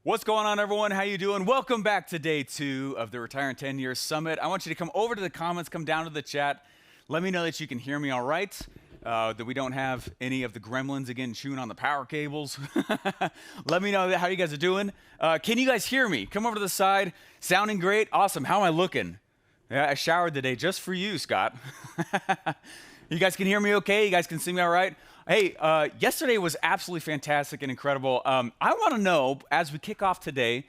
What's going on, everyone? How you doing? Welcome back to day 2 of the Retire in 10 Years Summit. I want you to come over to the comments, come down to the chat. Let me know that you can hear me all right, that we don't have any of the gremlins again chewing on the power cables. Let me know how you guys are doing. Can you guys hear me? Come over to the side. Sounding great? Awesome. How am I looking? Yeah, I showered today just for you, Scott. You guys can hear me okay? You guys can see me all right? Hey, yesterday was absolutely fantastic and incredible. I want to know, as we kick off today,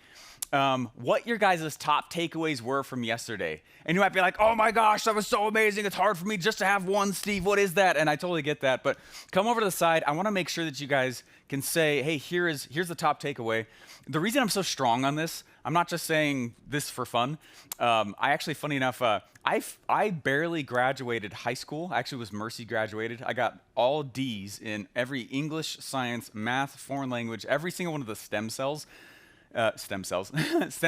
what your guys' top takeaways were from yesterday. And you might be like, oh my gosh, that was so amazing. It's hard for me just to have one, Steve. What is that? And I totally get that. But come over to the side. I want to make sure that you guys can say, hey, here's the top takeaway. The reason I'm so strong on this, I'm not just saying this for fun. I actually, funny enough, I barely graduated high school. I actually was Mercy graduated. I got all D's in every English, science, math, foreign language, every single one of the STEM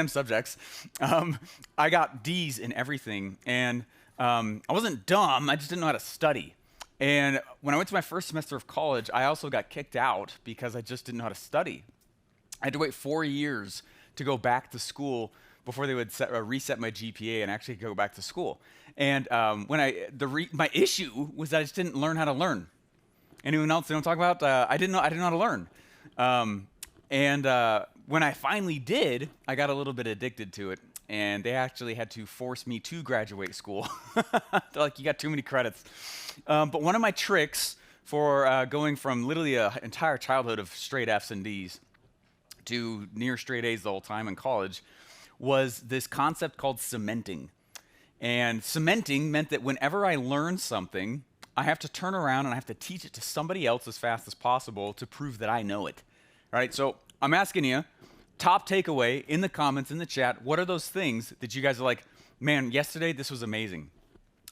subjects. I got D's in everything. And I wasn't dumb, I just didn't know how to study. And when I went to my first semester of college, I also got kicked out because I just didn't know how to study. I had to wait 4 years to go back to school before they would reset my GPA and actually go back to school. And my issue was that I just didn't learn how to learn. Anyone else know what I'm talking about? I didn't know how to learn. When I finally did, I got a little bit addicted to it. And they actually had to force me to graduate school. They're like, you got too many credits. But one of my tricks for going from literally an entire childhood of straight F's and D's to near straight A's the whole time in college was this concept called cementing. And cementing meant that whenever I learn something, I have to turn around and I have to teach it to somebody else as fast as possible to prove that I know it. All right, so I'm asking you, top takeaway in the comments, in the chat, what are those things that you guys are like, man, yesterday this was amazing?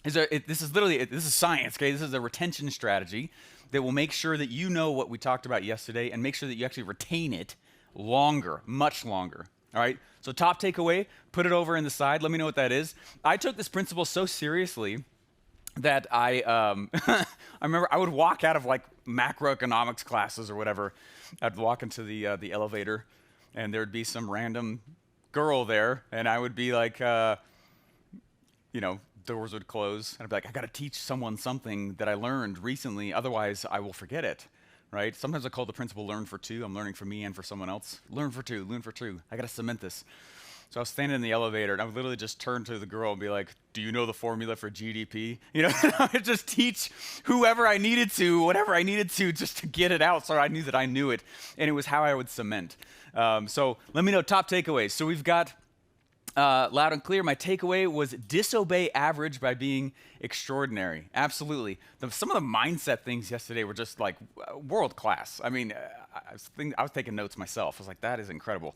This is science, okay? This is a retention strategy that will make sure that you know what we talked about yesterday and make sure that you actually retain it longer, much longer. All right, so top takeaway, put it over in the side. Let me know what that is. I took this principle so seriously that I remember I would walk out of like macroeconomics classes or whatever. I'd walk into the elevator, and there'd be some random girl there, and I would be like, doors would close, and I'd be like, I got to teach someone something that I learned recently, otherwise I will forget it. Right? Sometimes I call the principle learn for two. I'm learning for me and for someone else. Learn for two. I got to cement this. So I was standing in the elevator, and I would literally just turn to the girl and be like, do you know the formula for GDP? I would just teach whoever I needed to, whatever I needed to, just to get it out so I knew that I knew it. And it was how I would cement. So let me know top takeaways. So we've got loud and clear. My takeaway was disobey average by being extraordinary. Absolutely. Some of the mindset things yesterday were just like world class. I mean, I was taking notes myself. I was like, that is incredible.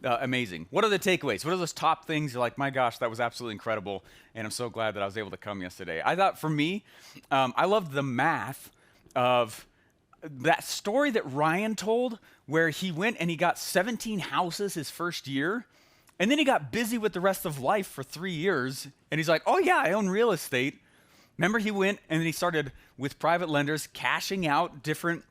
Amazing. What are the takeaways? What are those top things you're like, my gosh, that was absolutely incredible, and I'm so glad that I was able to come yesterday. I thought for me, I loved the math of that story that Ryan told where he went and he got 17 houses his first year. And then he got busy with the rest of life for 3 years, and he's like, oh yeah, I own real estate. Remember, he went and then he started with private lenders cashing out different,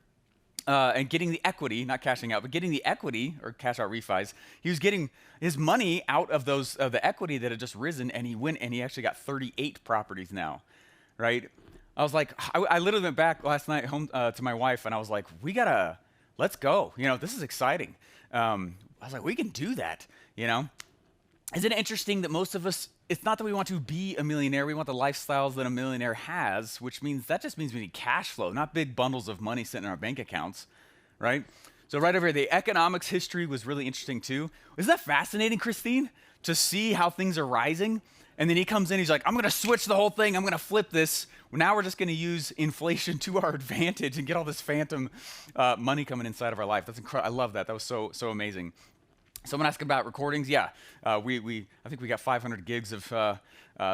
and getting the equity, not cashing out, but getting the equity, or cash out refis. He was getting his money out of the equity that had just risen, and he went and he actually got 38 properties now, right? I was like, I literally went back last night home to my wife, and I was like, let's go. This is exciting. I was like, we can do that. Isn't it interesting that most of us, it's not that we want to be a millionaire, we want the lifestyles that a millionaire has, which means we need cash flow, not big bundles of money sitting in our bank accounts, right? So right over here, the economics history was really interesting too. Isn't that fascinating, Christine, to see how things are rising? And then he comes in, he's like, I'm going to switch the whole thing, I'm going to flip this. Now we're just going to use inflation to our advantage and get all this phantom money coming inside of our life. That's incredible. I love that. That was so amazing. Someone asked about recordings. Yeah, I think we got 500 gigs of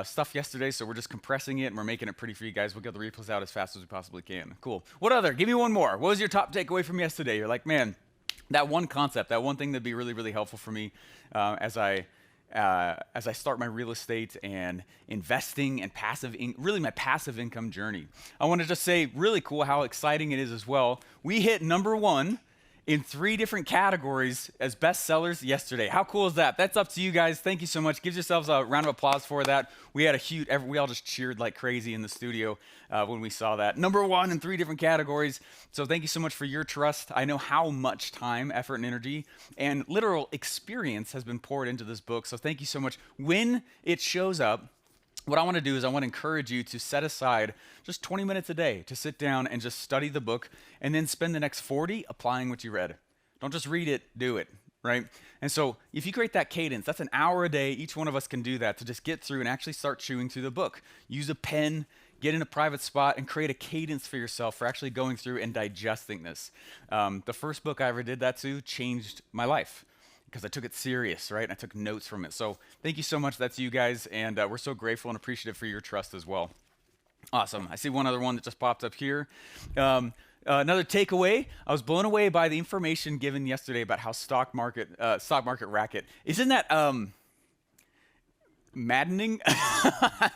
stuff yesterday, so we're just compressing it and we're making it pretty for you guys. We'll get the replays out as fast as we possibly can. Cool. What other? Give me one more. What was your top takeaway from yesterday? You're like, man, that one concept, that one thing that'd be really, really helpful for me as I start my real estate and investing and really my passive income journey. I want to just say really cool how exciting it is as well. We hit number 1 in 3 different categories as bestsellers yesterday. How cool is that? That's up to you guys. Thank you so much. Give yourselves a round of applause for that. We had a huge, we all just cheered like crazy in the studio when we saw that. Number 1 in 3 different categories. So thank you so much for your trust. I know how much time, effort, and energy and literal experience has been poured into this book. So thank you so much. When it shows up, what I want to do is I want to encourage you to set aside just 20 minutes a day to sit down and just study the book and then spend the next 40 applying what you read. Don't just read it, do it, right? And so if you create that cadence, that's an hour a day. Each one of us can do that to just get through and actually start chewing through the book. Use a pen, get in a private spot, and create a cadence for yourself for actually going through and digesting this. The first book I ever did that to changed my life, because I took it serious, right? And I took notes from it. So thank you so much. That's you guys. And we're so grateful and appreciative for your trust as well. Awesome. I see one other one that just popped up here. Another takeaway, I was blown away by the information given yesterday about how stock market racket. Isn't that maddening?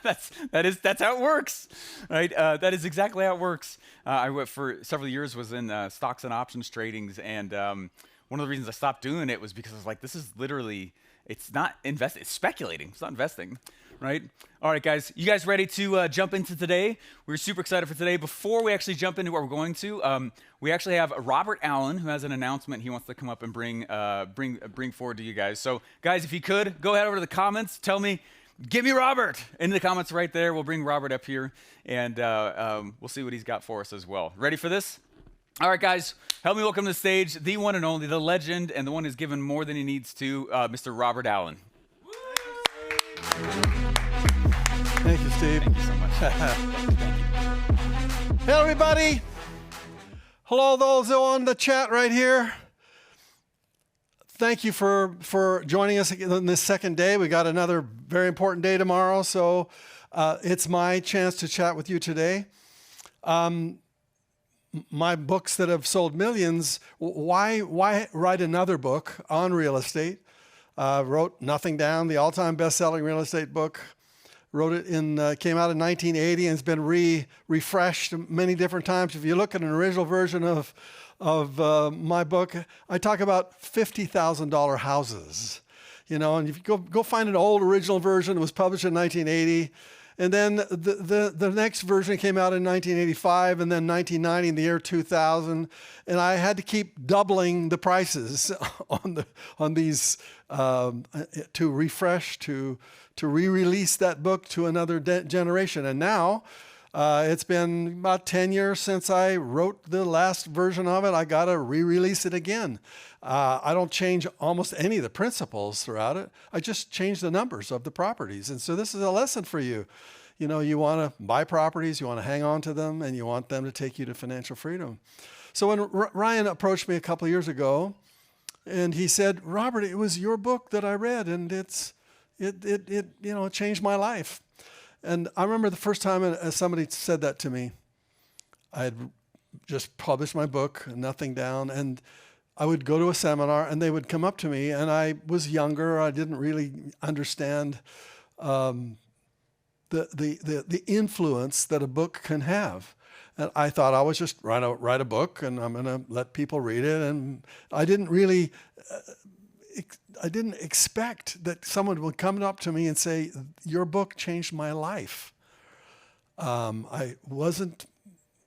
That's how it works, right? That is exactly how it works. I went for several years, was in stocks and options tradings, and one of the reasons I stopped doing it was because I was like, this is literally, it's not investing, it's speculating. It's not investing, right? All right, guys, you guys ready to jump into today? We're super excited for today. Before we actually jump into what we're going to, we actually have Robert Allen, who has an announcement he wants to come up and bring forward to you guys. So, guys, if you could, go ahead over to the comments. Tell me, give me Robert in the comments right there. We'll bring Robert up here, and we'll see what he's got for us as well. Ready for this? All right, guys, help me welcome to the stage the one and only, the legend, and the one who's given more than he needs to, Mr. Robert Allen. Thank you, Steve. Thank you so much. Thank you. Hey, everybody. Hello, those on the chat right here. Thank you for joining us on this second day. We got another very important day tomorrow, so it's my chance to chat with you today. My books that have sold millions, why write another book on real estate? Wrote Nothing Down, the all-time best-selling real estate book. Wrote it came out in 1980 and it's been refreshed many different times. If you look at an original version of my book, I talk about $50,000 houses. You know, and if you go find an old original version, it was published in 1980. And then the next version came out in 1985, and then 1990 in the year 2000. And I had to keep doubling the prices on these to refresh, to re-release that book to another generation. And now it's been about 10 years since I wrote the last version of it. I got to re-release it again. I don't change almost any of the principles throughout it. I just change the numbers of the properties. And so this is a lesson for you. You know, you want to buy properties, you want to hang on to them, and you want them to take you to financial freedom. So when Ryan approached me a couple of years ago, and he said, Robert, it was your book that I read, and it changed my life. And I remember the first time somebody said that to me. I had just published my book, Nothing Down, and I would go to a seminar and they would come up to me, and I was younger. I didn't really understand the influence that a book can have. And I thought I was just write a book and I'm going to let people read it. And I didn't really, I didn't expect that someone would come up to me and say, your book changed my life. I wasn't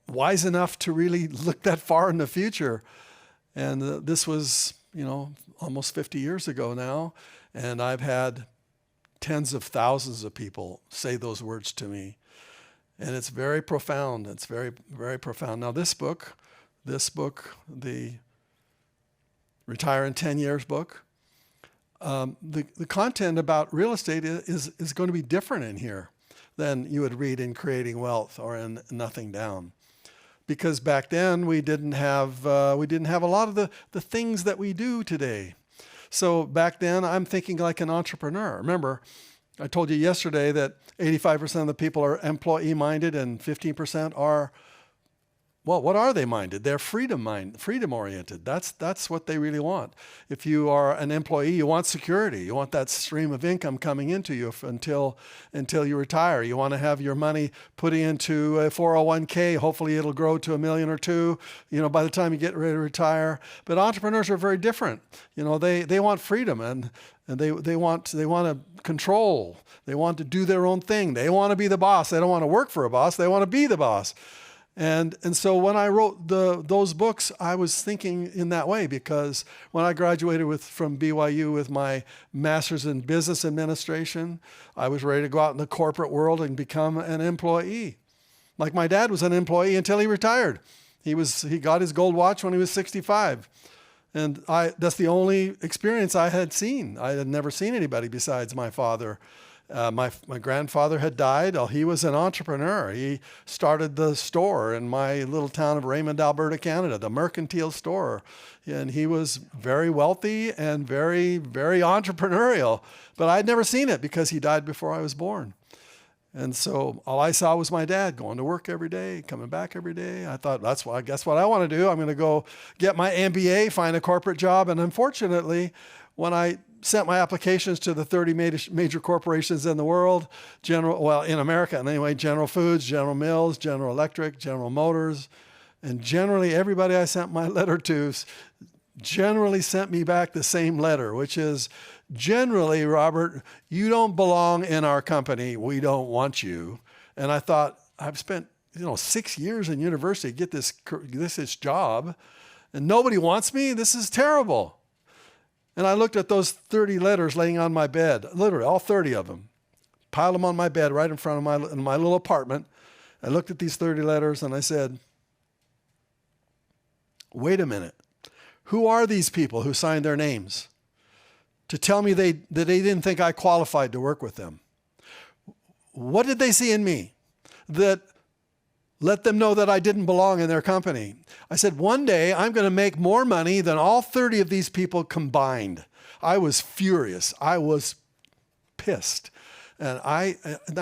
wise enough to really look that far in the future. And this was, almost 50 years ago now. And I've had tens of thousands of people say those words to me. And it's very profound. It's very, very profound. Now this book, the Retire in 10 Years book, the content about real estate is going to be different in here than you would read in Creating Wealth or in Nothing Down. Because back then we didn't have a lot of the things that we do today. So back then I'm thinking like an entrepreneur. Remember, I told you yesterday that 85% of the people are employee-minded and 15% are well, what are they minded? They're freedom oriented. That's what they really want. If you are an employee, you want security. You want that stream of income coming into you until you retire. You want to have your money put into a 401k. Hopefully it'll grow to $1 million or $2 million, by the time you get ready to retire. But entrepreneurs are very different. They want freedom, and they want to control. They want to do their own thing. They want to be the boss. They don't want to work for a boss. They want to be the boss. And so when I wrote those books, I was thinking in that way, because when I graduated from BYU with my master's in business administration, I was ready to go out in the corporate world and become an employee. Like my dad was an employee until he retired. He got his gold watch when he was 65. And that's the only experience I had seen. I had never seen anybody besides my father. My grandfather had died. He was an entrepreneur. He started the store in my little town of Raymond, Alberta, Canada, the Mercantile Store. And he was very wealthy and very, very entrepreneurial. But I'd never seen it because he died before I was born. And so all I saw was my dad going to work every day, coming back every day. I thought, I guess what I want to do. I'm going to go get my MBA, find a corporate job. And unfortunately, when I sent my applications to the 30 major corporations in the world, in America anyway, General Foods, General Mills, General Electric, General Motors, and generally everybody I sent my letter to generally sent me back the same letter, which is, generally, Robert, you don't belong in our company. We don't want you. And I thought, I've spent 6 years in university to get this job, and nobody wants me? This is terrible. And I looked at those 30 letters laying on my bed, literally all 30 of them, piled them on my bed right in front of my little apartment. I looked at these 30 letters and I said, wait a minute. Who are these people who signed their names to tell me that they didn't think I qualified to work with them? What did they see in me that let them know that I didn't belong in their company? I said, one day I'm going to make more money than all 30 of these people combined. I was furious. I was pissed. And I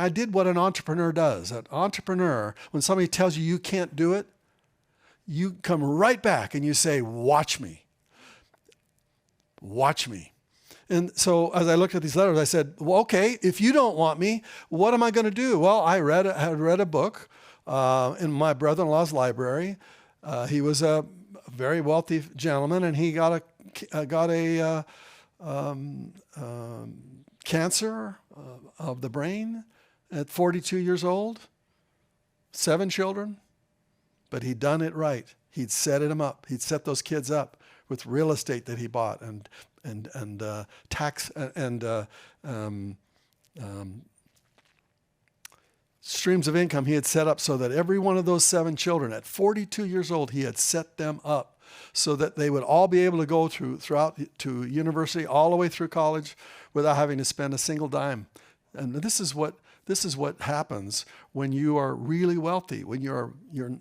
did what an entrepreneur does. An entrepreneur, when somebody tells you you can't do it, you come right back and you say, watch me. Watch me. And so as I looked at these letters, I said, well, okay, if you don't want me, what am I going to do? Well, I had read a book in my brother-in-law's library. He was a very wealthy gentleman, and he got a cancer of the brain at 42 years old, 7 children, but he'd done it right. He'd set them up. He'd set those kids up with real estate that he bought and tax and streams of income he had set up so that every one of those 7 children at 42 years old, he had set them up so that they would all be able to go throughout to university, all the way through college, without having to spend a single dime. And this is what happens when you are really wealthy, when you're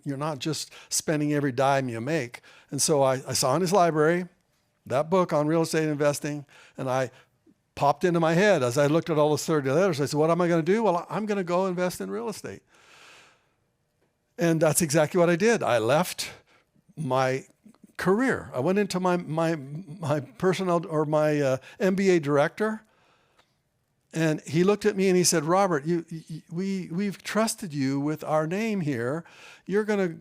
not just spending every dime you make. And so I saw in his library that book on real estate investing, and I popped into my head as I looked at all those 30 letters. I said, what am I going to do? Well, I'm going to go invest in real estate. And that's exactly what I did. I left my career. I went into my personal or my MBA director, and he looked at me and he said, Robert, we've trusted you with our name here. You're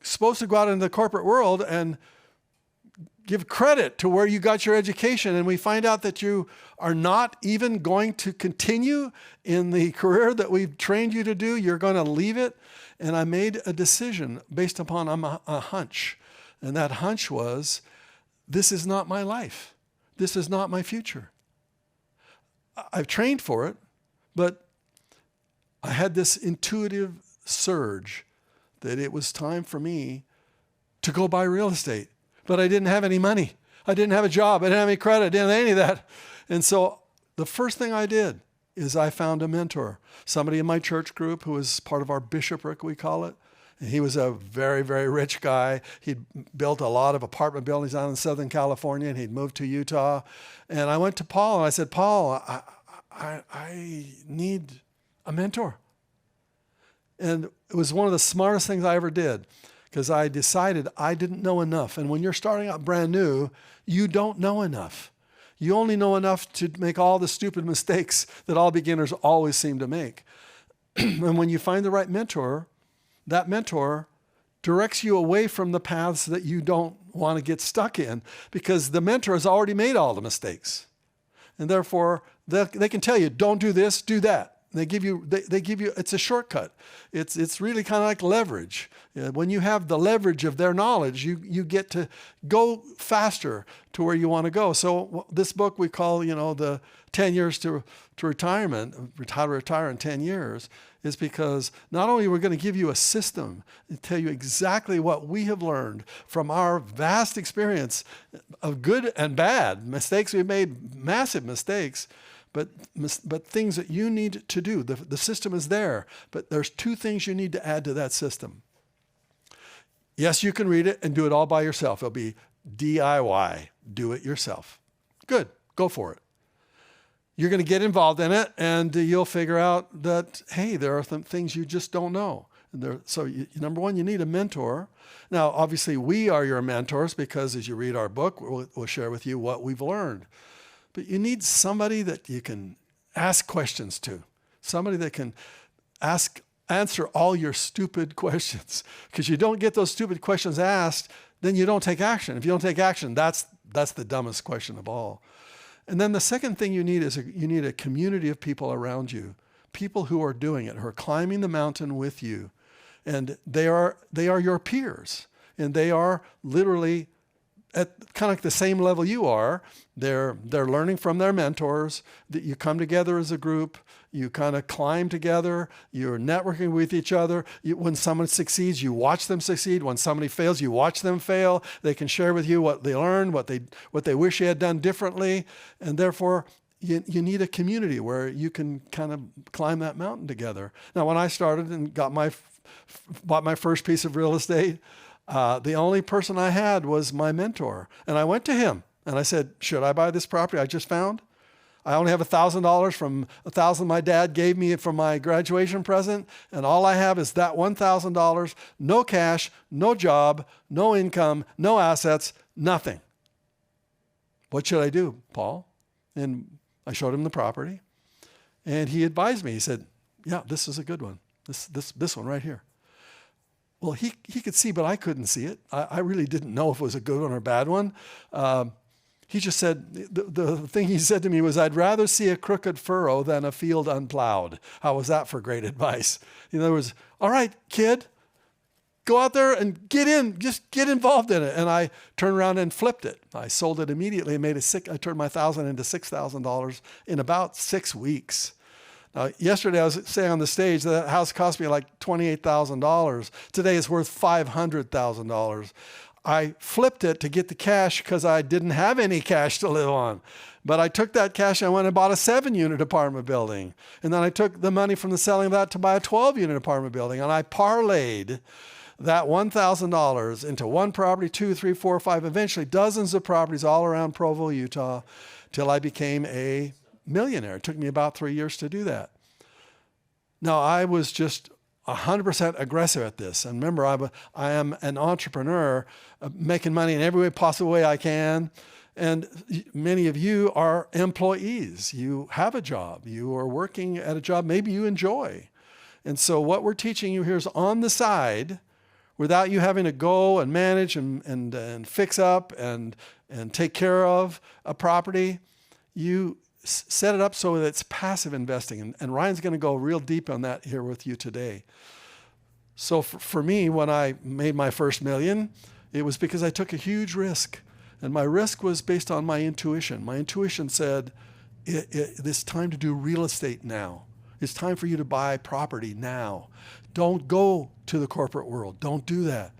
supposed to go out into the corporate world and give credit to where you got your education, and we find out that you are not even going to continue in the career that we've trained you to do. You're going to leave it. And I made a decision based upon a hunch. And that hunch was, this is not my life. This is not my future. I've trained for it, but I had this intuitive surge that it was time for me to go buy real estate. But I didn't have any money. I didn't have a job. I didn't have any credit. I didn't have any of that. And so the first thing I did is I found a mentor, somebody in my church group who was part of our bishopric, we call it. And he was a very, very rich guy. He'd built a lot of apartment buildings out in Southern California, and he'd moved to Utah. And I went to Paul, and I said, Paul, I need a mentor. And it was one of the smartest things I ever did, because I decided I didn't know enough. And when you're starting out brand new, you don't know enough. You only know enough to make all the stupid mistakes that all beginners always seem to make. And when you find the right mentor, that mentor directs you away from the paths that you don't want to get stuck in, because the mentor has already made all the mistakes. And therefore, they can tell you, don't do this, do that. They give you, it's a shortcut. It's really kind of like leverage. When you have the leverage of their knowledge, you get to go faster to where you want to go. So this book we call, the 10 years to retirement, how to retire in 10 years, is because not only we're going to give you a system and tell you exactly what we have learned from our vast experience of good and bad mistakes. We've made massive mistakes, but things that you need to do. The system is there, but there's two things you need to add to that system. Yes, you can read it and do it all by yourself. It'll be DIY, do it yourself. Good, go for it. You're going to get involved in it, and you'll figure out that, hey, there are things you just don't know. Number one, you need a mentor. Now, obviously, we are your mentors because as you read our book, we'll share with you what we've learned. But you need somebody that you can ask questions to, somebody that can answer all your stupid questions. Because you don't get those stupid questions asked, then you don't take action. If you don't take action, that's the dumbest question of all. And then the second thing you need is you need a community of people around you, people who are doing it, who are climbing the mountain with you. And they are your peers, and they are literally at kind of like the same level you are. They're learning from their mentors. That you come together as a group, you kind of climb together, you're networking with each other. When someone succeeds, you watch them succeed. When somebody fails, you watch them fail. They can share with you what they learned, what they wish they had done differently. And therefore, you need a community where you can kind of climb that mountain together. Now, when I started and bought my first piece of real estate, the only person I had was my mentor. And I went to him and I said, should I buy this property I just found? I only have $1,000 from $1,000 my dad gave me from my graduation present. And all I have is that $1,000, no cash, no job, no income, no assets, nothing. What should I do, Paul? And I showed him the property. And he advised me. He said, yeah, this is a good one. This one right here. Well, he could see, but I couldn't see it. I really didn't know if it was a good one or a bad one. He just said, the thing he said to me was, I'd rather see a crooked furrow than a field unplowed. How was that for great advice? In other words, all right, kid, go out there and get in, just get involved in it. And I turned around and flipped it. I sold it immediately and I turned my $1,000 into $6,000 in about 6 weeks. Yesterday I was saying on the stage that house cost me like $28,000. Today it's worth $500,000. I flipped it to get the cash because I didn't have any cash to live on. But I took that cash and I went and bought a 7-unit apartment building. And then I took the money from the selling of that to buy a 12-unit apartment building. And I parlayed that $1,000 into one property, 2, 3, 4, 5, eventually dozens of properties all around Provo, Utah, till I became a millionaire. It took me about 3 years to do that. Now, I was just 100% aggressive at this. And remember, I am an entrepreneur, making money in every possible way I can. And many of you are employees. You have a job. You are working at a job maybe you enjoy. And so what we're teaching you here is on the side, without you having to go and manage and fix up and take care of a property. You set it up so that it's passive investing. And Ryan's going to go real deep on that here with you today. So for me, when I made my first $1 million, it was because I took a huge risk. And my risk was based on my intuition. My intuition said, it's time to do real estate now. It's time for you to buy property now. Don't go to the corporate world. Don't do that.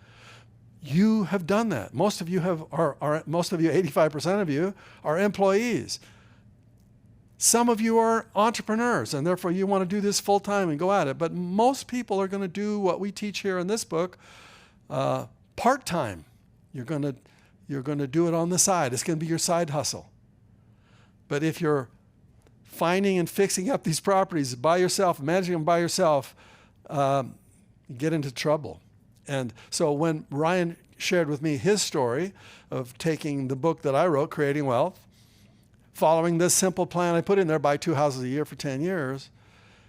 You have done that. Most of you, 85% of you, are employees. Some of you are entrepreneurs, and therefore you want to do this full time and go at it. But most people are going to do what we teach here in this book part time. You're going to do it on the side. It's going to be your side hustle. But if you're finding and fixing up these properties by yourself, managing them by yourself, you get into trouble. And so when Ryan shared with me his story of taking the book that I wrote, Creating Wealth, following this simple plan I put in there, buy 2 houses a year for 10 years,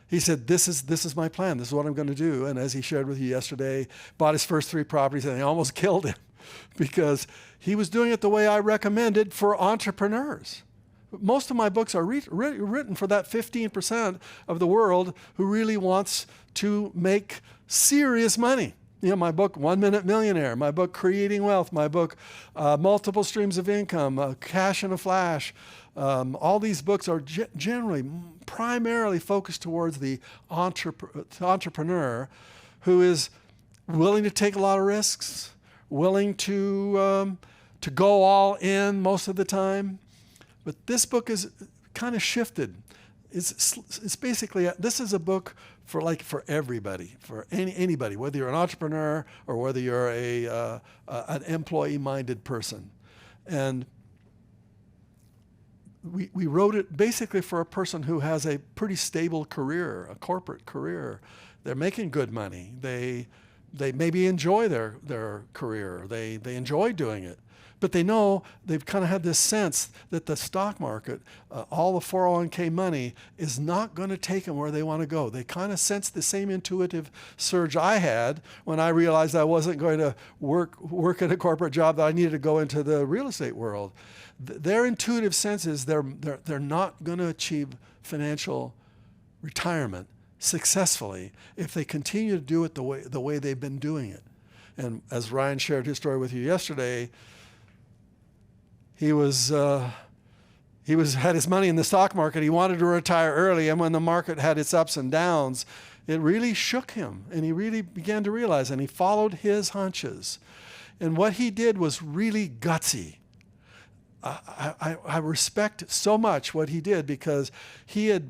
he said, this is my plan. This is what I'm going to do. And as he shared with you yesterday, bought his first 3 properties, and they almost killed him because he was doing it the way I recommended for entrepreneurs. Most of my books are written for that 15% of the world who really wants to make serious money. You know, my book, 1 Minute Millionaire, my book, Creating Wealth, my book, Multiple Streams of Income, Cash in a Flash. All these books are generally primarily focused towards the entrepreneur who is willing to take a lot of risks, willing to go all in most of the time. But this book is kind of shifted. It's basically, this is a book for everybody, for anybody, whether you're an entrepreneur or whether you're an employee-minded person. And we wrote it basically for a person who has a pretty stable career, a corporate career. They're making good money. They maybe enjoy their career. They enjoy doing it. But they know, they've kind of had this sense that the stock market, all the 401k money is not going to take them where they want to go. They kind of sense the same intuitive surge I had when I realized I wasn't going to work at a corporate job, that I needed to go into the real estate world. Their intuitive sense is they're not going to achieve financial retirement successfully if they continue to do it the way they've been doing it. And as Ryan shared his story with you yesterday, he had his money in the stock market. He wanted to retire early, and when the market had its ups and downs, it really shook him, and he really began to realize, and he followed his hunches. And what he did was really gutsy. I respect so much what he did, because he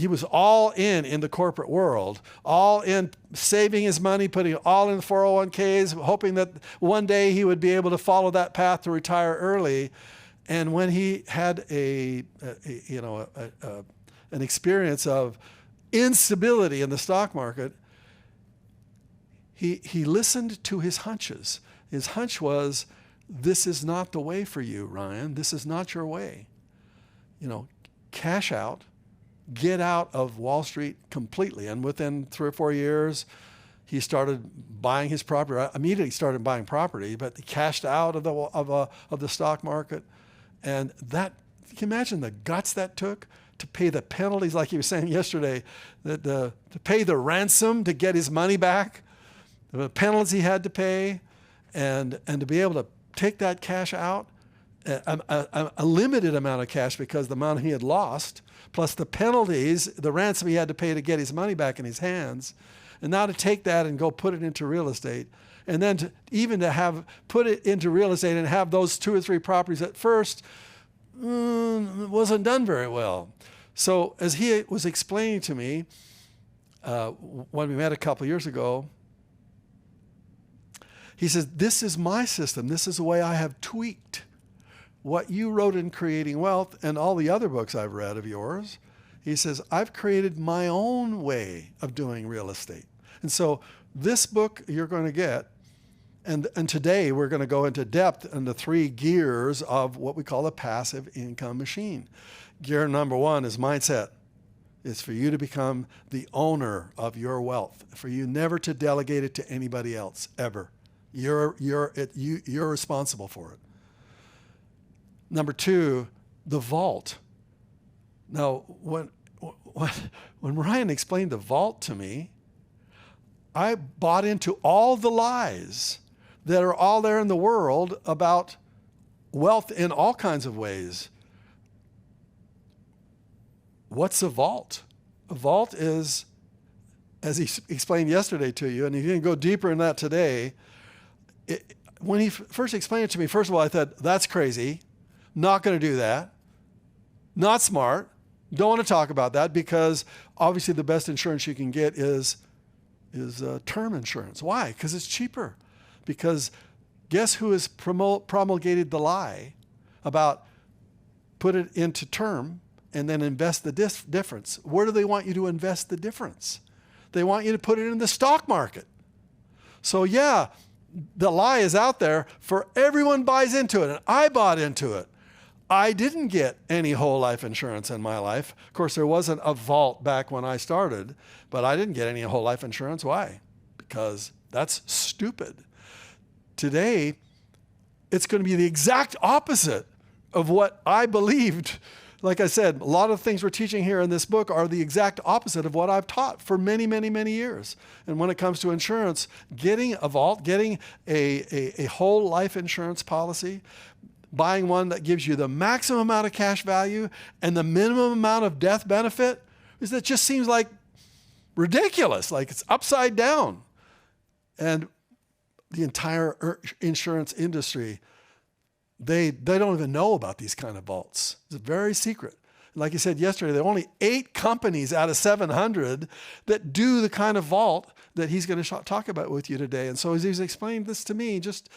was all in the corporate world, all in saving his money, putting it all in the 401ks, hoping that one day he would be able to follow that path to retire early. And when he had an experience of instability in the stock market, he listened to his hunches. His hunch was, this is not the way for you, Ryan. This is not your way. Cash out. Get out of Wall Street completely. And within 3 or 4 years, he started buying his property. Immediately started buying property, but he cashed out of the stock market. And that, can you imagine the guts that took to pay the penalties, like he was saying yesterday, to pay the ransom to get his money back, the penalties he had to pay, and to be able to take that cash out, a limited amount of cash because the amount he had lost, plus the penalties, the ransom he had to pay to get his money back in his hands, and now to take that and go put it into real estate, and then to have put it into real estate and have those 2 or 3 properties at first, wasn't done very well. So as he was explaining to me when we met a couple years ago, he says, this is my system. This is the way I have tweaked what you wrote in Creating Wealth and all the other books I've read of yours. He says, I've created my own way of doing real estate. And so this book you're going to get, and today we're going to go into depth into 3 gears of what we call a passive income machine. Gear number 1 is mindset. It's for you to become the owner of your wealth, for you never to delegate it to anybody else, ever. You're responsible for it. Number 2, the vault. Now, when Ryan explained the vault to me, I bought into all the lies that are all there in the world about wealth in all kinds of ways. What's a vault? A vault is, as he explained yesterday to you, and he's going to go deeper in that today. When he first explained it to me, first of all, I thought, that's crazy. Not going to do that. Not smart. Don't want to talk about that, because obviously the best insurance you can get is term insurance. Why? Because it's cheaper. Because guess who has promulgated the lie about put it into term and then invest the difference? Where do they want you to invest the difference? They want you to put it in the stock market. So yeah, the lie is out there for everyone buys into it, and I bought into it. I didn't get any whole life insurance in my life. Of course, there wasn't a vault back when I started, but I didn't get any whole life insurance. Why? Because that's stupid. Today, it's going to be the exact opposite of what I believed. Like I said, a lot of things we're teaching here in this book are the exact opposite of what I've taught for many, many, many years. And when it comes to insurance, getting a vault, getting a whole life insurance policy, buying one that gives you the maximum amount of cash value and the minimum amount of death benefit, is that just seems like ridiculous, like it's upside down. And the entire insurance industry, they don't even know about these kind of vaults. It's very secret. Like you said yesterday, there are only 8 companies out of 700 that do the kind of vault that he's going to talk about with you today. And so as he's explained this to me just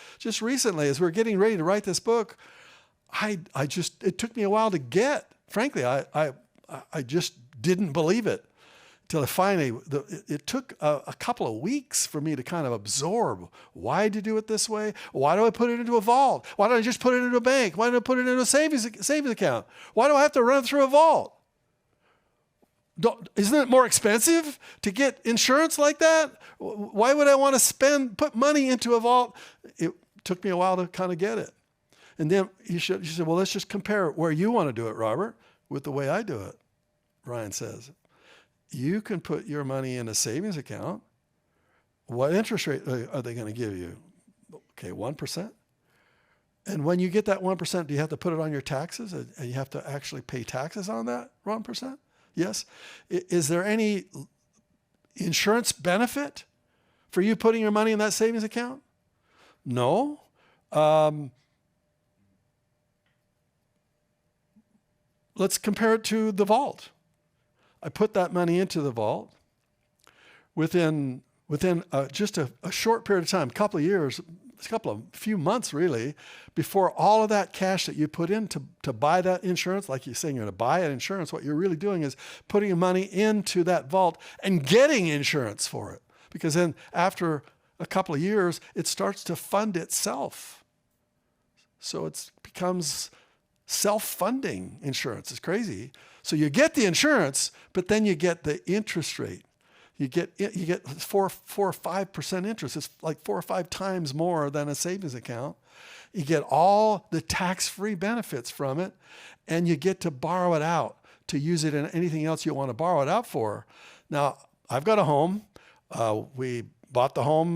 recently, as we're getting ready to write this book, it took me a while to get. Frankly, I just didn't believe it until finally, it took a couple of weeks for me to kind of absorb. Why do you do it this way? Why do I put it into a vault? Why don't I just put it into a bank? Why don't I put it into a savings account? Why do I have to run through a vault? Isn't it more expensive to get insurance like that? Why would I want to put money into a vault? It took me a while to kind of get it. And then you said, well, let's just compare where you want to do it, Robert, with the way I do it. Ryan says, you can put your money in a savings account. What interest rate are they going to give you? Okay, 1%. And when you get that 1%, do you have to put it on your taxes? And you have to actually pay taxes on that 1%? Yes. Is there any insurance benefit for you putting your money in that savings account? No. Let's compare it to the vault. I put that money into the vault. Within just a short period of time, a couple of years, few months really, before all of that cash that you put in to buy that insurance, like you're saying you're going to buy an insurance, what you're really doing is putting your money into that vault and getting insurance for it. Because then after a couple of years, it starts to fund itself. So it becomes self-funding insurance. It's crazy. So you get the insurance, but then you get the interest rate. You get 4 or 5% interest. It's like 4 or 5 times more than a savings account. You get all the tax-free benefits from it, and you get to borrow it out to use it in anything else you want to borrow it out for. Now, I've got a home. We bought the home,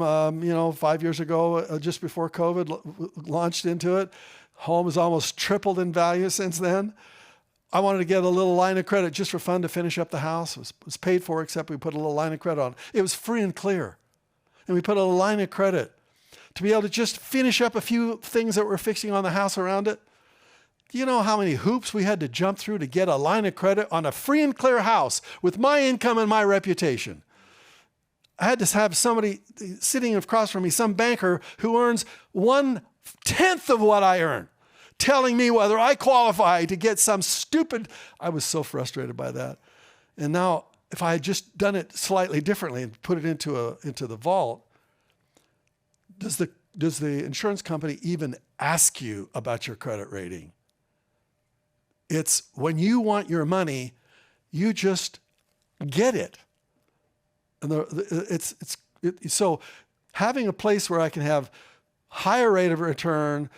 5 years ago, just before COVID, launched into it. Home has almost tripled in value since then. I wanted to get a little line of credit just for fun to finish up the house. It was paid for, except we put a little line of credit on. It was free and clear. And we put a line of credit to be able to just finish up a few things that we're fixing on the house around it. Do you know how many hoops we had to jump through to get a line of credit on a free and clear house with my income and my reputation? I had to have somebody sitting across from me, some banker who earns 1/10 of what I earn, telling me whether I qualify to get some stupid. I was so frustrated by that. And now, if I had just done it slightly differently and put it into the vault, does the insurance company even ask you about your credit rating? It's when you want your money, you just get it. And so having a place where I can have higher rate of return,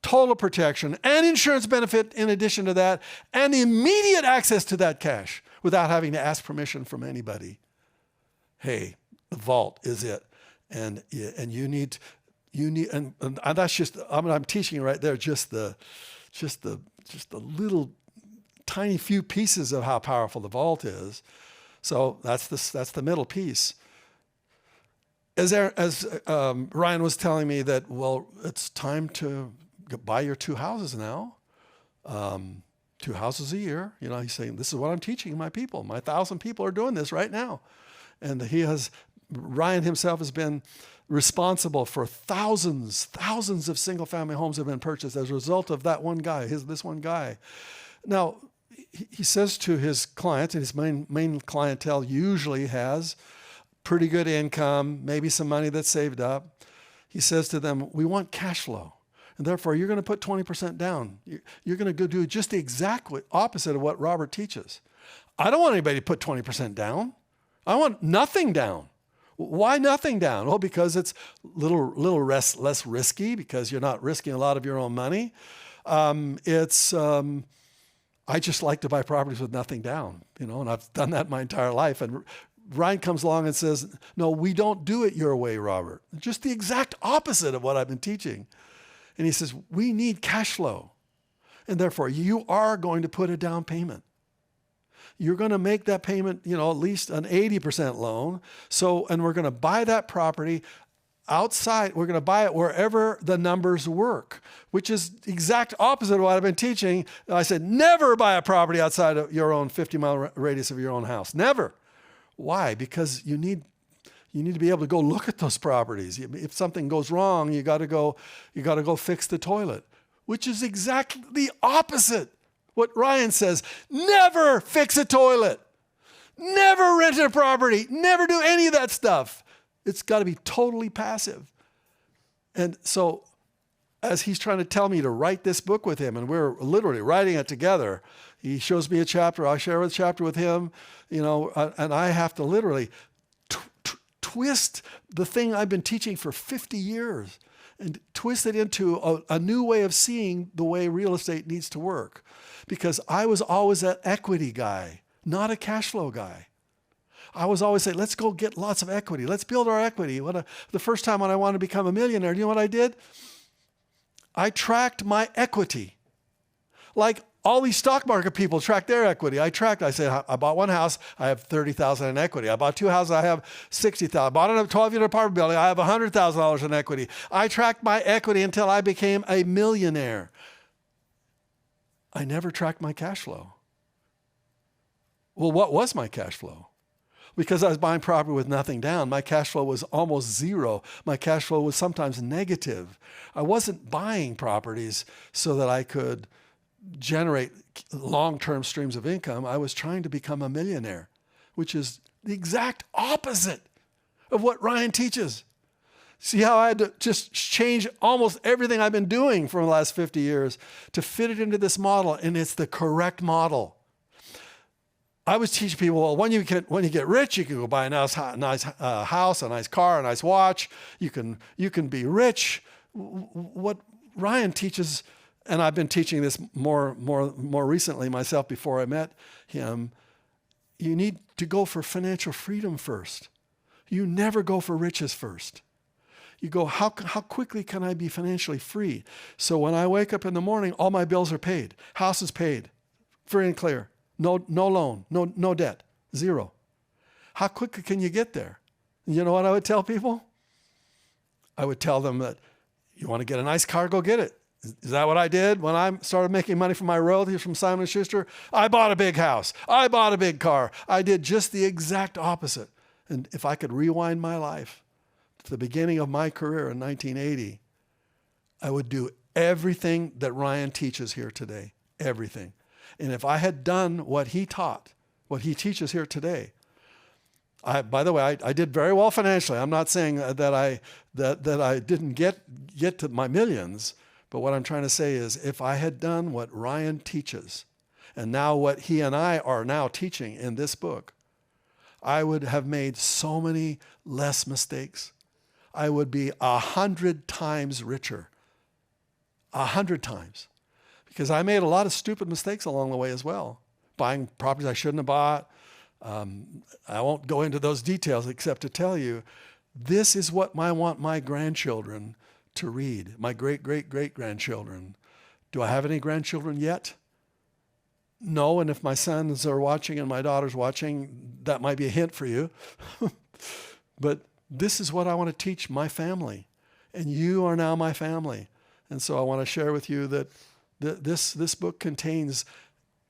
total protection, and insurance benefit in addition to that, and immediate access to that cash without having to ask permission from anybody. Hey, the vault is it. And you need, and that's just, I'm teaching you right there, just the little tiny few pieces of how powerful the vault is. So that's the middle piece. As Ryan was telling me that, well, it's time to buy your 2 houses now, 2 houses a year. He's saying, this is what I'm teaching my people. My 1,000 people are doing this right now. And Ryan himself has been responsible for thousands of single family homes have been purchased as a result of that one guy, this one guy. Now, he says to his clients, and his main clientele usually has pretty good income, maybe some money that's saved up. He says to them, we want cash flow. And therefore, you're going to put 20% down. You're going to go do just the exact opposite of what Robert teaches. I don't want anybody to put 20% down. I want nothing down. Why nothing down? Well, because it's little less risky, because you're not risking a lot of your own money. I just like to buy properties with nothing down, and I've done that my entire life. And Ryan comes along and says, no, we don't do it your way, Robert. Just the exact opposite of what I've been teaching. And he says, we need cash flow. And therefore, you are going to put a down payment. You're going to make that payment, at least an 80% loan. And we're going to buy that property outside. We're going to buy it wherever the numbers work, which is the exact opposite of what I've been teaching. I said, never buy a property outside of your own 50-mile radius of your own house. Never. Why? Because you need to be able to go look at those properties. If something goes wrong, you got to go fix the toilet, which is exactly the opposite. What Ryan says, never fix a toilet, never rent a property, never do any of that stuff. It's got to be totally passive. And so as he's trying to tell me to write this book with him, and we're literally writing it together, he shows me a chapter, I share a chapter with him, and I have to literally twist the thing I've been teaching for 50 years and twist it into a new way of seeing the way real estate needs to work. Because I was always an equity guy, not a cash flow guy. I was always saying, let's go get lots of equity. Let's build our equity. The first time when I wanted to become a millionaire, you know what I did? I tracked my equity. Like all these stock market people track their equity. I said, I bought one house, I have $30,000 in equity. I bought two houses, I have $60,000. I bought a 12-unit apartment building, I have $100,000 in equity. I tracked my equity until I became a millionaire. I never tracked my cash flow. Well, what was my cash flow? Because I was buying property with nothing down, my cash flow was almost zero. My cash flow was sometimes negative. I wasn't buying properties so that I could generate long-term streams of income. I was trying to become a millionaire, which is the exact opposite of what Ryan teaches. See how I had to just change almost everything I've been doing for the last 50 years to fit it into this model, and it's the correct model. I was teaching people, well, when you get rich, you can go buy a nice house, a nice car, a nice watch. You can be rich. What Ryan teaches, and I've been teaching this more recently myself before I met him, you need to go for financial freedom first. You never go for riches first. You go, how quickly can I be financially free? So when I wake up in the morning, all my bills are paid. House is paid, free and clear. No loan, no debt, zero. How quickly can you get there? You know what I would tell people? I would tell them that you want to get a nice car, go get it. Is that what I did when I started making money from my royalties from Simon & Schuster? I bought a big house. I bought a big car. I did just the exact opposite. And if I could rewind my life to the beginning of my career in 1980, I would do everything that Ryan teaches here today, everything. And if I had done what he taught, what he teaches here today, by the way, I did very well financially. I'm not saying that I didn't get to my millions, but what I'm trying to say is if I had done what Ryan teaches, and now what he and I are now teaching in this book, I would have made so many less mistakes. I would be 100 times richer. 100 times. Because I made a lot of stupid mistakes along the way as well. Buying properties I shouldn't have bought. I won't go into those details except to tell you, this is what I want my grandchildren to read. My great-great-great-grandchildren. Do I have any grandchildren yet? No, and if my sons are watching and my daughter's watching, that might be a hint for you. But this is what I want to teach my family. And you are now my family. And so I want to share with you that this book contains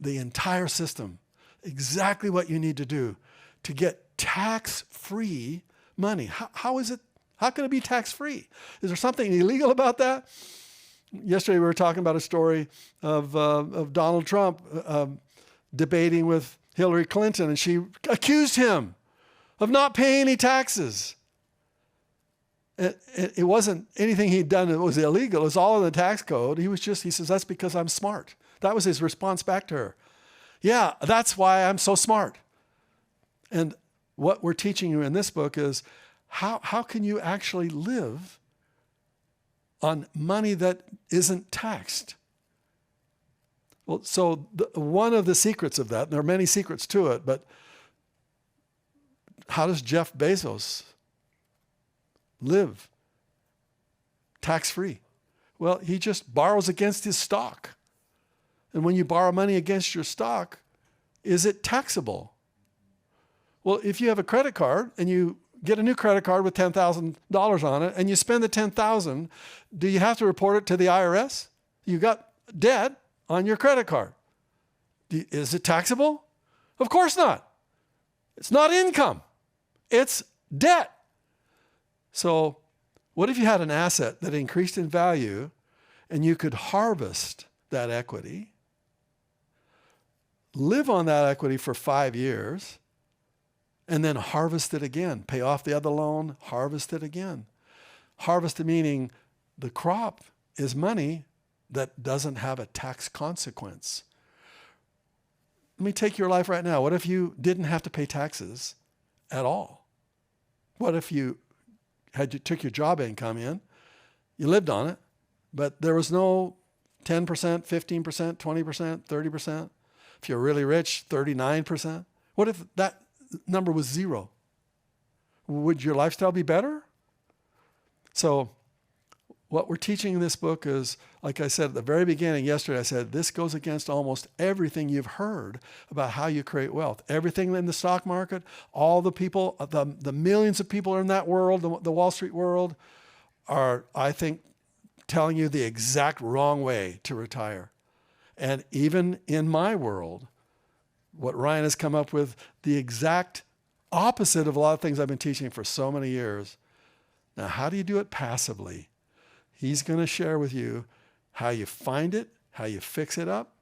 the entire system, exactly what you need to do to get tax-free money. How is it? How can it be tax-free? Is there something illegal about that? Yesterday we were talking about a story of Donald Trump debating with Hillary Clinton, and she accused him of not paying any taxes. It wasn't anything he'd done that was illegal. It was all in the tax code. He says, that's because I'm smart. That was his response back to her. Yeah, that's why I'm so smart. And what we're teaching you in this book is how can you actually live on money that isn't taxed? Well, so one of the secrets of that, and there are many secrets to it, but how does Jeff Bezos live tax-free? Well, he just borrows against his stock. And when you borrow money against your stock, is it taxable? Well, if you have a credit card and you get a new credit card with $10,000 on it and you spend the $10,000, do you have to report it to the IRS? You got debt on your credit card. Is it taxable? Of course not. It's not income. It's debt. So what if you had an asset that increased in value and you could harvest that equity, live on that equity for 5 years, and then harvest it again, pay off the other loan, harvest it again. Harvest meaning the crop is money that doesn't have a tax consequence. Let me take your life right now. What if you didn't have to pay taxes at all? What if you took your job income in, you lived on it, but there was no 10%, 15%, 20%, 30%? If you're really rich, 39%? What if that number was zero? Would your lifestyle be better? So what we're teaching in this book is, like I said at the very beginning yesterday, I said, this goes against almost everything you've heard about how you create wealth. Everything in the stock market, all the people, the millions of people in that world, the Wall Street world, are, I think, telling you the exact wrong way to retire. And even in my world, what Ryan has come up with, the exact opposite of a lot of things I've been teaching for so many years. Now, how do you do it passively? He's going to share with you how you find it, how you fix it up,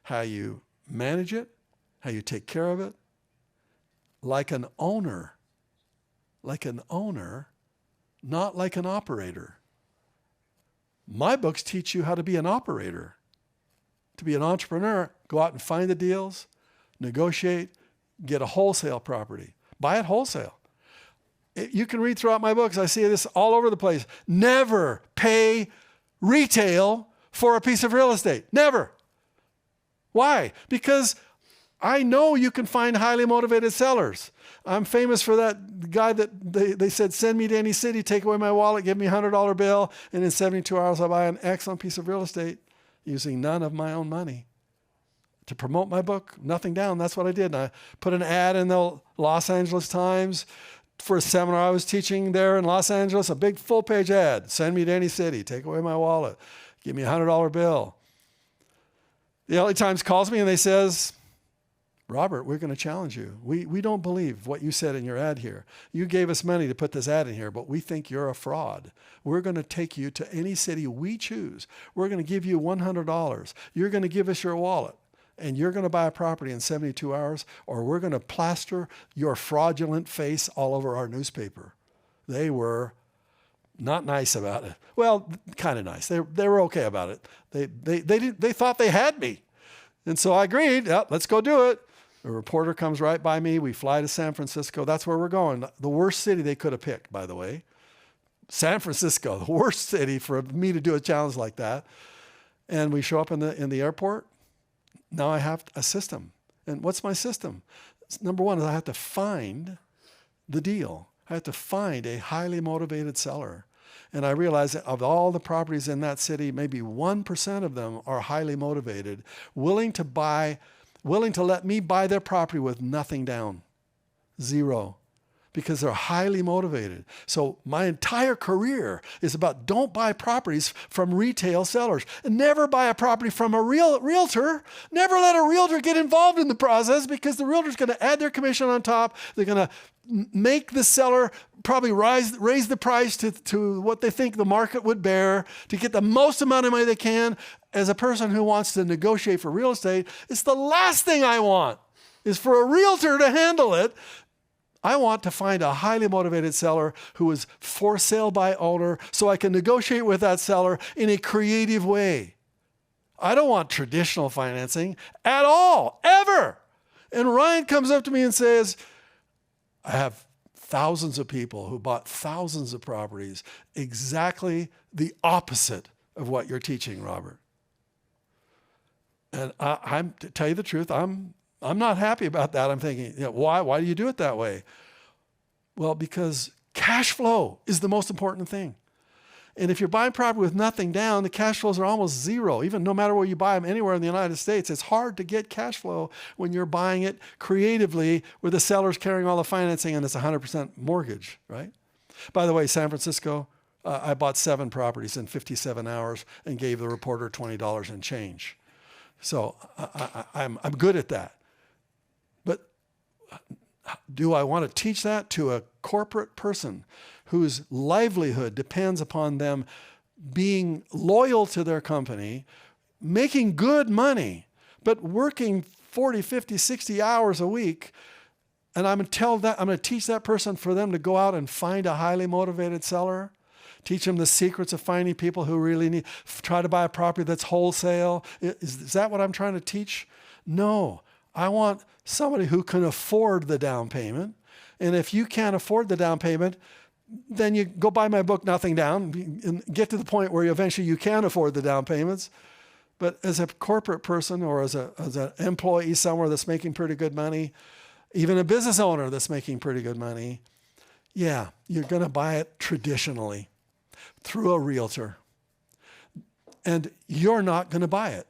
how you manage it, how you take care of it, like an owner, not like an operator. My books teach you how to be an operator. To be an entrepreneur, go out and find the deals, negotiate, get a wholesale property. Buy it wholesale. You can read throughout my books. I see this all over the place. Never pay retail for a piece of real estate. Never. Why? Because I know you can find highly motivated sellers. I'm famous for that guy that they said, send me to any city, take away my wallet, give me a $100 bill, and in 72 hours I'll buy an excellent piece of real estate using none of my own money. To promote my book, nothing down. That's what I did. And I put an ad in the Los Angeles Times for a seminar I was teaching there in Los Angeles, a big full-page ad. Send me to any city. Take away my wallet. Give me a $100 bill. The LA Times calls me and they says, Robert, we're going to challenge you. We don't believe what you said in your ad here. You gave us money to put this ad in here, but we think you're a fraud. We're going to take you to any city we choose. We're going to give you $100. You're going to give us your wallet. And you're going to buy a property in 72 hours, or we're going to plaster your fraudulent face all over our newspaper. They were not nice about it. Well, kind of nice. They were okay about it. They thought they had me. And so I agreed, yeah, let's go do it. A reporter comes right by me. We fly to San Francisco. That's where we're going. The worst city they could have picked, by the way. San Francisco, the worst city for me to do a challenge like that. And we show up in the airport. Now I have a system. And what's my system? Number one is I have to find the deal. I have to find a highly motivated seller. And I realize that of all the properties in that city, maybe 1% of them are highly motivated, willing to let me buy their property with nothing down. Zero. Because they're highly motivated. So my entire career is about don't buy properties from retail sellers. And never buy a property from a realtor. Never let a realtor get involved in the process, because the realtor's going to add their commission on top. They're going to make the seller probably raise the price to what they think the market would bear to get the most amount of money they can. As a person who wants to negotiate for real estate, it's the last thing I want is for a realtor to handle it. I want to find a highly motivated seller who is for sale by owner so I can negotiate with that seller in a creative way. I don't want traditional financing at all, ever. And Ryan comes up to me and says, I have thousands of people who bought thousands of properties, exactly the opposite of what you're teaching, Robert. And I'm to tell you the truth, I'm not happy about that. I'm thinking, why do you do it that way? Well, because cash flow is the most important thing. And if you're buying property with nothing down, the cash flows are almost zero. Even no matter where you buy them, anywhere in the United States, it's hard to get cash flow when you're buying it creatively where the seller's carrying all the financing and it's 100% mortgage, right? By the way, San Francisco, I bought 7 properties in 57 hours and gave the reporter $20 and change. So I'm good at that. But do I want to teach that to a corporate person whose livelihood depends upon them being loyal to their company, making good money, but working 40, 50, 60 hours a week? And I'm going to teach that person for them to go out and find a highly motivated seller, teach them the secrets of finding people who really need, try to buy a property that's wholesale. Is that what I'm trying to teach? No, I want somebody who can afford the down payment. And if you can't afford the down payment, then you go buy my book, Nothing Down, and get to the point where eventually you can afford the down payments. But as a corporate person or as an employee somewhere that's making pretty good money, even a business owner that's making pretty good money, yeah, you're going to buy it traditionally through a realtor. And you're not going to buy it.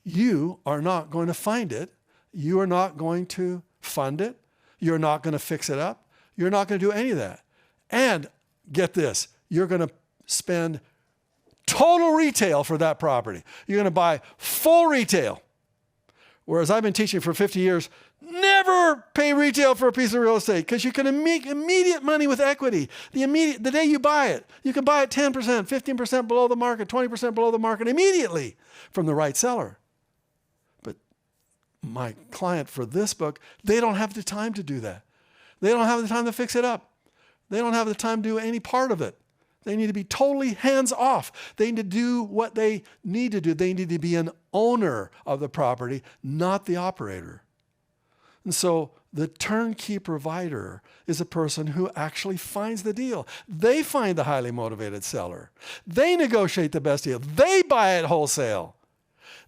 You are not going to find it. You are not going to fund it. You're not going to fix it up. You're not going to do any of that. And get this, you're going to spend total retail for that property. You're going to buy full retail. Whereas I've been teaching for 50 years, never pay retail for a piece of real estate because you can make immediate money with equity. The day you buy it, you can buy it 10%, 15% below the market, 20% below the market immediately from the right seller. But my client for this book, they don't have the time to do that. They don't have the time to fix it up. They don't have the time to do any part of it. They need to be totally hands off. They need to do what they need to do. They need to be an owner of the property, not the operator. And so the turnkey provider is a person who actually finds the deal. They find the highly motivated seller. They negotiate the best deal. They buy it wholesale.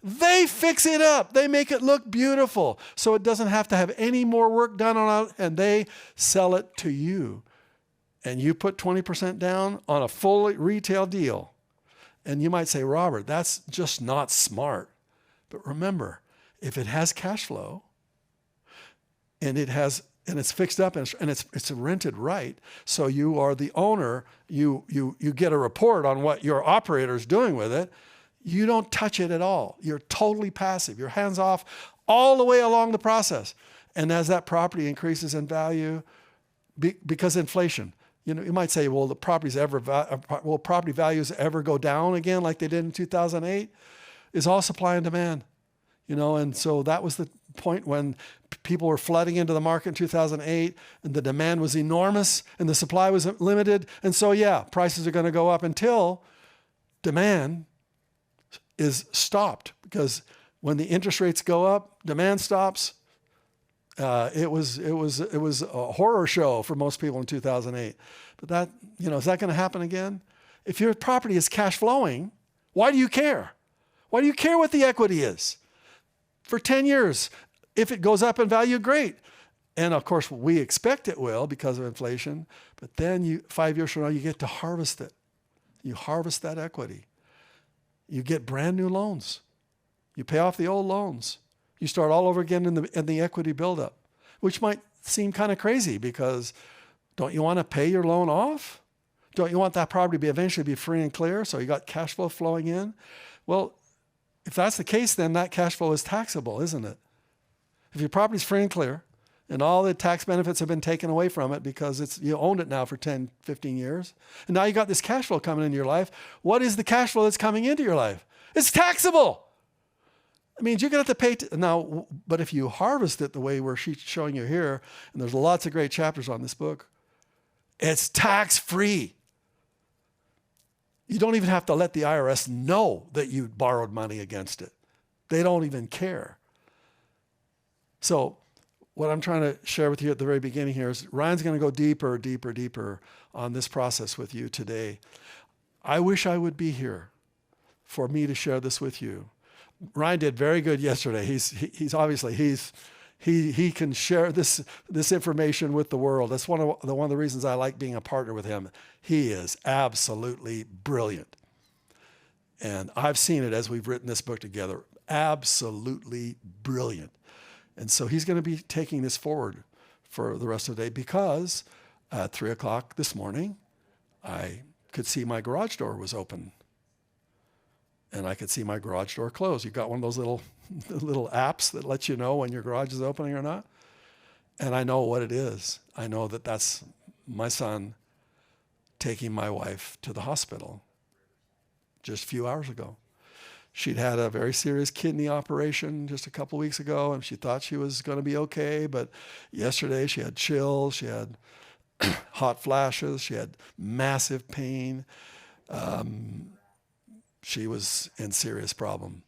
They fix it up. They make it look beautiful so it doesn't have to have any more work done on it, and they sell it to you. And you put 20% down on a full retail deal. And you might say, Robert, that's just not smart. But remember, if it has cash flow and it's fixed up and it's rented right, so you are the owner, you get a report on what your operator is doing with it. You don't touch it at all. You're totally passive. You're hands off all the way along the process. And as that property increases in value, because inflation, you might say, well, will property values ever go down again like they did in 2008? Is all supply and demand, and so that was the point when people were flooding into the market in 2008 and the demand was enormous and the supply was limited. And so, yeah, prices are going to go up until demand is stopped, because when the interest rates go up, demand stops. It was a horror show for most people in 2008. But that, is that going to happen again? If your property is cash flowing, why do you care? Why do you care what the equity is? For 10 years, if it goes up in value, great. And of course, we expect it will because of inflation. But then 5 years from now, you get to harvest it. You harvest that equity. You get brand new loans. You pay off the old loans. You start all over again in the equity buildup, which might seem kind of crazy because don't you want to pay your loan off? Don't you want that property to eventually be free and clear so you got cash flow flowing in? Well, if that's the case, then that cash flow is taxable, isn't it? If your property's free and clear and all the tax benefits have been taken away from it because you owned it now for 10, 15 years, and now you got this cash flow coming into your life, what is the cash flow that's coming into your life? It's taxable. It means you're going to have to pay. Now, but if you harvest it the way she's showing you here, and there's lots of great chapters on this book, it's tax-free. You don't even have to let the IRS know that you borrowed money against it. They don't even care. So what I'm trying to share with you at the very beginning here is Ryan's going to go deeper, deeper, deeper on this process with you today. I wish I would be here for me to share this with you. Ryan did very good yesterday. He's obviously he can share this information with the world. That's one of the reasons I like being a partner with him. He is absolutely brilliant. And I've seen it as we've written this book together. Absolutely brilliant. And so he's going to be taking this forward for the rest of the day because at 3 o'clock this morning, I could see my garage door was open. And I could see my garage door closed. You've got one of those little apps that lets you know when your garage is opening or not. And I know what it is. I know that that's my son taking my wife to the hospital just a few hours ago. She'd had a very serious kidney operation just a couple of weeks ago, and she thought she was going to be okay. But yesterday she had chills, she had hot flashes, she had massive pain. She was in serious problem.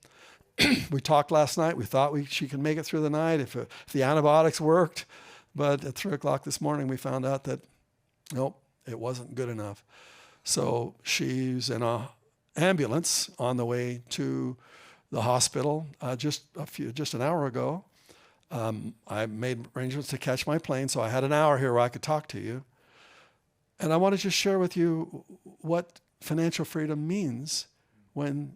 We talked last night. We thought she could make it through the night if the antibiotics worked. But at 3 o'clock this morning, we found out that, nope, it wasn't good enough. So she's in an ambulance on the way to the hospital just an hour ago. I made arrangements to catch my plane, so I had an hour here where I could talk to you. And I want to just share with you what financial freedom means when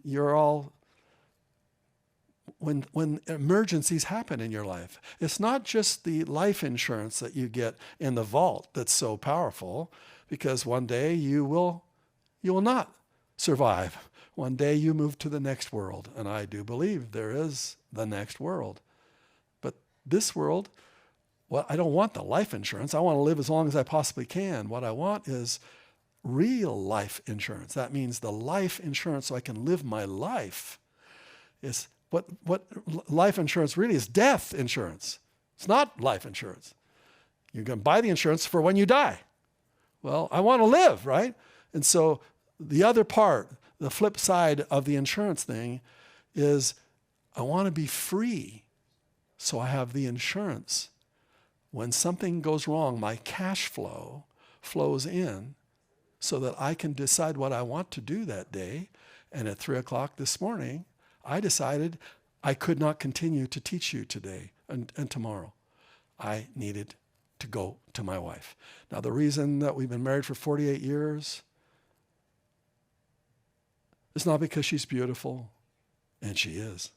when emergencies happen in your life. It's not just the life insurance that you get in the vault that's so powerful, because one day you will not survive. One day you move to the next world, and I do believe there is the next world. But this world, well, I don't want the life insurance. I want to live as long as I possibly can. What I want is real life insurance. That means the life insurance so I can live my life. Is what life insurance really is death insurance. It's not life insurance. You're going to buy the insurance for when you die. Well, I want to live, right? And so the other part, the flip side of the insurance thing is I want to be free so I have the insurance. When something goes wrong, my cash flow flows in so that I can decide what I want to do that day. And at 3 o'clock this morning, I decided I could not continue to teach you today and tomorrow. I needed to go to my wife. Now, the reason that we've been married for 48 years is not because she's beautiful, and she is.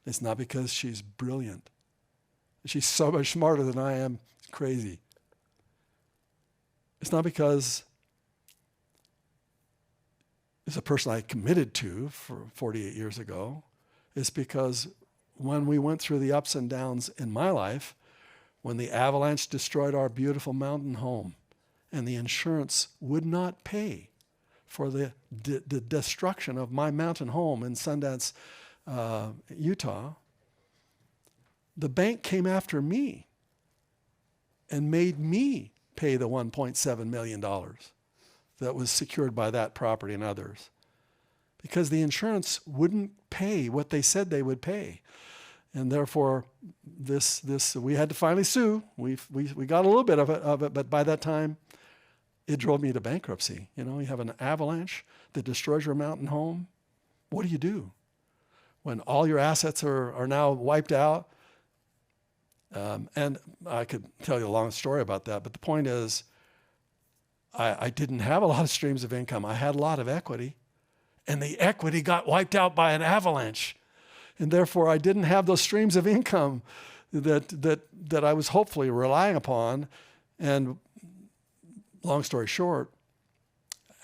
It's not because she's brilliant. She's so much smarter than I am. It's crazy. It's not because it's a person I committed to for 48 years ago. It's because when we went through the ups and downs in my life, when the avalanche destroyed our beautiful mountain home and the insurance would not pay for the destruction of my mountain home in Sundance, Utah, the bank came after me and made me pay the $1.7 million that was secured by that property and others, because the insurance wouldn't pay what they said they would pay. And therefore, this we had to finally sue. We got a little bit of it, but by that time, it drove me to bankruptcy. You know, you have an avalanche that destroys your mountain home. What do you do when all your assets are now wiped out? And I could tell you a long story about that, but the point is, I didn't have a lot of streams of income. I had a lot of equity, and the equity got wiped out by an avalanche. And therefore, I didn't have those streams of income that I was hopefully relying upon. And long story short,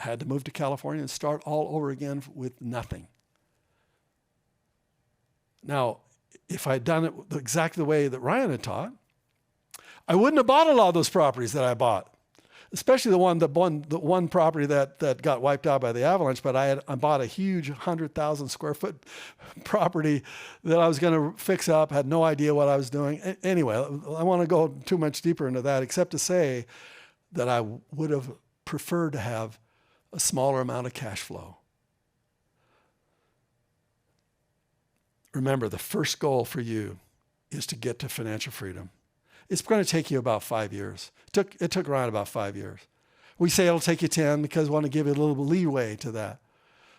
I had to move to California and start all over again with nothing. Now, if I'd done it exactly the way that Ryan had taught, I wouldn't have bought a lot of those properties that I bought. especially the one property that got wiped out by the avalanche. But I bought a huge 100,000 square foot property that I was going to fix up. Had no idea what I was doing. Anyway, I want to go too much deeper into that, except to say that I would have preferred to have a smaller amount of cash flow. Remember, the first goal for you is to get to financial freedom. It's going to take you about 5 years. It took Ryan about 5 years. We say it'll take you 10 because we want to give you a little leeway to that.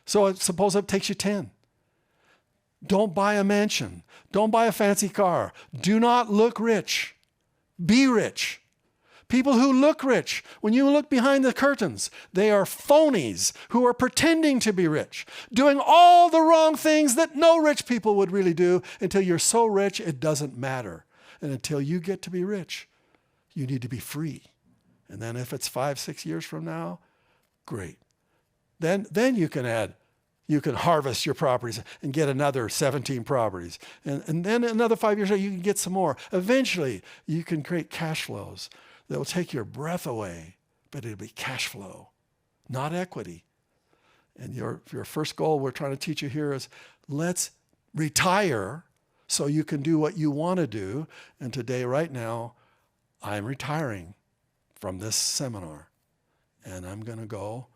So suppose it takes you 10. Don't buy a mansion. Don't buy a fancy car. Do not look rich. Be rich. People who look rich, when you look behind the curtains, they are phonies who are pretending to be rich, doing all the wrong things that no rich people would really do until you're so rich it doesn't matter. And until you get to be rich, you need to be free. And then if it's 5, 6 years from now, great. Then you can harvest your properties and get another 17 properties. And then another 5 years later, you can get some more. Eventually, you can create cash flows that will take your breath away, but it'll be cash flow, not equity. And your first goal we're trying to teach you here is let's retire so you can do what you want to do. And today, right now, I'm retiring from this seminar. And I'm going to go.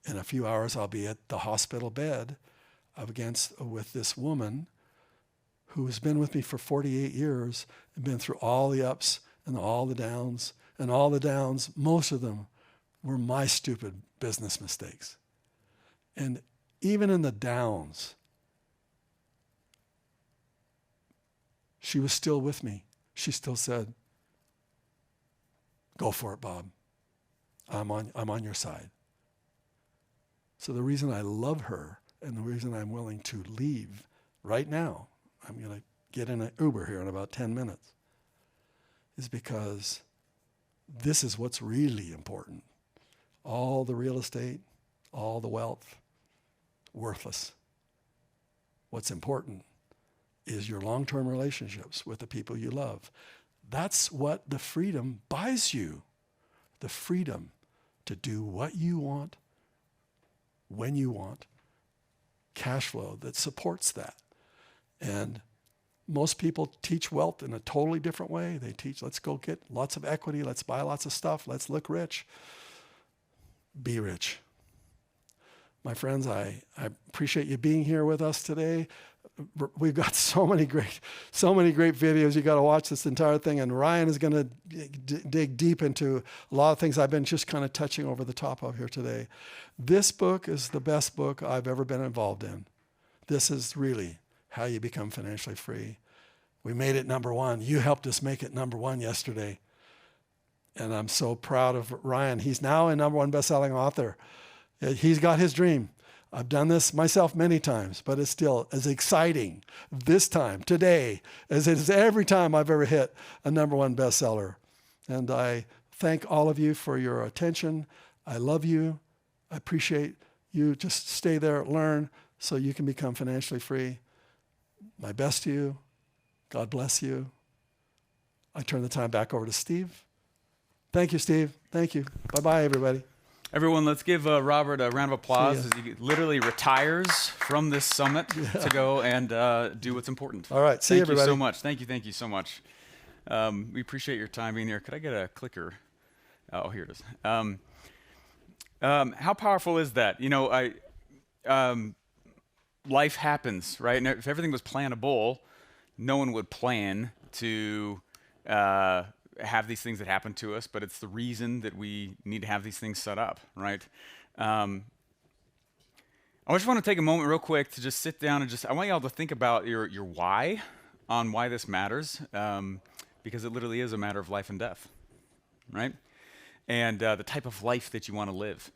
In a few hours, I'll be at the hospital bed with this woman who has been with me for 48 years and been through all the ups and all the downs. And all the downs, most of them were my stupid business mistakes. And even in the downs, she was still with me. She still said, "Go for it, Bob. I'm on your side." So the reason I love her and the reason I'm willing to leave right now, I'm going to get in an Uber here in about 10 minutes, is because this is what's really important. All the real estate, all the wealth, worthless. What's important is your long-term relationships with the people you love. That's what the freedom buys you. The freedom to do what you want, when you want. Cash flow that supports that. And most people teach wealth in a totally different way. They teach, let's go get lots of equity, let's buy lots of stuff, let's look rich. Be rich. My friends, I appreciate you being here with us today. We've got so many great videos. You got to watch this entire thing. And Ryan is going to dig deep into a lot of things I've been just kind of touching over the top of here today. This book is the best book I've ever been involved in. This is really how you become financially free. We made it number one. You helped us make it number one yesterday. And I'm so proud of Ryan. He's now a number one best-selling author. He's got his dream. I've done this myself many times, but it's still as exciting this time, today, as it is every time I've ever hit a number one bestseller. And I thank all of you for your attention. I love you. I appreciate you. Just stay there, learn, so you can become financially free. My best to you. God bless you. I turn the time back over to Steve. Thank you, Steve. Thank you. Bye-bye, everybody. Everyone, let's give Robert a round of applause as he literally retires from this summit to go and do what's important. All right. See you, everybody. Thank you so much. Thank you so much. We appreciate your time being here. Could I get a clicker? Oh, here it is. How powerful is that? You know, life happens, right? And if everything was plannable, no one would plan to have these things that happen to us, but it's the reason that we need to have these things set up, right? I just want to take a moment real quick to just sit down and I want y'all to think about your why on why this matters, because it literally is a matter of life and death, right? And the type of life that you want to live.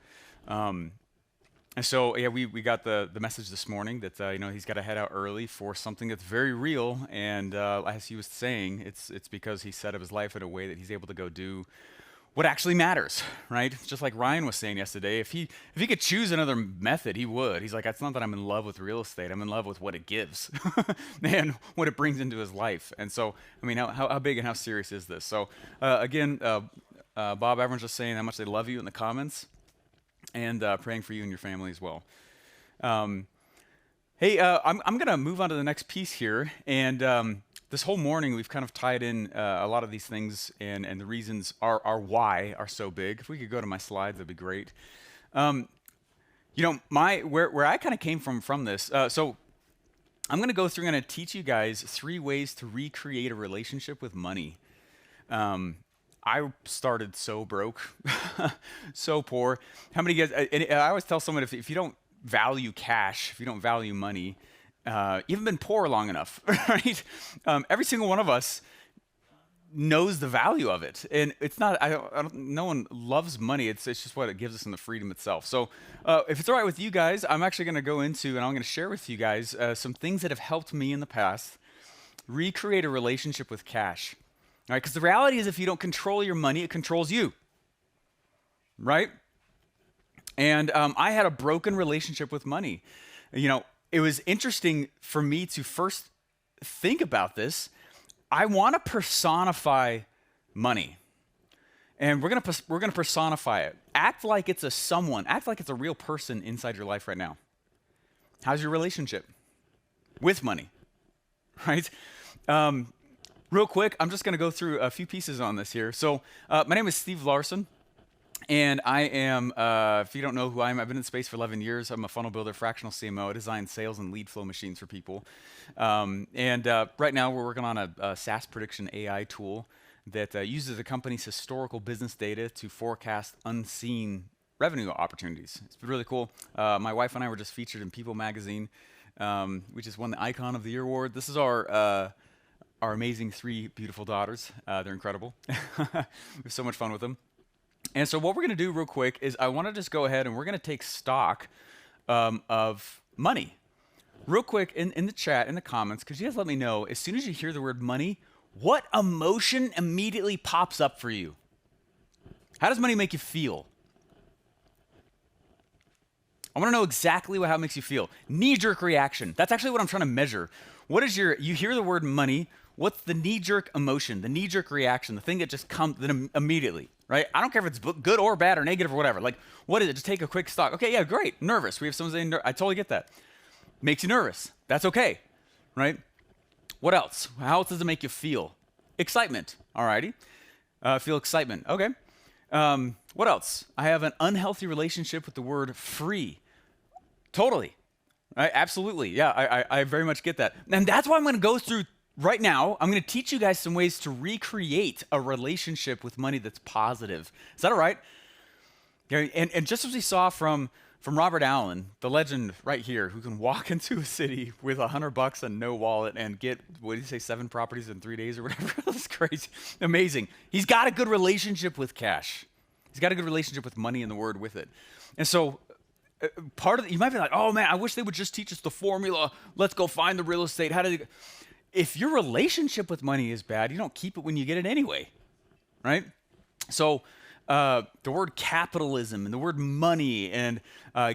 And so, yeah, we got the message this morning that, he's got to head out early for something that's very real. And as he was saying, it's because he set up his life in a way that he's able to go do what actually matters, right? Just like Ryan was saying yesterday, if he could choose another method, he would. He's like, it's not that I'm in love with real estate. I'm in love with what it gives and what it brings into his life. And so, I mean, how big and how serious is this? So, again, Bob, everyone's just saying how much they love you in the comments, and praying for you and your family as well. Um, Hey, I'm going to move on to the next piece here. And this whole morning, we've kind of tied in a lot of these things, and the reasons our why are so big. If we could go to my slides, that'd be great. Where I kind of came from this. So I'm going to go through and teach you guys 3 ways to recreate a relationship with money. I started so broke, so poor. How many of you guys? And I always tell someone if you don't value cash, if you don't value money, you haven't been poor long enough, right? Every single one of us knows the value of it, and it's not. No one loves money. It's just what it gives us in the freedom itself. So, if it's all right with you guys, I'm actually going to go into and I'm going to share with you guys some things that have helped me in the past recreate a relationship with cash. All right, because the reality is, if you don't control your money, it controls you, right? And I had a broken relationship with money. It was interesting for me to first think about this. I want to personify money, and we're gonna personify it. Act like it's a someone. Act like it's a real person inside your life right now. How's your relationship with money? Right? Real quick, I'm just gonna go through a few pieces on this here. So, my name is Steve Larson. And I am, if you don't know who I am, I've been in space for 11 years. I'm a funnel builder, fractional CMO. I design sales and lead flow machines for people. Right now we're working on a SaaS prediction AI tool that uses the company's historical business data to forecast unseen revenue opportunities. It's been really cool. My wife and I were just featured in People magazine. We just won the Icon of the Year award. This is our amazing 3 beautiful daughters. They're incredible. We have so much fun with them. And so what we're going to do real quick is I want to just go ahead and we're going to take stock of money. Real quick in the chat, in the comments, because you guys let me know, as soon as you hear the word money, what emotion immediately pops up for you? How does money make you feel? I want to know exactly how it makes you feel. Knee-jerk reaction. That's actually what I'm trying to measure. What is you hear the word money, what's the knee-jerk emotion, the knee-jerk reaction, the thing that just comes immediately, right? I don't care if it's good or bad or negative or whatever. Like, what is it? Just take a quick stock. Okay, yeah, great. Nervous. We have someone saying, I totally get that. Makes you nervous. That's okay, right? What else? How else does it make you feel? Excitement. Alrighty. Feel excitement. Okay. What else? I have an unhealthy relationship with the word free. Totally. Right? Absolutely. Yeah, I very much get that. And that's why I'm going to go through right now. I'm going to teach you guys some ways to recreate a relationship with money that's positive. Is that all right? Okay, and just as we saw from Robert Allen, the legend right here, who can walk into a city with $100 and no wallet and get, what did he say, 7 properties in 3 days or whatever? That's crazy. Amazing. He's got a good relationship with cash. He's got a good relationship with money and the word with it. And so part of you might be like, oh man, I wish they would just teach us the formula. Let's go find the real estate. If your relationship with money is bad, you don't keep it when you get it anyway, right? So the word capitalism and the word money and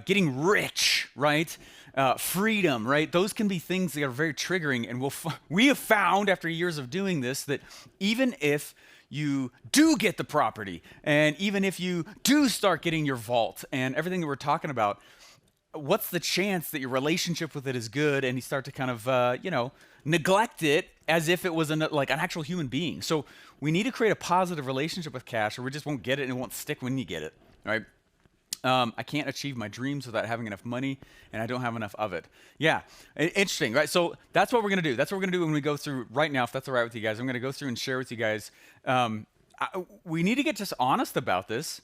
getting rich, right? Freedom, right? Those can be things that are very triggering. And we have found after years of doing this that even if you do get the property and even if you do start getting your vault and everything that we're talking about, what's the chance that your relationship with it is good and you start to kind of, neglect it as if it was like an actual human being? So we need to create a positive relationship with cash or we just won't get it and it won't stick when you get it, right? I can't achieve my dreams without having enough money, and I don't have enough of it. Yeah, interesting, right? So that's what we're going to do. That's what we're going to do when we go through right now, if that's all right with you guys. I'm going to go through and share with you guys. We need to get just honest about this.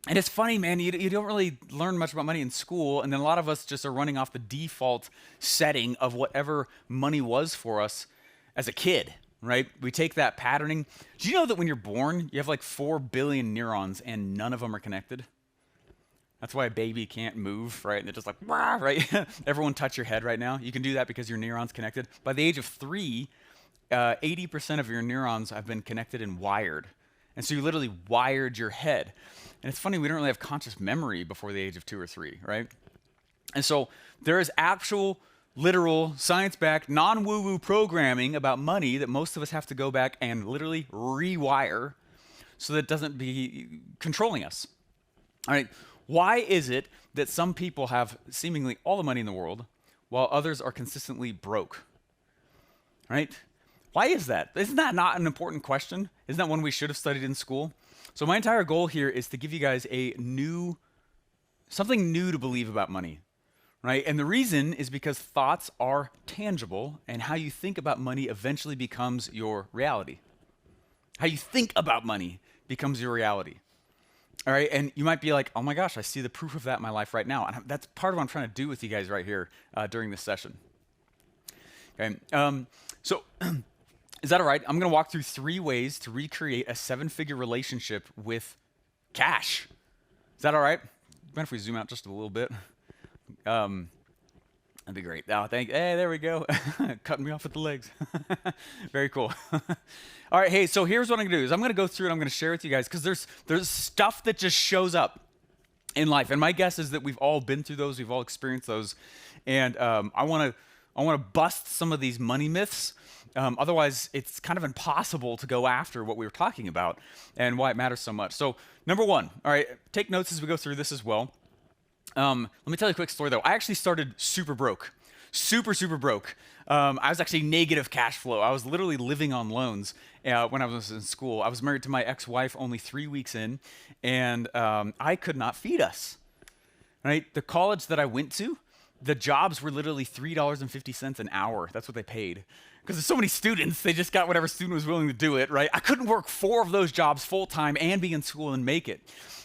And it's funny, man, you don't really learn much about money in school, and then a lot of us just are running off the default setting of whatever money was for us as a kid, right? We take that patterning. Do you know that when you're born, you have like 4 billion neurons and none of them are connected? That's why a baby can't move, right? And they're just like, wah, right? Everyone touch your head right now. You can do that because your neurons connected. By the age of 3, 80% of your neurons have been connected and wired. And so you literally wired your head. And it's funny, we don't really have conscious memory before the age of 2 or 3, right? And so there is actual, literal, science-backed, non-woo-woo programming about money that most of us have to go back and literally rewire so that it doesn't be controlling us. All right, why is it that some people have seemingly all the money in the world while others are consistently broke? Right? Why is that? Isn't that not an important question? Isn't that one we should have studied in school? So my entire goal here is to give you guys something new to believe about money, right? And the reason is because thoughts are tangible, and how you think about money eventually becomes your reality. How you think about money becomes your reality. All right, and you might be like, oh my gosh, I see the proof of that in my life right now. And that's part of what I'm trying to do with you guys right here during this session. Okay, so is that all right? I'm gonna walk through 3 ways to recreate a 7-figure relationship with cash. Is that all right? Mind if we zoom out just a little bit? That'd be great. Oh, hey, there we go. Cutting me off with the legs. Very cool. All right, hey, so here's what I'm gonna do is I'm gonna go through and I'm gonna share with you guys, because there's stuff that just shows up in life. And my guess is that we've all been through those, we've all experienced those. And I wanna bust some of these money myths. Otherwise, it's kind of impossible to go after what we were talking about and why it matters so much. So number 1, all right, take notes as we go through this as well. Let me tell you a quick story though. I actually started super broke, super broke. I was actually negative cash flow. I was literally living on loans when I was in school. I was married to my ex-wife only 3 weeks in, and I could not feed us. Right? The college that I went to, the jobs were literally $3.50 an hour. That's what they paid. Because there's so many students, they just got whatever student was willing to do it, right? I couldn't work 4 of those jobs full-time and be in school and make it.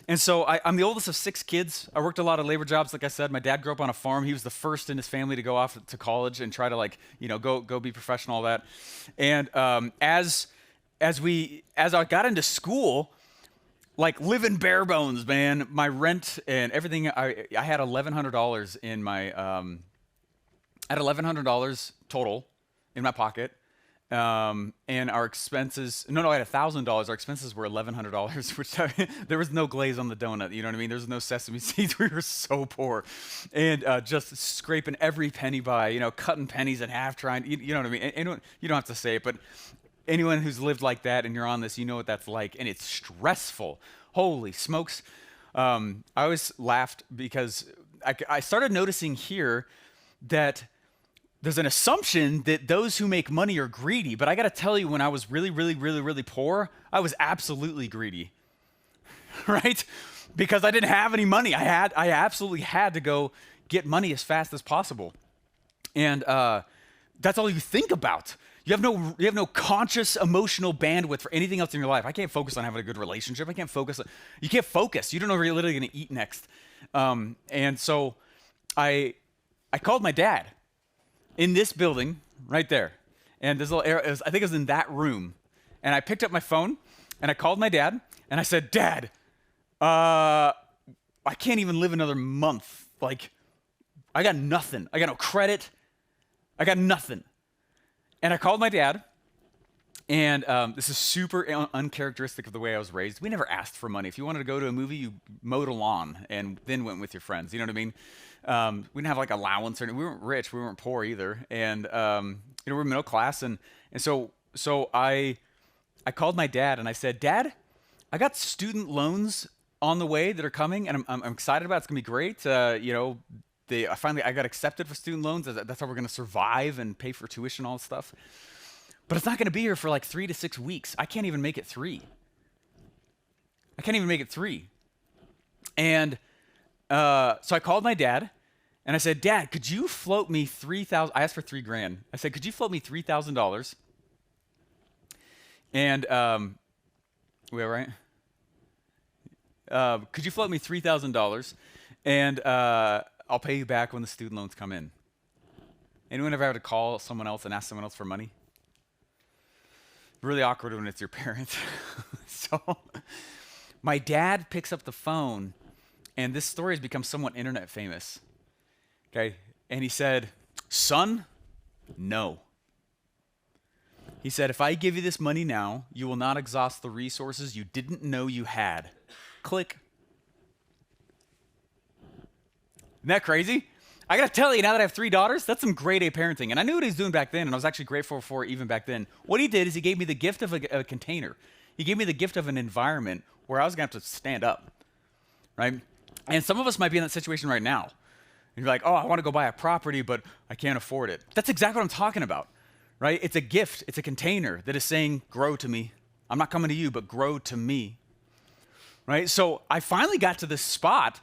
And so I'm the oldest of 6 kids. I worked a lot of labor jobs, like I said. My dad grew up on a farm. He was the first in his family to go off to college and try to go be professional, all that. And as I got into school, like living bare bones, man, my rent and everything, I had $1,100 in my, I had $1,100 total in my pocket. And our expenses, I had $1,000. Our expenses were $1,100, which there was no glaze on the donut. You know what I mean? There was no sesame seeds. We were so poor, and just scraping every penny by, cutting pennies in half, trying. You know what I mean? Anyone, you don't have to say it, but anyone who's lived like that and you're on this, you know what that's like, and it's stressful. Holy smokes! I always laughed because I started noticing here that there's an assumption that those who make money are greedy, but I got to tell you, when I was really poor, I was absolutely greedy, right? Because I didn't have any money. I absolutely had to go get money as fast as possible, and that's all you think about. You have no conscious emotional bandwidth for anything else in your life. I can't focus on having a good relationship. You can't focus. You don't know where you're literally going to eat next. And so I called my dad. In this building, right there. And this little area, I think it was in that room. And I picked up my phone, and I called my dad, and I said, Dad, I can't even live another month. Like, I got nothing. I got no credit. I got nothing. And I called my dad, and this is super uncharacteristic of the way I was raised. We never asked for money. If you wanted to go to a movie, you mowed a lawn and then went with your friends. You know what I mean? We didn't have like allowance, or we weren't rich, we weren't poor either, and we're middle class, and so I called my dad and I said, Dad, I got student loans on the way that are coming, and I'm excited about it. It's gonna be great. I got accepted for student loans. That's how we're gonna survive and pay for tuition, all that stuff. But it's not gonna be here for like 3 to 6 weeks. I can't even make it 3. And so I called my dad, and I said, Dad, could you float me $3,000? I asked for $3,000. I said, could you float me $3,000? And we all right? Could you float me $3,000? And I'll pay you back when the student loans come in. Anyone ever had to call someone else and ask someone else for money? Really awkward when it's your parents. So my dad picks up the phone. And this story has become somewhat internet famous, okay? And he said, son, no. He said, if I give you this money now, you will not exhaust the resources you didn't know you had. Click. Isn't that crazy? I gotta tell you, now that I have 3 daughters, that's some grade A parenting. And I knew what he was doing back then, and I was actually grateful for it even back then. What he did is he gave me the gift of a container. He gave me the gift of an environment where I was going to have to stand up, right? And some of us might be in that situation right now. And you're like, oh, I want to go buy a property, but I can't afford it. That's exactly what I'm talking about, right? It's a gift. It's a container that is saying, grow to me. I'm not coming to you, but grow to me, right? So I finally got to this spot.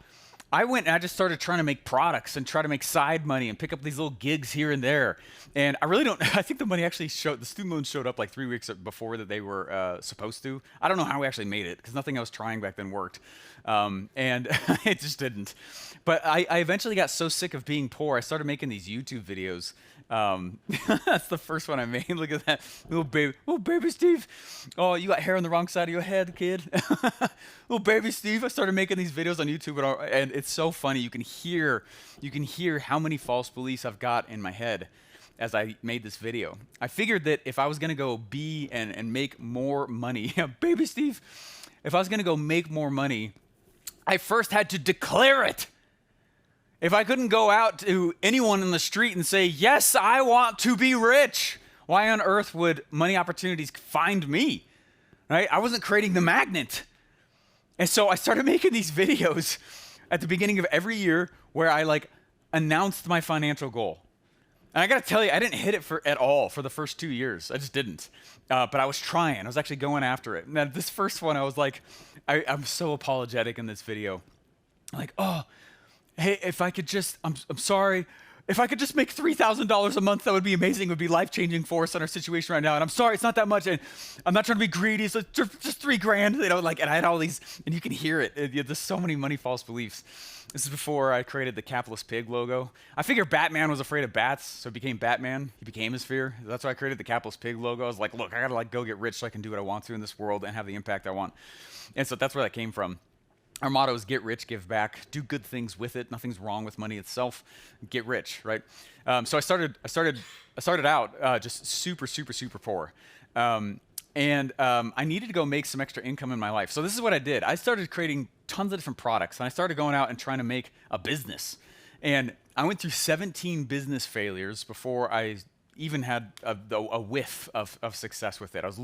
I went and I just started trying to make products and try to make side money and pick up these little gigs here and there. And I really don't, I think the money actually the student loans showed up like 3 weeks before that they were supposed to. I don't know how we actually made it because nothing I was trying back then worked. And it just didn't. But I eventually got so sick of being poor, I started making these YouTube videos. That's the first one I made. Look at that little baby Steve. Oh, you got hair on the wrong side of your head, kid. Little baby Steve. I started making these videos on YouTube, and it's so funny. You can hear how many false beliefs I've got in my head as I made this video. I figured that if I was gonna go be and make more money, baby Steve, if I was gonna go make more money, I first had to declare it. If I couldn't go out to anyone in the street and say, yes, I want to be rich, why on earth would money opportunities find me, right? I wasn't creating the magnet. And so I started making these videos at the beginning of every year where I announced my financial goal. And I gotta tell you, I didn't hit it at all for the first 2 years. I just didn't. But I was trying. I was actually going after it. Now, this first one, I was like, I'm so apologetic in this video. Like, oh, hey, if I could just, I'm sorry, if I could just make $3,000 a month, that would be amazing. It would be life-changing for us in our situation right now. And I'm sorry, it's not that much. And I'm not trying to be greedy. So just $3,000, and I had all these, and you can hear it. There's so many money false beliefs. This is before I created the capitalist pig logo. I figured Batman was afraid of bats, so it became Batman. He became his fear. That's why I created the capitalist pig logo. I was like, look, I gotta go get rich so I can do what I want to in this world and have the impact I want. And so that's where that came from. Our motto is get rich, give back, do good things with it. Nothing's wrong with money itself. Get rich, right? So I started out just super poor. I needed to go make some extra income in my life. So this is what I did. I started creating tons of different products, and I started going out and trying to make a business. And I went through 17 business failures before I even had a whiff of success with it. I was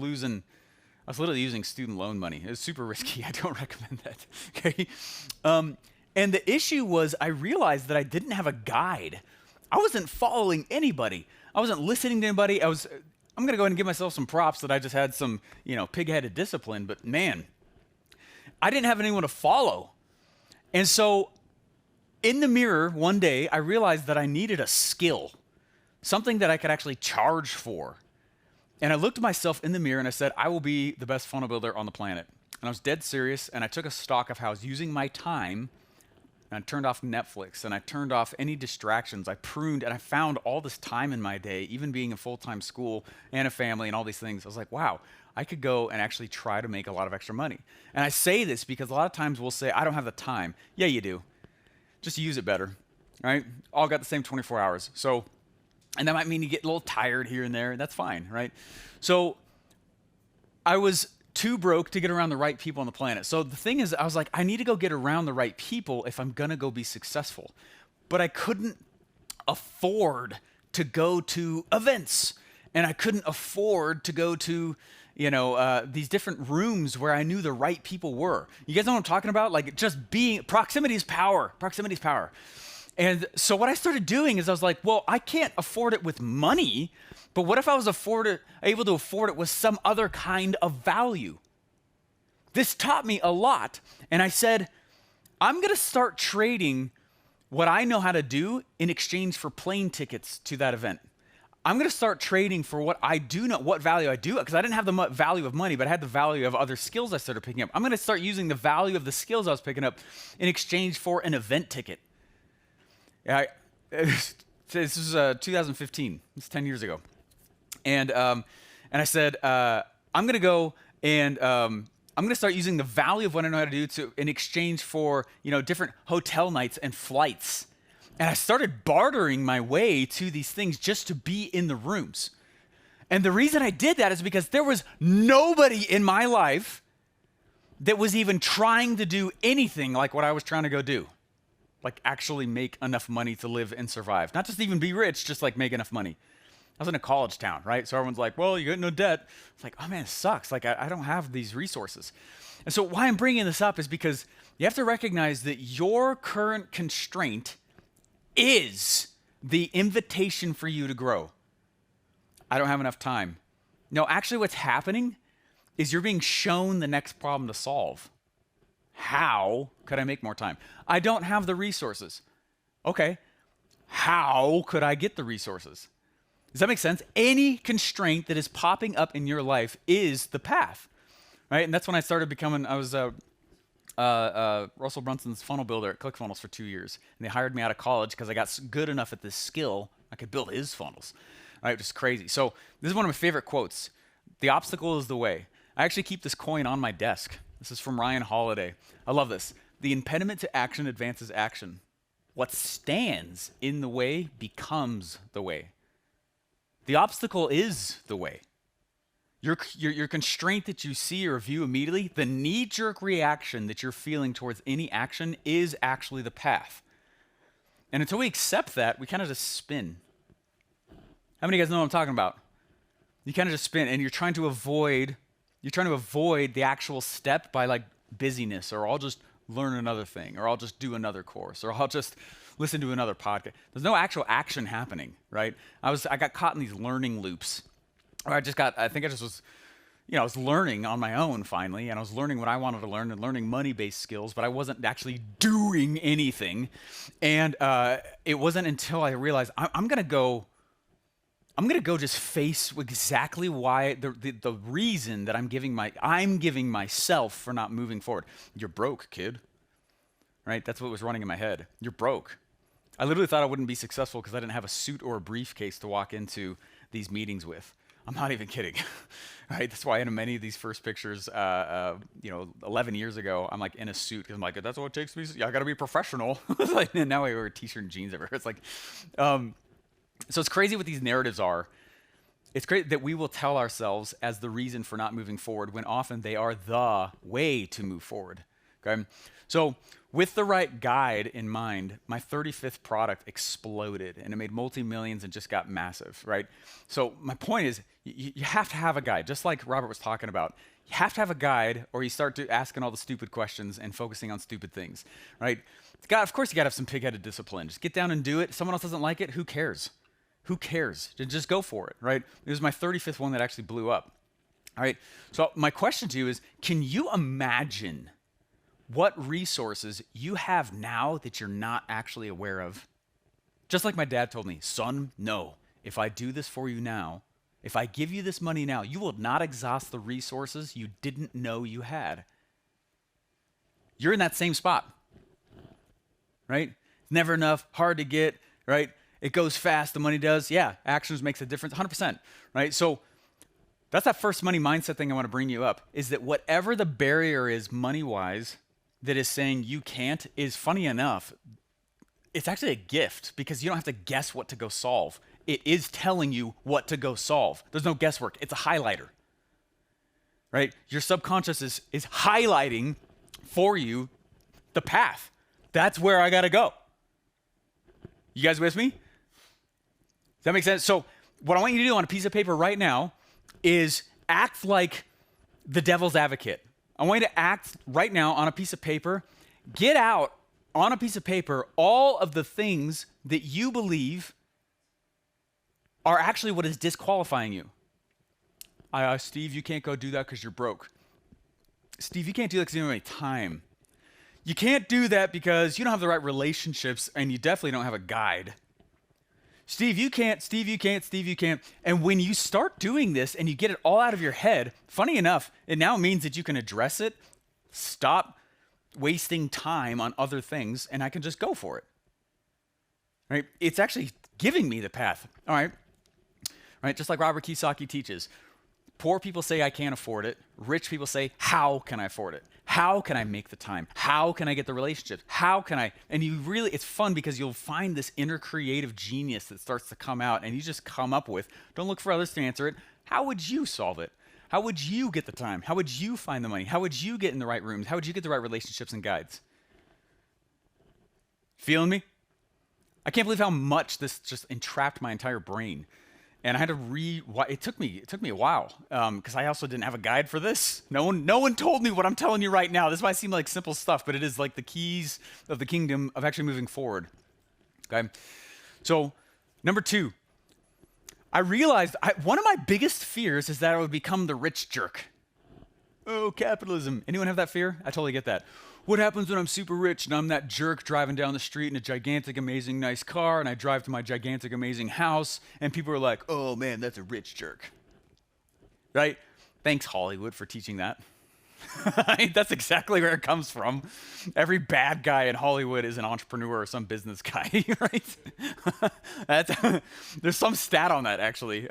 literally using student loan money. It was super risky. I don't recommend that. Okay. And the issue was I realized that I didn't have a guide. I wasn't following anybody. I wasn't listening to anybody. I'm going to go ahead and give myself some props that I just had some, pig-headed discipline, but man, I didn't have anyone to follow. And so in the mirror one day, I realized that I needed a skill, something that I could actually charge for. And I looked at myself in the mirror and I said, I will be the best funnel builder on the planet. And I was dead serious, and I took a stock of how I was using my time, and I turned off Netflix, and I turned off any distractions. I pruned, and I found all this time in my day, even being in full-time school and a family and all these things. I was like, wow, I could go and actually try to make a lot of extra money. And I say this because a lot of times we'll say, I don't have the time. Yeah, you do. Just use it better, right? All got the same 24 hours. And that might mean you get a little tired here and there. That's fine, right? So I was too broke to get around the right people on the planet. So the thing is, I was like, I need to go get around the right people if I'm going to go be successful. But I couldn't afford to go to events. And I couldn't afford to go to, these different rooms where I knew the right people were. You guys know what I'm talking about? Like just proximity is power. Proximity is power. And so what I started doing is I was like, well, I can't afford it with money, but what if I was able to afford it with some other kind of value? This taught me a lot. And I said, I'm going to start trading what I know how to do in exchange for plane tickets to that event. I'm going to start trading for what I do know, what value I do, because I didn't have the value of money, but I had the value of other skills I started picking up. I'm going to start using the value of the skills I was picking up in exchange for an event ticket. This was 2015. It's 10 years ago. And I said, I'm going to go and I'm going to start using the value of what I know how to do in exchange for, different hotel nights and flights. And I started bartering my way to these things just to be in the rooms. And the reason I did that is because there was nobody in my life that was even trying to do anything like what I was trying to go do. Like actually make enough money to live and survive. Not just even be rich, just like make enough money. I was in a college town, right? So everyone's like, well, you got no debt. It's like, oh man, it sucks. Like, I don't have these resources. And so why I'm bringing this up is because you have to recognize that your current constraint is the invitation for you to grow. I don't have enough time. No, actually what's happening is you're being shown the next problem to solve. How could I make more time? I don't have the resources. Okay, how could I get the resources? Does that make sense? Any constraint that is popping up in your life is the path, right? And that's when I started becoming, I was Russell Brunson's funnel builder at ClickFunnels for 2 years. And they hired me out of college because I got good enough at this skill, I could build his funnels, right? Just crazy. So this is one of my favorite quotes. The obstacle is the way. I actually keep this coin on my desk. This is from Ryan Holiday. I love this. The impediment to action advances action. What stands in the way becomes the way. The obstacle is the way. Your constraint that you see or view immediately, the knee-jerk reaction that you're feeling towards any action is actually the path. And until we accept that, we kind of just spin. How many of you guys know what I'm talking about? You kind of just spin, and you're trying to avoid the actual step by like busyness, or I'll just learn another thing, or I'll just do another course, or I'll just listen to another podcast. There's no actual action happening, right? I got caught in these learning loops. Or I was learning on my own finally, and I was learning what I wanted to learn and learning money-based skills, but I wasn't actually doing anything. And it wasn't until I realized I'm gonna go just face exactly why the reason that I'm giving myself for not moving forward. You're broke, kid. Right? That's what was running in my head. You're broke. I literally thought I wouldn't be successful because I didn't have a suit or a briefcase to walk into these meetings with. I'm not even kidding. Right? That's why in many of these first pictures, 11 years ago, I'm like in a suit because I'm like, that's what it takes me. I got to be professional. Like, now I wear a t-shirt and jeans everywhere. It's like, so it's crazy what these narratives are. It's great that we will tell ourselves as the reason for not moving forward when often they are the way to move forward. Okay? So with the right guide in mind, my 35th product exploded and it made multi-millions and just got massive, right? So my point is you have to have a guide, just like Robert was talking about. You have to have a guide or you start asking all the stupid questions and focusing on stupid things, right? Of course you gotta have some pig-headed discipline. Just get down and do it. If someone else doesn't like it, who cares? Who cares? Just go for it, right? It was my 35th one that actually blew up. All right, so my question to you is, can you imagine what resources you have now that you're not actually aware of? Just like my dad told me, son, no, if I do this for you now, if I give you this money now, you will not exhaust the resources you didn't know you had. You're in that same spot, right? Never enough, hard to get, right? It goes fast, the money does. Yeah, actions makes a difference, 100%, right? So that's that first money mindset thing I want to bring you up, is that whatever the barrier is money-wise that is saying you can't is, funny enough, it's actually a gift because you don't have to guess what to go solve. It is telling you what to go solve. There's no guesswork. It's a highlighter, right? Your subconscious is highlighting for you the path. That's where I got to go. You guys with me? Does that make sense? So what I want you to do on a piece of paper right now is act like the devil's advocate. I want you to act right now on a piece of paper. Get out on a piece of paper all of the things that you believe are actually what is disqualifying you. Steve, you can't go do that because you're broke. Steve, you can't do that because you don't have any time. You can't do that because you don't have the right relationships and you definitely don't have a guide. Steve, you can't, Steve, you can't, Steve, you can't. And when you start doing this and you get it all out of your head, funny enough, it now means that you can address it, stop wasting time on other things, and I can just go for it. Right? It's actually giving me the path. All right? Right? Just like Robert Kiyosaki teaches. Poor people say I can't afford it. Rich people say, how can I afford it? How can I make the time? How can I get the relationships? How can I? And it's fun because you'll find this inner creative genius that starts to come out and you just come up with, don't look for others to answer it. How would you solve it? How would you get the time? How would you find the money? How would you get in the right rooms? How would you get the right relationships and guides? Feeling me? I can't believe how much this just entrapped my entire brain. And I had to it took me a while because I also didn't have a guide for this. No one told me what I'm telling you right now. This might seem like simple stuff, but it is like the keys of the kingdom of actually moving forward. Okay, so number 2, I realized one of my biggest fears is that I would become the rich jerk. Oh, capitalism. Anyone have that fear? I totally get that. What happens when I'm super rich and I'm that jerk driving down the street in a gigantic, amazing, nice car, and I drive to my gigantic, amazing house, and people are like, oh man, that's a rich jerk. Right? Thanks, Hollywood, for teaching that. That's exactly where it comes from. Every bad guy in Hollywood is an entrepreneur or some business guy, right? There's some stat on that actually.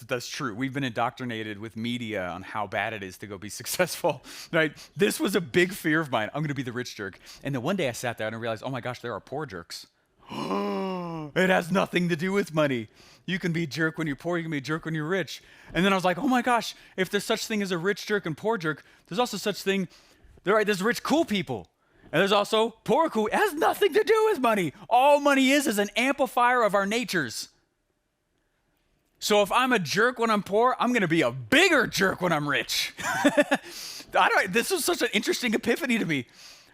That's true. We've been indoctrinated with media on how bad it is to go be successful, right? This was a big fear of mine. I'm going to be the rich jerk. And then one day I sat down and realized, oh my gosh, there are poor jerks. It has nothing to do with money. You can be a jerk when you're poor, you can be a jerk when you're rich. And then I was like, oh my gosh, if there's such thing as a rich jerk and poor jerk, there's also such thing, there's rich cool people. And there's also poor cool. It has nothing to do with money. All money is an amplifier of our natures. So if I'm a jerk when I'm poor, I'm going to be a bigger jerk when I'm rich. This was such an interesting epiphany to me.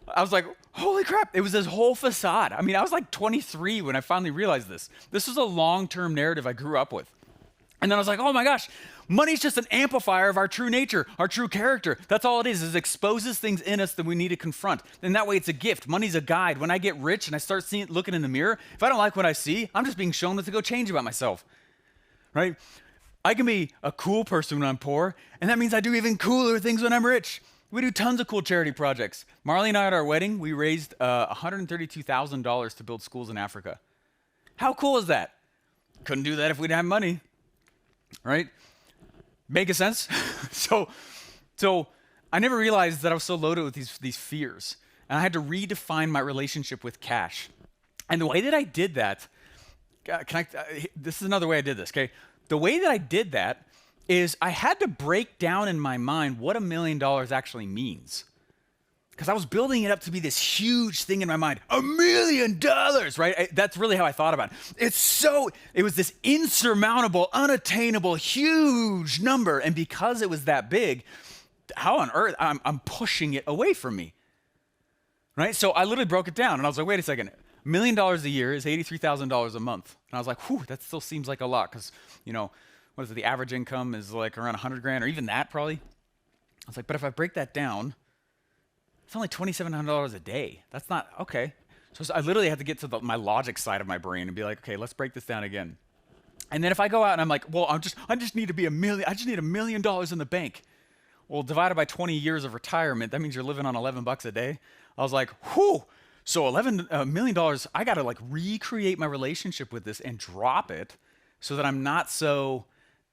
I was like, holy crap, it was this whole facade. I mean, I was like 23 when I finally realized this. This was a long-term narrative I grew up with. And then I was like, oh my gosh, money's just an amplifier of our true nature, our true character. That's all it is it exposes things in us that we need to confront. And that way it's a gift. Money's a guide. When I get rich and I start looking in the mirror, if I don't like what I see, I'm just being shown what to go change about myself, right? I can be a cool person when I'm poor, and that means I do even cooler things when I'm rich. We do tons of cool charity projects. Marley and I at our wedding, we raised $132,000 to build schools in Africa. How cool is that? Couldn't do that if we didn't have money, right? Making sense? So I never realized that I was so loaded with these fears, and I had to redefine my relationship with cash. And the way that I did that, this is another way I did this, okay? The way that I did that is I had to break down in my mind what $1 million actually means. Because I was building it up to be this huge thing in my mind. $1 million, right? That's really how I thought about it. It was this insurmountable, unattainable, huge number. And because it was that big, how on earth, I'm pushing it away from me, right? So I literally broke it down and I was like, wait a second. $1 million a year is $83,000 a month. And I was like, whew, that still seems like a lot because, what is it, the average income is like around 100 grand or even that probably. I was like, but if I break that down, it's only $2,700 a day. That's not, okay. So I literally had to get to my logic side of my brain and be like, okay, let's break this down again. And then if I go out and I'm like, well, I just need to be I just need $1 million in the bank. Well, divided by 20 years of retirement, that means you're living on $11 a day. I was like, whew. So $11 million, I got to like recreate my relationship with this and drop it so that I'm not so,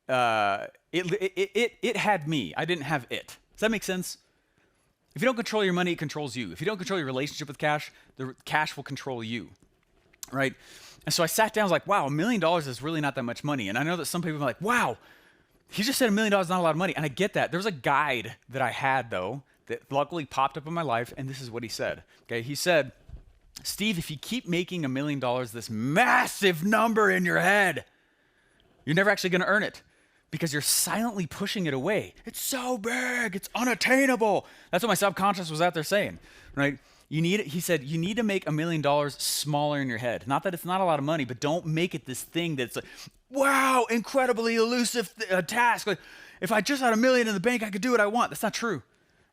it had me. I didn't have it. Does that make sense? If you don't control your money, it controls you. If you don't control your relationship with cash, the cash will control you, right? And so I sat down, I was like, wow, $1 million is really not that much money. And I know that some people are like, wow, he just said $1 million is not a lot of money. And I get that. There was a guide that I had, though, that luckily popped up in my life, and this is what he said. Okay, he said, Steve, if you keep making $1 million this massive number in your head, you're never actually going to earn it because you're silently pushing it away. It's so big, it's unattainable. That's what my subconscious was out there saying, right? He said, you need to make $1 million smaller in your head. Not that it's not a lot of money, but don't make it this thing that's like, wow, incredibly elusive task. Like, if I just had $1 million in the bank, I could do what I want. That's not true.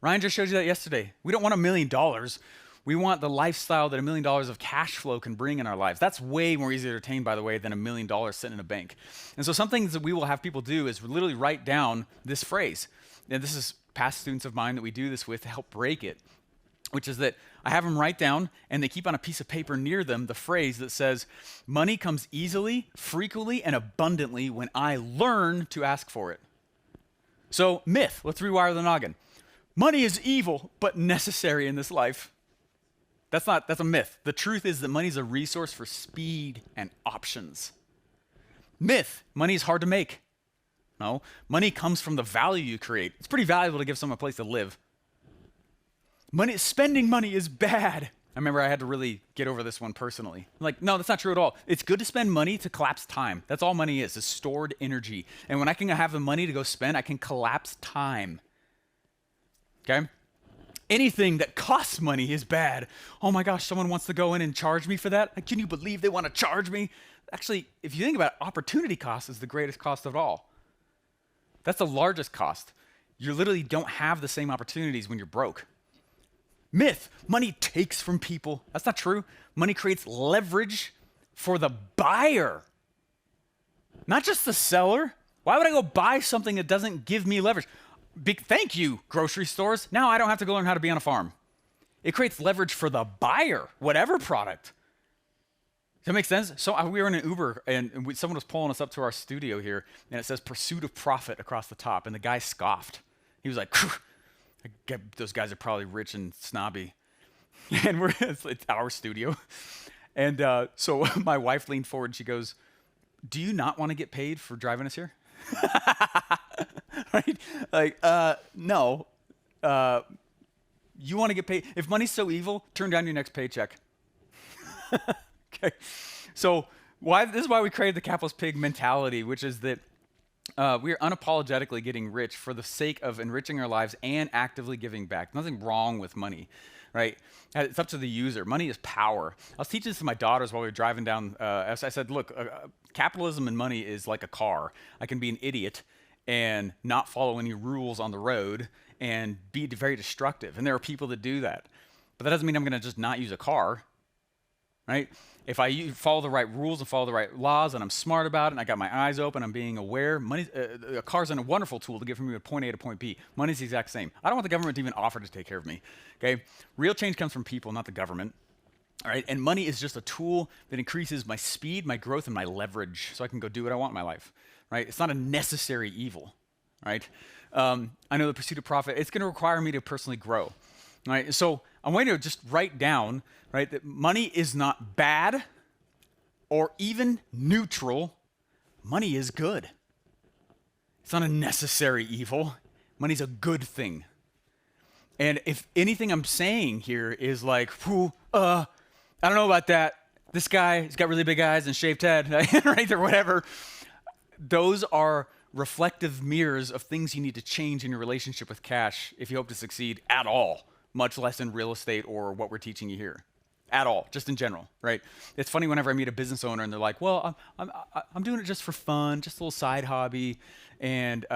Ryan just showed you that yesterday. We don't want $1 million. We want the lifestyle that $1 million of cash flow can bring in our lives. That's way more easy to attain, by the way, than $1 million sitting in a bank. And so some things that we will have people do is literally write down this phrase. And this is past students of mine that we do this with to help break it, which is that I have them write down and they keep on a piece of paper near them the phrase that says, money comes easily, frequently, and abundantly when I learn to ask for it. So myth, let's rewire the noggin. Money is evil, but necessary in this life. That's a myth. The truth is that money is a resource for speed and options. Myth, money is hard to make. No, money comes from the value you create. It's pretty valuable to give someone a place to live. Spending money is bad. I remember I had to really get over this one personally. I'm like, no, that's not true at all. It's good to spend money to collapse time. That's all money is stored energy. And when I can have the money to go spend, I can collapse time. Okay? Anything that costs money is bad. Oh my gosh, someone wants to go in and charge me for that? Can you believe they want to charge me? Actually, if you think about it, opportunity cost is the greatest cost of all. That's the largest cost. You literally don't have the same opportunities when you're broke. Myth, money takes from people. That's not true. Money creates leverage for the buyer, not just the seller. Why would I go buy something that doesn't give me leverage? Thank you, grocery stores. Now I don't have to go learn how to be on a farm. It creates leverage for the buyer, whatever product. Does that make sense? So we were in an Uber, and someone was pulling us up to our studio here, and it says pursuit of profit across the top, and the guy scoffed. He was like, those guys are probably rich and snobby. And it's our studio. And so my wife leaned forward and she goes, do you not want to get paid for driving us here? Right? Like, no. You want to get paid? If money's so evil, turn down your next paycheck. Okay. So this is why we created the capitalist pig mentality, which is that we are unapologetically getting rich for the sake of enriching our lives and actively giving back. Nothing wrong with money, right? It's up to the user. Money is power. I was teaching this to my daughters while we were driving down. I said, look, capitalism and money is like a car. I can be an idiot and not follow any rules on the road and be very destructive. And there are people that do that. But that doesn't mean I'm going to just not use a car, right? If I follow the right rules and follow the right laws and I'm smart about it and I got my eyes open, I'm being aware, a car's a wonderful tool to get from point A to point B. Money's the exact same. I don't want the government to even offer to take care of me, okay? Real change comes from people, not the government, all right? And money is just a tool that increases my speed, my growth, and my leverage so I can go do what I want in my life, right? It's not a necessary evil, right? I know the pursuit of profit, it's going to require me to personally grow, right? So I'm going to just write down, right, that money is not bad or even neutral. Money is good. It's not a necessary evil. Money's a good thing. And if anything I'm saying here is like, I don't know about that. This guy, he's got really big eyes and shaved head, right, or whatever. Those are reflective mirrors of things you need to change in your relationship with cash if you hope to succeed at all, much less in real estate or what we're teaching you here. At all, just in general, right? It's funny whenever I meet a business owner and they're like, well, I'm doing it just for fun, just a little side hobby. And,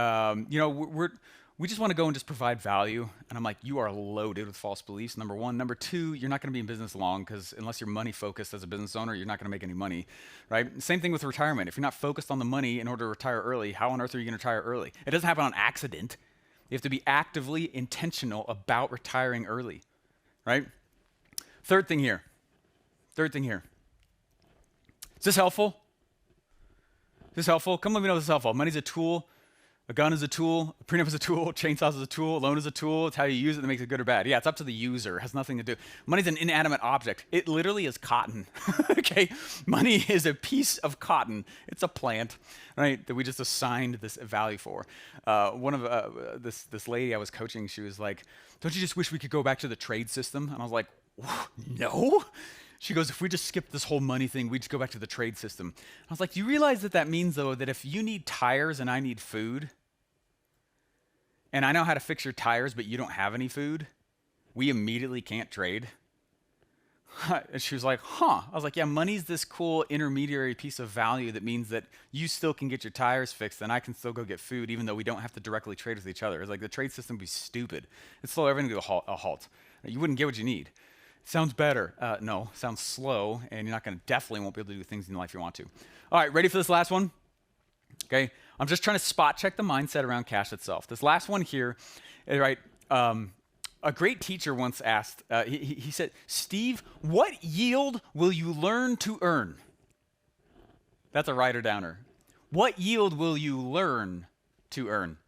we just want to go and just provide value. And I'm like, you are loaded with false beliefs, number one. Number two, you're not going to be in business long because unless you're money focused as a business owner, you're not going to make any money, right? Same thing with retirement. If you're not focused on the money in order to retire early, how on earth are you going to retire early? It doesn't happen on accident. You have to be actively intentional about retiring early, right? Third thing here. Is this helpful? Is this helpful? Come let me know if this is helpful. Money's a tool. A gun is a tool. A prenup is a tool. Chainsaws is a tool. A loan is a tool. It's how you use it that makes it good or bad. Yeah, it's up to the user. It has nothing to do. Money's an inanimate object. It literally is cotton. Okay? Money is a piece of cotton. It's a plant, right, that we just assigned this value for. This lady I was coaching, she was like, don't you just wish we could go back to the trade system? And I was like, no. She goes, if we just skip this whole money thing, we just go back to the trade system. I was like, do you realize that means, though, that if you need tires and I need food, and I know how to fix your tires, but you don't have any food, we immediately can't trade? And she was like, I was like, yeah, money's this cool intermediary piece of value that means that you still can get your tires fixed and I can still go get food even though we don't have to directly trade with each other. It's like the trade system would be stupid. It'd slow everything to a halt. You wouldn't get what you need. Sounds better. No, sounds slow, and you're definitely won't be able to do things in life you want to. All right, ready for this last one? Okay, I'm just trying to spot check the mindset around cash itself. This last one here, right? A great teacher once asked, he said, Steve, what yield will you learn to earn? That's a writer downer. What yield will you learn to earn?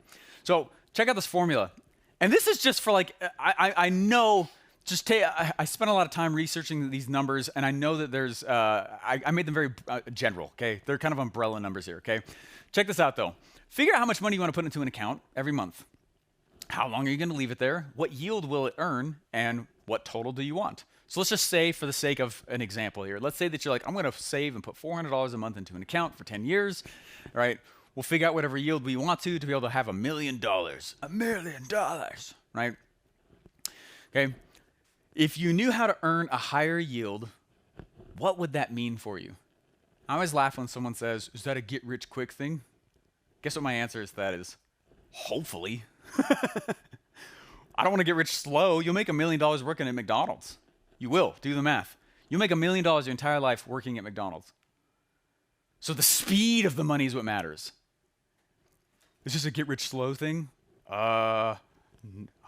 So check out this formula. And this is just for I know, I spent a lot of time researching these numbers, and I know that there's, I made them very general, okay? They're kind of umbrella numbers here, okay? Check this out, though. Figure out how much money you want to put into an account every month. How long are you going to leave it there? What yield will it earn? And What total do you want? So let's just say, for the sake of an example here, let's say that you're like, I'm going to save and put $400 a month into an account for 10 years, right? We'll figure out whatever yield we want to be able to have $1 million. $1 million, right? Okay. If you knew how to earn a higher yield, what would that mean for you? I always laugh when someone says, is that a get rich quick thing? Guess what my answer is to that is, hopefully. I don't want to get rich slow. You'll make $1 million working at McDonald's. You will. Do the math. You'll make $1 million your entire life working at McDonald's. So the speed of the money is what matters. Is this a get rich slow thing? I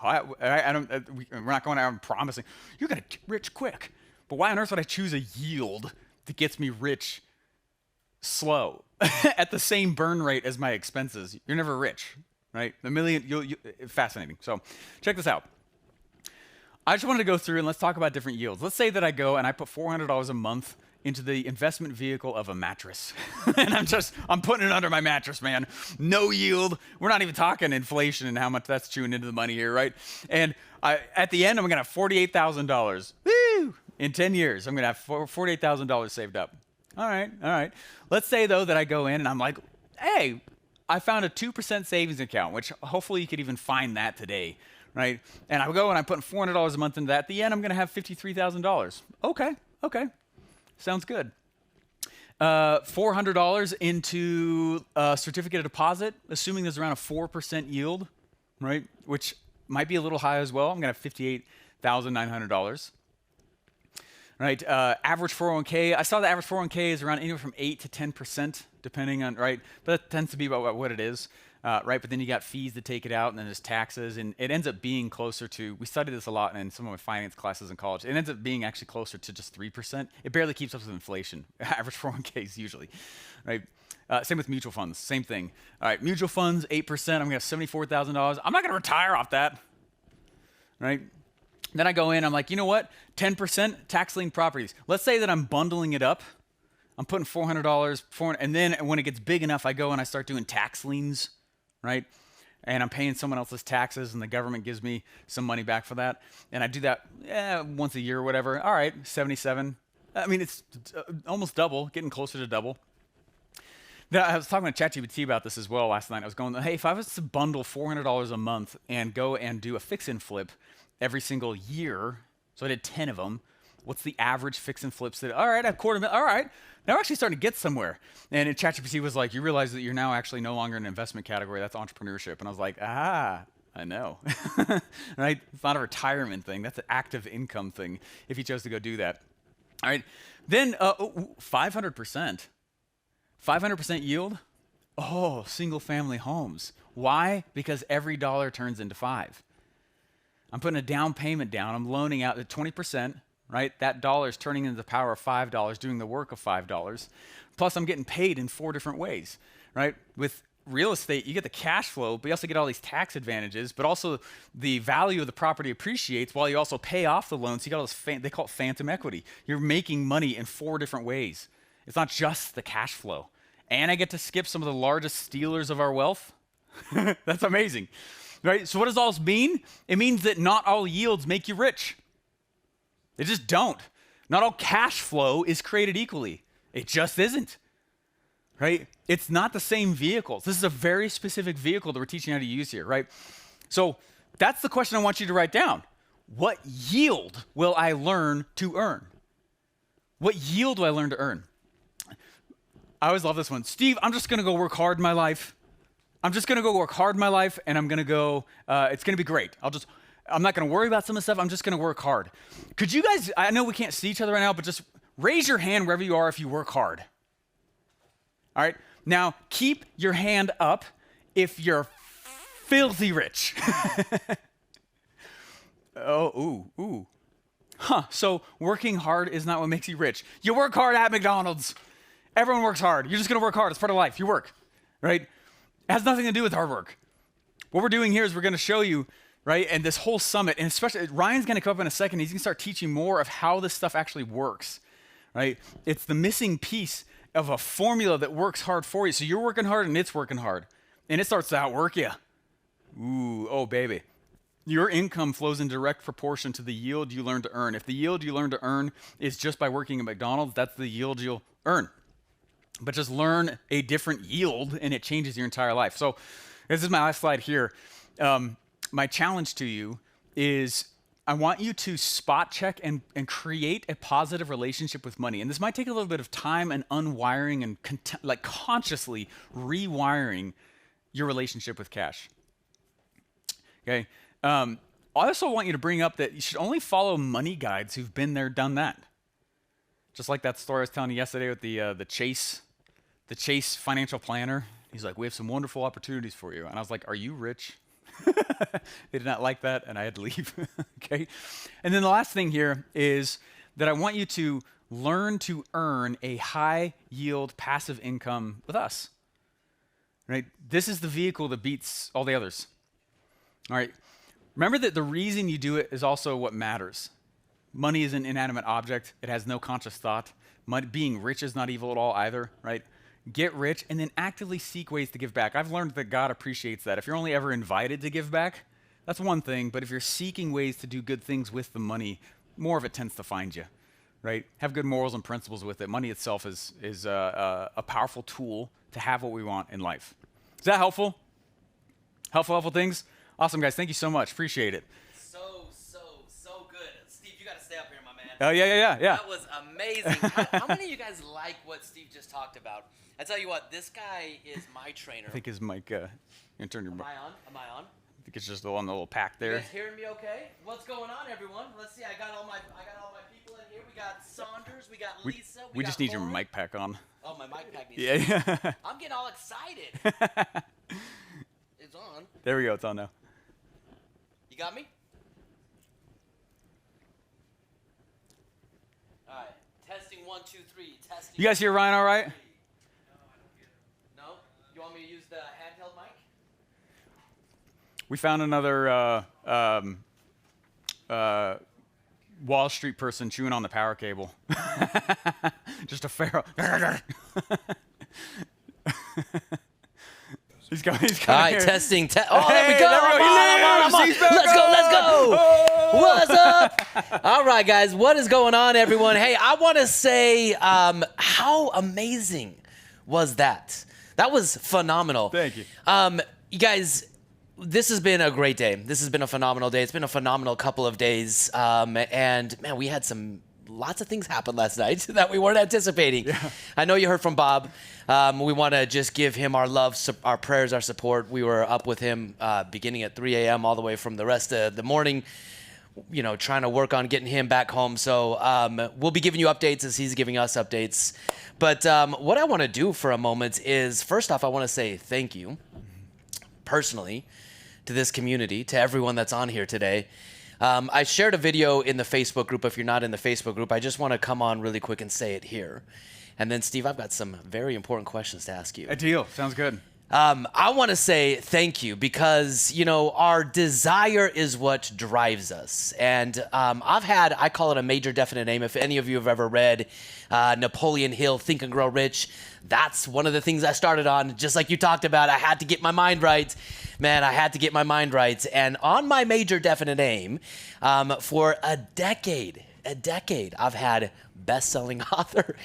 don't. We're not going out and promising you're gonna get rich quick. But why on earth would I choose a yield that gets me rich slow at the same burn rate as my expenses? You're never rich, right? $1 million. Fascinating. So check this out. I just wanted to go through and let's talk about different yields. Let's say that I go and I put $400 a month into the investment vehicle of a mattress. And I'm putting it under my mattress, man. No yield. We're not even talking inflation and how much that's chewing into the money here, right? And at the end, I'm gonna have $48,000. Woo! In 10 years, I'm gonna have $48,000 saved up. All right. Let's say though that I go in and I'm like, hey, I found a 2% savings account, which hopefully you could even find that today, right? And I go and I'm putting $400 a month into that. At the end, I'm gonna have $53,000. Okay. Sounds good. $400 into a certificate of deposit, assuming there's around a 4% yield, right? Which might be a little high as well. I'm gonna have $58,900. Right, average 401k. I saw the average 401k is around anywhere from 8 to 10%, depending on, right? But that tends to be about what it is, right? But then you got fees to take it out, and then there's taxes, and it ends up being closer to, we studied this a lot in some of my finance classes in college, it ends up being actually closer to just 3%. It barely keeps up with inflation, average 401ks usually, right? Same with mutual funds, same thing. All right, mutual funds, 8%, I'm gonna have $74,000. I'm not gonna retire off that, right? Then I go in, I'm like, you know what? 10% tax lien properties. Let's say that I'm bundling it up. I'm putting $400, and then when it gets big enough, I go and I start doing tax liens, right? And I'm paying someone else's taxes, and the government gives me some money back for that. And I do that once a year or whatever. All right, 77. I mean, it's almost double, getting closer to double. Now, I was talking to ChatGPT about this as well last night. I was going, hey, if I was to bundle $400 a month and go and do a fix and flip every single year, so I did 10 of them, what's the average fix and flips that, all right, a $250,000, all right, now we're actually starting to get somewhere. And ChatGPT was like, you realize that you're now actually no longer in an investment category, that's entrepreneurship. And I was like, I know, right? It's not a retirement thing, that's an active income thing if you chose to go do that. All right, then 500%. 500% yield? Oh, single family homes. Why? Because every dollar turns into 5. I'm putting a down payment down. I'm loaning out at 20%, right? That dollar is turning into the power of $5, doing the work of $5. Plus, I'm getting paid in 4 different ways, right? With real estate, you get the cash flow, but you also get all these tax advantages, but also the value of the property appreciates while you also pay off the loan. So you got all this, they call it phantom equity. You're making money in 4 different ways. It's not just the cash flow. And I get to skip some of the largest stealers of our wealth. That's amazing. Right? So what does all this mean? It means that not all yields make you rich. They just don't. Not all cash flow is created equally. It just isn't. Right? It's not the same vehicles. This is a very specific vehicle that we're teaching how to use here, right? So that's the question I want you to write down. What yield will I learn to earn? What yield do I learn to earn? I always love this one. Steve, I'm just going to go work hard in my life. I'm just going to go work hard in my life, and I'm going to go, it's going to be great. I'm not going to worry about some of the stuff. I'm just going to work hard. Could you guys, I know we can't see each other right now, but just raise your hand wherever you are if you work hard. All right? Now, keep your hand up if you're filthy rich. Ooh. So working hard is not what makes you rich. You work hard at McDonald's. Everyone works hard. You're just going to work hard. It's part of life. You work, right? It has nothing to do with hard work. What we're doing here is we're going to show you, right, and this whole summit, and especially Ryan's going to come up in a second. He's going to start teaching more of how this stuff actually works, right? It's the missing piece of a formula that works hard for you. So you're working hard and it's working hard, and it starts to outwork you. Ooh, oh baby. Your income flows in direct proportion to the yield you learn to earn. If the yield you learn to earn is just by working at McDonald's, that's the yield you'll earn. But just learn a different yield and it changes your entire life. So this is my last slide here. My challenge to you is I want you to spot check and create a positive relationship with money. And this might take a little bit of time and unwiring and consciously rewiring your relationship with cash. Okay. I also want you to bring up that you should only follow money guides who've been there, done that. Just like that story I was telling you yesterday with the Chase financial planner. He's like, we have some wonderful opportunities for you. And I was like, are you rich? They did not like that, and I had to leave. Okay. And then the last thing here is that I want you to learn to earn a high yield passive income with us. Right? This is the vehicle that beats all the others. All right. Remember that the reason you do it is also what matters. Money is an inanimate object. It has no conscious thought. Being rich is not evil at all either, right? Get rich and then actively seek ways to give back. I've learned that God appreciates that. If you're only ever invited to give back, that's one thing. But if you're seeking ways to do good things with the money, more of it tends to find you, right? Have good morals and principles with it. Money itself is a powerful tool to have what we want in life. Is that helpful? Helpful things? Awesome, guys. Thank you so much. Appreciate it. So good. Steve, you got to stay up here, my man. Oh, yeah. That was amazing. How many of you guys like what Steve just talked about? I tell you what, this guy is my trainer. I think his mic, you can turn your mic. Am I on? I think it's just on the little pack there. You guys hearing me okay? What's going on, everyone? Let's see. I got all my people in here. We got Saunders. We got Lisa. We got just need your Lauren. mic pack on. Oh, my mic pack needs Yeah. I'm getting all excited. It's on. There we go. It's on now. You got me? All right. Testing 1, 2, 3. Testing. You guys hear Ryan all right? No? You want me to use the handheld mic? We found another Wall Street person chewing on the power cable. Just a feral. He's coming. All right, here. testing. Oh, there we go. He I'm on. lives. He's back Let's go. on. What's up? All right, guys. What is going on, everyone? Hey, I want to say how amazing was that? That was phenomenal. Thank you. You guys, this has been a great day. This has been a phenomenal day. It's been a phenomenal couple of days. And, man, we had lots of things happen last night that we weren't anticipating. Yeah. I know you heard from Bob. We want to just give him our love, our prayers, our support. We were up with him beginning at 3 a.m. all the way from the rest of the morning, trying to work on getting him back home. So we'll be giving you updates as he's giving us updates. But what I want to do for a moment is, first off, I want to say thank you personally to this community, to everyone that's on here today. I shared a video in the Facebook group. If you're not in the Facebook group, I just want to come on really quick and say it here. And then, Steve, I've got some very important questions to ask you. A deal. Sounds good. I want to say thank you because, our desire is what drives us. And I call it a major definite aim. If any of you have ever read Napoleon Hill, Think and Grow Rich, that's one of the things I started on. Just like you talked about, I had to get my mind right. Man, I had to get my mind right. And on my major definite aim, for a decade, I've had best-selling author.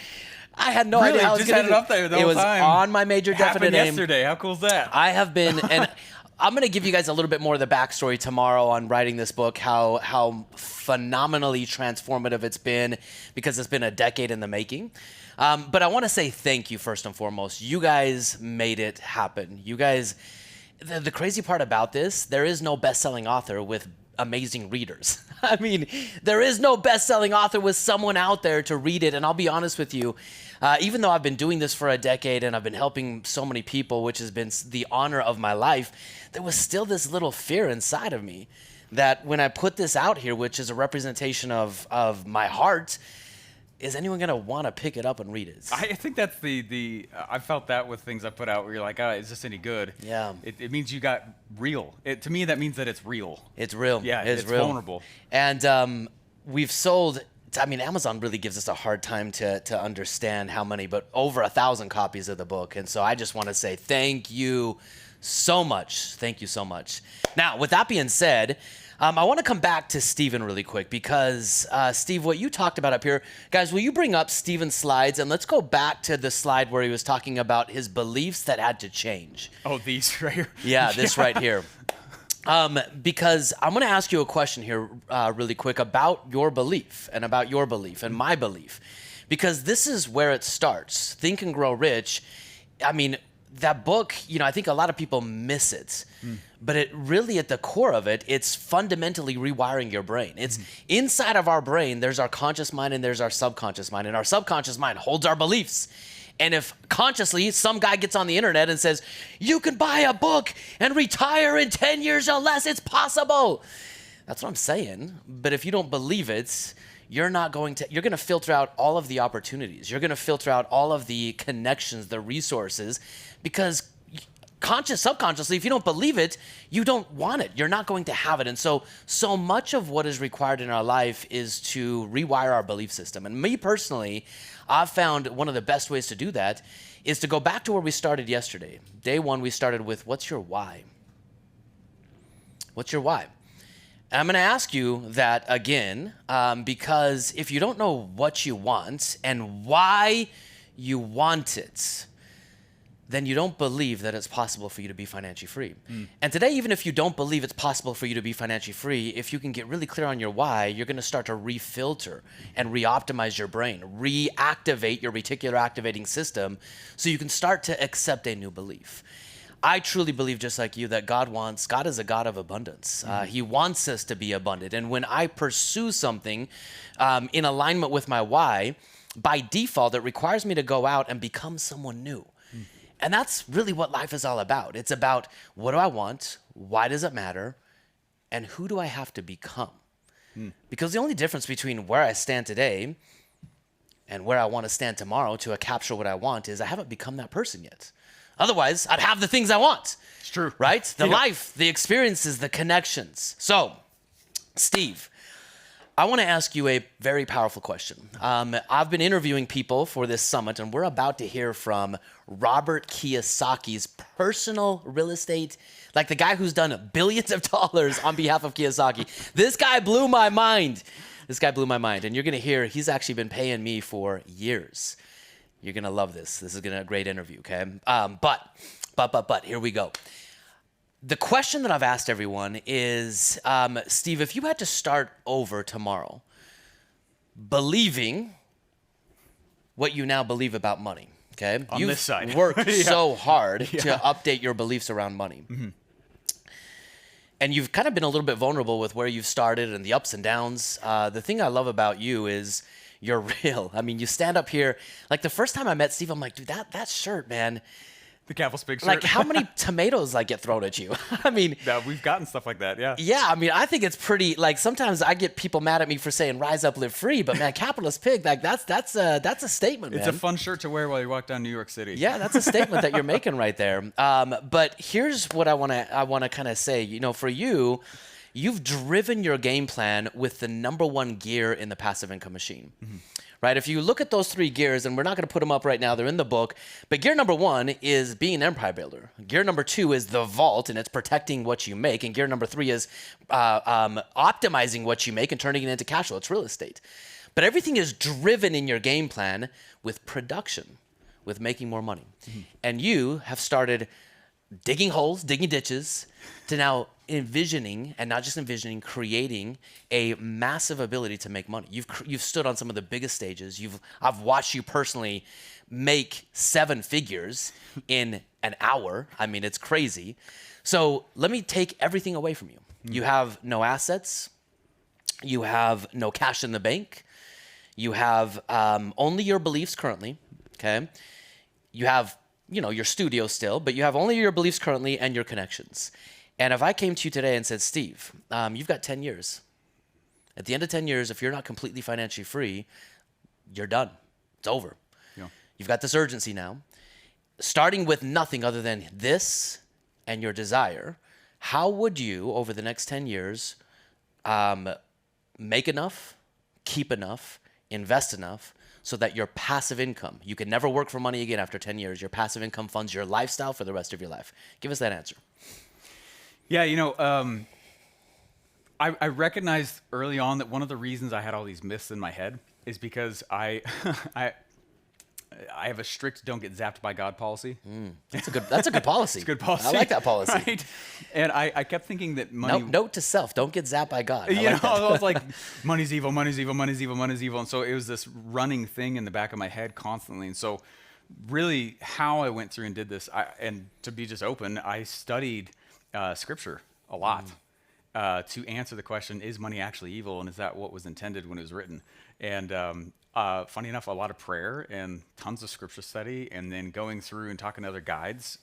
I had no idea I was going to it up there the whole was time. On my major definite aim. Yesterday. How cool is that? I have been, and I'm going to give you guys a little bit more of the backstory tomorrow on writing this book, how phenomenally transformative it's been, because it's been a decade in the making. But I want to say thank you first and foremost. You guys made it happen. You guys, the crazy part about this, there is no best-selling author with amazing readers. I mean, there is no best-selling author with someone out there to read it. And I'll be honest with you, even though I've been doing this for a decade and I've been helping so many people, which has been the honor of my life, there was still this little fear inside of me that when I put this out here, which is a representation of my heart, is anyone going to want to pick it up and read it? I think that's I felt that with things I put out where you're like, is this any good? Yeah. It means you got real. To me, that means that it's real. It's real. Yeah, it's real. vulnerable. And we've sold, Amazon really gives us a hard time to understand how many, but over 1,000 copies of the book. And so I just want to say thank you so much. Thank you so much. Now, with that being said, I want to come back to Stephen really quick because, Steve, what you talked about up here, guys, will you bring up Stephen's slides? And let's go back to the slide where he was talking about his beliefs that had to change. Oh, these right here? Yeah, this right here. Because I'm going to ask you a question here really quick about your belief and about your belief and my belief. Because this is where it starts. Think and Grow Rich. I mean, that book, I think a lot of people miss it. But it really, at the core of it, it's fundamentally rewiring your brain. It's inside of our brain, there's our conscious mind and there's our subconscious mind. And our subconscious mind holds our beliefs. And if consciously some guy gets on the internet and says, you can buy a book and retire in 10 years or less, it's possible. That's what I'm saying. But if you don't believe it, you're going to filter out all of the opportunities. You're going to filter out all of the connections, the resources, because subconsciously, if you don't believe it, you don't want it. You're not going to have it. And so much of what is required in our life is to rewire our belief system. And me personally, I've found one of the best ways to do that is to go back to where we started yesterday. Day one, we started with, what's your why? What's your why? And I'm going to ask you that again, because if you don't know what you want and why you want it, then you don't believe that it's possible for you to be financially free. And today, even if you don't believe it's possible for you to be financially free, if you can get really clear on your why, you're going to start to refilter and re-optimize your brain, reactivate your reticular activating system so you can start to accept a new belief. I truly believe, just like you, that God is a God of abundance. He wants us to be abundant. And when I pursue something in alignment with my why, by default, it requires me to go out and become someone new. And that's really what life is all about. It's about, what do I want? Why does it matter? And who do I have to become? Because the only difference between where I stand today and where I want to stand tomorrow to capture what I want is I haven't become that person yet. Otherwise, I'd have the things I want. It's true. Right? The life, the experiences, the connections. So, Steve, I want to ask you a very powerful question. I've been interviewing people for this summit, and we're about to hear from Robert Kiyosaki's personal real estate, like the guy who's done billions of dollars on behalf of Kiyosaki. This guy blew my mind. And you're going to hear he's actually been paying me for years. You're going to love this. This is going to be a great interview, okay? But here we go. The question that I've asked everyone is, Steve, if you had to start over tomorrow, believing what you now believe about money, okay? On this side. You've worked so hard to update your beliefs around money. And you've kind of been a little bit vulnerable with where you've started and the ups and downs. The thing I love about you is you're real. I mean, you stand up here. Like the first time I met Steve, I'm like, dude, that shirt, man. The Campbell's Pig shirt. Like, how many tomatoes get thrown at you? I mean, we've gotten stuff like that, yeah. Yeah, I mean, I think it's pretty. Like, sometimes I get people mad at me for saying "rise up, live free," but man, capitalist pig, like that's a statement, man. It's a fun shirt to wear while you walk down New York City. Yeah, that's a statement that you're making right there. But here's what I wanna kind of say. For you, you've driven your game plan with the number one gear in the passive income machine. Right? If you look at those three gears, and we're not going to put them up right now, they're in the book, but gear number one is being an empire builder. Gear number two is the vault, and it's protecting what you make. And gear number three is optimizing what you make and turning it into cash flow. It's real estate. But everything is driven in your game plan with production, with making more money. And you have started digging holes, digging ditches, to now envisioning, and not just envisioning, creating a massive ability to make money. You've stood on some of the biggest stages. I've watched you personally make 7 figures in an hour. I mean, it's crazy. So let me take everything away from you. You have no assets. You have no cash in the bank. You have only your beliefs currently. Okay. You have your studio still, but you have only your beliefs currently and your connections. And if I came to you today and said, Steve, you've got 10 years. At the end of 10 years, if you're not completely financially free, you're done. It's over. Yeah. You've got this urgency now. Starting with nothing other than this and your desire, how would you, over the next 10 years, make enough, keep enough, invest enough, so that your passive income, you can never work for money again after 10 years, your passive income funds your lifestyle for the rest of your life? Give us that answer. Yeah, I recognized early on that one of the reasons I had all these myths in my head is because I have a strict don't get zapped by God policy. That's a good policy. It's a good policy. I like that policy. Right? And I kept thinking that money. Note to self: don't get zapped by God. I was like, money's evil, money's evil, money's evil, money's evil. And so it was this running thing in the back of my head constantly. And so really how I went through and did this, and to be just open, I studied scripture a lot to answer the question, is money actually evil? And is that what was intended when it was written? And funny enough, a lot of prayer and tons of scripture study, and then going through and talking to other guides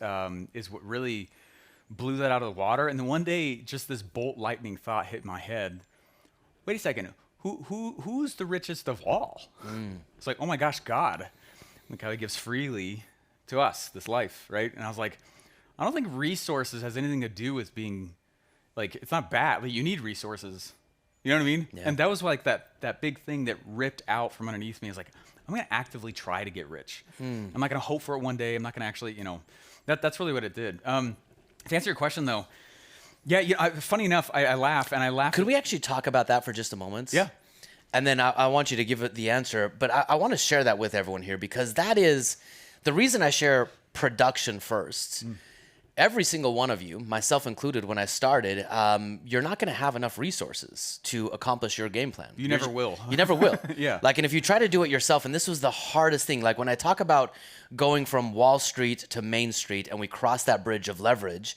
is what really blew that out of the water. And then one day, just this bolt lightning thought hit my head. Wait a second, who's the richest of all? It's like, oh my gosh, God. Look how he gives freely to us this life, right? And I was like, I don't think resources has anything to do with being, like, it's not bad. Like, you need resources. You know what I mean? Yeah. And that was like that big thing that ripped out from underneath me. Is like, I'm going to actively try to get rich. I'm not going to hope for it one day. I'm not going to actually, that's really what it did. To answer your question though, yeah, funny enough, I laugh and I laugh. Could we actually talk about that for just a moment? Yeah. And then I want you to give it the answer, but I want to share that with everyone here because that is the reason I share production first. Every single one of you, myself included, when I started, you're not going to have enough resources to accomplish your game plan. You never will. You never will. Yeah. Like, and if you try to do it yourself, and this was the hardest thing, like when I talk about going from Wall Street to Main Street and we cross that bridge of leverage,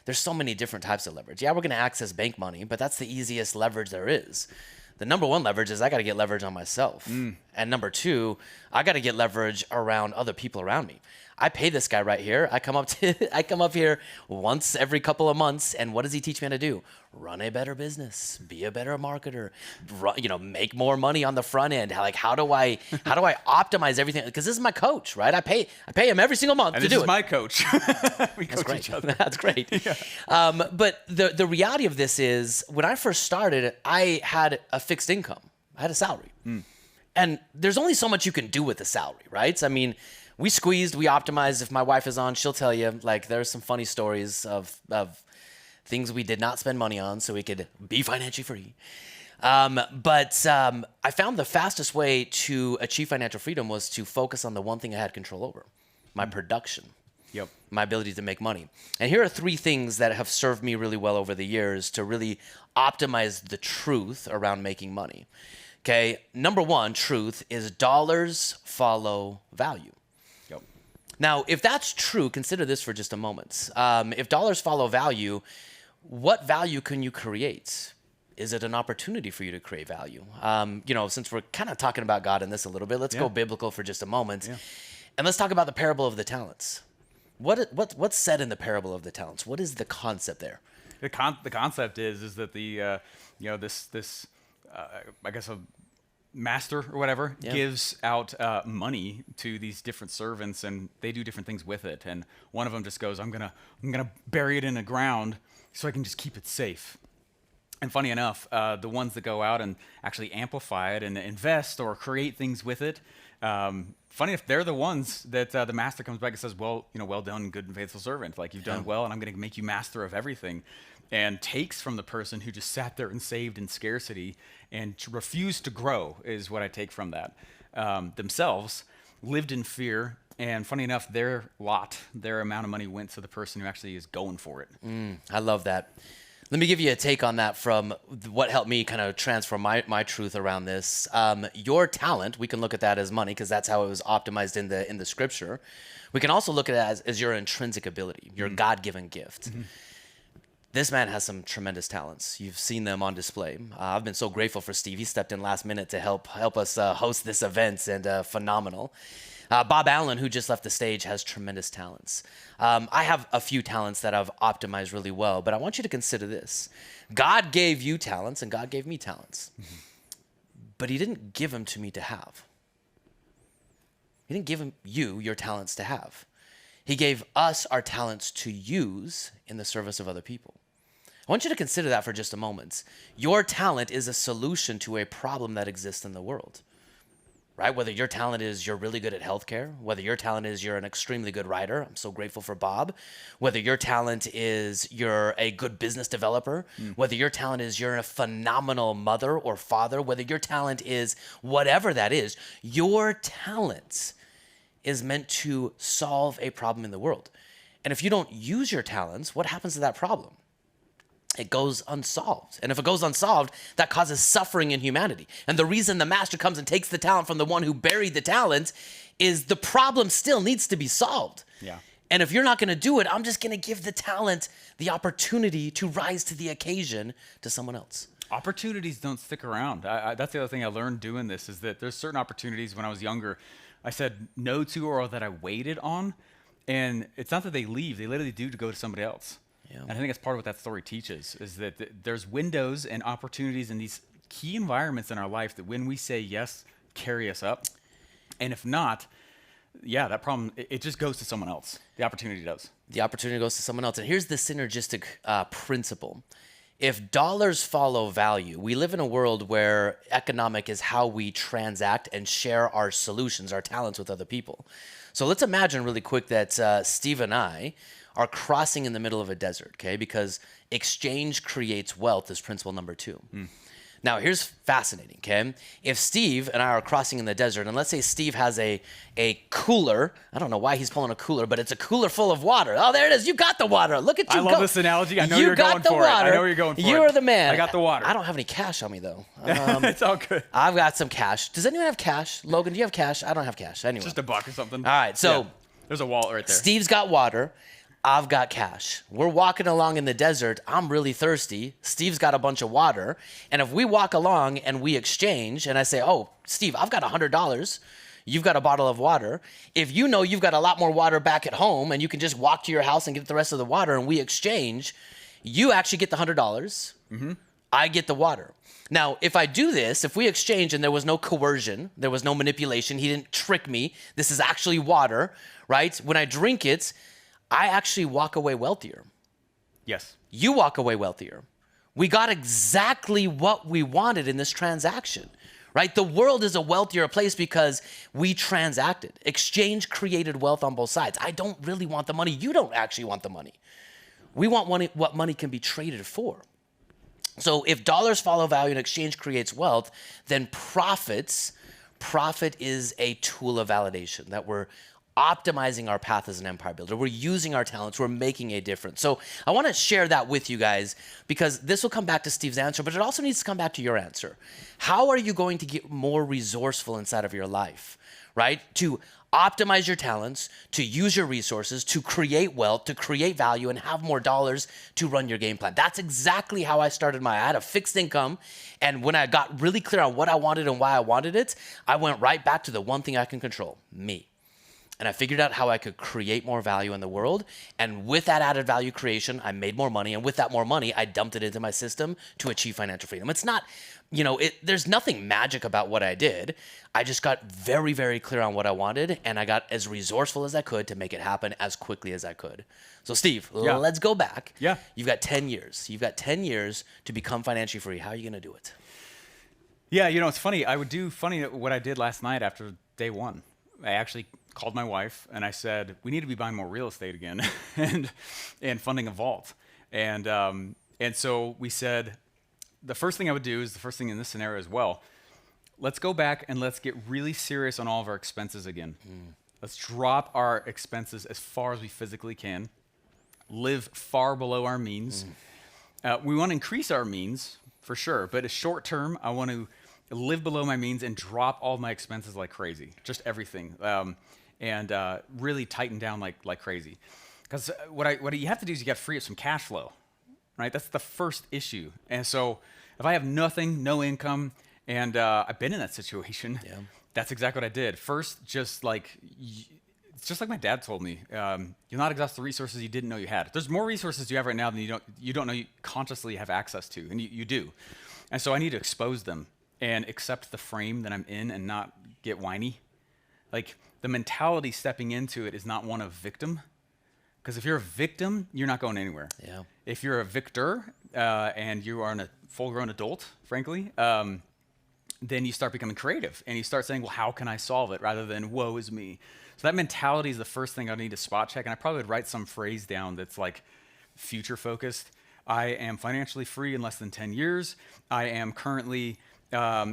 there's so many different types of leverage. Yeah, we're going to access bank money, but that's the easiest leverage there is. The number one leverage is I got to get leverage on myself. And number two, I got to get leverage around other people around me. I pay this guy right here. I come up here once every couple of months, and what does he teach me how to do? Run a better business, be a better marketer, make more money on the front end. How do I optimize everything? Because this is my coach, right? I pay him every single month And to this do is it. my coach. We That's coach great. each other. That's great. Yeah. But the reality of this is when I first started, I had a fixed income. I had a salary. And there's only so much you can do with a salary, right? I mean, we squeezed, we optimized. If my wife is on, she'll tell you, like, there's some funny stories of things we did not spend money on so we could be financially free. But I found the fastest way to achieve financial freedom was to focus on the one thing I had control over, my production. Yep. My ability to make money. And here are three things that have served me really well over the years to really optimize the truth around making money. Okay, number one, truth is dollars follow value. Yep. Now, if that's true, consider this for just a moment. If dollars follow value, what value can you create? Is it an opportunity for you to create value? Since we're kind of talking about God in this a little bit, let's go biblical for just a moment. Yeah. And let's talk about the parable of the talents. What's said in the parable of the talents? What is the concept there? The concept is that the this I guess a master or whatever gives out money to these different servants, and they do different things with it. And one of them just goes, I'm gonna bury it in the ground so I can just keep it safe. And funny enough, the ones that go out and actually amplify it and invest or create things with it, funny if they're the ones that the master comes back and says, well done, good and faithful servant. Like, you've done well, and I'm going to make you master of everything. And takes from the person who just sat there and saved in scarcity and refused to grow, is what I take from that. Themselves lived in fear. And funny enough, their amount of money went to the person who actually is going for it. I love that. Let me give you a take on that from what helped me kind of transform my truth around this. Your talent, we can look at that as money because that's how it was optimized in the scripture. We can also look at it as your intrinsic ability, your God-given gift. This man has some tremendous talents. You've seen them on display. I've been so grateful for Steve. He stepped in last minute to help us host this event, and phenomenal. Bob Allen, who just left the stage, has tremendous talents. I have a few talents that I've optimized really well, but I want you to consider this. God gave you talents, and God gave me talents. But he didn't give them to me to have. He didn't give you your talents to have. He gave us our talents to use in the service of other people. I want you to consider that for just a moment. Your talent is a solution to a problem that exists in the world. right? Whether your talent is you're really good at healthcare, whether your talent is you're an extremely good writer. I'm so grateful for Bob. Whether your talent is you're a good business developer, whether your talent is you're a phenomenal mother or father, whether your talent is whatever that is, your talent is meant to solve a problem in the world. And if you don't use your talents, what happens to that problem? It goes unsolved. And if it goes unsolved, that causes suffering in humanity. And the reason the master comes and takes the talent from the one who buried the talent is the problem still needs to be solved. Yeah. And if you're not going to do it, I'm just going to give the talent the opportunity to rise to the occasion to someone else. Opportunities don't stick around. That's the other thing I learned doing this is that there's certain opportunities when I was younger, I said no to or that I waited on. And it's not that they leave, they literally do to go to somebody else. Yeah. And I think that's part of what that story teaches is that there's windows and opportunities in these key environments in our life that when we say yes, carry us up. And if not, yeah, that problem, it just goes to someone else. The opportunity does. The opportunity goes to someone else. And here's the synergistic principle. If dollars follow value, we live in a world where economic is how we transact and share our solutions, our talents with other people. So let's imagine really quick that Steve and I are crossing in the middle of a desert, okay? Because exchange creates wealth is principle number 2. Now, here's fascinating, okay? If Steve and I are crossing in the desert, and let's say Steve has a cooler. I don't know why he's pulling a cooler, but it's a cooler full of water. Oh, there it is. You got the water. Look at you I love this analogy. I know you're going for it. I know you're going for it. You're the man. I got the water. I don't have any cash on me, though. It's all good. I've got some cash. Does anyone have cash? Logan, do you have cash? I don't have cash. Anyway. Just a buck or something. All right, so yeah. There's a wallet right there. Steve's got water. I've got cash. We're walking along in the desert. I'm really thirsty. Steve's got a bunch of water. And if we walk along and we exchange and I say, oh, Steve, I've got $100. You've got a bottle of water. If you know you've got a lot more water back at home and you can just walk to your house and get the rest of the water and we exchange, you actually get the $100. Mm-hmm. I get the water. Now, if I do this, if we exchange and there was no coercion, there was no manipulation, he didn't trick me, this is actually water, right? When I drink it, I actually walk away wealthier. Yes. You walk away wealthier. We got exactly what we wanted in this transaction, right? The world is a wealthier place because we transacted. Exchange created wealth on both sides. I don't really want the money. You don't actually want the money. We want what money can be traded for. So if dollars follow value and exchange creates wealth, then profit is a tool of validation that we're optimizing our path as an empire builder. We're using our talents. We're making a difference. So I want to share that with you guys because this will come back to Steve's answer, but it also needs to come back to your answer. How are you going to get more resourceful inside of your life, right? To optimize your talents, to use your resources, to create wealth, to create value, and have more dollars to run your game plan. That's exactly how I started I had a fixed income. And when I got really clear on what I wanted and why I wanted it, I went right back to the one thing I can control, me. And I figured out how I could create more value in the world. And with that added value creation, I made more money. And with that more money, I dumped it into my system to achieve financial freedom. It's not, there's nothing magic about what I did. I just got very, very clear on what I wanted. And I got as resourceful as I could to make it happen as quickly as I could. So Steve, let's go back. Yeah. You've got 10 years. You've got 10 years to become financially free. How are you going to do it? Yeah, it's funny. I would do what I did last night after day one. I actually called my wife and I said, we need to be buying more real estate again and funding a vault. And so we said, the first thing I would do is the first thing in this scenario as well. Let's go back and let's get really serious on all of our expenses again. Let's drop our expenses as far as we physically can, live far below our means. We want to increase our means for sure, but as short term, I want to live below my means and drop all my expenses like crazy, just everything. And really tighten down like crazy. Because what you have to do is you got to free up some cash flow, right? That's the first issue. And so if I have nothing, no income, and I've been in that situation, that's exactly what I did. First, it's just like my dad told me, you'll not exhaust the resources you didn't know you had. There's more resources you have right now than you don't know you consciously have access to, and you do. And so I need to expose them and accept the frame that I'm in and not get whiny. Like, the mentality stepping into it is not one of victim. Because if you're a victim, you're not going anywhere. Yeah. If you're a victor and you are a full-grown adult, frankly, then then you start becoming creative and you start saying, well, how can I solve it rather than woe is me. So that mentality is the first thing I need to spot check. And I probably would write some phrase down that's like future focused. I am financially free in less than 10 years. I am currently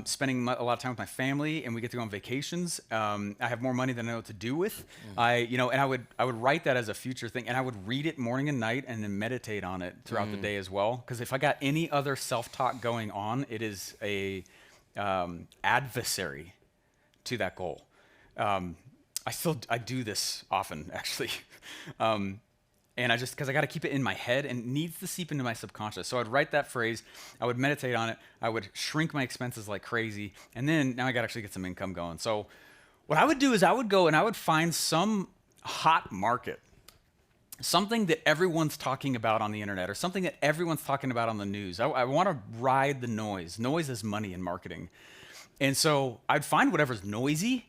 spending a lot of time with my family, and we get to go on vacations. I have more money than I know what to do with. And I would write that as a future thing, and I would read it morning and night, and then meditate on it throughout the day as well. Because if I got any other self-talk going on, it is a adversary to that goal. I do this often, actually. And because I got to keep it in my head and it needs to seep into my subconscious. So I'd write that phrase, I would meditate on it, I would shrink my expenses like crazy, and then now I got to actually get some income going. So what I would do is I would go and I would find some hot market, something that everyone's talking about on the internet or something that everyone's talking about on the news. I want to ride the noise. Noise is money in marketing. And so I'd find whatever's noisy,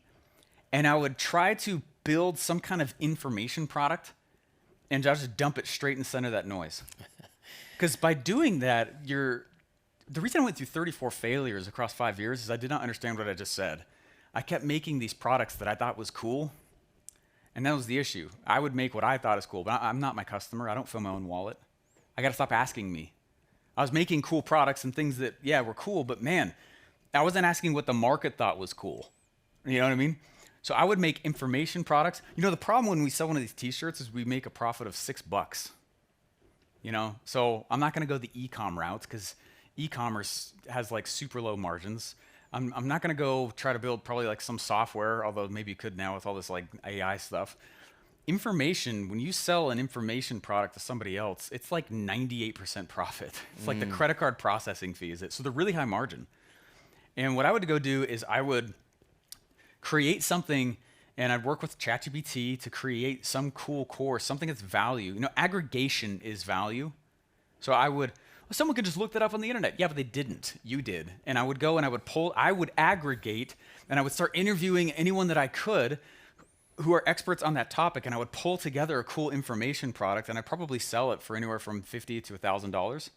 and I would try to build some kind of information product and just dump it straight in the center of that noise. Because by doing that, the reason I went through 34 failures across 5 years is I did not understand what I just said. I kept making these products that I thought was cool, and that was the issue. I would make what I thought is cool, but I'm not my customer. I don't fill my own wallet. I got to stop asking me. I was making cool products and things that, were cool, but man, I wasn't asking what the market thought was cool. You know what I mean? So I would make information products. The problem when we sell one of these t-shirts is we make a profit of $6. So I'm not going to go the e-com route because e-commerce has like super low margins. I'm not going to go try to build probably like some software, although maybe you could now with all this like AI stuff. Information, when you sell an information product to somebody else, it's like 98% profit. It's like the credit card processing fee is it. So they're really high margin. And what I would go do is I would create something, and I'd work with ChatGPT to create some cool course, something that's value. Aggregation is value. So someone could just look that up on the internet. Yeah, but they didn't. You did. And I would go and I would aggregate, and I would start interviewing anyone that I could who are experts on that topic, and I would pull together a cool information product, and I'd probably sell it for anywhere from $50 to $1,000.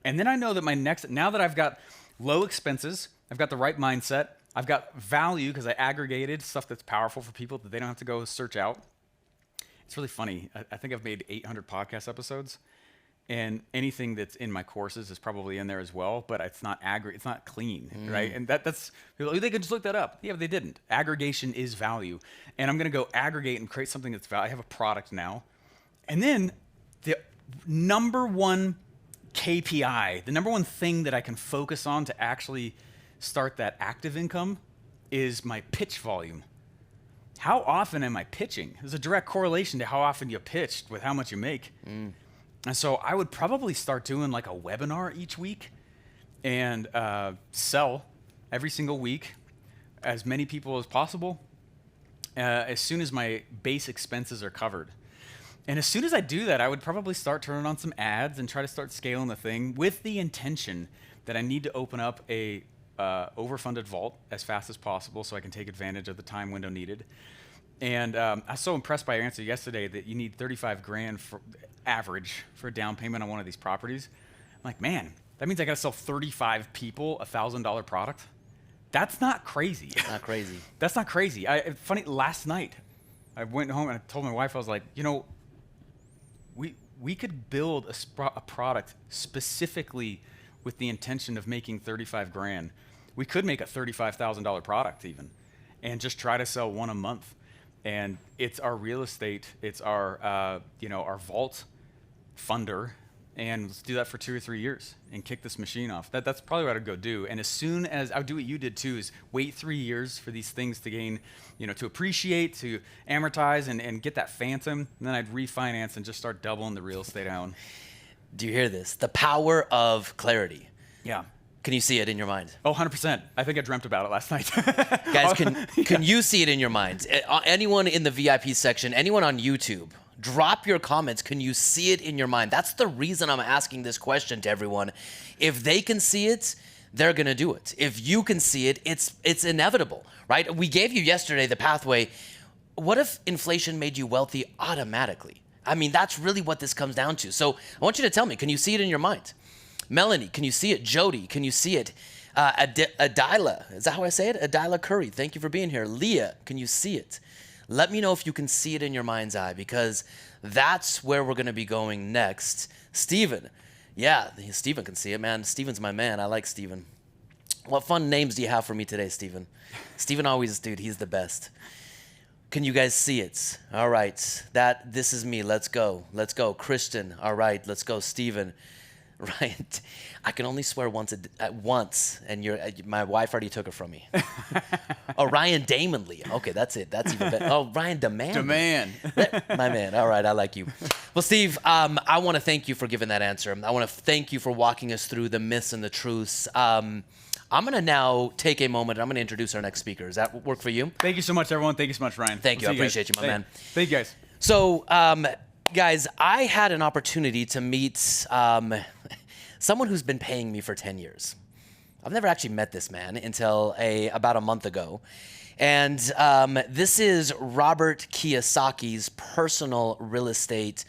And then I know that now that I've got low expenses, I've got the right mindset, I've got value because I aggregated stuff that's powerful for people that they don't have to go search out. It's really funny. I think I've made 800 podcast episodes, and anything that's in my courses is probably in there as well, but it's not it's not clean, right? And that's they could just look that up. Yeah, but they didn't. Aggregation is value. And I'm going to go aggregate and create something that's value. I have a product now. And then the number one KPI, the number one thing that I can focus on to actually start that active income is my pitch volume. How often am I pitching? There's a direct correlation to how often you pitched with how much you make. And so I would probably start doing like a webinar each week and sell every single week as many people as possible as soon as my base expenses are covered. And as soon as I do that, I would probably start turning on some ads and try to start scaling the thing with the intention that I need to open up a overfunded vault as fast as possible so I can take advantage of the time window needed. And I was so impressed by your answer yesterday that you need $35,000 for average for a down payment on one of these properties. I'm like, man, that means I got to sell 35 people a $1,000 product. That's not crazy. Not crazy. That's not crazy. Funny, last night I went home and I told my wife, I was like, we could build a product specifically with the intention of making $35,000. We could make a $35,000 product even, and just try to sell one a month. And it's our real estate, it's our our vault funder, and let's do that for 2 or 3 years and kick this machine off. That's probably what I'd go do. And as soon as I would do what you did too, is wait 3 years for these things to gain, to appreciate, to amortize, and get that phantom. And then I'd refinance and just start doubling the real estate I own. Do you hear this? The power of clarity. Yeah. Can you see it in your mind? Oh, 100%. I think I dreamt about it last night. Guys, can you see it in your mind? Anyone in the VIP section, anyone on YouTube, drop your comments. Can you see it in your mind? That's the reason I'm asking this question to everyone. If they can see it, they're going to do it. If you can see it, it's inevitable, right? We gave you yesterday the pathway. What if inflation made you wealthy automatically? I mean, that's really what this comes down to. So I want you to tell me, can you see it in your mind? Melanie, can you see it? Jody, can you see it? Adila, is that how I say it? Adila Curry, thank you for being here. Leah, can you see it? Let me know if you can see it in your mind's eye, because that's where we're going to be going next. Steven, yeah, Steven can see it, man. Steven's my man. I like Steven. What fun names do you have for me today, Steven? Steven always, dude, he's the best. Can you guys see it? All right, this is me. Let's go. Let's go. Christian, all right, let's go. Steven, right. I can only swear once, and my wife already took it from me. Oh, Ryan Damonly. Okay, that's it. That's even better. Oh, Ryan Deman. My man. All right, I like you. Well, Steve, I want to thank you for giving that answer. I want to thank you for walking us through the myths and the truths. I'm going to now take a moment, and I'm going to introduce our next speaker. Does that work for you? Thank you so much, everyone. Thank you so much, Ryan. Thank you. I appreciate you, my man. Thank you, guys. So, guys, I had an opportunity to meet someone who's been paying me for 10 years. I've never actually met this man until about a month ago. And this is Robert Kiyosaki's personal real estate.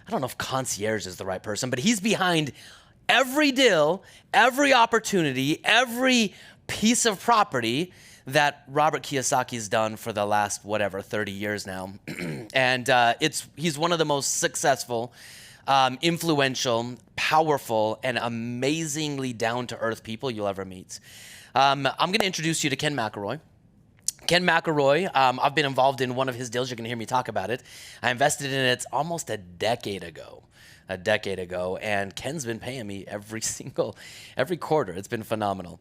I don't know if concierge is the right person, but he's behind every deal, every opportunity, every piece of property that Robert Kiyosaki's done for the last, 30 years now. And he's one of the most successful, influential, powerful, and amazingly down-to-earth people you'll ever meet. I'm going to introduce you to Ken McElroy. Ken McElroy, I've been involved in one of his deals. You're going to hear me talk about it. I invested in it almost a decade ago, and Ken's been paying me every quarter. It's been phenomenal.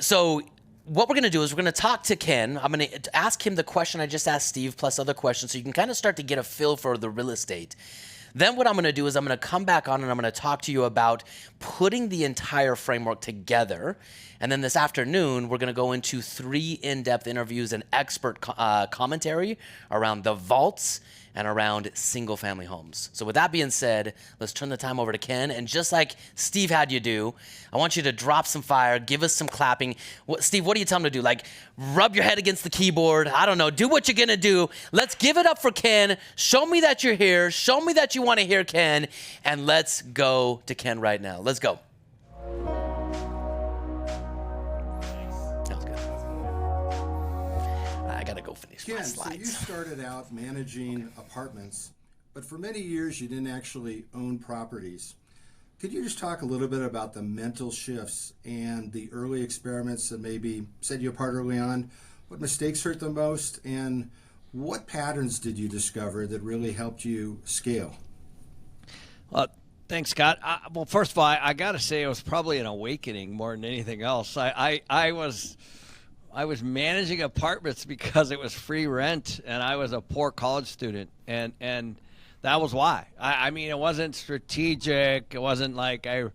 So what we're going to do is we're going to talk to Ken. I'm going to ask him the question I just asked Steve, plus other questions, so you can kind of start to get a feel for the real estate. Then what I'm going to do is I'm going to come back on and I'm going to talk to you about putting the entire framework together. And then this afternoon, we're going to go into 3 in-depth interviews and expert commentary around the vaults and around single-family homes. So with that being said, let's turn the time over to Ken. And just like Steve had you do, I want you to drop some fire, give us some clapping. Steve, what do you tell him to do? Like, rub your head against the keyboard. I don't know. Do what you're going to do. Let's give it up for Ken. Show me that you're here. Show me that you want to hear Ken. And let's go to Ken right now. Let's go. I gotta go finish my slides. So you started out managing apartments, but for many years you didn't actually own properties. Could you just talk a little bit about the mental shifts and the early experiments that maybe set you apart early on? What mistakes hurt the most, and what patterns did you discover that really helped you scale? Well, thanks, Scott. Well, first of all, I got to say it was probably an awakening more than anything else. I was managing apartments because it was free rent, and I was a poor college student, and that was why. I mean, it wasn't strategic. It wasn't like I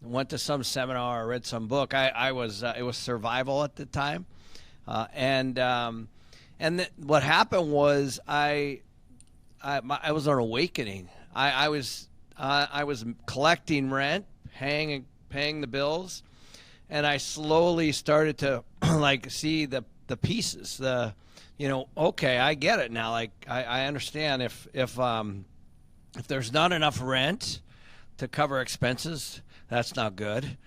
went to some seminar or read some book. It was survival at the time, what happened was I was an awakening. I was collecting rent, paying the bills. And I slowly started to see the pieces. Okay, I get it now. Like I understand if there's not enough rent to cover expenses, that's not good.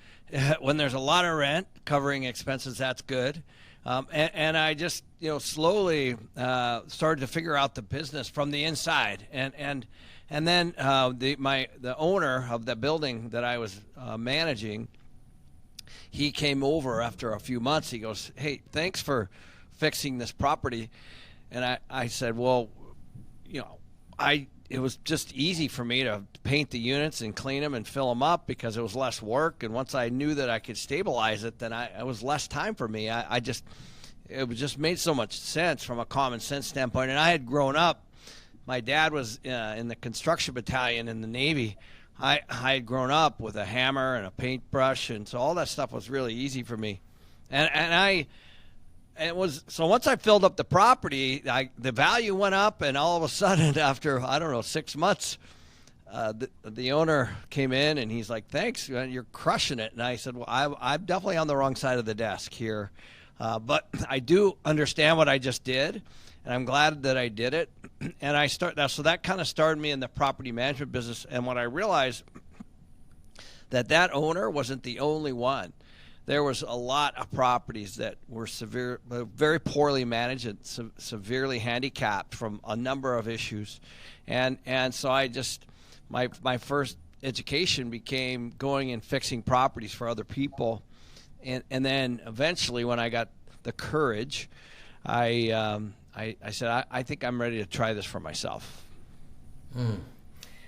When there's a lot of rent covering expenses, that's good. And I just slowly started to figure out the business from the inside. And then the owner of the building that I was managing, he came over after a few months. He goes, "Hey, thanks for fixing this property." And I said, "Well, it was just easy for me to paint the units and clean them and fill them up because it was less work. And once I knew that I could stabilize it, then it was less time for me. It just made so much sense from a common sense standpoint. And I had grown up. My dad was in the construction battalion in the Navy. I had grown up with a hammer and a paintbrush, and so all that stuff was really easy for me. So once I filled up the property, the value went up, and all of a sudden, after 6 months, the owner came in and he's like, "Thanks, you're crushing it." And I said, "Well, I'm definitely on the wrong side of the desk here, but I do understand what I just did, and I'm glad that I did it." And so that kind of started me in the property management business. And when I realized that owner wasn't the only one there was a lot of properties that were very poorly managed and severely handicapped from a number of issues, and so I just my first education became going and fixing properties for other people, and then eventually when I got the courage, I said I think I'm ready to try this for myself.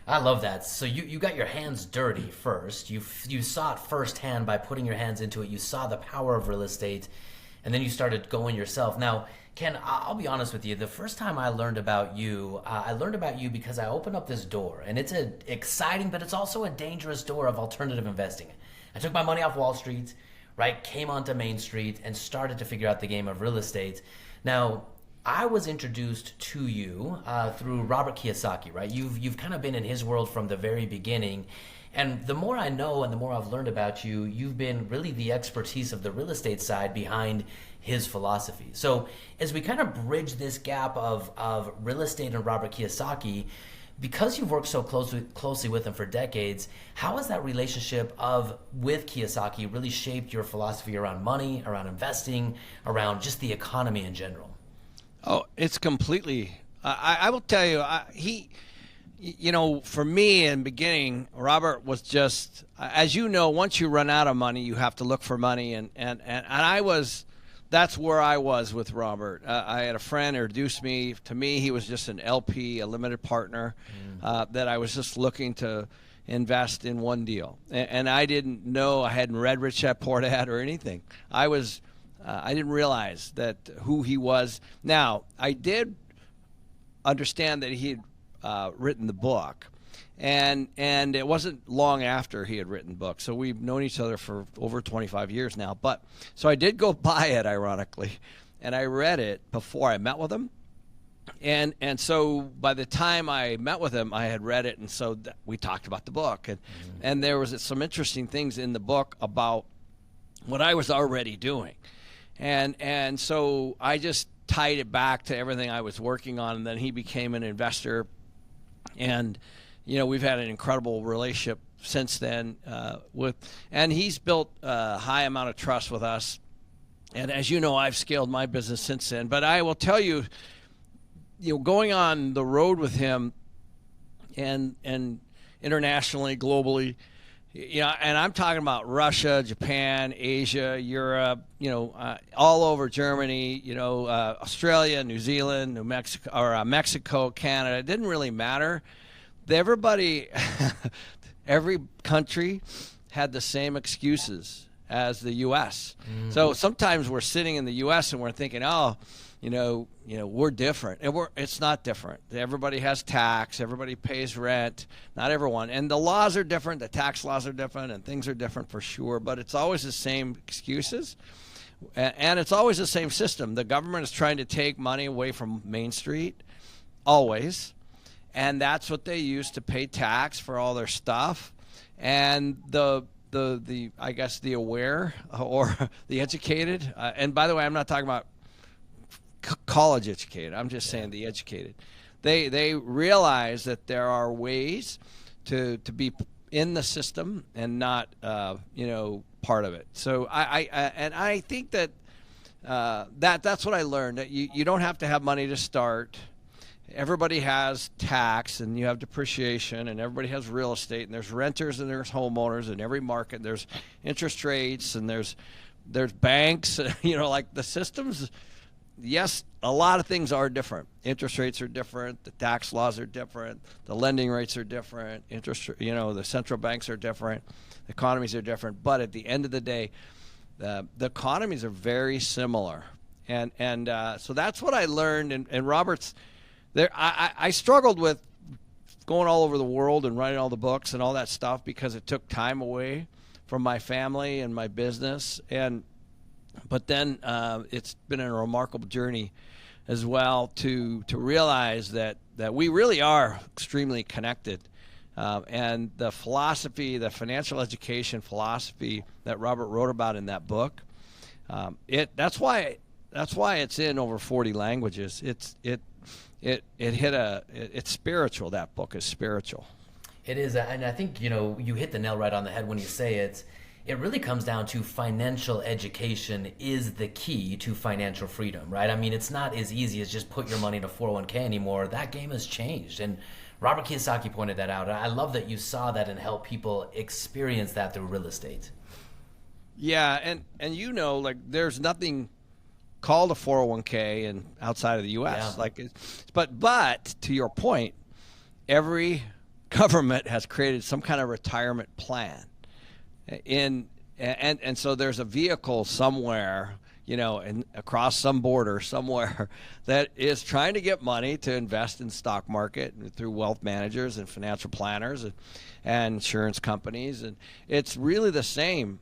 I love that. So you got your hands dirty first. You saw it firsthand by putting your hands into it. You saw the power of real estate, and then you started going yourself. Now, Ken, I'll be honest with you. The first time I learned about you because I opened up this door, and it's an exciting, but it's also a dangerous door of alternative investing. I took my money off Wall Street, right? Came onto Main Street and started to figure out the game of real estate. Now, I was introduced to you through Robert Kiyosaki, right? You've kind of been in his world from the very beginning. And the more I know and the more I've learned about you, you've been really the expertise of the real estate side behind his philosophy. So as we kind of bridge this gap of real estate and Robert Kiyosaki, because you've worked so closely with him for decades, how has that relationship with Kiyosaki really shaped your philosophy around money, around investing, around just the economy in general? Oh, it's completely. I will tell you, for me in the beginning, Robert was just, as you know, once you run out of money, you have to look for money, and that's where I was with Robert. I had a friend introduced me to me. He was just an LP, a limited partner, that I was just looking to invest in one deal, and I didn't know, I hadn't read Rich Dad Poor Dad or anything. I didn't realize who he was. Now, I did understand that he had written the book, and it wasn't long after he had written the book. So we've known each other for over 25 years now. But so I did go buy it, ironically, and I read it before I met with him. And so by the time I met with him, I had read it, and so we talked about the book, and there was some interesting things in the book about what I was already doing. And so I just tied it back to everything I was working on, and then he became an investor. And, we've had an incredible relationship since then and he's built a high amount of trust with us. And as you know, I've scaled my business since then. But I will tell you, going on the road with him and internationally, globally, and I'm talking about Russia, Japan, Asia, Europe, all over Germany, Australia, New Zealand, New Mexico, or Mexico, Canada. It didn't really matter. Everybody, every country had the same excuses as the U.S. So sometimes we're sitting in the U.S. and we're thinking, we're different, and it's not different. Everybody has tax, everybody pays rent, not everyone, and the laws are different, the tax laws are different, and things are different for sure. But it's always the same excuses, and it's always the same system. The government is trying to take money away from Main Street, always, and that's what they use to pay tax for all their stuff. And the I guess the aware or the educated, and by the way, I'm not talking about college educated. I'm just saying the educated. They realize that there are ways to be in the system and not part of it. So I think that that's what I learned. That you don't have to have money to start. Everybody has tax, and you have depreciation, and everybody has real estate, and there's renters and there's homeowners in every market. There's interest rates, and there's banks. Like the systems. Yes, a lot of things are different. Interest rates are different. The tax laws are different. The lending rates are different. The central banks are different. The economies are different. But at the end of the day, the economies are very similar. And so that's what I learned. And Robert's there. I struggled with going all over the world and writing all the books and all that stuff because it took time away from my family and my business. But then it's been a remarkable journey as well to realize that we really are extremely connected. And the philosophy, the financial education philosophy that Robert wrote about in that book, that's why it's in over 40 languages. It's spiritual. That book is spiritual. It is, and I think you hit the nail right on the head when you say it. it really comes down to financial education is the key to financial freedom, right? I mean, it's not as easy as just put your money in a 401k anymore. That game has changed. And Robert Kiyosaki pointed that out. I love that you saw that and helped people experience that through real estate. Yeah, and you know, like there's nothing called a 401k and outside of the U.S. Yeah. But to your point, every government has created some kind of retirement plan, and so there's a vehicle somewhere, you know, and across some border somewhere that is trying to get money to invest in the stock market through wealth managers and financial planners and insurance companies, and it's really the same.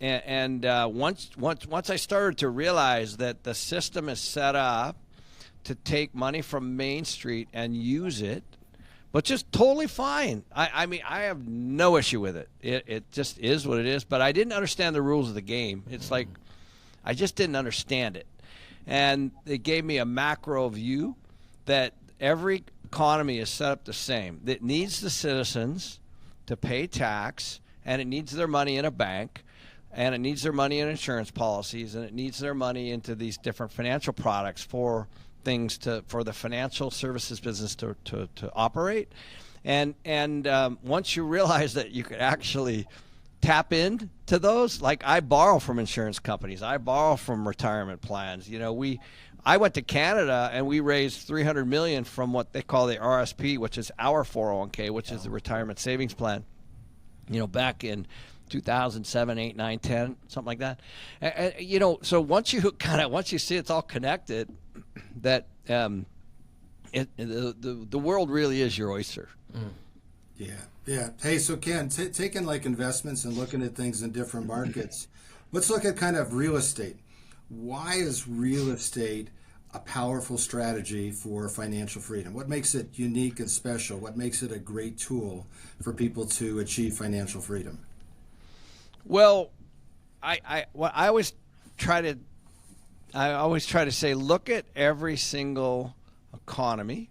Once I started to realize that the system is set up to take money from Main Street and use it, but just totally fine. I mean, I have no issue with it. It just is what it is. But I didn't understand the rules of the game. It's like I just didn't understand it, and it gave me a macro view that every economy is set up the same. It needs the citizens to pay tax, and it needs their money in a bank, and it needs their money in insurance policies, and it needs their money into these different financial products for the financial services business to operate. And once you realize that you could actually tap into those, like I borrow from insurance companies, I borrow from retirement plans. You know, I went to Canada and we raised $300 million from what they call the RSP, which is our 401k, which is the retirement savings plan. You know, back in 2007, 8, 9, 10, something like that. And you know, so once you see it's all connected, that the world really is your oyster. Yeah. Hey, so Ken, taking like investments and looking at things in different markets, let's look at kind of real estate. Why is real estate a powerful strategy for financial freedom? What makes it unique and special? What makes it a great tool for people to achieve financial freedom? Well, I always try to say, look at every single economy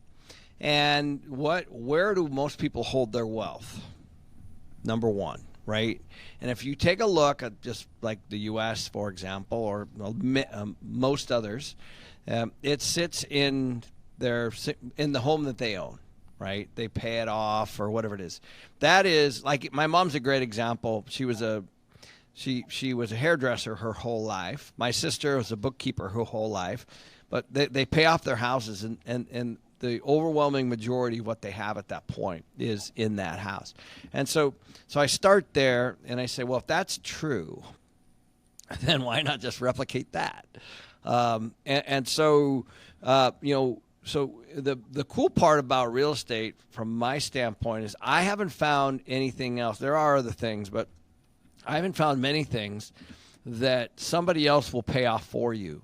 and where do most people hold their wealth? Number one, right? And if you take a look at just like the U.S., for example, or most others, it sits in the home that they own, right? They pay it off or whatever it is. That is, like, my mom's a great example. She was a hairdresser her whole life. My sister was a bookkeeper her whole life. But they pay off their houses, and the overwhelming majority of what they have at that point is in that house. And so I start there, and I say, well, if that's true, then why not just replicate that? So the cool part about real estate, from my standpoint, is I haven't found anything else. There are other things, but I haven't found many things that somebody else will pay off for you.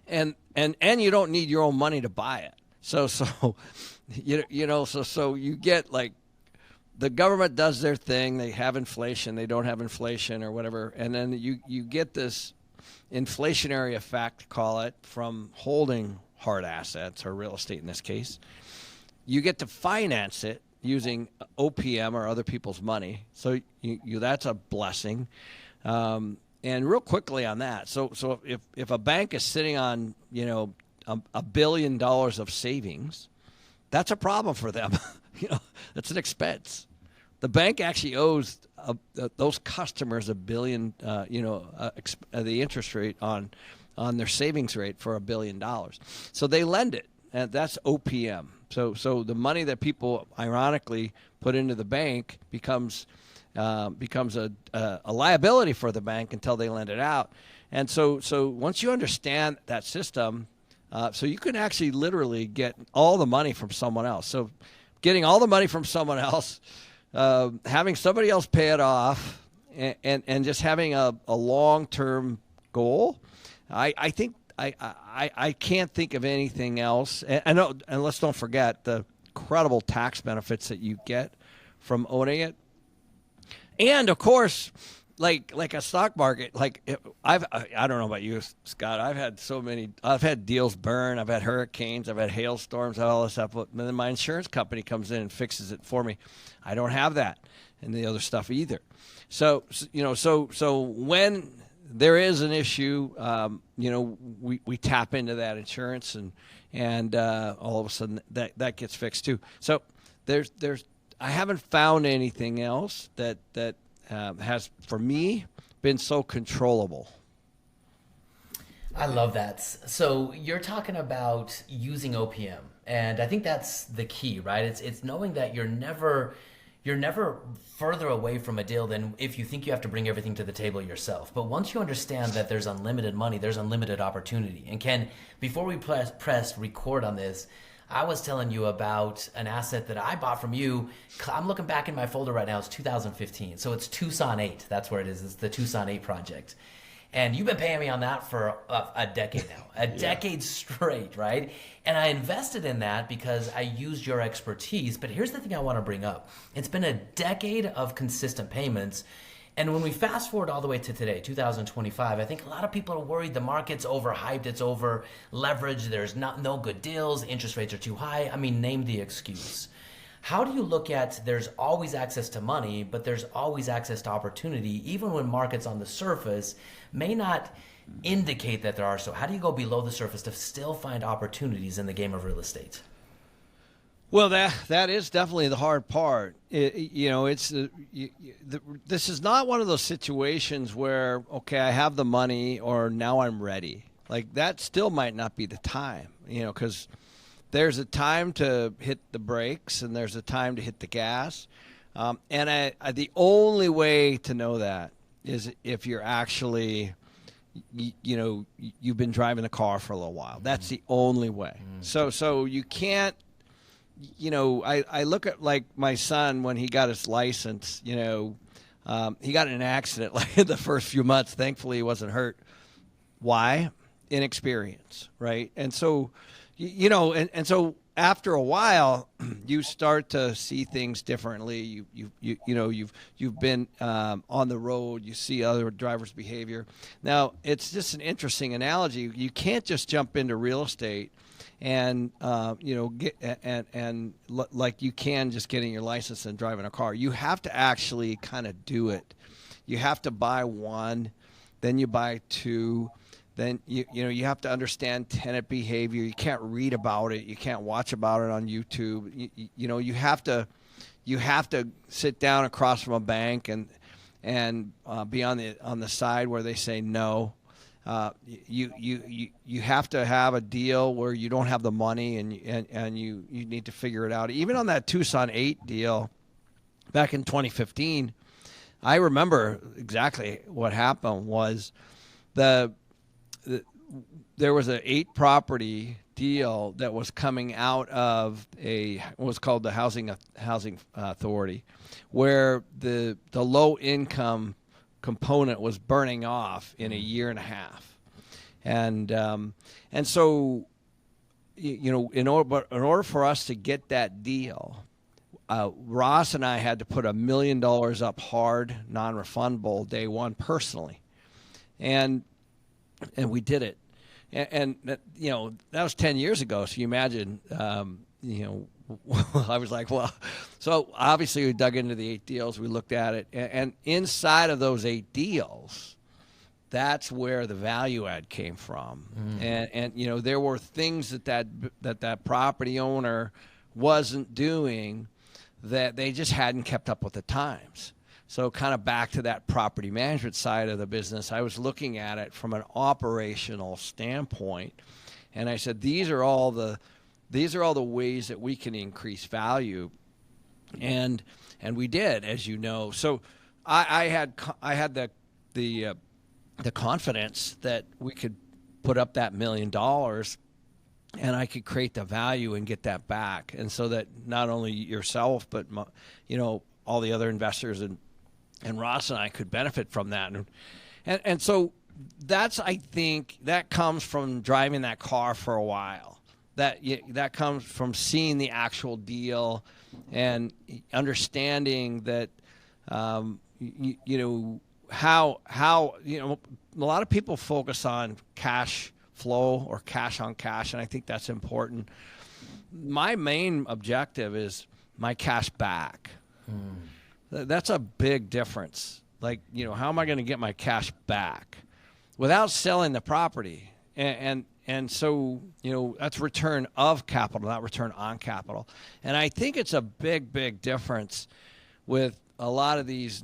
And you don't need your own money to buy it. So you get, like, the government does their thing. They have inflation. They don't have inflation or whatever. And then you get this inflationary effect, call it, from holding hard assets, or real estate in this case. You get to finance it using OPM or other people's money. So that's a blessing. And real quickly on that, so if a bank is sitting on, you know, $1 billion of savings, that's a problem for them. You know, that's an expense. The bank actually owes those customers $1 billion. The interest rate on their savings rate for $1 billion. So they lend it, and that's OPM. So the money that people ironically put into the bank becomes a liability for the bank until they lend it out. And so once you understand that system, so you can actually literally get all the money from someone else. So getting all the money from someone else, having somebody else pay it off, and just having a long-term goal, I think I can't think of anything else. And let's don't forget the incredible tax benefits that you get from owning it. And, of course, like a stock market, I don't know about you, Scott. I've had deals burn. I've had hurricanes. I've had hailstorms. All this stuff. But then my insurance company comes in and fixes it for me. I don't have that, and the other stuff either. So when there is an issue, we tap into that insurance, and all of a sudden that gets fixed too. So I haven't found anything else that has, for me, been so controllable. I love that. So you're talking about using OPM, and I think that's the key, right? It's knowing that you're never further away from a deal than if you think you have to bring everything to the table yourself. But once you understand that there's unlimited money, there's unlimited opportunity. And Ken, before we press record on this, I was telling you about an asset that I bought from you. I'm looking back in my folder right now. It's 2015. So it's Tucson 8. That's where it is. It's the Tucson 8 project. And you've been paying me on that for a decade now, a decade straight, right? And I invested in that because I used your expertise. But here's the thing I want to bring up. It's been a decade of consistent payments. And when we fast forward all the way to today, 2025, I think a lot of people are worried the market's overhyped, it's over leveraged, there's no good deals, interest rates are too high. I mean, name the excuse. How do you look at there's always access to money, but there's always access to opportunity, even when markets on the surface may not indicate that there are? So how do you go below the surface to still find opportunities in the game of real estate? Well, that is definitely the hard part. This is not one of those situations where, okay, I have the money or now I'm ready. Like, that still might not be the time, because there's a time to hit the brakes and there's a time to hit the gas. And the only way to know that is if you're actually, you've been driving the car for a little while. That's the only way. So you can't, I look at, like, my son when he got his license. He got in an accident like in the first few months. Thankfully, he wasn't hurt. Why? Inexperience, right? And so, and so after a while, you start to see things differently. You've been on the road. You see other drivers' behavior. Now, it's just an interesting analogy. You can't just jump into real estate and like you can just getting your license and driving a car. You have to actually kind of do it. You have to buy one, then you buy two, then you have to understand tenant behavior. You can't read about it. You can't watch about it on YouTube. You have to sit down across from a bank and be on the side where they say no. You have to have a deal where you don't have the money and you need to figure it out. Even on that Tucson 8 deal back in 2015, I remember exactly what happened was there was an 8 property deal that was coming out of what was called the housing authority, where the low income component was burning off in a year and a half, and so in order for us to get that deal, Ross and I had to put $1 million up hard, non-refundable, day one personally, and we did it, and that was 10 years ago. So you imagine, I was like, well, so obviously we dug into the 8 deals. We looked at it, and inside of those 8 deals, that's where the value add came from. And there were things that property owner wasn't doing that they just hadn't kept up with the times. So kind of back to that property management side of the business, I was looking at it from an operational standpoint, and I said, these are all the ways that we can increase value, and we did, as you know. So I had the confidence that we could put up that $1 million, and I could create the value and get that back, and so that not only yourself but all the other investors and Ross and I could benefit from that, and so I think that comes from driving that car for a while. That comes from seeing the actual deal and understanding that how a lot of people focus on cash flow or cash on cash, and I think that's important. My main objective is my cash back. That's a big difference. Like, how am I going to get my cash back without selling the property? And so, that's return of capital, not return on capital. And I think it's a big difference with a lot of these,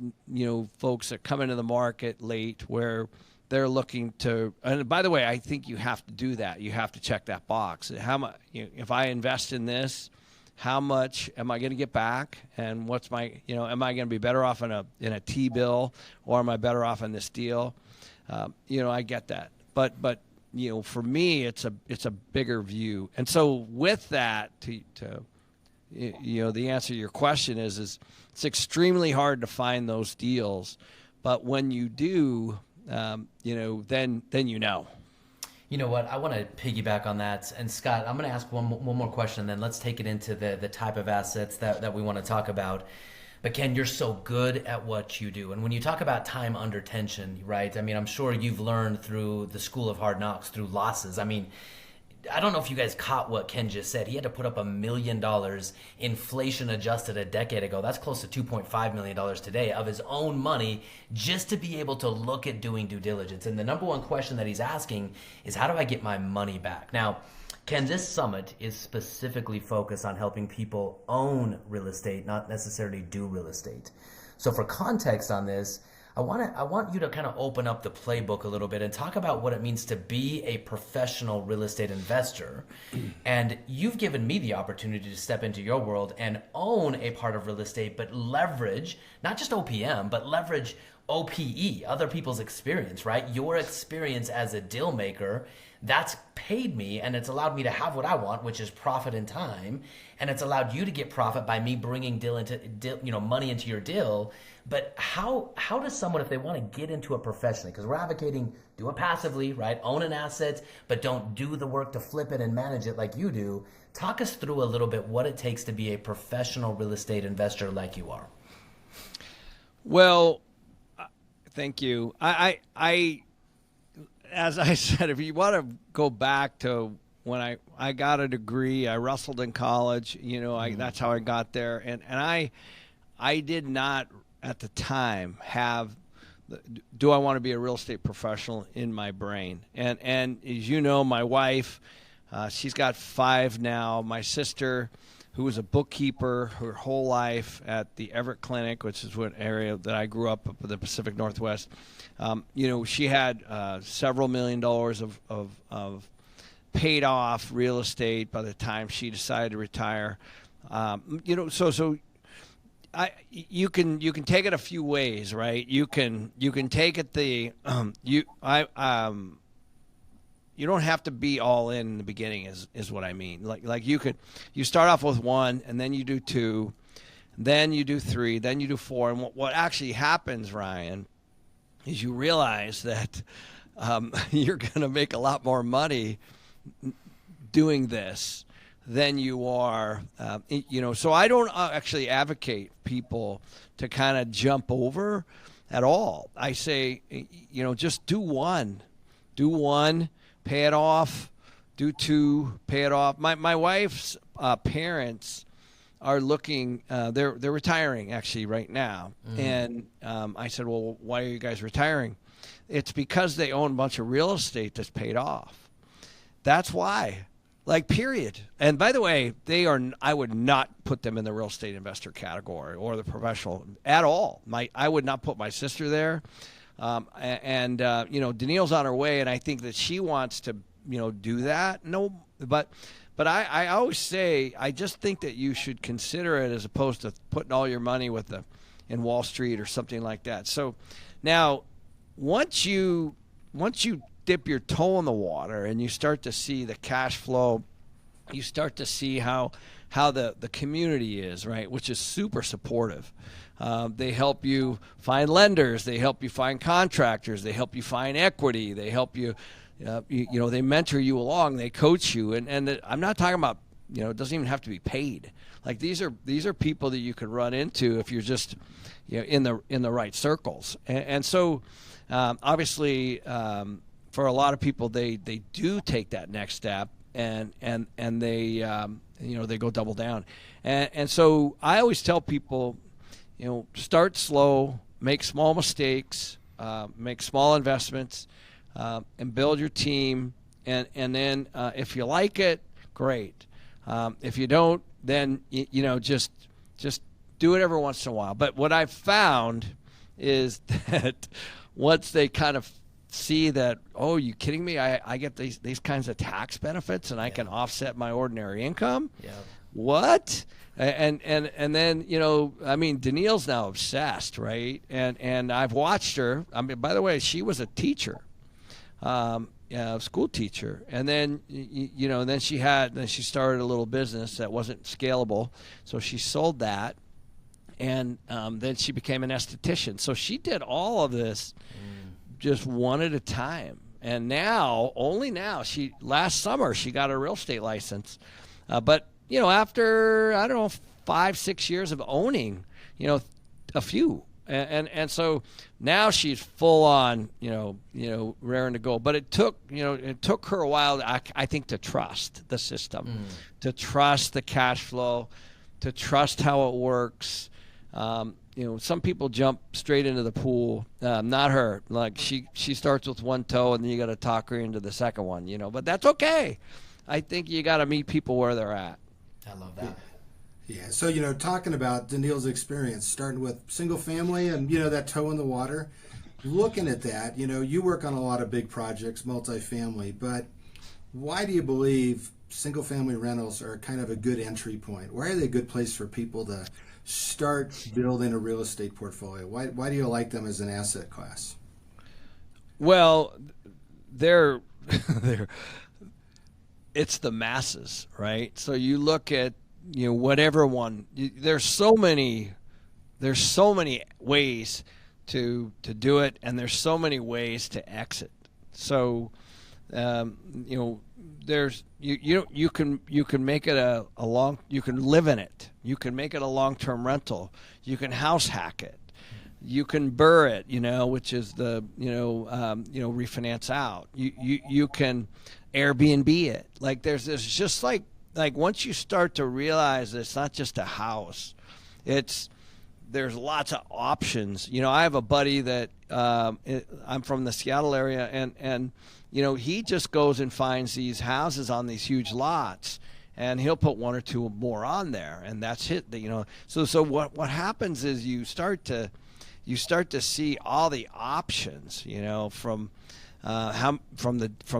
folks that come into the market late where they're looking to, and by the way, I think you have to do that. You have to check that box. How much, if I invest in this, how much am I going to get back? And what's my, am I going to be better off in a T-bill, or am I better off in this deal? I get that. But for me, it's a bigger view. And so with that, the answer to your question is it's extremely hard to find those deals. But when you do, then you know. You know what? I want to piggyback on that. And Scott, I'm going to ask one more question, and then let's take it into the type of assets that we want to talk about. But Ken, you're so good at what you do. And when you talk about time under tension, right? I mean, I'm sure you've learned through the school of hard knocks, through losses. I mean, I don't know if you guys caught what Ken just said. He had to put up $1 million inflation adjusted a decade ago. That's close to $2.5 million today of his own money, just to be able to look at doing due diligence. And the number one question that he's asking is, how do I get my money back? Now, Ken, this summit is specifically focused on helping people own real estate, not necessarily do real estate. So for context on this, I want you to kind of open up the playbook a little bit and talk about what it means to be a professional real estate investor. And you've given me the opportunity to step into your world and own a part of real estate, but leverage, not just OPM, but leverage OPE, other people's experience, right? Your experience as a deal maker, that's paid me, and it's allowed me to have what I want, which is profit and time. And it's allowed you to get profit by me bringing money into your deal. But how does someone, if they want to get into it professionally, because we're advocating do it passively, right? Own an asset, but don't do the work to flip it and manage it like you do. Talk us through a little bit what it takes to be a professional real estate investor like you are. Well, thank you. I as I said, if you want to go back to when I got a degree, I wrestled in college, that's how I got there. And I did not at the time have, do I want to be a real estate professional in my brain? And as you know, my wife, she's got 5 now. My sister, who was a bookkeeper her whole life at the Everett Clinic, which is what area that I grew up in the Pacific Northwest. She had several $1 million of paid off real estate by the time she decided to retire. You can take it a few ways, right? You can take it you don't have to be all in the beginning is what I mean. Like you start off with 1, and then you do 2, then you do 3, then you do 4. And what actually happens, Ryan, is you realize that you're going to make a lot more money doing this than you are, So I don't actually advocate people to kind of jump over at all. I say, just do 1. Do 1, pay it off. Do 2, pay it off. My wife's parents are looking, they're retiring actually right now. And I said, well, why are you guys retiring? It's because they own a bunch of real estate that's paid off. That's why. Period. And by the way, I would not put them in the real estate investor category or the professional at all. I would not put my sister there. Danielle's on her way, and I think that she wants to, do that. No, but I always say, I just think that you should consider it as opposed to putting all your money in Wall Street or something like that. So now, once you dip your toe in the water and you start to see the cash flow, you start to see how the community is, right, which is super supportive. They help you find lenders, they help you find contractors, they help you find equity, they help you, they mentor you along, they coach you, and I'm not talking about, it doesn't even have to be paid. Like these are people that you could run into if you're just, in the right circles. And so obviously for a lot of people, they do take that next step, and they they go double down. And so I always tell people, start slow, make small mistakes, make small investments, and build your team. And then if you like it, great. If you don't, then just do it every once in a while. But what I've found is that once they kind of see that, oh, you kidding me? I get these kinds of tax benefits, and I can offset my ordinary income. Yeah. What? And then Danielle's now obsessed, right? And I've watched her. I mean, by the way, she was a teacher, school teacher, and then then she started a little business that wasn't scalable, so she sold that, and then she became an esthetician. So she did all of this just one at a time. And only now, last summer she got a real estate license, but after, I don't know, 5-6 years of owning, a few. And so now she's full on, raring to go. But it took her a while, I think, to trust the system, to trust the cash flow, to trust how it works. Some people jump straight into the pool. Not her. Like she starts with one toe, and then you got to talk her into the second one. But that's okay. I think you got to meet people where they're at. I love that. Yeah. So, talking about Danielle's experience, starting with single family and, that toe in the water, looking at that, you work on a lot of big projects, multifamily, but why do you believe single family rentals are kind of a good entry point? Why are they a good place for people to start building a real estate portfolio? Why do you like them as an asset class? Well, they're it's the masses, right? So you look at whatever one. There's so many ways to do it, and there's so many ways to exit. So there's you can make it you can live in it. You can make it a long-term rental. You can house hack it. You can burr it, which is the refinance out. You can Airbnb it. Like there's just like once you start to realize it's not just a house, there's lots of options. I have a buddy that I'm from the Seattle area, and he just goes and finds these houses on these huge lots, and he'll put one or two more on there, and that's it. So what happens is you start to see all the options, from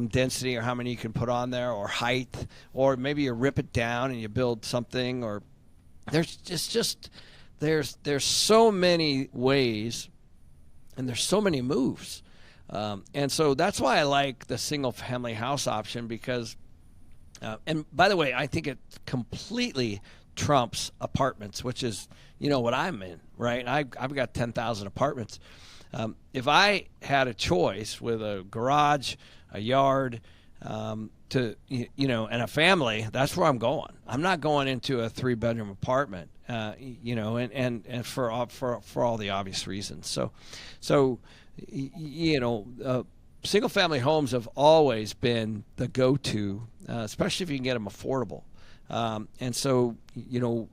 density, or how many you can put on there, or height, or maybe you rip it down and you build something, or there's so many ways, and there's so many moves, and so that's why I like the single family house option, because and by the way, I think it completely trumps apartments, which is what I'm in, right? I've got 10,000 apartments. If I had a choice with a garage, a yard, and a family, that's where I'm going. I'm not going into a 3-bedroom apartment, and for all the obvious reasons. So single family homes have always been the go-to, especially if you can get them affordable. And so,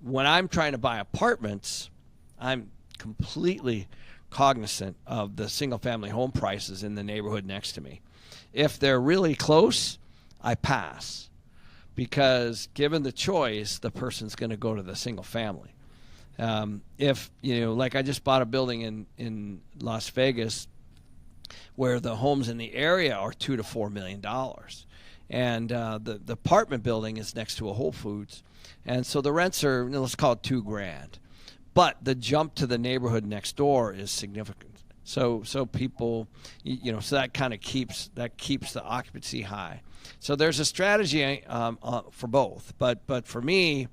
when I'm trying to buy apartments, I'm completely cognizant of the single family home prices in the neighborhood next to me. If they're really close, I pass, because given the choice, the person's going to go to the single family. If, like I just bought a building in Las Vegas where the homes in the area are $2 to $4 million. And the apartment building is next to a Whole Foods. And so the rents are, let's call it $2,000. But the jump to the neighborhood next door is significant. So people, so that kind of keeps the occupancy high. So there's a strategy for both. But for me,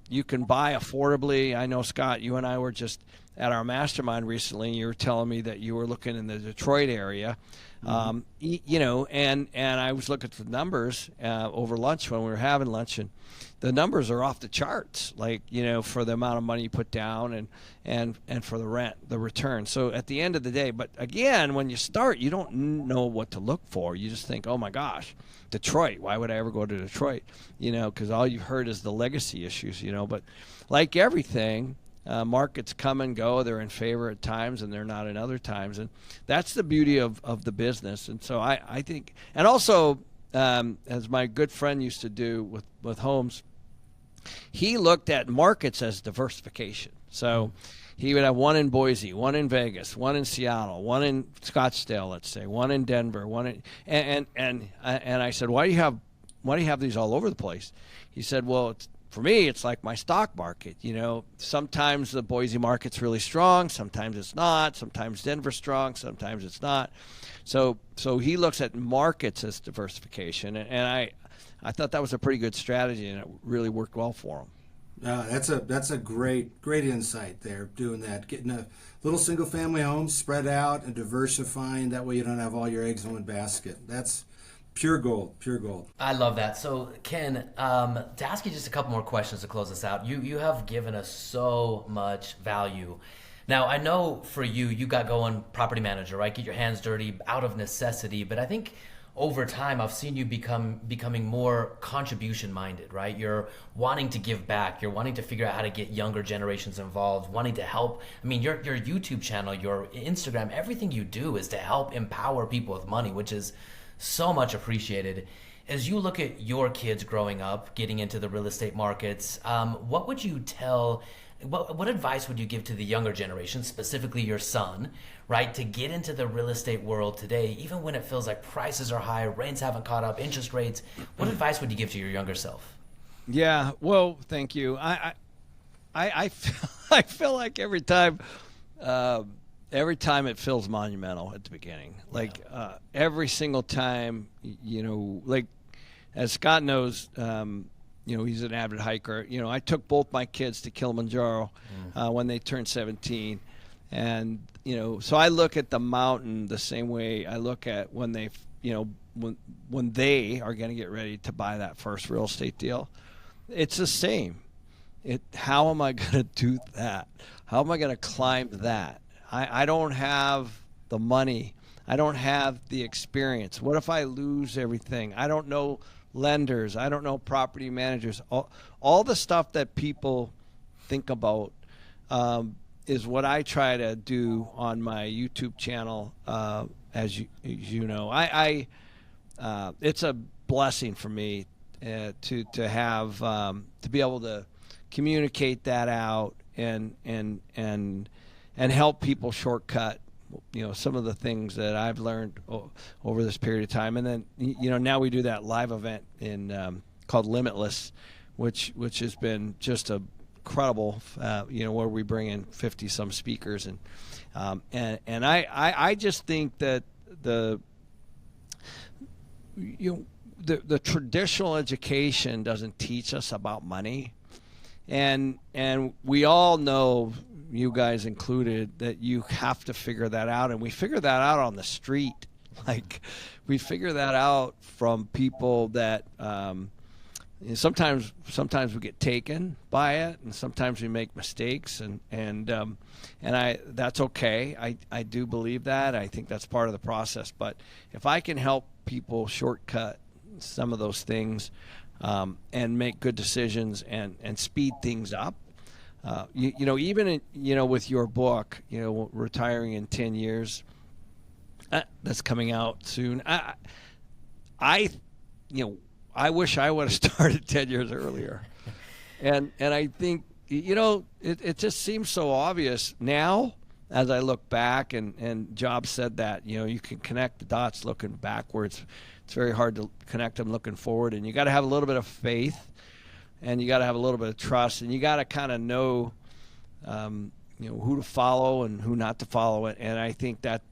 you can buy affordably. I know, Scott, you and I were just at our mastermind recently. You were telling me that you were looking in the Detroit area, and I was looking at the numbers over lunch when we were having lunch, and the numbers are off the charts, like, for the amount of money you put down and for the rent, the return. So at the end of the day, but again, when you start, you don't know what to look for. You just think, oh my gosh, Detroit, why would I ever go to Detroit? Because all you've heard is the legacy issues, but like everything, markets come and go. They're in favor at times and they're not in other times. And that's the beauty of the business. And so I think, and also, as my good friend used to do with homes, he looked at markets as diversification. So he would have one in Boise, one in Vegas, one in Seattle, one in Scottsdale, let's say, one in Denver, and I said, why do you have these all over the place? He said, well, for me, it's like my stock market. Sometimes the Boise market's really strong, sometimes it's not, sometimes Denver's strong, sometimes it's not. So he looks at markets as diversification, and I thought that was a pretty good strategy, and it really worked well for him. That's a great insight there, doing that, getting a little single family home spread out and diversifying. That way you don't have all your eggs in one basket. That's pure gold. I love that. So Ken, to ask you just a couple more questions to close this out, you have given us so much value. Now, I know for you got going property manager, right? Get your hands dirty out of necessity, but I think over time, I've seen you becoming more contribution minded, right? You're wanting to give back. You're wanting to figure out how to get younger generations involved, wanting to help. I mean, your YouTube channel, your Instagram, everything you do is to help empower people with money, which is so much appreciated. As you look at your kids growing up, getting into the real estate markets, what would you tell? What advice would you give to the younger generation, specifically your son, right, to get into the real estate world today, even when it feels like prices are high, rates haven't caught up, interest rates? What advice would you give to your younger self? Yeah, well, thank you. I feel like every time it feels monumental at the beginning. Like every single time, like as Scott knows. He's an avid hiker. I took both my kids to Kilimanjaro when they turned 17. And, so I look at the mountain the same way I look at when they, when they are going to get ready to buy that first real estate deal. It's the same. How am I going to do that? How am I going to climb that? I don't have the money. I don't have the experience. What if I lose everything? I don't know lenders. I don't know property managers. All the stuff that people think about is what I try to do on my YouTube channel. As you know, it's a blessing for me to have to be able to communicate that out and help people shortcut some of the things that I've learned over this period of time. And then, now we do that live event called Limitless, which has been just incredible, where we bring in 50 some speakers. And I just think that the traditional education doesn't teach us about money. And we all know, you guys included, that you have to figure that out, and we figure that out on the street. Like, we figure that out from people that sometimes we get taken by it, and sometimes we make mistakes, and that's okay. I do believe that. I think that's part of the process. But if I can help people shortcut some of those things and make good decisions and speed things up. Even with your book, retiring in 10 years, that's coming out soon. I wish I would have started 10 years earlier, and I think it just seems so obvious now as I look back. And Jobs said that you can connect the dots looking backwards. It's very hard to connect them looking forward, and you got to have a little bit of faith. And you got to have a little bit of trust, and you got to kind of know, who to follow and who not to follow it. And I think that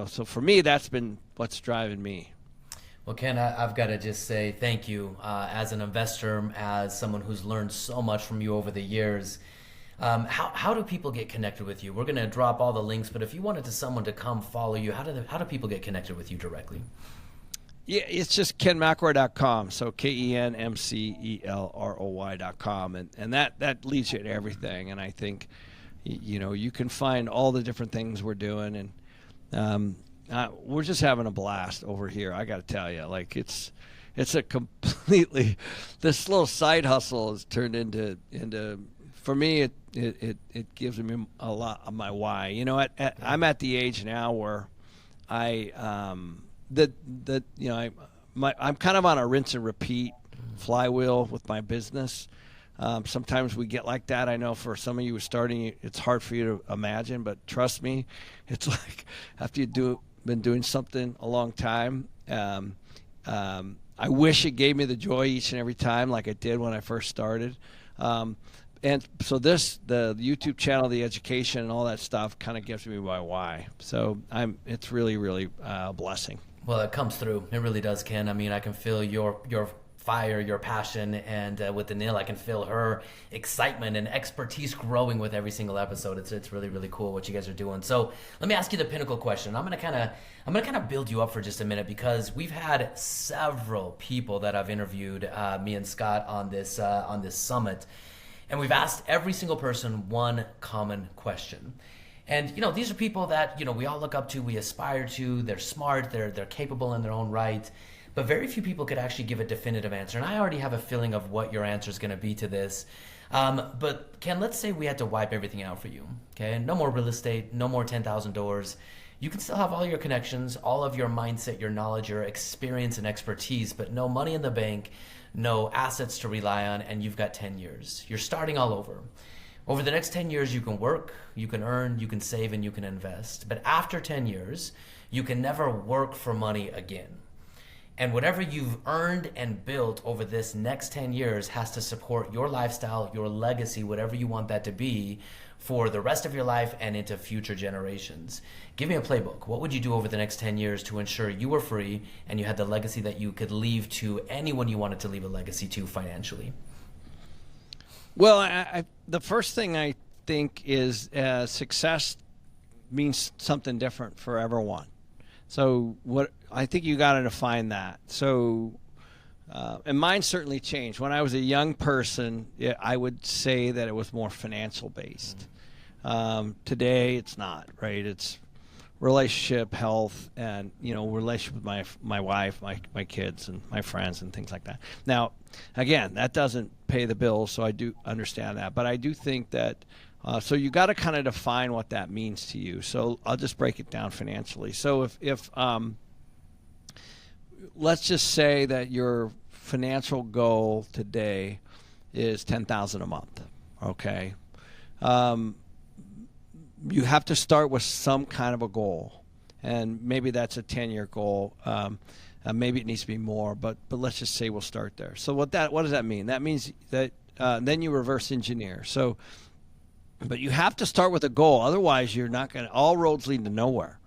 so for me, that's been what's driving me. Well, Ken, I've got to just say thank you as an investor, as someone who's learned so much from you over the years. How do people get connected with you? We're going to drop all the links, but if you wanted someone to come follow you, how do people get connected with you directly? Yeah, it's just kenmcelroy.com. So KenMcelroy.com. And that leads you to everything. And I think, you can find all the different things we're doing. And we're just having a blast over here. I got to tell you, like it's a completely, this little side hustle has turned into for me, it gives me a lot of my why. I'm at the age now where I'm kind of on a rinse and repeat flywheel with my business. Sometimes we get like that. I know for some of you starting, it's hard for you to imagine, but trust me, it's like after you've been doing something a long time. I wish it gave me the joy each and every time like it did when I first started. And so the YouTube channel, the education and all that stuff kind of gives me my why. So it's really, really a blessing. Well, it comes through. It really does, Ken. I mean, I can feel your fire, your passion, and with Danielle, I can feel her excitement and expertise growing with every single episode. It's really, really cool what you guys are doing. So let me ask you the pinnacle question. I'm gonna kind of build you up for just a minute because we've had several people that I've interviewed, me and Scott, on this summit. And we've asked every single person one common question. And, these are people that, we all look up to, we aspire to, they're smart, they're capable in their own right. But very few people could actually give a definitive answer. And I already have a feeling of what your answer is going to be to this. But Ken, let's say we had to wipe everything out for you. Okay, no more real estate, no more 10,000 doors. You can still have all your connections, all of your mindset, your knowledge, your experience and expertise, but no money in the bank, no assets to rely on, and you've got 10 years. You're starting all over. Over the next 10 years, you can work, you can earn, you can save, and you can invest. But after 10 years, you can never work for money again. And whatever you've earned and built over this next 10 years has to support your lifestyle, your legacy, whatever you want that to be, for the rest of your life and into future generations. Give me a playbook. What would you do over the next 10 years to ensure you were free and you had the legacy that you could leave to anyone you wanted to leave a legacy to financially? Well, the first thing I think is success means something different for everyone. So I think you got to define that. So, and mine certainly changed. When I was a young person, I would say that it was more financial based. Today, it's not, right? It's relationship, health, and relationship with my wife, my kids, and my friends, and things like that. Now, again, that doesn't pay the bills, so I do understand that. But I do think that. So you got to kind of define what that means to you. So I'll just break it down financially. So if let's just say that your financial goal today is $10,000 a month, okay? You have to start with some kind of a goal, and maybe that's a 10-year goal. Maybe it needs to be more, but let's just say we'll start there. So what does that mean? That means that then you reverse engineer. So. But you have to start with a goal. Otherwise, you're not going to, all roads lead to nowhere.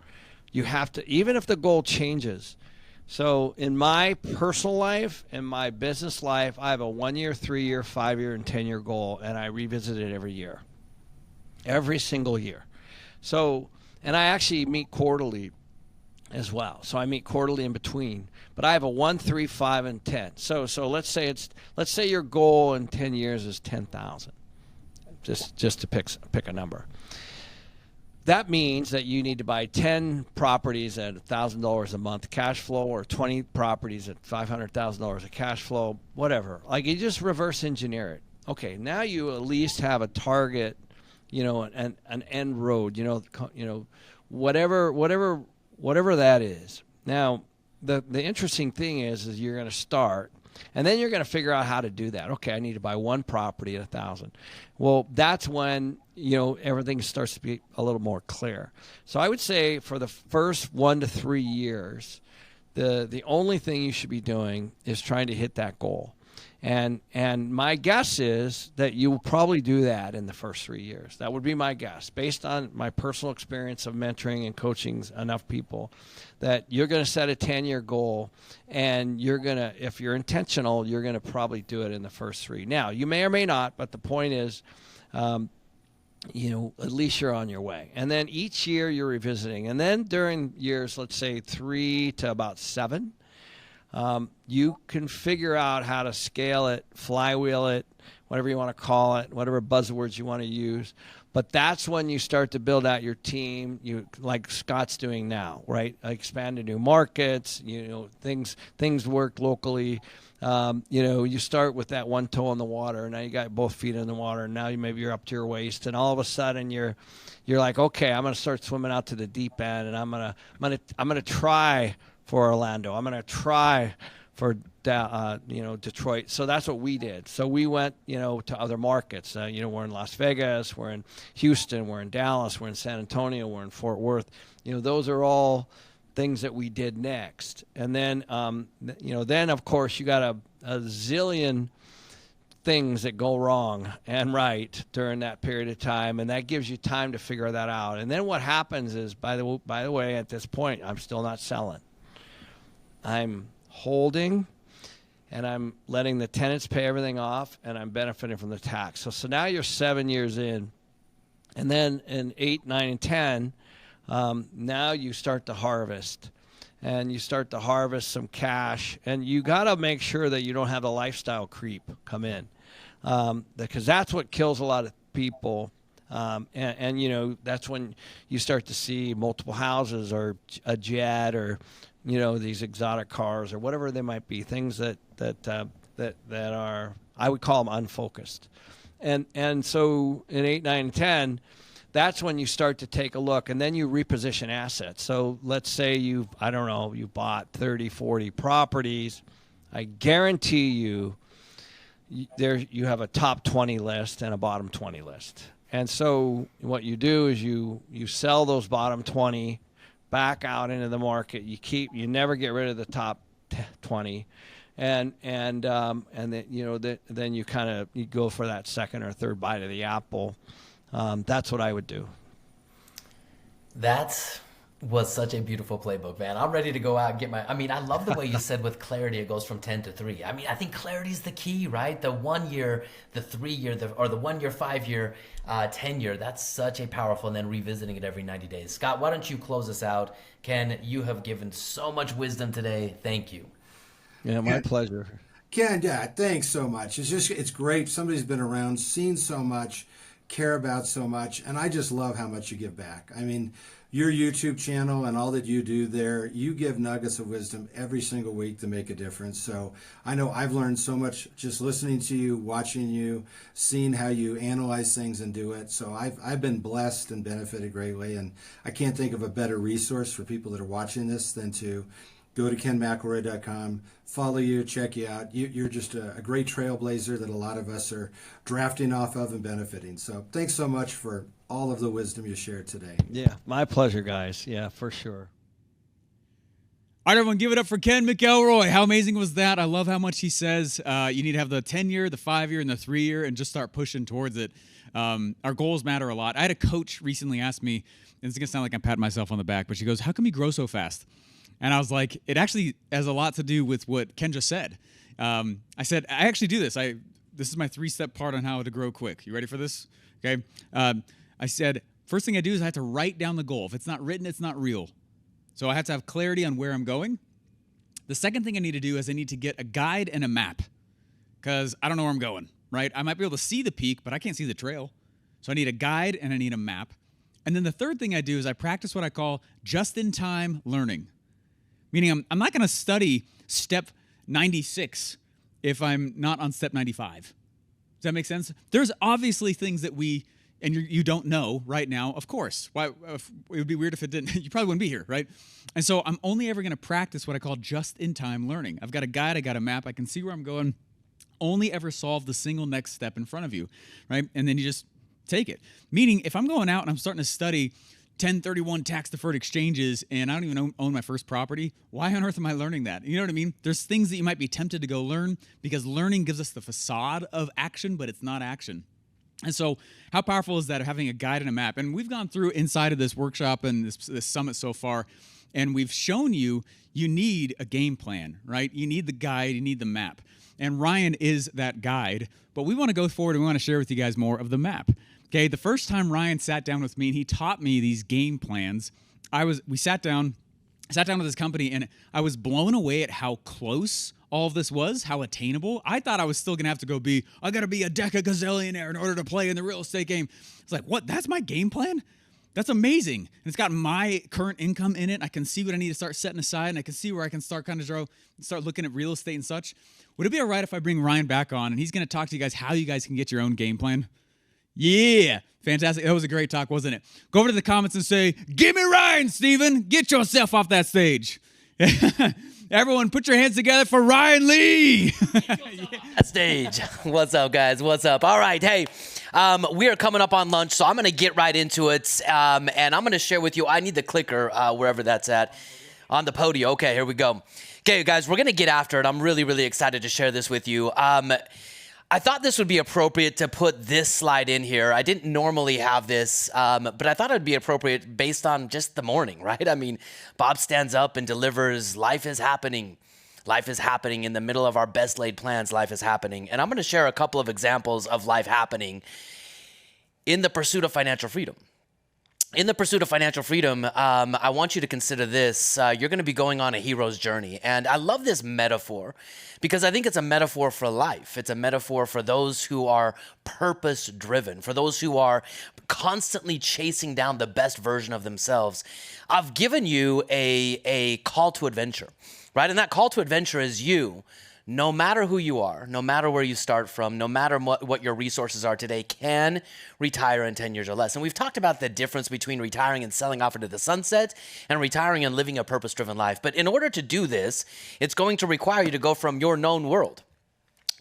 You have to, even if the goal changes. So in my personal life and my business life, I have a 1 year, 3 year, 5 year, and 10 year goal, and I revisit it every year, every single year. So, and I actually meet quarterly as well. So I meet quarterly in between, but I have a 1, 3, 5, and 10. So let's say your goal in 10 years is 10,000. Just to pick a number. That means that you need to buy 10 properties at $1,000 a month cash flow, or 20 properties at $500,000 of cash flow, whatever. Like, you just reverse engineer it. Okay, now you at least have a target, an end road, whatever that is. Now, the interesting thing is you're going to start. And then you're going to figure out how to do that. Okay, I need to buy one property at $1,000. Well, that's when, everything starts to be a little more clear. So I would say for the first 1 to 3 years, the only thing you should be doing is trying to hit that goal. And my guess is that you will probably do that in the first 3 years. That would be my guess, based on my personal experience of mentoring and coaching enough people, that you're going to set a 10-year goal, and you're going to, if you're intentional, you're going to probably do it in the first 3. Now, you may or may not, but the point is, at least you're on your way. And then each year you're revisiting. And then during years, let's say 3 to about 7, you can figure out how to scale it, flywheel it, whatever you want to call it, whatever buzzwords you want to use. But that's when you start to build out your team, like Scott's doing now, right? Expand to new markets, things work locally. You start with that one toe in the water, and now you got both feet in the water, and now maybe you're up to your waist, and all of a sudden you're like, okay, I'm gonna start swimming out to the deep end, and I'm gonna try for Orlando. I'm gonna try for Detroit. So that's what we did. So we went to other markets. We're in Las Vegas, we're in Houston, we're in Dallas, we're in San Antonio, we're in Fort Worth. Those are all things that we did next. And then then of course you got a zillion things that go wrong and right during that period of time, and that gives you time to figure that out. And then what happens is, by the way, at this point, I'm still not selling. I'm holding, and I'm letting the tenants pay everything off, and I'm benefiting from the tax. So now you're 7 years in, and then in 8, 9, and 10, now you start to harvest, and you start to harvest some cash, and you got to make sure that you don't have the lifestyle creep come in, because that's what kills a lot of people. And that's when you start to see multiple houses or a jet or these exotic cars or whatever they might be, things that are, I would call them unfocused. And so in 8, 9, and 10, that's when you start to take a look, and then you reposition assets. So let's say you bought 30, 40 properties. I guarantee you have a top 20 list and a bottom 20 list. And so what you do is you sell those bottom 20 back out into the market. You never get rid of the top 20, and then then you go for that second or third bite of the apple. That's what I would do. That was such a beautiful playbook, man. I'm ready to go out and get I love the way you said with clarity it goes from 10 to 3. I think clarity is the key, right? The 1 year, the 3 year, or the 1 year, 5 year, 10 year, that's such a powerful, and then revisiting it every 90 days. Scott, why don't you close us out? Ken, you have given so much wisdom today. Thank you. Yeah, my pleasure. Ken, yeah, thanks so much. It's great. Somebody's been around, seen so much, care about so much, and I just love how much you give back. Your YouTube channel and all that you do there, you give nuggets of wisdom every single week to make a difference. So I know I've learned so much just listening to you, watching you, seeing how you analyze things and do it. So I've been blessed and benefited greatly, and I can't think of a better resource for people that are watching this than to go to kenmcelroy.com, follow you, check you out. You're just a great trailblazer that a lot of us are drafting off of and benefiting. So thanks so much for all of the wisdom you shared today. Yeah, my pleasure, guys. Yeah, for sure. All right, everyone, give it up for Ken McElroy. How amazing was that? I love how much he says you need to have the 10-year, the 5-year, and the 3-year, and just start pushing towards it. Our goals matter a lot. I had a coach recently ask me, and it's going to sound like I'm patting myself on the back, but she goes, how come you grow so fast? And I was like, it actually has a lot to do with what Ken just said. I said, I actually do this. This is my 3-step part on how to grow quick. You ready for this? Okay. I said, first thing I do is I have to write down the goal. If it's not written, it's not real. So I have to have clarity on where I'm going. The second thing I need to do is I need to get a guide and a map, because I don't know where I'm going, right? I might be able to see the peak, but I can't see the trail. So I need a guide and I need a map. And then the third thing I do is I practice what I call just-in-time learning. Meaning I'm not going to study step 96 if I'm not on step 95. Does that make sense? There's obviously things that you don't know right now, of course. Why? It would be weird if it didn't. You probably wouldn't be here, right? And so I'm only ever going to practice what I call just-in-time learning. I've got a guide, I got a map, I can see where I'm going. Only ever solve the single next step in front of you, right? And then you just take it. Meaning, if I'm going out and I'm starting to study 1031 tax-deferred exchanges and I don't even own my first property, why on earth am I learning that? You know what I mean? There's things that you might be tempted to go learn because learning gives us the facade of action, but it's not action. And so how powerful is that, having a guide and a map? And we've gone through inside of this workshop and this summit so far, and we've shown you need a game plan, right? You need the guide, you need the map. And Ryan is that guide, but we want to go forward and we want to share with you guys more of the map. Okay, the first time Ryan sat down with me and he taught me these game plans, we sat down with his company, and I was blown away at how close all of this was, how attainable. I thought I was still gonna have to I gotta be a deca-gazillionaire in order to play in the real estate game. It's like, what? That's my game plan? That's amazing. And it's got my current income in it. I can see what I need to start setting aside, and I can see where I can start start looking at real estate and such. Would it be all right if I bring Ryan back on and he's gonna talk to you guys how you guys can get your own game plan? Yeah, fantastic. That was a great talk, wasn't it? Go over to the comments and say, give me Ryan, Steven. Get yourself off that stage. Everyone, put your hands together for Ryan Lee. Stage. What's up, guys? What's up? All right. Hey, we are coming up on lunch, so I'm going to get right into it. And I'm going to share with you, I need the clicker, wherever that's at, on the podium. Okay, here we go. Okay, guys, we're going to get after it. I'm really, really excited to share this with you. I thought this would be appropriate to put this slide in here. I didn't normally have this, but I thought it would be appropriate based on just the morning, right? I mean, Bob stands up and delivers, life is happening. Life is happening in the middle of our best laid plans. Life is happening. And I'm going to share a couple of examples of life happening in the pursuit of financial freedom. In the pursuit of financial freedom, I want you to consider this. You're going to be going on a hero's journey. And I love this metaphor because I think it's a metaphor for life. It's a metaphor for those who are purpose-driven, for those who are constantly chasing down the best version of themselves. I've given you a call to adventure, right? And that call to adventure is you. No matter who you are, no matter where you start from, no matter what your resources are today, can retire in 10 years or less. And we've talked about the difference between retiring and selling off into the sunset and retiring and living a purpose-driven life. But in order to do this, it's going to require you to go from your known world.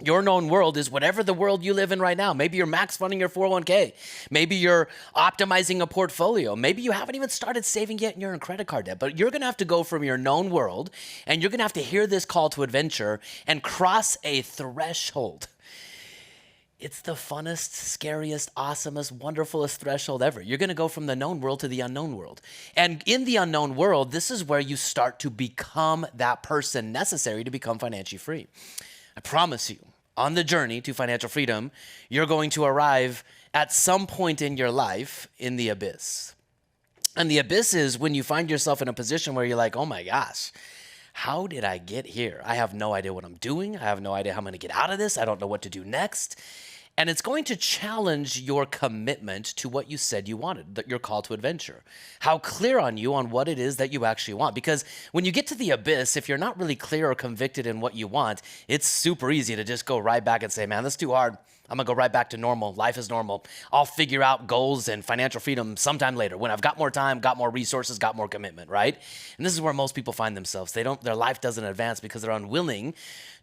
Your known world is whatever the world you live in right now. Maybe you're max funding your 401k. Maybe you're optimizing a portfolio. Maybe you haven't even started saving yet and you're in credit card debt. But you're going to have to go from your known world and you're going to have to hear this call to adventure and cross a threshold. It's the funnest, scariest, awesomest, wonderfulest threshold ever. You're going to go from the known world to the unknown world. And in the unknown world, this is where you start to become that person necessary to become financially free. I promise you, on the journey to financial freedom, you're going to arrive at some point in your life in the abyss. And the abyss is when you find yourself in a position where you're like, oh my gosh, how did I get here? I have no idea what I'm doing. I have no idea how I'm going to get out of this. I don't know what to do next. And it's going to challenge your commitment to what you said you wanted, your call to adventure. How clear on you on what it is that you actually want. Because when you get to the abyss, if you're not really clear or convicted in what you want, it's super easy to just go right back and say, man, that's too hard. I'm going to go right back to normal. Life is normal. I'll figure out goals and financial freedom sometime later when I've got more time, got more resources, got more commitment, right? And this is where most people find themselves. Their life doesn't advance because they're unwilling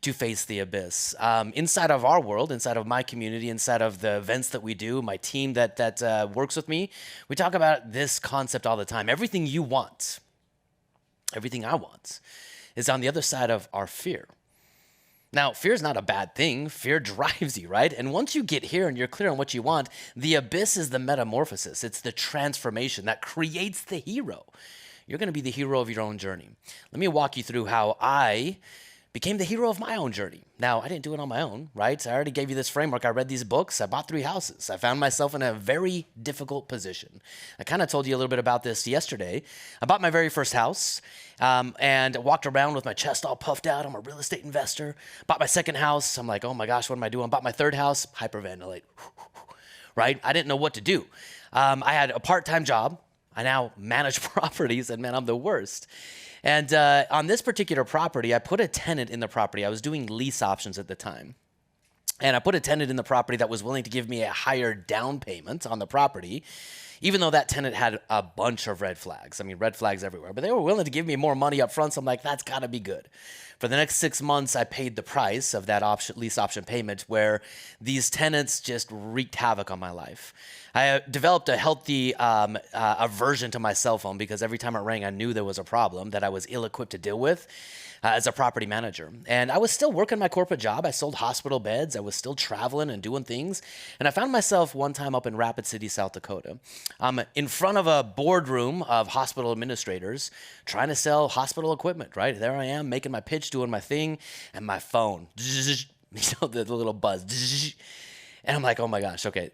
to face the abyss. Inside of our world, inside of my community, inside of the events that we do, my team that works with me, we talk about this concept all the time. Everything you want, everything I want, is on the other side of our fear. Now, fear is not a bad thing. Fear drives you, right? And once you get here and you're clear on what you want, the abyss is the metamorphosis. It's the transformation that creates the hero. You're going to be the hero of your own journey. Let me walk you through how I became the hero of my own journey. Now, I didn't do it on my own, right? I already gave you this framework. I read these books. I bought 3 houses. I found myself in a very difficult position. I kind of told you a little bit about this yesterday. I bought my very first house and walked around with my chest all puffed out. I'm a real estate investor. Bought my second house. I'm like, oh my gosh, what am I doing? Bought my third house, hyperventilate, right? I didn't know what to do. I had a part-time job. I now manage properties, and man, I'm the worst. And on this particular property, I put a tenant in the property. I was doing lease options at the time. And I put a tenant in the property that was willing to give me a higher down payment on the property, even though that tenant had a bunch of red flags. I mean, red flags everywhere. But they were willing to give me more money up front, so I'm like, that's got to be good. For the next 6 months, I paid the price of that lease option payment where these tenants just wreaked havoc on my life. I developed a healthy aversion to my cell phone because every time it rang, I knew there was a problem that I was ill-equipped to deal with as a property manager. And I was still working my corporate job. I sold hospital beds. I was still traveling and doing things. And I found myself one time up in Rapid City, South Dakota, in front of a boardroom of hospital administrators trying to sell hospital equipment, right? There I am making my pitch, doing my thing, and my phone, you know, the little buzz. And I'm like, oh my gosh, okay,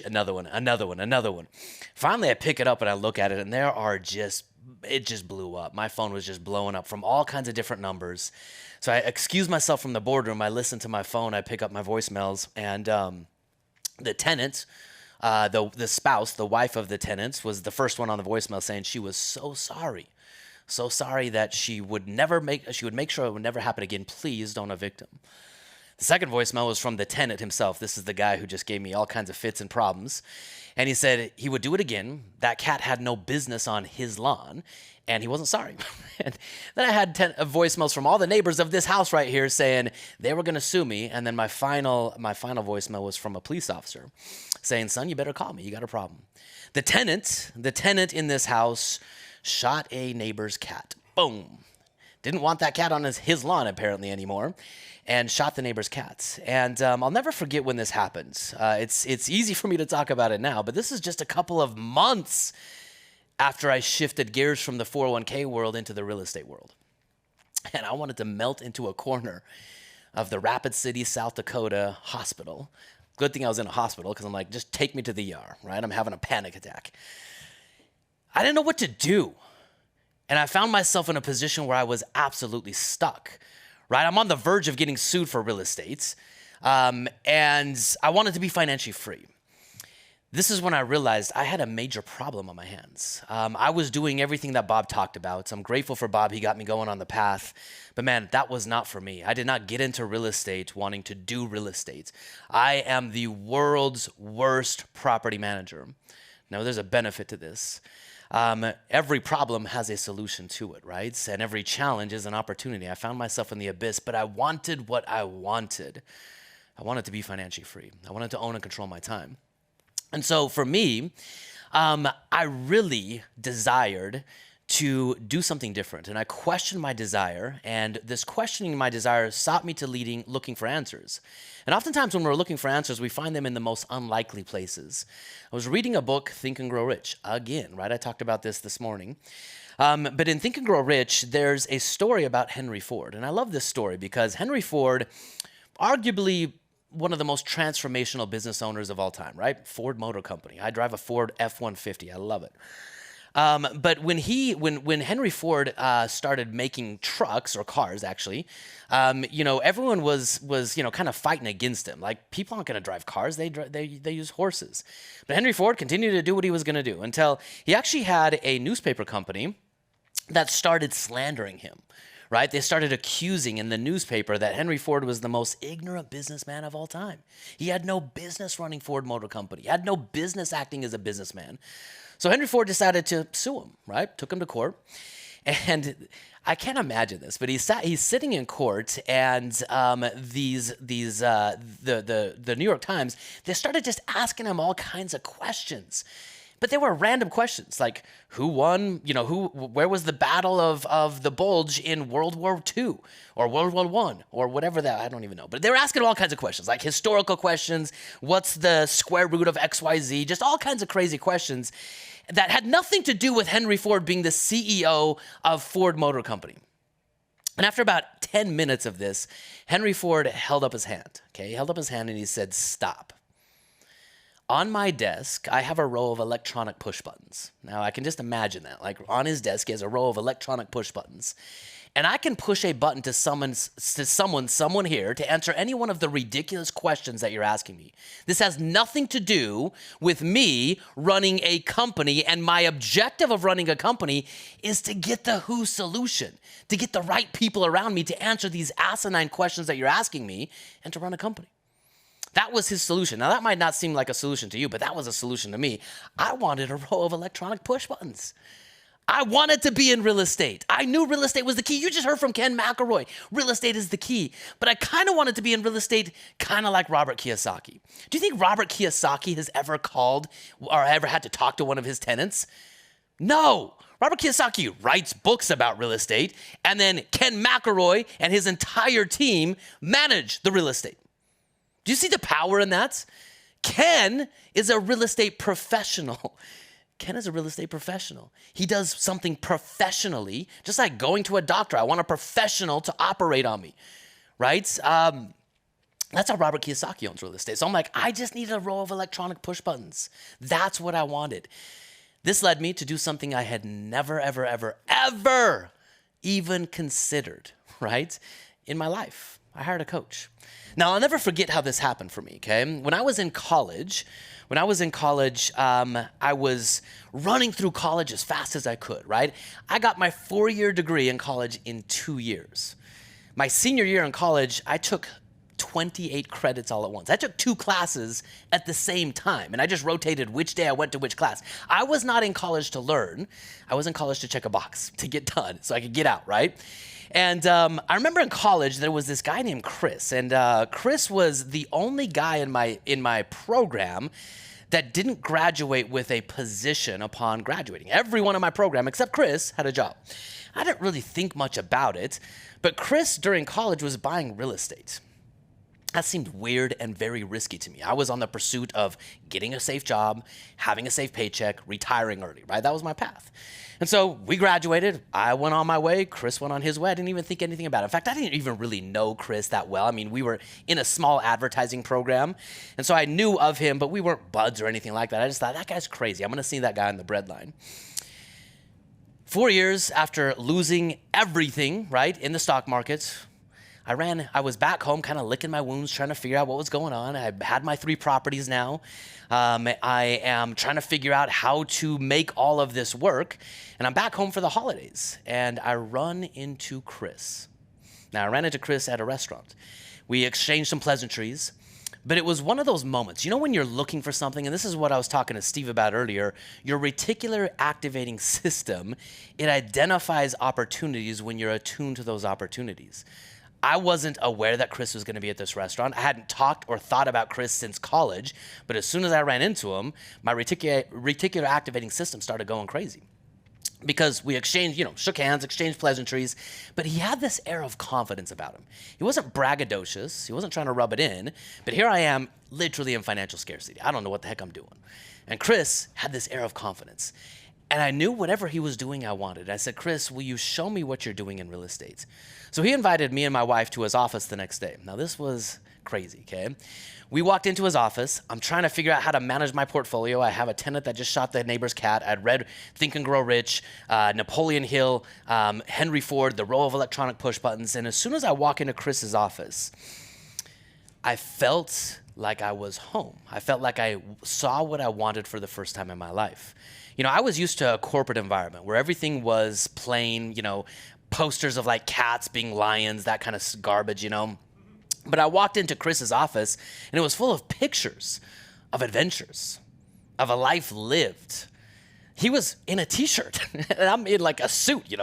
another one, another one, another one. Finally, I pick it up and I look at it, and it just blew up. My phone was just blowing up from all kinds of different numbers. So I excuse myself from the boardroom. I listen to my phone. I pick up my voicemails, and the tenant, the spouse, the wife of the tenants, was the first one on the voicemail saying she was so sorry that she would make sure it would never happen again. Please don't evict him. The second voicemail was from the tenant himself. This is the guy who just gave me all kinds of fits and problems. And he said he would do it again. That cat had no business on his lawn, and he wasn't sorry. And then I had voicemails from all the neighbors of this house right here saying they were going to sue me. And then my final voicemail was from a police officer saying, son, you better call me. You got a problem. The tenant in this house shot a neighbor's cat. Boom. Didn't want that cat on his lawn apparently anymore, and shot the neighbor's cats. And I'll never forget when this happened. It's easy for me to talk about it now, but this is just a couple of months after I shifted gears from the 401k world into the real estate world. And I wanted to melt into a corner of the Rapid City, South Dakota hospital. Good thing I was in a hospital, because I'm like, just take me to the ER, right? I'm having a panic attack. I didn't know what to do. And I found myself in a position where I was absolutely stuck, right? I'm on the verge of getting sued for real estate, and I wanted to be financially free. This is when I realized I had a major problem on my hands. I was doing everything that Bob talked about. So I'm grateful for Bob. He got me going on the path. But man, that was not for me. I did not get into real estate wanting to do real estate. I am the world's worst property manager. Now, there's a benefit to this. Every problem has a solution to it, right? And every challenge is an opportunity. I found myself in the abyss, but I wanted what I wanted. I wanted to be financially free. I wanted to own and control my time. And so for me, I really desired to do something different. And I questioned my desire, and this questioning my desire sought me to looking for answers. And oftentimes when we're looking for answers, we find them in the most unlikely places. I was reading a book, Think and Grow Rich, again, right? I talked about this morning. But in Think and Grow Rich, there's a story about Henry Ford. And I love this story because Henry Ford, arguably one of the most transformational business owners of all time, right? Ford Motor Company. I drive a Ford F-150. I love it. But when Henry Ford started making trucks or cars, actually, everyone was kind of fighting against him. Like, people aren't going to drive cars; they use horses. But Henry Ford continued to do what he was going to do until he actually had a newspaper company that started slandering him. Right? They started accusing in the newspaper that Henry Ford was the most ignorant businessman of all time. He had no business running Ford Motor Company. He had no business acting as a businessman. So Henry Ford decided to sue him, right? Took him to court. And I can't imagine this, but he's sitting in court, and the New York Times, they started just asking him all kinds of questions. But they were random questions, like who won, where was the Battle of the Bulge in World War II or World War I or whatever that, I don't even know. But they were asking all kinds of questions, like historical questions, what's the square root of XYZ, just all kinds of crazy questions that had nothing to do with Henry Ford being the CEO of Ford Motor Company. And after about 10 minutes of this, Henry Ford held up his hand, okay? He held up his hand and he said, stop. On my desk, I have a row of electronic push buttons. Now, I can just imagine that. Like, on his desk, he has a row of electronic push buttons. And I can push a button to someone here to answer any one of the ridiculous questions that you're asking me. This has nothing to do with me running a company, and my objective of running a company is to get the who solution, to get the right people around me to answer these asinine questions that you're asking me, and to run a company. That was his solution. Now, that might not seem like a solution to you, but that was a solution to me. I wanted a row of electronic push buttons. I wanted to be in real estate. I knew real estate was the key. You just heard from Ken McElroy. Real estate is the key. But I kind of wanted to be in real estate kind of like Robert Kiyosaki. Do you think Robert Kiyosaki has ever called or ever had to talk to one of his tenants? No. Robert Kiyosaki writes books about real estate, and then Ken McElroy and his entire team manage the real estate. Do you see the power in that? Ken is a real estate professional. Ken is a real estate professional. He does something professionally, just like going to a doctor. I want a professional to operate on me, right? That's how Robert Kiyosaki owns real estate. So I'm like, I just needed a row of electronic push buttons. That's what I wanted. This led me to do something I had never, ever, ever, ever even considered, right? In my life, I hired a coach. Now, I'll never forget how this happened for me, okay? When I was in college, I was running through college as fast as I could, right? I got my 4-year degree in college in 2 years. My senior year in college, I took 28 credits all at once. I took 2 classes at the same time, and I just rotated which day I went to which class. I was not in college to learn. I was in college to check a box, to get done, so I could get out, right? And I remember in college, there was this guy named Chris, and Chris was the only guy in my program that didn't graduate with a position upon graduating. Everyone in my program, except Chris, had a job. I didn't really think much about it, but Chris, during college, was buying real estate. That seemed weird and very risky to me. I was on the pursuit of getting a safe job, having a safe paycheck, retiring early, right? That was my path. And so we graduated. I went on my way. Chris went on his way. I didn't even think anything about it. In fact, I didn't even really know Chris that well. I mean, we were in a small advertising program. And so I knew of him, but we weren't buds or anything like that. I just thought, that guy's crazy. I'm going to see that guy on the breadline. 4 years after losing everything, right, in the stock market, I was back home kind of licking my wounds, trying to figure out what was going on. I had my 3 properties now. I am trying to figure out how to make all of this work. And I'm back home for the holidays. And I run into Chris. Now, I ran into Chris at a restaurant. We exchanged some pleasantries. But it was one of those moments, you know, when you're looking for something, and this is what I was talking to Steve about earlier, your reticular activating system, it identifies opportunities when you're attuned to those opportunities. I wasn't aware that Chris was going to be at this restaurant. I hadn't talked or thought about Chris since college, but as soon as I ran into him, my reticular activating system started going crazy. Because we exchanged, shook hands, exchanged pleasantries, but he had this air of confidence about him. He wasn't braggadocious. He wasn't trying to rub it in, but here I am literally in financial scarcity. I don't know what the heck I'm doing. And Chris had this air of confidence. And I knew whatever he was doing, I wanted. I said, Chris, will you show me what you're doing in real estate? So he invited me and my wife to his office the next day. Now, this was crazy, okay? We walked into his office. I'm trying to figure out how to manage my portfolio. I have a tenant that just shot the neighbor's cat. I'd read Think and Grow Rich, Napoleon Hill, Henry Ford, The Row of Electronic Push Buttons. And as soon as I walk into Chris's office, I felt like I was home. I felt like I saw what I wanted for the first time in my life. I was used to a corporate environment where everything was plain, posters of like cats being lions, that kind of garbage, But I walked into Chris's office and it was full of pictures of adventures, of a life lived. He was in a t-shirt and I'm in like a suit,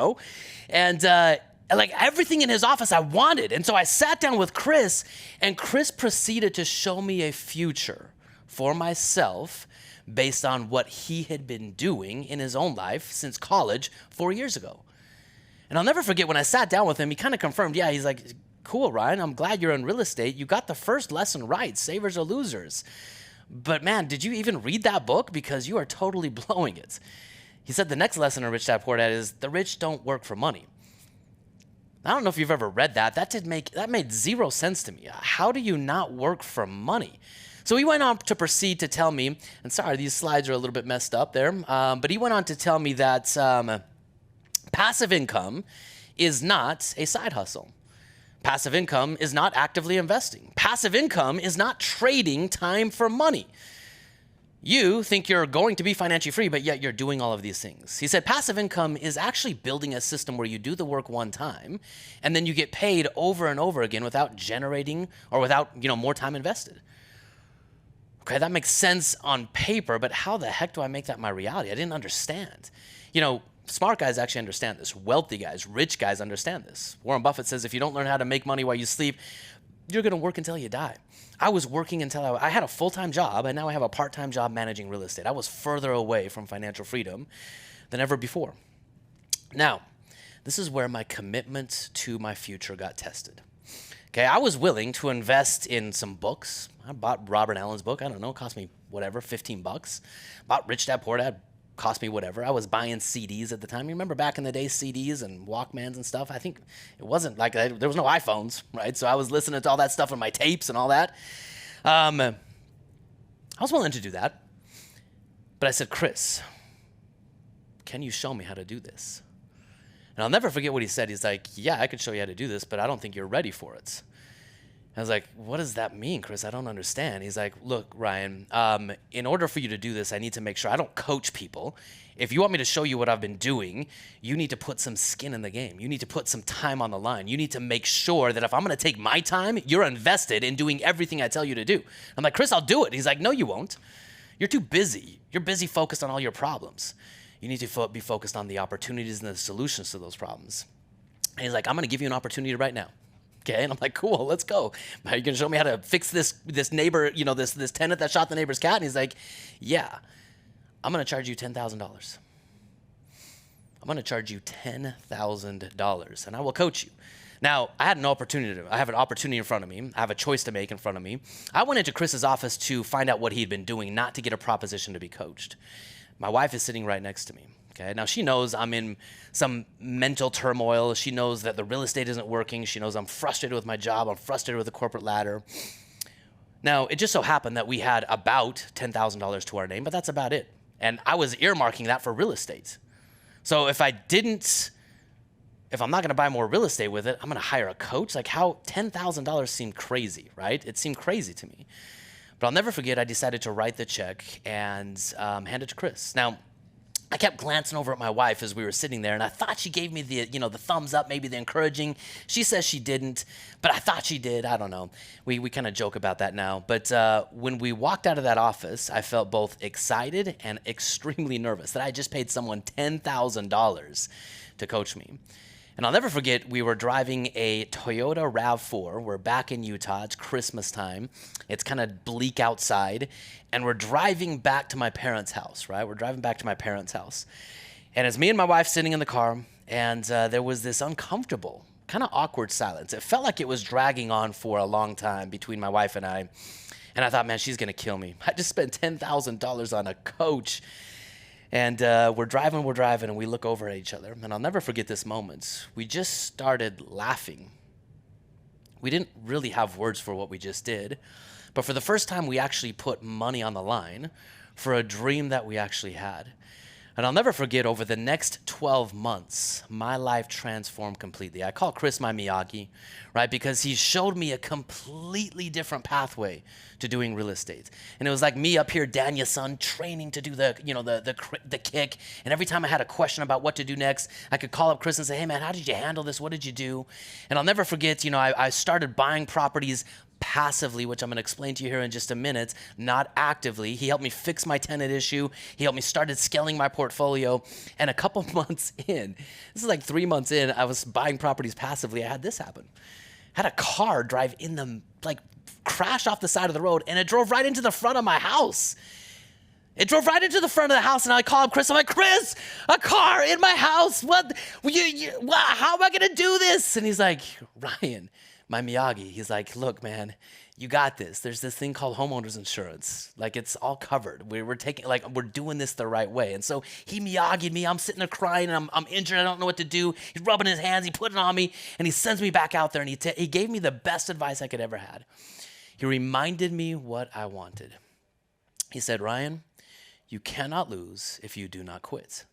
And like everything in his office I wanted. And so I sat down with Chris and Chris proceeded to show me a future for myself based on what he had been doing in his own life since college 4 years ago. And I'll never forget when I sat down with him, he kind of confirmed, yeah, he's like, cool, Ryan, I'm glad you're in real estate. You got the first lesson right, savers or losers. But man, did you even read that book? Because you are totally blowing it. He said the next lesson in Rich Dad Poor Dad is the rich don't work for money. I don't know if you've ever read that. That made zero sense to me. How do you not work for money? So he went on to proceed to tell me, and sorry, these slides are a little bit messed up there, but he went on to tell me that passive income is not a side hustle. Passive income is not actively investing. Passive income is not trading time for money. You think you're going to be financially free, but yet you're doing all of these things. He said passive income is actually building a system where you do the work one time, and then you get paid over and over again without generating or without more time invested. Okay, that makes sense on paper, but how the heck do I make that my reality? I didn't understand. Smart guys actually understand this. Wealthy guys, rich guys understand this. Warren Buffett says if you don't learn how to make money while you sleep, you're going to work until you die. I was working until I had a full-time job, and now I have a part-time job managing real estate. I was further away from financial freedom than ever before. Now, this is where my commitment to my future got tested. Okay, I was willing to invest in some books. I bought Robert Allen's book. I don't know, it cost me whatever, $15. Bought Rich Dad Poor Dad, cost me whatever. I was buying CDs at the time. You remember back in the day, CDs and Walkmans and stuff? I think it wasn't like there was no iPhones, right? So I was listening to all that stuff on my tapes and all that. I was willing to do that. But I said, Chris, can you show me how to do this? And I'll never forget what he said. He's like, yeah, I could show you how to do this, but I don't think you're ready for it. I was like, what does that mean, Chris? I don't understand. He's like, look, Ryan, in order for you to do this, I need to make sure I don't coach people. If you want me to show you what I've been doing, you need to put some skin in the game. You need to put some time on the line. You need to make sure that if I'm going to take my time, you're invested in doing everything I tell you to do. I'm like, Chris, I'll do it. He's like, no, you won't. You're too busy. You're busy focused on all your problems. You need to be focused on the opportunities and the solutions to those problems. And he's like, I'm going to give you an opportunity right now. Okay, and I'm like, cool, let's go. Are you gonna show me how to fix this neighbor, this tenant that shot the neighbor's cat? And he's like, yeah, I'm gonna charge you $10,000. I'm gonna charge you $10,000, and I will coach you. Now, I had an opportunity. I have an opportunity in front of me. I have a choice to make in front of me. I went into Chris's office to find out what he'd been doing, not to get a proposition to be coached. My wife is sitting right next to me. Okay, now she knows I'm in some mental turmoil. She knows that the real estate isn't working. She knows I'm frustrated with my job. I'm frustrated with the corporate ladder. Now, it just so happened that we had about $10,000 to our name, but that's about it. And I was earmarking that for real estate. So if I'm not going to buy more real estate with it, I'm going to hire a coach. Like how $10,000 seemed crazy, right? It seemed crazy to me. But I'll never forget, I decided to write the check and hand it to Chris. Now, I kept glancing over at my wife as we were sitting there, and I thought she gave me the thumbs up, maybe the encouraging. She says she didn't, but I thought she did. I don't know. We kind of joke about that now. But when we walked out of that office, I felt both excited and extremely nervous that I just paid someone $10,000 to coach me. And I'll never forget, we were driving a Toyota RAV4. We're back in Utah. It's Christmas time. It's kind of bleak outside. And we're driving back to my parents' house, right? We're driving back to my parents' house. And it's me and my wife sitting in the car, and there was this uncomfortable, kind of awkward silence. It felt like it was dragging on for a long time between my wife and I. And I thought, man, she's going to kill me. I just spent $10,000 on a coach. And we're driving, and we look over at each other. And I'll never forget this moment. We just started laughing. We didn't really have words for what we just did. But for the first time, we actually put money on the line for a dream that we actually had. And I'll never forget, over the next 12 months, my life transformed completely. I call Chris my Miyagi, right? Because he showed me a completely different pathway to doing real estate. And it was like me up here, Daniel's son, training to do the kick. And every time I had a question about what to do next, I could call up Chris and say, hey man, how did you handle this? What did you do? And I'll never forget, I started buying properties passively, which I'm going to explain to you here in just a minute, not actively. He helped me fix my tenant issue. He helped me started scaling my portfolio. And a couple months in, this is like 3 months in, I was buying properties passively. I had this happen. I had a car drive in the, crash off the side of the road, and it drove right into the front of my house. It drove right into the front of the house, and I called Chris. I'm like, Chris, a car in my house. What? How am I going to do this? And he's like, Ryan, my Miyagi, he's like, look, man, you got this. There's this thing called homeowners insurance. It's all covered. We're doing this the right way. And so he Miyagi'd me. I'm sitting there crying, and I'm injured. I don't know what to do. He's rubbing his hands. He put it on me, and he sends me back out there, and he gave me the best advice I could ever had. He reminded me what I wanted. He said, Ryan, you cannot lose if you do not quit.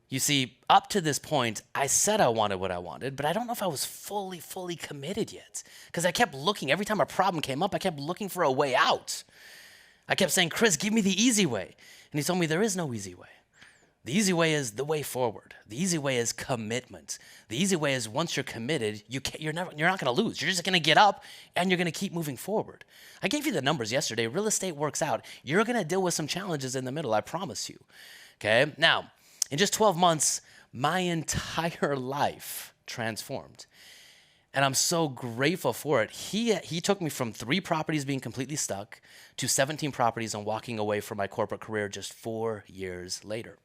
You see, up to this point, I said I wanted what I wanted, but I don't know if I was fully committed yet. Because I kept looking, every time a problem came up, I kept looking for a way out. I kept saying, Chris, give me the easy way. And he told me there is no easy way. The easy way is the way forward. The easy way is commitment. The easy way is once you're committed, you're not going to lose. You're just going to get up and you're going to keep moving forward. I gave you the numbers yesterday. Real estate works out. You're going to deal with some challenges in the middle, I promise you. Okay? Now, in just 12 months, my entire life transformed. And I'm so grateful for it. He took me from 3 properties being completely stuck to 17 properties and walking away from my corporate career just 4 years later.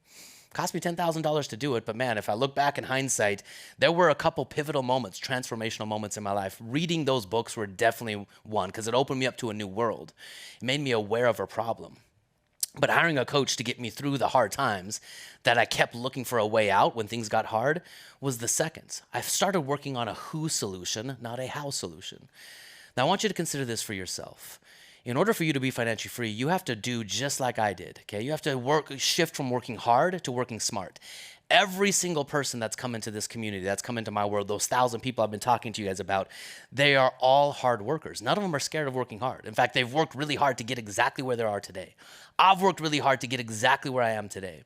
Cost me $10,000 to do it, but man, if I look back in hindsight, there were a couple pivotal moments, transformational moments in my life. Reading those books were definitely one, because it opened me up to a new world. It made me aware of a problem. But hiring a coach to get me through the hard times that I kept looking for a way out when things got hard was the second. I started working on a who solution, not a how solution. Now, I want you to consider this for yourself. In order for you to be financially free, you have to do just like I did, okay? You have to shift from working hard to working smart. Every single person that's come into this community, that's come into my world, those 1,000 people I've been talking to you guys about, they are all hard workers. None of them are scared of working hard. In fact, they've worked really hard to get exactly where they are today. I've worked really hard to get exactly where I am today.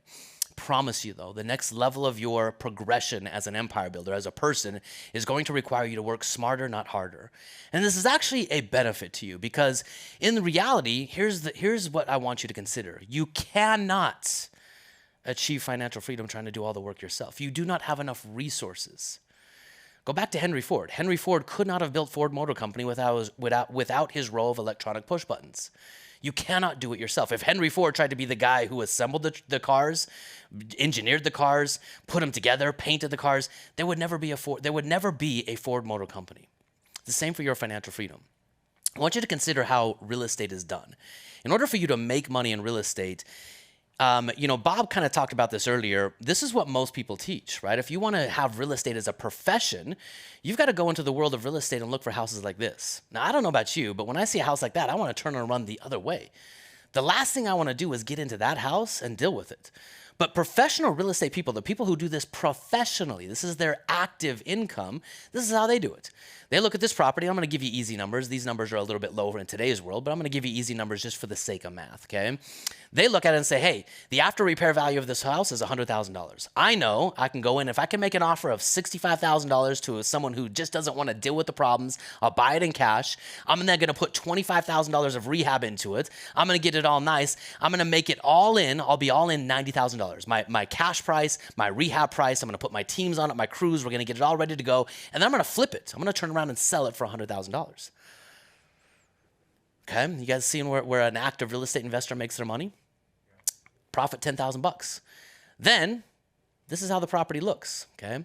Promise you though, the next level of your progression as an empire builder, as a person, is going to require you to work smarter, not harder. And this is actually a benefit to you because in reality, here's what I want you to consider. You cannot achieve financial freedom trying to do all the work yourself. You do not have enough resources. Go back to Henry Ford. Henry Ford could not have built Ford Motor Company without his row of electronic push buttons. You cannot do it yourself. If Henry Ford tried to be the guy who assembled the cars, engineered the cars, put them together, painted the cars, there would never be a Ford Motor Company. The same for your financial freedom. I want you to consider how real estate is done. In order for you to make money in real estate, Bob kind of talked about this earlier. This is what most people teach, right? If you want to have real estate as a profession, you've got to go into the world of real estate and look for houses like this. Now, I don't know about you, but when I see a house like that, I want to turn and run the other way. The last thing I want to do is get into that house and deal with it. But professional real estate people, the people who do this professionally, this is their active income, this is how they do it. They look at this property. I'm going to give you easy numbers. These numbers are a little bit lower in today's world, but I'm going to give you easy numbers just for the sake of math, okay? They look at it and say, hey, the after repair value of this house is $100,000. I know I can go in. If I can make an offer of $65,000 to someone who just doesn't want to deal with the problems, I'll buy it in cash. I'm then going to put $25,000 of rehab into it. I'm going to get it all nice. I'm going to make it all in. I'll be all in $90,000. My cash price, my rehab price. I'm going to put my teams on it, my crews. We're going to get it all ready to go. And then I'm going to flip it. I'm going to turn around and sell it for $100,000. Okay, you guys seeing where an active real estate investor makes their money? Profit $10,000. Then, this is how the property looks, okay?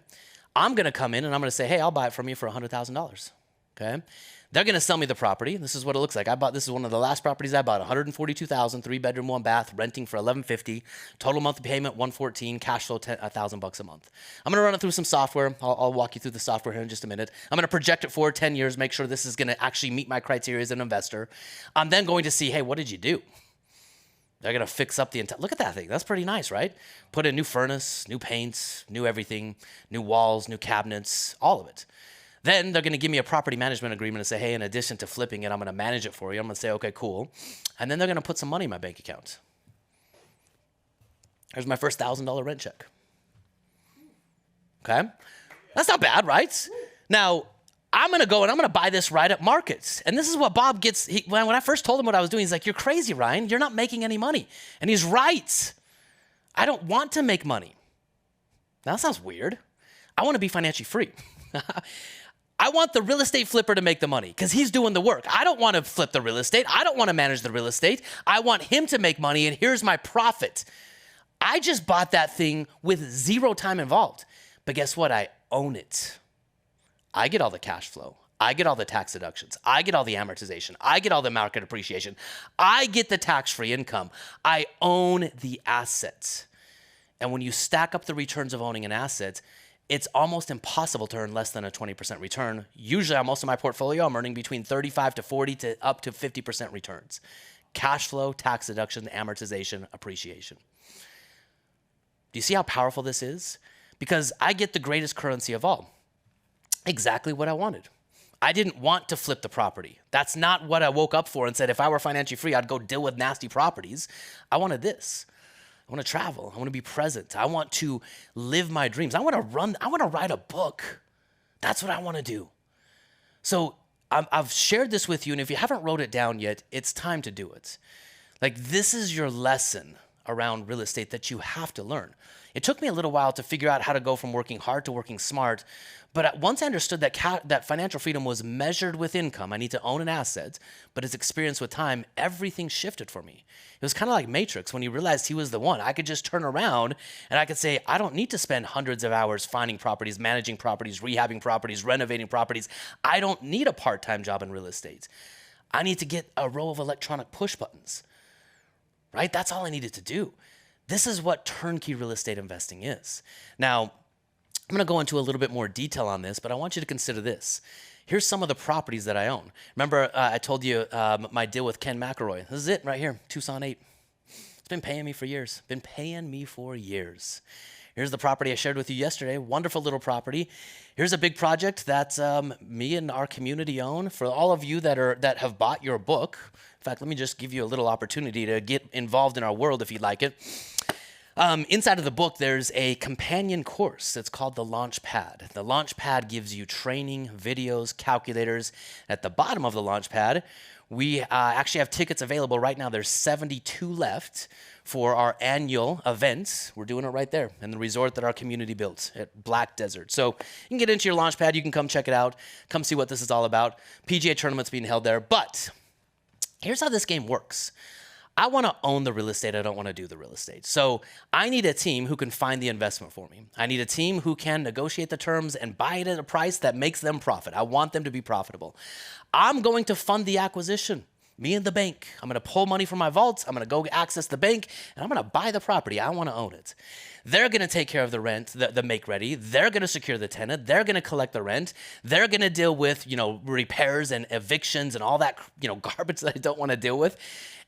I'm gonna come in and I'm gonna say, hey, I'll buy it from you for $100,000, okay? They're gonna sell me the property. This is what it looks like. This is one of the last properties I bought, $142,000, 3-bedroom, 1-bath, renting for $1,150, total monthly payment $114, cash flow $1,000 a month. I'm gonna run it through some software. I'll walk you through the software here in just a minute. I'm gonna project it forward 10 years, make sure this is gonna actually meet my criteria as an investor. I'm then going to see, hey, what did you do? They're gonna fix up the entire, look at that thing, that's pretty nice, right? Put in new furnace, new paints, new everything, new walls, new cabinets, all of it. Then they're gonna give me a property management agreement and say, hey, in addition to flipping it, I'm gonna manage it for you. I'm gonna say, okay, cool. And then they're gonna put some money in my bank account. Here's my first $1,000 rent check. Okay? That's not bad, right? Now, I'm gonna go and I'm gonna buy this right at markets. And this is what Bob gets, when I first told him what I was doing, he's like, you're crazy, Ryan, you're not making any money. And he's right. I don't want to make money. Now, that sounds weird. I wanna be financially free. I want the real estate flipper to make the money because he's doing the work. I don't want to flip the real estate. I don't want to manage the real estate. I want him to make money, and here's my profit. I just bought that thing with zero time involved. But guess what? I own it. I get all the cash flow. I get all the tax deductions. I get all the amortization. I get all the market appreciation. I get the tax-free income. I own the assets. And when you stack up the returns of owning an asset, it's almost impossible to earn less than a 20% return. Usually on most of my portfolio, I'm earning between 35 to 40 to up to 50% returns. Cash flow, tax deduction, amortization, appreciation. Do you see how powerful this is? Because I get the greatest currency of all. Exactly what I wanted. I didn't want to flip the property. That's not what I woke up for and said, if I were financially free, I'd go deal with nasty properties. I wanted this. I want to travel. I want to be present. I want to live my dreams. I want to write a book. That's what I want to do. So I've shared this with you, and if you haven't wrote it down yet, it's time to do it. Like, this is your lesson around real estate that you have to learn. It took me a little while to figure out how to go from working hard to working smart. But once I understood that financial freedom was measured with income, I need to own an asset, but it's experienced with time, everything shifted for me. It was kind of like Matrix when he realized he was the one. I could just turn around and I could say, I don't need to spend hundreds of hours finding properties, managing properties, rehabbing properties, renovating properties. I don't need a part-time job in real estate. I need to get a row of electronic push buttons. right? That's all I needed to do. This is what turnkey real estate investing is. Now, I'm going to go into a little bit more detail on this, but I want you to consider this. Here's some of the properties that I own. Remember, I told you my deal with Ken McElroy. This is it right here, Tucson 8. It's been paying me for years. Here's the property I shared with you yesterday. Wonderful little property. Here's a big project that me and our community own. For all of you that have bought your book, in fact, let me just give you a little opportunity to get involved in our world if you'd like it. Inside of the book, there's a companion course. It's called the Launchpad. The Launchpad gives you training, videos, calculators. At the bottom of the Launchpad, we actually have tickets available right now. There's 72 left for our annual event. We're doing it right there in the resort that our community built at Black Desert. So you can get into your Launchpad. You can come check it out. Come see what this is all about. PGA tournament's being held there. But here's how this game works. I want to own the real estate. I don't want to do the real estate. So I need a team who can find the investment for me. I need a team who can negotiate the terms and buy it at a price that makes them profit. I want them to be profitable. I'm going to fund the acquisition. Me and the bank. I'm going to pull money from my vaults. I'm going to go access the bank, and I'm going to buy the property. I want to own it. They're going to take care of the rent, the make ready. They're going to secure the tenant. They're going to collect the rent. They're going to deal with, repairs and evictions and all that, garbage that I don't want to deal with.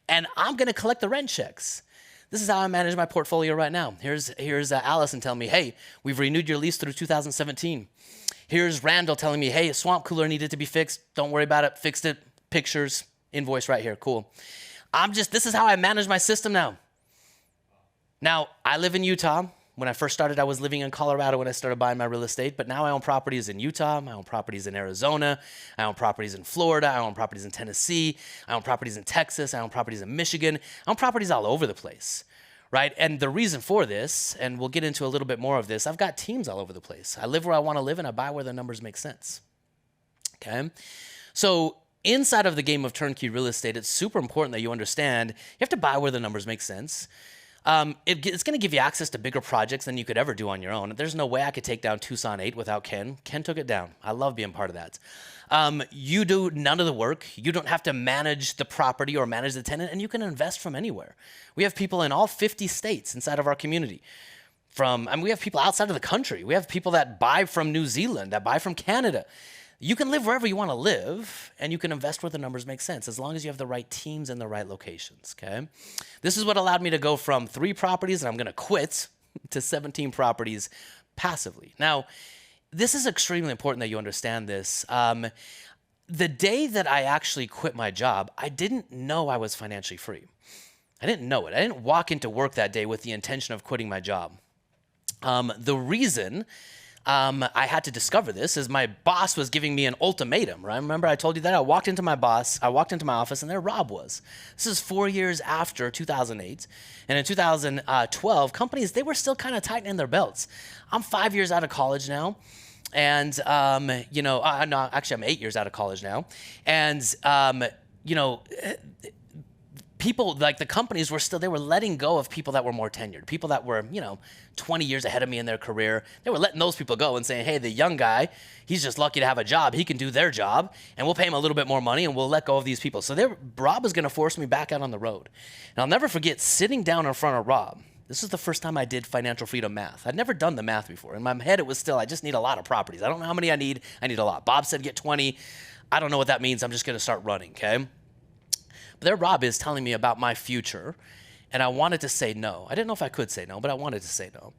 And I'm going to collect the rent checks. This is how I manage my portfolio right now. Here's Allison telling me, hey, we've renewed your lease through 2017. Here's Randall telling me, hey, a swamp cooler needed to be fixed. Don't worry about it. Fixed it. Pictures. Invoice right here. Cool. This is how I manage my system now. Now, I live in Utah. When I first started, I was living in Colorado when I started buying my real estate, but now I own properties in Utah, I own properties in Arizona, I own properties in Florida, I own properties in Tennessee, I own properties in Texas, I own properties in Michigan, I own properties all over the place, right? And the reason for this, and we'll get into a little bit more of this, I've got teams all over the place. I live where I want to live and I buy where the numbers make sense, okay? So inside of the game of turnkey real estate, it's super important that you understand you have to buy where the numbers make sense. It's going to give you access to bigger projects than you could ever do on your own. There's no way I could take down Tucson 8 without Ken. Ken took it down. I love being part of that. You do none of the work. You don't have to manage the property or manage the tenant, and you can invest from anywhere. We have people in all 50 states inside of our community. We have people outside of the country. We have people that buy from New Zealand, that buy from Canada. You can live wherever you want to live, and you can invest where the numbers make sense, as long as you have the right teams and the right locations, okay? This is what allowed me to go from 3 properties, and I'm going to quit, to 17 properties passively. Now, this is extremely important that you understand this. The day that I actually quit my job, I didn't know I was financially free. I didn't know it. I didn't walk into work that day with the intention of quitting my job. The reason I had to discover this is my boss was giving me an ultimatum, right? Remember I told you that? I walked into my office, and there Rob was. This is 4 years after 2008. And in 2012, companies, they were still kind of tightening their belts. I'm 5 years out of college now. And, no, actually I'm 8 years out of college now. And, people, like the companies they were letting go of people that were more tenured, people that were, 20 years ahead of me in their career. They were letting those people go and saying, hey, the young guy, he's just lucky to have a job. He can do their job, and we'll pay him a little bit more money, and we'll let go of these people. So Rob was going to force me back out on the road. And I'll never forget sitting down in front of Rob. This is the first time I did financial freedom math. I'd never done the math before. In my head, it was still, I just need a lot of properties. I don't know how many I need. I need a lot. Bob said get 20. I don't know what that means. I'm just going to start running, okay? But there Rob is telling me about my future, and I wanted to say no. I didn't know if I could say no, but I wanted to say no.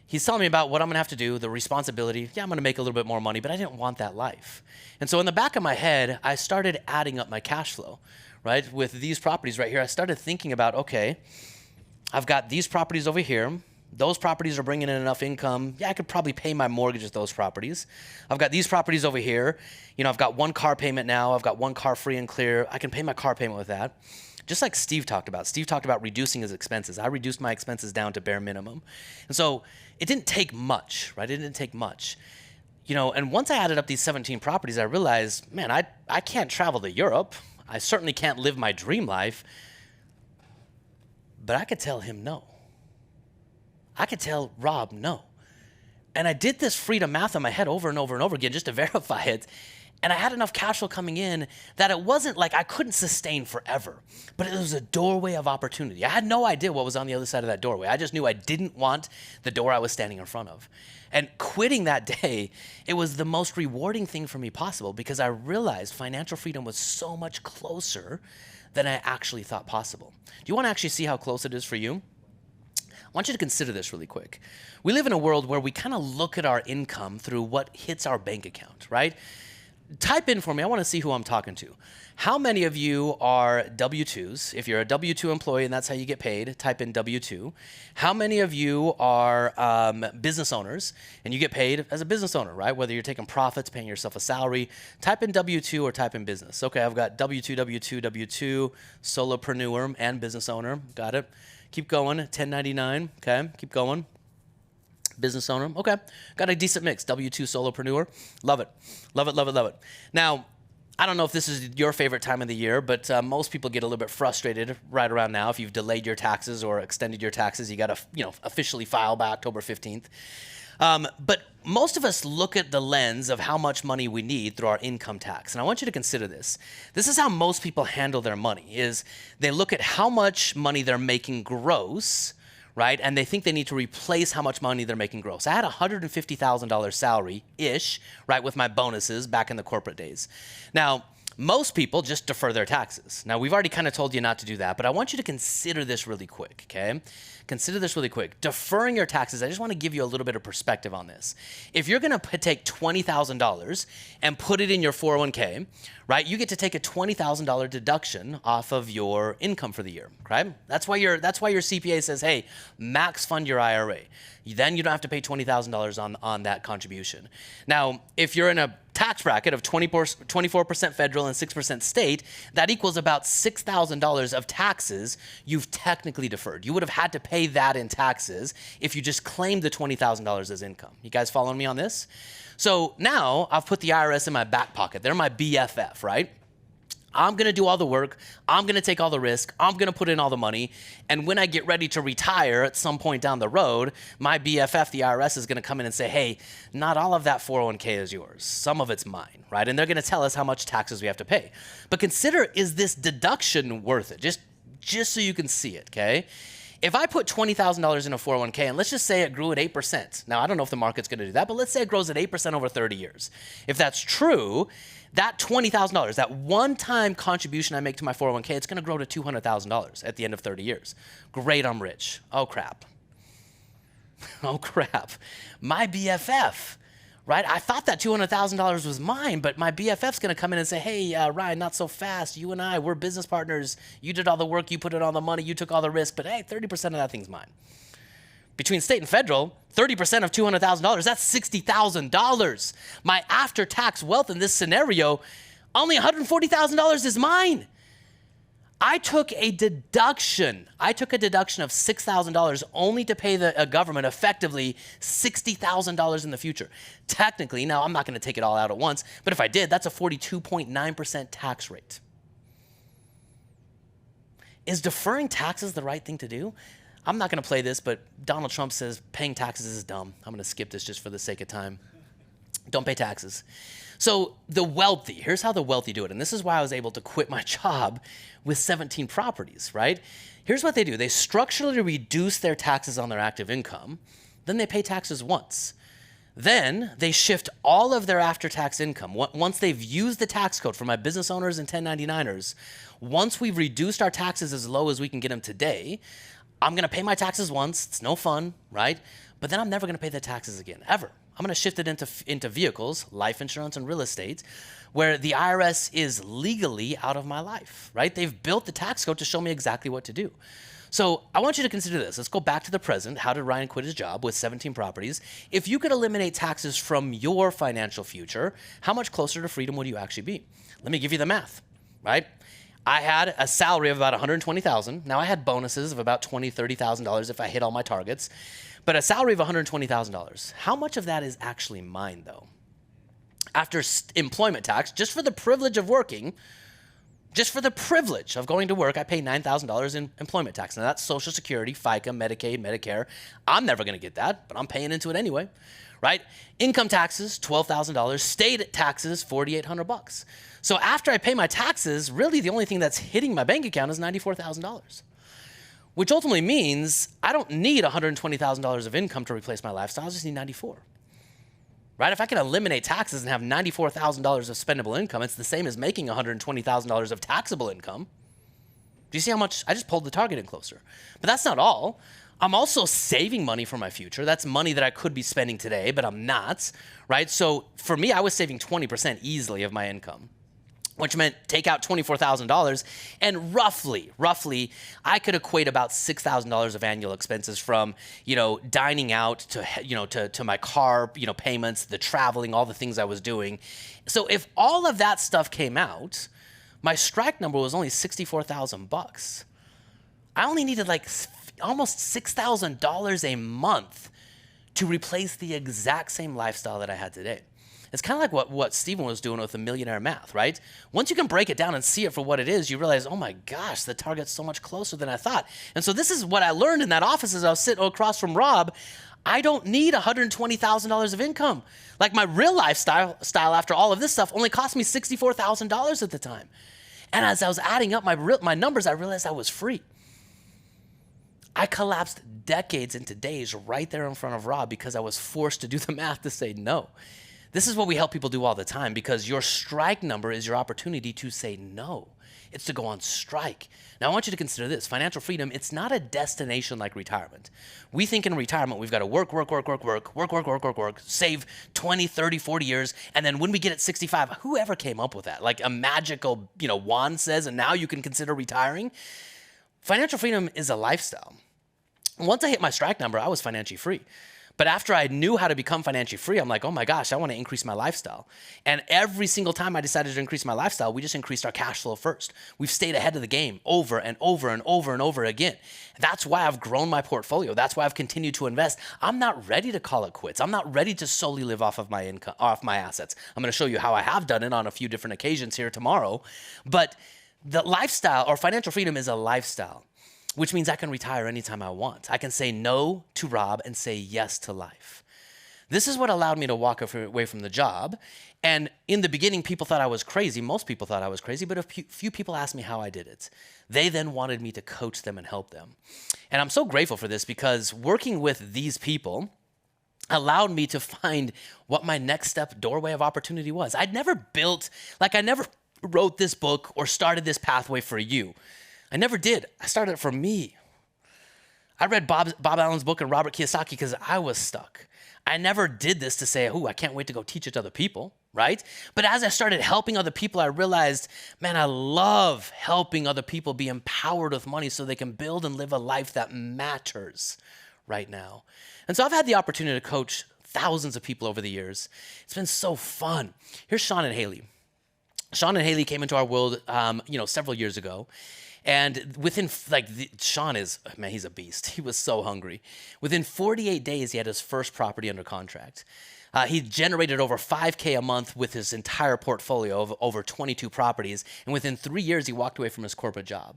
He's telling me about what I'm going to have to do, the responsibility. Yeah, I'm going to make a little bit more money, but I didn't want that life. And so in the back of my head, I started adding up my cash flow, right? With these properties right here, I started thinking about, okay, I've got these properties over here. Those properties are bringing in enough income. Yeah, I could probably pay my mortgage with those properties. I've got these properties over here. I've got 1 car payment now. I've got 1 car free and clear. I can pay my car payment with that. Just like Steve talked about. Steve talked about reducing his expenses. I reduced my expenses down to bare minimum. And so it didn't take much, right? It didn't take much. And once I added up these 17 properties, I realized, man, I can't travel to Europe. I certainly can't live my dream life. But I could tell him no. I could tell Rob no. And I did this freedom math in my head over and over and over again just to verify it. And I had enough cash flow coming in that it wasn't like I couldn't sustain forever, but it was a doorway of opportunity. I had no idea what was on the other side of that doorway. I just knew I didn't want the door I was standing in front of. And quitting that day, it was the most rewarding thing for me possible because I realized financial freedom was so much closer than I actually thought possible. Do you want to actually see how close it is for you? I want you to consider this really quick. We live in a world where we kind of look at our income through what hits our bank account, right? Type in for me, I want to see who I'm talking to. How many of you are W-2s? If you're a W-2 employee and that's how you get paid, type in W-2. How many of you are business owners and you get paid as a business owner, right? Whether you're taking profits, paying yourself a salary, type in W-2 or type in business. Okay, I've got W-2, W-2, W-2, solopreneur and business owner. Got it. Keep going, 1099, okay, keep going. Business owner, okay. Got a decent mix, W-2 solopreneur. Love it, love it, love it, love it. Now, I don't know if this is your favorite time of the year, but most people get a little bit frustrated right around now. If you've delayed your taxes or extended your taxes, you got to officially file by October 15th. But most of us look at the lens of how much money we need through our income tax. And I want you to consider this. This is how most people handle their money, is they look at how much money they're making gross, right? And they think they need to replace how much money they're making gross. I had a $150,000 salary-ish, right, with my bonuses back in the corporate days. Now, most people just defer their taxes. Now, we've already kind of told you not to do that, but I want you to consider this really quick, okay? Consider this really quick. Deferring your taxes, I just want to give you a little bit of perspective on this. If you're going to take $20,000 and put it in your 401k, right, you get to take a $20,000 deduction off of your income for the year, right? That's why your CPA says, hey, max fund your IRA. Then you don't have to pay $20,000 on that contribution. Now, if you're in a tax bracket of 24% federal and 6% state, that equals about $6,000 of taxes you've technically deferred. You would have had to pay that in taxes if you just claimed the $20,000 as income. You guys following me on this? So now I've put the IRS in my back pocket. They're my BFF, right? I'm going to do all the work. I'm going to take all the risk. I'm going to put in all the money. And when I get ready to retire at some point down the road, my BFF, the IRS, is going to come in and say, hey, not all of that 401k is yours. Some of it's mine, right? And they're going to tell us how much taxes we have to pay. But consider, is this deduction worth it? Just so you can see it, okay? If I put $20,000 in a 401k, and let's just say it grew at 8%. Now, I don't know if the market's going to do that, but let's say it grows at 8% over 30 years. If that's true, that $20,000, that one-time contribution I make to my 401k, it's going to grow to $200,000 at the end of 30 years. Great, I'm rich. Oh, crap. Oh, crap. My BFF, right? I thought that $200,000 was mine, but my BFF's going to come in and say, hey, Ryan, not so fast. You and I, we're business partners. You did all the work. You put in all the money. You took all the risk. But, hey, 30% of that thing's mine. Between state and federal, 30% of $200,000, that's $60,000. My after-tax wealth in this scenario, only $140,000 is mine. I took a deduction. of $6,000 only to pay the government effectively $60,000 in the future. Technically, now I'm not going to take it all out at once, but if I did, that's a 42.9% tax rate. Is deferring taxes the right thing to do? I'm not going to play this, but Donald Trump says paying taxes is dumb. I'm going to skip this just for the sake of time. Don't pay taxes. So the wealthy, here's how the wealthy do it. And this is why I was able to quit my job with 17 properties, right? Here's what they do. They structurally reduce their taxes on their active income. Then they pay taxes once. Then they shift all of their after-tax income. Once they've used the tax code for my business owners and 1099ers, once we've reduced our taxes as low as we can get them today, I'm going to pay my taxes once. It's no fun, right? But then I'm never going to pay the taxes again, ever. I'm going to shift it into vehicles, life insurance and real estate, where the IRS is legally out of my life, right? They've built the tax code to show me exactly what to do. So I want you to consider this. Let's go back to the present. How did Ryan quit his job with 17 properties? If you could eliminate taxes from your financial future, how much closer to freedom would you actually be? Let me give you the math, right? I had a salary of about $120,000. Now I had bonuses of about $20,000, $30,000 if I hit all my targets, but a salary of $120,000. How much of that is actually mine though? After employment tax, just for the privilege of working, Just for the privilege of going to work, I pay $9,000 in employment tax. Now that's Social Security, FICA, Medicaid, Medicare. I'm never going to get that, but I'm paying into it anyway, right? Income taxes, $12,000. State taxes, $4,800. So after I pay my taxes, really the only thing that's hitting my bank account is $94,000, which ultimately means I don't need $120,000 of income to replace my lifestyle. I just need 94. Right? If I can eliminate taxes and have $94,000 of spendable income, it's the same as making $120,000 of taxable income. Do you see how much? I just pulled the target in closer. But that's not all. I'm also saving money for my future. That's money that I could be spending today, but I'm not, right? So for me, I was saving 20% easily of my income, which meant take out $24,000, and roughly, I could equate about $6,000 of annual expenses from, dining out to, to my car, payments, the traveling, all the things I was doing. So if all of that stuff came out, my strike number was only $64,000. I only needed like almost $6,000 a month to replace the exact same lifestyle that I had today. It's kind of like what Stephen was doing with the millionaire math, right? Once you can break it down and see it for what it is, you realize, oh my gosh, the target's so much closer than I thought. And so this is what I learned in that office as I was sitting across from Rob. I don't need $120,000 of income. Like my real lifestyle after all of this stuff only cost me $64,000 at the time. And as I was adding up my numbers, I realized I was free. I collapsed decades into days right there in front of Rob because I was forced to do the math to say no. This is what we help people do all the time, because your strike number is your opportunity to say no. It's to go on strike. Now, I want you to consider this. Financial freedom, it's not a destination like retirement. We think in retirement, we've got to work, save 20, 30, 40 years, and then when we get at 65, whoever came up with that? Like a magical, wand says, and now you can consider retiring? Financial freedom is a lifestyle. Once I hit my strike number, I was financially free. But after I knew how to become financially free, I'm like, oh my gosh, I want to increase my lifestyle. And every single time I decided to increase my lifestyle, we just increased our cash flow first. We've stayed ahead of the game over and over and over and over again. That's why I've grown my portfolio. That's why I've continued to invest. I'm not ready to call it quits. I'm not ready to solely live off of my income, off my assets. I'm going to show you how I have done it on a few different occasions here tomorrow. But the lifestyle, or financial freedom, is a lifestyle, which means I can retire anytime I want. I can say no to Rob and say yes to life. This is what allowed me to walk away from the job. And in the beginning, people thought I was crazy. Most people thought I was crazy, but a few people asked me how I did it. They then wanted me to coach them and help them. And I'm so grateful for this, because working with these people allowed me to find what my next step doorway of opportunity was. I never wrote this book or started this pathway for you. I never did. I started it for me. I read Bob Allen's book and Robert Kiyosaki because I was stuck. I never did this to say, I can't wait to go teach it to other people, right? But as I started helping other people, I realized, man, I love helping other people be empowered with money so they can build and live a life that matters right now. And so I've had the opportunity to coach thousands of people over the years. It's been so fun. Here's Sean and Haley. Sean and Haley came into our world, several years ago. And within, Sean is, man, he's a beast. He was so hungry. Within 48 days, he had his first property under contract. He generated over $5K a month with his entire portfolio of over 22 properties. And within 3 years, he walked away from his corporate job.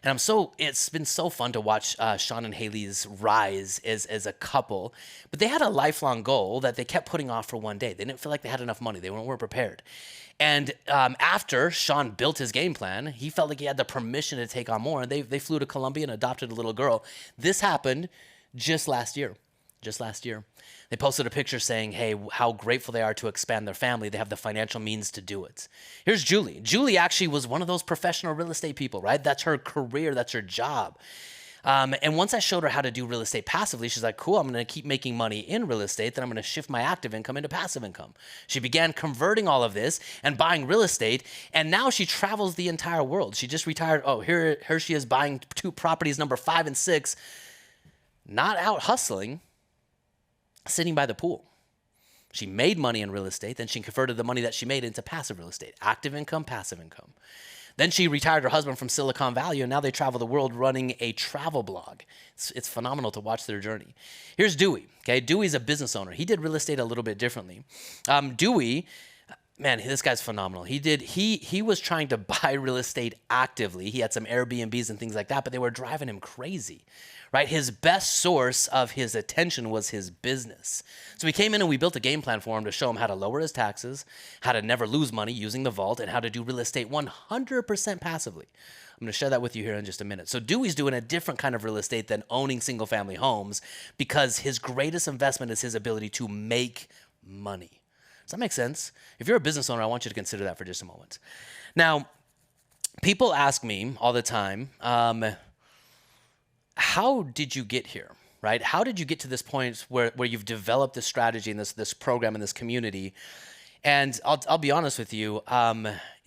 And it's been so fun to watch Sean and Haley's rise as a couple. But they had a lifelong goal that they kept putting off for one day. They didn't feel like they had enough money. They weren't prepared. And after Sean built his game plan, he felt like he had the permission to take on more. And they flew to Colombia and adopted a little girl. This happened just last year. They posted a picture saying, hey, how grateful they are to expand their family. They have the financial means to do it. Here's Julie. Julie actually was one of those professional real estate people, right? That's her career. That's her job. And once I showed her how to do real estate passively, she's like, cool, I'm going to keep making money in real estate, then I'm going to shift my active income into passive income. She began converting all of this and buying real estate, and now she travels the entire world. She just retired. Oh, here she is buying 2 properties, number 5 and 6, not out hustling, sitting by the pool. She made money in real estate, then she converted the money that she made into passive real estate, active income, passive income. Then she retired her husband from Silicon Valley, and now they travel the world running a travel blog. It's phenomenal to watch their journey. Here's Dewey. Okay, Dewey's a business owner. He did real estate a little bit differently. Dewey man, this guy's phenomenal. He was trying to buy real estate actively. He had some Airbnbs and things like that, but they were driving him crazy, right? His best source of his attention was his business. So we came in and we built a game plan for him to show him how to lower his taxes, how to never lose money using the vault, and how to do real estate 100% passively. I'm going to share that with you here in just a minute. So Dewey's doing a different kind of real estate than owning single family homes because his greatest investment is his ability to make money. Does that make sense? If you're a business owner, I want you to consider that for just a moment. Now, people ask me all the time, how did you get here, right? How did you get to this point where you've developed this strategy and this program and this community? And I'll be honest with you,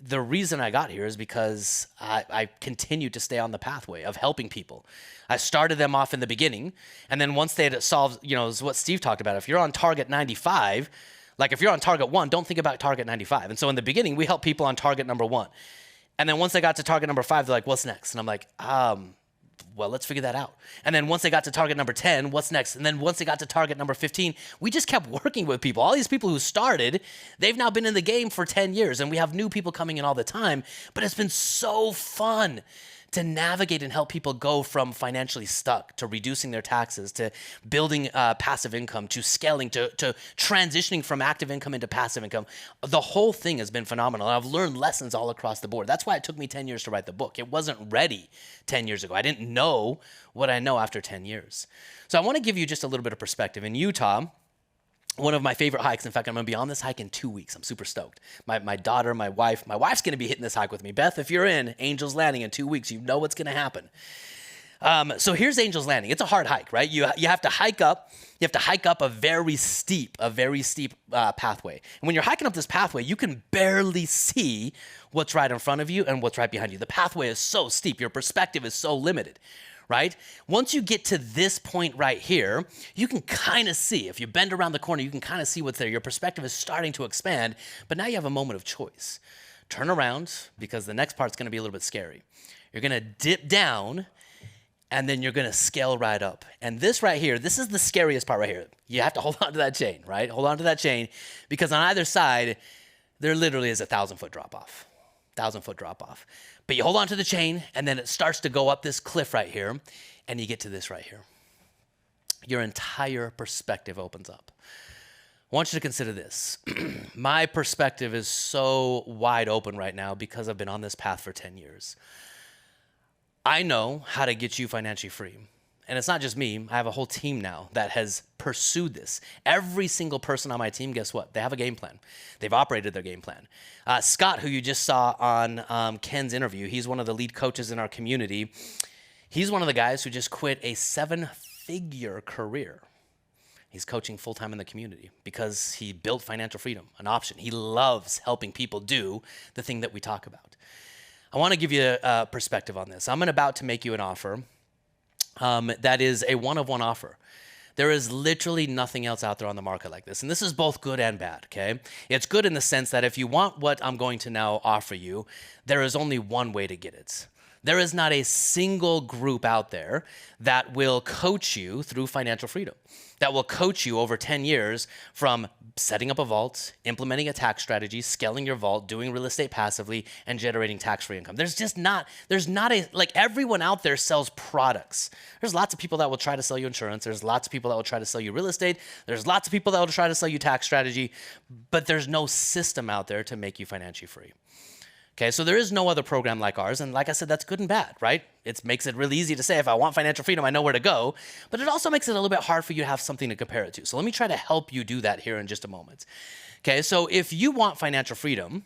the reason I got here is because I continued to stay on the pathway of helping people. I started them off in the beginning, and then once they had solved, is what Steve talked about. If you're on target 95, like if you're on target 1, don't think about target 95. And so in the beginning, we help people on target number 1. And then once they got to target number 5, they're like, what's next? And I'm like, well, let's figure that out. And then once they got to target number 10, what's next? And then once they got to target number 15, we just kept working with people. All these people who started, they've now been in the game for 10 years, and we have new people coming in all the time. But it's been so fun to navigate and help people go from financially stuck to reducing their taxes, to building passive income, to scaling, to transitioning from active income into passive income. The whole thing has been phenomenal. I've learned lessons all across the board. That's why it took me 10 years to write the book. It wasn't ready 10 years ago. I didn't know what I know after 10 years. So I want to give you just a little bit of perspective. In Utah, one of my favorite hikes. In fact, I'm going to be on this hike in 2 weeks. I'm super stoked. My daughter, my wife's going to be hitting this hike with me. Beth, if you're in Angel's Landing in 2 weeks, you know what's going to happen. So here's Angel's Landing. It's a hard hike, right? You have to hike up. You have to hike up a very steep pathway. And when you're hiking up this pathway, you can barely see what's right in front of you and what's right behind you. The pathway is so steep. Your perspective is so limited. Right? Once you get to this point right here, you can kind of see. If you bend around the corner, you can kind of see what's there. Your perspective is starting to expand, but now you have a moment of choice. Turn around, because the next part's going to be a little bit scary. You're going to dip down, and then you're going to scale right up. And this right here, this is the scariest part right here. You have to hold on to that chain, right? Hold on to that chain, because on either side, there literally is a 1,000-foot drop-off. 1,000-foot drop-off. But you hold on to the chain, and then it starts to go up this cliff right here, and you get to this right here. Your entire perspective opens up. I want you to consider this. My perspective is so wide open right now because I've been on this path for 10 years. I know how to get you financially free. And it's not just me. I have a whole team now that has pursued this. Every single person on my team, guess what? They have a game plan. They've operated their game plan. Scott, who you just saw on Ken's interview, he's one of the lead coaches in our community. He's one of the guys who just quit a 7-figure career. He's coaching full-time in the community because he built financial freedom, an option. He loves helping people do the thing that we talk about. I want to give you a perspective on this. I'm about to make you an offer that is a one-of-one offer. There is literally nothing else out there on the market like this. And this is both good and bad, okay? It's good in the sense that if you want what I'm going to now offer you, there is only one way to get it. There is not a single group out there that will coach you through financial freedom, that will coach you over 10 years from setting up a vault, implementing a tax strategy, scaling your vault, doing real estate passively, and generating tax-free income. There's not like everyone out there sells products. There's lots of people that will try to sell you insurance. There's lots of people that will try to sell you real estate. There's lots of people that will try to sell you tax strategy, but there's no system out there to make you financially free. Okay, so there is no other program like ours, and like I said, that's good and bad, right? It makes it really easy to say, if I want financial freedom, I know where to go, but it also makes it a little bit hard for you to have something to compare it to. So let me try to help you do that here in just a moment. Okay, so if you want financial freedom,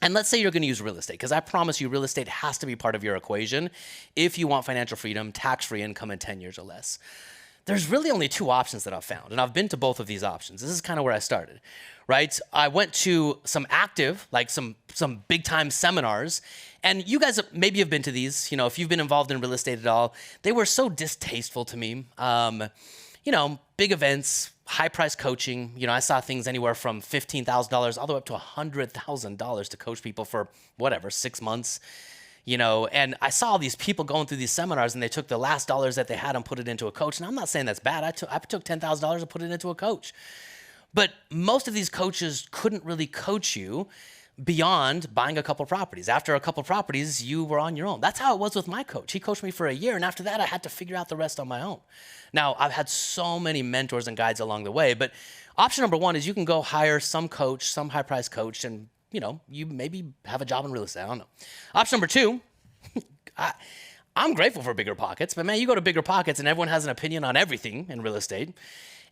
and let's say you're going to use real estate, because I promise you real estate has to be part of your equation if you want financial freedom, tax-free income in 10 years or less. There's really only 2 options that I've found, and I've been to both of these options. This is kind of where I started, right? I went to some active, like some big-time seminars, and you guys maybe have been to these. If you've been involved in real estate at all, they were so distasteful to me. Big events, high-priced coaching. I saw things anywhere from $15,000 all the way up to $100,000 to coach people for, 6 months. And I saw all these people going through these seminars, and they took the last dollars that they had and put it into a coach. And I'm not saying that's bad. I took $10,000 and put it into a coach. But most of these coaches couldn't really coach you beyond buying a couple properties. After a couple properties, you were on your own. That's how it was with my coach. He coached me for a year, and after that, I had to figure out the rest on my own. Now, I've had so many mentors and guides along the way, but option number one is you can go hire some coach, some high-priced coach, and you maybe have a job in real estate. I don't know. Option number two, I'm grateful for Bigger Pockets, but man, you go to Bigger Pockets and everyone has an opinion on everything in real estate.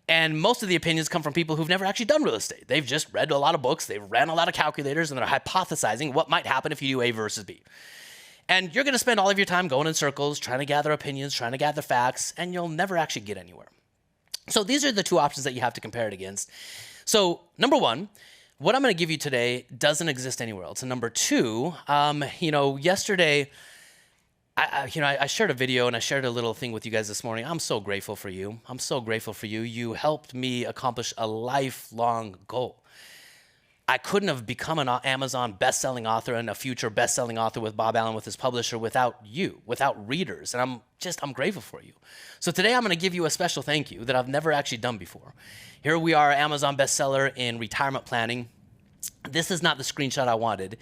And most of the opinions come from people who've never actually done real estate. They've just read a lot of books, they've ran a lot of calculators, and they're hypothesizing what might happen if you do A versus B. And you're gonna spend all of your time going in circles, trying to gather opinions, trying to gather facts, and you'll never actually get anywhere. So these are the two options that you have to compare it against. So number one, what I'm gonna give you today doesn't exist anywhere else. And number two, yesterday, I shared a video and I shared a little thing with you guys this morning. I'm so grateful for you. I'm so grateful for you. You helped me accomplish a lifelong goal. I couldn't have become an Amazon best-selling author and a future best-selling author with Bob Allen, with his publisher, without you, without readers. And I'm grateful for you. So today I'm going to give you a special thank you that I've never actually done before. Here we are, Amazon bestseller in retirement planning. This is not the screenshot I wanted.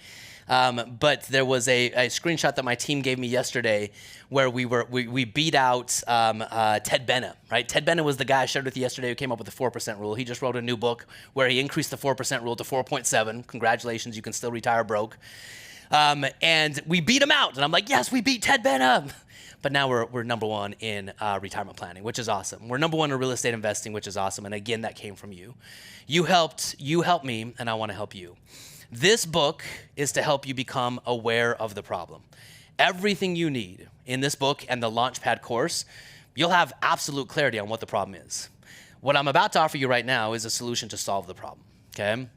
But there was a screenshot that my team gave me yesterday where we beat out Ted Bennett, right? Ted Bennett was the guy I shared with you yesterday who came up with the 4% rule. He just wrote a new book where he increased the 4% rule to 4.7. Congratulations, you can still retire broke. And we beat him out. And I'm like, yes, we beat Ted Bennett. But now we're number one in retirement planning, which is awesome. We're number one in real estate investing, which is awesome. And again, that came from you. You helped me, and I want to help you. This book is to help you become aware of the problem. Everything you need in this book and the Launchpad course, you'll have absolute clarity on what the problem is. What I'm about to offer you right now is a solution to solve the problem, okay?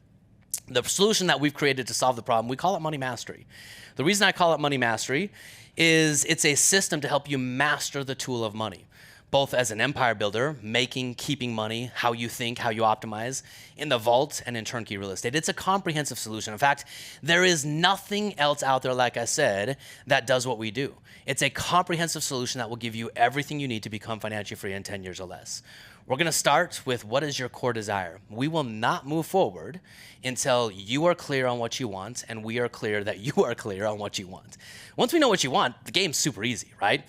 The solution that we've created to solve the problem, we call it Money Mastery. The reason I call it Money Mastery is it's a system to help you master the tool of money, both as an empire builder, making, keeping money, how you think, how you optimize, in the vault and in turnkey real estate. It's a comprehensive solution. In fact, there is nothing else out there, like I said, that does what we do. It's a comprehensive solution that will give you everything you need to become financially free in 10 years or less. We're gonna start with what is your core desire. We will not move forward until you are clear on what you want and we are clear that you are clear on what you want. Once we know what you want, the game's super easy, right?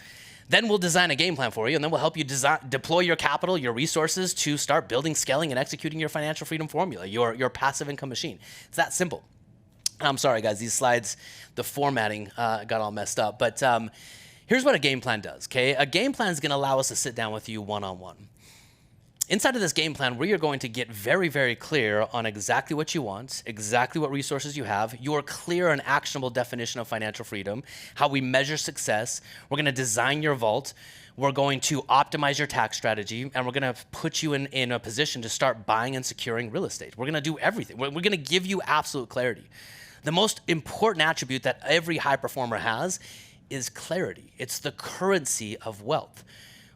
Then we'll design a game plan for you, and then we'll help you deploy your capital, your resources to start building, scaling, and executing your financial freedom formula, your passive income machine. It's that simple. I'm sorry, guys. These slides, the formatting got all messed up. But here's what a game plan does, okay? A game plan is going to allow us to sit down with you one-on-one. Inside of this game plan, we are going to get very, very clear on exactly what you want, exactly what resources you have, your clear and actionable definition of financial freedom, how we measure success. We're going to design your vault. We're going to optimize your tax strategy, and we're going to put you in a position to start buying and securing real estate. We're going to do everything. We're going to give you absolute clarity. The most important attribute that every high performer has is clarity. It's the currency of wealth.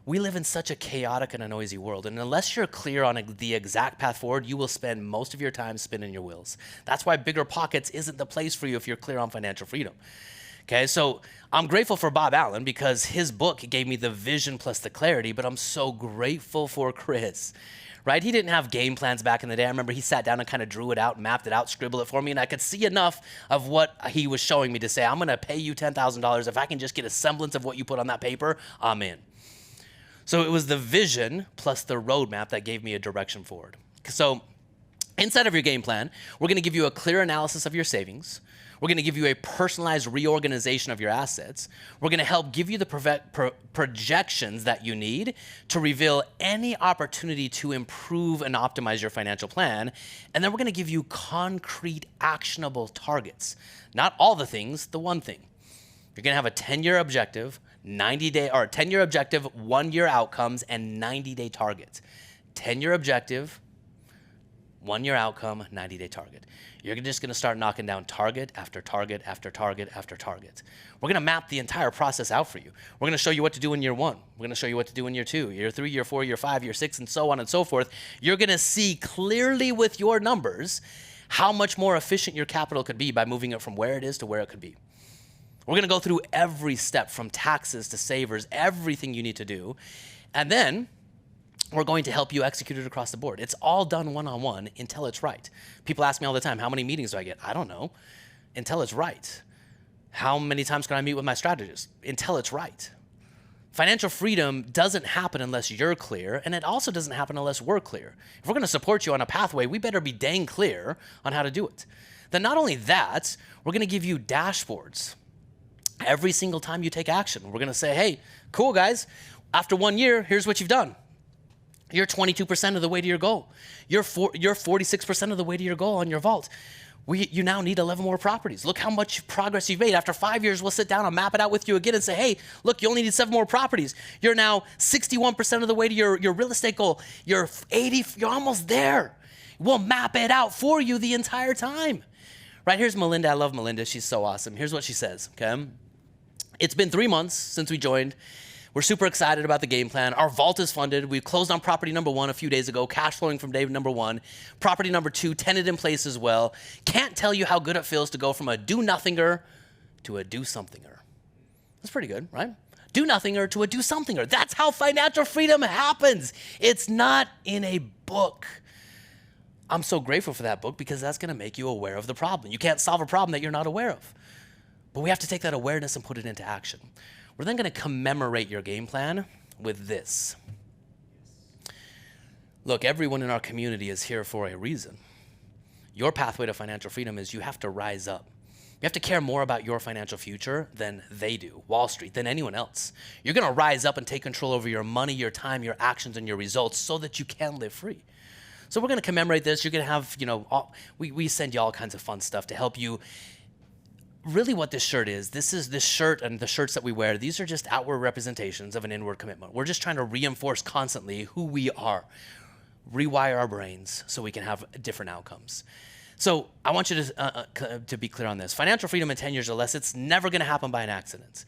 We live in such a chaotic and a noisy world, and unless you're clear on the exact path forward, you will spend most of your time spinning your wheels. That's why Bigger Pockets isn't the place for you if you're clear on financial freedom. Okay, so I'm grateful for Bob Allen because his book gave me the vision plus the clarity, but I'm so grateful for Chris, right? He didn't have game plans back in the day. I remember he sat down and kind of drew it out, mapped it out, scribbled it for me, and I could see enough of what he was showing me to say, I'm gonna pay you $10,000. If I can just get a semblance of what you put on that paper, I'm in. So it was the vision plus the roadmap that gave me a direction forward. So inside of your game plan, we're gonna give you a clear analysis of your savings. We're gonna give you a personalized reorganization of your assets. We're gonna help give you the projections that you need to reveal any opportunity to improve and optimize your financial plan. And then we're gonna give you concrete, actionable targets. Not all the things, the one thing. You're gonna have a 10-year objective, 90-day, or 10-year objective, 1-year outcomes, and 90-day targets. 10-year objective, 1-year outcome, 90-day target. You're just gonna start knocking down target after target after target after target. We're gonna map the entire process out for you. We're gonna show you what to do in year 1. We're gonna show you what to do in year 2, year 3, year 4, year 5, year 6, and so on and so forth. You're gonna see clearly with your numbers how much more efficient your capital could be by moving it from where it is to where it could be. We're gonna go through every step from taxes to savers, everything you need to do. And then we're going to help you execute it across the board. It's all done one-on-one until it's right. People ask me all the time, how many meetings do I get? I don't know. Until it's right. How many times can I meet with my strategist? Until it's right. Financial freedom doesn't happen unless you're clear, and it also doesn't happen unless we're clear. If we're going to support you on a pathway, we better be dang clear on how to do it. Then not only that, we're going to give you dashboards every single time you take action. We're going to say, hey, cool guys, after 1 year, here's what you've done. You're 22% of the way to your goal. You're 46% of the way to your goal on your vault. You now need 11 more properties. Look how much progress you've made. After 5 years, we'll sit down and map it out with you again and say, hey, look, you only need 7 more properties. You're now 61% of the way to your real estate goal. You're almost there. We'll map it out for you the entire time. Right, here's Melinda. I love Melinda. She's so awesome. Here's what she says, okay? It's been 3 months since we joined. We're super excited about the game plan. Our vault is funded. We closed on property number 1 a few days ago, cash flowing from day number 1. Property number 2, tenant in place as well. Can't tell you how good it feels to go from a do-nothinger to a do-somethinger. That's pretty good, right? Do-nothinger to a do-somethinger. That's how financial freedom happens. It's not in a book. I'm so grateful for that book because that's going to make you aware of the problem. You can't solve a problem that you're not aware of. But we have to take that awareness and put it into action. We're then going to commemorate your game plan with this. Look, everyone in our community is here for a reason. Your pathway to financial freedom is you have to rise up. You have to care more about your financial future than they do, Wall Street, than anyone else. You're going to rise up and take control over your money, your time, your actions, and your results so that you can live free. So we're going to commemorate this. You're going to have, we send you all kinds of fun stuff to help you. Really what this shirt is, this shirt and the shirts that we wear, these are just outward representations of an inward commitment. We're just trying to reinforce constantly who we are, rewire our brains so we can have different outcomes. So I want you to be clear on this. Financial freedom in 10 years or less, it's never going to happen by an accident.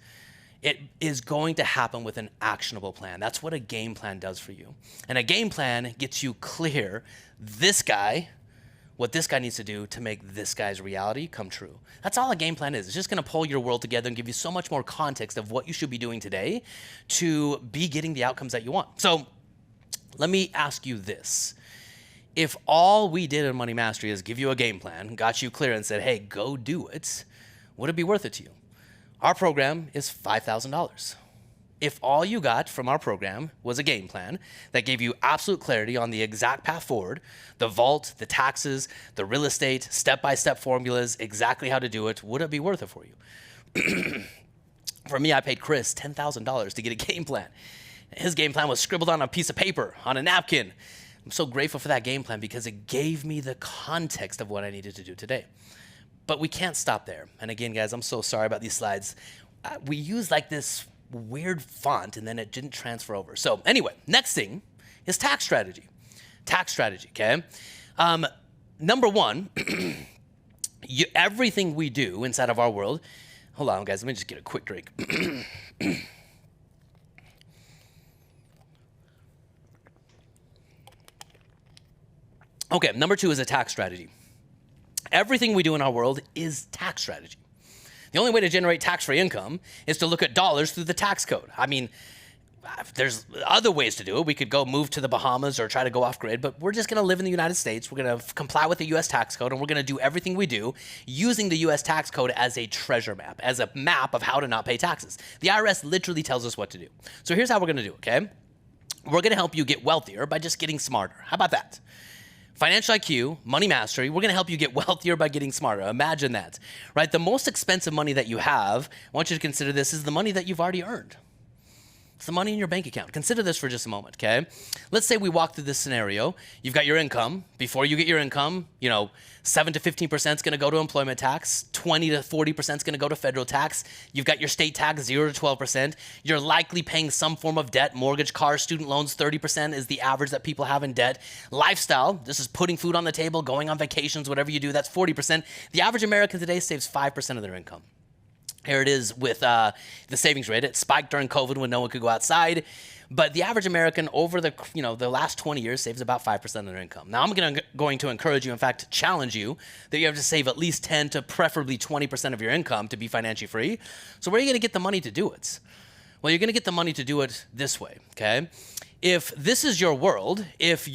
It is going to happen with an actionable plan. That's what a game plan does for you. And a game plan gets you clear, what this guy needs to do to make this guy's reality come true. That's all a game plan is. It's just going to pull your world together and give you so much more context of what you should be doing today to be getting the outcomes that you want. So let me ask you this. If all we did in Money Mastery is give you a game plan, got you clear and said, hey, go do it, would it be worth it to you? Our program is $5,000. If all you got from our program was a game plan that gave you absolute clarity on the exact path forward, the vault, the taxes, the real estate, step-by-step formulas, exactly how to do it, would it be worth it for you? For me, I paid Chris $10,000 to get a game plan. His game plan was scribbled on a piece of paper, on a napkin. I'm so grateful for that game plan because it gave me the context of what I needed to do today. But we can't stop there. And again, guys, I'm so sorry about these slides. We use like this weird font and then it didn't transfer over. So anyway, next thing is tax strategy. Tax strategy, okay? Number 1, everything we do inside of our world, hold on guys, let me just get a quick drink. Okay, number 2 is a tax strategy. Everything we do in our world is tax strategy. The only way to generate tax-free income is to look at dollars through the tax code. I mean, there's other ways to do it. We could go move to the Bahamas or try to go off-grid, but we're just going to live in the United States. We're going to comply with the U.S. tax code, and we're going to do everything we do using the U.S. tax code as a treasure map, as a map of how to not pay taxes. The IRS literally tells us what to do. So here's how we're going to do it, okay? We're going to help you get wealthier by just getting smarter. How about that? Financial IQ, money mastery, we're going to help you get wealthier by getting smarter. Imagine that, right? The most expensive money that you have, I want you to consider this, is the money that you've already earned. It's the money in your bank account. Consider this for just a moment, okay? Let's say we walk through this scenario. You've got your income. Before you get your income, 7 to 15% is going to go to employment tax. 20 to 40% is going to go to federal tax. You've got your state tax, 0 to 12%. You're likely paying some form of debt. Mortgage, car, student loans, 30% is the average that people have in debt. Lifestyle, this is putting food on the table, going on vacations, whatever you do, that's 40%. The average American today saves 5% of their income. Here it is with the savings rate. It spiked during COVID when no one could go outside. But the average American over the last 20 years saves about 5% of their income. Now, I'm going to encourage you, in fact, challenge you that you have to save at least 10 to preferably 20% of your income to be financially free. So where are you going to get the money to do it? Well, you're going to get the money to do it this way, okay? if this is your world, if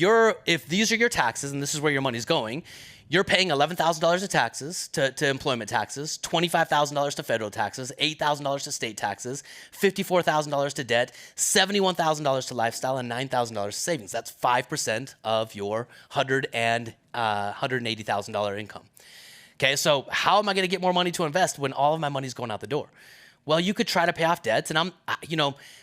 these are your taxes and this is where your money's going, you're paying $11,000 of taxes to employment taxes, $25,000 to federal taxes, $8,000 to state taxes, $54,000 to debt, $71,000 to lifestyle, and $9,000 to savings. That's 5% of your $180,000 income. Okay, so how am I going to get more money to invest when all of my money's going out the door? Well, you could try to pay off debts, and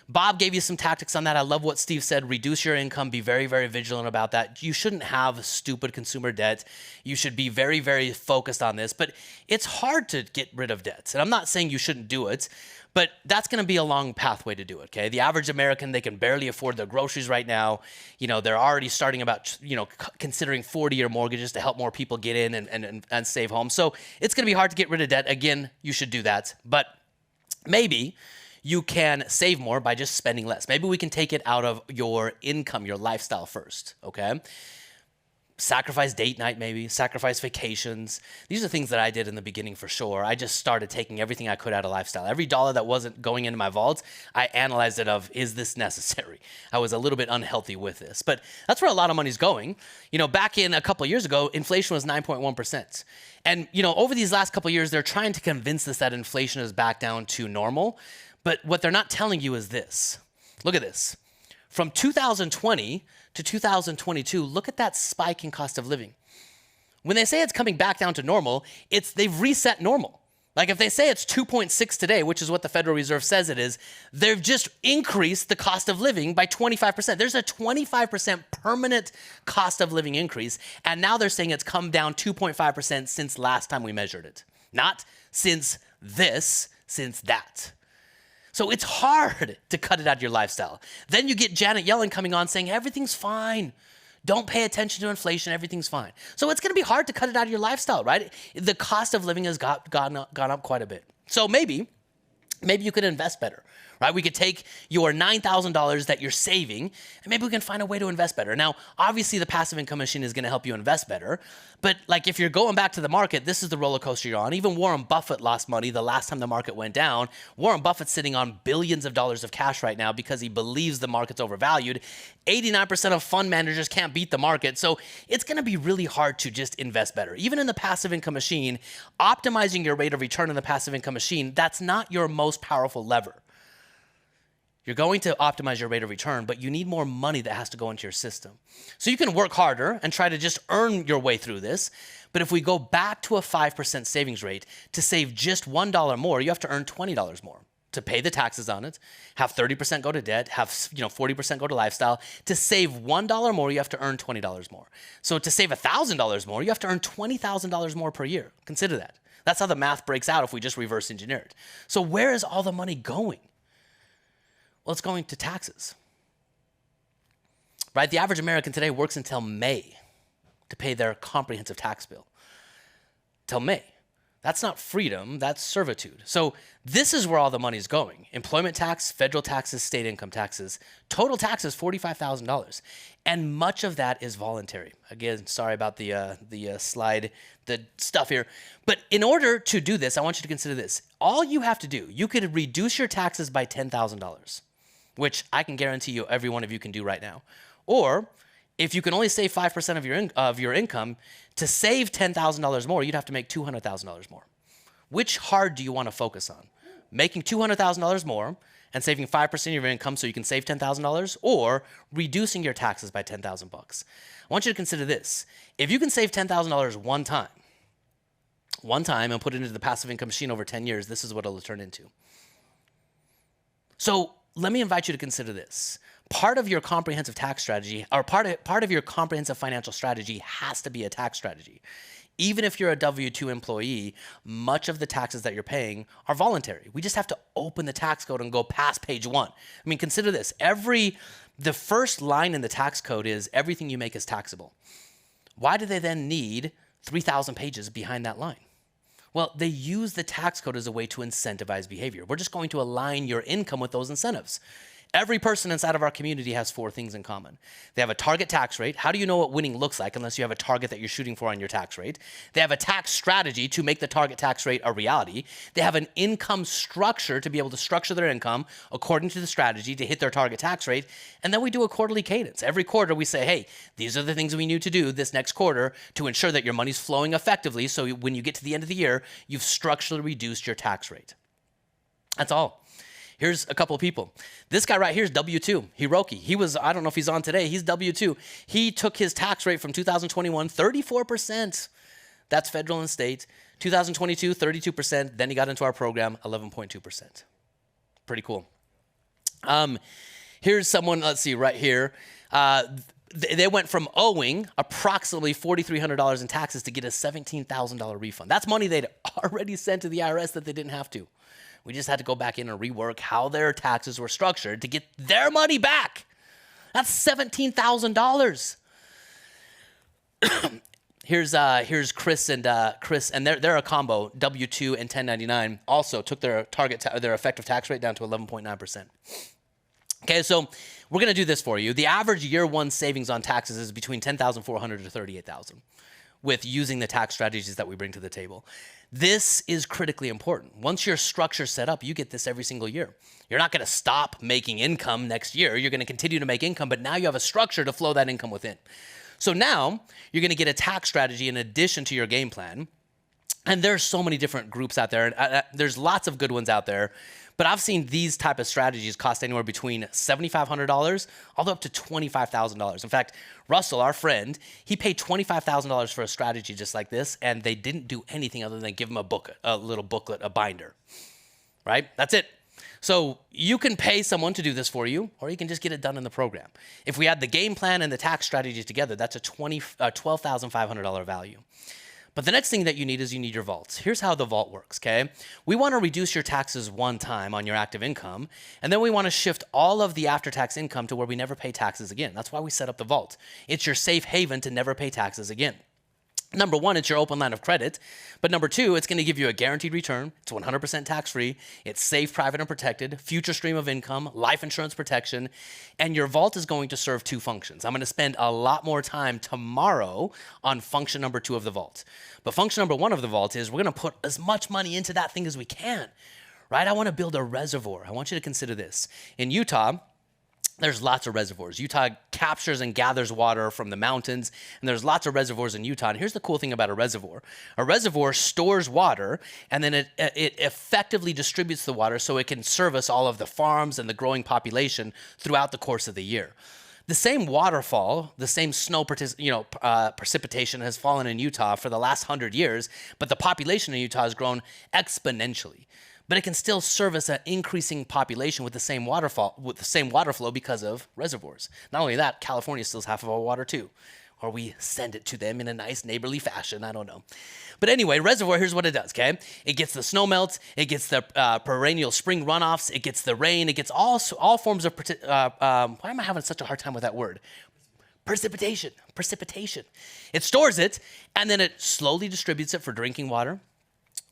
Bob gave you some tactics on that. I love what Steve said. Reduce your income. Be very, very vigilant about that. You shouldn't have stupid consumer debt. You should be very, very focused on this. But it's hard to get rid of debts, and I'm not saying you shouldn't do it, but that's going to be a long pathway to do it. Okay, the average American, they can barely afford their groceries right now. They're already starting about considering 40-year mortgages to help more people get in and save home. So it's going to be hard to get rid of debt. Again, you should do that, but maybe you can save more by just spending less. Maybe we can take it out of your income, your lifestyle first, okay? Sacrifice date night maybe, sacrifice vacations. These are things that I did in the beginning for sure. I just started taking everything I could out of lifestyle. Every dollar that wasn't going into my vaults, I analyzed it of, is this necessary? I was a little bit unhealthy with this, but that's where a lot of money's going. Back in a couple of years ago, inflation was 9.1%. And, over these last couple of years, they're trying to convince us that inflation is back down to normal. But what they're not telling you is this. Look at this. From 2020 to 2022, look at that spike in cost of living. When they say it's coming back down to normal, they've reset normal. Like if they say it's 2.6 today, which is what the Federal Reserve says it is, they've just increased the cost of living by 25%. There's a 25% permanent cost of living increase, and now they're saying it's come down 2.5% since last time we measured it. Not since this, since that. So it's hard to cut it out of your lifestyle. Then you get Janet Yellen coming on saying everything's fine. Don't pay attention to inflation. Everything's fine. So it's going to be hard to cut it out of your lifestyle, right? The cost of living has gone up quite a bit. So maybe you could invest better, right? We could take your $9,000 that you're saving, and maybe we can find a way to invest better. Now, obviously, the passive income machine is going to help you invest better, but like if you're going back to the market, this is the roller coaster you're on. Even Warren Buffett lost money the last time the market went down. Warren Buffett's sitting on billions of dollars of cash right now because he believes the market's overvalued. 89% of fund managers can't beat the market, so it's going to be really hard to just invest better. Even in the passive income machine, optimizing your rate of return in the passive income machine, that's not your most powerful lever. You're going to optimize your rate of return, but you need more money that has to go into your system. So you can work harder and try to just earn your way through this. But if we go back to a 5% savings rate, to save just $1 more, you have to earn $20 more to pay the taxes on it, have 30% go to debt, have 40% go to lifestyle. To save $1 more, you have to earn $20 more. So to save $1,000 more, you have to earn $20,000 more per year. Consider that. That's how the math breaks out if we just reverse engineer it. So where is all the money going? Well, it's going to taxes, right? The average American today works until May to pay their comprehensive tax bill. Till May. That's not freedom, that's servitude. So this is where all the money's going. Employment tax, federal taxes, state income taxes. Total taxes, $45,000. And much of that is voluntary. Again, sorry about the slide, the stuff here. But in order to do this, I want you to consider this. All you have to do, you could reduce your taxes by $10,000. Which I can guarantee you every one of you can do right now. Or if you can only save 5% of your income, to save $10,000 more, you'd have to make $200,000 more. Which hard do you want to focus on? Making $200,000 more and saving 5% of your income so you can save $10,000, or reducing your taxes by $10,000 bucks? I want you to consider this. If you can save $10,000 one time and put it into the passive income machine over 10 years, this is what it'll turn into. So let me invite you to consider this. Part of your comprehensive tax strategy, or part of your comprehensive financial strategy, has to be a tax strategy. Even if you're a W-2 employee, much of the taxes that you're paying are voluntary. We just have to open the tax code and go past page 1. I mean, consider this. The first line in the tax code is everything you make is taxable. Why do they then need 3,000 pages behind that line? Well, they use the tax code as a way to incentivize behavior. We're just going to align your income with those incentives. Every person inside of our community has 4 things in common. They have a target tax rate. How do you know what winning looks like unless you have a target that you're shooting for on your tax rate? They have a tax strategy to make the target tax rate a reality. They have an income structure to be able to structure their income according to the strategy to hit their target tax rate. And then we do a quarterly cadence. Every quarter we say, hey, these are the things we need to do this next quarter to ensure that your money's flowing effectively, so when you get to the end of the year, you've structurally reduced your tax rate. That's all. Here's a couple of people. This guy right here is W-2, Hiroki. He was, I don't know if he's on today, he's W-2. He took his tax rate from 2021, 34%. That's federal and state. 2022, 32%. Then he got into our program, 11.2%. Pretty cool. Here's someone, let's see, right here. They went from owing approximately $4,300 in taxes to get a $17,000 refund. That's money they'd already sent to the IRS that they didn't have to. We just had to go back in and rework how their taxes were structured to get their money back. That's $17,000. Here's Chris and they're a combo, W-2 and 1099. Also took their their effective tax rate down to 11.9%. Okay, so we're gonna do this for you. The average year one savings on taxes is between $10,400 to $38,000 with using the tax strategies that we bring to the table. This is critically important. Once your structure's set up, you get this every single year. You're not gonna stop making income next year. You're gonna continue to make income, but now you have a structure to flow that income within. So now you're gonna get a tax strategy in addition to your game plan. And there's so many different groups out there. And there's lots of good ones out there. But I've seen these type of strategies cost anywhere between $7,500 all the way up to $25,000. In fact, Russell, our friend, he paid $25,000 for a strategy just like this, and they didn't do anything other than give him a little booklet, a binder, right? That's it. So you can pay someone to do this for you, or you can just get it done in the program. If we add the game plan and the tax strategies together, that's a $12,500 value. But the next thing that you need is you need your vaults. Here's how the vault works, okay? We want to reduce your taxes one time on your active income, and then we want to shift all of the after-tax income to where we never pay taxes again. That's why we set up the vault. It's your safe haven to never pay taxes again. Number one, it's your open line of credit. But number two, it's going to give you a guaranteed return. It's 100% tax-free. It's safe, private, and protected. Future stream of income, life insurance protection. And your vault is going to serve 2 functions. I'm going to spend a lot more time tomorrow on function number 2 of the vault. But function number 1 of the vault is we're going to put as much money into that thing as we can, right? I want to build a reservoir. I want you to consider this. In Utah, there's lots of reservoirs. Utah captures and gathers water from the mountains, and there's lots of reservoirs in Utah. And here's the cool thing about a reservoir. A reservoir stores water, and then it effectively distributes the water so it can service all of the farms and the growing population throughout the course of the year. The same waterfall, the same snow precipitation has fallen in Utah for the last 100 years, but the population in Utah has grown exponentially. But it can still service an increasing population with the same water flow because of reservoirs. Not only that, California steals half of our water too. Or we send it to them in a nice neighborly fashion, I don't know. But anyway, reservoir, here's what it does, okay? It gets the snow melt, it gets the perennial spring runoffs, it gets the rain, it gets all forms of, why am I having such a hard time with that word? Precipitation. It stores it, and then it slowly distributes it for drinking water,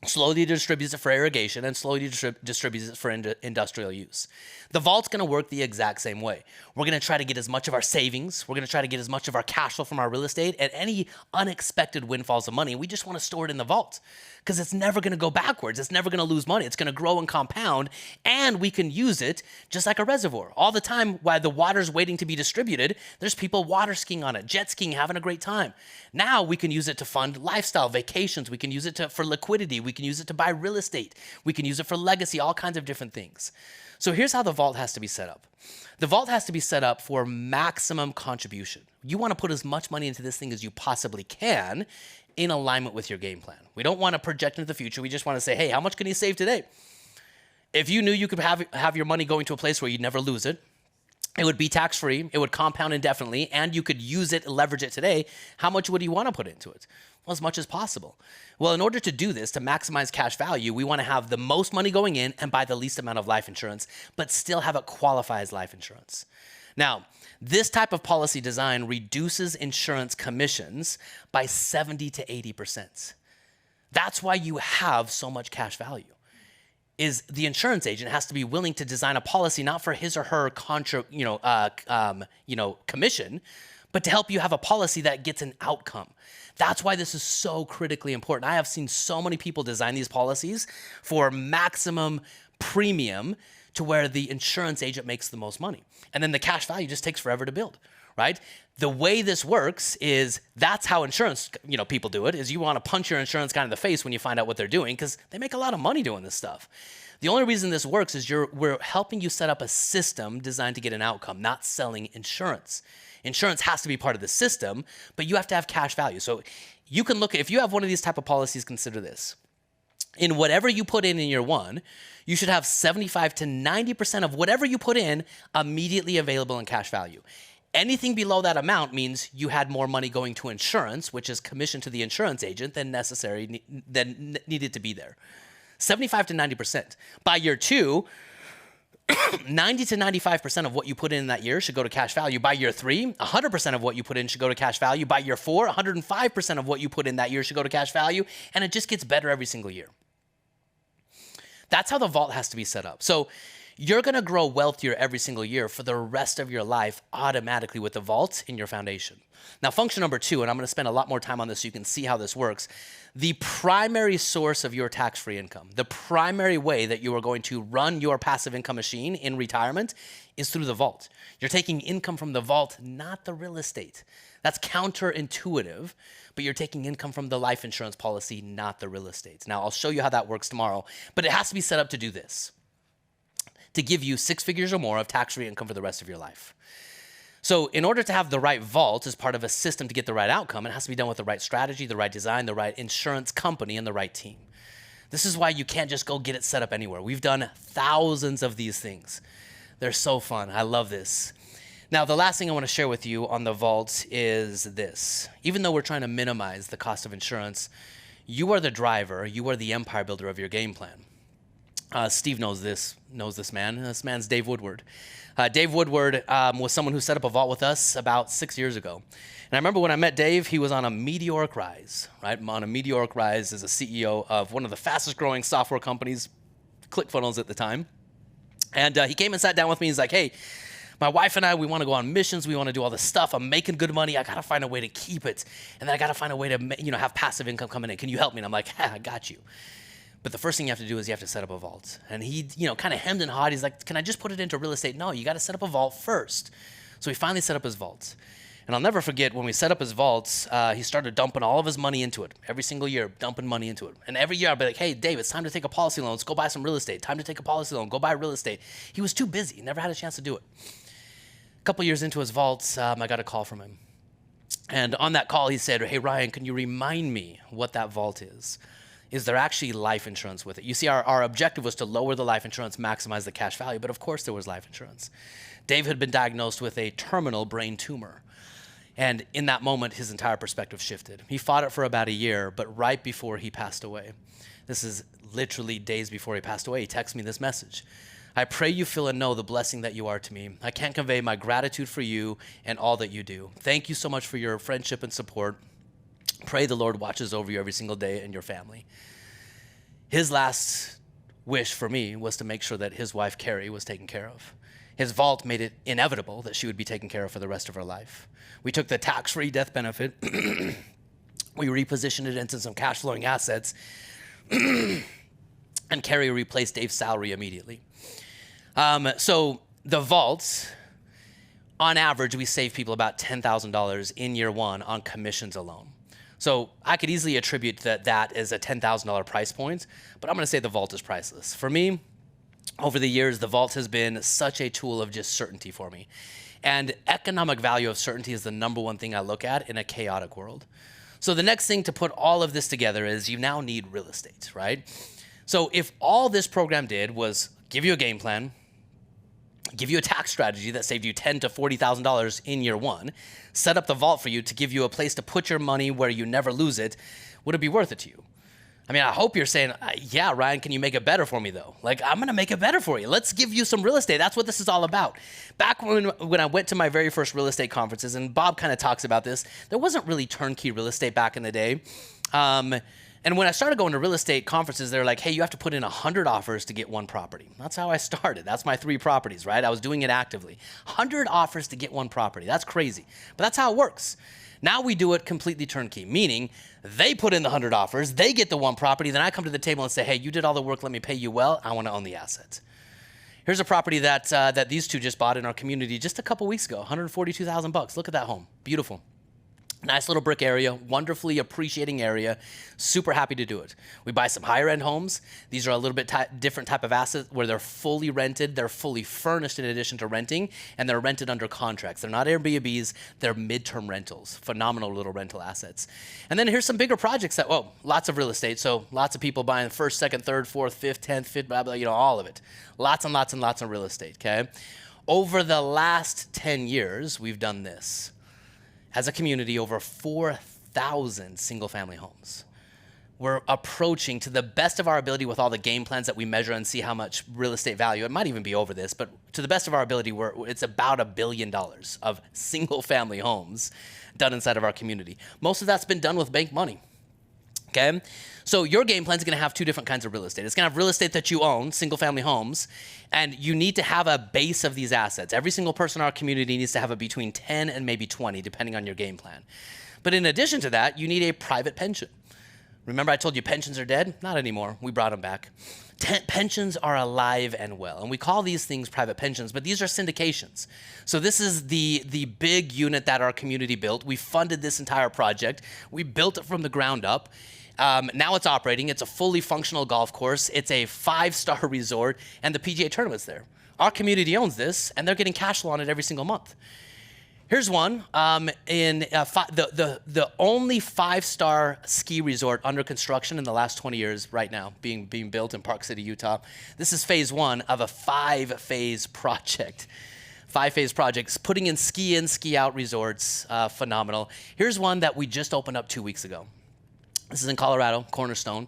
slowly distributes it for irrigation, and slowly distributes it for industrial use. The vault's going to work the exact same way. We're going to try to get as much of our savings. We're going to try to get as much of our cash flow from our real estate and any unexpected windfalls of money. We just want to store it in the vault because it's never going to go backwards. It's never going to lose money. It's going to grow and compound, and we can use it just like a reservoir. All the time while the water's waiting to be distributed, there's people water skiing on it, jet skiing, having a great time. Now we can use it to fund lifestyle vacations. We can use it for liquidity. We can use it to buy real estate. We can use it for legacy, all kinds of different things. So here's how the vault has to be set up. The vault has to be set up for maximum contribution. You want to put as much money into this thing as you possibly can in alignment with your game plan. We don't want to project into the future. We just want to say, hey, how much can you save today? If you knew you could have your money going to a place where you'd never lose it, it would be tax-free, it would compound indefinitely, and you could use it, leverage it today, how much would you want to put into it? Well, as much as possible. Well, in order to do this, to maximize cash value, we want to have the most money going in and buy the least amount of life insurance, but still have it qualify as life insurance. Now, this type of policy design reduces insurance commissions by 70 to 80%. That's why you have so much cash value. is the insurance agent has to be willing to design a policy not for his or her commission, but to help you have a policy that gets an outcome. That's why this is so critically important. I have seen so many people design these policies for maximum premium to where the insurance agent makes the most money. And then the cash value just takes forever to build, right? The way this works is that's how insurance, people do it, is you want to punch your insurance guy in the face when you find out what they're doing because they make a lot of money doing this stuff. The only reason this works is we're helping you set up a system designed to get an outcome, not selling insurance. Insurance has to be part of the system, but you have to have cash value. So you can look, if you have one of these type of policies, consider this. In whatever you put in year one, you should have 75 to 90% of whatever you put in immediately available in cash value. Anything below that amount means you had more money going to insurance, which is commission to the insurance agent than needed to be there. 75 to 90%. By year two, 90 to 95% of what you put in that year should go to cash value. By year three, 100% of what you put in should go to cash value. By year four, 105% of what you put in that year should go to cash value. And it just gets better every single year. That's how the vault has to be set up. So you're going to grow wealthier every single year for the rest of your life automatically with the vault in your foundation. Now, function number two, and I'm going to spend a lot more time on this so you can see how this works. The primary source of your tax-free income, the primary way that you are going to run your passive income machine in retirement is through the vault. You're taking income from the vault, not the real estate. That's counterintuitive, but you're taking income from the life insurance policy, not the real estate. Now, I'll show you how that works tomorrow, but it has to be set up to do this, to give you 6 figures or more of tax-free income for the rest of your life. So in order to have the right vault as part of a system to get the right outcome, it has to be done with the right strategy, the right design, the right insurance company, and the right team. This is why you can't just go get it set up anywhere. We've done thousands of these things. They're so fun. I love this. Now, the last thing I want to share with you on the vault is this. Even though we're trying to minimize the cost of insurance, you are the driver, you are the empire builder of your game plan. Steve knows this man. This man's Dave Woodward. Dave Woodward was someone who set up a vault with us about 6 years ago. And I remember when I met Dave, he was on a meteoric rise, right? On a meteoric rise as a CEO of one of the fastest growing software companies, ClickFunnels at the time. And he came and sat down with me. He's like, hey, my wife and I, we want to go on missions. We want to do all this stuff. I'm making good money. I got to find a way to keep it. And then I got to find a way to, have passive income coming in. Can you help me? And I'm like, I got you. But the first thing you have to do is you have to set up a vault. And he, kind of hemmed and hawed. He's like, can I just put it into real estate? No, you got to set up a vault first. So he finally set up his vault. And I'll never forget when we set up his vault, he started dumping all of his money into it. Every single year, dumping money into it. And every year I'd be like, hey, Dave, it's time to take a policy loan. Let's go buy some real estate. Time to take a policy loan. Go buy real estate. He was too busy. Never had a chance to do it. A couple years into his vault, I got a call from him. And on that call, he said, hey, Ryan, can you remind me what that vault is? Is there actually life insurance with it? You see, our objective was to lower the life insurance, maximize the cash value, but of course there was life insurance. Dave had been diagnosed with a terminal brain tumor. And in that moment, his entire perspective shifted. He fought it for about a year, but right before he passed away, this is literally days before he passed away, he texted me this message. I pray you feel and know the blessing that you are to me. I can't convey my gratitude for you and all that you do. Thank you so much for your friendship and support. Pray the Lord watches over you every single day and your family. His last wish for me was to make sure that his wife, Carrie, was taken care of. His vault made it inevitable that she would be taken care of for the rest of her life. We took the tax-free death benefit, we repositioned it into some cash-flowing assets, and Carrie replaced Dave's salary immediately. So the vault, on average, we save people about $10,000 in year one on commissions alone. So I could easily attribute that as a $10,000 price point, but I'm going to say the vault is priceless. For me, over the years, the vault has been such a tool of just certainty for me. And economic value of certainty is the number one thing I look at in a chaotic world. So the next thing to put all of this together is you now need real estate, right? So if all this program did was give you a game plan, give you a tax strategy that saved you $10,000 to $40,000 in year one, set up the vault for you to give you a place to put your money where you never lose it, would it be worth it to you? I mean, I hope you're saying, yeah, Ryan, can you make it better for me though? Like, I'm gonna make it better for you. Let's give you some real estate. That's what this is all about. Back when I went to my very first real estate conferences, and Bob kind of talks about this, there wasn't really turnkey real estate back in the day. And when I started going to real estate conferences, they're like, hey, you have to put in 100 offers to get one property. That's how I started. That's my 3 properties, right? I was doing it actively. 100 offers to get one property. That's crazy. But that's how it works. Now we do it completely turnkey, meaning they put in the 100 offers, they get the one property, then I come to the table and say, hey, you did all the work, let me pay you well, I want to own the asset. Here's a property that these two just bought in our community just a couple weeks ago, $142,000. Look at that home, beautiful. Nice little brick area, wonderfully appreciating area, super happy to do it. We buy some higher end homes. These are a little bit different type of asset where they're fully rented, they're fully furnished in addition to renting, and they're rented under contracts. They're not Airbnbs, they're midterm rentals, phenomenal little rental assets. And then here's some bigger projects that, lots of real estate, so lots of people buying first, second, third, fourth, fifth, 10th, fifth, blah, blah, all of it. Lots and lots and lots of real estate, okay? Over the last 10 years, we've done this. As a community, over 4,000 single-family homes. We're approaching, to the best of our ability with all the game plans that we measure and see how much real estate value, it might even be over this, but to the best of our ability, it's about $1 billion of single-family homes done inside of our community. Most of that's been done with bank money, okay? So your game plan is going to have 2 different kinds of real estate. It's going to have real estate that you own, single-family homes, and you need to have a base of these assets. Every single person in our community needs to have between 10 and maybe 20, depending on your game plan. But in addition to that, you need a private pension. Remember I told you pensions are dead? Not anymore. We brought them back. Pensions are alive and well, and we call these things private pensions, but these are syndications. So this is the big unit that our community built. We funded this entire project. We built it from the ground up. Now it's operating. It's a fully functional golf course. It's a 5-star resort, and the PGA tournament's there. Our community owns this, and they're getting cash flow on it every single month. Here's one in the only 5-star ski resort under construction in the last 20 years right now, being built in Park City, Utah. This is phase 1 of a 5-phase project. 5-phase projects, putting in, ski out resorts, phenomenal. Here's one that we just opened up 2 weeks ago. This is in Colorado, Cornerstone.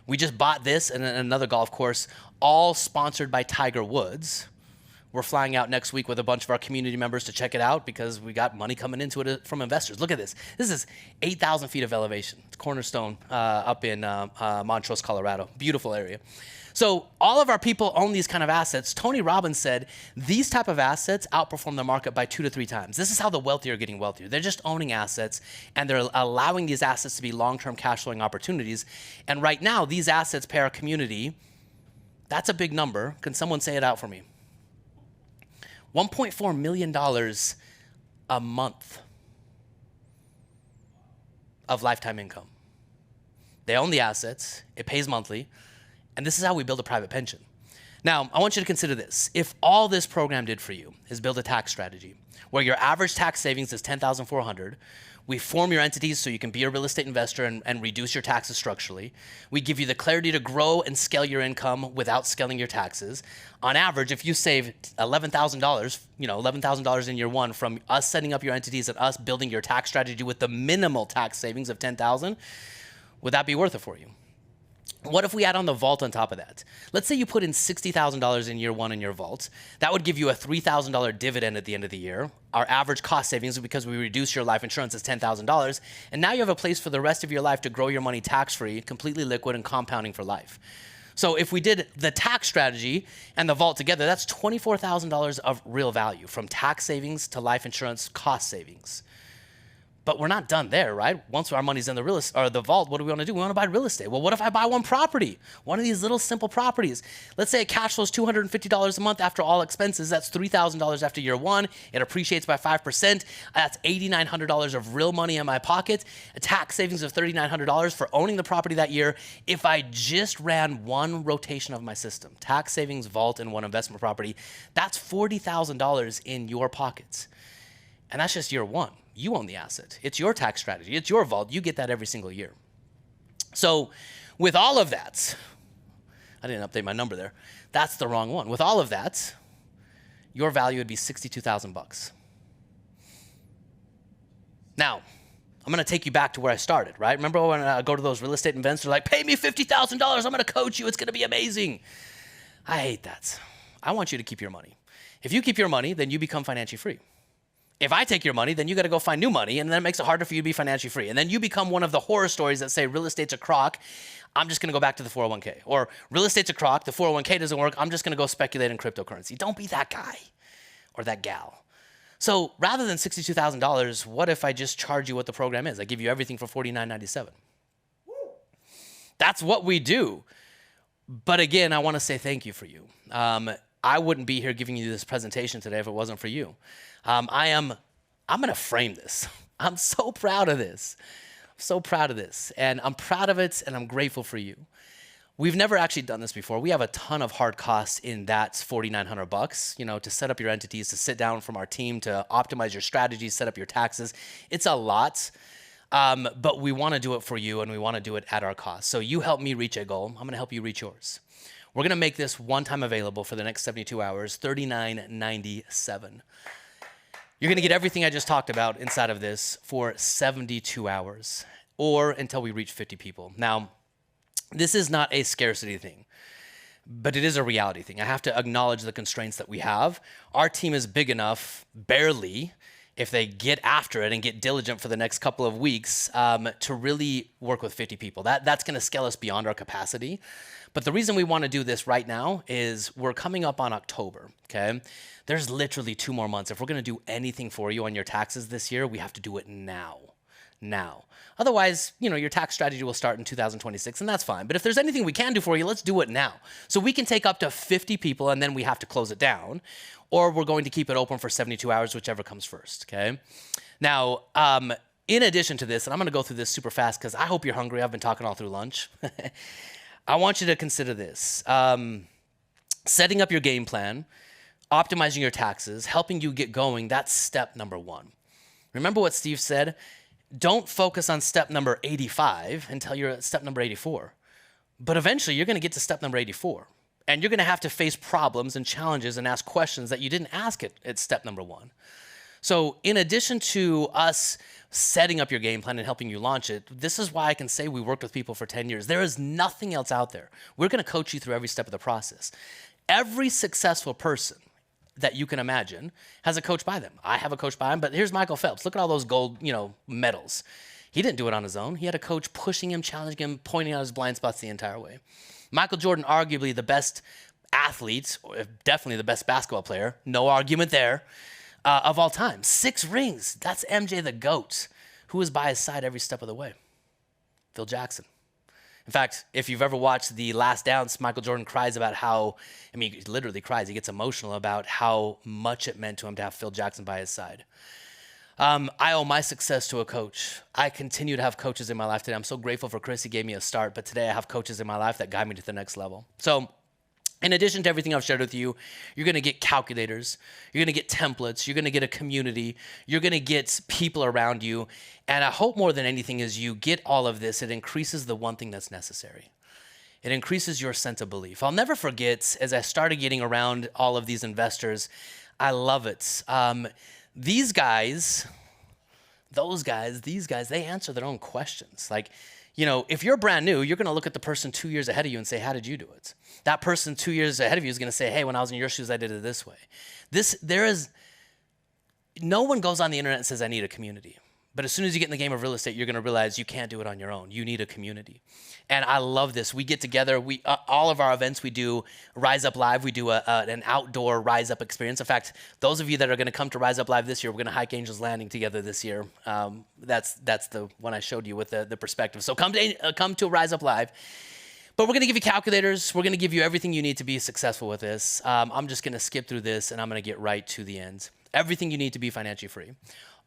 We just bought this and another golf course, all sponsored by Tiger Woods. We're flying out next week with a bunch of our community members to check it out because we got money coming into it from investors. Look at this. This is 8,000 feet of elevation. It's Cornerstone up in Montrose, Colorado. Beautiful area. So all of our people own these kind of assets. Tony Robbins said these type of assets outperform the market by 2 to 3 times. This is how the wealthy are getting wealthier. They're just owning assets, and they're allowing these assets to be long-term cash flowing opportunities. And right now, these assets pay our community. That's a big number. Can someone say it out for me? $1.4 million a month of lifetime income. They own the assets. It pays monthly. And this is how we build a private pension. Now, I want you to consider this. If all this program did for you is build a tax strategy where your average tax savings is $10,400, we form your entities so you can be a real estate investor and reduce your taxes structurally. We give you the clarity to grow and scale your income without scaling your taxes. On average, if you save $11,000, $11,000 in year 1 from us setting up your entities and us building your tax strategy with the minimal tax savings of $10,000, would that be worth it for you? What if we add on the vault on top of that? Let's say you put in $60,000 in year 1 in your vault. That would give you a $3,000 dividend at the end of the year. Our average cost savings, because we reduce your life insurance, is $10,000. And now you have a place for the rest of your life to grow your money tax-free, completely liquid, and compounding for life. So if we did the tax strategy and the vault together, that's $24,000 of real value, from tax savings to life insurance cost savings. But we're not done there, right? Once our money's in the vault, what do we want to do? We want to buy real estate. Well, what if I buy one property? One of these little simple properties. Let's say it cash flows $250 a month after all expenses. That's $3,000 after year 1. It appreciates by 5%. That's $8,900 of real money in my pocket. A tax savings of $3,900 for owning the property that year. If I just ran one rotation of my system, tax savings, vault, and one investment property, that's $40,000 in your pockets. And that's just year 1. You own the asset. It's your tax strategy. It's your vault. You get that every single year. So with all of that, I didn't update my number there. That's the wrong one. With all of that, your value would be $62,000. Now, I'm going to take you back to where I started, right? Remember when I go to those real estate events, they're like, pay me $50,000. I'm going to coach you. It's going to be amazing. I hate that. I want you to keep your money. If you keep your money, then you become financially free. If I take your money, then you got to go find new money, and then it makes it harder for you to be financially free. And then you become one of the horror stories that say real estate's a crock, I'm just going to go back to the 401k. Or real estate's a crock, the 401k doesn't work, I'm just going to go speculate in cryptocurrency. Don't be that guy or that gal. So rather than $62,000, what if I just charge you what the program is? I give you everything for $49.97. That's what we do. But again, I want to say thank you for you. I wouldn't be here giving you this presentation today if it wasn't for you. I'm going to frame this. I'm so proud of this. So proud of this. And I'm proud of it, and I'm grateful for you. We've never actually done this before. We have a ton of hard costs in that $4,900, to set up your entities, to sit down from our team, to optimize your strategies, set up your taxes. It's a lot, but we want to do it for you, and we want to do it at our cost. So you help me reach a goal. I'm going to help you reach yours. We're going to make this one time available for the next 72 hours, $39.97. You're going to get everything I just talked about inside of this for 72 hours or until we reach 50 people. Now, this is not a scarcity thing, but it is a reality thing. I have to acknowledge the constraints that we have. Our team is big enough, barely, if they get after it and get diligent for the next couple of weeks, to really work with 50 people. That's going to scale us beyond our capacity. But the reason we want to do this right now is we're coming up on October, okay? There's literally 2 more months. If we're going to do anything for you on your taxes this year, we have to do it now. Otherwise, your tax strategy will start in 2026, and that's fine. But if there's anything we can do for you, let's do it now. So we can take up to 50 people, and then we have to close it down, or we're going to keep it open for 72 hours, whichever comes first, okay? Now, in addition to this, and I'm going to go through this super fast because I hope you're hungry. I've been talking all through lunch. I want you to consider this. Setting up your game plan, optimizing your taxes, helping you get going, that's step number 1. Remember what Steve said? Don't focus on step number 85 until you're at step number 84. But eventually you're going to get to step number 84. And you're going to have to face problems and challenges and ask questions that you didn't ask at step number 1. So in addition to us setting up your game plan and helping you launch it, this is why I can say we worked with people for 10 years. There is nothing else out there. We're going to coach you through every step of the process. Every successful person that you can imagine has a coach by them. I have a coach by him, but here's Michael Phelps. Look at all those gold, medals. He didn't do it on his own. He had a coach pushing him, challenging him, pointing out his blind spots the entire way. Michael Jordan, arguably the best athlete, or definitely the best basketball player, no argument there, of all time. 6 rings. That's MJ the GOAT, who was by his side every step of the way. Phil Jackson. In fact, if you've ever watched The Last Dance, Michael Jordan cries about he literally cries. He gets emotional about how much it meant to him to have Phil Jackson by his side. I owe my success to a coach. I continue to have coaches in my life today. I'm so grateful for Chris. He gave me a start, but today I have coaches in my life that guide me to the next level. So in addition to everything I've shared with you, you're going to get calculators, you're going to get templates, you're going to get a community, you're going to get people around you. And I hope more than anything is you get all of this, it increases the one thing that's necessary. It increases your sense of belief. I'll never forget, as I started getting around all of these investors, I love it. These guys, they answer their own questions. Like, if you're brand new, you're going to look at the person 2 years ahead of you and say, how did you do it? That person 2 years ahead of you is going to say, hey, when I was in your shoes, I did it this way. No one goes on the internet and says, I need a community. But as soon as you get in the game of real estate, you're going to realize you can't do it on your own. You need a community. And I love this. We get together. All of our events, we do Rise Up Live. We do an outdoor Rise Up experience. In fact, those of you that are going to come to Rise Up Live this year, we're going to hike Angels Landing together this year. That's the one I showed you with the perspective. So come to Rise Up Live. But we're going to give you calculators. We're going to give you everything you need to be successful with this. I'm just going to skip through this, and I'm going to get right to the end. Everything you need to be financially free.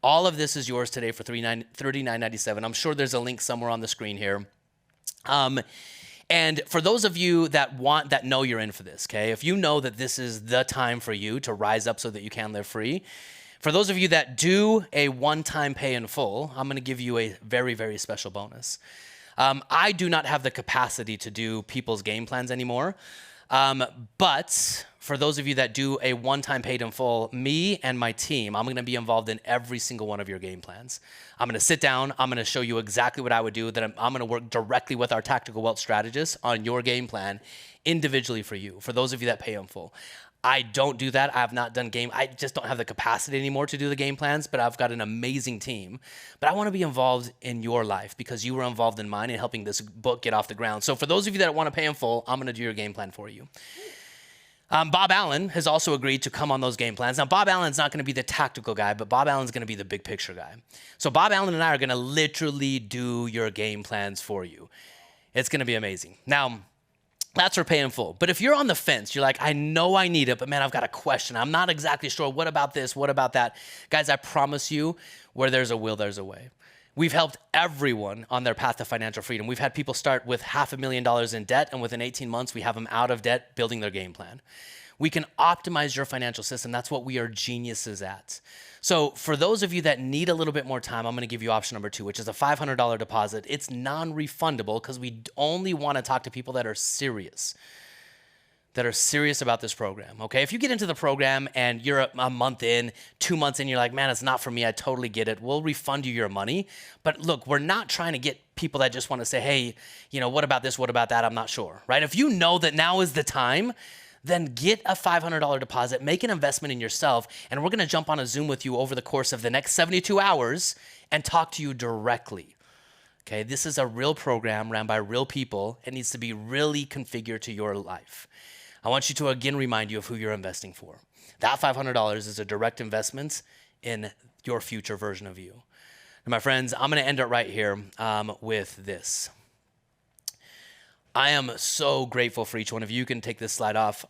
All of this is yours today for $39.97. I'm sure there's a link somewhere on the screen here. And for those of you that know you're in for this, okay? If you know that this is the time for you to rise up so that you can live free, for those of you that do a one-time pay in full, I'm going to give you a very, very special bonus. I do not have the capacity to do people's game plans anymore, but for those of you that do a one-time paid in full, me and my team, I'm going to be involved in every single one of your game plans. I'm going to sit down. I'm going to show you exactly what I would do. Then I'm going to work directly with our tactical wealth strategists on your game plan individually for you, for those of you that pay in full. I don't do that. I have not done I just don't have the capacity anymore to do the game plans, but I've got an amazing team. But I want to be involved in your life because you were involved in mine and helping this book get off the ground. So for those of you that want to pay in full, I'm going to do your game plan for you. Bob Allen has also agreed to come on those game plans. Now, Bob Allen's not going to be the tactical guy, but Bob Allen's going to be the big picture guy. So Bob Allen and I are going to literally do your game plans for you. It's going to be amazing. Now, that's for pay in full. But if you're on the fence, you're like, I know I need it, but man, I've got a question. I'm not exactly sure. What about this? What about that? Guys, I promise you, where there's a will, there's a way. We've helped everyone on their path to financial freedom. We've had people start with $500,000 in debt, and within 18 months, we have them out of debt, building their game plan. We can optimize your financial system. That's what we are geniuses at. So for those of you that need a little bit more time, I'm going to give you option number 2, which is a $500 deposit. It's non-refundable because we only want to talk to people that are serious about this program, okay? If you get into the program and you're a month in, 2 months in, you're like, man, it's not for me, I totally get it. We'll refund you your money. But look, we're not trying to get people that just want to say, hey, what about this, what about that? I'm not sure, right? If you know that now is the time, then get a $500 deposit, make an investment in yourself, and we're going to jump on a Zoom with you over the course of the next 72 hours and talk to you directly. Okay, this is a real program ran by real people. It needs to be really configured to your life. I want you to again remind you of who you're investing for. That $500 is a direct investment in your future version of you. And my friends, I'm going to end it right here with this. I am so grateful for each one of you. You can take this slide off.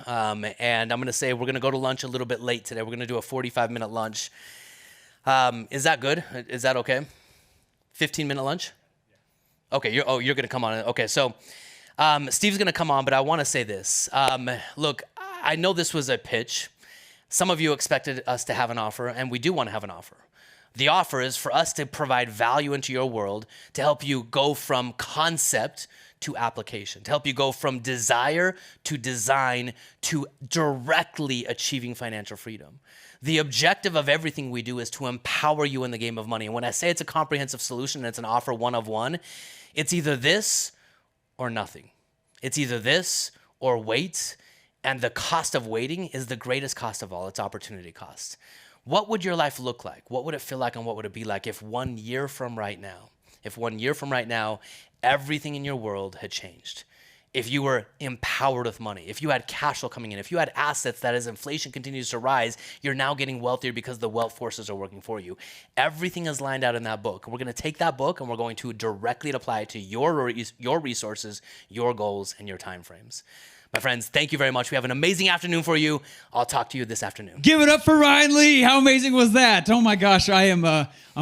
And I'm going to say we're going to go to lunch a little bit late today. We're going to do a 45-minute lunch. Is that good? Is that okay? 15-minute lunch? Okay, you're going to come on. Okay, so Steve's going to come on, but I want to say this. Look, I know this was a pitch. Some of you expected us to have an offer, and we do want to have an offer. The offer is for us to provide value into your world to help you go from concept to application, to help you go from desire to design to directly achieving financial freedom. The objective of everything we do is to empower you in the game of money. And when I say it's a comprehensive solution and it's an offer one of one, it's either this or nothing. It's either this or wait. And the cost of waiting is the greatest cost of all. It's opportunity cost. What would your life look like? What would it feel like and what would it be like if 1 year from right now, everything in your world had changed? If you were empowered with money, if you had cash flow coming in, if you had assets that as inflation continues to rise, you're now getting wealthier because the wealth forces are working for you. Everything is lined out in that book. We're going to take that book and we're going to directly apply it to your resources, your goals, and your timeframes. My friends, thank you very much. We have an amazing afternoon for you. I'll talk to you this afternoon. Give it up for Ryan Lee. How amazing was that? Oh my gosh, I'm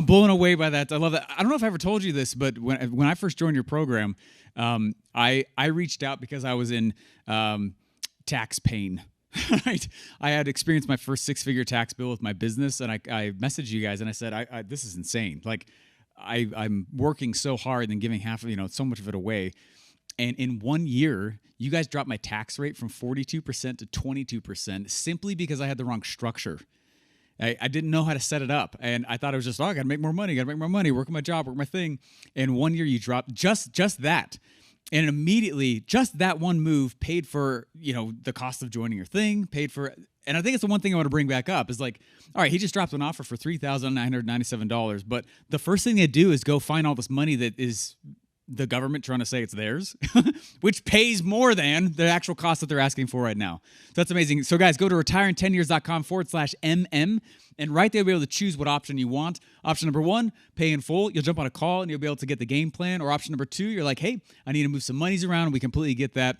blown away by that. I love that. I don't know if I ever told you this, but when I first joined your program, I reached out because I was in tax pain. Right? I had experienced my first 6-figure tax bill with my business, and I messaged you guys and I said, this is insane. Like I'm working so hard and giving half of so much of it away. And in 1 year, you guys dropped my tax rate from 42% to 22% simply because I had the wrong structure. I didn't know how to set it up. And I thought it was just, I got to make more money, work my job, work my thing. And 1 year you dropped just that. And immediately, just that one move paid for, the cost of joining your thing, and I think it's the one thing I want to bring back up is like, all right, he just dropped an offer for $3,997. But the first thing they do is go find all this money that is the government trying to say it's theirs, which pays more than the actual cost that they're asking for right now. So that's amazing. So guys, go to retirein10years.com/MM, and right there you'll be able to choose what option you want. Option number 1, pay in full. You'll jump on a call and you'll be able to get the game plan. Or option number 2, you're like, hey, I need to move some monies around, and we completely get that.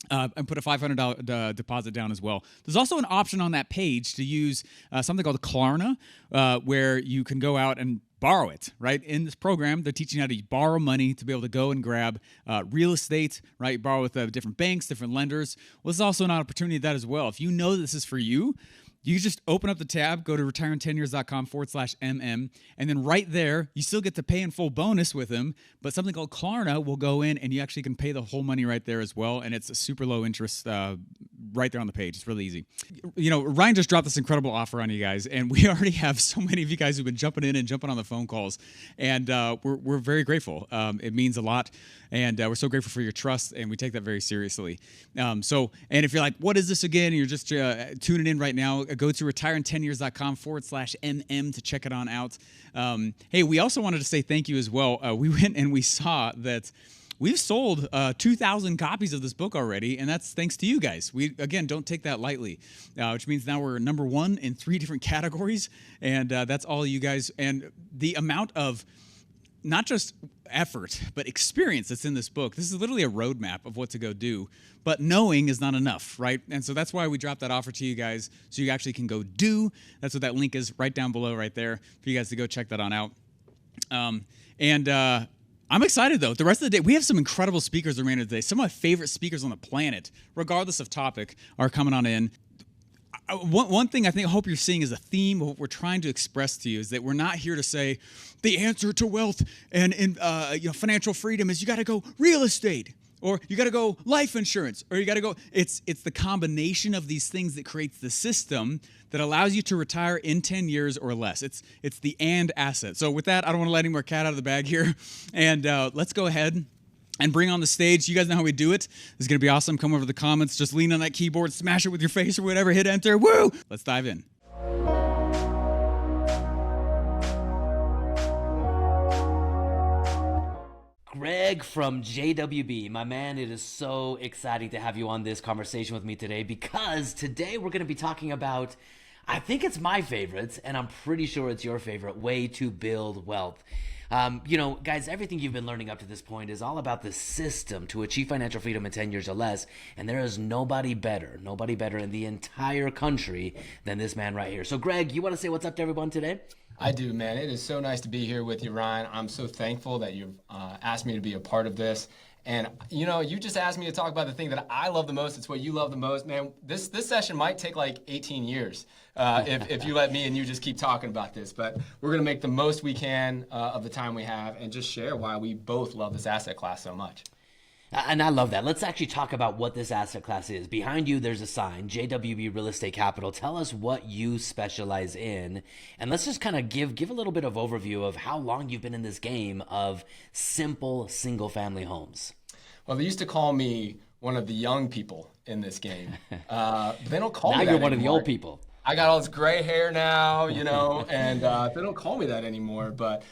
And put a $500 deposit down as well. There's also an option on that page to use something called Klarna, where you can go out and borrow it, right? In this program, they're teaching you how to borrow money to be able to go and grab real estate, right? Borrow with different banks, different lenders. Well, this is also an opportunity of that as well. If you know this is for you, you just open up the tab, go to retirein10years.com/MM, and then right there, you still get the pay in full bonus with them, but something called Klarna will go in and you actually can pay the whole money right there as well, and it's a super low interest, right there on the page. It's really easy. Ryan just dropped this incredible offer on you guys, and we already have so many of you guys who've been jumping in and jumping on the phone calls, and we're very grateful. It means a lot, and we're so grateful for your trust, and we take that very seriously. And if you're like, what is this again? And you're just tuning in right now, go to retirein10years.com/MM to check it on out. Hey, we also wanted to say thank you as well. We went and we saw that we've sold 2,000 copies of this book already, and that's thanks to you guys. We, again, don't take that lightly, which means now we're number 1 in 3 different categories, and that's all you guys. And the amount of not just effort, but experience that's in this book. This is literally a roadmap of what to go do, but knowing is not enough, right? And so that's why we dropped that offer to you guys, so you actually can go do. That's what that link is right down below right there for you guys to go check that on out. I'm excited, though. The rest of the day, we have some incredible speakers around today. Some of my favorite speakers on the planet, regardless of topic, are coming on in. One thing I hope you're seeing is a theme of what we're trying to express to you is that we're not here to say the answer to wealth and financial freedom is you got to go real estate, or you got to go life insurance, or you got to go. It's the combination of these things that creates the system that allows you to retire in 10 years or less. It's the and asset. So with that, I don't want to let any more cat out of the bag here, and let's go ahead and bring on the stage. You guys know how we do it. This is going to be awesome. Come over to the comments. Just lean on that keyboard, smash it with your face or whatever, hit enter. Woo! Let's dive in. Greg from JWB, my man, it is so exciting to have you on this conversation with me today, because today we're going to be talking about, I think it's my favorite, and I'm pretty sure it's your favorite, way to build wealth. Guys, everything you've been learning up to this point is all about the system to achieve financial freedom in 10 years or less, and there is nobody better in the entire country than this man right here. So, Greg, you want to say what's up to everyone today? I do, man. It is so nice to be here with you, Ryan. I'm so thankful that you've asked me to be a part of this. And, you just asked me to talk about the thing that I love the most. It's what you love the most. Man, this session might take like 18 years if you let me and you just keep talking about this. But we're going to make the most we can of the time we have and just share why we both love this asset class so much. And I love that. Let's actually talk about what this asset class is. Behind you, there's a sign, JWB Real Estate Capital. Tell us what you specialize in. And let's just kind of give a little bit of overview of how long you've been in this game of simple single-family homes. Well, they used to call me one of the young people in this game. But they don't call me that Now you're one anymore. of the old people. I got all this gray hair now, and they don't call me that anymore. But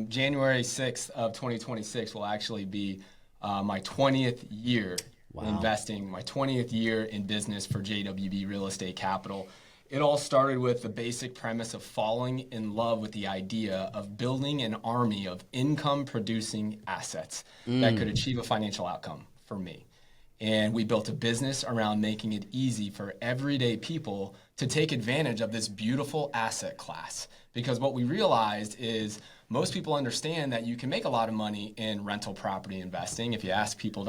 January 6th of 2026 will actually be my 20th year investing, my 20th year in business for JWB Real Estate Capital. It all started with the basic premise of falling in love with the idea of building an army of income-producing assets that could achieve a financial outcome for me. And we built a business around making it easy for everyday people to take advantage of this beautiful asset class. Because what we realized is most people understand that you can make a lot of money in rental property investing. If you ask people,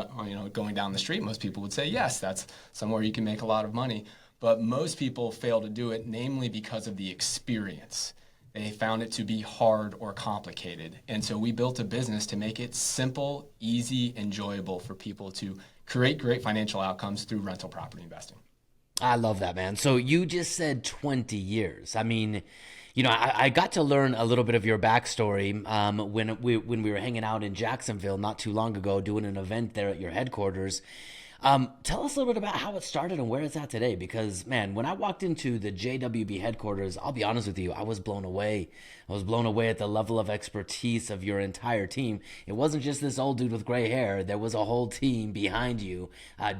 going down the street, most people would say, yes, that's somewhere you can make a lot of money. But most people fail to do it, namely because of the experience. They found it to be hard or complicated. And so we built a business to make it simple, easy, enjoyable for people to create great financial outcomes through rental property investing. I love that, man. So you just said 20 years. I mean, I got to learn a little bit of your backstory when we were hanging out in Jacksonville not too long ago doing an event there at your headquarters. Tell us a little bit about how it started and where it's at today, because, man, when I walked into the JWB headquarters, I'll be honest with you, I was blown away. I was blown away at the level of expertise of your entire team. It wasn't just this old dude with gray hair. There was a whole team behind you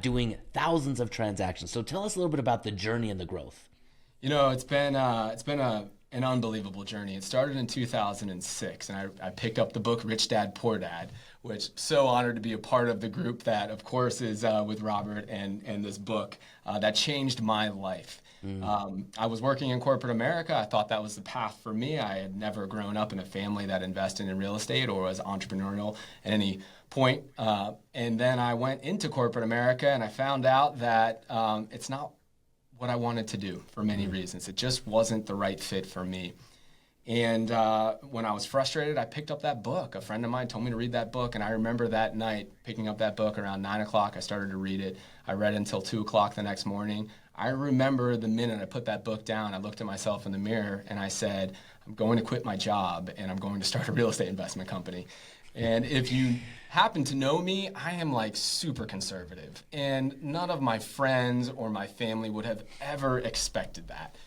doing thousands of transactions. So tell us a little bit about the journey and the growth. It's been an unbelievable journey. It started in 2006, and I picked up the book Rich Dad, Poor Dad, which I'm so honored to be a part of the group that, of course, is with Robert and this book that changed my life. I was working in corporate America. I thought that was the path for me. I had never grown up in a family that invested in real estate or was entrepreneurial at any point. And then I went into corporate America, and I found out that it's not what I wanted to do for many reasons. It just wasn't the right fit for me. And when I was frustrated, I picked up that book. A friend of mine told me to read that book, and I remember that night picking up that book around 9 o'clock. I started to read it. I read it until 2 o'clock the next morning. I remember the minute I put that book down, I looked at myself in the mirror and I said, I'm going to quit my job and I'm going to start a real estate investment company. And if you happen to know me, I am like super conservative. And none of my friends or my family would have ever expected that.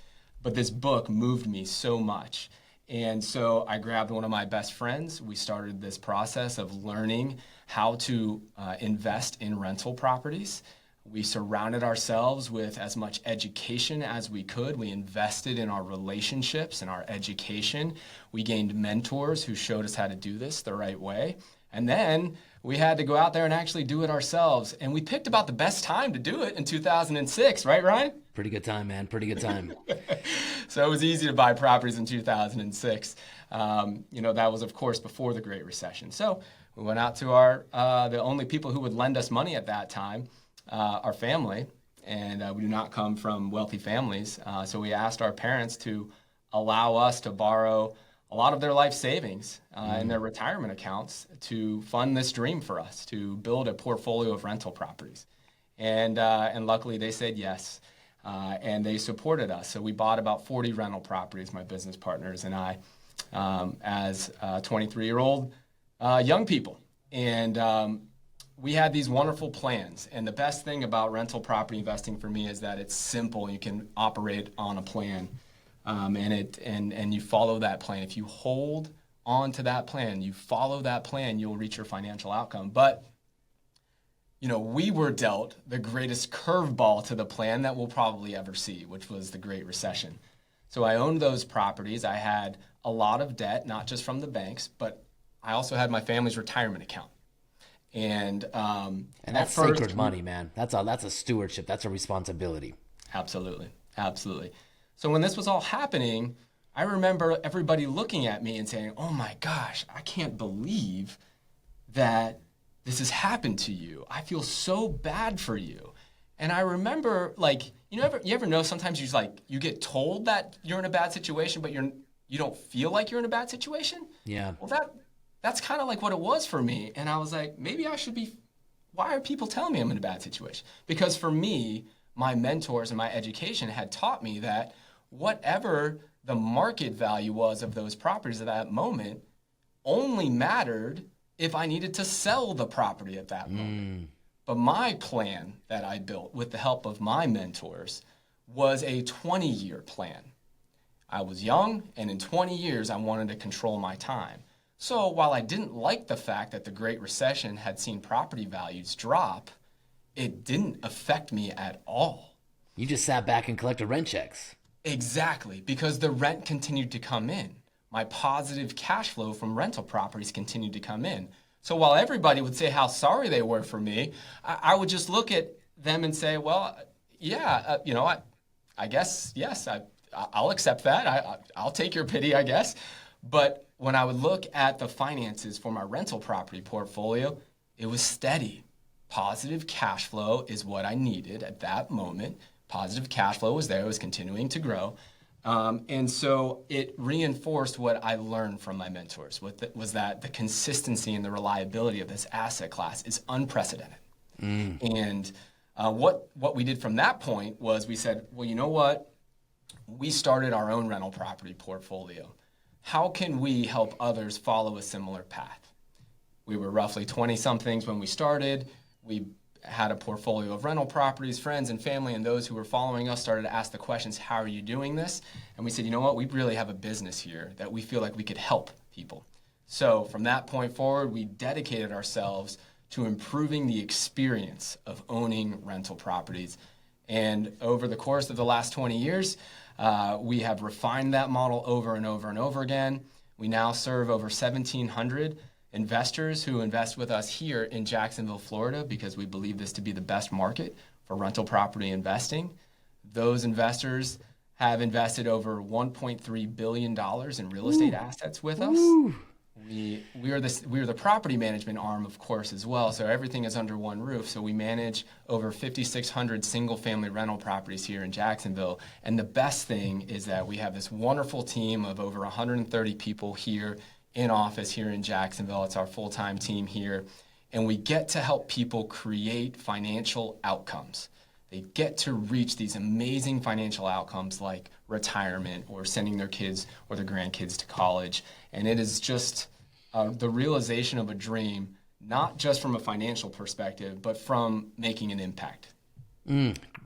But this book moved me so much. And so I grabbed one of my best friends. We started this process of learning how to invest in rental properties. We surrounded ourselves with as much education as we could. We invested in our relationships and our education. We gained mentors who showed us how to do this the right way. And then we had to go out there and actually do it ourselves. And we picked about the best time to do it in 2006, right, Ryan? Pretty good time, man. Pretty good time. So it was easy to buy properties in 2006. That was, of course, before the Great Recession. So we went out to the only people who would lend us money at that time, our family, and we do not come from wealthy families. So we asked our parents to allow us to borrow a lot of their life savings in their retirement accounts to fund this dream for us, to build a portfolio of rental properties. And luckily they said yes, and they supported us. So we bought about 40 rental properties, my business partners and I, as 23-year-old young people. And we had these wonderful plans. And the best thing about rental property investing for me is that it's simple. You can operate on a plan. And you follow that plan. If you hold on to that plan, you follow that plan, you'll reach your financial outcome. But, we were dealt the greatest curveball to the plan that we'll probably ever see, which was the Great Recession. So I owned those properties. I had a lot of debt, not just from the banks, but I also had my family's retirement account. And that's sacred money, man. That's a stewardship. That's a responsibility. Absolutely. So when this was all happening, I remember everybody looking at me and saying, oh my gosh, I can't believe that this has happened to you. I feel so bad for you. And I remember, you ever know sometimes you get told that you're in a bad situation, but you don't feel like you're in a bad situation? Yeah. Well, that's kind of like what it was for me. And I was like, maybe I should be, why are people telling me I'm in a bad situation? Because for me, my mentors and my education had taught me that whatever the market value was of those properties at that moment only mattered if I needed to sell the property at that moment. But my plan that I built with the help of my mentors was a 20-year plan. I was young, and in 20 years, I wanted to control my time. So while I didn't like the fact that the Great Recession had seen property values drop, it didn't affect me at all. You just sat back and collected rent checks. Exactly, because the rent continued to come in. My positive cash flow from rental properties continued to come in. So while everybody would say how sorry they were for me, I would just look at them and say, well, yeah, I guess, yes, I'll accept that. I'll take your pity, I guess. But when I would look at the finances for my rental property portfolio, it was steady. Positive cash flow is what I needed at that moment. Positive cash flow was there. It was continuing to grow. And so it reinforced what I learned from my mentors, was that the consistency and the reliability of this asset class is unprecedented. And what we did from that point was we said, well, you know what? We started our own rental property portfolio. How can we help others follow a similar path? We were roughly 20-somethings when we started. We had a portfolio of rental properties. Friends and family and those who were following us started to ask the questions, how are you doing this? And we said, you know what, we really have a business here that we feel like we could help people. So from that point forward, we dedicated ourselves to improving the experience of owning rental properties. And over the course of the last 20 years, we have refined that model over and over and over again. We now serve over 1,700 investors who invest with us here in Jacksonville, Florida, because we believe this to be the best market for rental property investing. Those investors have invested over $1.3 billion in real estate assets with us. We are the property management arm, of course, as well. So everything is under one roof. So we manage over 5,600 single-family rental properties here in Jacksonville. And the best thing is that we have this wonderful team of over 130 people here in office here in Jacksonville. It's our full-time team here. And we get to help people create financial outcomes. They get to reach these amazing financial outcomes like retirement or sending their kids or their grandkids to college. And it is just the realization of a dream, not just from a financial perspective, but from making an impact.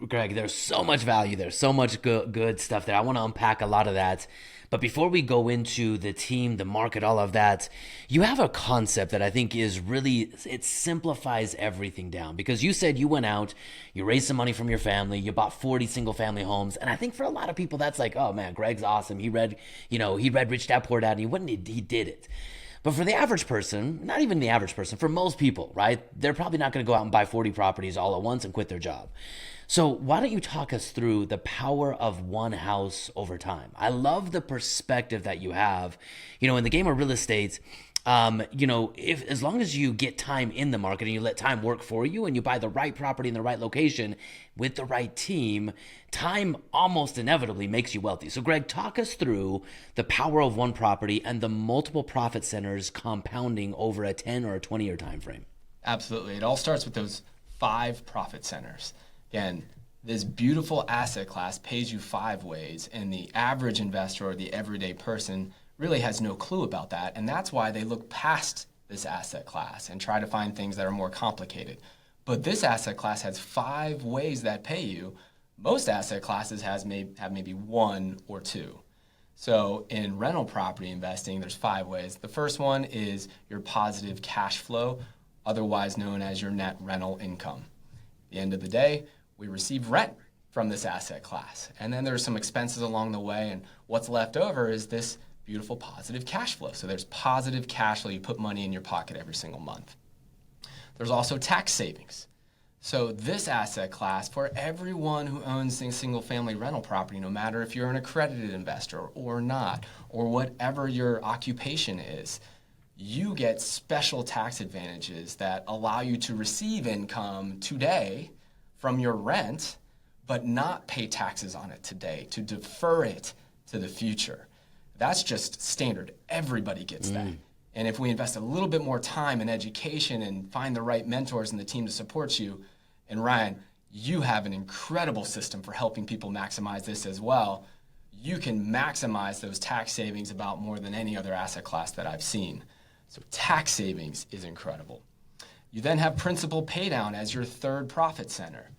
Greg, there's so much value there, so much good stuff there. I want to unpack a lot of that. But before we go into the team, the market, all of that, you have a concept that I think is really, it simplifies everything down. Because you said you went out, you raised some money from your family, you bought 40 single family homes. And I think for a lot of people, that's like, oh man, Greg's awesome. He read Rich Dad Poor Dad, and he did it. But for the average person, not even the average person, for most people, right, they're probably not going to go out and buy 40 properties all at once and quit their job. So why don't you talk us through the power of one house over time? I love the perspective that you have. In the game of real estate, if as long as you get time in the market and you let time work for you and you buy the right property in the right location with the right team, time almost inevitably makes you wealthy. So Greg, talk us through the power of one property and the multiple profit centers compounding over a 10 or a 20-year time frame. Absolutely. It all starts with those 5 profit centers. Again, this beautiful asset class pays you 5 ways, and the average investor or the everyday person really has no clue about that, and that's why they look past this asset class and try to find things that are more complicated. But this asset class has 5 ways that pay you. Most asset classes have maybe 1 or 2. So in rental property investing, there's 5 ways. The first one is your positive cash flow, otherwise known as your net rental income. At the end of the day, we receive rent from this asset class. And then there's some expenses along the way, and what's left over is this beautiful positive cash flow. So there's positive cash flow. You put money in your pocket every single month. There's also tax savings. So this asset class, for everyone who owns a single-family rental property, no matter if you're an accredited investor or not, or whatever your occupation is, you get special tax advantages that allow you to receive income today from your rent, but not pay taxes on it today, to defer it to the future. That's just standard. Everybody gets that. And if we invest a little bit more time in education and find the right mentors and the team to support you, and Ryan, you have an incredible system for helping people maximize this as well. You can maximize those tax savings about more than any other asset class that I've seen. So tax savings is incredible. You then have principal paydown as your 3rd profit center.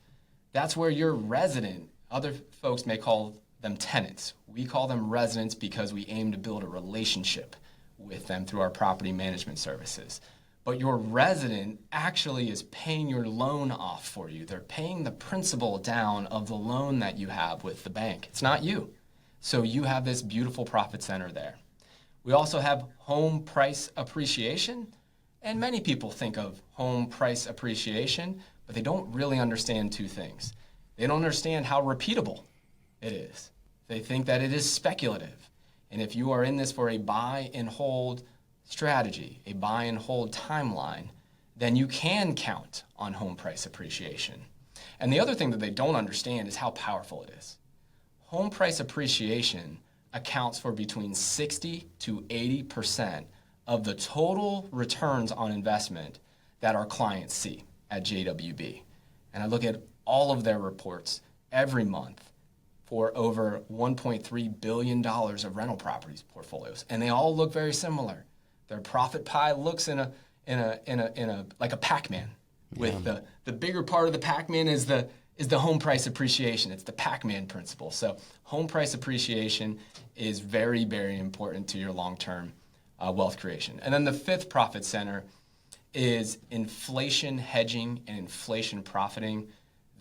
That's where your resident, other folks may call them tenants. We call them residents because we aim to build a relationship with them through our property management services. But your resident actually is paying your loan off for you. They're paying the principal down of the loan that you have with the bank. It's not you. So you have this beautiful profit center there. We also have home price appreciation. And many people think of home price appreciation, but they don't really understand 2 things. They don't understand how repeatable it is. They think that it is speculative. And if you are in this for a buy and hold strategy, a buy and hold timeline, then you can count on home price appreciation. And the other thing that they don't understand is how powerful it is. Home price appreciation accounts for between 60 to 80% of the total returns on investment that our clients see at JWB. And I look at all of their reports every month for over $1.3 billion of rental properties portfolios. And they all look very similar. Their profit pie looks like a Pac-Man, with the bigger part of the Pac-Man is the home price appreciation. It's the Pac-Man principle. So home price appreciation is very, very important to your long-term wealth creation. And then the 5th profit center is inflation hedging and inflation profiting.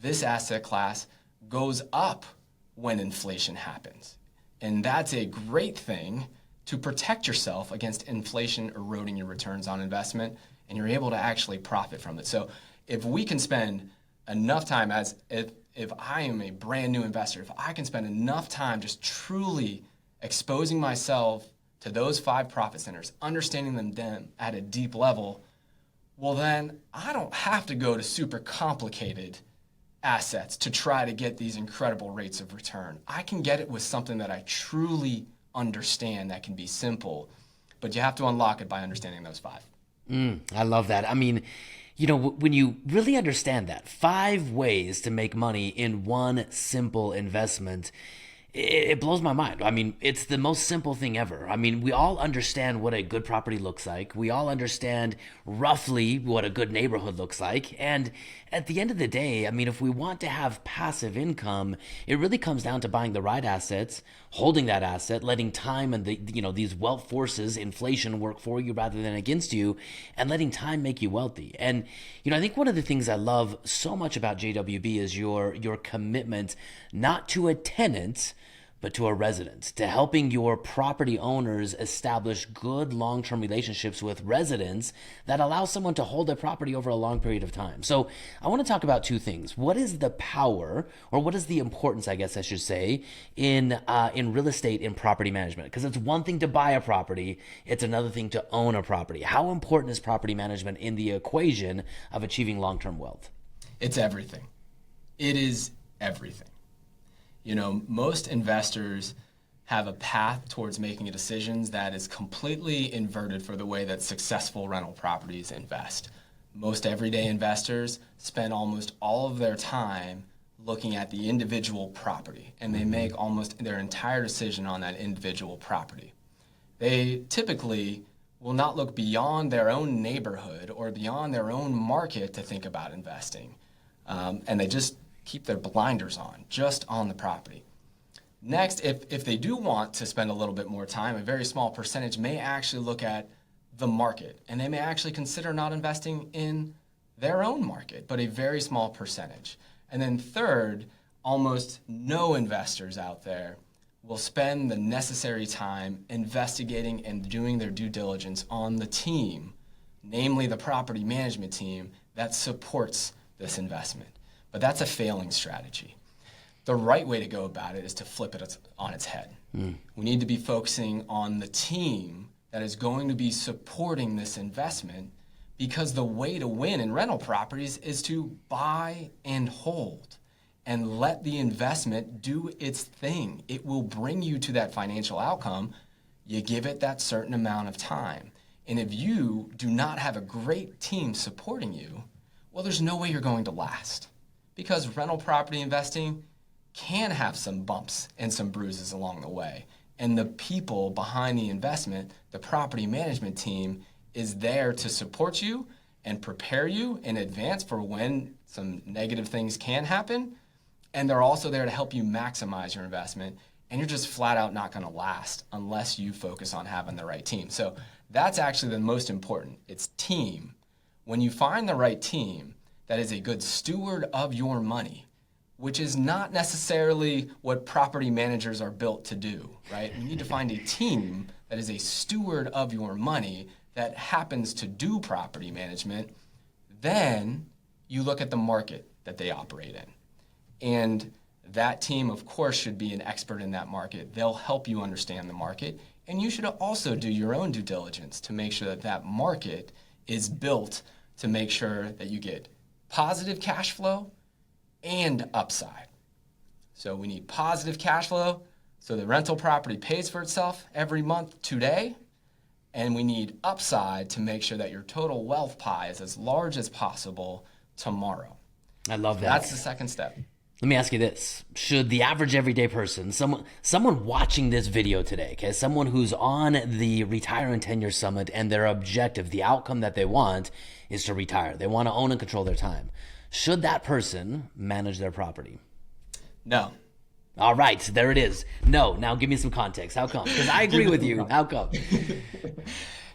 This asset class goes up when inflation happens. And that's a great thing to protect yourself against inflation eroding your returns on investment, and you're able to actually profit from it. So if we can spend enough time, if I am a brand new investor, if I can spend enough time just truly exposing myself to those 5 profit centers, understanding them at a deep level, well, then I don't have to go to super complicated assets to try to get these incredible rates of return. I can get it with something that I truly understand that can be simple, but you have to unlock it by understanding those 5. I love that. I mean, when you really understand that 5 ways to make money in one simple investment, it blows my mind. I mean, it's the most simple thing ever. I mean, we all understand what a good property looks like. We all understand roughly what a good neighborhood looks like. And at the end of the day, I mean, if we want to have passive income, it really comes down to buying the right assets, holding that asset, letting time and these wealth forces, inflation, work for you rather than against you, and letting time make you wealthy. And I think one of the things I love so much about JWB is your commitment not to a tenant, but to a resident, to helping your property owners establish good long-term relationships with residents that allow someone to hold their property over a long period of time. So I want to talk about 2 things. What is the power, or what is the importance, I guess I should say, in real estate in property management? Because it's one thing to buy a property, it's another thing to own a property. How important is property management in the equation of achieving long-term wealth? It's everything. It is everything. Most investors have a path towards making decisions that is completely inverted for the way that successful rental properties invest. Most everyday investors spend almost all of their time looking at the individual property, and they make almost their entire decision on that individual property. They typically will not look beyond their own neighborhood or beyond their own market to think about investing, and they just keep their blinders on, just on the property. Next, if they do want to spend a little bit more time, a very small percentage may actually look at the market, and they may actually consider not investing in their own market, but a very small percentage. And then third, almost no investors out there will spend the necessary time investigating and doing their due diligence on the team, namely the property management team that supports this investment. But that's a failing strategy. The right way to go about it is to flip it on its head. We need to be focusing on the team that is going to be supporting this investment, because the way to win in rental properties is to buy and hold and let the investment do its thing. It will bring you to that financial outcome. You give it that certain amount of time. And if you do not have a great team supporting you, well, there's no way you're going to last. Because rental property investing can have some bumps and some bruises along the way. And the people behind the investment, the property management team, is there to support you and prepare you in advance for when some negative things can happen. And they're also there to help you maximize your investment. And you're just flat out not going to last unless you focus on having the right team. So that's actually the most important. It's team. When you find the right team that is a good steward of your money, which is not necessarily what property managers are built to do, right? You need to find a team that is a steward of your money that happens to do property management. Then you look at the market that they operate in. And that team, of course, should be an expert in that market. They'll help you understand the market. And you should also do your own due diligence to make sure that that market is built to make sure that you get positive cash flow and upside. So we need positive cash flow so the rental property pays for itself every month today, and we need upside to make sure that your total wealth pie is as large as possible tomorrow. I love that. That's the second step. Let me ask you this. Should the average everyday person, someone watching this video today, okay, someone who's on the Retire in 10 Year Summit and their objective, the outcome that they want is to retire. They want to own and control their time. Should that person manage their property? No. All right, there it is. No. Now give me some context. How come? Because I agree with you. How come?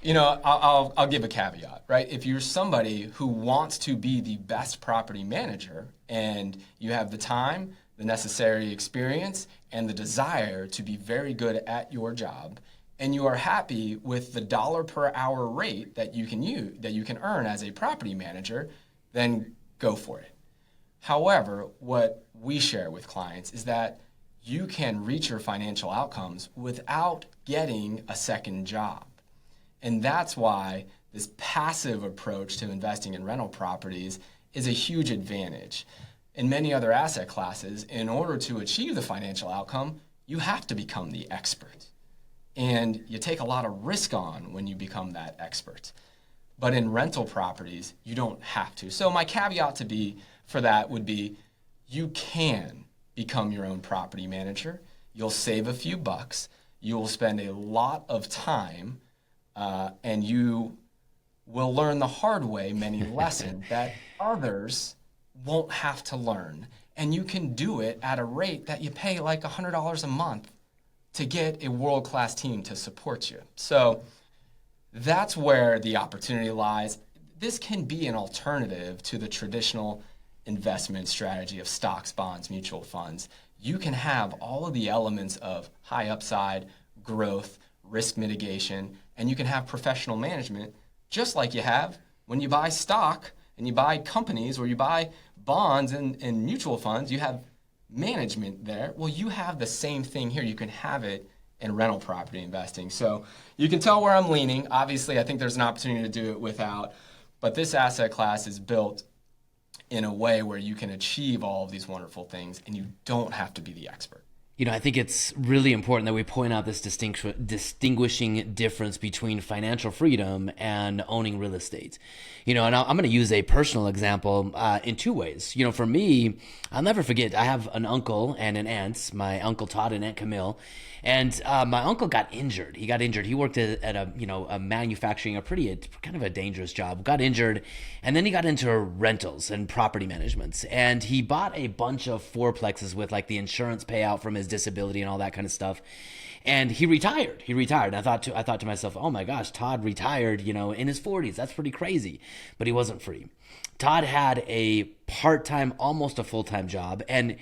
I'll give a caveat, right? If you're somebody who wants to be the best property manager and you have the time, the necessary experience, and the desire to be very good at your job, and you are happy with the dollar per hour rate that you can earn as a property manager, then go for it. However, what we share with clients is that you can reach your financial outcomes without getting a second job. And that's why this passive approach to investing in rental properties is a huge advantage. In many other asset classes, in order to achieve the financial outcome, you have to become the expert. And you take a lot of risk on when you become that expert. But in rental properties, you don't have to. So my caveat for that would be, you can become your own property manager. You'll save a few bucks. You will spend a lot of time, and you will learn the hard way many lessons that others won't have to learn. And you can do it at a rate that you pay like $100 a month to get a world-class team to support you. So that's where the opportunity lies. This can be an alternative to the traditional investment strategy of stocks, bonds, mutual funds. You can have all of the elements of high upside, growth, risk mitigation, and you can have professional management just like you have when you buy stock and you buy companies or you buy bonds and mutual funds. You have management there. Well, you have the same thing here. You can have it in rental property investing. So you can tell where I'm leaning. Obviously, I think there's an opportunity to do it without, but this asset class is built in a way where you can achieve all of these wonderful things and you don't have to be the expert. You know, I think it's really important that we point out this distinguishing difference between financial freedom and owning real estate. You know, and I'm going to use a personal example in two ways. You know, for me, I'll never forget, I have an uncle and an aunt, my Uncle Todd and Aunt Camille. And my uncle got injured. He got injured. He worked at a manufacturing, kind of a dangerous job. Got injured, and then he got into rentals and property management. And he bought a bunch of fourplexes with like the insurance payout from his disability and all that kind of stuff. And he retired. And I thought to myself, oh my gosh, Todd retired, in his 40s. That's pretty crazy. But he wasn't free. Todd had a part-time, almost a full-time job, and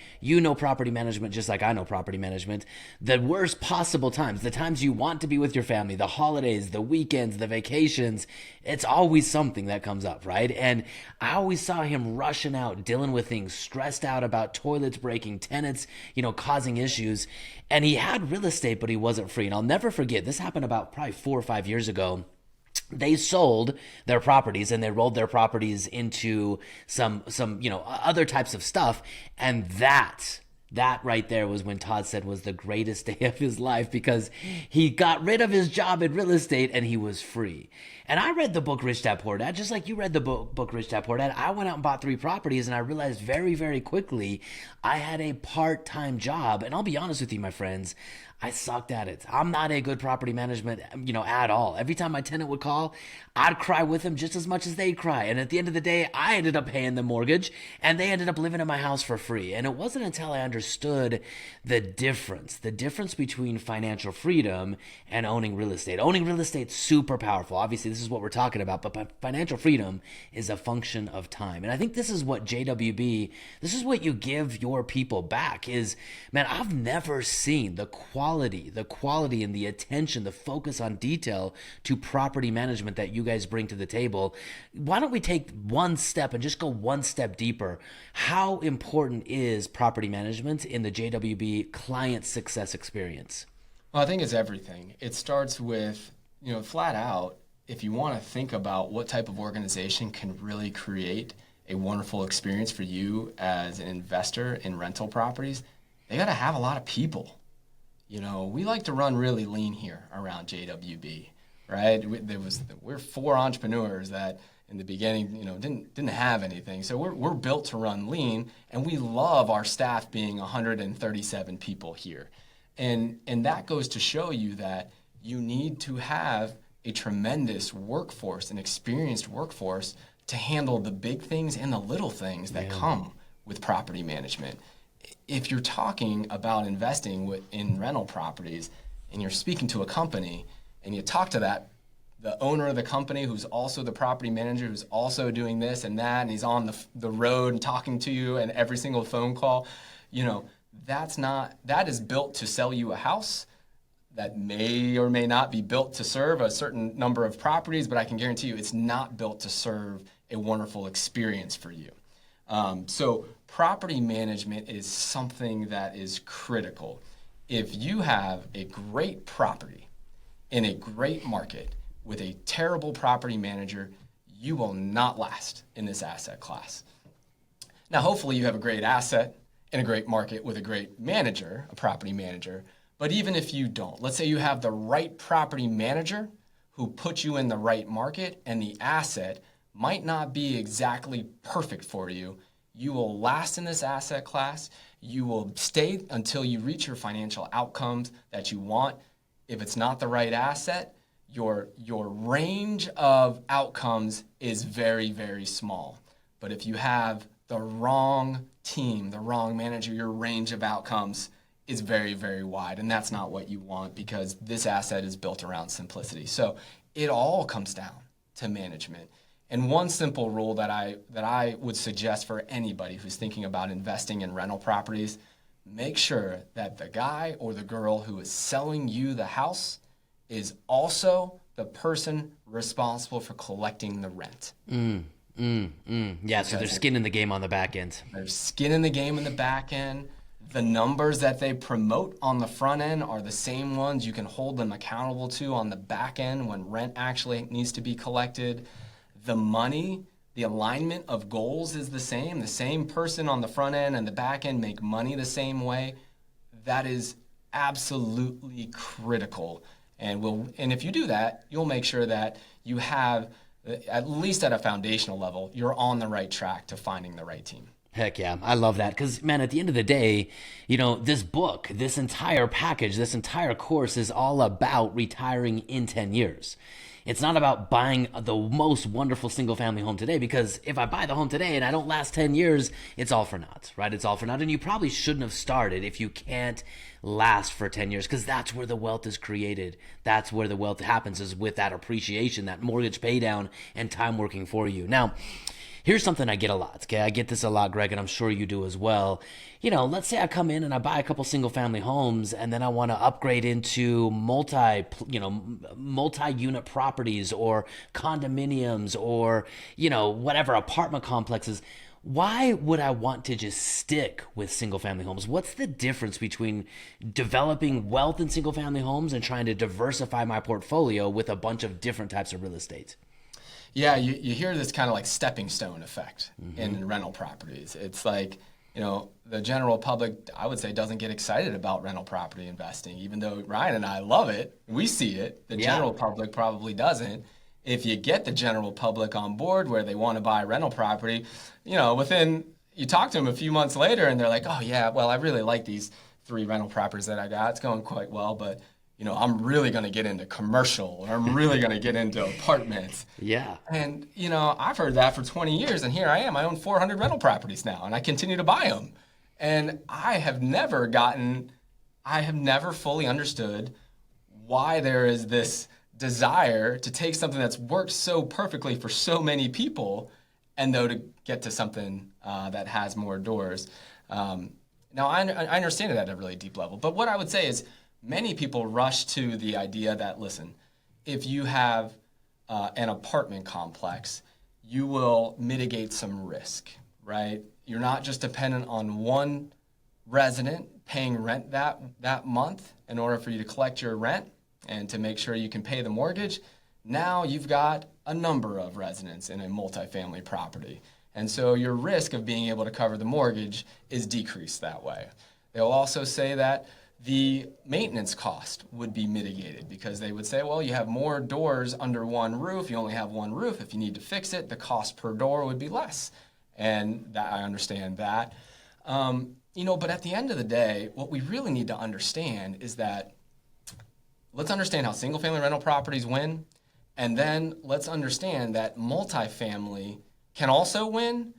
property management just like I know property management. The worst possible times, the times you want to be with your family, the holidays, the weekends, the vacations, it's always something that comes up, right? And I always saw him rushing out, dealing with things, stressed out about toilets breaking, tenants, causing issues. And he had real estate, but he wasn't free. And I'll never forget, this happened about probably 4 or 5 years ago. They sold their properties and they rolled their properties into some other types of stuff. And that right there was when Todd said was the greatest day of his life, because he got rid of his job in real estate and he was free. And I read the book Rich Dad Poor Dad, just like you read the book Rich Dad Poor Dad. I went out and bought 3 properties, and I realized very, very quickly I had a part-time job. And I'll be honest with you, my friends, I sucked at it. I'm not a good property management, at all. Every time my tenant would call, I'd cry with them just as much as they'd cry. And at the end of the day, I ended up paying the mortgage, and they ended up living in my house for free. And it wasn't until I understood the difference between financial freedom and owning real estate. Owning real estate's super powerful. Obviously, this is what we're talking about, but financial freedom is a function of time. And I think this is what JWB, this is what you give your people back is, man, I've never seen the quality and the attention, the focus on detail to property management that you guys bring to the table. Why don't we take one step and just go one step deeper? How important is property management in the JWB client success experience? Well, I think it's everything. It starts with, flat out, if you want to think about what type of organization can really create a wonderful experience for you as an investor in rental properties, they got to have a lot of people. We like to run really lean here around JWB, right? We're 4 entrepreneurs that in the beginning, didn't have anything. So we're built to run lean, and we love our staff being 137 people here. And that goes to show you that you need to have a tremendous workforce, an experienced workforce to handle the big things and the little things that come with property management. If you're talking about investing in rental properties and you're speaking to a company and you talk to the owner of the company who's also the property manager, who's also doing this and that, and he's on the road and talking to you and every single phone call, that is built to sell you a house that may or may not be built to serve a certain number of properties, but I can guarantee you it's not built to serve a wonderful experience for you. So property management is something that is critical. If you have a great property in a great market with a terrible property manager, you will not last in this asset class. Now, hopefully you have a great asset in a great market with a great manager, a property manager. But even if you don't, let's say you have the right property manager who puts you in the right market and the asset might not be exactly perfect for you, you will last in this asset class. You will stay until you reach your financial outcomes that you want. If it's not the right asset, your range of outcomes is very, very small. But if you have the wrong team, the wrong manager, your range of outcomes is very, very wide. And that's not what you want, because this asset is built around simplicity. So it all comes down to management. And one simple rule that I would suggest for anybody who's thinking about investing in rental properties, make sure that the guy or the girl who is selling you the house is also the person responsible for collecting the rent. Yeah, so there's skin in the game on the back end. There's skin in the game in the back end. The numbers that they promote on the front end are the same ones you can hold them accountable to on the back end when rent actually needs to be collected. The money, the alignment of goals is the same. The same person on the front end and the back end make money the same way. That is absolutely critical. And if you do that, you'll make sure that you have, at least at a foundational level, you're on the right track to finding the right team. Heck yeah, I love that. Because, man, at the end of the day, you know, this book, this entire package, this entire course is all about retiring in 10 years. It's not about buying the most wonderful single-family home today, because if I buy the home today and I don't last 10 years, it's all for naught, right? It's all for naught. And you probably shouldn't have started if you can't last for 10 years, because that's where the wealth is created. That's where the wealth happens, is with that appreciation, that mortgage pay down, and time working for you. Now, here's something I get a lot, okay? I get this a lot, Greg, and I'm sure you do as well. You know, let's say I come in and I buy a couple single-family homes, and then I want to upgrade into multi-unit properties or condominiums or, you know, whatever, apartment complexes. Why would I want to just stick with single-family homes? What's the difference between developing wealth in single-family homes and trying to diversify my portfolio with a bunch of different types of real estate? Yeah, you hear this kind of like stepping stone effect in rental properties. It's like, you know, the general public, I would say, doesn't get excited about rental property investing, even though Ryan and I love it. We see it. The general public probably doesn't. If you get the general public on board where they want to buy rental property, you know, you talk to them a few months later and they're like, oh yeah, well, I really like these 3 rental properties that I got. It's going quite well, but you know, I'm really going to get into commercial, or I'm really going to get into apartments. Yeah. And, you know, I've heard that for 20 years, and here I am. I own 400 rental properties now, and I continue to buy them. And I have never fully understood why there is this desire to take something that's worked so perfectly for so many people, and though to get to something that has more doors. Now, I understand it at a really deep level, but what I would say is, many people rush to the idea that, listen, if you have an apartment complex, you will mitigate some risk, right? You're not just dependent on one resident paying rent that month in order for you to collect your rent and to make sure you can pay the mortgage. Now you've got a number of residents in a multifamily property. And so your risk of being able to cover the mortgage is decreased that way. They'll also say that the maintenance cost would be mitigated, because they would say, well, you have more doors under one roof. You only have one roof. If you need to fix it, the cost per door would be less. And that, I understand that. You know, but at the end of the day, what we really need to understand is that let's understand how single-family rental properties win, and then let's understand that multifamily can also win,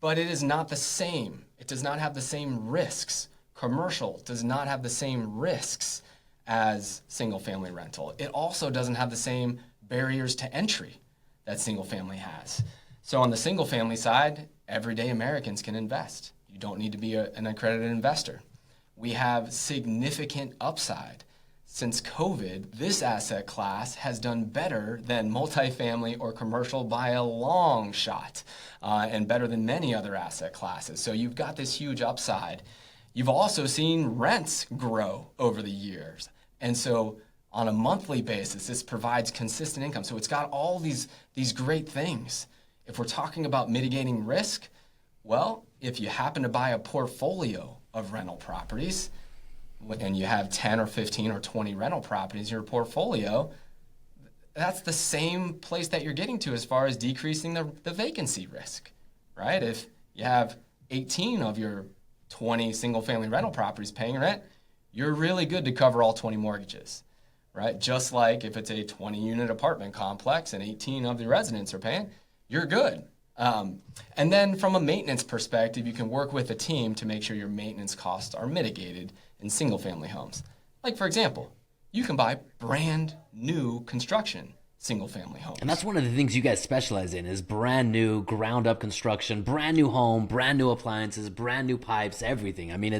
but it is not the same. It does not have the same risks. Commercial does not have the same risks as single-family rental. It also doesn't have the same barriers to entry that single-family has. So on the single-family side, everyday Americans can invest. You don't need to be an accredited investor. We have significant upside. since COVID, this asset class has done better than multifamily or commercial by a long shot, and better than many other asset classes. So you've got this huge upside. You've also seen rents grow over the years. And so on a monthly basis, this provides consistent income. So it's got all these great things. If we're talking about mitigating risk, well, if you happen to buy a portfolio of rental properties, and you have 10 or 15 or 20 rental properties in your portfolio, that's the same place that you're getting to as far as decreasing the vacancy risk, right? If you have 18 of your 20 single-family rental properties paying rent, you're really good to cover all 20 mortgages, right? Just like if it's a 20-unit apartment complex and 18 of the residents are paying, you're good. And then from a maintenance perspective, you can work with a team to make sure your maintenance costs are mitigated in single-family homes. Like, for example, you can buy brand new construction single-family homes. And that's one of the things you guys specialize in is brand new, ground up construction, brand new home, brand new appliances, brand new pipes, everything. I mean,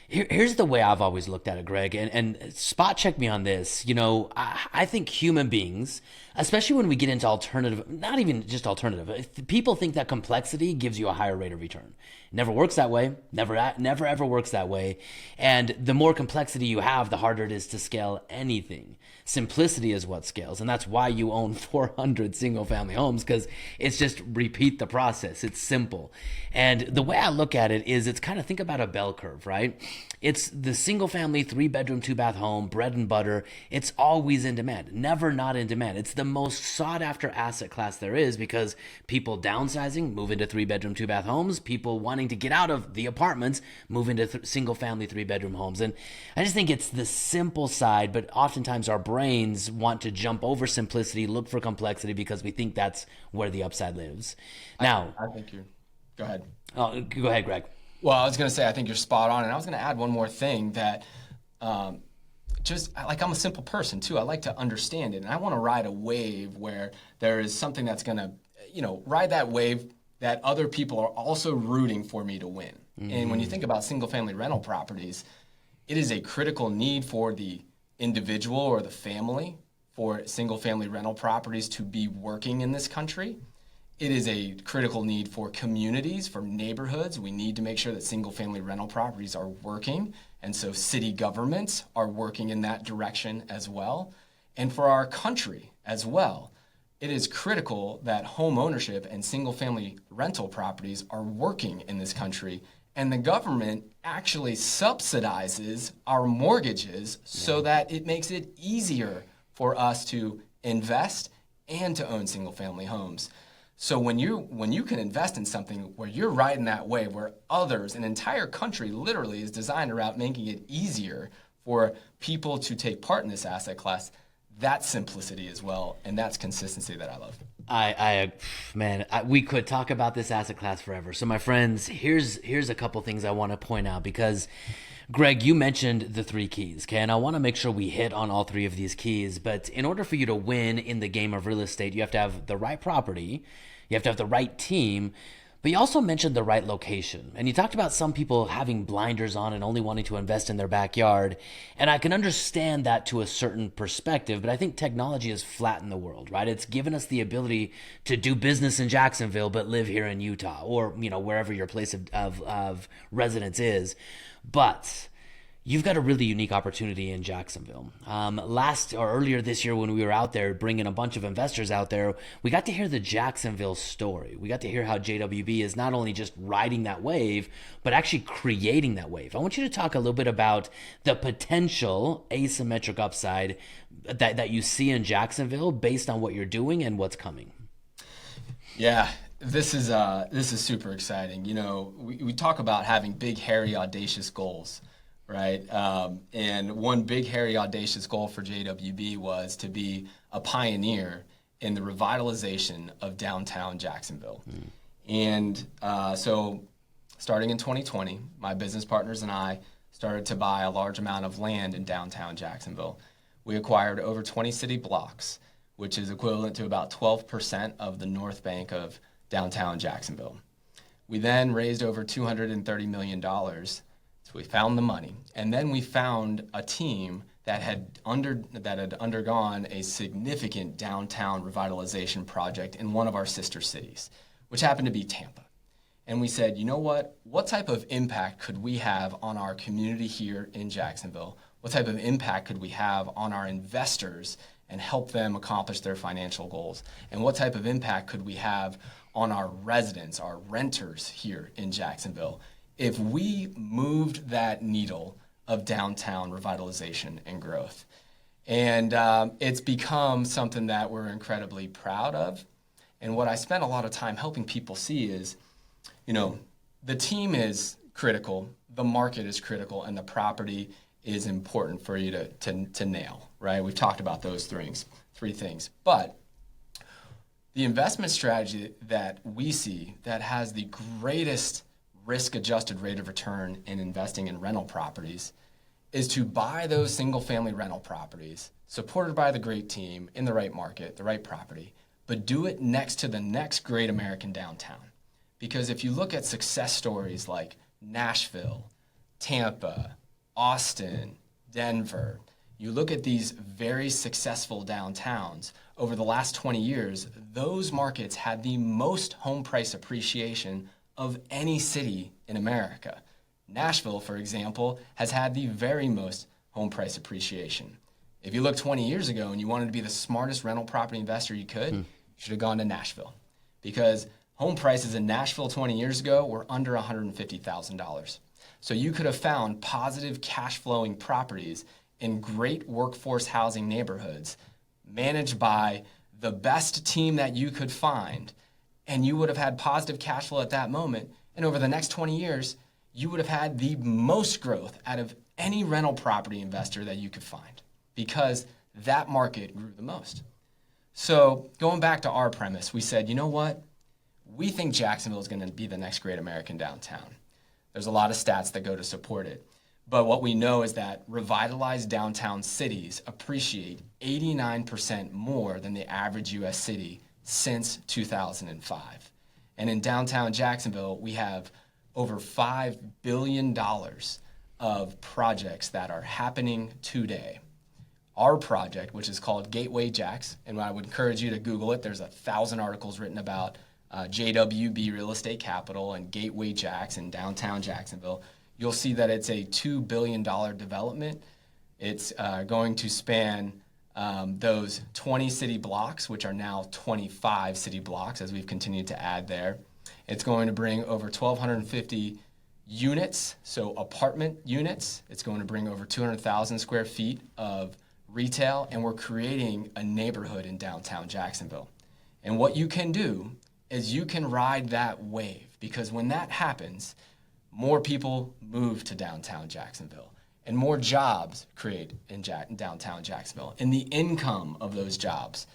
here's the way I've always looked at it, Greg, and spot check me on this. You know, I think human beings, especially when we get into alternative, not even just alternative, people think that complexity gives you a higher rate of return. It never works that way. Never ever works that way. And the more complexity you have, the harder it is to scale anything. Simplicity is what scales, and that's why you own 400 single-family homes, because it's just repeat the process. It's simple. And the way I look at it is, it's kind of, think about a bell curve, right? It's the single-family 3-bedroom, 2-bath home, bread and butter. It's always in demand, never not in demand. It's the most sought-after asset class there is, because people downsizing move into 3-bedroom, 2-bath homes. People wanting to get out of the apartments move into single-family 3-bedroom homes. And I just think it's the simple side, but oftentimes our brains want to jump over simplicity, look for complexity, because we think that's where the upside lives. Now, I think go ahead. Oh, go ahead, Greg. Well, I was going to say, I think you're spot on. And I was going to add one more thing that just like, I'm a simple person too. I like to understand it. And I want to ride a wave where there is something that's going to, ride that wave that other people are also rooting for me to win. Mm-hmm. And when you think about single family rental properties, it is a critical need for the individual or the family for single family rental properties to be working in this country. It is a critical need for communities, for neighborhoods. We need to make sure that single-family rental properties are working, and so city governments are working in that direction as well. And for our country as well, it is critical that home ownership and single-family rental properties are working in this country, and the government actually subsidizes our mortgages so that it makes it easier for us to invest and to own single-family homes. So when you can invest in something where you're riding that wave, where others, an entire country literally is designed around making it easier for people to take part in this asset class, that's simplicity as well, and that's consistency that I love. We could talk about this asset class forever. So my friends, here's a couple things I want to point out, because Greg, you mentioned the 3 keys, okay? And I want to make sure we hit on all 3 of these keys. But in order for you to win in the game of real estate, you have to have the right property, you have to have the right team, but you also mentioned the right location. And you talked about some people having blinders on and only wanting to invest in their backyard. And I can understand that to a certain perspective, but I think technology has flattened the world, right? It's given us the ability to do business in Jacksonville, but live here in Utah, or, wherever your place of residence is. But you've got a really unique opportunity in Jacksonville. Earlier this year, when we were out there bringing a bunch of investors out there, we got to hear the Jacksonville story. We got to hear how JWB is not only just riding that wave, but actually creating that wave. I want you to talk a little bit about the potential asymmetric upside that you see in Jacksonville based on what you're doing and what's coming. Yeah. This is super exciting. We talk about having big, hairy, audacious goals, right? And one big, hairy, audacious goal for JWB was to be a pioneer in the revitalization of downtown Jacksonville. And so starting in 2020, my business partners and I started to buy a large amount of land in downtown Jacksonville. We acquired over 20 city blocks, which is equivalent to about 12% of the North Bank of downtown Jacksonville. We then raised over $230 million. So we found the money. And then we found a team that had undergone a significant downtown revitalization project in one of our sister cities, which happened to be Tampa. And we said, you know what? What type of impact could we have on our community here in Jacksonville? What type of impact could we have on our investors and help them accomplish their financial goals? And what type of impact could we have on our residents, our renters here in Jacksonville, if we moved that needle of downtown revitalization and growth? And it's become something that we're incredibly proud of. And what I spent a lot of time helping people see is, the team is critical, the market is critical, and the property is important for you to nail, right? We've talked about those three things. But the investment strategy that we see that has the greatest risk-adjusted rate of return in investing in rental properties is to buy those single-family rental properties supported by the great team in the right market, the right property, but do it next to the next great American downtown. Because if you look at success stories like Nashville, Tampa, Austin, Denver, you look at these very successful downtowns, over the last 20 years, those markets had the most home price appreciation of any city in America. Nashville, for example, has had the very most home price appreciation. If you look 20 years ago and you wanted to be the smartest rental property investor you could, you should have gone to Nashville. Because home prices in Nashville 20 years ago were under $150,000. So you could have found positive cash flowing properties in great workforce housing neighborhoods managed by the best team that you could find, and you would have had positive cash flow at that moment. And over the next 20 years, you would have had the most growth out of any rental property investor that you could find because that market grew the most. So going back to our premise, we said, you know what? We think Jacksonville is going to be the next great American downtown. There's a lot of stats that go to support it. But what we know is that revitalized downtown cities appreciate 89% more than the average U.S. city since 2005. And in downtown Jacksonville, we have over $5 billion of projects that are happening today. Our project, which is called Gateway Jacks, and I would encourage you to Google it. There's 1,000 articles written about JWB Real Estate Capital and Gateway Jacks in downtown Jacksonville. You'll see that it's a $2 billion development. It's going to span those 20 city blocks, which are now 25 city blocks as we've continued to add there. It's going to bring over 1,250 units, so apartment units. It's going to bring over 200,000 square feet of retail, and we're creating a neighborhood in downtown Jacksonville. And what you can do is you can ride that wave, because when that happens, more people move to downtown Jacksonville and more jobs create in downtown Jacksonville. And the income of those jobs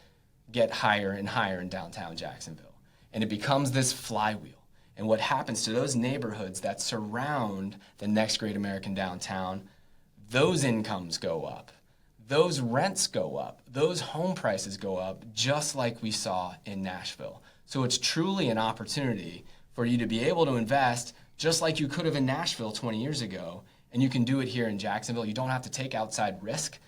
get higher and higher in downtown Jacksonville. And it becomes this flywheel. And what happens to those neighborhoods that surround the next great American downtown, those incomes go up. Those rents go up. Those home prices go up, just like we saw in Nashville. So it's truly an opportunity for you to be able to invest just like you could have in Nashville 20 years ago, and you can do it here in Jacksonville. You don't have to take outside risk,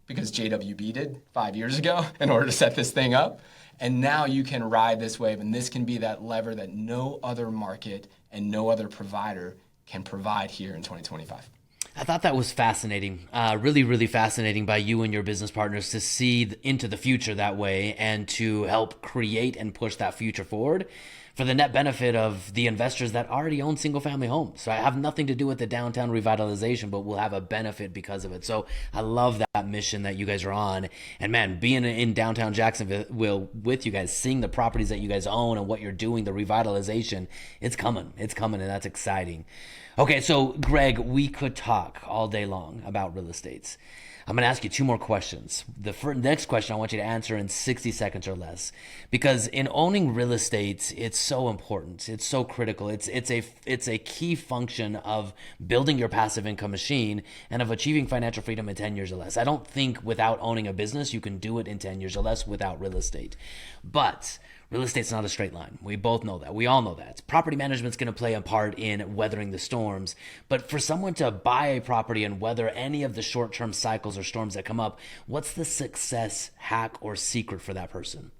because JWB did 5 years ago in order to set this thing up. And now you can ride this wave, and this can be that lever that no other market and no other provider can provide here in 2025. I thought that was fascinating, really, really fascinating by you and your business partners to see into the future that way and to help create and push that future forward for the net benefit of the investors that already own single-family homes. So I have nothing to do with the downtown revitalization, but we'll have a benefit because of it. So I love that mission that you guys are on. And man, being in downtown Jacksonville with you guys, seeing the properties that you guys own and what you're doing, the revitalization, it's coming, and that's exciting. Okay, so Greg, we could talk all day long about real estate. I'm going to ask you two more questions. The next question I want you to answer in 60 seconds or less, because in owning real estate, it's so important. It's so critical. It's a key function of building your passive income machine and of achieving financial freedom in 10 years or less. I don't think without owning a business, you can do it in 10 years or less without real estate. But Real estate's not a straight line. We both know that. We all know that. Property management's going to play a part in weathering the storms. But for someone to buy a property and weather any of the short-term cycles or storms that come up, what's the success hack or secret for that person?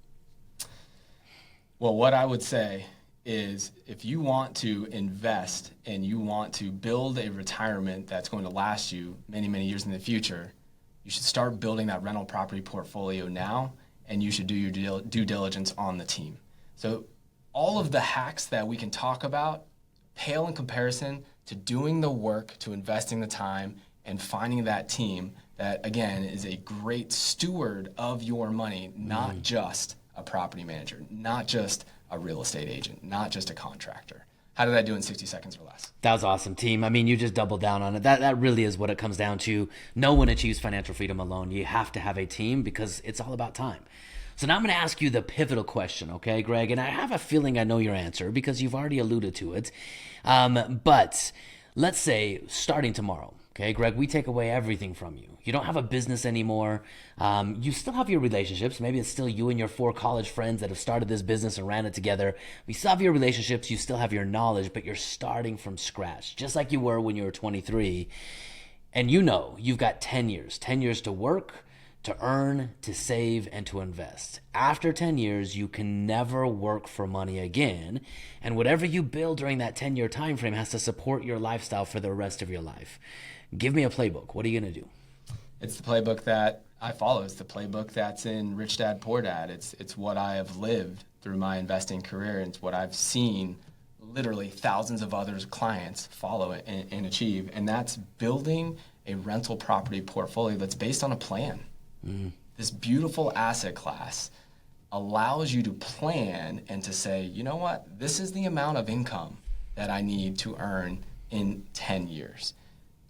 Well, what I would say is if you want to invest and you want to build a retirement that's going to last you many, many years in the future, you should start building that rental property portfolio now, and you should do your due diligence on the team. So all of the hacks that we can talk about pale in comparison to doing the work, to investing the time, and finding that team that, again, is a great steward of your money, not just a property manager, not just a real estate agent, not just a contractor. How did I do in 60 seconds or less? That was awesome, team. I mean, you just doubled down on it. That really is what it comes down to. No one achieves financial freedom alone. You have to have a team because it's all about time. So now I'm going to ask you the pivotal question, okay, Greg? And I have a feeling I know your answer because you've already alluded to it. But let's say starting tomorrow, okay, Greg, we take away everything from you. You don't have a business anymore. You still have your relationships. Maybe it's still you and your 4 college friends that have started this business and ran it together. You still have your relationships. You still have your knowledge, but you're starting from scratch, just like you were when you were 23. And you know you've got 10 years to work, to earn, to save, and to invest. After 10 years, you can never work for money again. And whatever you build during that 10-year time frame has to support your lifestyle for the rest of your life. Give me a playbook. What are you going to do? It's the playbook that I follow. It's the playbook that's in Rich Dad, Poor Dad. It's what I have lived through my investing career. It's what I've seen literally thousands of others clients follow and achieve. And that's building a rental property portfolio that's based on a plan. This beautiful asset class allows you to plan and to say, you know what, this is the amount of income that I need to earn in 10 years.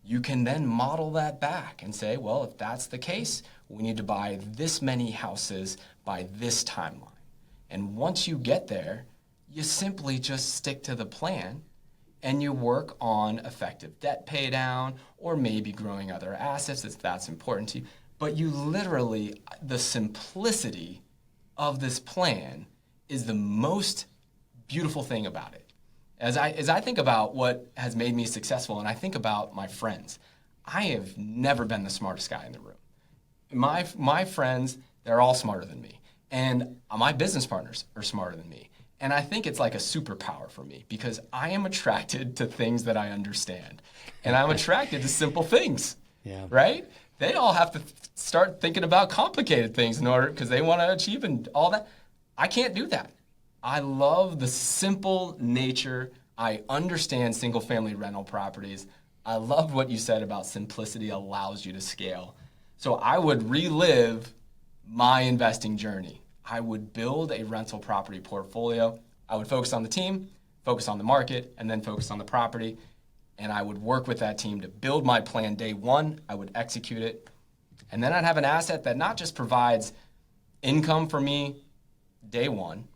You can then model that back and say, well, if that's the case, we need to buy this many houses by this timeline. And once you get there, you simply just stick to the plan and you work on effective debt pay down or maybe growing other assets if that's important to you. But you literally, the simplicity of this plan is the most beautiful thing about it. As I think about what has made me successful, and I think about my friends, I have never been the smartest guy in the room. My friends, they're all smarter than me. And my business partners are smarter than me. And I think it's like a superpower for me because I am attracted to things that I understand. And I'm attracted to simple things, right? They all have to start thinking about complicated things in order because they want to achieve and all that. I can't do that. I love the simple nature. I understand single-family rental properties. I love what you said about simplicity allows you to scale. So I would relive my investing journey. I would build a rental property portfolio. I would focus on the team, focus on the market, and then focus on the property. And I would work with that team to build my plan day one. I would execute it. And then I'd have an asset that not just provides income for me day one,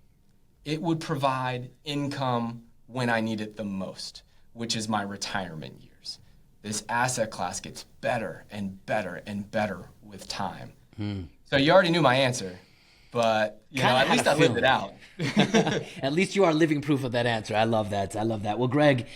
it would provide income when I need it the most, which is my retirement years. This asset class gets better and better and better with time. So you already knew my answer, but at least I lived it out. At least you are living proof of that answer. I love that. Well, Greg,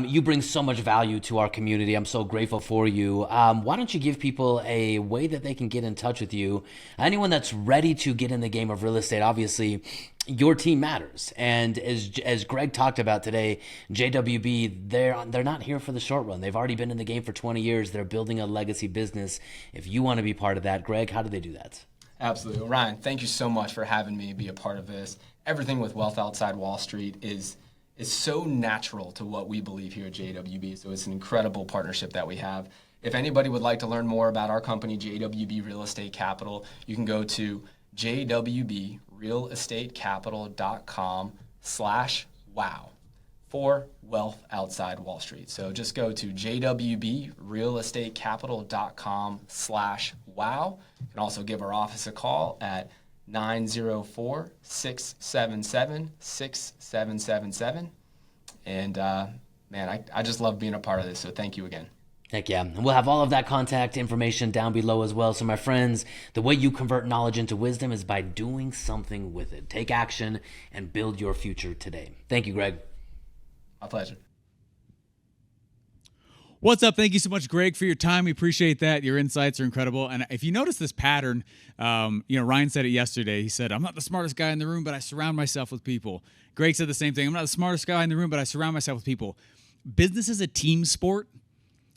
you bring so much value to our community. I'm so grateful for you. Why don't you give people a way that they can get in touch with you? Anyone that's ready to get in the game of real estate, obviously, your team matters. And as Greg talked about today, JWB, they're not here for the short run. They've already been in the game for 20 years. They're building a legacy business. If you want to be part of that, Greg, how do they do that? Absolutely. Ryan, thank you so much for having me be a part of this. Everything with Wealth Outside Wall Street is so natural to what we believe here at JWB. So it's an incredible partnership that we have. If anybody would like to learn more about our company, JWB Real Estate Capital, you can go to jwbrealestatecapital.com/wow for Wealth Outside Wall Street. So just go to jwbrealestatecapital.com/wow. You can also give our office a call at 904-677-6777. And I just love being a part of this. So thank you again. Heck yeah. And we'll have all of that contact information down below as well. So my friends, the way you convert knowledge into wisdom is by doing something with it. Take action and build your future today. Thank you, Greg. My pleasure. What's up? Thank you so much, Greg, for your time. We appreciate that. Your insights are incredible. And if you notice this pattern, Ryan said it yesterday. He said, I'm not the smartest guy in the room, but I surround myself with people. Greg said the same thing. I'm not the smartest guy in the room, but I surround myself with people. Business is a team sport.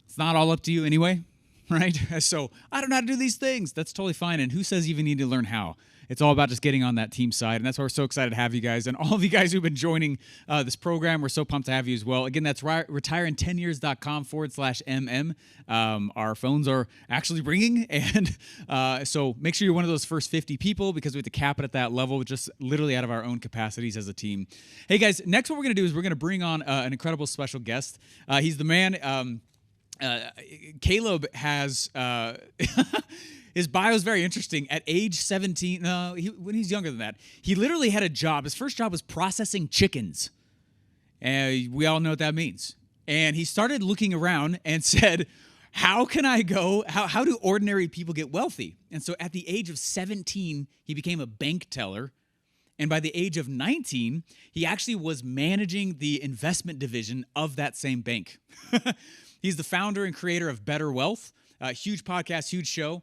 It's not all up to you anyway, right? So I don't know how to do these things. That's totally fine. And who says you even need to learn how? It's all about just getting on that team side. And that's why we're so excited to have you guys. And all of you guys who've been joining this program, we're so pumped to have you as well. Again, that's retirein10years.com/MM. Our phones are actually ringing. And so make sure you're one of those first 50 people because we have to cap it at that level, just literally out of our own capacities as a team. Hey, guys, next what we're going to do is we're going to bring on an incredible special guest. He's the man. Caleb has his bio is very interesting. At age 17, when he's younger than that, he literally had a job. His first job was processing chickens. And we all know what that means. And he started looking around and said, how can I go? How do ordinary people get wealthy? And so at the age of 17, he became a bank teller. And by the age of 19, he actually was managing the investment division of that same bank. He's the founder and creator of Better Wealth. Huge podcast, huge show.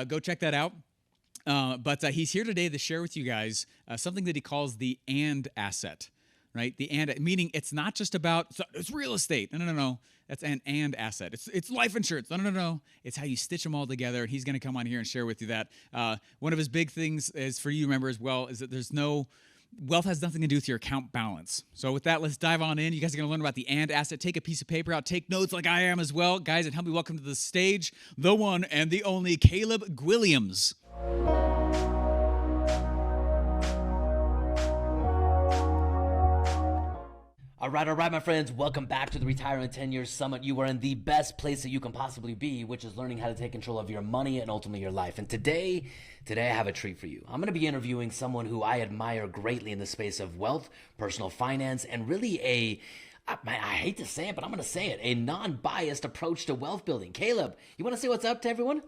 Go check that out. But he's here today to share with you guys something that he calls the and asset, right? The and, meaning it's not just about, it's real estate. No. That's an and asset. It's life insurance. No. It's how you stitch them all together. And he's going to come on here and share with you that. One of his big things is for you, remember, as well, is that wealth has nothing to do with your account balance. So with that, let's dive on in. You guys are going to learn about the and asset. Take a piece of paper out. Take notes like I am as well. Guys, and help me welcome to the stage, the one and the only Caleb Gwilliams. All right, my friends. Welcome back to the Retire in 10 Years Summit. You are in the best place that you can possibly be, which is learning how to take control of your money and ultimately your life. And today I have a treat for you. I'm going to be interviewing someone who I admire greatly in the space of wealth, personal finance, and really I hate to say it, but I'm going to say it, a non-biased approach to wealth building. Caleb, you want to say what's up to everyone?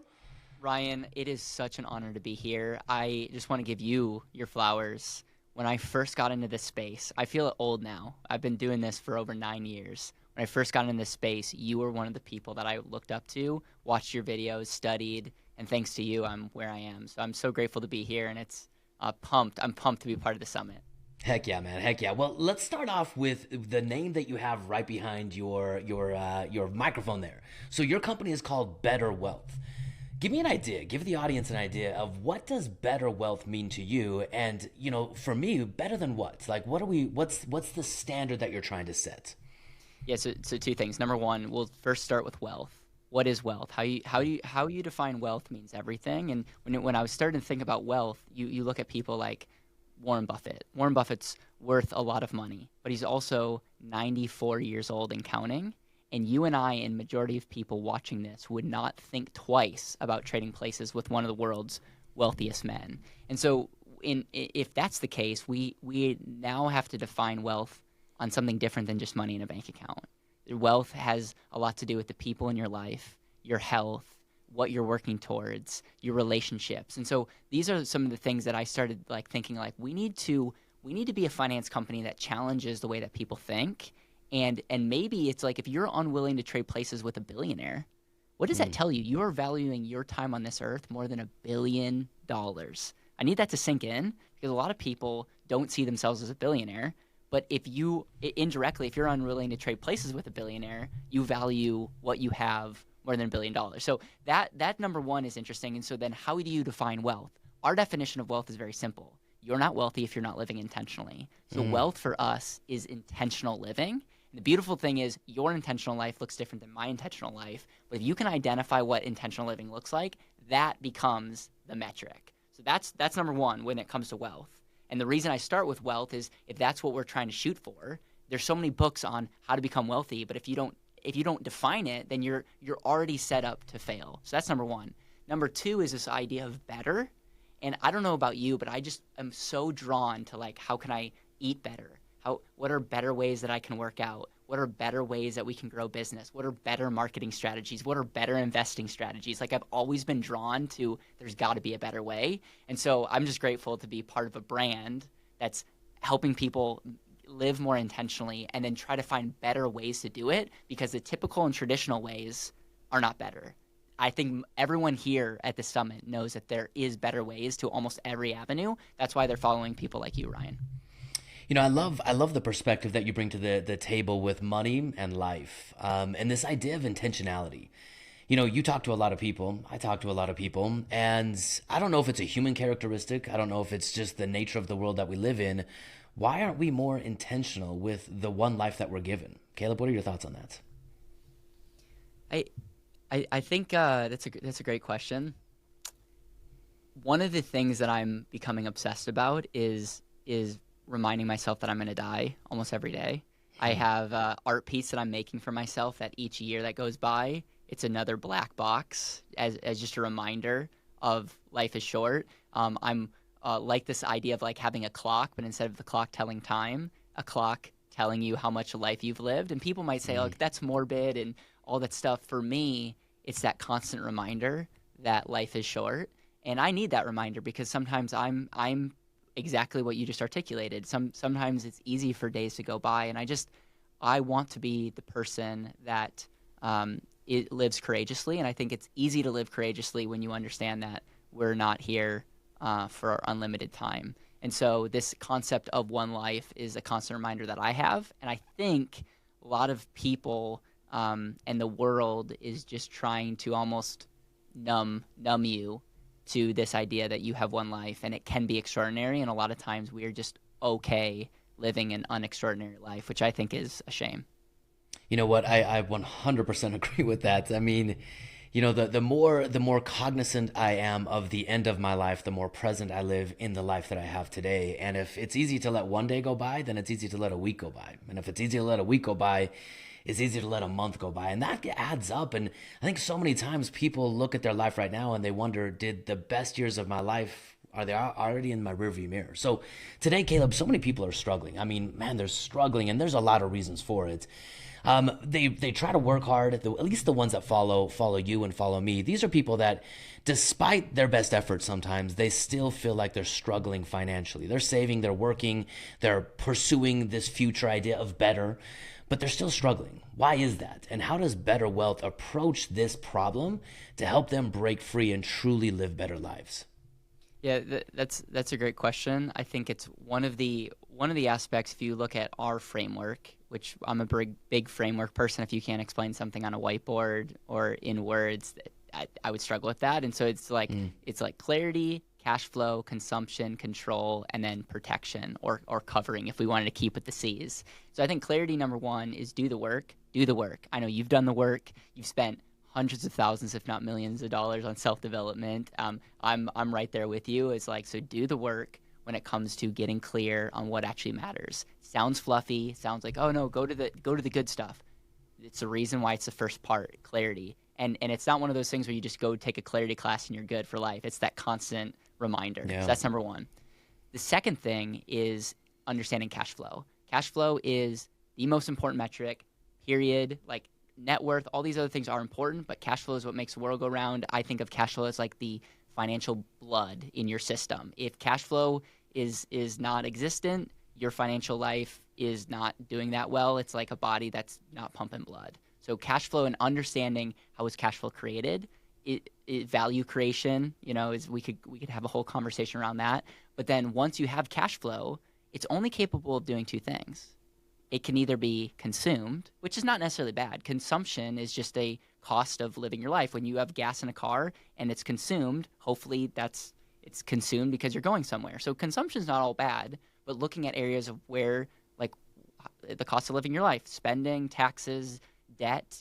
Ryan, it is such an honor to be here. I just want to give you your flowers. When I first got into this space, I feel old now. I've been doing this for over 9 years. When I first got into this space, you were one of the people that I looked up to, watched your videos, studied, and thanks to you, I'm where I am. So I'm so grateful to be here, and it's pumped. I'm pumped to be part of the summit. Heck yeah, man. Heck yeah. Well, let's start off with the name that you have right behind your microphone there. So your company is called Better Wealth. Give me an idea. Give the audience an idea of what does better wealth mean to you, and for me, better than what? Like, what's the standard that you're trying to set? Yeah. So two things. Number one, we'll first start with wealth. What is wealth? How you define wealth means everything. And when I was starting to think about wealth, you look at people like Warren Buffett. Warren Buffett's worth a lot of money, but he's also 94 years old and counting. And you and I and majority of people watching this would not think twice about trading places with one of the world's wealthiest men. And so if that's the case, we now have to define wealth on something different than just money in a bank account. Wealth has a lot to do with the people in your life, your health, what you're working towards, your relationships. And so these are some of the things that I started thinking we need to be a finance company that challenges the way that people think. And maybe it's if you're unwilling to trade places with a billionaire, what does that tell you? You are valuing your time on this earth more than $1 billion. I need that to sink in because a lot of people don't see themselves as a billionaire. But if you're unwilling to trade places with a billionaire, you value what you have more than $1 billion. So that number one is interesting. And so then how do you define wealth? Our definition of wealth is very simple. You're not wealthy if you're not living intentionally. So wealth for us is intentional living. The beautiful thing is your intentional life looks different than my intentional life. But if you can identify what intentional living looks like, that becomes the metric. So that's number one when it comes to wealth. And the reason I start with wealth is if that's what we're trying to shoot for, there's so many books on how to become wealthy. But if you don't define it, then you're already set up to fail. So that's number one. Number two is this idea of better. And I don't know about you, but I just am so drawn to how can I eat better? What are better ways that I can work out? what are better ways that we can grow business? What are better marketing strategies? What are better investing strategies? Like I've always been drawn to there's got to be a better way. And so I'm just grateful to be part of a brand that's helping people live more intentionally and then try to find better ways to do it, because the typical and traditional ways are not better. I think everyone here at the summit knows that there is better ways to almost every avenue. That's why they're following people like you, Ryan. You know, I love the perspective that you bring to the table with money and life, and this idea of intentionality. You know, you talk to a lot of people, I talk to a lot of people, and I don't know if it's a human characteristic. I don't know if it's just the nature of the world that we live in. Why aren't we more intentional with the one life that we're given? Caleb, what are your thoughts on that? I think that's a great question. One of the things that I'm becoming obsessed about is reminding myself that I'm going to die almost every day. I have an art piece that I'm making for myself that each year that goes by, it's another black box as just a reminder of life is short. I'm like this idea of like having a clock, but instead of the clock telling time, a clock telling you how much life you've lived. And people might say, like, that's morbid and all that stuff. For me, it's that constant reminder that life is short. And I need that reminder because sometimes I'm exactly what you just articulated. Sometimes it's easy for days to go by, and I want to be the person that it lives courageously. And I think it's easy to live courageously when you understand that we're not here for unlimited time. And so this concept of one life is a constant reminder that I have. And I think a lot of people and the world is just trying to almost numb you to this idea that you have one life and it can be extraordinary. And a lot of times we are just okay living an unextraordinary life, which I think is a shame. You know what? I 100% agree with that. I mean, you know, the more cognizant I am of the end of my life, the more present I live in the life that I have today. And if it's easy to let one day go by, then it's easy to let a week go by. And if it's easy to let a week go by, it's easy to let a month go by. And that adds up. And I think so many times people look at their life right now and they wonder, did the best years of my life, are they already in my rearview mirror? So today, Caleb, so many people are struggling. I mean, man, they're struggling, and there's a lot of reasons for it. They try to work hard, at least the ones that follow you and follow me. These are people that, despite their best efforts sometimes, they still feel like they're struggling financially. They're saving, they're working, they're pursuing this future idea of better, but they're still struggling. Why is that? And how does Better Wealth approach this problem to help them break free and truly live better lives? Yeah, that's a great question. I think it's one of the aspects. If you look at our framework, which I'm a big framework person. If you can't explain something on a whiteboard or in words, I would struggle with that. And so it's like clarity, cash flow, consumption, control, and then protection or covering if we wanted to keep with the C's. So I think clarity number one is do the work. Do the work. I know you've done the work. You've spent hundreds of thousands, if not millions of dollars on self-development. I'm right there with you. It's like, so do the work when it comes to getting clear on what actually matters. Sounds fluffy. Sounds like, oh no, go to the good stuff. It's the reason why it's the first part, clarity. And it's not one of those things where you just go take a clarity class and you're good for life. It's that constant reminder. Yeah. So that's number one. The second thing is understanding cash flow. Cash flow is the most important metric, period. Like net worth, all these other things are important, but cash flow is what makes the world go round. I think of cash flow as like the financial blood in your system. If cash flow is not existent, your financial life is not doing that well. It's like a body that's not pumping blood. So cash flow and understanding how is cash flow created, value creation, is we could have a whole conversation around that. But then once you have cash flow, it's only capable of doing two things. It can either be consumed, which is not necessarily bad. Consumption is just a cost of living your life. When you have gas in a car and it's consumed, hopefully it's consumed because you're going somewhere. So consumption is not all bad, but looking at areas of where, like, the cost of living your life, spending, taxes, debt,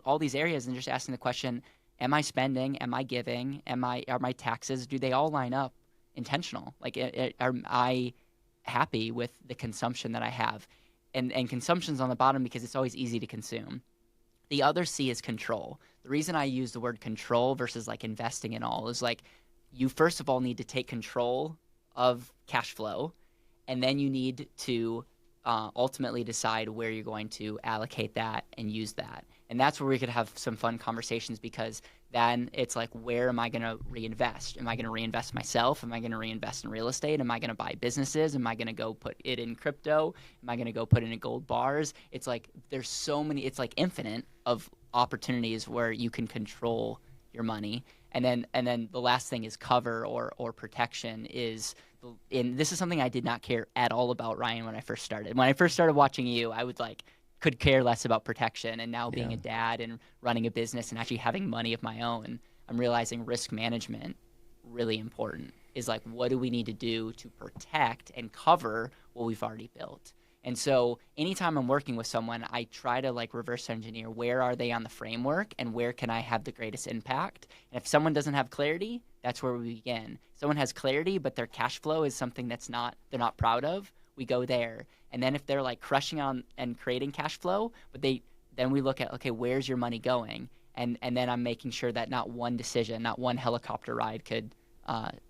all these areas, and just asking the question, am I spending? Am I giving? Are my taxes, do they all line up intentional? Like, am I happy with the consumption that I have? And consumption's on the bottom because it's always easy to consume. The other C is control. The reason I use the word control versus like investing in all is like you first of all need to take control of cash flow, and then you need to ultimately decide where you're going to allocate that and use that. And that's where we could have some fun conversations, because then it's like, where am I going to reinvest? Am I going to reinvest myself? Am I going to reinvest in real estate? Am I going to buy businesses? Am I going to go put it in crypto? Am I going to go put it in gold bars? It's like there's so many, it's like infinite of opportunities where you can control your money. And then the last thing is cover or protection is, and this is something I did not care at all about, Ryan, when I first started. When I first started watching you, I would could care less about protection. And now being a dad and running a business and actually having money of my own, I'm realizing risk management really important. Is like, what do we need to do to protect and cover what we've already built? And so anytime I'm working with someone, I try to reverse engineer, where are they on the framework and where can I have the greatest impact? And if someone doesn't have clarity, that's where we begin. Someone has clarity, but their cash flow is something they're not proud of, we go there. And then if they're crushing on and creating cash flow, but then we look at, okay, where's your money going? And then I'm making sure that not one decision, not one helicopter ride could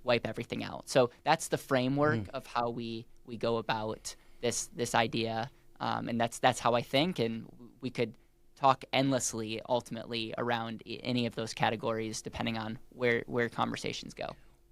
wipe everything out. So that's the framework of how we go about this idea, and that's how I think, and we could talk endlessly ultimately around any of those categories depending on where conversations go.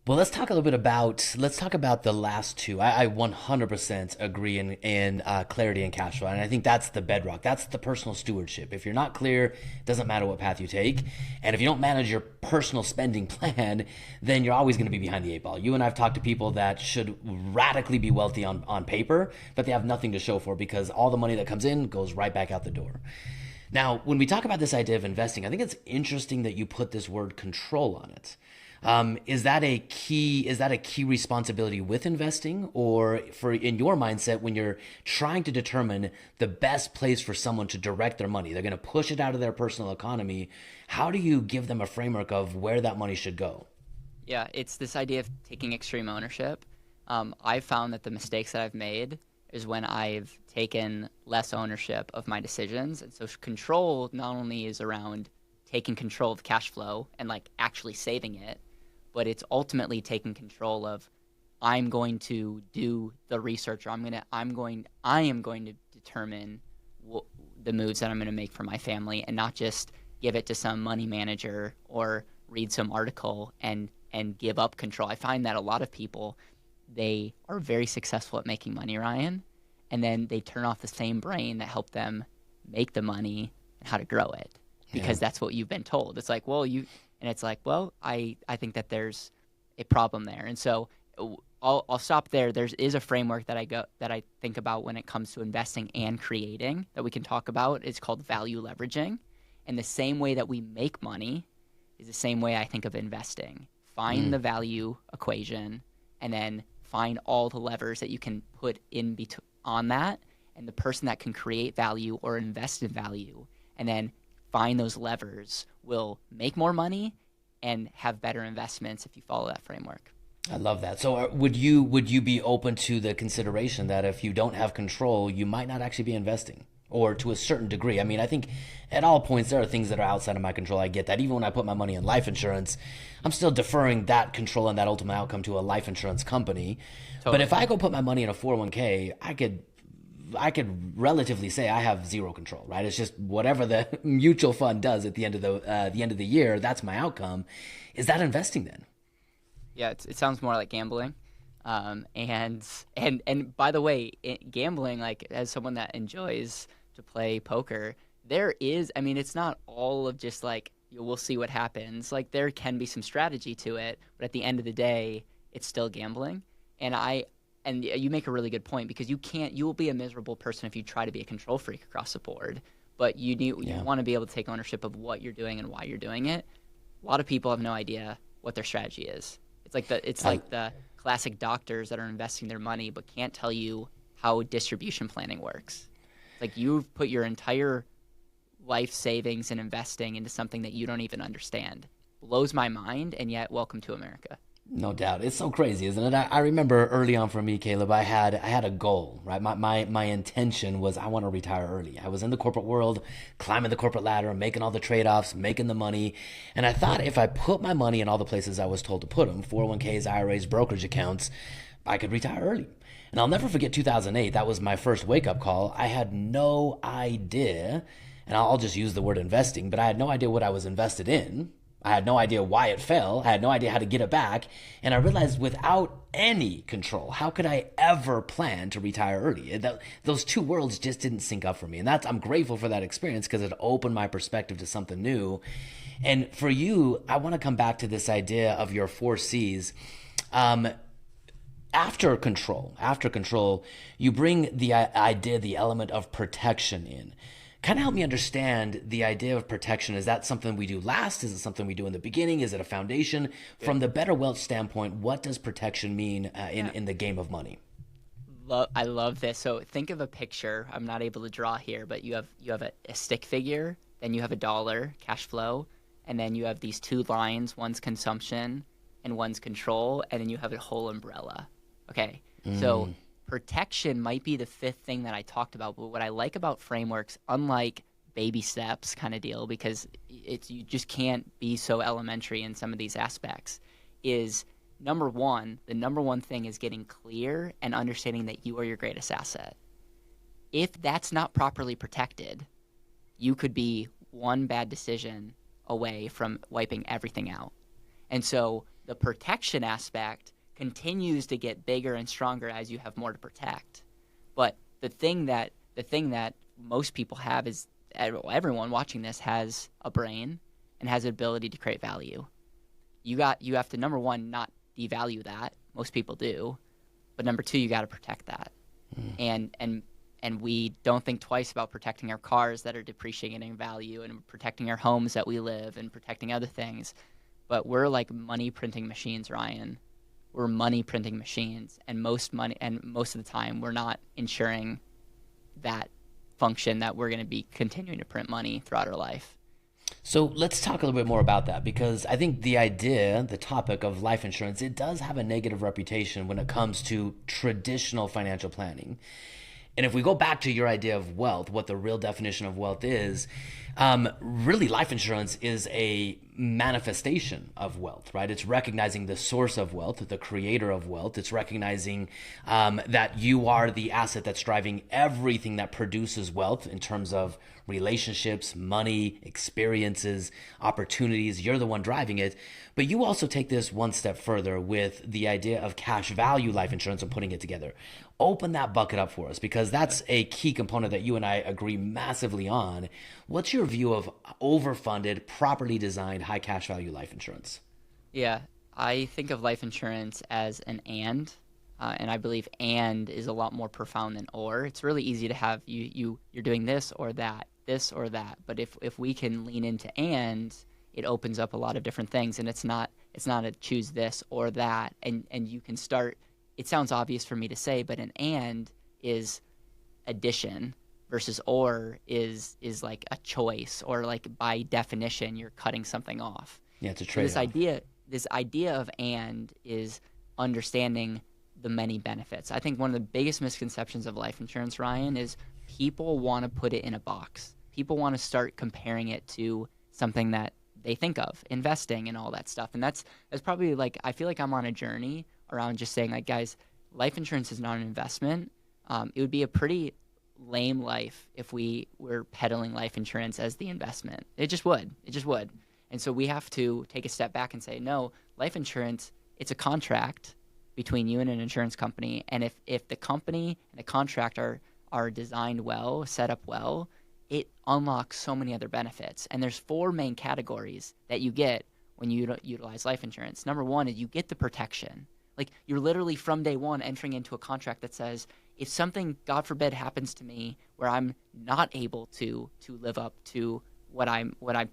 Well, let's talk about the last two. I 100% agree in clarity and cash flow. And I think that's the bedrock. That's the personal stewardship. If you're not clear, it doesn't matter what path you take. And if you don't manage your personal spending plan, then you're always going to be behind the eight ball. You and I've talked to people that should radically be wealthy on paper, but they have nothing to show for because all the money that comes in goes right back out the door. Now, when we talk about this idea of investing, I think it's interesting that you put this word control on it. Is that a key responsibility with investing, or in your mindset, when you're trying to determine the best place for someone to direct their money, they're going to push it out of their personal economy. How do you give them a framework of where that money should go? Yeah, it's this idea of taking extreme ownership. I've found that the mistakes that I've made is when I've taken less ownership of my decisions. And so control not only is around taking control of cash flow and actually saving it, but it's ultimately taking control of, I'm going to do the research, or I am going to determine the moves that I'm going to make for my family, and not just give it to some money manager or read some article and give up control. I find that a lot of people, they are very successful at making money, Ryan, and then they turn off the same brain that helped them make the money and how to grow it, because that's what you've been told. It's like, well, and it's like, well, I think that there's a problem there. And so I'll stop there. There is a framework that I think about when it comes to investing and creating that we can talk about. It's called value leveraging. And the same way that we make money is the same way I think of investing. Find the value equation, and then find all the levers that you can put on that, and the person that can create value or invest in value, and then find those levers, will make more money and have better investments if you follow that framework. I love that. So would you be open to the consideration that if you don't have control, you might not actually be investing, or to a certain degree? I mean, I think at all points there are things that are outside of my control. I get that. Even when I put my money in life insurance, I'm still deferring that control and that ultimate outcome to a life insurance company. Totally. But if I go put my money in a 401k, I could relatively say I have zero control, right? It's just whatever the mutual fund does at the end of the year, that's my outcome. Is that investing then? Yeah, it sounds more like gambling. And by the way, gambling, as someone that enjoys to play poker, it's not all of just we'll see what happens. There can be some strategy to it, but at the end of the day, it's still gambling. And you make a really good point, because you will be a miserable person if you try to be a control freak across the board. But you want to be able to take ownership of what you're doing and why you're doing it. A lot of people have no idea what their strategy is. It's like the classic doctors that are investing their money but can't tell you how distribution planning works. It's like you've put your entire life savings and investing into something that you don't even understand. Blows my mind, and yet welcome to America. No doubt. It's so crazy, isn't it? I remember early on for me, Caleb, I had a goal, right? My intention was I want to retire early. I was in the corporate world, climbing the corporate ladder, making all the trade-offs, making the money. And I thought if I put my money in all the places I was told to put them, 401ks, IRAs, brokerage accounts, I could retire early. And I'll never forget 2008. That was my first wake-up call. I had no idea, and I'll just use the word investing, but I had no idea what I was invested in. I had no idea why it fell. I had no idea how to get it back. And I realized without any control, how could I ever plan to retire early? Those two worlds just didn't sync up for me. And I'm grateful for that experience because it opened my perspective to something new. And for you, I want to come back to this idea of your 4 C's. After control, you bring the idea, the element of protection in. Kind of help me understand the idea of protection. Is that something we do last? Is it something we do in the beginning? Is it a foundation? From the Better Wealth standpoint, what does protection mean in the game of money? I love this. So think of a picture. I'm not able to draw here, but you have a stick figure, then you have a dollar, cash flow, and then you have these 2 lines, one's consumption and one's control, and then you have a whole umbrella. Okay, so protection might be the 5th thing that I talked about, but what I like about frameworks, unlike baby steps kind of deal, because you just can't be so elementary in some of these aspects, is the number one thing is getting clear and understanding that you are your greatest asset. If that's not properly protected, you could be one bad decision away from wiping everything out. And so the protection aspect continues to get bigger and stronger as you have more to protect. But the thing that most people have is, everyone watching this has a brain and has the ability to create value. You have to, number one, not devalue that. Most people do. But number 2, you got to protect that. And we don't think twice about protecting our cars that are depreciating in value, and protecting our homes that we live, and protecting other things. But we're like money printing machines, Ryan. We're money printing machines, and most of the time we're not ensuring that function, that we're going to be continuing to print money throughout our life. So let's talk a little bit more about that, because I think the topic of life insurance, it does have a negative reputation when it comes to traditional financial planning. And if we go back to your idea of wealth, what the real definition of wealth is, really life insurance is a manifestation of wealth, right? It's recognizing the source of wealth, the creator of wealth. It's recognizing that you are the asset that's driving everything that produces wealth in terms of relationships, money, experiences, opportunities. You're the one driving it. But you also take this one step further with the idea of cash value life insurance and putting it together. Open that bucket up for us, because that's a key component that you and I agree massively on. What's your view of overfunded, properly designed, high cash value life insurance? Yeah, I think of life insurance as an and I believe and is a lot more profound than or. It's really easy to have you're doing this or that. But if we can lean into and, it opens up a lot of different things, and it's not a choose this or that, and you can start. It sounds obvious for me to say, but an and is addition versus or is like a choice, or like by definition you're cutting something off. Yeah, it's a trade-off. So this idea of and is understanding the many benefits. I think one of the biggest misconceptions of life insurance, Ryan, is people want to put it in a box. People want to start comparing it to something that they think of, investing and all that stuff. And that's probably like, I feel like I'm on a journey around just saying, like, guys, life insurance is not an investment. It would be a pretty lame life if we were peddling life insurance as the investment. It just would. And so we have to take a step back and say, no, life insurance, it's a contract between you and an insurance company. And if the company and the contract are designed well, set up well, it unlocks so many other benefits. And there's 4 main categories that you get when you utilize life insurance. Number 1 is you get the protection. Like, you're literally from day one entering into a contract that says, if something, God forbid, happens to me where I'm not able to live up to what I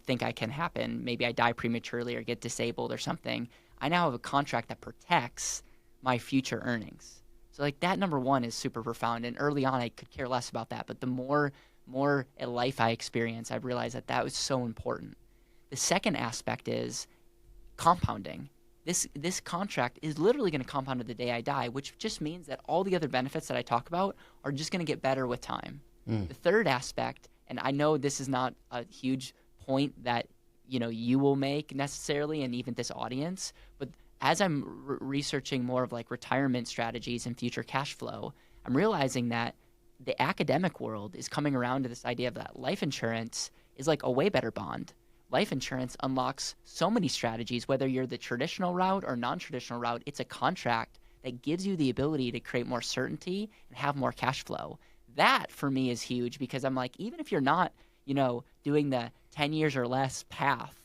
think I can happen, maybe I die prematurely or get disabled or something, I now have a contract that protects my future earnings. So like that, number 1, is super profound. And early on I could care less about that, but the more life I experience, I realized that was so important. The second aspect is compounding. This contract is literally going to compound to the day I die, which just means that all the other benefits that I talk about are just going to get better with time. The third aspect, and I know this is not a huge point that you will make necessarily, and even this audience, but as I'm researching more of like retirement strategies and future cash flow, I'm realizing that the academic world is coming around to this idea of that life insurance is like a way better bond. Life insurance unlocks so many strategies, whether you're the traditional route or non-traditional route. It's a contract that gives you the ability to create more certainty and have more cash flow. That for me is huge, because I'm like, even if you're not, doing the 10 years or less path,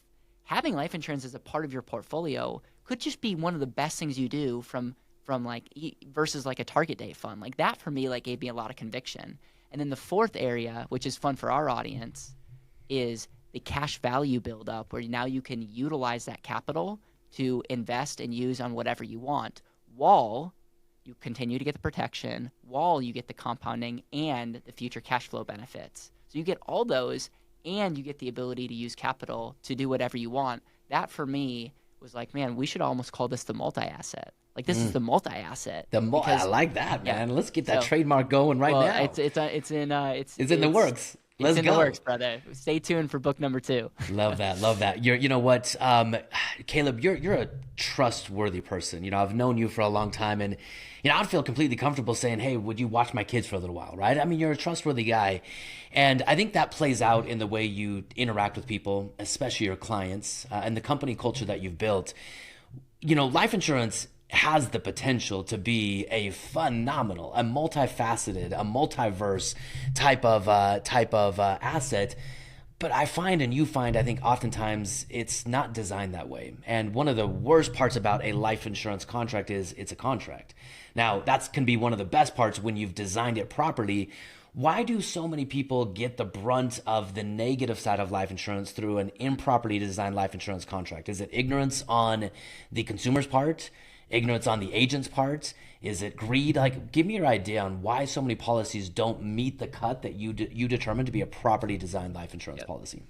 having life insurance as a part of your portfolio could just be one of the best things you do from like versus like a target date fund. Like that for me, like gave me a lot of conviction. And then the fourth area, which is fun for our audience, is the cash value buildup, where now you can utilize that capital to invest and use on whatever you want, while you continue to get the protection, while you get the compounding and the future cash flow benefits. So you get all those, and you get the ability to use capital to do whatever you want. That for me was like, man, we should almost call this the multi-asset. Like this is the multi-asset. I like that, man. Let's get that trademark going now. It's in the works. Let's it's in go. the works, brother. Stay tuned for book number 2. Love that. You know what, Caleb, you're a trustworthy person. I've known you for a long time, and I'd feel completely comfortable saying, hey, would you watch my kids for a little while, right? I mean, you're a trustworthy guy, and I think that plays out in the way you interact with people, especially your clients, and the company culture that you've built. Life insurance has the potential to be a phenomenal, a multifaceted, a multiverse type of asset. But I find, and you find, I think oftentimes it's not designed that way. And one of the worst parts about a life insurance contract is it's a contract. Now, that can be one of the best parts when you've designed it properly. Why do so many people get the brunt of the negative side of life insurance through an improperly designed life insurance contract? Is it ignorance on the consumer's part? Ignorance on the agent's part? Is it greed? Like, give me your idea on why so many policies don't meet the cut that you determined to be a properly designed life insurance policy.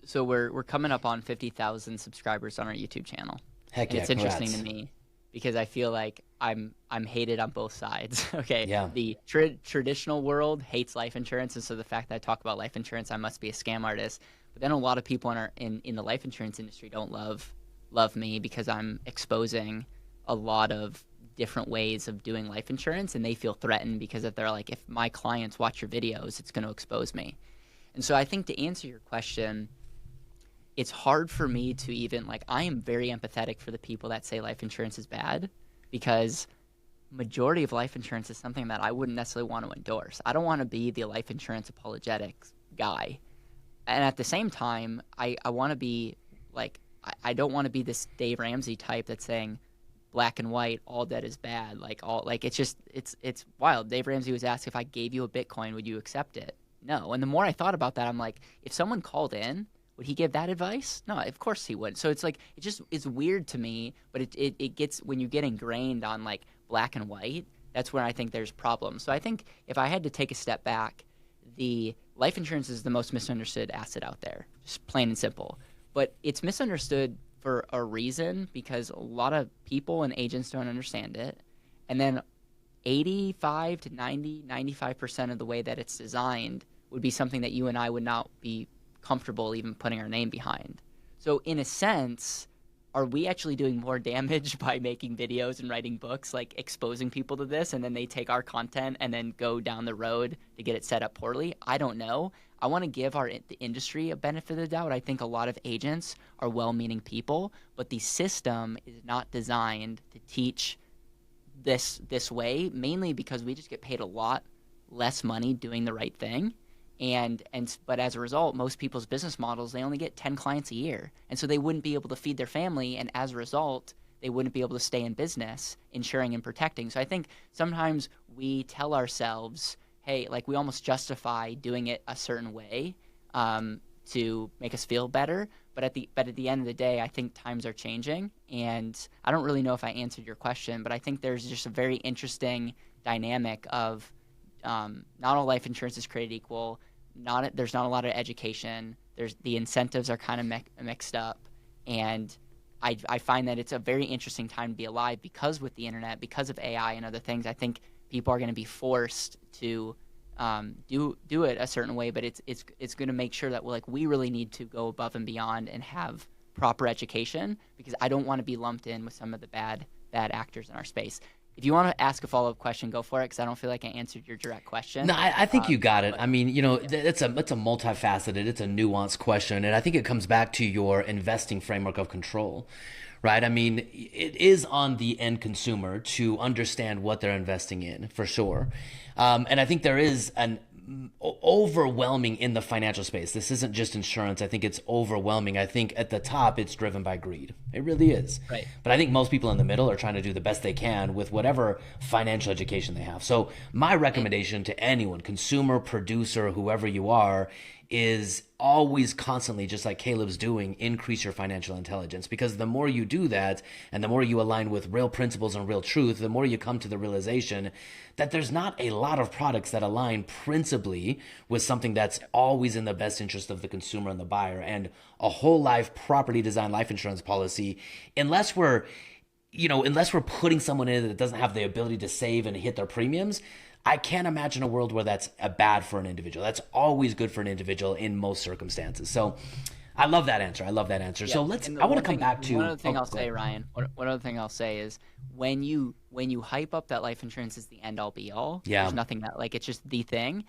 So we're coming up on 50,000 subscribers on our YouTube channel. Heck and yeah, it's interesting congrats. to me because I feel like I'm hated on both sides. Okay. Yeah. The traditional world hates life insurance, and so the fact that I talk about life insurance, I must be a scam artist. But then a lot of people in the life insurance industry don't love me because I'm exposing a lot of different ways of doing life insurance, and they feel threatened because if they're like, if my clients watch your videos, it's going to expose me. And so I think to answer your question, it's hard for me to even I am very empathetic for the people that say life insurance is bad, because majority of life insurance is something that I wouldn't necessarily want to endorse. I don't want to be the life insurance apologetics guy. And at the same time, I want to be I don't want to be this Dave Ramsey type that's saying black and white, all debt is bad. It's wild. Dave Ramsey was asked, if I gave you a Bitcoin, would you accept it? No. And the more I thought about that, I'm like, if someone called in, would he give that advice? No, of course he would. So it's weird to me, but it gets, when you get ingrained on black and white, that's where I think there's problems. So I think if I had to take a step back, the life insurance is the most misunderstood asset out there, just plain and simple. But it's misunderstood for a reason, because a lot of people and agents don't understand it. And then 85 to 95% of the way that it's designed would be something that you and I would not be comfortable even putting our name behind. So in a sense, are we actually doing more damage by making videos and writing books, exposing people to this, and then they take our content and then go down the road to get it set up poorly? I don't know. I want to give the industry a benefit of the doubt. I think a lot of agents are well-meaning people, but the system is not designed to teach this way, mainly because we just get paid a lot less money doing the right thing. But as a result, most people's business models, they only get 10 clients a year. And so they wouldn't be able to feed their family. And as a result, they wouldn't be able to stay in business, insuring and protecting. So I think sometimes we tell ourselves, hey, we almost justify doing it a certain way to make us feel better. But at the end of the day, I think times are changing. And I don't really know if I answered your question, but I think there's just a very interesting dynamic of not all life insurance is created equal. There's not a lot of education. The incentives are kind of mixed up, and I find that it's a very interesting time to be alive, because with the internet, because of AI and other things, I think people are going to be forced to do it a certain way. But it's going to make sure that we really need to go above and beyond and have proper education, because I don't want to be lumped in with some of the bad actors in our space. If you want to ask a follow-up question, go for it, because I don't feel like I answered your direct question. No, I think you got it. I mean, it's a multifaceted, it's a nuanced question, and I think it comes back to your investing framework of control, right? I mean, it is on the end consumer to understand what they're investing in, for sure. And I think there is an overwhelming in the financial space. This isn't just insurance. I think it's overwhelming. I think at the top, it's driven by greed. It really is. Right. But I think most people in the middle are trying to do the best they can with whatever financial education they have. So my recommendation to anyone, consumer, producer, whoever you are, is always constantly, just like Caleb's doing, increase your financial intelligence. Because the more you do that and the more you align with real principles and real truth, the more you come to the realization that there's not a lot of products that align principally with something that's always in the best interest of the consumer and the buyer. And a whole life property design life insurance policy, unless we're putting someone in that doesn't have the ability to save and hit their premiums, I can't imagine a world where that's bad for an individual. That's always good for an individual in most circumstances. So I love that answer. Yeah. So I want to come back to one other thing I'll say, Ryan. One other thing I'll say is when you hype up that life insurance is the end all be all. Yeah. There's nothing that it's just the thing.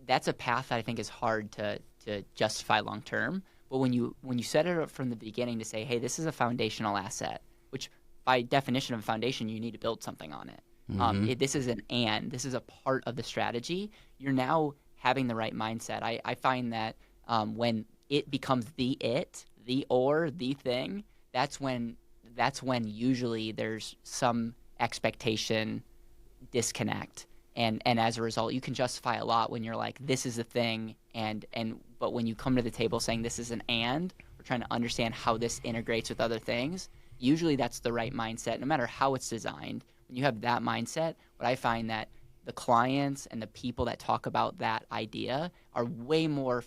That's a path that I think is hard to justify long term. But when you set it up from the beginning to say, hey, this is a foundational asset, which by definition of a foundation, you need to build something on it. This is this is a part of the strategy. You're now having the right mindset. I find that when it becomes the thing, that's when usually there's some expectation disconnect. And as a result, you can justify a lot when you're like, this is the thing, but when you come to the table saying this is we're trying to understand how this integrates with other things, usually that's the right mindset, no matter how it's designed. When you have that mindset, what I find that the clients and the people that talk about that idea are way more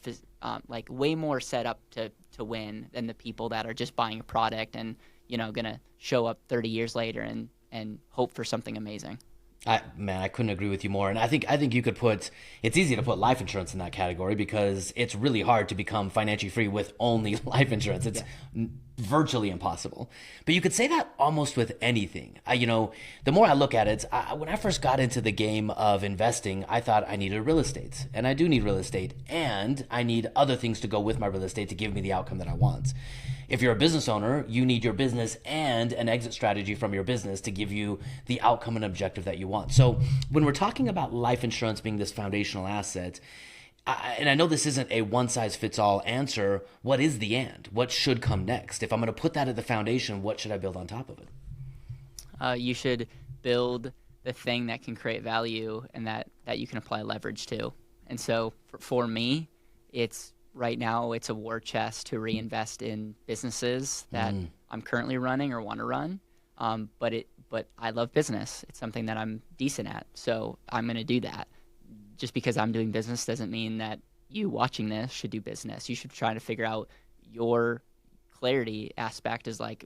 set up to win than the people that are just buying a product and gonna show up 30 years later and hope for something amazing. I couldn't agree with you more. And I think you could it's easy to put life insurance in that category because it's really hard to become financially free with only life insurance. It's virtually impossible. But you could say that almost with anything. The more I look at it, when I first got into the game of investing, I thought I needed real estate. And I do need real estate. And I need other things to go with my real estate to give me the outcome that I want. If you're a business owner, you need your business and an exit strategy from your business to give you the outcome and objective that you want. So when we're talking about life insurance being this foundational asset, and I know this isn't a one-size-fits-all answer, what is the and? What should come next? If I'm going to put that at the foundation, what should I build on top of it? You should build the thing that can create value and that you can apply leverage to. And so for me, right now, it's a war chest to reinvest in businesses that I'm currently running or want to run. But I love business. It's something that I'm decent at. So I'm going to do that. Just because I'm doing business doesn't mean that you watching this should do business. You should try to figure out your clarity aspect is like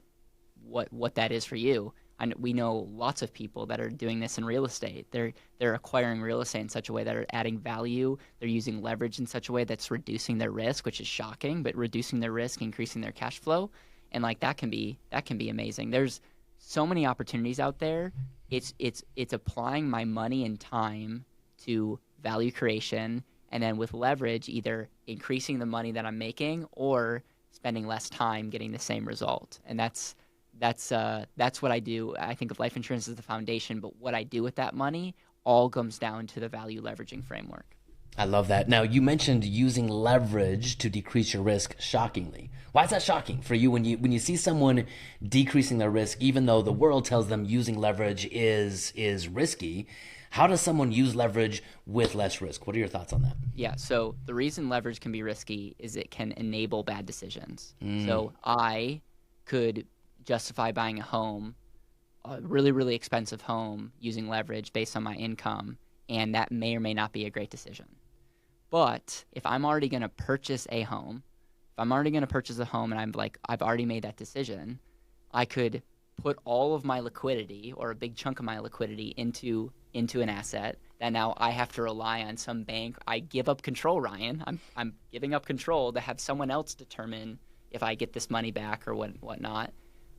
what that is for you. We know lots of people that are doing this in real estate. They're acquiring real estate in such a way that are adding value. They're using leverage in such a way that's reducing their risk, which is shocking, but reducing their risk, increasing their cash flow, and that can be amazing. There's so many opportunities out there. It's applying my money and time to value creation, and then with leverage, either increasing the money that I'm making or spending less time getting the same result. And that's what I do. I think of life insurance as the foundation, but what I do with that money all comes down to the value leveraging framework. I love that. Now, you mentioned using leverage to decrease your risk shockingly. Why is that shocking for you when you see someone decreasing their risk, even though the world tells them using leverage is risky? How does someone use leverage with less risk? What are your thoughts on that? Yeah, so the reason leverage can be risky is it can enable bad decisions. So I could justify buying a home, a really, really expensive home, using leverage based on my income, and that may or may not be a great decision. But if I'm already going to purchase a home, and I've already made that decision, I could put all of my liquidity or a big chunk of my liquidity into an asset that now I have to rely on some bank. I give up control, Ryan. I'm giving up control to have someone else determine if I get this money back or whatnot,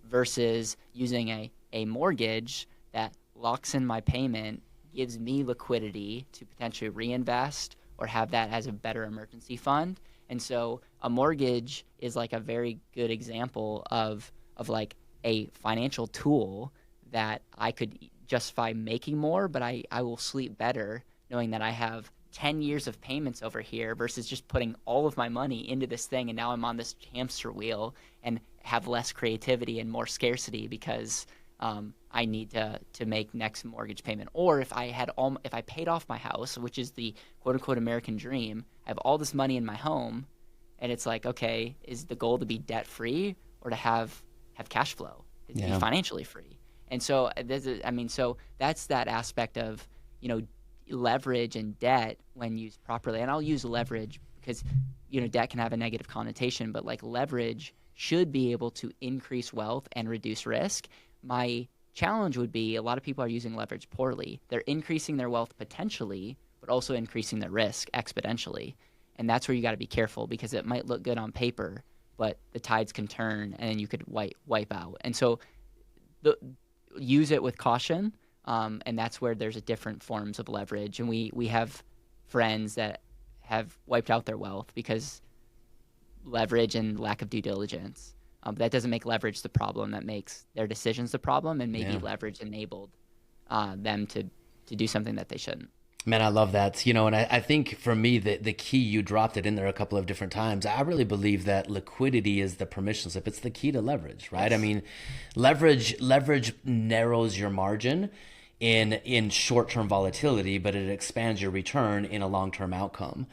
versus using a mortgage that locks in my payment, gives me liquidity to potentially reinvest or have that as a better emergency fund. And so a mortgage is like a very good example of like a financial tool that I could justify making more, but I will sleep better knowing that I have 10 years of payments over here versus just putting all of my money into this thing, and now I'm on this hamster wheel and have less creativity and more scarcity because I need to make next mortgage payment. Or if I paid off my house, which is the quote unquote American dream, I have all this money in my home, and it's like, okay, is the goal to be debt free or to have cash flow, to be financially free? And so so that's that aspect of, leverage and debt when used properly. And I'll use leverage because, debt can have a negative connotation, but like leverage should be able to increase wealth and reduce risk. My challenge would be a lot of people are using leverage poorly. They're increasing their wealth potentially, but also increasing their risk exponentially. And that's where you got to be careful, because it might look good on paper, but the tides can turn and then you could wipe out. And so use it with caution. And that's where there's a different forms of leverage. And we have friends that have wiped out their wealth because leverage and lack of due diligence. That doesn't make leverage the problem. That makes their decisions the problem, and maybe leverage enabled them to do something that they shouldn't. Man, I love that. And I think for me, the key, you dropped it in there a couple of different times. I really believe that liquidity is the permission slip. It's the key to leverage, right? Yes. I mean, leverage narrows your margin in short-term volatility, but it expands your return in a long-term outcome.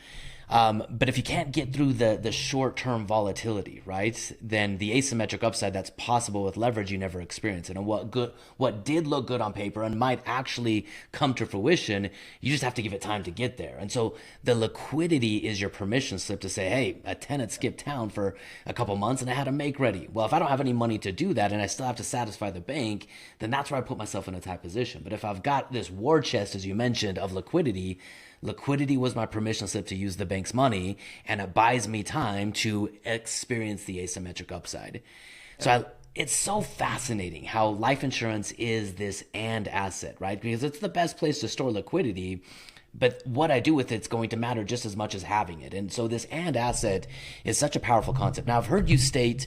But if you can't get through the short-term volatility, right, then the asymmetric upside that's possible with leverage, you never experience it. And what did look good on paper and might actually come to fruition, you just have to give it time to get there. And so the liquidity is your permission slip to say, hey, a tenant skipped town for a couple months and I had a make ready. Well, if I don't have any money to do that and I still have to satisfy the bank, then that's where I put myself in a tight position. But if I've got this war chest, as you mentioned, of liquidity was my permission slip to use the bank's money, and it buys me time to experience the asymmetric upside. So it's so fascinating how life insurance is this and asset, right? Because it's the best place to store liquidity, but what I do with it's going to matter just as much as having it. And so this and asset is such a powerful concept. Now, I've heard you state,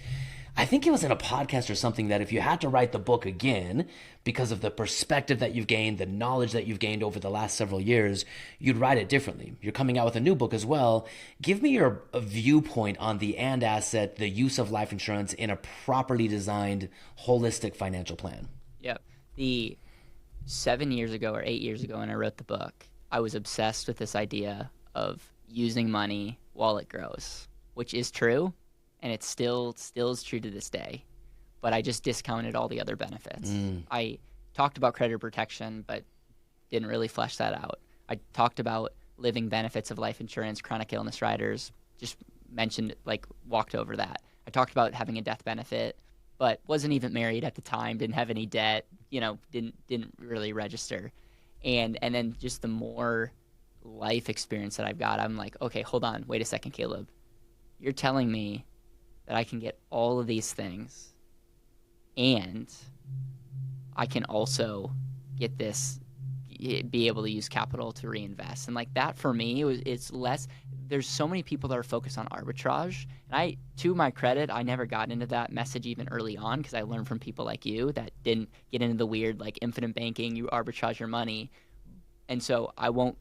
I think it was in a podcast or something, that if you had to write the book again because of the perspective that you've gained, the knowledge that you've gained over the last several years, you'd write it differently. You're coming out with a new book as well. Give me your viewpoint on the and asset, the use of life insurance in a properly designed, holistic financial plan. Yep. The 7 years ago or 8 years ago when I wrote the book, I was obsessed with this idea of using money while it grows, which is true. And it still is true to this day. But I just discounted all the other benefits. I talked about creditor protection, but didn't really flesh that out. I talked about living benefits of life insurance, chronic illness riders, just mentioned, walked over that. I talked about having a death benefit, but wasn't even married at the time, didn't have any debt, didn't really register. And then just the more life experience that I've got, I'm like, okay, hold on, wait a second, Caleb. You're telling me that I can get all of these things and I can also get this, be able to use capital to reinvest. And that for me, it's less, there's so many people that are focused on arbitrage. And to my credit, I never got into that message even early on, because I learned from people like you that didn't get into the weird, infinite banking, you arbitrage your money. And so I won't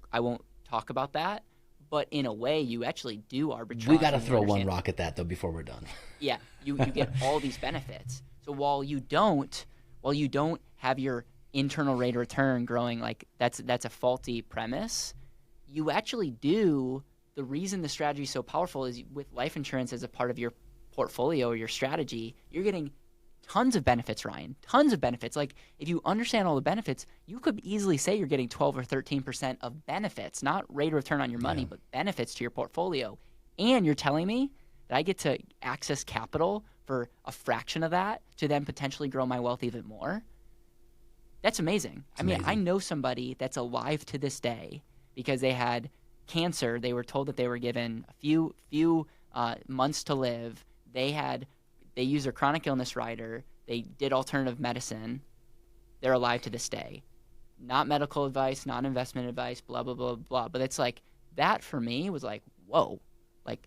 talk about that. But in a way, you actually do arbitrage. We got to throw one rock at that, though, before we're done. Yeah, you get all these benefits. So while you don't have your internal rate of return growing, that's a faulty premise, you actually do. The reason the strategy is so powerful is with life insurance as a part of your portfolio or your strategy, you're getting tons of benefits, Ryan. Tons of benefits. If you understand all the benefits, you could easily say you're getting 12 or 13% of benefits, not rate of return on your money, but benefits to your portfolio. And you're telling me that I get to access capital for a fraction of that to then potentially grow my wealth even more? That's amazing. I know somebody that's alive to this day because they had cancer. They were told that they were given a few months to live. they used their chronic illness rider. They did alternative medicine. They're alive to this day. Not medical advice, not investment advice, blah, blah, blah, blah. But it's like, that for me was like, whoa, like,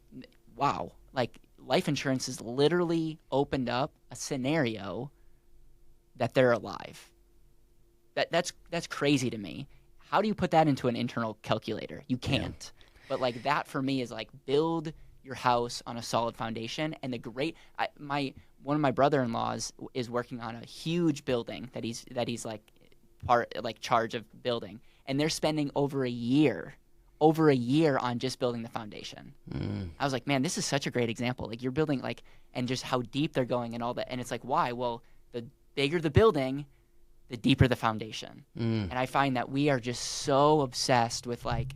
wow. Like, life insurance has literally opened up a scenario that they're alive. That's crazy to me. How do you put that into an internal calculator? You can't. Yeah. But like, that for me is like, build your house on a solid foundation. And one of my brother-in-laws is working on a huge building that he's like charge of building, and they're spending over a year on just building the foundation. I was like, man, this is such a great example. Like, you're building, like, and just how deep they're going and all that. And it's like, why? Well, the bigger the building, the deeper the foundation. And I find that we are just so obsessed with like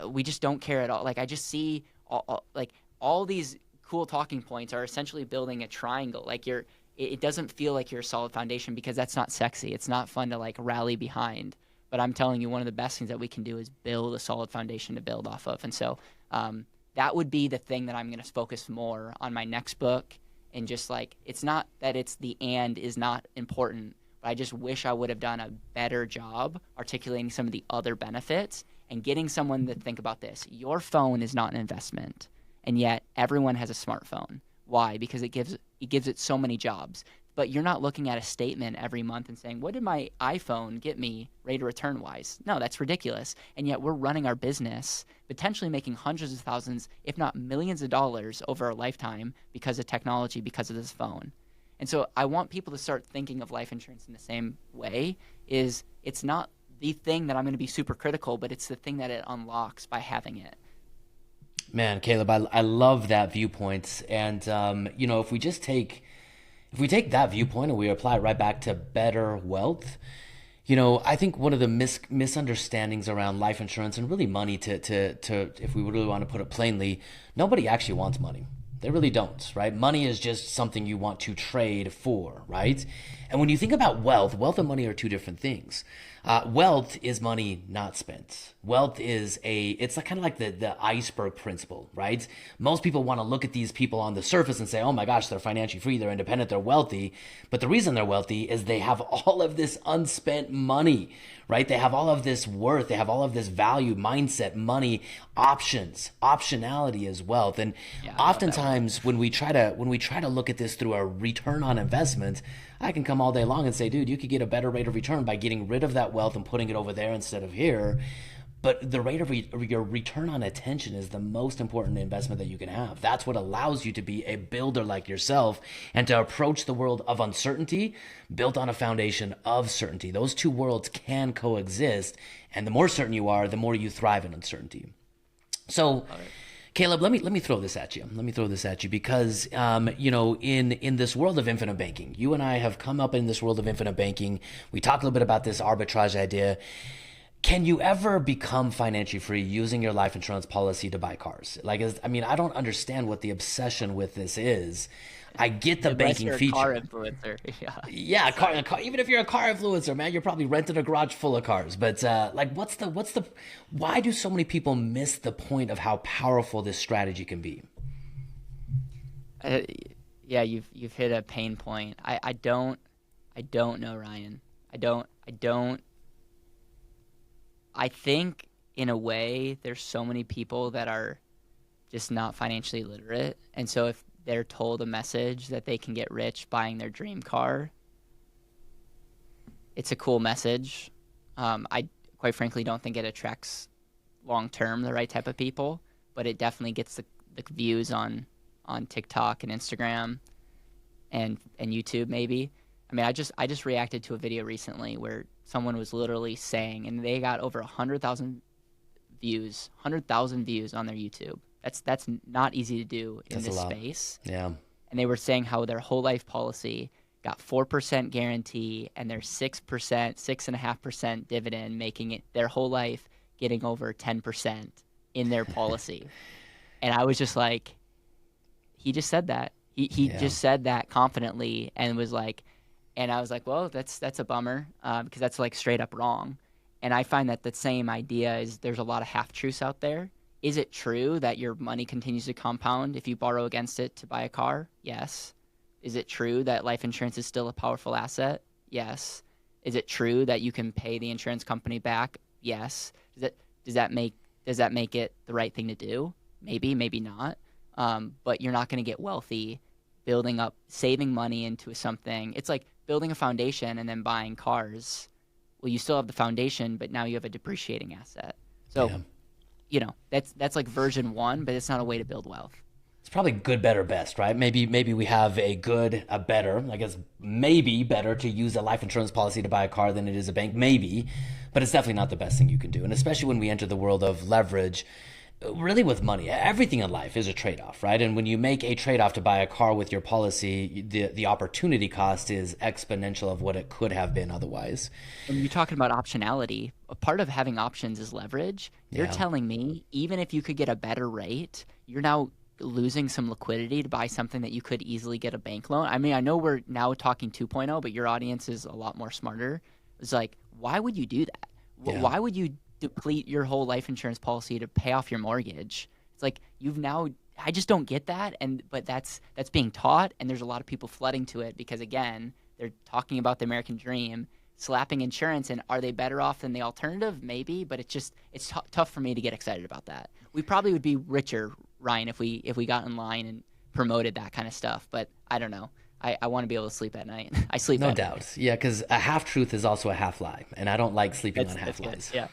we just don't care at all. Like, I just see all these cool talking points are essentially building a triangle. Like, it doesn't feel like you're a solid foundation because that's not sexy. It's not fun to like rally behind. But I'm telling you, one of the best things that we can do is build a solid foundation to build off of. And so that would be the thing that I'm going to focus more on my next book. And just like, it's not that it's the and is not important, but I just wish I would have done a better job articulating some of the other benefits and getting someone to think about this. Your phone is not an investment, and yet everyone has a smartphone. Why? Because it gives it so many jobs. But you're not looking at a statement every month and saying, what did my iPhone get me rate of return wise? No, that's ridiculous. And yet we're running our business, potentially making hundreds of thousands, if not millions of dollars over our lifetime because of technology, because of this phone. And so I want people to start thinking of life insurance in the same way. It's not the thing that I'm going to be super critical, but it's the thing that it unlocks by having it. Man, Caleb, I love that viewpoint. And, if we take that viewpoint and we apply it right back to better wealth, I think one of the misunderstandings around life insurance and really money to if we really want to put it plainly, nobody actually wants money. They really don't, right? Money is just something you want to trade for, right? And when you think about wealth and money are two different things. Wealth is money not spent. Wealth is it's kind of like the iceberg principle, right? Most people want to look at these people on the surface and say, oh my gosh, they're financially free, they're independent, they're wealthy. But the reason they're wealthy is they have all of this unspent money, right? They have all of this worth, they have all of this value, mindset, money, optionality is wealth. And oftentimes when we try to look at this through a return on investment, I can come all day long and say, dude, you could get a better rate of return by getting rid of that wealth and putting it over there instead of here. But the rate of your return on attention is the most important investment that you can have. That's what allows you to be a builder like yourself and to approach the world of uncertainty built on a foundation of certainty. Those two worlds can coexist. And the more certain you are, the more you thrive in uncertainty. So, Caleb, let me throw this at you. Let me throw this at you because, in this world of infinite banking, you and I have come up in this world of infinite banking. We talked a little bit about this arbitrage idea. Can you ever become financially free using your life insurance policy to buy cars? I don't understand what the obsession with this is. I get the banking feature. Car influencer. Yeah, car, even if you're a car influencer, man, you're probably renting a garage full of cars. But why do so many people miss the point of how powerful this strategy can be? Yeah, you've hit a pain point. I don't know, Ryan. I think in a way there's so many people that are just not financially literate. And so if they're told a message that they can get rich buying their dream car, it's a cool message. I quite frankly don't think it attracts long-term the right type of people, but it definitely gets the views on TikTok and Instagram and YouTube maybe. I mean, I just reacted to a video recently where someone was literally saying, and they got over 100,000 views on their YouTube. That's not easy to do in this space. Yeah. And they were saying how their whole life policy got 4% guarantee and their 6.5% dividend, making it their whole life getting over 10% in their policy. And I was just like, he just said that. He just said that confidently and was like, and I was like, well, that's a bummer because that's like straight up wrong. And I find that the same idea is there's a lot of half-truths out there. Is it true that your money continues to compound if you borrow against it to buy a car? Yes. Is it true that life insurance is still a powerful asset? Yes. Is it true that you can pay the insurance company back? Yes. Does that make it the right thing to do? Maybe, maybe not. But you're not going to get wealthy saving money into something. It's like building a foundation and then buying cars. Well, you still have the foundation, but now you have a depreciating asset. So, that's like version 1, but it's not a way to build wealth. It's probably good, better, best, right? Maybe we have a good, a better. I guess maybe better to use a life insurance policy to buy a car than it is a bank, maybe. But it's definitely not the best thing you can do. And especially when we enter the world of leverage, really with money, everything in life is a trade-off, right? And when you make a trade-off to buy a car with your policy, the opportunity cost is exponential of what it could have been otherwise. When you're talking about optionality, a part of having options is leverage. You're telling me even if you could get a better rate, you're now losing some liquidity to buy something that you could easily get a bank loan. I mean, I know we're now talking 2.0, but your audience is a lot more smarter. It's like, why would you do that? Why would you deplete your whole life insurance policy to pay off your mortgage? It's like I just don't get that. But that's being taught, and there's a lot of people flooding to it because, again, they're talking about the American dream, slapping insurance, and are they better off than the alternative? Maybe, but it's tough for me to get excited about that. We probably would be richer, Ryan, if we got in line and promoted that kind of stuff. But I don't know. I want to be able to sleep at night. I sleep no at doubt. night. Yeah, because a half truth is also a half lie, and I don't like sleeping on half lies. Yeah.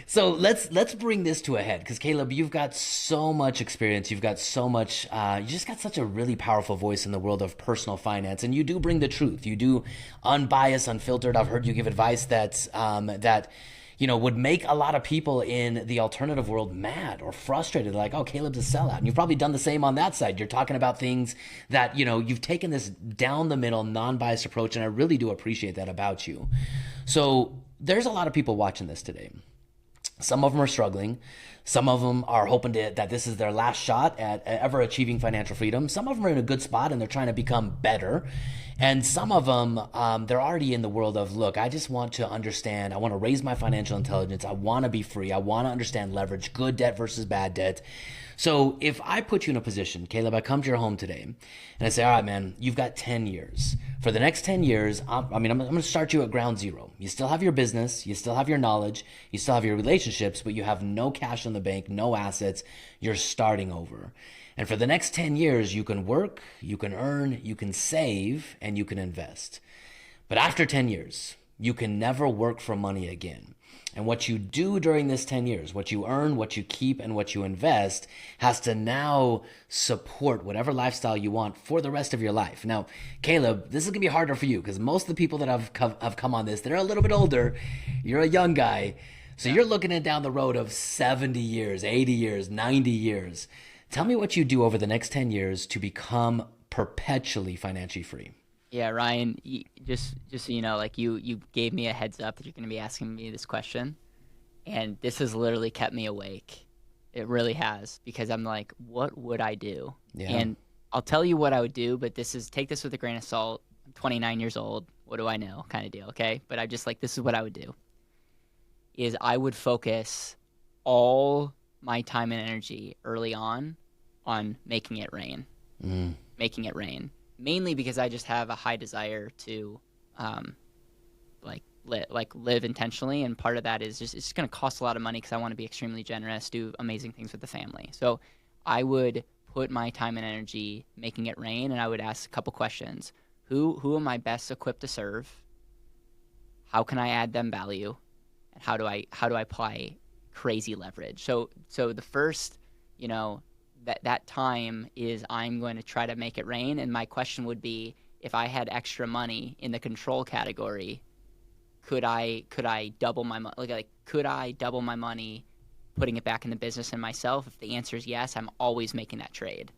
So let's bring this to a head, because Caleb, you've got so much experience. You've got so much. You just got such a really powerful voice in the world of personal finance, and you do bring the truth. You do unbiased, unfiltered. I've heard you give advice that would make a lot of people in the alternative world mad or frustrated, like, oh, Caleb's a sellout. And you've probably done the same on that side. You're talking about things that, you've taken this down the middle, non-biased approach, and I really do appreciate that about you. So there's a lot of people watching this today. Some of them are struggling. Some of them are hoping that this is their last shot at ever achieving financial freedom. Some of them are in a good spot and they're trying to become better. And some of them, they're already in the world of, look, I just want to understand. I want to raise my financial intelligence. I want to be free. I want to understand leverage, good debt versus bad debt. So if I put you in a position, Caleb, I come to your home today and I say, all right, man, you've got 10 years. For the next 10 years, I'm going to start you at ground zero. You still have your business. You still have your knowledge. You still have your relationships, but you have no cash in the bank, no assets. You're starting over. And for the next 10 years, you can work, you can earn, you can save, and you can invest. But after 10 years, you can never work for money again. And what you do during this 10 years, what you earn, what you keep, and what you invest has to now support whatever lifestyle you want for the rest of your life. Now, Caleb, this is going to be harder for you because most of the people that have come on this, they're a little bit older. You're a young guy. So you're looking at down the road of 70 years, 80 years, 90 years. Tell me what you do over the next 10 years to become perpetually financially free. Yeah, Ryan, just so you know, like you gave me a heads up that you're going to be asking me this question, and this has literally kept me awake. It really has, because I'm like, what would I do? Yeah. And I'll tell you what I would do, but take this with a grain of salt. I'm 29 years old. What do I know? Kind of deal, okay? But I'm just like, this is what I would do. Is I would focus all my time and energy early on making it rain. Making it rain. Mainly because I just have a high desire to live intentionally, and part of that is it's just going to cost a lot of money because I want to be extremely generous, do amazing things with the family. So I would put my time and energy making it rain, and I would ask a couple questions. Who am I best equipped to serve? How can I add them value? And how do I apply crazy leverage? So the first, that time is I'm going to try to make it rain. And my question would be, if I had extra money in the control category, could I double my money? Could I double my money, putting it back in the business and myself? If the answer is yes, I'm always making that trade.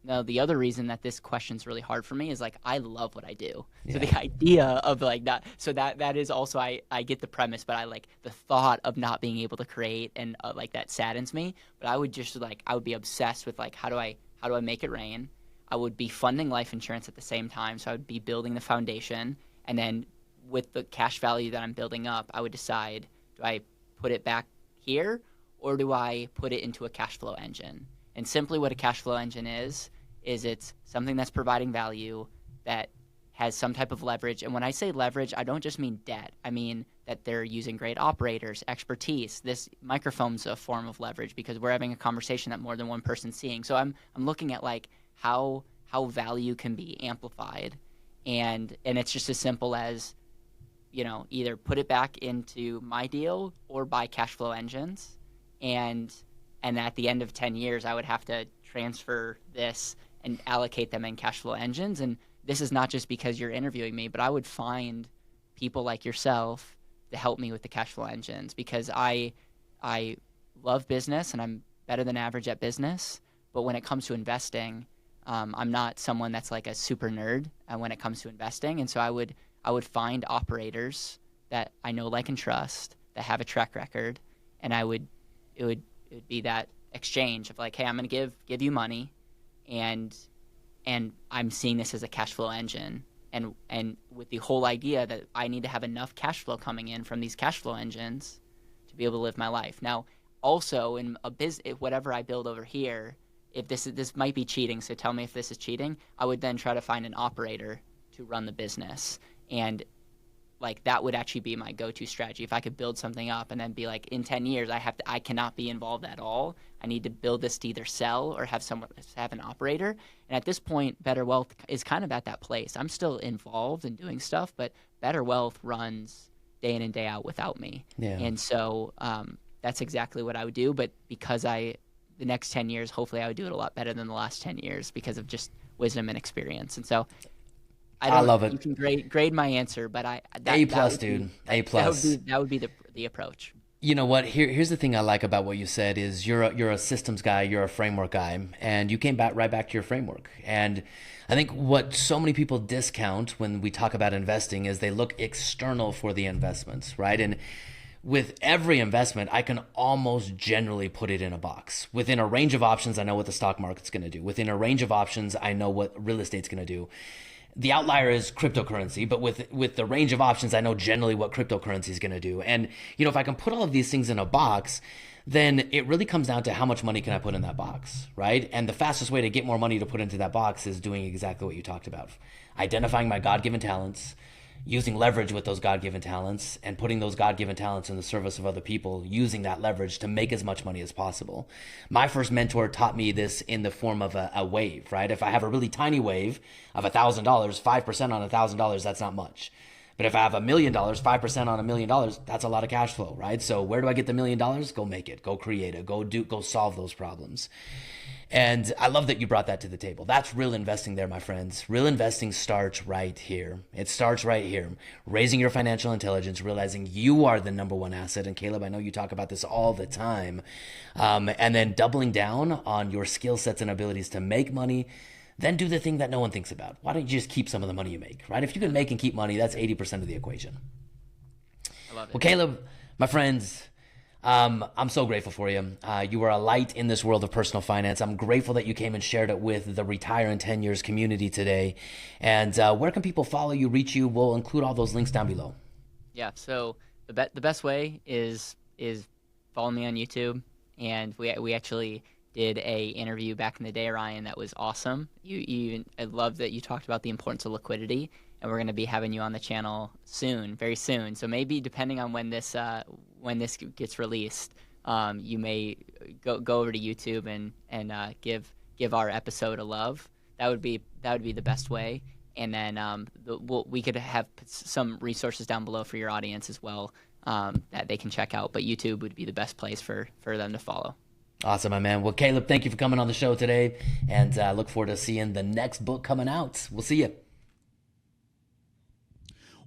Now, the other reason that this question is really hard for me is I love what I do. Yeah. So the idea of that, so that is also, I get the premise, but I like the thought of not being able to create, and that saddens me. But I would just I would be obsessed with how do I make it rain? I would be funding life insurance at the same time. So I would be building the foundation, and then with the cash value that I'm building up, I would decide, do I put it back here, or do I put it into a cash flow engine? And simply what a cash flow engine is it's something that's providing value that has some type of leverage. And when I say leverage, I don't just mean debt. I mean that they're using great operators, expertise. This microphone's a form of leverage because we're having a conversation that more than one person's seeing. So I'm looking at like how value can be amplified. And it's just as simple as, either put it back into my deal or buy cash flow engines. And at the end of 10 years, I would have to transfer this and allocate them in cash flow engines. And this is not just because you're interviewing me, but I would find people like yourself to help me with the cash flow engines, because I love business and I'm better than average at business. But when it comes to investing, I'm not someone that's like a super nerd when it comes to investing. And so I would find operators that I know, like, and trust, that have a track record. And it would be that exchange of like, hey, I'm going to give you money, and I'm seeing this as a cash flow engine, and with the whole idea that I need to have enough cash flow coming in from these cash flow engines to be able to live my life. Now, also in a business, whatever I build over here, if this might be cheating, so tell me if this is cheating, I would then try to find an operator to run the business. And like that would actually be my go-to strategy. If I could build something up and then be like, in 10 years, I cannot be involved at all. I need to build this to either sell or have an operator. And at this point, Better Wealth is kind of at that place. I'm still involved in doing stuff, but Better Wealth runs day in and day out without me. Yeah. And so that's exactly what I would do. But because the next 10 years, hopefully I would do it a lot better than the last 10 years because of just wisdom and experience. And so I love it. You can grade my answer, but A plus, dude. A plus. That would be the approach. You know what? Here's the thing I like about what you said is you're a systems guy, you're a framework guy, and you came right back to your framework. And I think what so many people discount when we talk about investing is they look external for the investments, right? And with every investment, I can almost generally put it in a box. Within a range of options, I know what the stock market's going to do. Within a range of options, I know what real estate's going to do. The outlier is cryptocurrency, but with the range of options, I know generally what cryptocurrency is going to do. And, if I can put all of these things in a box, then it really comes down to how much money can I put in that box, right? And the fastest way to get more money to put into that box is doing exactly what you talked about. Identifying my God-given talents, using leverage with those God-given talents, and putting those God-given talents in the service of other people, using that leverage to make as much money as possible. My first mentor taught me this in the form of a wave, right? If I have a really tiny wave of $1,000, 5% on $1,000, that's not much. But if I have $1 million, 5% on $1 million, that's a lot of cash flow, right? So where do I get the $1 million? Go make it, go create it, go solve those problems. And I love that you brought that to the table. That's real investing there, my friends. Real investing starts right here. It starts right here. Raising your financial intelligence, realizing you are the number one asset. And Caleb, I know you talk about this all the time. And then doubling down on your skill sets and abilities to make money. Then do the thing that no one thinks about. Why don't you just keep some of the money you make, right? If you can make and keep money, that's 80% of the equation. I love it. Well, Caleb, my friends, I'm so grateful for you. You are a light in this world of personal finance. I'm grateful that you came and shared it with the Retire in 10 Years community today. And where can people follow you, reach you? We'll include all those links down below. Yeah, so the best way is follow me on YouTube. And we actually did a interview back in the day, Ryan, that was awesome. I love that you talked about the importance of liquidity. And we're going to be having you on the channel soon, very soon. So maybe depending on when this gets released, you may go over to YouTube and give our episode a love. That would be the best way. And then we could have some resources down below for your audience as well that they can check out. But YouTube would be the best place for them to follow. Awesome, my man. Well, Caleb, thank you for coming on the show today, and look forward to seeing the next book coming out. We'll see you.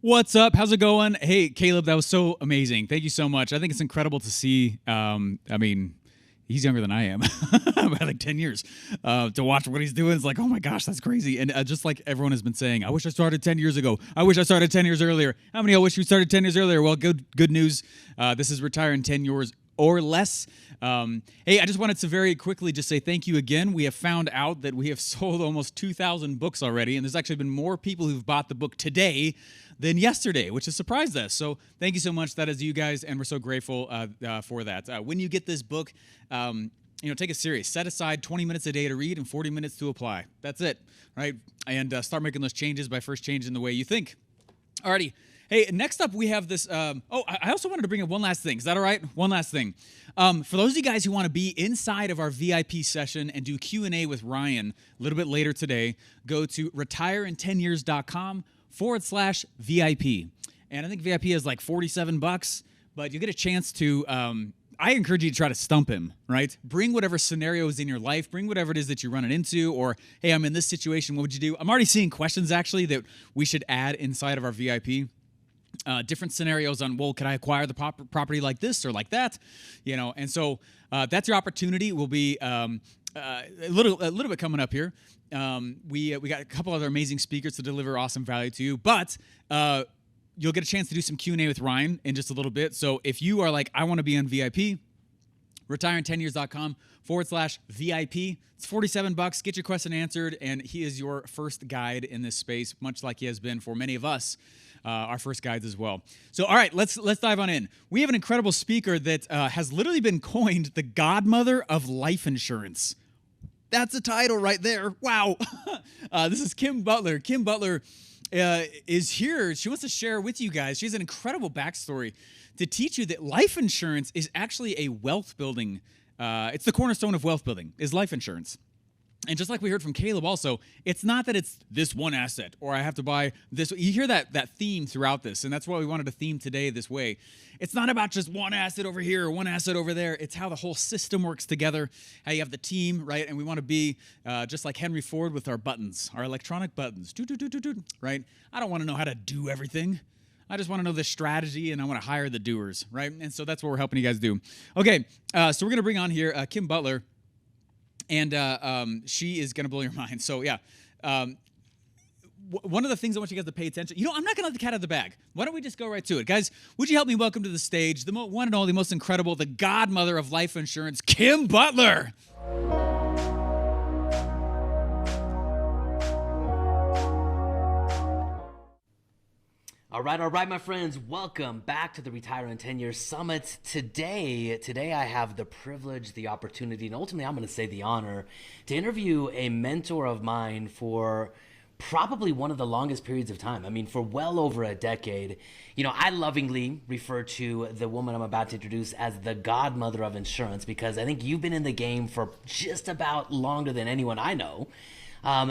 What's up? How's it going? Hey, Caleb, that was so amazing. Thank you so much. I think it's incredible to see. He's younger than I am by like 10 years. To watch what he's doing is like, oh my gosh, that's crazy. And just like everyone has been saying, I wish I started 10 years ago. I wish I started 10 years earlier. How many I wish you started 10 years earlier? Well, good news. This is Retire in 10 Years or less. Hey, I just wanted to very quickly just say thank you again. We have found out that we have sold almost 2,000 books already, and there's actually been more people who've bought the book today than yesterday, which has surprised us. So thank you so much. That is you guys, and we're so grateful for that. When you get this book, take it serious. Set aside 20 minutes a day to read and 40 minutes to apply. That's it, right? And start making those changes by first changing the way you think. Alrighty. Hey, next up we have this. I also wanted to bring up one last thing. Is that all right? One last thing. For those of you guys who want to be inside of our VIP session and do Q&A with Ryan a little bit later today, go to retireintenyears.com/VIP. And I think VIP is like $47, but you get a chance to. I encourage you to try to stump him, right? Bring whatever scenario is in your life, bring whatever it is that you're running into, or, hey, I'm in this situation, what would you do? I'm already seeing questions, actually, that we should add inside of our VIP. Different scenarios on, well, could I acquire the property like this or like that? And so that's your opportunity. Will be a little bit coming up here. We got a couple other amazing speakers to deliver awesome value to you, but you'll get a chance to do some Q&A with Ryan in just a little bit. So if you are like, I want to be on VIP, retireintenyears.com/VIP. It's $47. Get your question answered, and he is your first guide in this space, much like he has been for many of us, our first guides as well. So, all right, let's dive on in. We have an incredible speaker that has literally been coined the godmother of life insurance. That's a title right there. Wow. This is Kim Butler. Kim Butler is here. She wants to share with you guys. She has an incredible backstory to teach you that life insurance is actually a wealth building. It's the cornerstone of wealth building is life insurance. And just like we heard from Caleb also, it's not that it's this one asset or I have to buy this. You hear that theme throughout this, and that's why we wanted to theme today this way. It's not about just one asset over here or one asset over there. It's how the whole system works together, how you have the team, right? And we want to be just like Henry Ford with our buttons, our electronic buttons, right? I don't want to know how to do everything. I just want to know the strategy, and I want to hire the doers, right? And so that's what we're helping you guys do. Okay, so we're going to bring on here Kim Butler. And she is going to blow your mind. So, yeah. One of the things I want you guys to pay attention. I'm not going to let the cat out of the bag. Why don't we just go right to it? Guys, would you help me welcome to the stage the one and only, most incredible, the godmother of life insurance, Kim Butler. All right, my friends. Welcome back to the Retire in 10 Years Summit. Today I have the privilege, the opportunity, and ultimately I'm going to say the honor to interview a mentor of mine for probably one of the longest periods of time. I mean, for well over a decade. I lovingly refer to the woman I'm about to introduce as the godmother of insurance because I think you've been in the game for just about longer than anyone I know.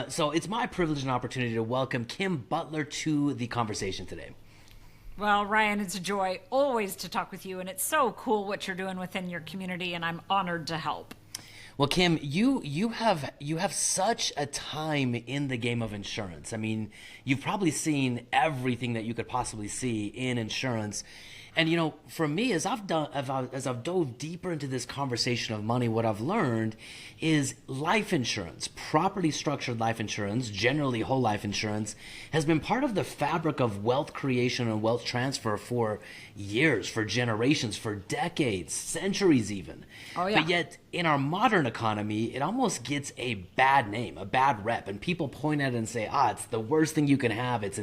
So it's my privilege and opportunity to welcome Kim Butler to the conversation today. Well, Ryan, it's a joy always to talk with you, and it's so cool what you're doing within your community, and I'm honored to help. Well, Kim, you have such a time in the game of insurance. I mean, you've probably seen everything that you could possibly see in insurance. And for me, as I've dove deeper into this conversation of money, what I've learned is life insurance, property structured life insurance, generally whole life insurance, has been part of the fabric of wealth creation and wealth transfer for years, for generations, for decades, centuries even. Oh, yeah. But yet, in our modern economy, it almost gets a bad name, a bad rep, and people point at it and say, it's the worst thing you can have. It's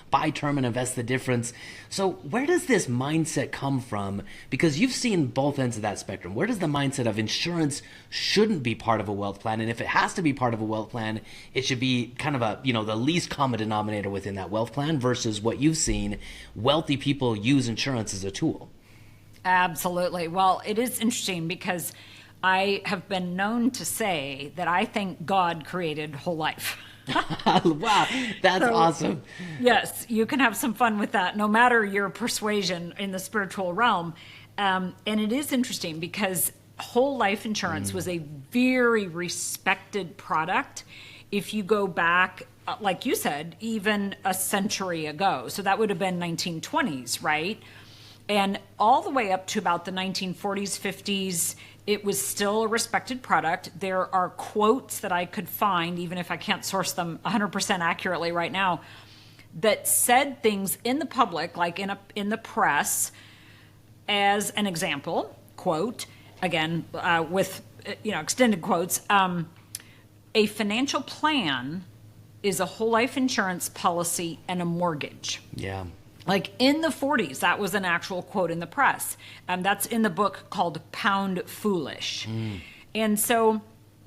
buy term and invest the difference. So where does this mindset come from? Because you've seen both ends of that spectrum. Where does the mindset of insurance shouldn't be part of a wealth plan? And if it has to be part of a wealth plan, it should be kind of the least common denominator within that wealth plan versus what you've seen, wealthy people use insurance as a tool. Absolutely. Well, it is interesting because I have been known to say that I think God created whole life. Wow, that's awesome. Yes, you can have some fun with that, no matter your persuasion in the spiritual realm. And it is interesting because whole life insurance was a very respected product. If you go back, like you said, even a century ago. So that would have been 1920s, right? And all the way up to about the 1940s, 50s, it was still a respected product. There are quotes that I could find, even if I can't source them 100% accurately right now, that said things in the public, like in the press, as an example, quote, again, with, extended quotes, a financial plan is a whole life insurance policy and a mortgage. Yeah. Like in the 40s, that was an actual quote in the press. That's in the book called Pound Foolish. And so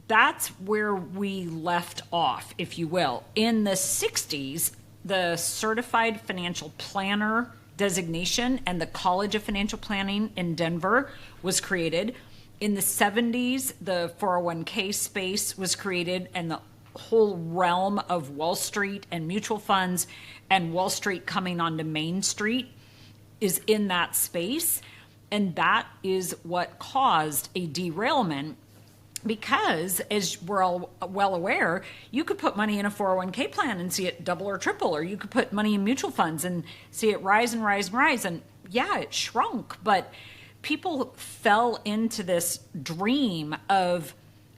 that's where we left off, if you will. In the 60s, the Certified Financial Planner designation and the College of Financial Planning in Denver was created. In the 70s, the 401k space was created, and the whole realm of Wall Street and mutual funds and Wall Street coming onto Main Street is in that space. And that is what caused a derailment, because as we're all well aware, you could put money in a 401k plan and see it double or triple, or you could put money in mutual funds and see it rise and rise and rise. And yeah, it shrunk, but people fell into this dream of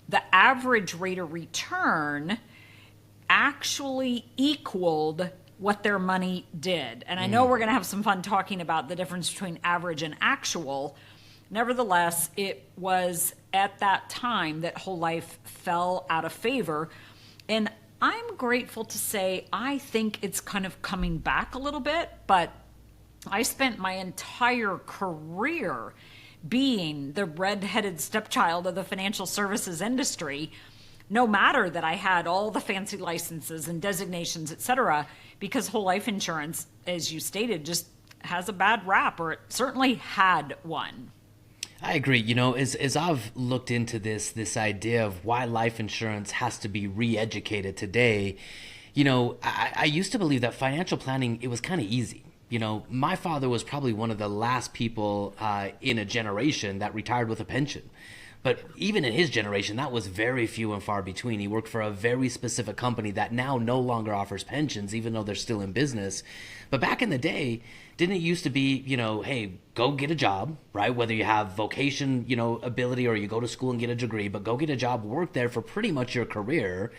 the average rate of return actually equaled what their money did. And I know we're going to have some fun talking about the difference between average and actual. Nevertheless, it was at that time that whole life fell out of favor. And I'm grateful to say I think it's kind of coming back a little bit, but I spent my entire career being the red-headed stepchild of the financial services industry, no matter that I had all the fancy licenses and designations, et cetera, because whole life insurance, as you stated, just has a bad rap, or it certainly had one. I agree. As I've looked into this idea of why life insurance has to be re-educated today, I used to believe that financial planning, it was kind of easy. My father was probably one of the last people in a generation that retired with a pension. But even in his generation, that was very few and far between. He worked for a very specific company that now no longer offers pensions, even though they're still in business. But back in the day, didn't it used to be, hey, go get a job, right? Whether you have vocation, ability, or you go to school and get a degree, but go get a job, work there for pretty much your career,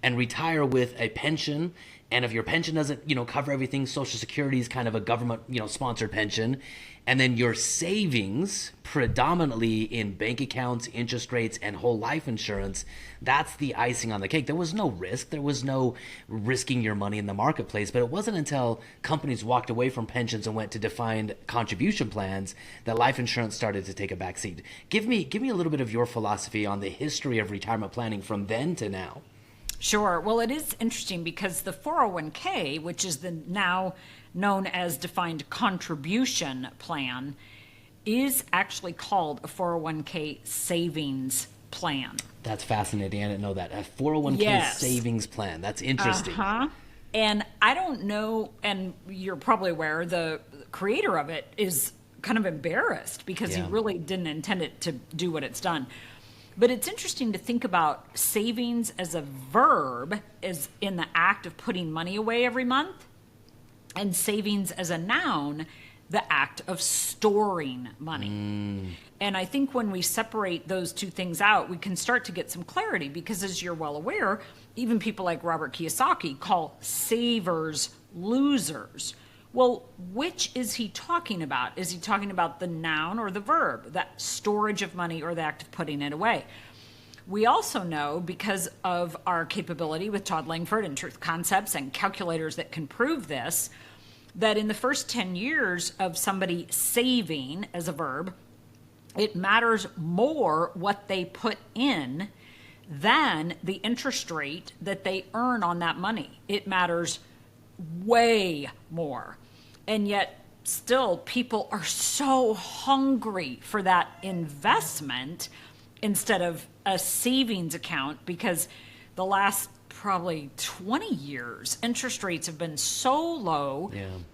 and retire with a pension. And if your pension doesn't, cover everything, Social Security is kind of a government, sponsored pension. And then your savings, predominantly in bank accounts, interest rates, and whole life insurance, that's the icing on the cake. There was no risk. There was no risking your money in the marketplace. But it wasn't until companies walked away from pensions and went to defined contribution plans that life insurance started to take a back seat. Give me a little bit of your philosophy on the history of retirement planning from then to now. Sure. Well, it is interesting because the 401k, which is the now known as defined contribution plan, is actually called a 401k savings plan. That's fascinating. I didn't know that. A 401k savings plan. That's interesting. And I don't know, and you're probably aware, the creator of it is kind of embarrassed because he really didn't intend it to do what it's done. But it's interesting to think about savings as a verb, as in the act of putting money away every month, and savings as a noun, the act of storing money. And I think when we separate those two things out, we can start to get some clarity, because as you're well aware, even people like Robert Kiyosaki call savers losers. Well, which is he talking about? Is he talking about the noun or the verb, that storage of money or the act of putting it away? We also know, because of our capability with Todd Langford and Truth Concepts and calculators that can prove this, that in the first 10 years of somebody saving as a verb, it matters more what they put in than the interest rate that they earn on that money. It matters way more. And yet still people are so hungry for that investment instead of a savings account, because the last probably 20 years interest rates have been so low,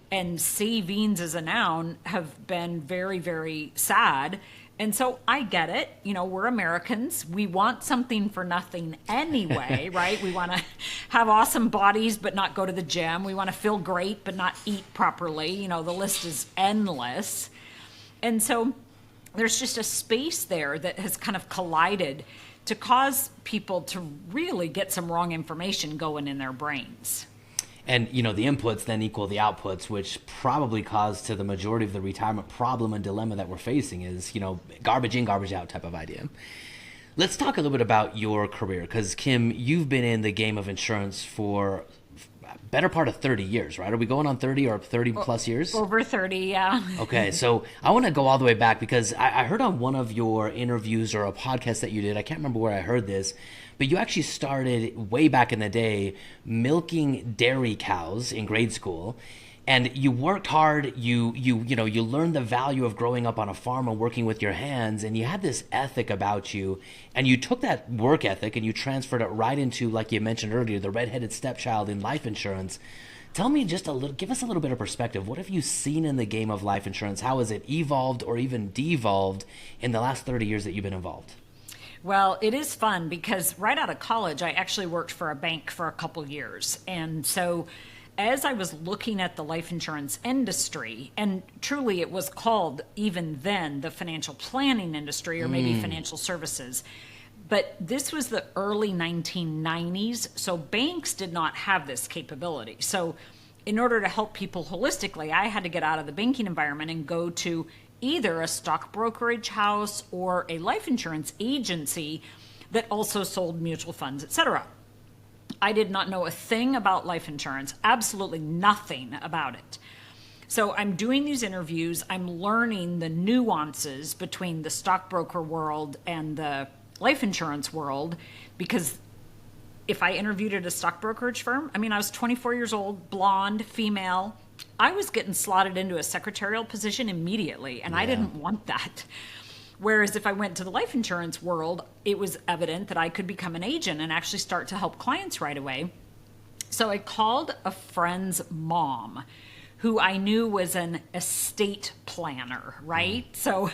and savings as a noun have been very, very sad. And so I get it. We're Americans. We want something for nothing anyway, right? We want to have awesome bodies but not go to the gym. We want to feel great but not eat properly. The list is endless. And so there's just a space there that has kind of collided to cause people to really get some wrong information going in their brains. And the inputs then equal the outputs, which probably caused to the majority of the retirement problem and dilemma that we're facing is, garbage in, garbage out type of idea. Let's talk a little bit about your career, because Kim, you've been in the game of insurance for better part of 30 years, right? Are we going on 30 or 30 plus years? Over 30, yeah. Okay, so I want to go all the way back, because I heard on one of your interviews or a podcast that you did, I can't remember where I heard this, but you actually started way back in the day milking dairy cows in grade school. And you worked hard, you learned the value of growing up on a farm and working with your hands, and you had this ethic about you, and you took that work ethic and you transferred it right into, like you mentioned earlier, the redheaded stepchild in life insurance. Tell me give us a little bit of perspective. What have you seen in the game of life insurance? How has it evolved or even devolved in the last 30 years that you've been involved? Well, it is fun because right out of college, I actually worked for a bank for a couple years. And so as I was looking at the life insurance industry, and truly it was called even then the financial planning industry or maybe financial services, but this was the early 1990s, so banks did not have this capability. So in order to help people holistically, I had to get out of the banking environment and go to either a stock brokerage house or a life insurance agency that also sold mutual funds, etc. I did not know a thing about life insurance, absolutely nothing about it. So I'm doing these interviews, I'm learning the nuances between the stockbroker world and the life insurance world, because if I interviewed at a stock brokerage firm, I was 24 years old, blonde, female, I was getting slotted into a secretarial position immediately, and I didn't want that. Whereas if I went to the life insurance world, it was evident that I could become an agent and actually start to help clients right away. So I called a friend's mom who I knew was an estate planner, right? So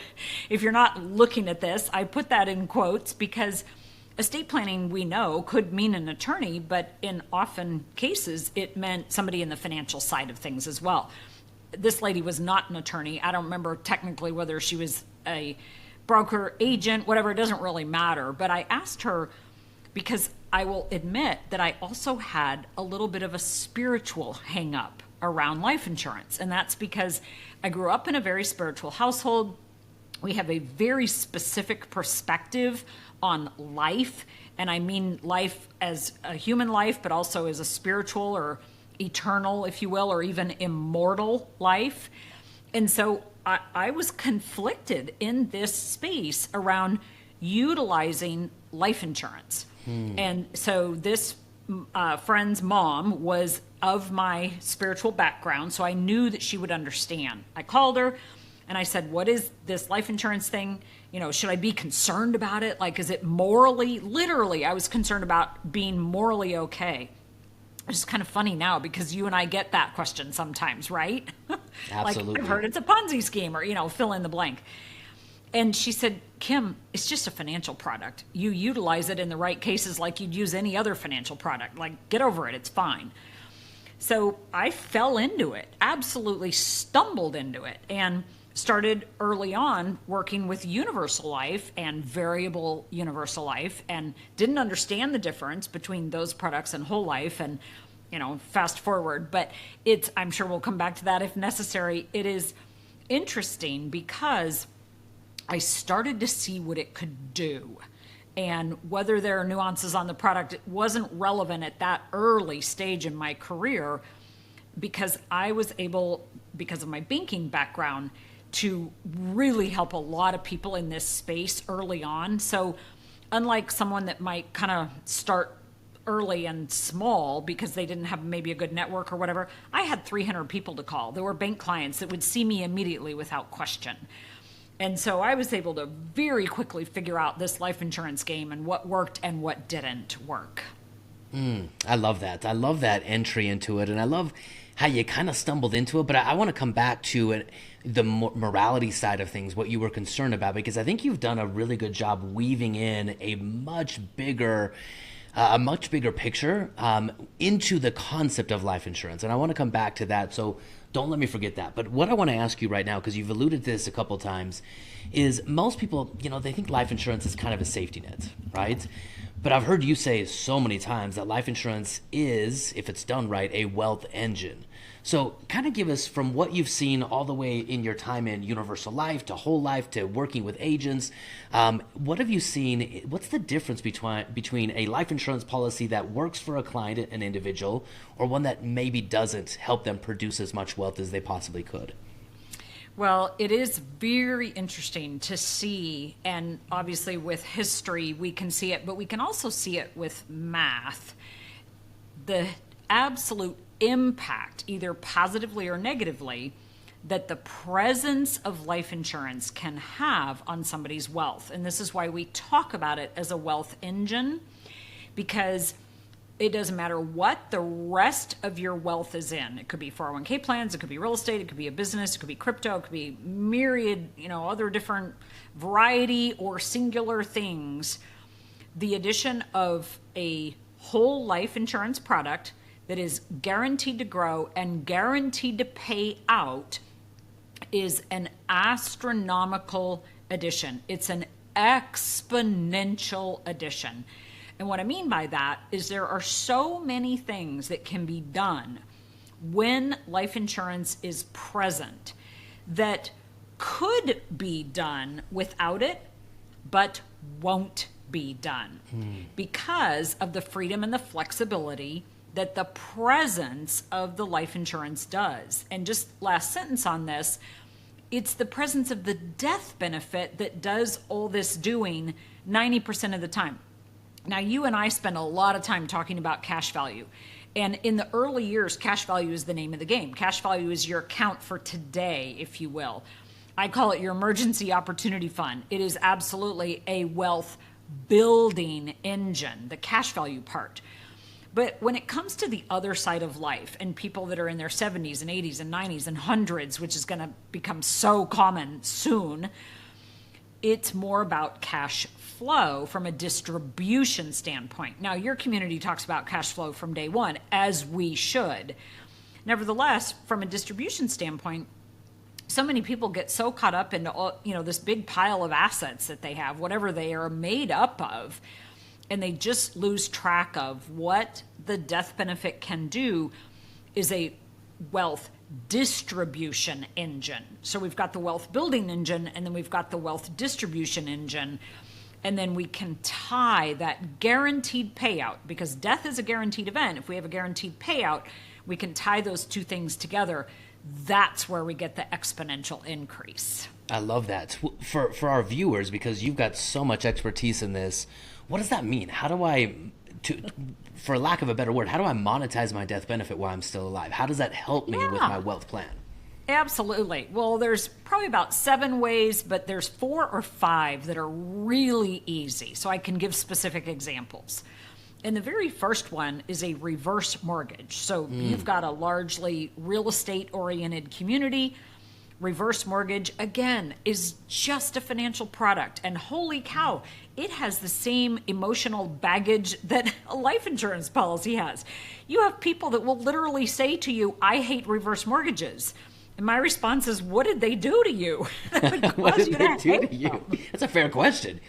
if you're not looking at this, I put that in quotes because estate planning, we know, could mean an attorney, but in often cases, it meant somebody in the financial side of things as well. This lady was not an attorney. I don't remember technically whether she was a broker, agent, whatever, it doesn't really matter. But I asked her because I will admit that I also had a little bit of a spiritual hang up around life insurance. And that's because I grew up in a very spiritual household. We have a very specific perspective on life. And I mean life as a human life, but also as a spiritual or eternal, if you will, or even immortal life. And so I was conflicted in this space around utilizing life insurance. And so this friend's mom was of my spiritual background, so I knew that she would understand. I called her and I said, what is this life insurance thing? Should I be concerned about it? Like, is it morally, literally, I was concerned about being morally okay. It's kind of funny now because you and I get that question sometimes, right? Absolutely. Like, I've heard it's a Ponzi scheme or, fill in the blank. And she said, Kim, it's just a financial product. You utilize it in the right cases like you'd use any other financial product. Like, get over it. It's fine. So I fell into it, absolutely stumbled into it, and started early on working with universal life and variable universal life, and didn't understand the difference between those products and whole life, and fast forward. But I'm sure we'll come back to that if necessary. It is interesting because I started to see what it could do. And whether there are nuances on the product, it wasn't relevant at that early stage in my career, because I was able, because of my banking background, to really help a lot of people in this space early on. So unlike someone that might kind of start early and small because they didn't have maybe a good network or whatever, I had 300 people to call. There were bank clients that would see me immediately without question. And so I was able to very quickly figure out this life insurance game and what worked and what didn't work. I love that. I love that entry into it. And I love how you kind of stumbled into it. But I want to come back to it, the morality side of things, what you were concerned about, because I think you've done a really good job weaving in a much bigger picture into the concept of life insurance. And I want to come back to that. So don't let me forget that. But what I want to ask you right now, because you've alluded to this a couple times, is most people, they think life insurance is kind of a safety net, right? But I've heard you say so many times that life insurance is, if it's done right, a wealth engine. So kind of give us, from what you've seen all the way in your time in Universal Life to Whole Life to working with agents, what have you seen? What's the difference between a life insurance policy that works for a client, an individual, or one that maybe doesn't help them produce as much wealth as they possibly could? Well, it is very interesting to see, and obviously with history we can see it, but we can also see it with math. The absolute impact, either positively or negatively, that the presence of life insurance can have on somebody's wealth. And this is why we talk about it as a wealth engine, because it doesn't matter what the rest of your wealth is in. It could be 401k plans, it could be real estate, it could be a business, it could be crypto, it could be myriad, other different variety or singular things. The addition of a whole life insurance product that is guaranteed to grow and guaranteed to pay out is an astronomical addition. It's an exponential addition. And what I mean by that is there are so many things that can be done when life insurance is present that could be done without it, but won't be done because of the freedom and the flexibility that the presence of the life insurance does. And just last sentence on this, it's the presence of the death benefit that does all this doing 90% of the time. Now, you and I spend a lot of time talking about cash value. And in the early years, cash value is the name of the game. Cash value is your account for today, if you will. I call it your emergency opportunity fund. It is absolutely a wealth building engine, the cash value part. But when it comes to the other side of life and people that are in their 70s and 80s and 90s and hundreds, which is going to become so common soon, it's more about cash flow from a distribution standpoint. Now, your community talks about cash flow from day one, as we should. Nevertheless, from a distribution standpoint, so many people get so caught up in this big pile of assets that they have, whatever they are made up of, and they just lose track of what the death benefit can do is a wealth distribution engine. So we've got the wealth building engine, and then we've got the wealth distribution engine. And then we can tie that guaranteed payout, because death is a guaranteed event. If we have a guaranteed payout, we can tie those two things together. That's where we get the exponential increase. I love that. For our viewers, because you've got so much expertise in this, what does that mean? How do I, for lack of a better word, how do I monetize my death benefit while I'm still alive? How does that help me with my wealth plan? Absolutely. Well, there's probably about 7 ways, but there's 4 or 5 that are really easy. So I can give specific examples. And the very first one is a reverse mortgage. So you've got a largely real estate oriented community. Reverse mortgage, again, is just a financial product. And holy cow, it has the same emotional baggage that a life insurance policy has. You have people that will literally say to you, I hate reverse mortgages. And my response is, what did they do to you? What did they do to you? That's a fair question.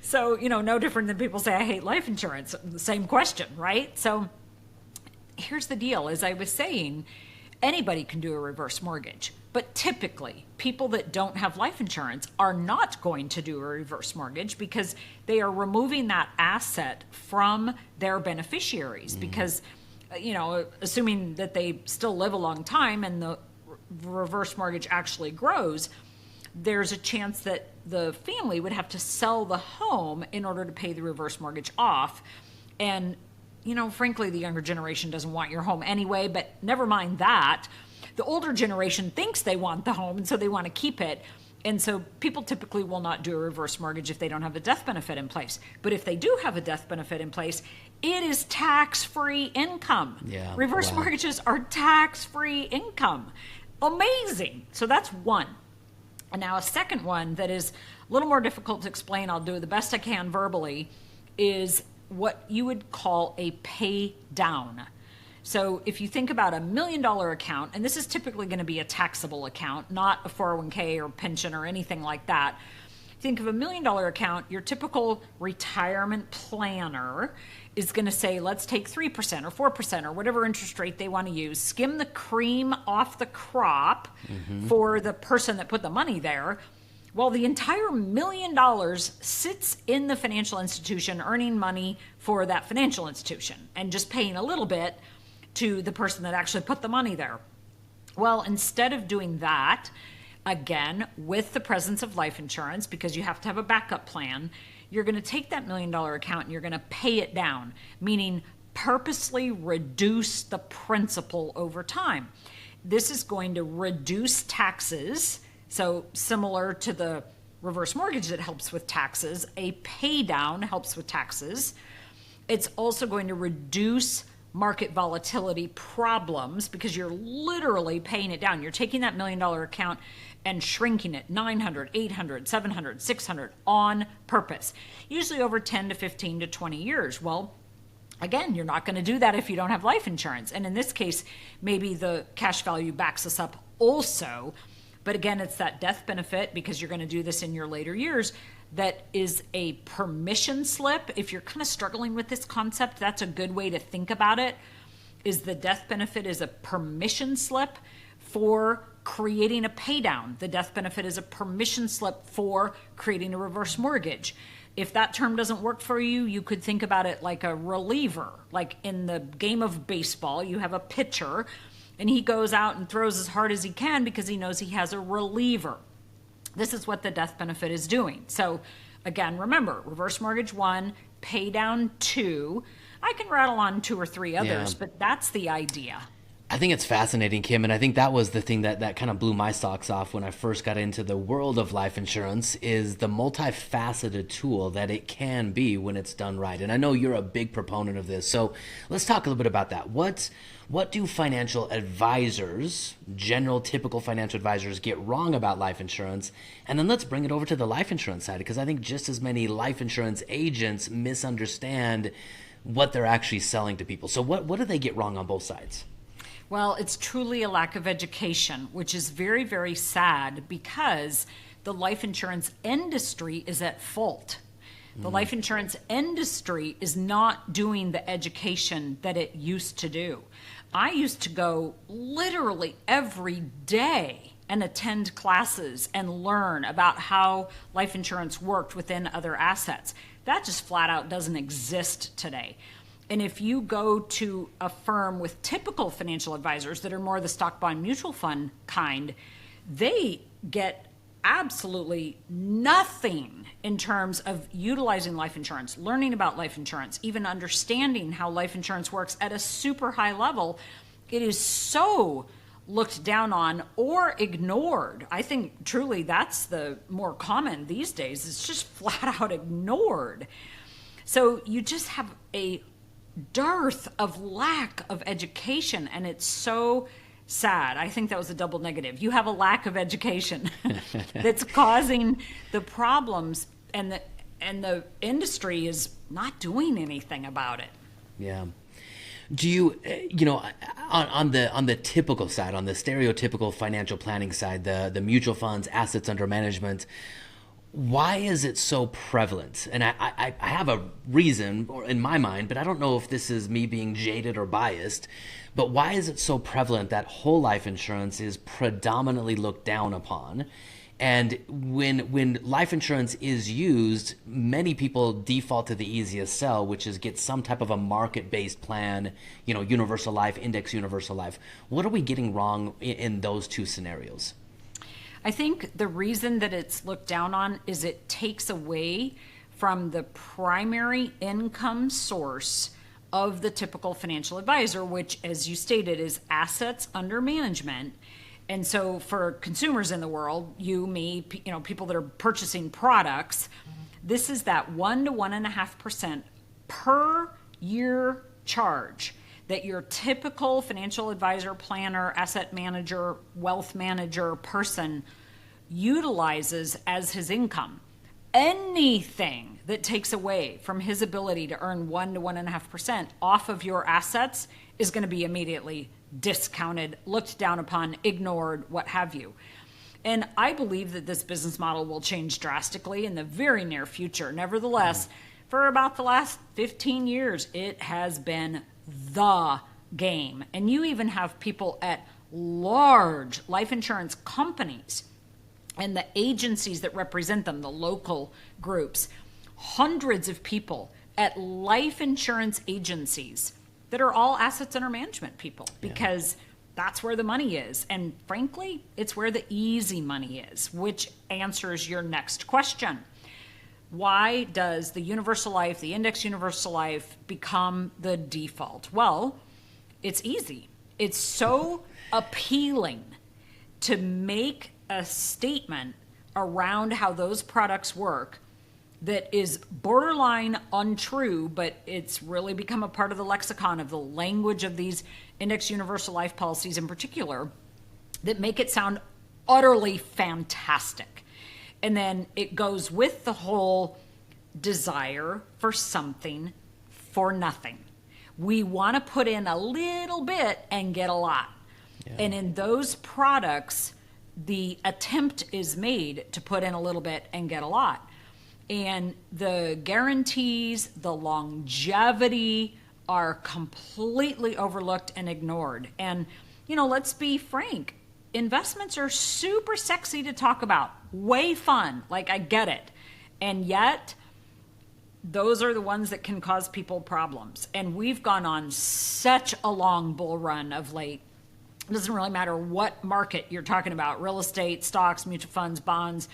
So, no different than people say, I hate life insurance. Same question, right? So here's the deal. As I was saying, anybody can do a reverse mortgage. But typically, people that don't have life insurance are not going to do a reverse mortgage because they are removing that asset from their beneficiaries. Because, assuming that they still live a long time and the reverse mortgage actually grows, there's a chance that the family would have to sell the home in order to pay the reverse mortgage off. And, frankly, the younger generation doesn't want your home anyway, but never mind that. The older generation thinks they want the home, and so they want to keep it. And so people typically will not do a reverse mortgage if they don't have a death benefit in place. But if they do have a death benefit in place, it is tax-free income. Yeah, reverse wow. mortgages are tax-free income. Amazing. So that's one. And now a second one that is a little more difficult to explain, I'll do the best I can verbally, is what you would call a pay down. So if you think about $1 million account, and this is typically going to be a taxable account, not a 401k or pension or anything like that. If think of $1 million account, your typical retirement planner is going to say, let's take 3% or 4% or whatever interest rate they want to use, skim the cream off the crop for the person that put the money there. Well, the entire $1 million sits in the financial institution, earning money for that financial institution and just paying a little bit to the person that actually put the money there. Well, instead of doing that, again, with the presence of life insurance, because you have to have a backup plan, you're going to take that $1 million account and you're going to pay it down, meaning purposely reduce the principal over time. This is going to reduce taxes. So similar to the reverse mortgage that helps with taxes, a pay down helps with taxes. It's also going to reduce market volatility problems because you're literally paying it down. You're taking that $1 million account and shrinking it 900, 800, 700, 600 on purpose, usually over 10 to 15 to 20 years. Well, again, you're not going to do that if you don't have life insurance. And in this case, maybe the cash value backs us up also. But again, it's that death benefit because you're going to do this in your later years. That is a permission slip. If you're kind of struggling with this concept, that's a good way to think about it, is the death benefit is a permission slip for creating a pay down. The death benefit is a permission slip for creating a reverse mortgage. If that term doesn't work for you, you could think about it like a reliever. Like in the game of baseball, you have a pitcher and he goes out and throws as hard as he can because he knows he has a reliever. This is what the death benefit is doing. So again, remember, reverse mortgage 1, pay down 2. I can rattle on 2 or 3 others, but that's the idea. I think it's fascinating, Kim, and I think that was the thing that kind of blew my socks off when I first got into the world of life insurance, is the multifaceted tool that it can be when it's done right. And I know you're a big proponent of this, so let's talk a little bit about that. What do financial advisors, general typical financial advisors, get wrong about life insurance? And then let's bring it over to the life insurance side, because I think just as many life insurance agents misunderstand what they're actually selling to people. So what do they get wrong on both sides? Well, it's truly a lack of education, which is very, very sad because the life insurance industry is at fault. The life insurance industry is not doing the education that it used to do. I used to go literally every day and attend classes and learn about how life insurance worked within other assets. That just flat out doesn't exist today. And if you go to a firm with typical financial advisors that are more the stock bond mutual fund kind, they get absolutely nothing in terms of utilizing life insurance, learning about life insurance, even understanding how life insurance works at a super high level. It is so looked down on or ignored. I think truly that's the more common these days. It's just flat out ignored. So you just have a dearth of lack of education, and it's so sad. I think that was a double negative. You have a lack of education that's causing the problems, and the industry is not doing anything about it. Yeah. Do you, on the typical side, on the stereotypical financial planning side, the mutual funds, assets under management, why is it so prevalent? And I have a reason in my mind, but I don't know if this is me being jaded or biased, but why is it so prevalent that whole life insurance is predominantly looked down upon? And when life insurance is used, many people default to the easiest sell, which is get some type of a market-based plan, universal life, index universal life. What are we getting wrong in those two scenarios? I think the reason that it's looked down on is it takes away from the primary income source of the typical financial advisor, which, as you stated, is assets under management. And so for consumers in the world, you, me, people that are purchasing products, this is that 1 to 1.5% per year charge that your typical financial advisor, planner, asset manager, wealth manager person utilizes as his income. Anything that takes away from his ability to earn 1 to 1.5% off of your assets is going to be immediately discounted, looked down upon, ignored, what have you. And I believe that this business model will change drastically in the very near future. Nevertheless, for about the last 15 years, it has been the game. And you even have people at large life insurance companies and the agencies that represent them, the local groups, hundreds of people at life insurance agencies that are all assets under management people, because that's where the money is. And frankly, it's where the easy money is, which answers your next question. Why does the universal life, the index universal life, become the default? Well, it's easy. It's so appealing to make a statement around how those products work that is borderline untrue, but it's really become a part of the lexicon of the language of these index universal life policies in particular, that make it sound utterly fantastic. And then it goes with the whole desire for something for nothing. We want to put in a little bit and get a lot. And in those products, the attempt is made to put in a little bit and get a lot. And the guarantees, the longevity are completely overlooked and ignored. And, let's be frank, investments are super sexy to talk about, way fun, like I get it. And yet, those are the ones that can cause people problems. And we've gone on such a long bull run of late. It doesn't really matter what market you're talking about, real estate, stocks, mutual funds, bonds,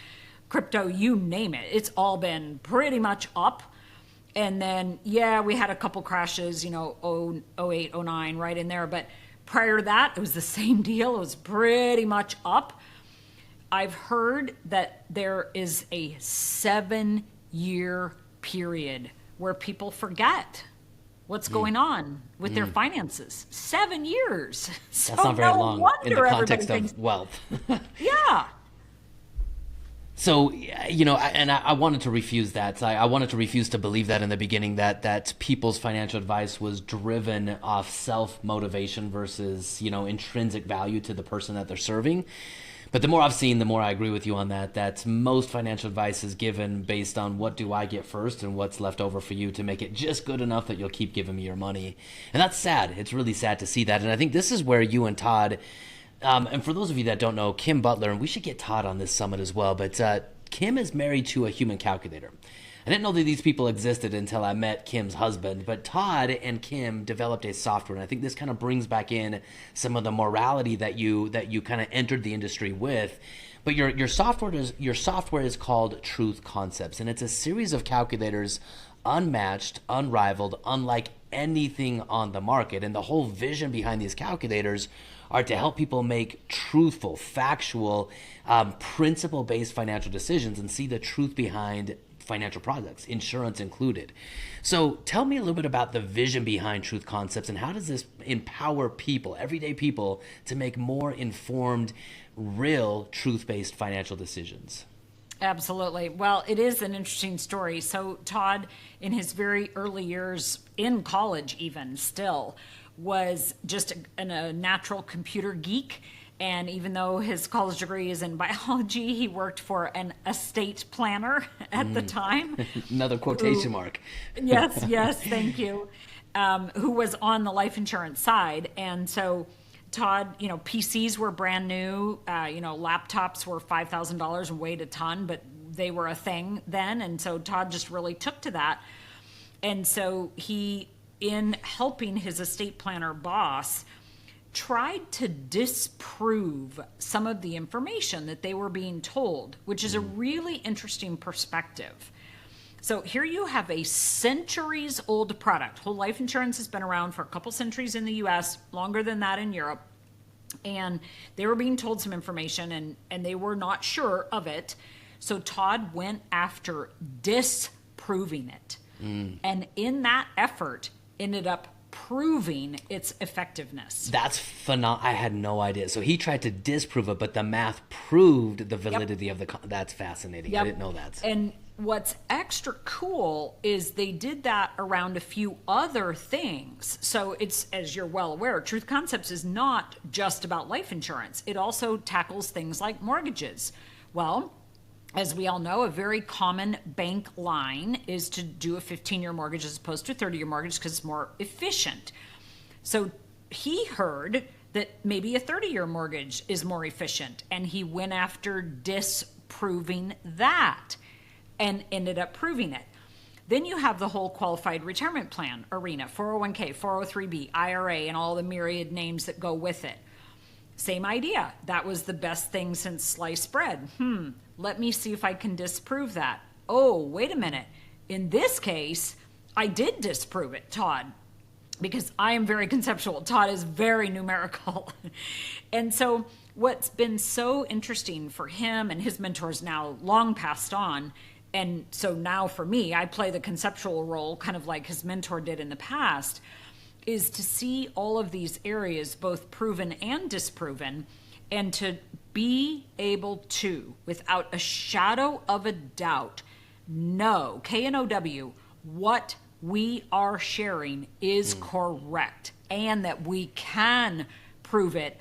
crypto, you name it. It's all been pretty much up. And then, we had a couple crashes, 08, 09, right in there. But prior to that, it was the same deal. It was pretty much up. I've heard that there is a 7-year period where people forget what's going on with their finances. 7 years. So That's not very no long in the wonder context everybody of wealth. Yeah. So, I wanted to refuse that. I wanted to refuse to believe that in the beginning, that people's financial advice was driven off self-motivation versus, intrinsic value to the person that they're serving. But the more I've seen, the more I agree with you on that most financial advice is given based on what do I get first and what's left over for you to make it just good enough that you'll keep giving me your money. And that's sad. It's really sad to see that. And I think this is where you and Todd, and for those of you that don't know, Kim Butler, and we should get Todd on this summit as well, but Kim is married to a human calculator. I didn't know that these people existed until I met Kim's husband, but Todd and Kim developed a software, and I think this kind of brings back in some of the morality that you kind of entered the industry with. But your software is called Truth Concepts, and it's a series of calculators unmatched, unrivaled, unlike anything on the market. And the whole vision behind these calculators are to help people make truthful, factual, principle-based financial decisions and see the truth behind financial products, insurance included. So tell me a little bit about the vision behind Truth Concepts, and how does this empower people, everyday people, to make more informed, real, truth-based financial decisions? Absolutely. Well, it is an interesting story. So Todd, in his very early years in college even still, was just a natural computer geek. And even though his college degree is in biology, he worked for an estate planner at the time. Another quotation mark. Yes, thank you. Who was on the life insurance side. And so Todd, PCs were brand new. Laptops were $5,000 and weighed a ton, but they were a thing then. And so Todd just really took to that. And so he, in helping his estate planner boss, tried to disprove some of the information that they were being told, which is a really interesting perspective. So here you have a centuries-old product. Whole life insurance has been around for a couple centuries in the U.S., longer than that in Europe. And they were being told some information, and they were not sure of it. So Todd went after disproving it. And in that effort, ended up proving its effectiveness. That's phenomenal. I had no idea. So he tried to disprove it, but the math proved the validity of the. That's fascinating. I didn't know that. And what's extra cool is they did that around a few other things. So it's, as you're well aware, Truth Concepts is not just about life insurance. It also tackles things like mortgages. Well, as we all know, a very common bank line is to do a 15-year mortgage as opposed to a 30-year mortgage because it's more efficient. So he heard that maybe a 30-year mortgage is more efficient, and he went after disproving that and ended up proving it. Then you have the whole qualified retirement plan arena, 401k, 403b, IRA, and all the myriad names that go with it. Same idea. That was the best thing since sliced bread. Let me see if I can disprove that. Oh, wait a minute. In this case, I did disprove it, Todd, because I am very conceptual. Todd is very numerical. And so what's been so interesting for him, and his mentors now long passed on, and so now for me, I play the conceptual role kind of like his mentor did in the past, is to see all of these areas, both proven and disproven, and to be able to, without a shadow of a doubt, know, K-N-O-W, what we are sharing is correct, and that we can prove it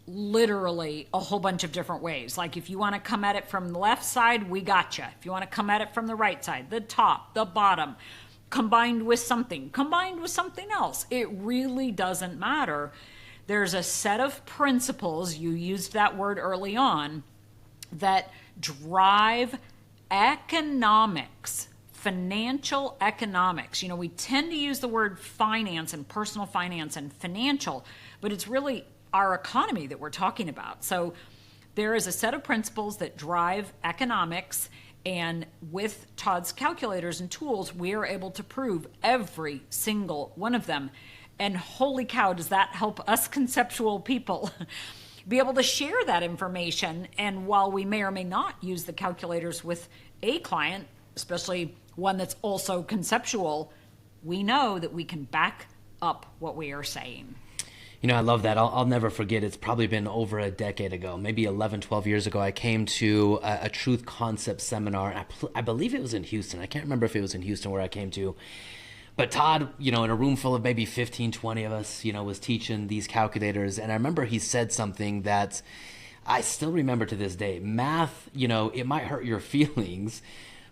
literally a whole bunch of different ways. Like if you want to come at it from the left side, we gotcha. If you want to come at it from the right side, the top, the bottom, combined with something else, it really doesn't matter. There's a set of principles, you used that word early on, that drive economics, financial economics. You know, we tend to use the word finance and personal finance and financial, but it's really our economy that we're talking about. So there is a set of principles that drive economics, and with Todd's calculators and tools, we are able to prove every single one of them. And holy cow, does that help us conceptual people be able to share that information? And while we may or may not use the calculators with a client, especially one that's also conceptual, we know that we can back up what we are saying. You know, I love that. I'll never forget. It's probably been over a decade ago, maybe 11, 12 years ago. I came to a Truth Concept seminar. I believe it was in Houston. I can't remember if it was in Houston where I came to. But Todd, you know, in a room full of maybe 15, 20 of us, you know, was teaching these calculators. And I remember he said something that I still remember to this day. Math, you know, it might hurt your feelings,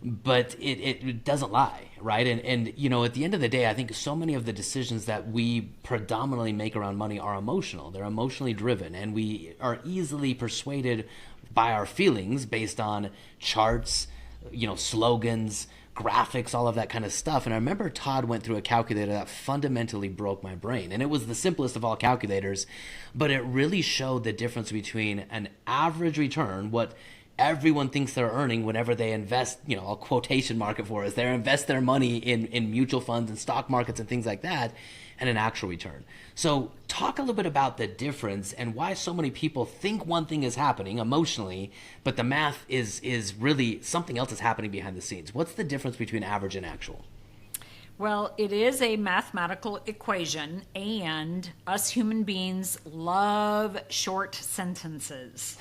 but it doesn't lie, right? And you know, at the end of the day, I think so many of the decisions that we predominantly make around money are emotional. They're emotionally driven, and we are easily persuaded by our feelings based on charts, you know, slogans, graphics, all of that kind of stuff. And I remember Todd went through a calculator that fundamentally broke my brain. And it was the simplest of all calculators, but it really showed the difference between an average return, what everyone thinks they're earning whenever they invest, you know, a quotation market for us. They invest their money in mutual funds and stock markets and things like that, and an actual return. So talk a little bit about the difference and why so many people think one thing is happening emotionally, but the math is really something else is happening behind the scenes. What's the difference between average and actual? Well, it is a mathematical equation, and us human beings love short sentences.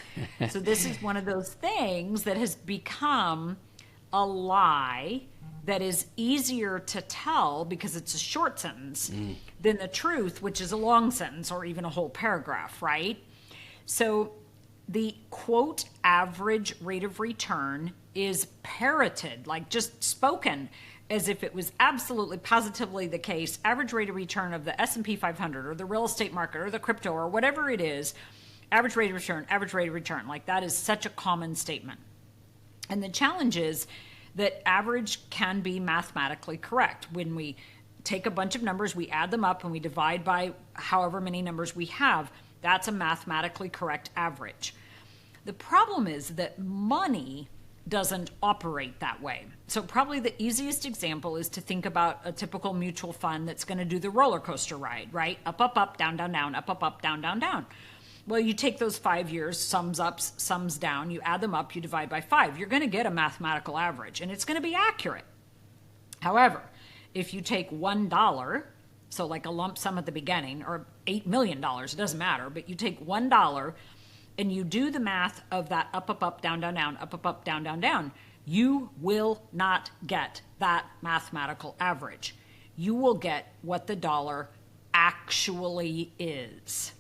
So this is one of those things that has become a lie that is easier to tell because it's a short sentence than the truth, which is a long sentence or even a whole paragraph, right? So the quote average rate of return is parroted, like just spoken as if it was absolutely positively the case. Average rate of return of the S&P 500 or the real estate market or the crypto or whatever it is, average rate of return, average rate of return. Like that is such a common statement. And the challenge is that average can be mathematically correct. When we take a bunch of numbers, we add them up and we divide by however many numbers we have, that's a mathematically correct average. The problem is that money doesn't operate that way. So probably the easiest example is to think about a typical mutual fund that's going to do the roller coaster ride, right? Up, up, up, down, down, down, up, up, up, down, down, down. Well, you take those 5 years, sums up, sums down, you add them up, you divide by 5. You're going to get a mathematical average, and it's going to be accurate. However, if you take $1 So like a lump sum at the beginning, or $8 million, it doesn't matter, but you take $1 and you do the math of that up, up, up, down, down, down, up, up, up, down, down, down, you will not get that mathematical average. You will get what the dollar actually is.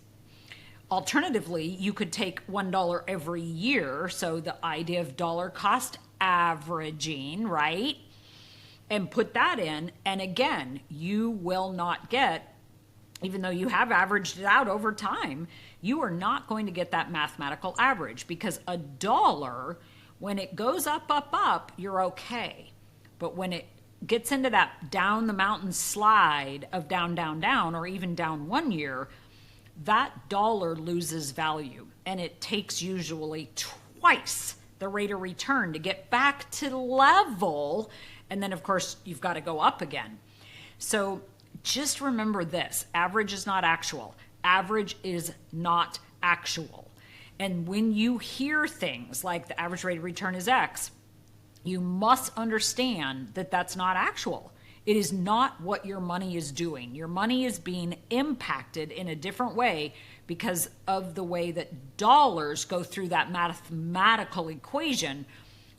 Alternatively, you could take $1 every year, so the idea of dollar cost averaging, right? And put that in, and again, you will not get, even though you have averaged it out over time, you are not going to get that mathematical average, because a dollar, when it goes up, up, up, you're okay. But when it gets into that down the mountain slide of down, down, down, or even down 1 year, that dollar loses value, and it takes usually twice the rate of return to get back to level. And then, of course, you've got to go up again. So just remember this: average is not actual. Average is not actual. And when you hear things like the average rate of return is X, you must understand that that's not actual. It is not what your money is doing. Your money is being impacted in a different way because of the way that dollars go through that mathematical equation,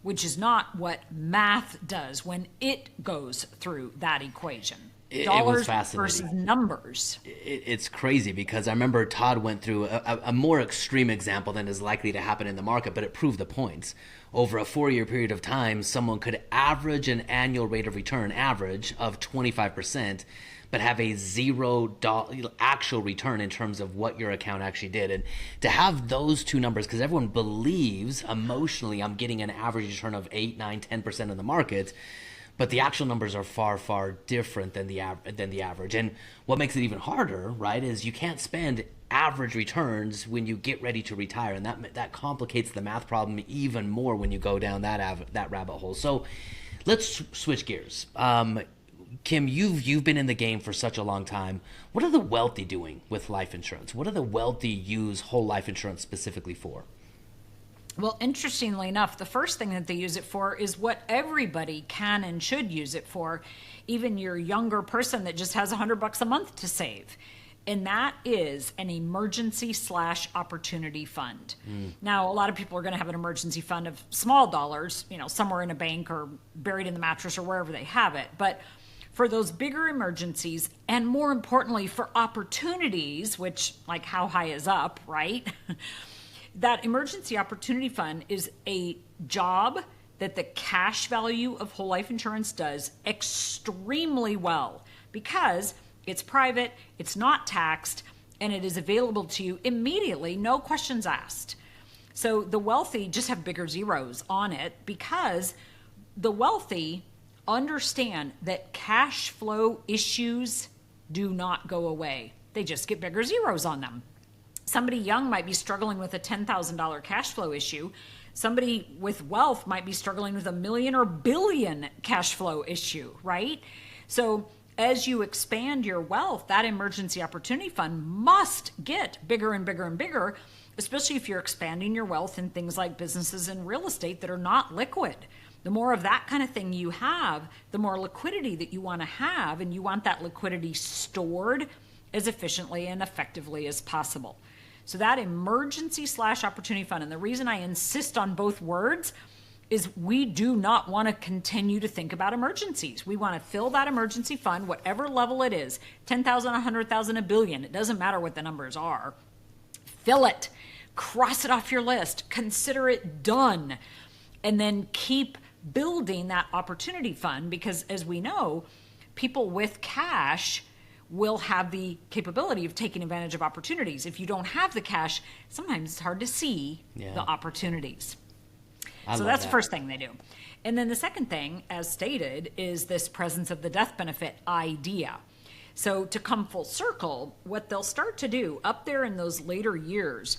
which is not what math does when it goes through that equation. It Dollars was fascinating. versus numbers. It's crazy because I remember Todd went through a more extreme example than is likely to happen in the market, but it proved the points. Over a 4-year period of time, someone could average an annual rate of return average of 25%, but have a $0 actual return in terms of what your account actually did. And to have those two numbers, because everyone believes emotionally I'm getting an average return of 8, 9, 10% in the market, but the actual numbers are far, far different than the average. And what makes it even harder, right, is you can't spend average returns when you get ready to retire, and that complicates the math problem even more when you go down that rabbit hole. So let's switch gears. Kim, you've been in the game for such a long time. What are the wealthy doing with life insurance? What do the wealthy use whole life insurance specifically for? Well, interestingly enough, the first thing that they use it for is what everybody can and should use it for, even your younger person that just has $100 a month to save. And that is an emergency/opportunity fund. Now, a lot of people are going to have an emergency fund of small dollars, somewhere in a bank or buried in the mattress or wherever they have it. But for those bigger emergencies, and more importantly, for opportunities, which, like, how high is up, right? That emergency opportunity fund is a job that the cash value of whole life insurance does extremely well, because it's private, it's not taxed, and it is available to you immediately, no questions asked. So the wealthy just have bigger zeros on it, because the wealthy understand that cash flow issues do not go away. They just get bigger zeros on them. Somebody young might be struggling with a $10,000 cash flow issue. Somebody with wealth might be struggling with $1 million or billion cash flow issue, right? So as you expand your wealth, that emergency opportunity fund must get bigger and bigger and bigger, especially if you're expanding your wealth in things like businesses and real estate that are not liquid. The more of that kind of thing you have, the more liquidity that you want to have, and you want that liquidity stored as efficiently and effectively as possible. So that emergency/opportunity fund, and the reason I insist on both words is we do not want to continue to think about emergencies. We want to fill that emergency fund, whatever level it is, 10,000, 100,000, a billion. It doesn't matter what the numbers are. Fill it, cross it off your list, consider it done, and then keep building that opportunity fund, because as we know, people with cash will have the capability of taking advantage of opportunities. If you don't have the cash, sometimes it's hard to see the opportunities. So that's the first thing they do. And then the second thing, as stated, is this presence of the death benefit idea. So to come full circle, what they'll start to do up there in those later years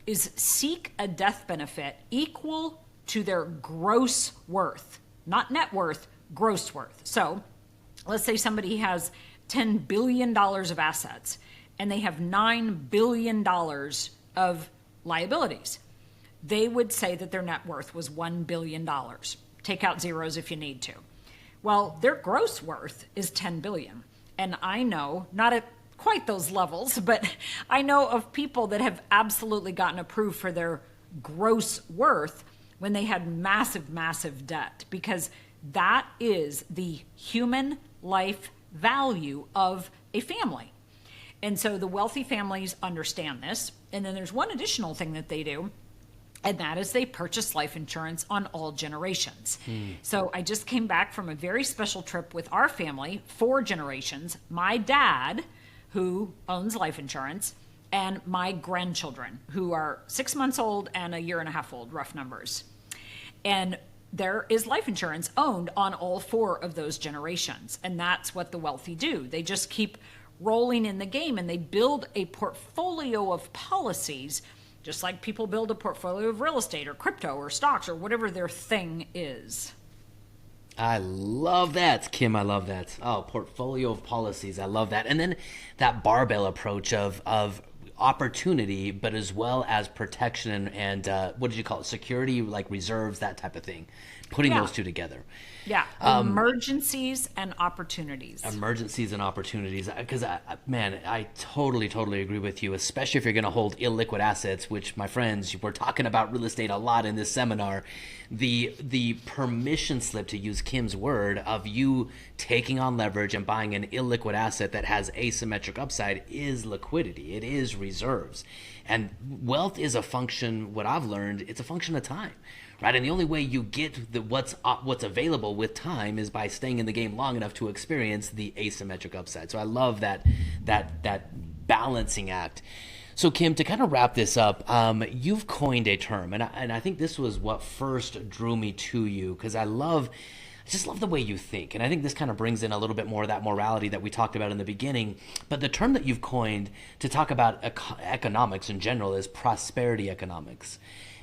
is seek a death benefit equal to their gross worth, not net worth, gross worth. So let's say somebody has $10 billion of assets and they have $9 billion of liabilities. They would say that their net worth was $1 billion. Take out zeros if you need to. Well, their gross worth is $10 billion. And I know, not at quite those levels, but I know of people that have absolutely gotten approved for their gross worth when they had massive, massive debt, because that is the human life value of a family. And so the wealthy families understand this. And then there's one additional thing that they do, and that is they purchase life insurance on all generations. So I just came back from a very special trip with our family, 4 generations, my dad, who owns life insurance, and my grandchildren, who are 6 months old and a year and a half old, rough numbers. And there is life insurance owned on all 4 of those generations. And that's what the wealthy do. They just keep rolling in the game, and they build a portfolio of policies, just like people build a portfolio of real estate or crypto or stocks or whatever their thing is. I love that, Kim. I love that. Oh, portfolio of policies. I love that. And then that barbell approach of opportunity, but as well as protection and what did you call it? Security, like reserves, that type of thing. Putting those two together. Yeah, emergencies and opportunities. Emergencies and opportunities. Because, man, I totally agree with you, especially if you're going to hold illiquid assets, which, my friends, we're talking about real estate a lot in this seminar. The permission slip, to use Kim's word, of you taking on leverage and buying an illiquid asset that has asymmetric upside is liquidity. It is reserves. And wealth is a function, what I've learned, it's a function of time. Right, and the only way you get what's available with time is by staying in the game long enough to experience the asymmetric upside. So I love that balancing act. So Kim, to kind of wrap this up, you've coined a term, and I think this was what first drew me to you, because I just love the way you think. And I think this kind of brings in a little bit more of that morality that we talked about in the beginning. But the term that you've coined to talk about economics in general is prosperity economics.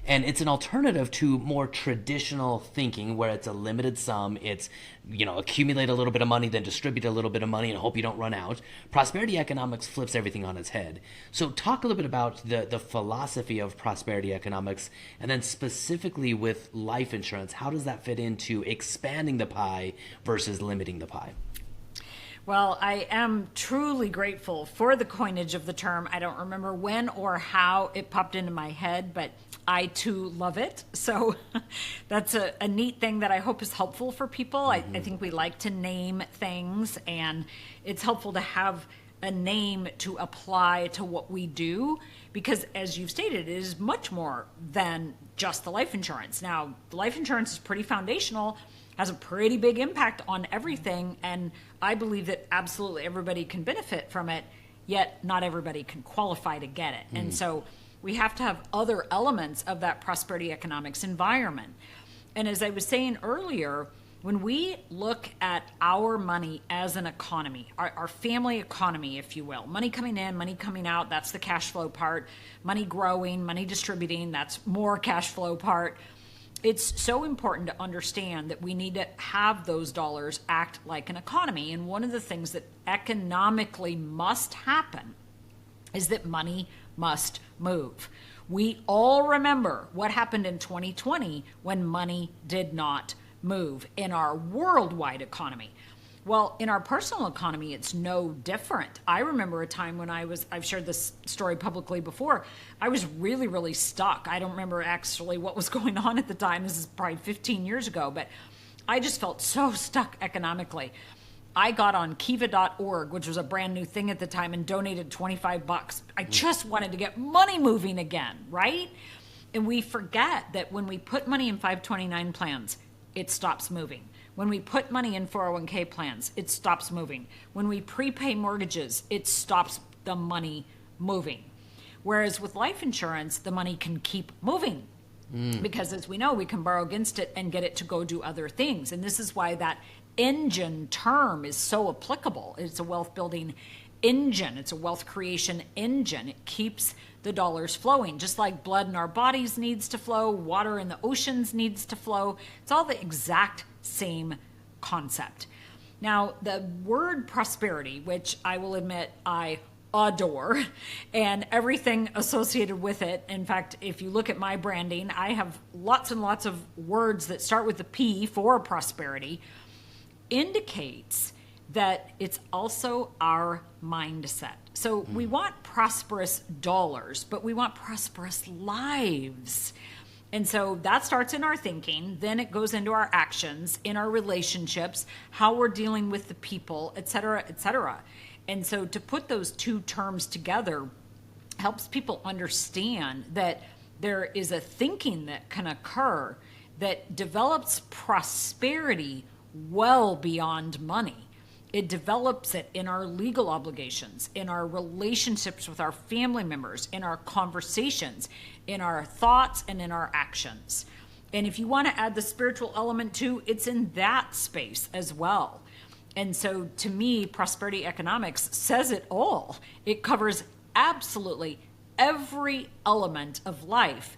And it's an alternative to more traditional thinking where it's a limited sum. It's, accumulate a little bit of money, then distribute a little bit of money and hope you don't run out. Prosperity economics flips everything on its head. So talk a little bit about the philosophy of prosperity economics, and then specifically with life insurance, how does that fit into expanding the pie versus limiting the pie? Well, I am truly grateful for the coinage of the term. I don't remember when or how it popped into my head, but I too love it. So that's a neat thing that I hope is helpful for people. I think we like to name things, and it's helpful to have a name to apply to what we do, because as you've stated, it is much more than just the life insurance. Now, the life insurance is pretty foundational, has a pretty big impact on everything, and I believe that absolutely everybody can benefit from it, yet not everybody can qualify to get it. And so we have to have other elements of that prosperity economics environment. And as I was saying earlier, when we look at our money as an economy, our family economy, if you will, money coming in, money coming out, that's the cash flow part, money growing, money distributing, that's more cash flow part. It's so important to understand that we need to have those dollars act like an economy. And one of the things that economically must happen is that money must move. We all remember what happened in 2020 when money did not move in our worldwide economy. Well, in our personal economy, it's no different. I remember a time when I've shared this story publicly before, I was really, really stuck. I don't remember actually what was going on at the time. This is probably 15 years ago, but I just felt so stuck economically. I got on kiva.org, which was a brand new thing at the time, and donated $25. I just wanted to get money moving again, right? And we forget that when we put money in 529 plans, it stops moving. When we put money in 401k plans, it stops moving. When we prepay mortgages, it stops the money moving. Whereas with life insurance, the money can keep moving. Because as we know, we can borrow against it and get it to go do other things. And this is why that engine term is so applicable. It's a wealth building engine. It's a wealth creation engine. It keeps the dollars flowing, just like blood in our bodies needs to flow, water in the oceans needs to flow. It's all the exact same concept. Now, the word prosperity, which I will admit I adore, and everything associated with it. In fact, if you look at my branding, I have lots and lots of words that start with the P for prosperity, indicates that it's also our mindset. So we want prosperous dollars, but we want prosperous lives. And so that starts in our thinking, then it goes into our actions, in our relationships, how we're dealing with the people, et cetera, et cetera. And so to put those two terms together helps people understand that there is a thinking that can occur that develops prosperity well beyond money. It develops it in our legal obligations, in our relationships with our family members, in our conversations, in our thoughts, and in our actions. And if you want to add the spiritual element too, it's in that space as well. And so to me, prosperity economics says it all. It covers absolutely every element of life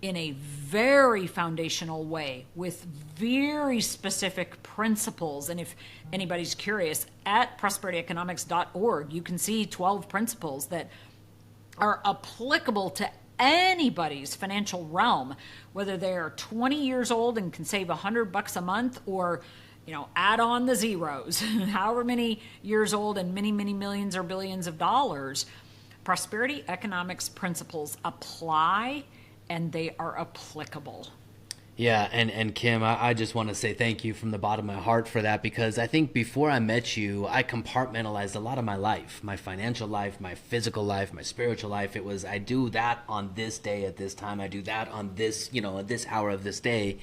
in a very foundational way with very specific principles. And if anybody's curious, at prosperityeconomics.org, you can see 12 principles that are applicable to anybody's financial realm, whether they're 20 years old and can save $100 a month, or add on the zeros, however many years old and many, many millions or billions of dollars. Prosperity economics principles apply, and they are applicable. Yeah, and Kim, I just want to say thank you from the bottom of my heart for that, because I think before I met you, I compartmentalized a lot of my life, my financial life, my physical life, my spiritual life. It was, I do that on this day at this time, I do that on this, at this hour of this day.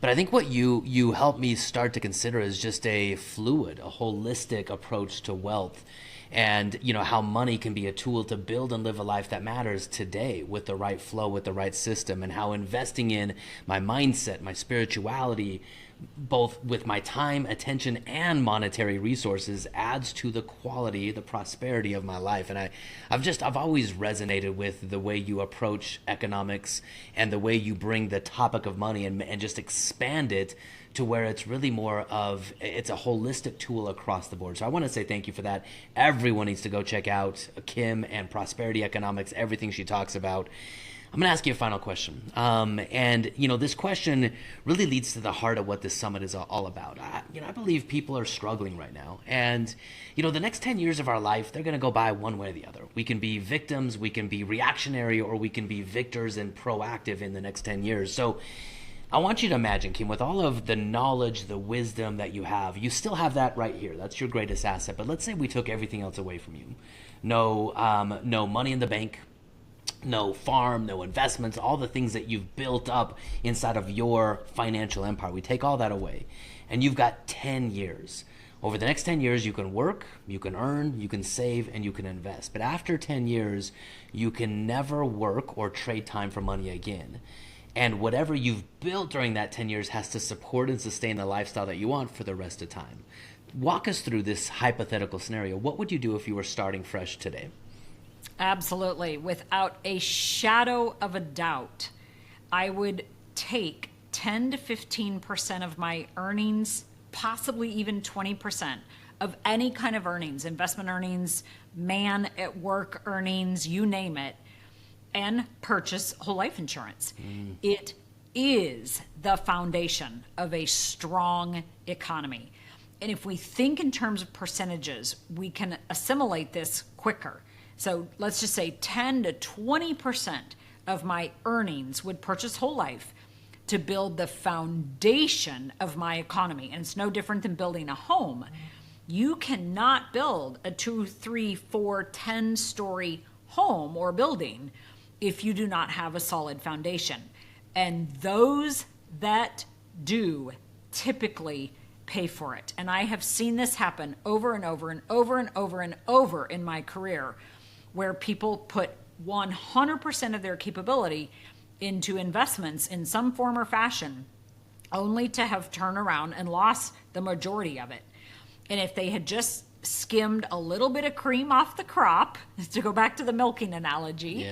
But I think what you helped me start to consider is just a fluid, a holistic approach to wealth. And how money can be a tool to build and live a life that matters today with the right flow, with the right system, and how investing in my mindset, my spirituality, both with my time, attention, and monetary resources adds to the quality, the prosperity of my life. And I've always resonated with the way you approach economics and the way you bring the topic of money and just expand it to where it's really more of, it's a holistic tool across the board. So I want to say thank you for that. Everyone needs to go check out Kim and Prosperity Economics, everything she talks about. I'm going to ask you a final question. And this question really leads to the heart of what this summit is all about. I believe people are struggling right now. And, the next 10 years of our life, they're going to go by one way or the other. We can be victims, we can be reactionary, or we can be victors and proactive in the next 10 years. So I want you to imagine, Kim, with all of the knowledge, the wisdom that you have, you still have that right here. That's your greatest asset. But let's say we took everything else away from you. No money in the bank, no farm, no investments, all the things that you've built up inside of your financial empire. We take all that away, and you've got 10 years. Over the next 10 years, you can work, you can earn, you can save, and you can invest. But after 10 years, you can never work or trade time for money again. And whatever you've built during that 10 years has to support and sustain the lifestyle that you want for the rest of time. Walk us through this hypothetical scenario. What would you do if you were starting fresh today? Absolutely. Without a shadow of a doubt, I would take 10 to 15% of my earnings, possibly even 20% of any kind of earnings, investment earnings, man at work earnings, you name it, and purchase whole life insurance. It is the foundation of a strong economy. And if we think in terms of percentages, we can assimilate this quicker. So let's just say 10 to 20% of my earnings would purchase whole life to build the foundation of my economy. And it's no different than building a home. You cannot build a 2, 3, 4, 10-story home or building if you do not have a solid foundation. And those that do typically pay for it. And I have seen this happen over and over and over and over and over in my career, where people put 100% of their capability into investments in some form or fashion, only to have turned around and lost the majority of it. And if they had just skimmed a little bit of cream off the crop, to go back to the milking analogy,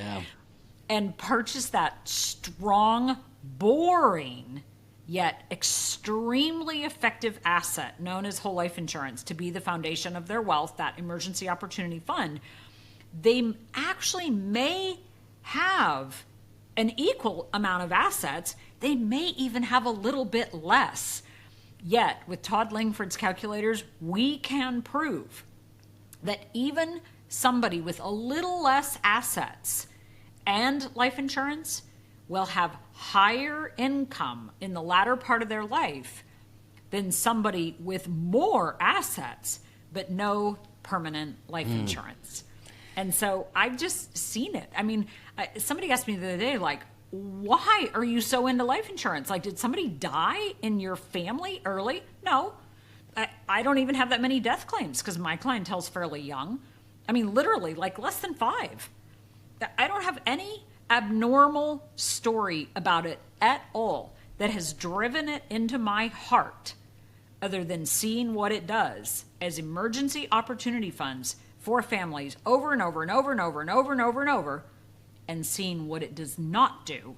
and purchase that strong, boring, yet extremely effective asset known as whole life insurance to be the foundation of their wealth, that emergency opportunity fund, they actually may have an equal amount of assets. They may even have a little bit less. Yet, with Todd Langford's calculators, we can prove that even somebody with a little less assets and life insurance will have higher income in the latter part of their life than somebody with more assets but no permanent life insurance. And so I've just seen it. I mean, somebody asked me the other day, like, why are you so into life insurance? Like, did somebody die in your family early? No. I don't even have that many death claims because my clientele's fairly young. I mean, literally, like less than 5. I don't have any abnormal story about it at all that has driven it into my heart other than seeing what it does as emergency opportunity funds for families over and over and over and over and over and over and over, and seeing what it does not do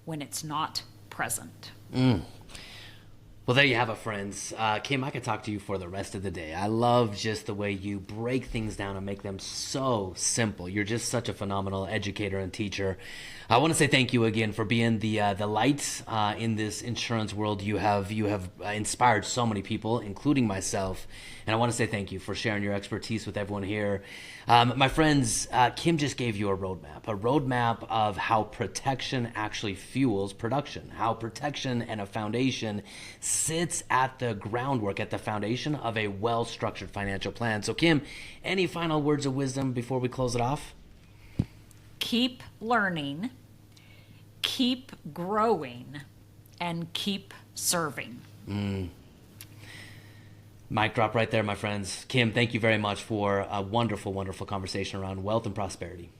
when it's not present. Well, there you have it, friends. Kim, I could talk to you for the rest of the day. I love just the way you break things down and make them so simple. You're just such a phenomenal educator and teacher. I want to say thank you again for being the light in this insurance world. You have inspired so many people, including myself. And I want to say thank you for sharing your expertise with everyone here. My friends, Kim just gave you a roadmap of how protection actually fuels production, how protection and a foundation sits at the groundwork, at the foundation of a well-structured financial plan. So Kim, any final words of wisdom before we close it off? Keep learning, keep growing, and keep serving. Mic drop right there, my friends. Kim, thank you very much for a wonderful, wonderful conversation around wealth and prosperity.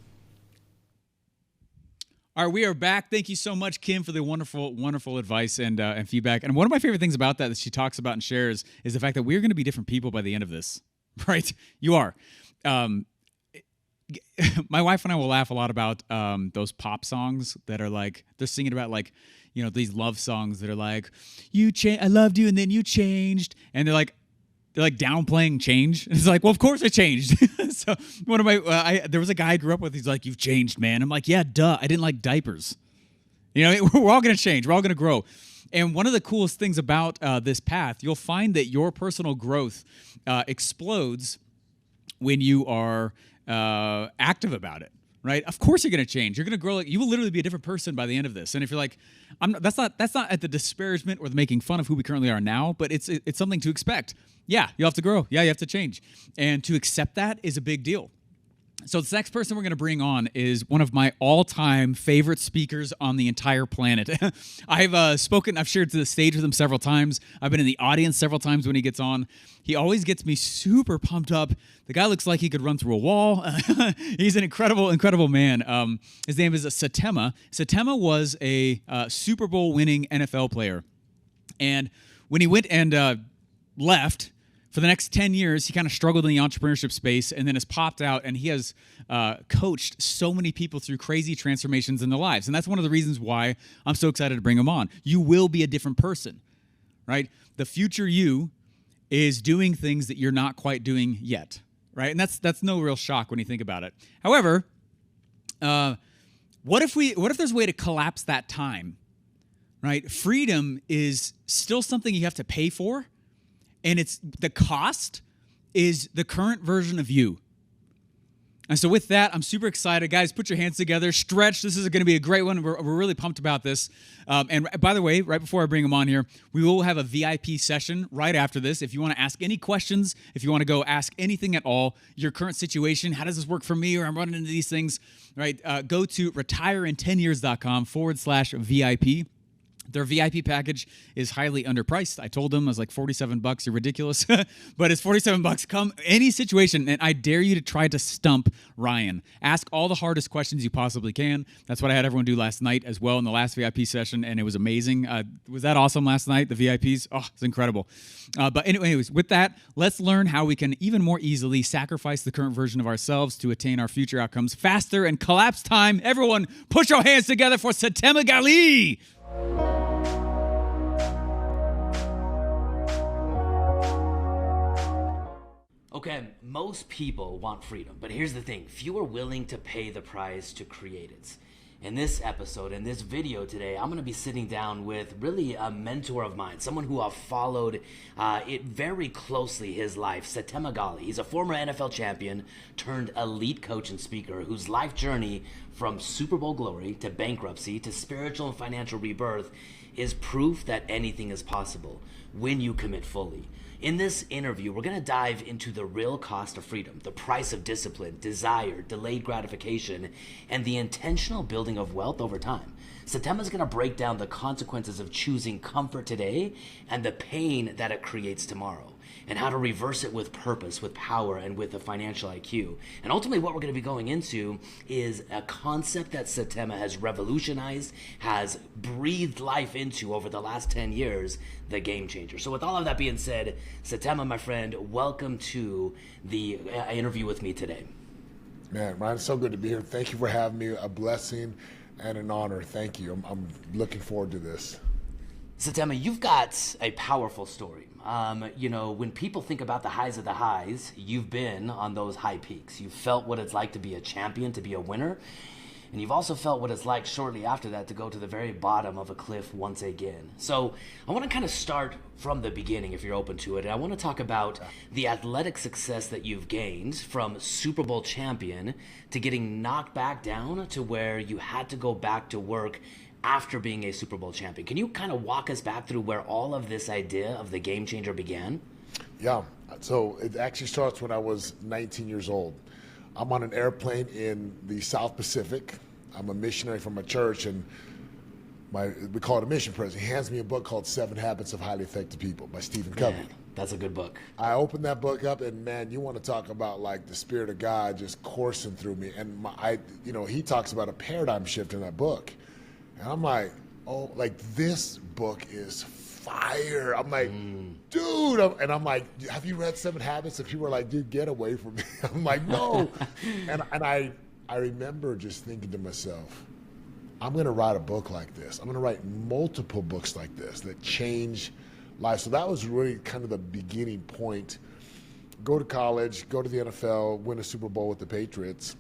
All right, we are back. Thank you so much, Kim, for the wonderful, wonderful advice and feedback. And one of my favorite things about that she talks about and shares is the fact that we're going to be different people by the end of this, right? You are. My wife and I will laugh a lot about those pop songs that are like, they're singing about like, you know, these love songs that are like, I loved you and then you changed. And they're like downplaying change. It's like, well, of course I changed. So one of my, there was a guy I grew up with. He's like, you've changed, man. I'm like, yeah, duh. I didn't like diapers. You know, we're all going to change. We're all going to grow. And one of the coolest things about this path, you'll find that your personal growth explodes when you are active about it, right? Of course you're going to change. You're going to grow. Like, you will literally be a different person by the end of this. And if you're like, that's not at the disparagement or the making fun of who we currently are now, but it's something to expect. Yeah, you have to grow. Yeah, you have to change. And to accept that is a big deal. So this next person we're going to bring on is one of my all-time favorite speakers on the entire planet. I've shared to the stage with him several times. I've been in the audience several times when he gets on. He always gets me super pumped up. The guy looks like he could run through a wall. He's an incredible, incredible man. His name is Satema. Satema was a Super Bowl winning NFL player. And when he went and left, for the next 10 years, he kind of struggled in the entrepreneurship space and then has popped out, and he has coached so many people through crazy transformations in their lives. And that's one of the reasons why I'm so excited to bring him on. You will be a different person, right? The future you is doing things that you're not quite doing yet, right? And that's no real shock when you think about it. However, what if there's a way to collapse that time, right? Freedom is still something you have to pay for. And the cost is the current version of you. And so with that, I'm super excited. Guys, put your hands together. Stretch. This is going to be a great one. We're really pumped about this. And by the way, right before I bring him on here, we will have a VIP session right after this. If you want to ask any questions, if you want to go ask anything at all, your current situation, how does this work for me, or I'm running into these things, right? Go to retireintenyears.com/VIP. Their VIP package is highly underpriced. I told them, I was like, $47, you're ridiculous. But it's $47. Come any situation, and I dare you to try to stump Ryan. Ask all the hardest questions you possibly can. That's what I had everyone do last night as well in the last VIP session, and it was amazing. Was that awesome last night, the VIPs? Oh, it's incredible. But anyways, with that, let's learn how we can even more easily sacrifice the current version of ourselves to attain our future outcomes faster and collapse time. Everyone, put your hands together for Satema Gali. Okay, most people want freedom, but here's the thing. Few are willing to pay the price to create it. In this episode, in this video today, I'm going to be sitting down with really a mentor of mine, someone who I've followed it very closely, his life, Setema Gali. He's a former NFL champion turned elite coach and speaker whose life journey from Super Bowl glory to bankruptcy to spiritual and financial rebirth is proof that anything is possible when you commit fully. In this interview, we're going to dive into the real cost of freedom, the price of discipline, desire, delayed gratification, and the intentional building of wealth over time. Setema's going to break down the consequences of choosing comfort today and the pain that it creates tomorrow, and how to reverse it with purpose, with power, and with a financial IQ. And ultimately, what we're going to be going into is a concept that Setema has revolutionized, has breathed life into over the last 10 years, the game changer. So with all of that being said, Setema, my friend, welcome to the interview with me today. Man, Ryan, it's so good to be here. Thank you for having me. A blessing and an honor. Thank you. I'm looking forward to this. Setema, you've got a powerful story. When people think about the highs of the highs, you've been on those high peaks. You've felt what it's like to be a champion, to be a winner. And you've also felt what it's like shortly after that to go to the very bottom of a cliff once again. So I want to kind of start from the beginning, if you're open to it. And I want to talk about the athletic success that you've gained from Super Bowl champion to getting knocked back down to where you had to go back to work after being a Super Bowl champion. Can you kind of walk us back through where all of this idea of the game changer began? Yeah, so it actually starts when I was 19 years old. I'm on an airplane in the South Pacific. I'm a missionary from a church, and we call it a mission president. He hands me a book called 7 Habits of Highly Effective People by Stephen Covey. Man, that's a good book. I opened that book up, and man, you want to talk about like the Spirit of God just coursing through me. And he talks about a paradigm shift in that book. And I'm like, oh, like this book is fire. I'm like, dude. And I'm like, have you read 7 Habits? And people are like, dude, get away from me. I'm like, no. and I remember just thinking to myself, I'm going to write a book like this. I'm going to write multiple books like this that change lives. So that was really kind of the beginning point. Go to college, go to the NFL, win a Super Bowl with the Patriots.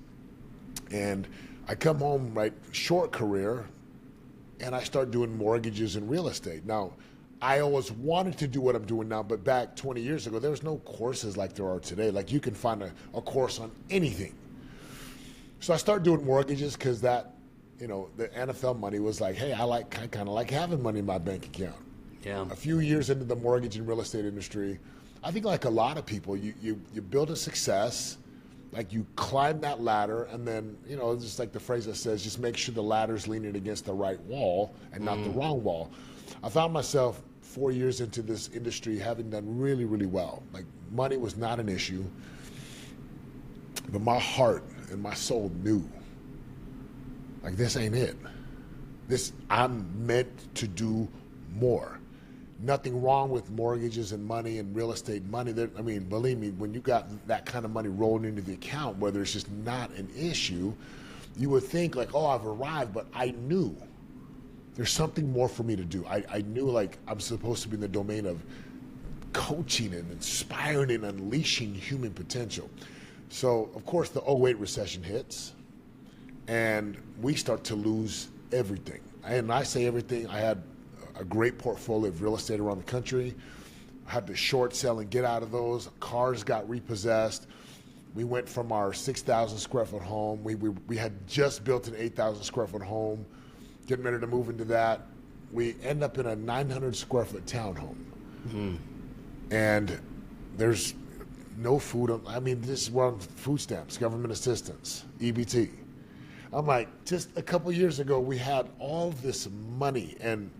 And I come home, right, short career, and I start doing mortgages and real estate. Now, I always wanted to do what I'm doing now, but back 20 years ago, there was no courses like there are today. Like you can find a course on anything. So I started doing mortgages because that, the NFL money was like, hey, I kind of like having money in my bank account. Yeah. A few years into the mortgage and real estate industry, I think like a lot of people, you build a success, like you climb that ladder, and then, just like the phrase that says, just make sure the ladder's leaning against the right wall and not the wrong wall. I found myself 4 years into this industry having done really, really well. Like money was not an issue, but my heart and my soul knew, like this ain't it. I'm meant to do more. Nothing wrong with mortgages and money and real estate money. Believe me, when you got that kind of money rolling into the account, whether it's just not an issue, you would think like, oh, I've arrived, but I knew there's something more for me to do. I knew like I'm supposed to be in the domain of coaching and inspiring and unleashing human potential. So, of course, the 2008 recession hits, and we start to lose everything. And I say everything, I had a great portfolio of real estate around the country. I had to short sell and get out of those. Cars got repossessed. We went from our 6,000 square foot home. We had just built an 8,000 square foot home, getting ready to move into that. We end up in a 900 square foot townhome. And there's no food. We're on food stamps, government assistance, EBT. I'm like, just a couple years ago, we had all this money, and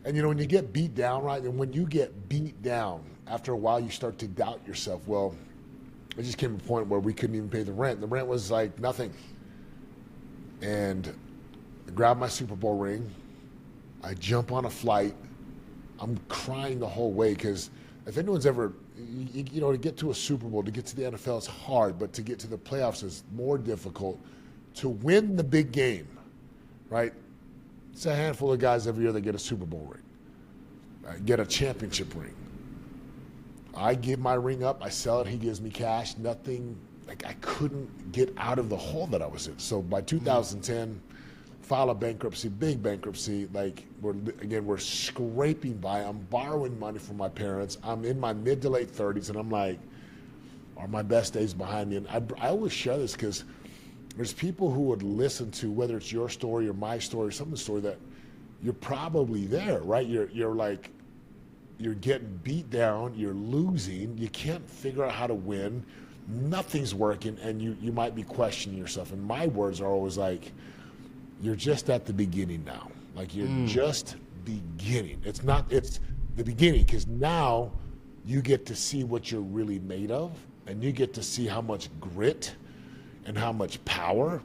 when you get beat down, right? And when you get beat down, after a while, you start to doubt yourself. Well, it just came to a point where we couldn't even pay the rent. The rent was like nothing. And I grab my Super Bowl ring. I jump on a flight. I'm crying the whole way because if anyone's ever, to get to a Super Bowl, to get to the NFL is hard, but to get to the playoffs is more difficult. To win the big game, right? It's a handful of guys every year that get a Super Bowl ring, get a championship ring. I give my ring up, I sell it, he gives me cash, nothing like I couldn't get out of the hole that I was in. So by 2010, file a bankruptcy, big bankruptcy. Like we're scraping by. I'm borrowing money from my parents. I'm in my mid to late 30s, and I'm like, are my best days behind me? And I always share this because there's people who would listen to, whether it's your story or my story or someone's story, that you're probably there, right? You're like, you're getting beat down, you're losing, you can't figure out how to win, nothing's working, and you might be questioning yourself. And my words are always like, you're just at the beginning now. Like you're just beginning. It's the beginning, because now you get to see what you're really made of, and you get to see how much grit and how much power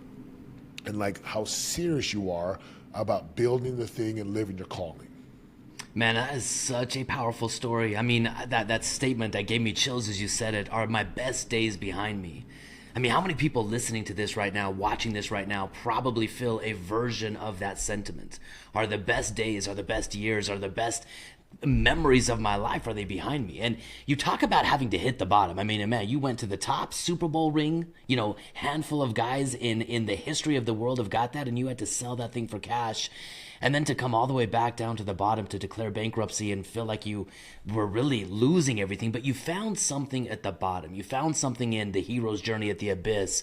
and like how serious you are about building the thing and living your calling. Man, that is such a powerful story. I mean, that statement that gave me chills as you said it, are my best days behind me. I mean, how many people listening to this right now, watching this right now, probably feel a version of that sentiment? Are the best days, are the best years, are the best memories of my life, are they behind me? And you talk about having to hit the bottom. I mean, man, you went to the top, Super Bowl ring, handful of guys in the history of the world have got that, and you had to sell that thing for cash. And then to come all the way back down to the bottom to declare bankruptcy and feel like you were really losing everything. But you found something at the bottom. You found something in the hero's journey at the abyss.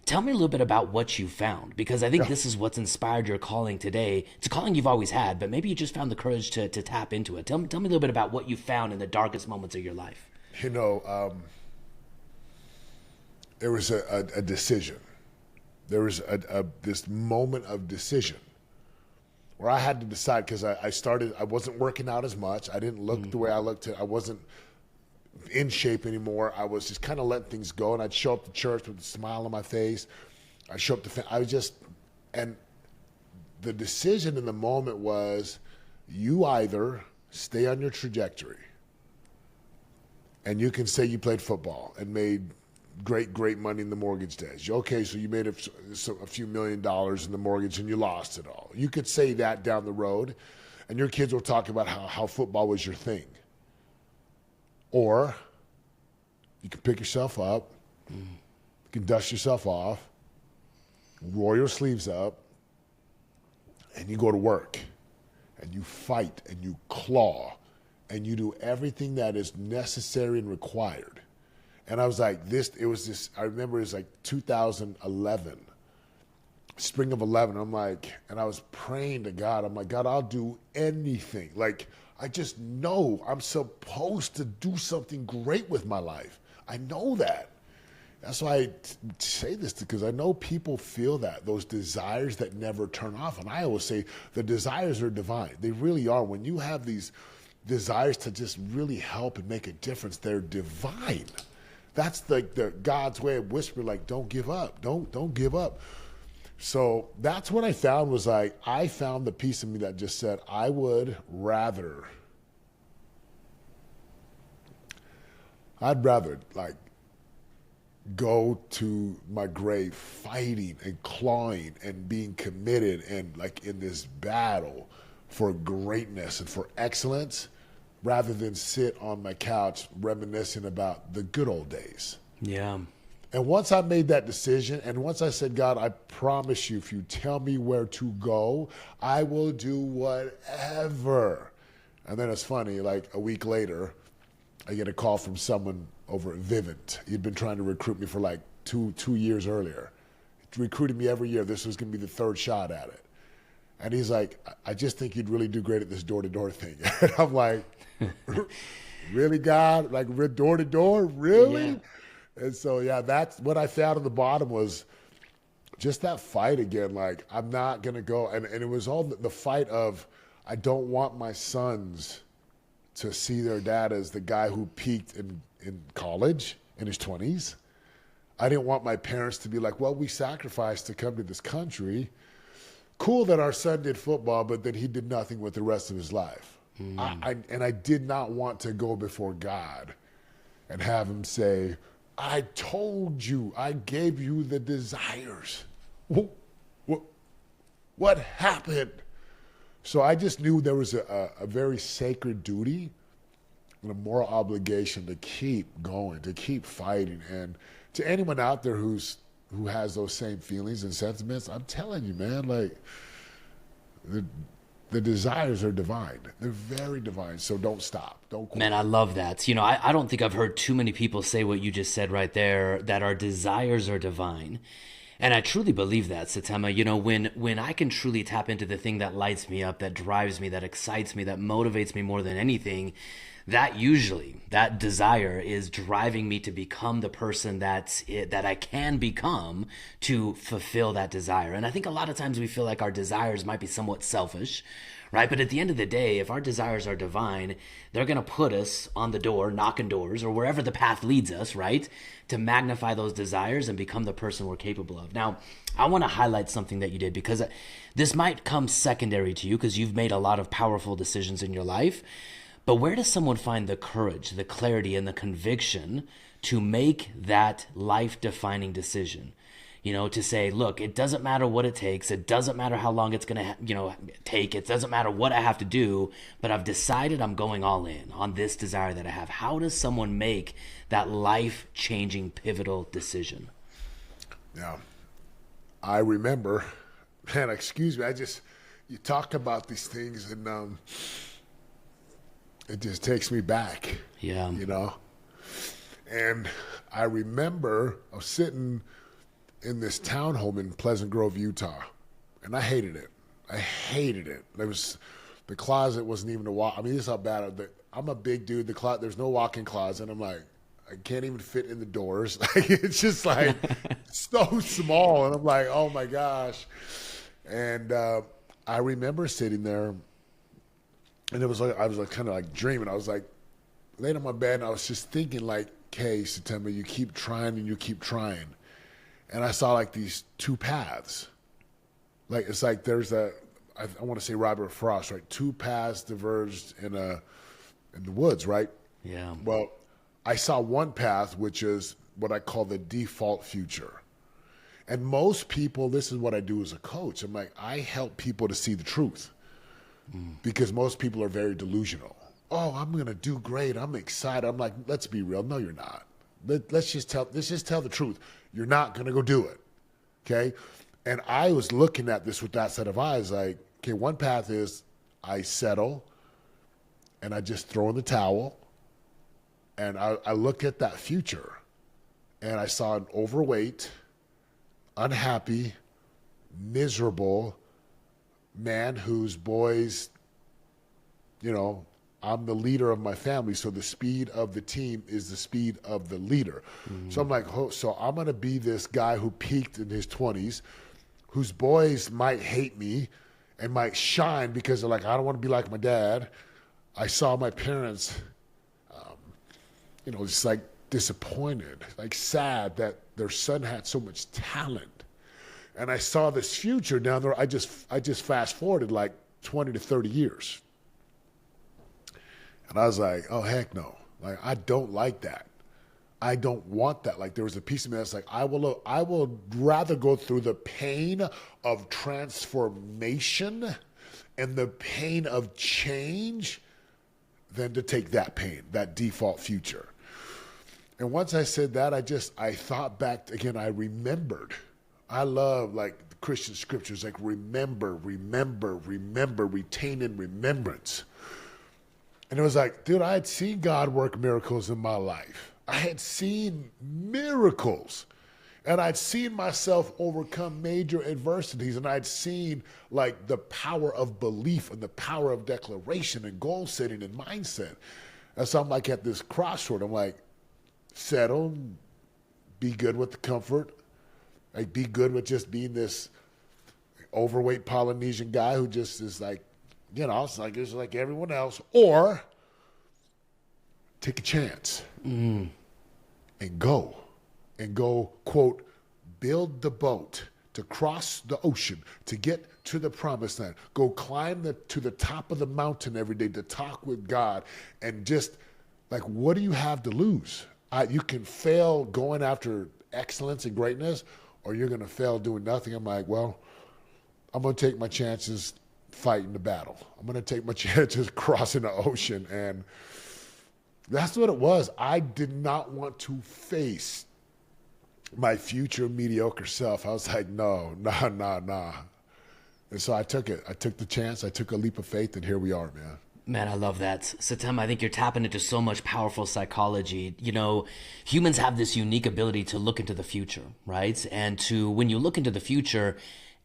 Tell me a little bit about what you found, because I think this is what's inspired your calling today. It's a calling you've always had, but maybe you just found the courage to tap into it. Tell me a little bit about what you found in the darkest moments of your life. There was a decision. There was this moment of decision where I had to decide, because I wasn't working out as much. I didn't look the way I looked. I wasn't in shape anymore. I was just kind of letting things go, and I'd show up to church with a smile on my face. I'd show up to, and the decision in the moment was, you either stay on your trajectory, and you can say you played football and made great money in the mortgage days. Okay, so you made a few $1 million in the mortgage and you lost it all. You could say that down the road, and your kids will talk about how football was your thing. Or you can pick yourself up, you can dust yourself off, roll your sleeves up, and you go to work, and you fight, and you claw, and you do everything that is necessary and required. And I was like, I remember it was like 2011, spring of 11. I'm like, and I was praying to God. I'm like, God, I'll do anything. Like, I just know I'm supposed to do something great with my life. I know that. That's why I say this, because I know people feel that, those desires that never turn off. And I always say the desires are divine. They really are. When you have these desires to just really help and make a difference, they're divine. That's the God's way of whispering, like, don't give up. Don't give up. So that's what I found, was like, I found the piece of me that just said, I'd rather like go to my grave fighting and clawing and being committed and like in this battle for greatness and for excellence, rather than sit on my couch reminiscing about the good old days. Yeah. And once I made that decision, and once I said, God, I promise you, if you tell me where to go, I will do whatever. And then it's funny, like a week later, I get a call from someone over at Vivint. He'd been trying to recruit me for like two years earlier. He recruited me every year. This was going to be the third shot at it. And he's like, I just think you'd really do great at this door-to-door thing. And I'm like, really, God? Like door-to-door? Really? Yeah. And so, yeah, that's what I found at the bottom, was just that fight again. Like, I'm not going to go. And it was all the fight of, I don't want my sons to see their dad as the guy who peaked in college in his 20s. I didn't want my parents to be like, well, we sacrificed to come to this country. Cool that our son did football, but then he did nothing with the rest of his life. I did not want to go before God and have him say, I told you, I gave you the desires. What happened? So I just knew there was a very sacred duty and a moral obligation to keep going, to keep fighting. And to anyone out there who has those same feelings and sentiments, I'm telling you, man, like the desires are divine. They're very divine. So don't stop. Don't quit. Man, I love that. You know, I don't think I've heard too many people say what you just said right there, that our desires are divine. And I truly believe that, Satema. You know, when I can truly tap into the thing that lights me up, that drives me, that excites me, that motivates me more than anything, that desire is driving me to become the person that I can become to fulfill that desire. And I think a lot of times we feel like our desires might be somewhat selfish, right? But at the end of the day, if our desires are divine, they're going to put us on the door, knocking doors, or wherever the path leads us, right? To magnify those desires and become the person we're capable of. Now, I want to highlight something that you did, because this might come secondary to you because you've made a lot of powerful decisions in your life. But where does someone find the courage, the clarity, and the conviction to make that life-defining decision? You know, to say, look, it doesn't matter what it takes. It doesn't matter how long it's going to, take. It doesn't matter what I have to do, but I've decided I'm going all in on this desire that I have. How does someone make that life-changing, pivotal decision? Yeah. I remember, man, excuse me, you talk about these things and it just takes me back. Yeah. You know? And I remember I was sitting in this townhome in Pleasant Grove, Utah, and I hated it. I hated it. The closet wasn't even this is how bad I'm a big dude. There's no walk-in closet. I'm like, I can't even fit in the doors. It's just like so small. And I'm like, oh my gosh. And I remember sitting there, and it was like I was like kind of like dreaming. I was like laying on my bed, and I was just thinking like, okay, September, you keep trying and you keep trying. And I saw like these two paths. Like it's like there's I want to say Robert Frost, right? Two paths diverged in the woods, right? Yeah. Well, I saw one path, which is what I call the default future. And most people, this is what I do as a coach. I'm like, I help people to see the truth. Because most people are very delusional. Oh, I'm going to do great. I'm excited. I'm like, let's be real. No, you're not. Let's just tell the truth. You're not going to go do it. Okay? And I was looking at this with that set of eyes like, okay, one path is I settle and I just throw in the towel. And I look at that future and I saw an overweight, unhappy, miserable man whose boys, I'm the leader of my family, so the speed of the team is the speed of the leader. So I'm like, so I'm going to be this guy who peaked in his 20s, whose boys might hate me and might shine because they're like, I don't want to be like my dad. I saw my parents, just like disappointed, like sad that their son had so much talent. And I saw this future down there. I just fast forwarded like 20 to 30 years. And I was like, oh, heck no. Like, I don't like that. I don't want that. Like, there was a piece of me that's like, I will rather go through the pain of transformation and the pain of change than to take that pain, that default future. And once I said that, I thought back again, I remembered. I love like the Christian scriptures, like remember, retain in remembrance. And it was like, dude, I had seen God work miracles in my life. I had seen miracles. And I'd seen myself overcome major adversities. And I'd seen like the power of belief and the power of declaration and goal setting and mindset. And so I'm like at this crossroad. I'm like, settle, be good with the comfort. Like be good with just being this overweight Polynesian guy who just is like, it's like everyone else. Or take a chance and go, quote, build the boat to cross the ocean, to get to the promised land. Go climb to the top of the mountain every day to talk with God. And just like, what do you have to lose? You can fail going after excellence and greatness, or you're going to fail doing nothing. I'm like, well, I'm going to take my chances fighting the battle. I'm going to take my chances crossing the ocean. And that's what it was. I did not want to face my future mediocre self. I was like, no, nah. And so I took it. I took the chance. I took a leap of faith, and here we are, man. Man, I love that. Satem, I think you're tapping into so much powerful psychology. You know, humans have this unique ability to look into the future, right? And when you look into the future,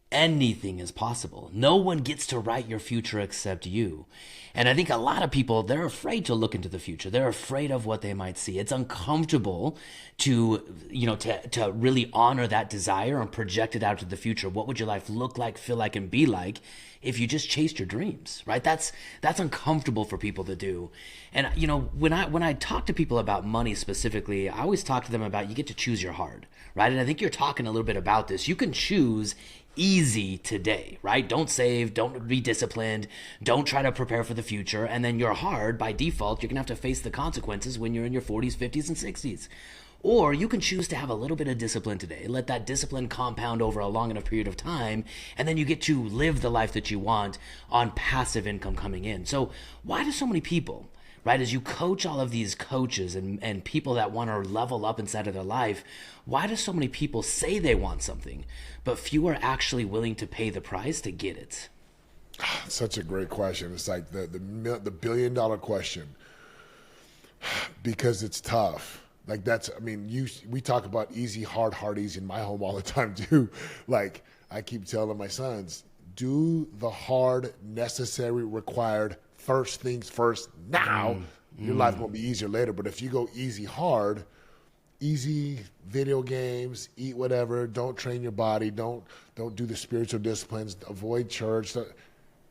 anything is possible. No one gets to write your future except you. And I think a lot of people, they're afraid to look into the future. They're afraid of what they might see. It's uncomfortable to really honor that desire and project it out to the future. What would your life look like, feel like, and be like if you just chased your dreams, right? That's uncomfortable for people to do. And you know, when I talk to people about money specifically, I always talk to them about you get to choose your hard, right? And I think you're talking a little bit about this. You can choose easy today, right? Don't save, don't be disciplined, don't try to prepare for the future, and then you're hard by default. You're gonna have to face the consequences when you're in your 40s, 50s, and 60s. Or you can choose to have a little bit of discipline today, let that discipline compound over a long enough period of time, and then you get to live the life that you want on passive income coming in. So why do so many people, right, as you coach all of these coaches and people that want to level up inside of their life, why do so many people say they want something, but few are actually willing to pay the price to get it? Such a great question. It's like the $1 billion question, because it's tough. Like we talk about easy, hard, easy in my home all the time too. Like I keep telling my sons, do the hard, necessary, required first things first now. Your life won't be easier later. But if you go easy, hard, easy video games, eat whatever, don't train your body, don't do the spiritual disciplines, avoid church.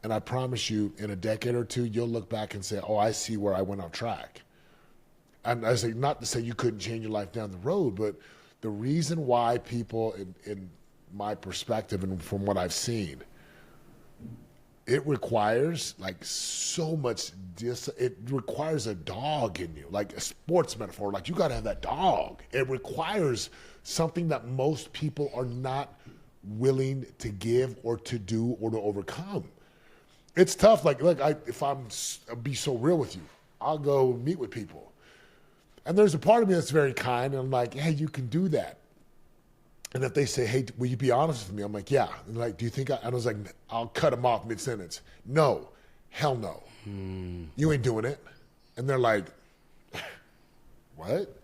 And I promise you, in a decade or two, you'll look back and say, oh, I see where I went off track. And I say, not to say you couldn't change your life down the road, but the reason why people, in my perspective and from what I've seen, it requires like so much, it requires a dog in you, like a sports metaphor, like you got to have that dog. It requires something that most people are not willing to give or to do or to overcome. It's tough. If I'll be so real with you, I'll go meet with people. And there's a part of me that's very kind, and I'm like, hey, you can do that. And if they say, hey, will you be honest with me? I'm like, yeah. And like, do you think and I was like, I'll cut them off mid-sentence. No, hell no. You ain't doing it. And they're like, what?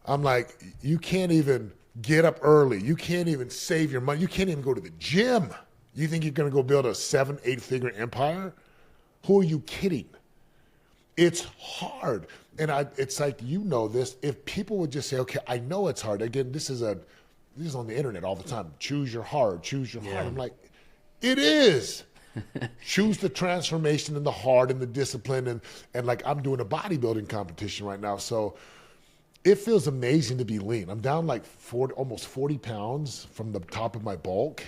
I'm like, you can't even get up early. You can't even save your money. You can't even go to the gym. You think you're going to go build a 7-8 figure empire? Who are you kidding? It's hard. And it's like, you know this, if people would just say, okay, I know it's hard. Again, this is on the internet all the time. Choose your hard, choose your hard. I'm like, it is. Choose the transformation and the hard and the discipline. And like, I'm doing a bodybuilding competition right now. So it feels amazing to be lean. I'm down like almost 40 pounds from the top of my bulk.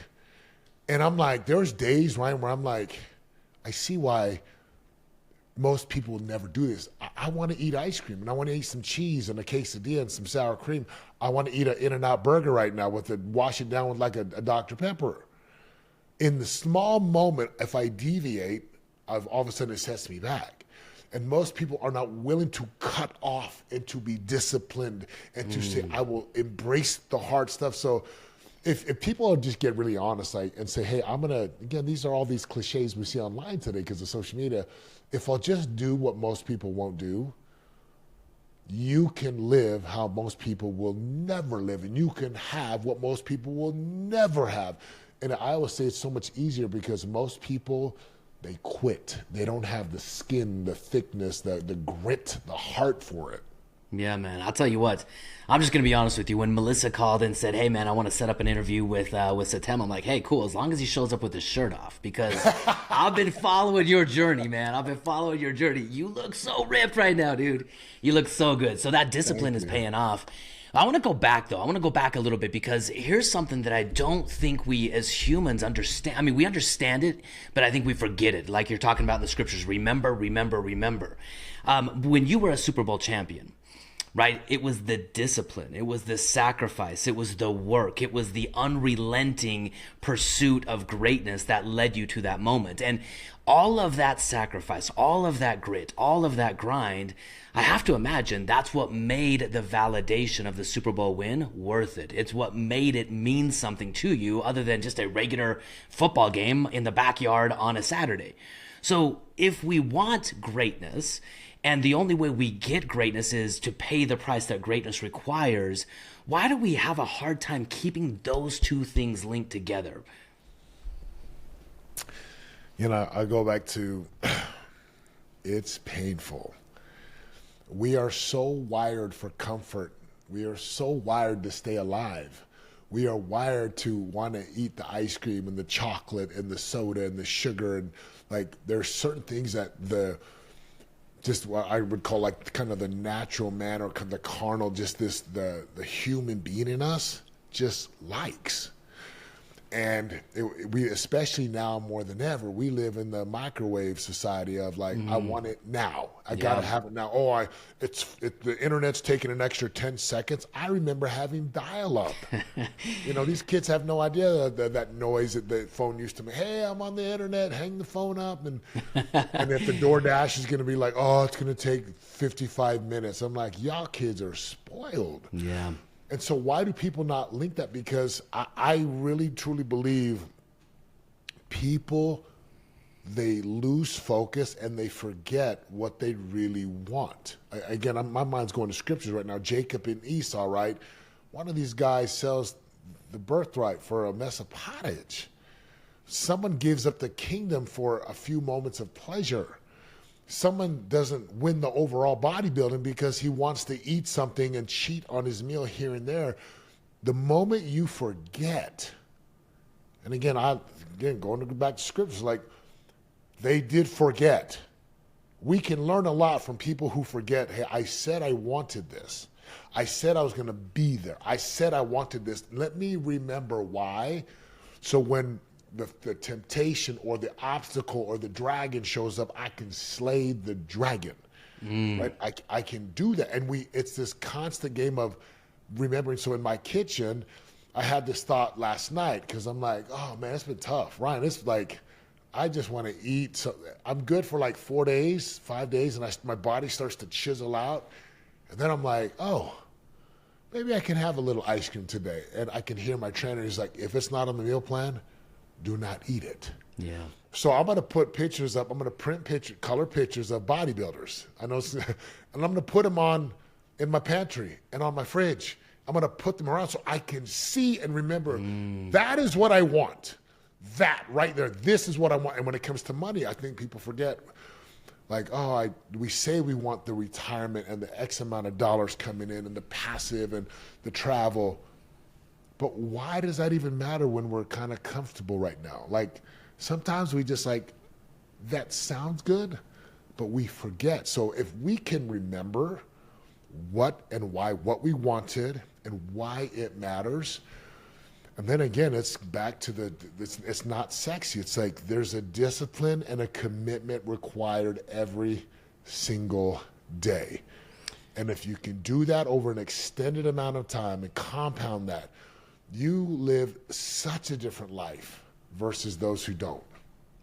And I'm like, there's days, Ryan, where I'm like, I see why most people will never do this. I want to eat ice cream, and I want to eat some cheese and a quesadilla and some sour cream. I want to eat an In-N-Out burger right now wash it down with like a Dr. Pepper. In the small moment, if I deviate, all of a sudden it sets me back. And most people are not willing to cut off and to be disciplined and to say, I will embrace the hard stuff. So if people just get really honest and say, hey, again, these are all these cliches we see online today because of social media. If I'll just do what most people won't do, you can live how most people will never live, and you can have what most people will never have. And I always say it's so much easier because most people, they quit. They don't have the skin, the thickness, the grit, the heart for it. Yeah, man. I'll tell you what. I'm just going to be honest with you. When Melissa called and said, hey, man, I want to set up an interview with Satem, I'm like, hey, cool, as long as he shows up with his shirt off. Because I've been following your journey, man. I've been following your journey. You look so ripped right now, dude. You look so good. So that discipline is paying off. I want to go back, though. I want to go back a little bit because here's something that I don't think we as humans understand. I mean, we understand it, but I think we forget it. Like you're talking about in the scriptures, remember, remember, remember. When you were a Super Bowl champion, right? It was the discipline, it was the sacrifice, it was the work, it was the unrelenting pursuit of greatness that led you to that moment. And all of that sacrifice, all of that grit, all of that grind, I have to imagine that's what made the validation of the Super Bowl win worth it. It's what made it mean something to you other than just a regular football game in the backyard on a Saturday. So if we want greatness, and the only way we get greatness is to pay the price that greatness requires, why do we have a hard time keeping those two things linked together? I go back to it's painful. We are so wired for comfort. We are so wired to stay alive. We are wired to want to eat the ice cream and the chocolate and the soda and the sugar. And like, there's certain things that just what I would call like kind of the natural man or the carnal, just the human being in us just likes. And we, especially now more than ever, we live in the microwave society of like, I want it now. I gotta have it now. Oh, the internet's taking an extra 10 seconds. I remember having dial-up. These kids have no idea that noise that the phone used to make. Hey, I'm on the internet. Hang the phone up, and if the DoorDash is gonna be like, oh, it's gonna take 55 minutes. I'm like, y'all kids are spoiled. Yeah. And so why do people not link that? Because I really, truly believe people, they lose focus and they forget what they really want. Again, my mind's going to scriptures right now. Jacob and Esau, right? One of these guys sells the birthright for a mess of pottage. Someone gives up the kingdom for a few moments of pleasure. Someone doesn't win the overall bodybuilding because he wants to eat something and cheat on his meal here and there. The moment you forget, and again, going back to scriptures, like they did forget. We can learn a lot from people who forget, hey, I said I wanted this. I said I was going to be there. I said I wanted this. Let me remember why. So when the temptation or the obstacle or the dragon shows up, I can slay the dragon. Right? I can do that. And it's this constant game of remembering. So in my kitchen, I had this thought last night because I'm like, oh man, it's been tough. Ryan, it's like, I just want to eat. So I'm good for like 4 days, 5 days, and my body starts to chisel out. And then I'm like, oh, maybe I can have a little ice cream today. And I can hear my trainer, he's like, if it's not on the meal plan, do not eat it. Yeah. So I'm going to put pictures up. I'm going to print color pictures of bodybuilders. And I'm going to put them in my pantry and on my fridge. I'm going to put them around so I can see and remember that is what I want. That right there. This is what I want. And when it comes to money, I think people forget. Like, we say we want the retirement and the X amount of dollars coming in and the passive and the travel. But why does that even matter when we're kind of comfortable right now? Like, sometimes we just like, that sounds good, but we forget. So if we can remember what and why, what we wanted and why it matters, and then again, it's back to it's not sexy. It's like there's a discipline and a commitment required every single day. And if you can do that over an extended amount of time and compound that, you live such a different life versus those who don't.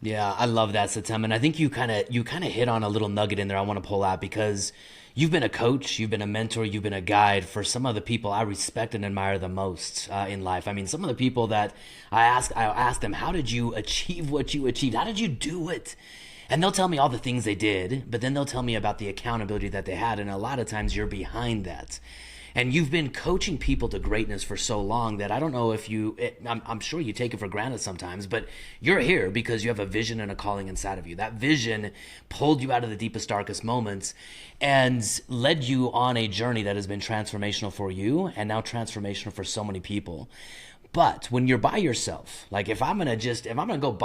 Yeah, I love that, Satem. And I think you kind of hit on a little nugget in there I want to pull out, because you've been a coach, you've been a mentor, you've been a guide for some of the people I respect and admire the most in life. I mean, some of the people that I ask them, how did you achieve what you achieved? How did you do it? And they'll tell me all the things they did, but then they'll tell me about the accountability that they had. And a lot of times you're behind that. And you've been coaching people to greatness for so long that I don't know if I'm sure you take it for granted sometimes, but you're here because you have a vision and a calling inside of you. That vision pulled you out of the deepest, darkest moments and led you on a journey that has been transformational for you and now transformational for so many people. But when you're by yourself, like if I'm gonna go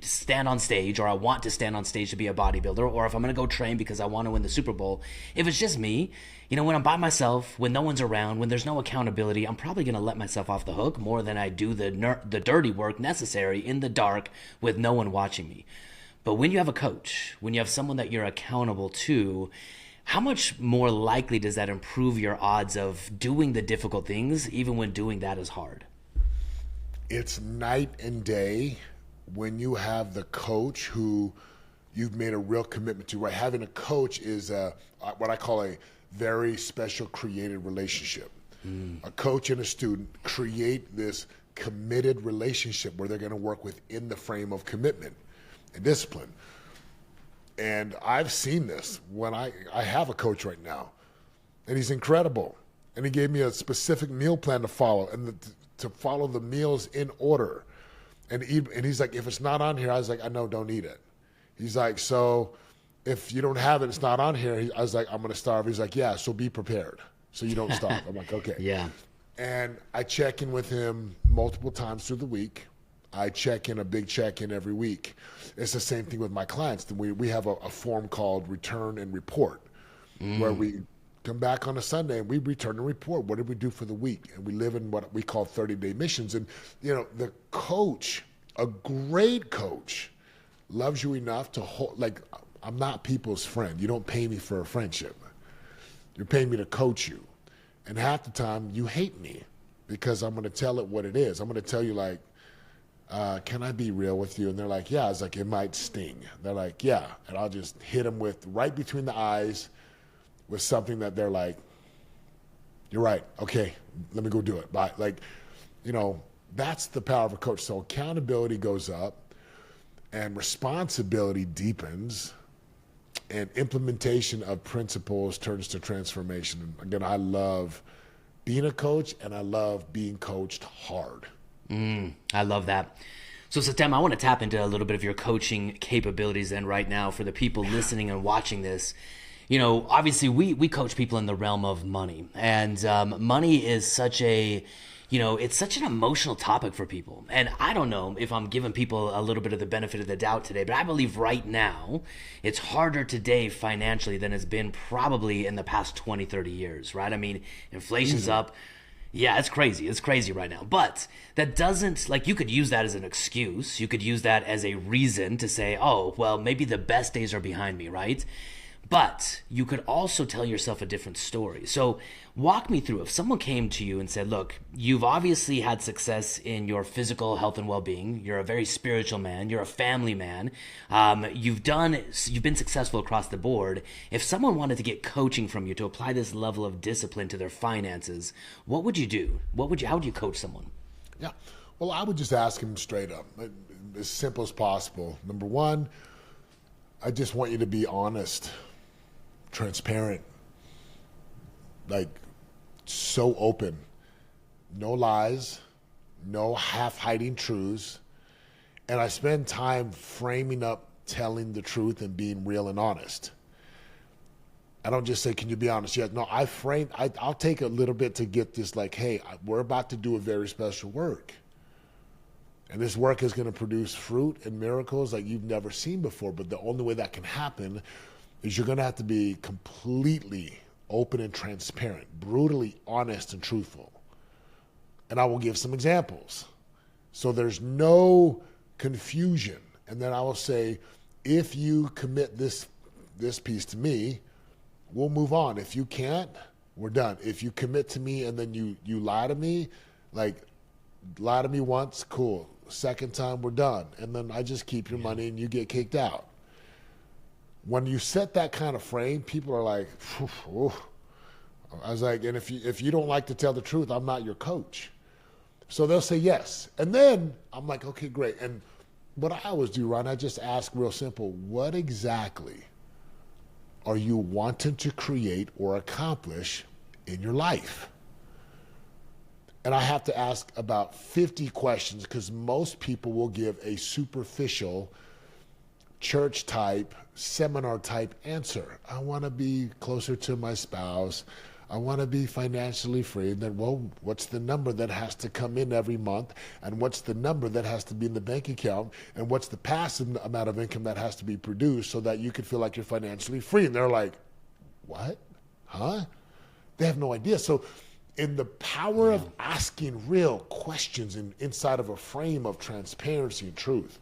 stand on stage, or I want to stand on stage to be a bodybuilder, or if I'm gonna go train because I want to win the Super Bowl, if it's just me, when I'm by myself, when no one's around, when there's no accountability, I'm probably gonna let myself off the hook more than I do the dirty work necessary in the dark with no one watching me. But when you have a coach, when you have someone that you're accountable to, how much more likely does that improve your odds of doing the difficult things, even when doing that is hard? It's night and day when you have the coach who you've made a real commitment to, right? Having a coach is what I call a very special created relationship. A coach and a student create this committed relationship where they're going to work within the frame of commitment and discipline. And I've seen this when I have a coach right now, and he's incredible. And he gave me a specific meal plan to follow, and to follow the meals in order. And he's like, if it's not on here, I was like, I know, don't eat it. He's like, so if you don't have it, it's not on here. I was like, I'm going to starve. He's like, yeah, so be prepared so you don't starve. I'm like, okay. Yeah. And I check in with him multiple times through the week. I check in, a big check-in every week. It's the same thing with my clients. We have a form called Return and Report, where we come back on a Sunday and we return and report. What did we do for the week? And we live in what we call 30-day missions. And, the coach, a great coach, loves you enough to hold, like, I'm not people's friend. You don't pay me for a friendship. You're paying me to coach you. And half the time you hate me because I'm going to tell it what it is. I'm going to tell you, like, can I be real with you? And they're like, yeah. I was like, it might sting. They're like, yeah. And I'll just hit them with right between the eyes with something that they're like, you're right. Okay, let me go do it. Bye. Like, that's the power of a coach. So accountability goes up and responsibility deepens, and implementation of principles turns to transformation. And again, I love being a coach, and I love being coached hard. I love that. So, Satem, I want to tap into a little bit of your coaching capabilities then right now for the people listening and watching this. Obviously we coach people in the realm of money, and money is such a, it's such an emotional topic for people. And I don't know if I'm giving people a little bit of the benefit of the doubt today, but I believe right now it's harder today financially than it's been probably in the past 20, 30 years, right? I mean, inflation's up. Yeah, it's crazy. It's crazy right now. But that doesn't, you could use that as an excuse. You could use that as a reason to say, oh, well, maybe the best days are behind me, right? But you could also tell yourself a different story. So walk me through, if someone came to you and said, look, you've obviously had success in your physical health and well-being. You're a very spiritual man. You're a family man. You've been successful across the board. If someone wanted to get coaching from you to apply this level of discipline to their finances, what would you do? How would you coach someone? Yeah. Well, I would just ask him straight up, as simple as possible. Number one, I just want you to be honest, transparent, so open, no lies, no half-hiding truths. And I spend time framing up telling the truth and being real and honest. I don't just say, can you be honest? Yeah, no, I'll take a little bit to get this, hey, we're about to do a very special work. And this work is going to produce fruit and miracles like you've never seen before. But the only way that can happen is you're going to have to be completely open and transparent, brutally honest and truthful. And I will give some examples. So there's no confusion. And then I will say, if you commit this piece to me, we'll move on. If you can't, we're done. If you commit to me and then you lie to me, lie to me once, cool. Second time, we're done. And then I just keep your money and you get kicked out. When you set that kind of frame, people are like, ooh. I was like, and if you don't like to tell the truth, I'm not your coach. So they'll say yes. And then I'm like, okay, great. And what I always do, Ron, I just ask real simple, what exactly are you wanting to create or accomplish in your life? And I have to ask about 50 questions because most people will give a superficial church type, seminar type answer. I want to be closer to my spouse. I want to be financially free. And then, well, what's the number that has to come in every month? And what's the number that has to be in the bank account? And what's the passive amount of income that has to be produced so that you can feel like you're financially free? And they're like, what? Huh? They have no idea. So in the power of asking real questions inside of a frame of transparency and truth,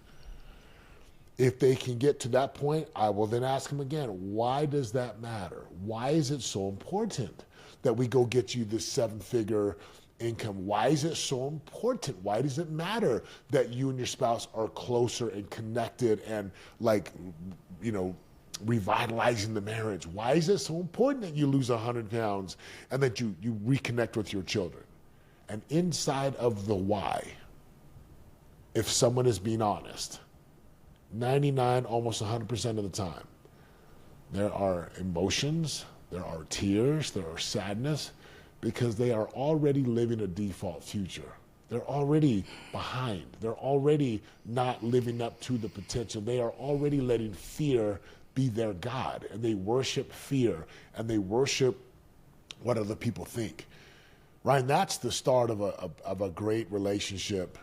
If they can get to that point, I will then ask them again, why does that matter? Why is it so important that we go get you this 7-figure income? Why is it so important? Why does it matter that you and your spouse are closer and connected and like, you know, revitalizing the marriage? Why is it so important that you lose 100 pounds and that you reconnect with your children? And inside of the why, if someone is being honest, 99, almost 100% of the time, there are emotions, there are tears, there are sadness, because they are already living a default future. They're already behind. They're already not living up to the potential. They are already letting fear be their God, and they worship fear, and they worship what other people think. Ryan, that's the start of a great relationship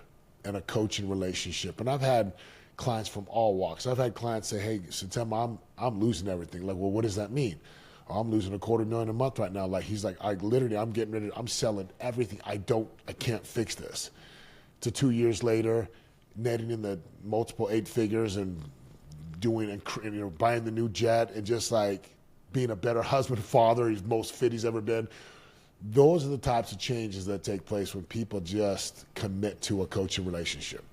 and a coaching relationship. And I've had clients from all walks. I've had clients say, hey, Satem, I'm losing everything. Like, well, what does that mean? Oh, I'm losing $250,000 a month right now. Like, he's like, I'm getting ready, I'm selling everything. I can't fix this. To 2 years later, netting in the multiple 8 figures and buying the new jet and just like being a better husband and father. He's most fit he's ever been. Those are the types of changes that take place when people just commit to a coaching relationship.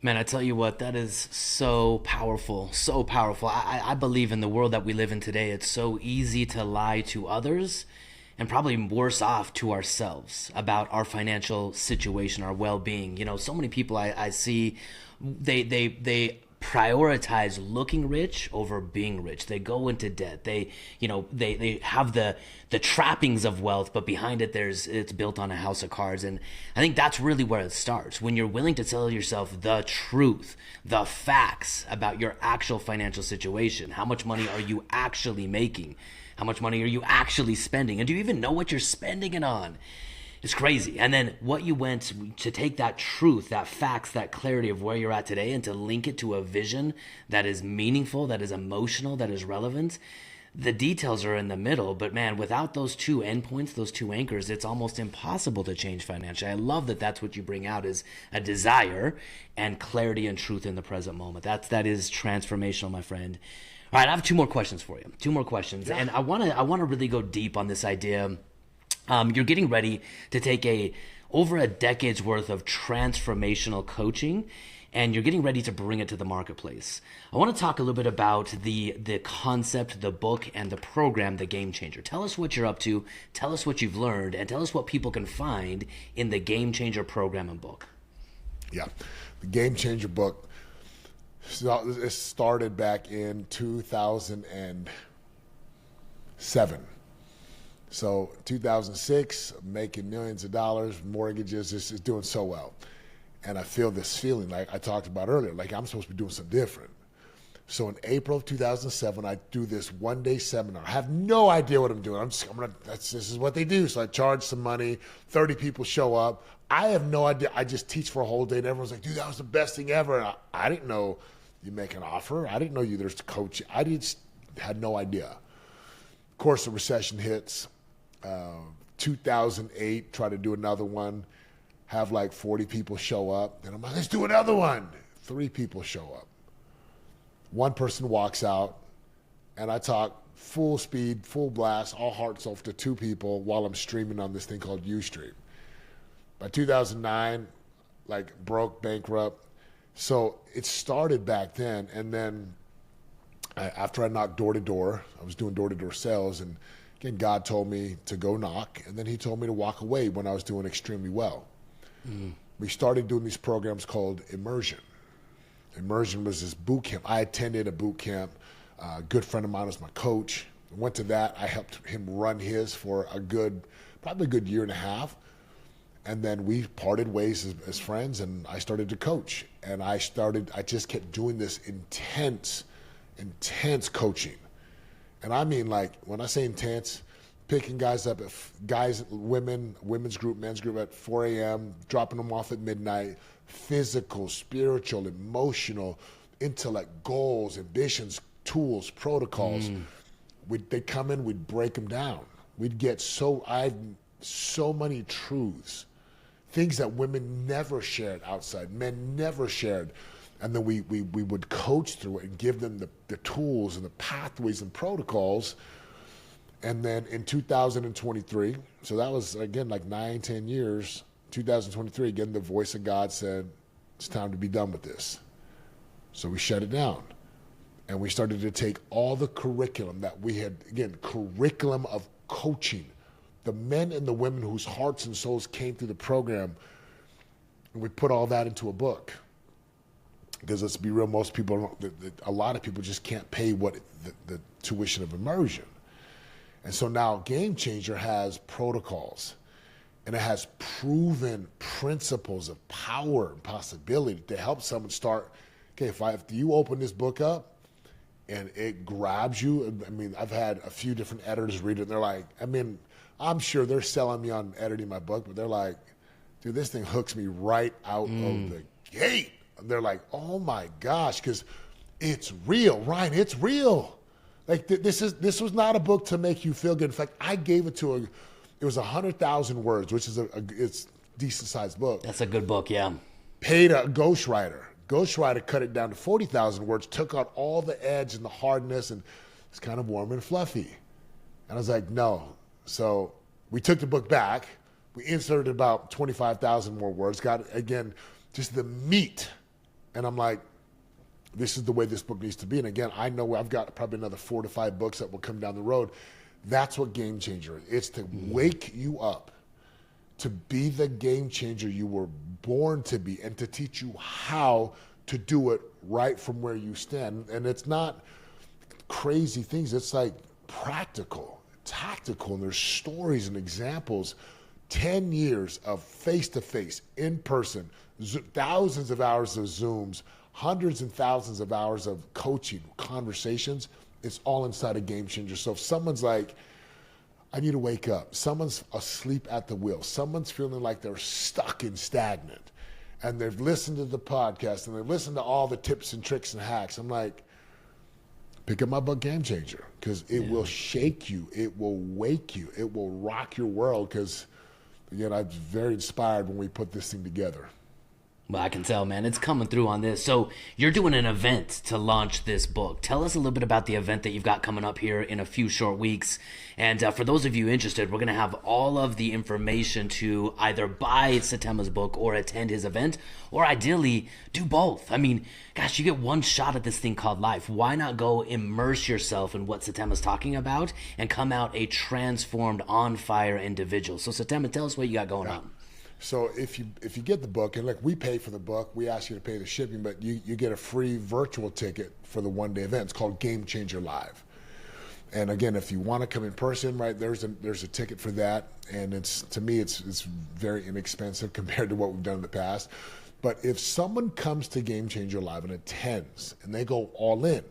Man, I tell you what, that is so powerful, so powerful. I believe in the world that we live in today, it's so easy to lie to others and probably worse off to ourselves about our financial situation, our well-being. You know, so many people I see, they prioritize looking rich over being rich. They go into debt. They have the trappings of wealth, but behind it it's built on a house of cards. And I think that's really where it starts. When you're willing to tell yourself the truth, the facts about your actual financial situation. How much money are you actually making? How much money are you actually spending? And do you even know what you're spending it on? It's crazy. And then what you went to take that truth, that facts, that clarity of where you're at today and to link it to a vision that is meaningful, that is emotional, that is relevant. The details are in the middle, but man, without those two endpoints, those two anchors, it's almost impossible to change financially. I love that that's what you bring out is a desire and clarity and truth in the present moment. That is transformational, my friend. All right, I have 2 more questions for you. 2 more questions. Yeah. And I want to really go deep on this idea. You're getting ready to take over a decade's worth of transformational coaching, and you're getting ready to bring it to the marketplace. I want to talk a little bit about the concept, the book, and the program, The Game Changer. Tell us what you're up to, tell us what you've learned, and tell us what people can find in the Game Changer program and book. Yeah, the Game Changer book, it started back in 2007. So 2006, making millions of dollars, mortgages, is doing so well. And I feel this feeling like I talked about earlier, like I'm supposed to be doing something different. So in April of 2007, I do this 1-day seminar. I have no idea what I'm doing. This is what they do. So I charge some money, 30 people show up. I have no idea. I just teach for a whole day and everyone's like, dude, that was the best thing ever. And I didn't know you make an offer. I didn't know there's coaching. I just had no idea. Of course, the recession hits. 2008, try to do another one, have like 40 people show up. Then I'm like, let's do another one. 3 people show up. 1 person walks out, and I talk full speed, full blast, all hearts off to 2 people while I'm streaming on this thing called Ustream. By 2009, like broke, bankrupt. So it started back then, and then after I knocked door to door, I was doing door-to-door sales, and again, God told me to go knock, and then he told me to walk away when I was doing extremely well. We started doing these programs called Immersion. Immersion was this boot camp. I attended a boot camp. A good friend of mine was my coach. I went to that. I helped him run his for probably a good year and a half. And then we parted ways as friends, and I started to coach. And I just kept doing this intense coaching. And I mean, like, when I say intense, picking guys up, women's group, men's group at 4 a.m., dropping them off at midnight, physical, spiritual, emotional, intellect, goals, ambitions, tools, protocols. They'd come in, we'd break them down. We'd get so many truths, things that women never shared outside, men never shared. And then we would coach through it and give them the tools and the pathways and protocols. And then in 2023, so that was, again, like 9-10 years, 2023, again, the voice of God said, it's time to be done with this. So we shut it down. And we started to take all the curriculum that we had, again, curriculum of coaching, the men and the women whose hearts and souls came through the program, and we put all that into a book. Because let's be real, most people, a lot of people just can't pay the tuition of immersion. And so now Game Changer has protocols, and it has proven principles of power and possibility to help someone start. Okay, if you open this book up and it grabs you, I mean, I've had a few different editors read it, and they're like, I mean, I'm sure they're selling me on editing my book, but they're like, dude, this thing hooks me right out of the gate. And they're like, oh my gosh, because it's real, Ryan, it's real. Like this was not a book to make you feel good. In fact, I gave it to it was 100,000 words, which is it's a decent sized book. That's a good book, yeah. Paid a ghostwriter. Ghostwriter cut it down to 40,000 words, took out all the edge and the hardness, and it's kind of warm and fluffy. And I was like, no. So we took the book back. We inserted about 25,000 more words, got, again, just the meat. And I'm like, this is the way this book needs to be. And again, I know I've got probably another 4 to 5 books that will come down the road. That's what Game Changer is. It's to wake you up, to be the game changer you were born to be, and to teach you how to do it right from where you stand. And it's not crazy things. It's like practical, tactical, and there's stories and examples. 10 years of face-to-face, in-person, thousands of hours of Zooms, hundreds and thousands of hours of coaching, conversations. It's all inside a Game Changer. So if someone's like, I need to wake up, someone's asleep at the wheel, someone's feeling like they're stuck and stagnant, and they've listened to the podcast and they've listened to all the tips and tricks and hacks, I'm like, pick up my book, Game Changer, because it will shake you, it will wake you, it will rock your world. Because again, I'm very inspired when we put this thing together. Well, I can tell, man. It's coming through on this. So you're doing an event to launch this book. Tell us a little bit about the event that you've got coming up here in a few short weeks. And for those of you interested, we're going to have all of the information to either buy Satema's book or attend his event, or ideally do both. I mean, gosh, you get one shot at this thing called life. Why not go immerse yourself in what Satema's talking about and come out a transformed, on-fire individual? So Satema, tell us what you got going on. So if you get the book, and like we pay for the book, we ask you to pay the shipping, but you get a free virtual ticket for the one-day event. It's called Game Changer Live. And again, if you want to come in person, right, there's a ticket for that, and to me it's very inexpensive compared to what we've done in the past. But if someone comes to Game Changer Live and attends and they go all in,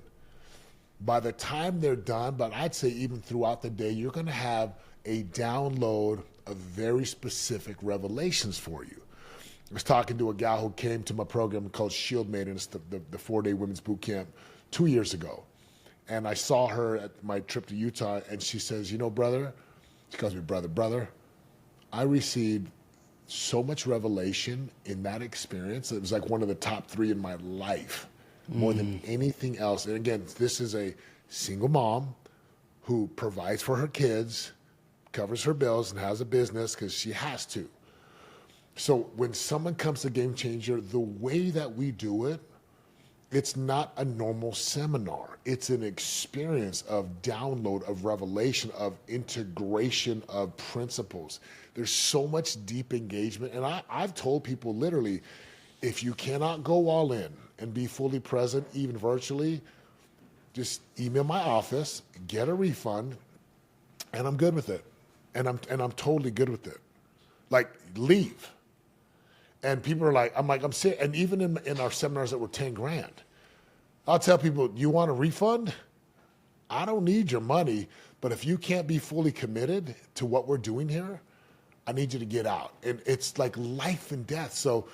by the time they're done, but I'd say even throughout the day, you're going to have a download of very specific revelations for you. I was talking to a gal who came to my program called Shield Maiden, it's the 4-day women's boot camp, 2 years ago. And I saw her at my trip to Utah, and she says, you know, brother, she calls me brother, I received so much revelation in that experience. It was like one of the top 3 in my life, more than anything else. And again, this is a single mom who provides for her kids, covers her bills, and has a business because she has to. So when someone comes to Game Changer, the way that we do it, it's not a normal seminar. It's an experience of download, of revelation, of integration of principles. There's so much deep engagement. And I've told people literally, if you cannot go all in and be fully present, even virtually, just email my office, get a refund, and I'm good with it. And I'm totally good with it. Like, leave. And people are like, I'm serious. And even in our seminars that were 10 grand, I'll tell people, you want a refund? I don't need your money, but if you can't be fully committed to what we're doing here, I need you to get out. And it's like life and death. So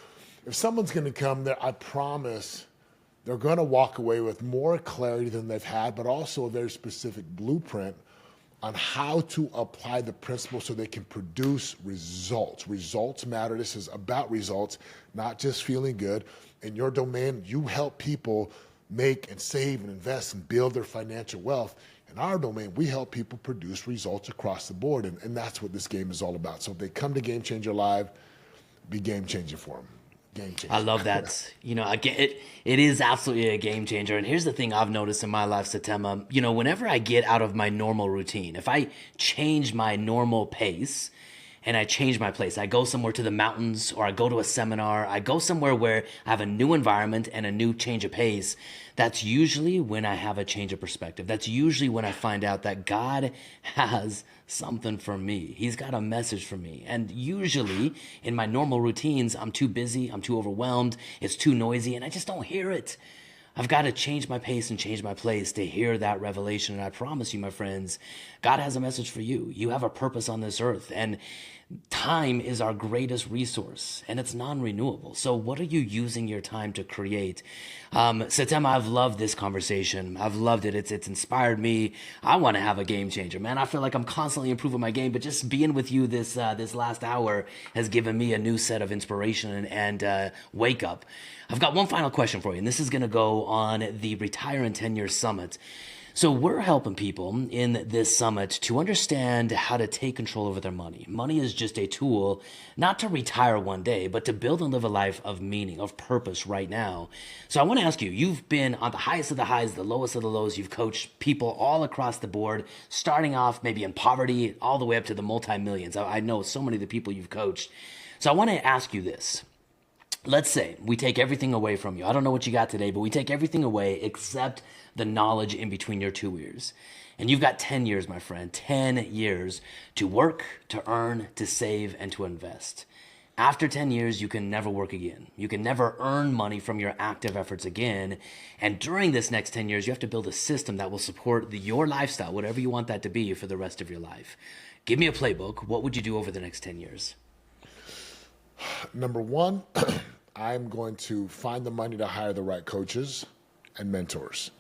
if someone's going to come there, I promise they're going to walk away with more clarity than they've had, but also a very specific blueprint on how to apply the principles so they can produce results. Results matter. This is about results, not just feeling good. In your domain, you help people make and save and invest and build their financial wealth. In our domain, we help people produce results across the board, and that's what this game is all about. So if they come to Game Changer Live, be game changer for them. Game changer. I love that. Again, it is absolutely a game changer. And here's the thing I've noticed in my life, Satema. Whenever I get out of my normal routine, if I change my normal pace and I change my place, I go somewhere to the mountains or I go to a seminar, I go somewhere where I have a new environment and a new change of pace, that's usually when I have a change of perspective. That's usually when I find out that God has something for me. He's got a message for me. And usually in my normal routines, I'm too busy, I'm too overwhelmed, it's too noisy, and I just don't hear it. I've got to change my pace and change my place to hear that revelation. And I promise you, my friends, God has a message for you. You have a purpose on this earth, and time is our greatest resource, and it's non-renewable. So what are you using your time to create? Satema, I've loved this conversation. I've loved it. It's inspired me. I want to have a game changer, man. I feel like I'm constantly improving my game, but just being with you this last hour has given me a new set of inspiration and wake up. I've got one final question for you, and this is going to go on the Retire in 10 Years Summit. So we're helping people in this summit to understand how to take control over their money. Money is just a tool, not to retire one day, but to build and live a life of meaning, of purpose right now. So I want to ask you, you've been on the highest of the highs, the lowest of the lows. You've coached people all across the board, starting off maybe in poverty, all the way up to the multi-millions. I know so many of the people you've coached. So I want to ask you this. Let's say we take everything away from you. I don't know what you got today, but we take everything away except the knowledge in between your two ears. And you've got 10 years, my friend, 10 years to work, to earn, to save, and to invest. After 10 years, you can never work again. You can never earn money from your active efforts again. And during this next 10 years, you have to build a system that will support your lifestyle, whatever you want that to be, for the rest of your life. Give me a playbook. What would you do over the next 10 years? Number one, I'm going to find the money to hire the right coaches and mentors.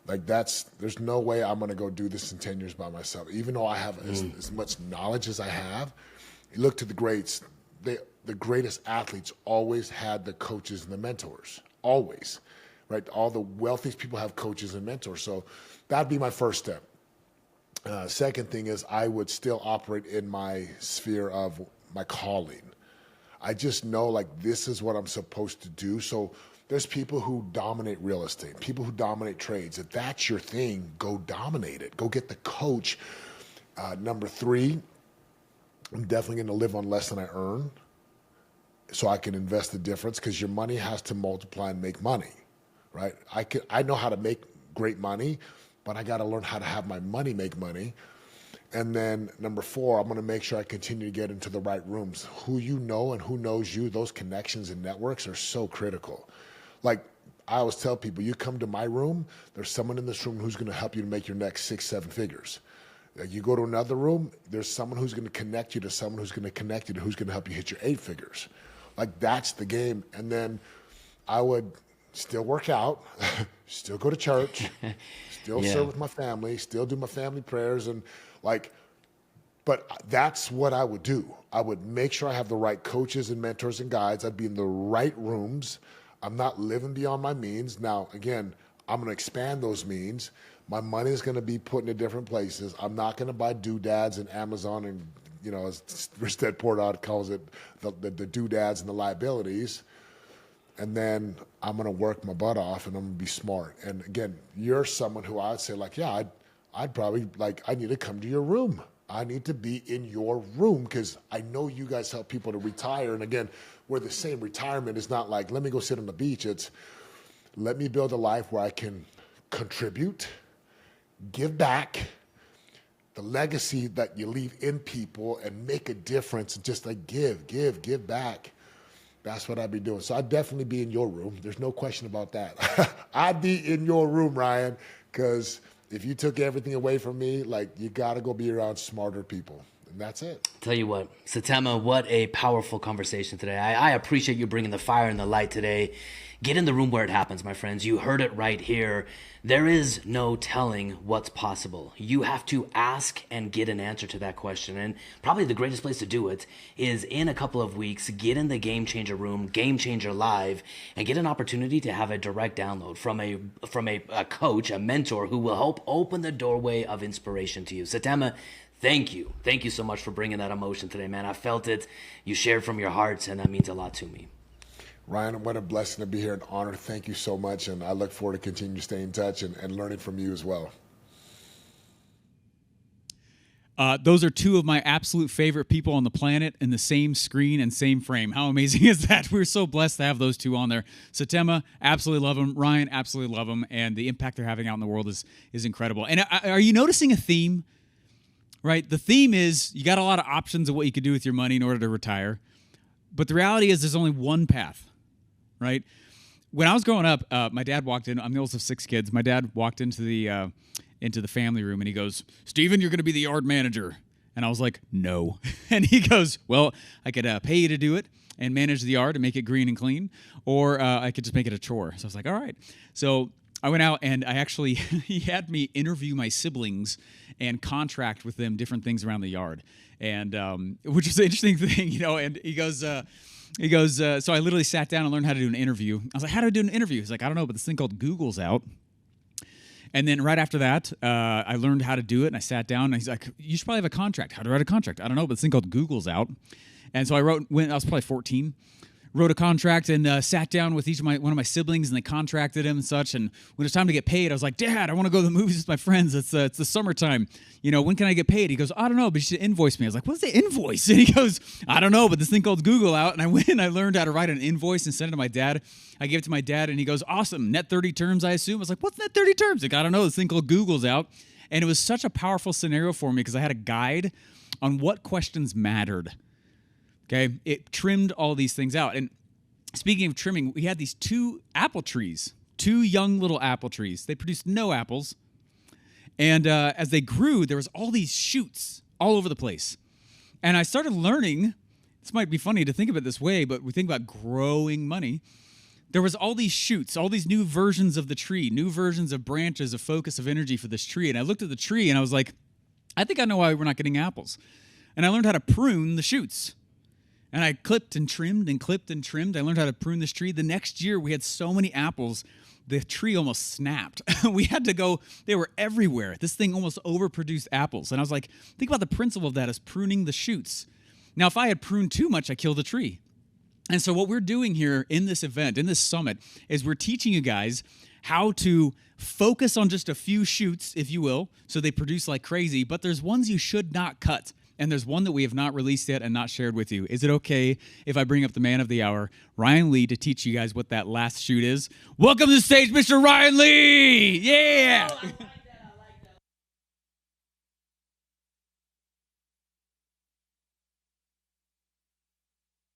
There's no way I'm going to go do this in 10 years by myself. Even though I have as much knowledge as I have, you look to the greats, the greatest athletes always had the coaches and the mentors, always, right? All the wealthiest people have coaches and mentors. So that'd be my first step. Second thing is I would still operate in my sphere of my calling. I just know this is what I'm supposed to do. So there's people who dominate real estate, people who dominate trades. If that's your thing, go dominate it. Go get the coach. Number three, I'm definitely going to live on less than I earn so I can invest the difference, because your money has to multiply and make money, right? I know how to make great money, but I got to learn how to have my money make money. And then number four, I'm going to make sure I continue to get into the right rooms. Who you know and who knows you, those connections and networks are so critical. I always tell people, you come to my room, there's someone in this room who's going to help you to make your next 6-7 figures. You go to another room, there's someone who's going to connect you to someone who's going to connect you to who's going to help you hit your 8 figures. That's the game. And then I would still work out, still go to church, still serve with my family, still do my family prayers, and but that's what I would do. I would make sure I have the right coaches and mentors and guides. I'd be in the right rooms. I'm not living beyond my means. Now, again, I'm going to expand those means. My money is going to be put into different places. I'm not going to buy doodads and Amazon and, as Rich Dad Poor Dad calls it, the doodads and the liabilities. And then I'm going to work my butt off, and I'm going to be smart. And again, you're someone who I'd say I'd probably I need to come to your room. I need to be in your room, because I know you guys help people to retire. And again, we're the same. Retirement is not let me go sit on the beach. It's let me build a life where I can contribute, give back, the legacy that you leave in people, and make a difference, and just give back. That's what I'd be doing. So I'd definitely be in your room. There's no question about that. I'd be in your room, Ryan, because if you took everything away from me, you got to go be around smarter people. And that's it. Tell you what, Satema, what a powerful conversation today. I appreciate you bringing the fire and the light today, Get in the room where it happens, my friends. You heard it right here. There is no telling what's possible. You have to ask and get an answer to that question. And probably the greatest place to do it is in a couple of weeks, get in the Game Changer room, Game Changer Live, and get an opportunity to have a direct download from a coach, a mentor who will help open the doorway of inspiration to you. Satema, thank you. Thank you so much for bringing that emotion today, man. I felt it. You shared from your hearts, and that means a lot to me. Ryan, what a blessing to be here, an honor. Thank you so much, and I look forward to continue to stay in touch and learning from you as well. Those are two of my absolute favorite people on the planet in the same screen and same frame. How amazing is that? We're so blessed to have those two on there. Satema, absolutely love them. Ryan, absolutely love them. And the impact they're having out in the world is incredible. And are you noticing a theme? Right? The theme is you got a lot of options of what you could do with your money in order to retire. But the reality is there's only one path. Right? When I was growing up, my dad walked in. I'm the oldest of 6 kids. My dad walked into the family room and he goes, "Steven, you're going to be the yard manager." And I was like, "No." And he goes, "Well, I could pay you to do it and manage the yard and make it green and clean, or I could just make it a chore." So I was like, "All right." So I went out and I actually, he had me interview my siblings and contract with them different things around the yard. And which is an interesting thing, you know, and he goes, so I literally sat down and learned how to do an interview. I was like, "How do I do an interview?" He's like, "I don't know, but this thing called Google's out." And then right after that, I learned how to do it, and I sat down, and he's like, "You should probably have a contract." "How to write a contract?" "I don't know, but this thing called Google's out." And so I wrote, when I was probably 14, wrote a contract and sat down with one of my siblings, and they contracted him and such. And when it was time to get paid, I was like, "Dad, I want to go to the movies with my friends. It's the summertime. You know, when can I get paid?" He goes, "I don't know, but you should invoice me." I was like, "What's the invoice?" And he goes, "I don't know, but this thing called Google out." And I went and I learned how to write an invoice and send it to my dad. I gave it to my dad, and he goes, "Awesome, net 30 terms, I assume." I was like, "What's net 30 terms?" Like, "I don't know, this thing called Google's out." And it was such a powerful scenario for me because I had a guide on what questions mattered. Okay, it trimmed all these things out. And speaking of trimming, we had these 2 apple trees, 2 young little apple trees. They produced no apples. And as they grew, there was all these shoots all over the place. And I started learning, this might be funny to think of it this way, but we think about growing money. There was all these shoots, all these new versions of the tree, new versions of branches, of focus of energy for this tree. And I looked at the tree and I was like, I think I know why we're not getting apples. And I learned how to prune the shoots. And I clipped and trimmed and clipped and trimmed. I learned how to prune this tree. The next year, we had so many apples, the tree almost snapped. We had to go, they were everywhere. This thing almost overproduced apples. And I was like, think about the principle of that as pruning the shoots. Now, if I had pruned too much, I killed the tree. And so what we're doing here in this event, in this summit, is we're teaching you guys how to focus on just a few shoots, if you will, so they produce like crazy, but there's ones you should not cut. And there's one that we have not released yet and not shared with you. Is it okay if I bring up the man of the hour, Ryan Lee, to teach you guys what that last shoot is? Welcome to the stage, Mr. Ryan Lee! Yeah! Oh, I like that.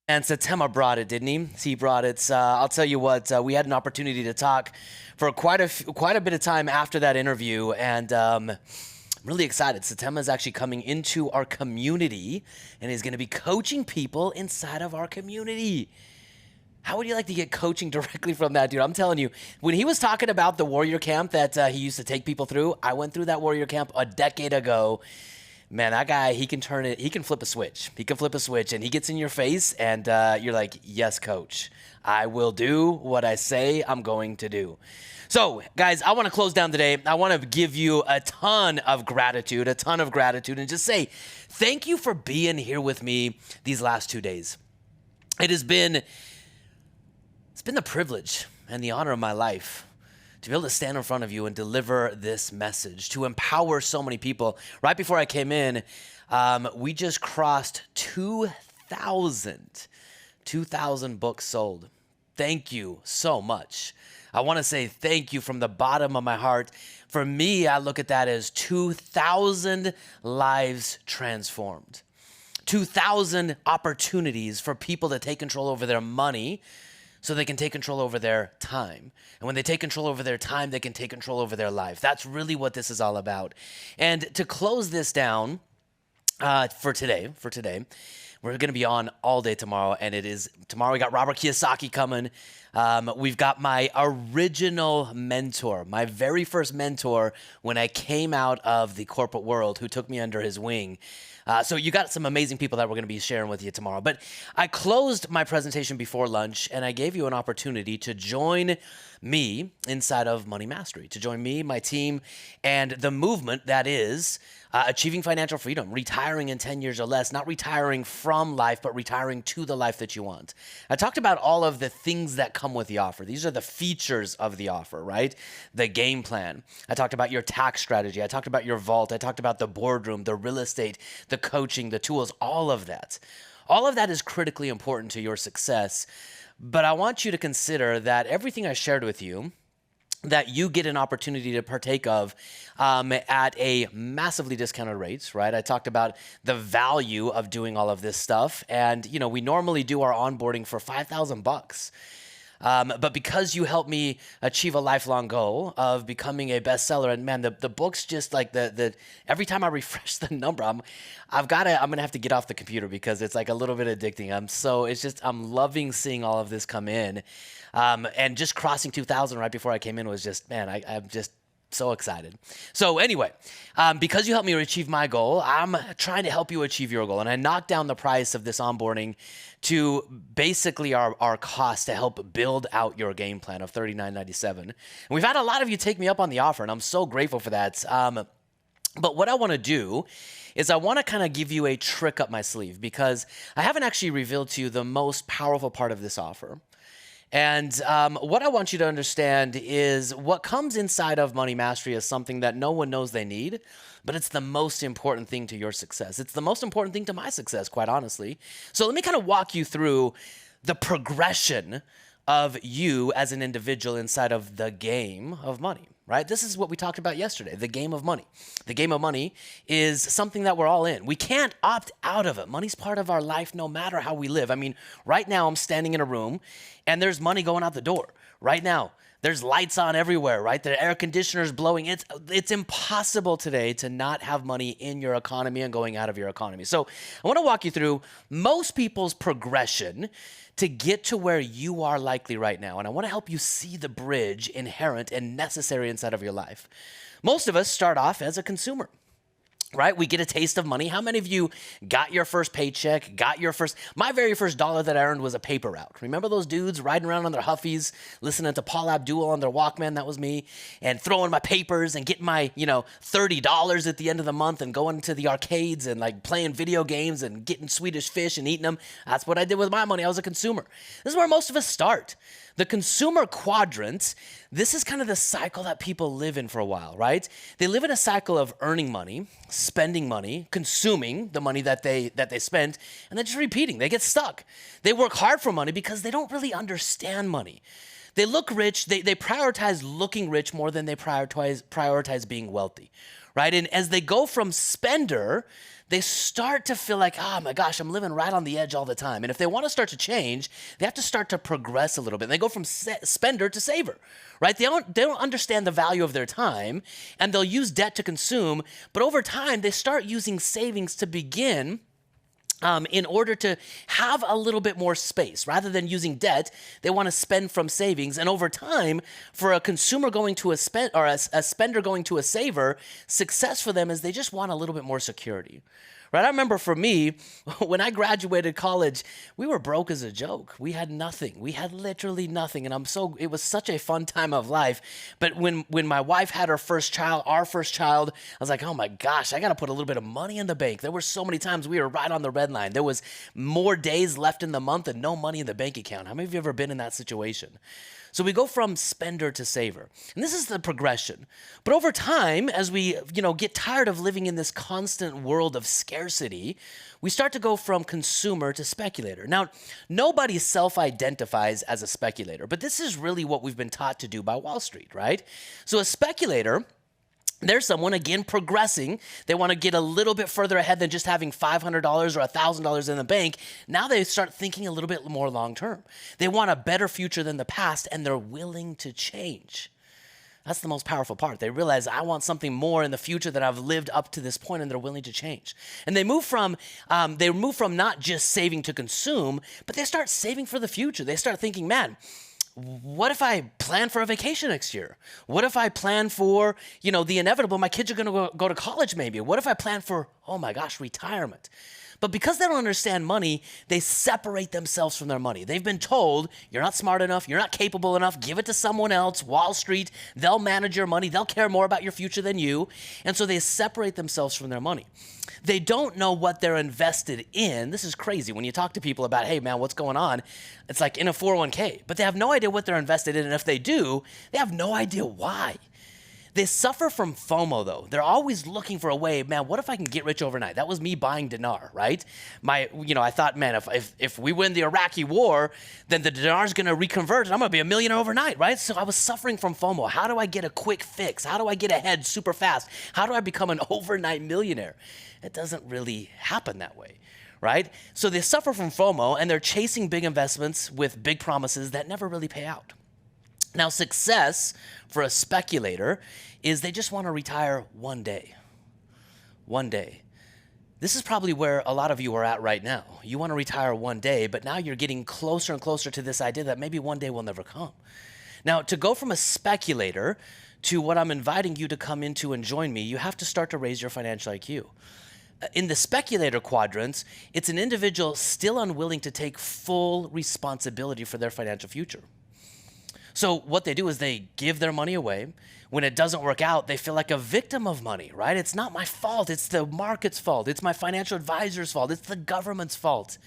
And Satema brought it, didn't he? He brought it. I'll tell you what, we had an opportunity to talk for quite a bit of time after that interview, and I'm really excited. Satema is actually coming into our community, and he's going to be coaching people inside of our community. How would you like to get coaching directly from that dude? I'm telling you, when he was talking about the warrior camp that he used to take people through, I went through that warrior camp a decade ago. Man, that guy, he can flip a switch. He can flip a switch, and he gets in your face, and you're like, "Yes, coach. I will do what I say I'm going to do." So, guys, I want to close down today. I want to give you a ton of gratitude, and just say thank you for being here with me these last 2 days. It's been the privilege and the honor of my life to be able to stand in front of you and deliver this message, to empower so many people. Right before I came in, we just crossed 2,000 books sold. Thank you so much. I want to say thank you from the bottom of my heart. For me, I look at that as 2,000 lives transformed, 2,000 opportunities for people to take control over their money so they can take control over their time. And when they take control over their time, they can take control over their life. That's really what this is all about. And to close this down, For today. We're going to be on all day tomorrow, and tomorrow we got Robert Kiyosaki coming. We've got my original mentor, my very first mentor when I came out of the corporate world, who took me under his wing. So you got some amazing people that we're going to be sharing with you tomorrow. But I closed my presentation before lunch, and I gave you an opportunity to join me inside of Money Mastery, to join me, my team, and the movement that is achieving financial freedom, retiring in 10 years or less, not retiring from life, but retiring to the life that you want. I talked about all of the things that come with the offer. These are the features of the offer, right? The game plan. I talked about your tax strategy. I talked about your vault. I talked about the boardroom, the real estate, the coaching, the tools, all of that. All of that is critically important to your success. But I want you to consider that everything I shared with you, that you get an opportunity to partake of at a massively discounted rates, right? I talked about the value of doing all of this stuff. And, we normally do our onboarding for $5,000. But because you helped me achieve a lifelong goal of becoming a bestseller, and man, the book's just like every time I refresh the number, I'm gonna have to get off the computer because it's like a little bit addicting. I'm loving seeing all of this come in, and just crossing 2,000 right before I came in was just, man, I'm just so excited. So anyway, because you helped me achieve my goal, I'm trying to help you achieve your goal. And I knocked down the price of this onboarding to basically our cost to help build out your game plan of $39.97. And we've had a lot of you take me up on the offer, and I'm so grateful for that. But what I want to do is I want to kind of give you a trick up my sleeve, because I haven't actually revealed to you the most powerful part of this offer. And what I want you to understand is what comes inside of Money Mastery is something that no one knows they need, but it's the most important thing to your success. It's the most important thing to my success, quite honestly. So let me kind of walk you through the progression of you as an individual inside of the game of money, right? This is what we talked about yesterday, the game of money. The game of money is something that we're all in. We can't opt out of it. Money's part of our life no matter how we live. I mean, right now I'm standing in a room and there's money going out the door. Right now, there's lights on everywhere, right? The air conditioner's blowing. It's impossible today to not have money in your economy and going out of your economy. So I want to walk you through most people's progression to get to where you are likely right now. And I want to help you see the bridge inherent and necessary inside of your life. Most of us start off as a consumer, right? We get a taste of money. How many of you got your first paycheck, my very first dollar that I earned was a paper route. Remember those dudes riding around on their Huffies, listening to Paul Abdul on their Walkman? That was me. And throwing my papers and getting my, $30 at the end of the month and going to the arcades and like playing video games and getting Swedish fish and eating them. That's what I did with my money. I was a consumer. This is where most of us start. The consumer quadrant, this is kind of the cycle that people live in for a while, right? They live in a cycle of earning money, spending money, consuming the money that they spent, and then just repeating. They get stuck. They work hard for money because they don't really understand money. They look rich. They prioritize looking rich more than they prioritize being wealthy, right? And as they go from spender, they start to feel like, oh my gosh, I'm living right on the edge all the time. And if they want to start to change, they have to start to progress a little bit. And they go from spender to saver, right? They don't understand the value of their time, and they'll use debt to consume. But over time, they start using savings to begin in order to have a little bit more space. Rather than using debt, they want to spend from savings. And over time, for a consumer going to a spender going to a saver, success for them is they just want a little bit more security. Right? I remember for me, when I graduated college, we were broke as a joke. We had nothing. We had literally nothing. And it was such a fun time of life. But when my wife had our first child, I was like, oh my gosh, I got to put a little bit of money in the bank. There were so many times we were right on the red line. There was more days left in the month and no money in the bank account. How many of you have ever been in that situation? So we go from spender to saver. And this is the progression. But over time, as we, get tired of living in this constant world of scarcity, we start to go from consumer to speculator. Now, nobody self-identifies as a speculator, but this is really what we've been taught to do by Wall Street, right? So a speculator, there's someone, again, progressing. They want to get a little bit further ahead than just having $500 or $1,000 in the bank. Now they start thinking a little bit more long term. They want a better future than the past, and they're willing to change. That's the most powerful part. They realize I want something more in the future than I've lived up to this point, and they're willing to change. And they move from not just saving to consume, but they start saving for the future. They start thinking, man, what if I plan for a vacation next year? What if I plan for, the inevitable? My kids are going to go to college maybe. What if I plan for, oh my gosh, retirement? But because they don't understand money, they separate themselves from their money. They've been told, you're not smart enough, you're not capable enough, give it to someone else, Wall Street, they'll manage your money, they'll care more about your future than you. And so they separate themselves from their money. They don't know what they're invested in. This is crazy. When you talk to people about, hey man, what's going on? It's like in a 401k, but they have no idea what they're invested in. And if they do, they have no idea why. They suffer from FOMO though. They're always looking for a way, man, what if I can get rich overnight? That was me buying dinar, right? I thought, man, if we win the Iraqi war, then the dinar's gonna reconvert and I'm gonna be a millionaire overnight, right? So I was suffering from FOMO. How do I get a quick fix? How do I get ahead super fast? How do I become an overnight millionaire? It doesn't really happen that way, right? So they suffer from FOMO and they're chasing big investments with big promises that never really pay out. Now, success for a speculator is they just want to retire one day. One day. This is probably where a lot of you are at right now. You want to retire one day, but now you're getting closer and closer to this idea that maybe one day will never come. Now, to go from a speculator to what I'm inviting you to come into and join me, you have to start to raise your financial IQ. In the speculator quadrants, it's an individual still unwilling to take full responsibility for their financial future. So what they do is they give their money away. When it doesn't work out, they feel like a victim of money, right? It's not my fault. It's the market's fault. It's my financial advisor's fault. It's the government's fault.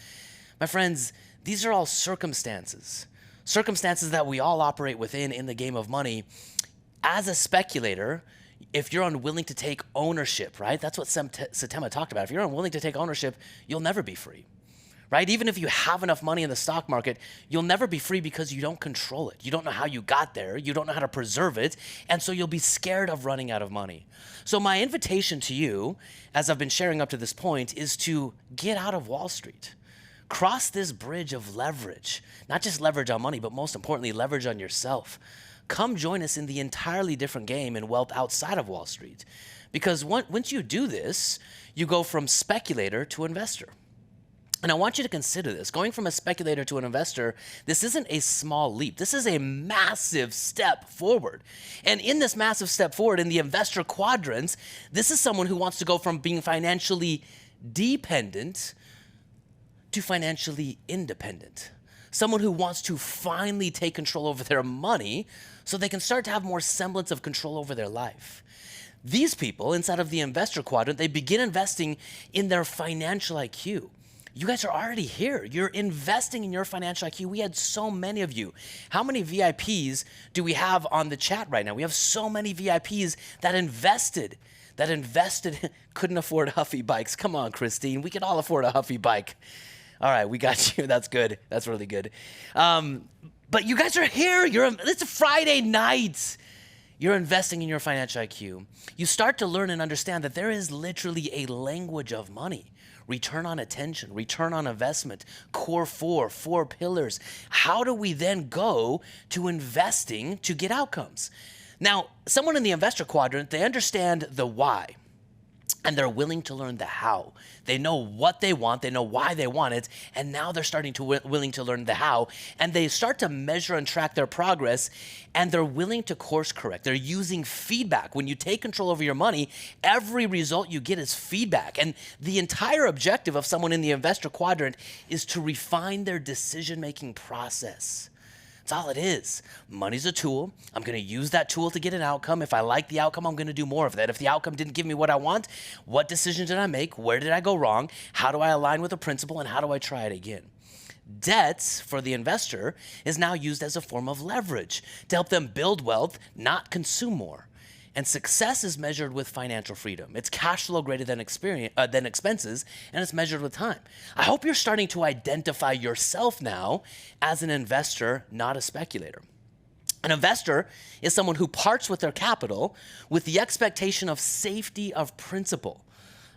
My friends, these are all circumstances. Circumstances that we all operate within in the game of money. As a speculator, if you're unwilling to take ownership, right? That's what Satema talked about. If you're unwilling to take ownership, you'll never be free. Right? Even if you have enough money in the stock market, you'll never be free because you don't control it. You don't know how you got there. You don't know how to preserve it. And so you'll be scared of running out of money. So my invitation to you, as I've been sharing up to this point, is to get out of Wall Street. Cross this bridge of leverage. Not just leverage on money, but most importantly, leverage on yourself. Come join us in the entirely different game in wealth outside of Wall Street. Because once you do this, you go from speculator to investor. And I want you to consider this. Going from a speculator to an investor, this isn't a small leap. This is a massive step forward. And in this massive step forward, in the investor quadrants, this is someone who wants to go from being financially dependent to financially independent. Someone who wants to finally take control over their money so they can start to have more semblance of control over their life. These people, inside of the investor quadrant, they begin investing in their financial IQ. You guys are already here. You're investing in your financial IQ. We had so many of you. How many VIPs do we have on the chat right now? We have so many VIPs that invested, couldn't afford Huffy bikes. Come on, Christine. We can all afford a Huffy bike. All right, we got you. That's good. That's really good. But you guys are here. It's a Friday night. You're investing in your financial IQ. You start to learn and understand that there is literally a language of money. Return on attention, return on investment, core four pillars. How do we then go to investing to get outcomes? Now, someone in the investor quadrant, they understand the why. And they're willing to learn the how. They know what they want, they know why they want it, and now they're starting to willing to learn the how, and they start to measure and track their progress, and they're willing to course correct. They're using feedback. When you take control over your money, every result you get is feedback, and the entire objective of someone in the investor quadrant is to refine their decision-making process. That's all it is. Money's a tool. I'm going to use that tool to get an outcome. If I like the outcome, I'm going to do more of that. If the outcome didn't give me what I want, what decision did I make? Where did I go wrong? How do I align with the principle? And how do I try it again? Debts for the investor is now used as a form of leverage to help them build wealth, not consume more. And success is measured with financial freedom. It's cash flow greater than expenses, and it's measured with time. I hope you're starting to identify yourself now as an investor, not a speculator. An investor is someone who parts with their capital with the expectation of safety of principle.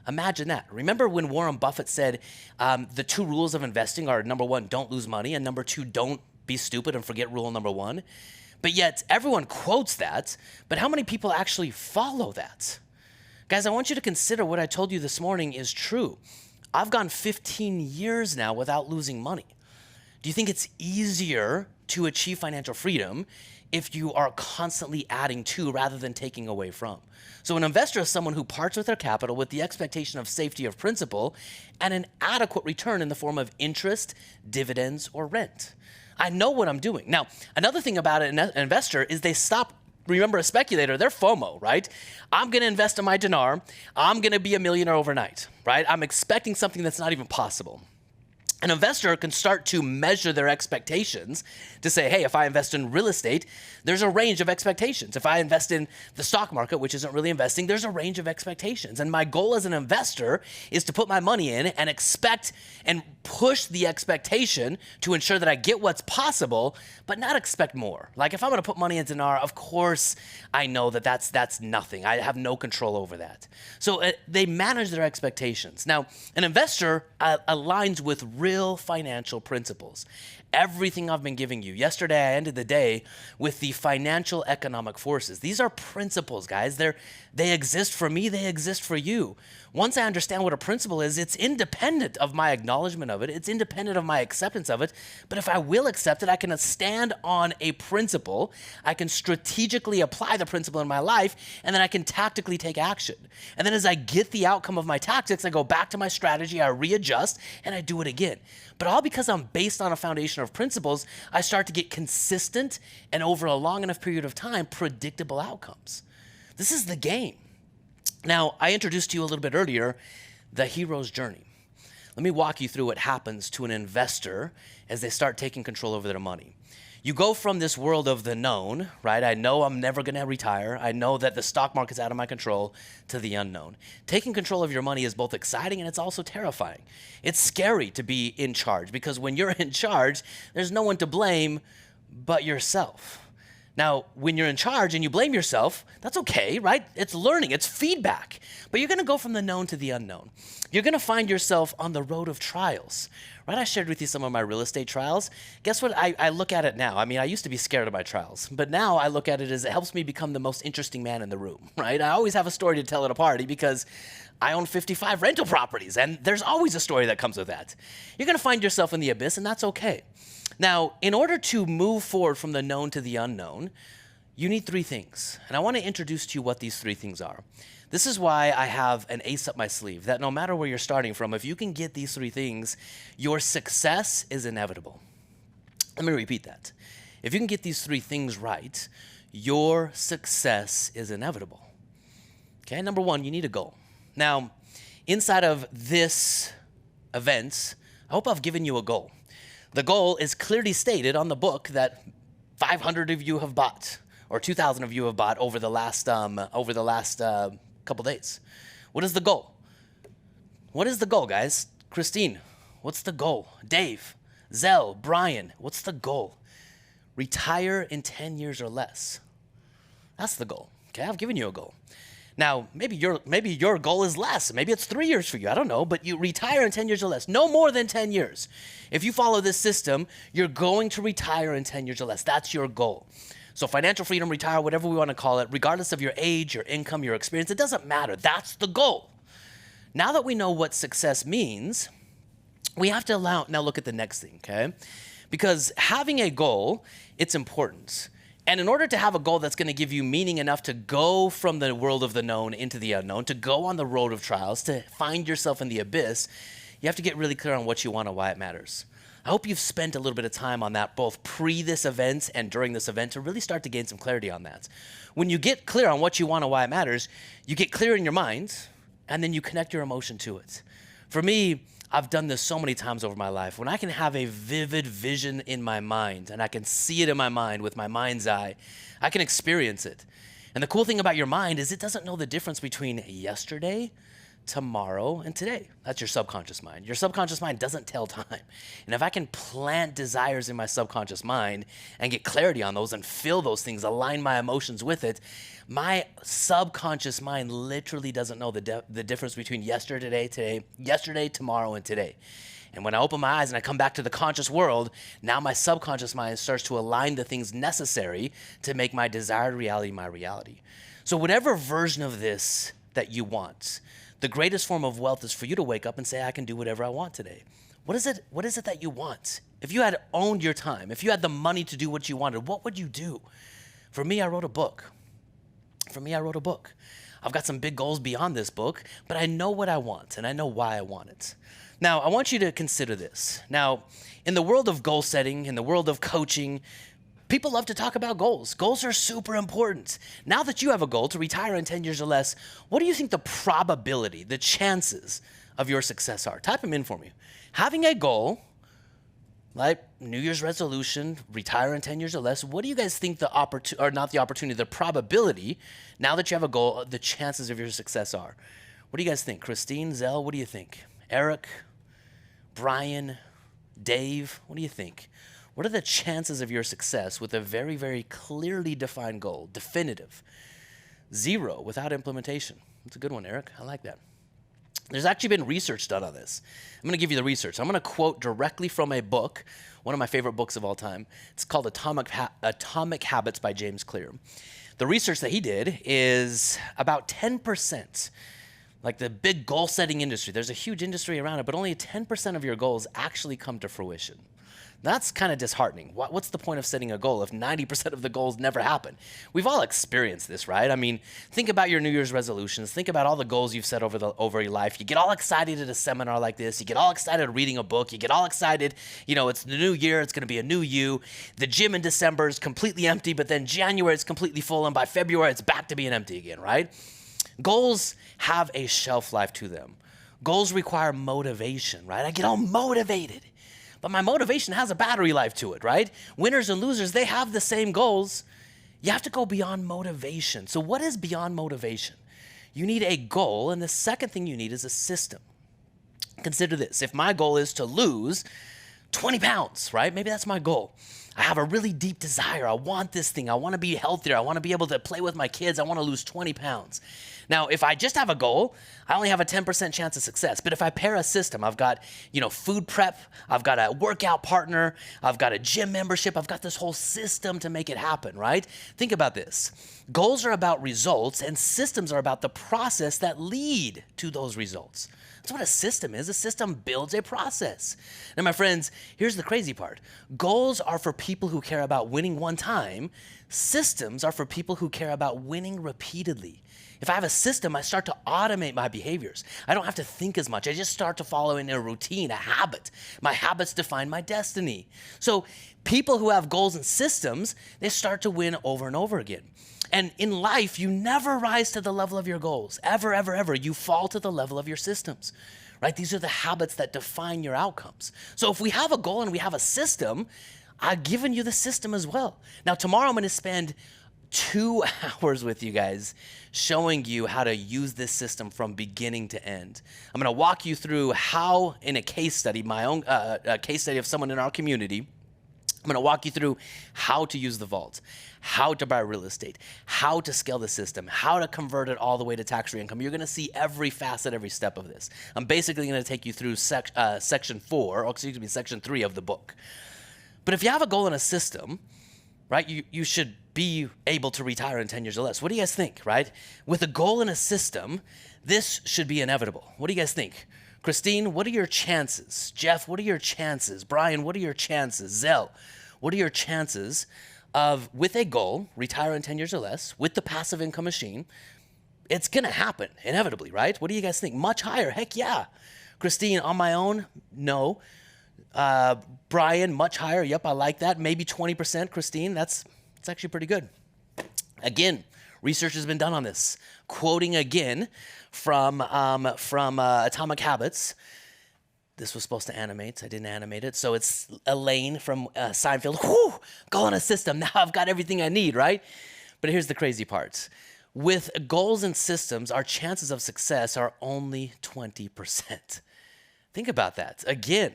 Imagine that. Remember when Warren Buffett said the two rules of investing are, number one, don't lose money, and number two, don't be stupid and forget rule number one? But yet everyone quotes that, but how many people actually follow that? Guys, I want you to consider what I told you this morning is true. I've gone 15 years now without losing money. Do you think it's easier to achieve financial freedom if you are constantly adding to rather than taking away from? So an investor is someone who parts with their capital with the expectation of safety of principal and an adequate return in the form of interest, dividends, or rent. I know what I'm doing. Now, another thing about an investor is they stop. Remember, a speculator, they're FOMO, right? I'm going to invest in my dinar. I'm going to be a millionaire overnight, right? I'm expecting something that's not even possible. An investor can start to measure their expectations to say, hey, if I invest in real estate, there's a range of expectations. If I invest in the stock market, which isn't really investing, there's a range of expectations. And my goal as an investor is to put my money in and expect and push the expectation to ensure that I get what's possible, but not expect more. Like if I'm going to put money in dinar, of course, I know that that's nothing. I have no control over that. So they manage their expectations. Now, an investor aligns with real financial principles. Everything I've been giving you. Yesterday, I ended the day with the financial economic forces. These are principles, guys. They exist for me. They exist for you. Once I understand what a principle is, it's independent of my acknowledgement of it. It's independent of my acceptance of it. But if I will accept it, I can stand on a principle. I can strategically apply the principle in my life, and then I can tactically take action. And then as I get the outcome of my tactics, I go back to my strategy, I readjust, and I do it again. But all because I'm based on a foundation of principles, I start to get consistent and over a long enough period of time, predictable outcomes. This is the game. Now, I introduced to you a little bit earlier the hero's journey. Let me walk you through what happens to an investor as they start taking control over their money. You go from this world of the known, right? I know I'm never going to retire. I know that the stock market's out of my control, to the unknown. Taking control of your money is both exciting and it's also terrifying. It's scary to be in charge because when you're in charge, there's no one to blame but yourself. Now, when you're in charge and you blame yourself, that's okay, right? It's learning, it's feedback. But you're going to go from the known to the unknown. You're going to find yourself on the road of trials, right? I shared with you some of my real estate trials. Guess what? I look at it now. I mean, I used to be scared of my trials, but now I look at it as it helps me become the most interesting man in the room, right? I always have a story to tell at a party because I own 55 rental properties, and there's always a story that comes with that. You're going to find yourself in the abyss, and that's okay. Now, in order to move forward from the known to the unknown, you need three things. And I want to introduce to you what these three things are. This is why I have an ace up my sleeve, that no matter where you're starting from, if you can get these three things, your success is inevitable. Let me repeat that. If you can get these three things right, your success is inevitable. Okay, number one, you need a goal. Now, inside of this event, I hope I've given you a goal. The goal is clearly stated on the book that 500 of you have bought, or 2,000 of you have bought over the last couple days. What is the goal? What is the goal, guys? Christine, what's the goal? Dave, Zell, Brian, what's the goal? Retire in 10 years or less. That's the goal. Okay, I've given you a goal. Now, maybe your goal is less. Maybe it's 3 years for you. I don't know. But you retire in 10 years or less. No more than 10 years. If you follow this system, you're going to retire in 10 years or less. That's your goal. So financial freedom, retire, whatever we want to call it, regardless of your age, your income, your experience, it doesn't matter. That's the goal. Now that we know what success means, we have to now look at the next thing, okay? Because having a goal, it's important. And in order to have a goal that's going to give you meaning enough to go from the world of the known into the unknown, to go on the road of trials, to find yourself in the abyss, you have to get really clear on what you want and why it matters. I hope you've spent a little bit of time on that, both pre this event and during this event, to really start to gain some clarity on that. When you get clear on what you want and why it matters, you get clear in your mind, and then you connect your emotion to it. For me, I've done this so many times over my life. When I can have a vivid vision in my mind and I can see it in my mind with my mind's eye, I can experience it. And the cool thing about your mind is it doesn't know the difference between yesterday, tomorrow, and today. That's your subconscious mind. Your subconscious mind doesn't tell time. And if I can plant desires in my subconscious mind and get clarity on those and feel those things, align my emotions with it, my subconscious mind literally doesn't know the difference between yesterday, tomorrow, and today. And when I open my eyes and I come back to the conscious world, now my subconscious mind starts to align the things necessary to make my desired reality my reality. So whatever version of this that you want, the greatest form of wealth is for you to wake up and say, I can do whatever I want today. What is it that you want? If you had owned your time, if you had the money to do what you wanted, what would you do? For me, I wrote a book. I've got some big goals beyond this book, but I know what I want and I know why I want it. Now, I want you to consider this. Now, in the world of goal setting, in the world of coaching, people love to talk about goals. Goals are super important. Now that you have a goal to retire in 10 years or less, what do you think the probability, the chances of your success are? Type them in for me. Having a goal, like New Year's resolution, retire in 10 years or less, what do you guys think the probability, now that you have a goal, the chances of your success are? What do you guys think? Christine, Zell, what do you think? Eric, Brian, Dave, what do you think? What are the chances of your success with a very, very clearly defined goal, definitive? 0 without implementation. That's a good one, Eric. I like that. There's actually been research done on this. I'm going to give you the research. I'm going to quote directly from a book, one of my favorite books of all time. It's called Atomic Habits by James Clear. The research that he did is about 10%, like the big goal-setting industry. There's a huge industry around it, but only 10% of your goals actually come to fruition. That's kind of disheartening. What's the point of setting a goal if 90% of the goals never happen? We've all experienced this, right? I mean, think about your New Year's resolutions. Think about all the goals you've set over your life. You get all excited at a seminar like this. You get all excited reading a book. You get all excited, it's the new year. It's going to be a new you. The gym in December is completely empty, but then January it's completely full, and by February it's back to being empty again, right? Goals have a shelf life to them. Goals require motivation, right? I get all motivated. But my motivation has a battery life to it, right? Winners and losers, they have the same goals. You have to go beyond motivation. So what is beyond motivation? You need a goal, and the second thing you need is a system. Consider this. If my goal is to lose 20 pounds, right? Maybe that's my goal. I have a really deep desire. I want this thing. I want to be healthier. I want to be able to play with my kids. I want to lose 20 pounds. Now, if I just have a goal, I only have a 10% chance of success. But if I pair a system, I've got, food prep, I've got a workout partner, I've got a gym membership, I've got this whole system to make it happen, right? Think about this. Goals are about results, and systems are about the process that lead to those results. That's what a system is. A system builds a process. Now, my friends, here's the crazy part. Goals are for people who care about winning one time. Systems are for people who care about winning repeatedly. If I have a system, I start to automate my behaviors. I don't have to think as much. I just start to follow in a routine, a habit. My habits define my destiny. So people who have goals and systems, they start to win over and over again. And in life, you never rise to the level of your goals. Ever, ever, ever. You fall to the level of your systems, right? These are the habits that define your outcomes. So if we have a goal and we have a system, I've given you the system as well. Now, tomorrow I'm going to spend 2 hours with you guys showing you how to use this system from beginning to end. I'm going to walk you through how, in a case study, my own a case study of someone in our community, I'm going to walk you through how to use the vault, how to buy real estate, how to scale the system, how to convert it all the way to tax-free income. You're going to see every facet, every step of this. I'm basically going to take you through section 3 of the book. But if you have a goal and a system, right, you should be able to retire in 10 years or less. What do you guys think, right? With a goal and a system, this should be inevitable. What do you guys think? Christine, what are your chances? Jeff, what are your chances? Brian, what are your chances? Zell, what are your chances of, with a goal, retire in 10 years or less, with the passive income machine? It's going to happen, inevitably, right? What do you guys think? Much higher? Heck yeah. Christine, on my own? No. Brian, much higher? Yep, I like that. Maybe 20%. Christine, that's actually pretty good. Again, research has been done on this. Quoting again from Atomic Habits. This was supposed to animate. I didn't animate it. So it's Elaine from Seinfeld. Whew, goal and a system. Now I've got everything I need, right? But here's the crazy part. With goals and systems, our chances of success are only 20%. Think about that. Again,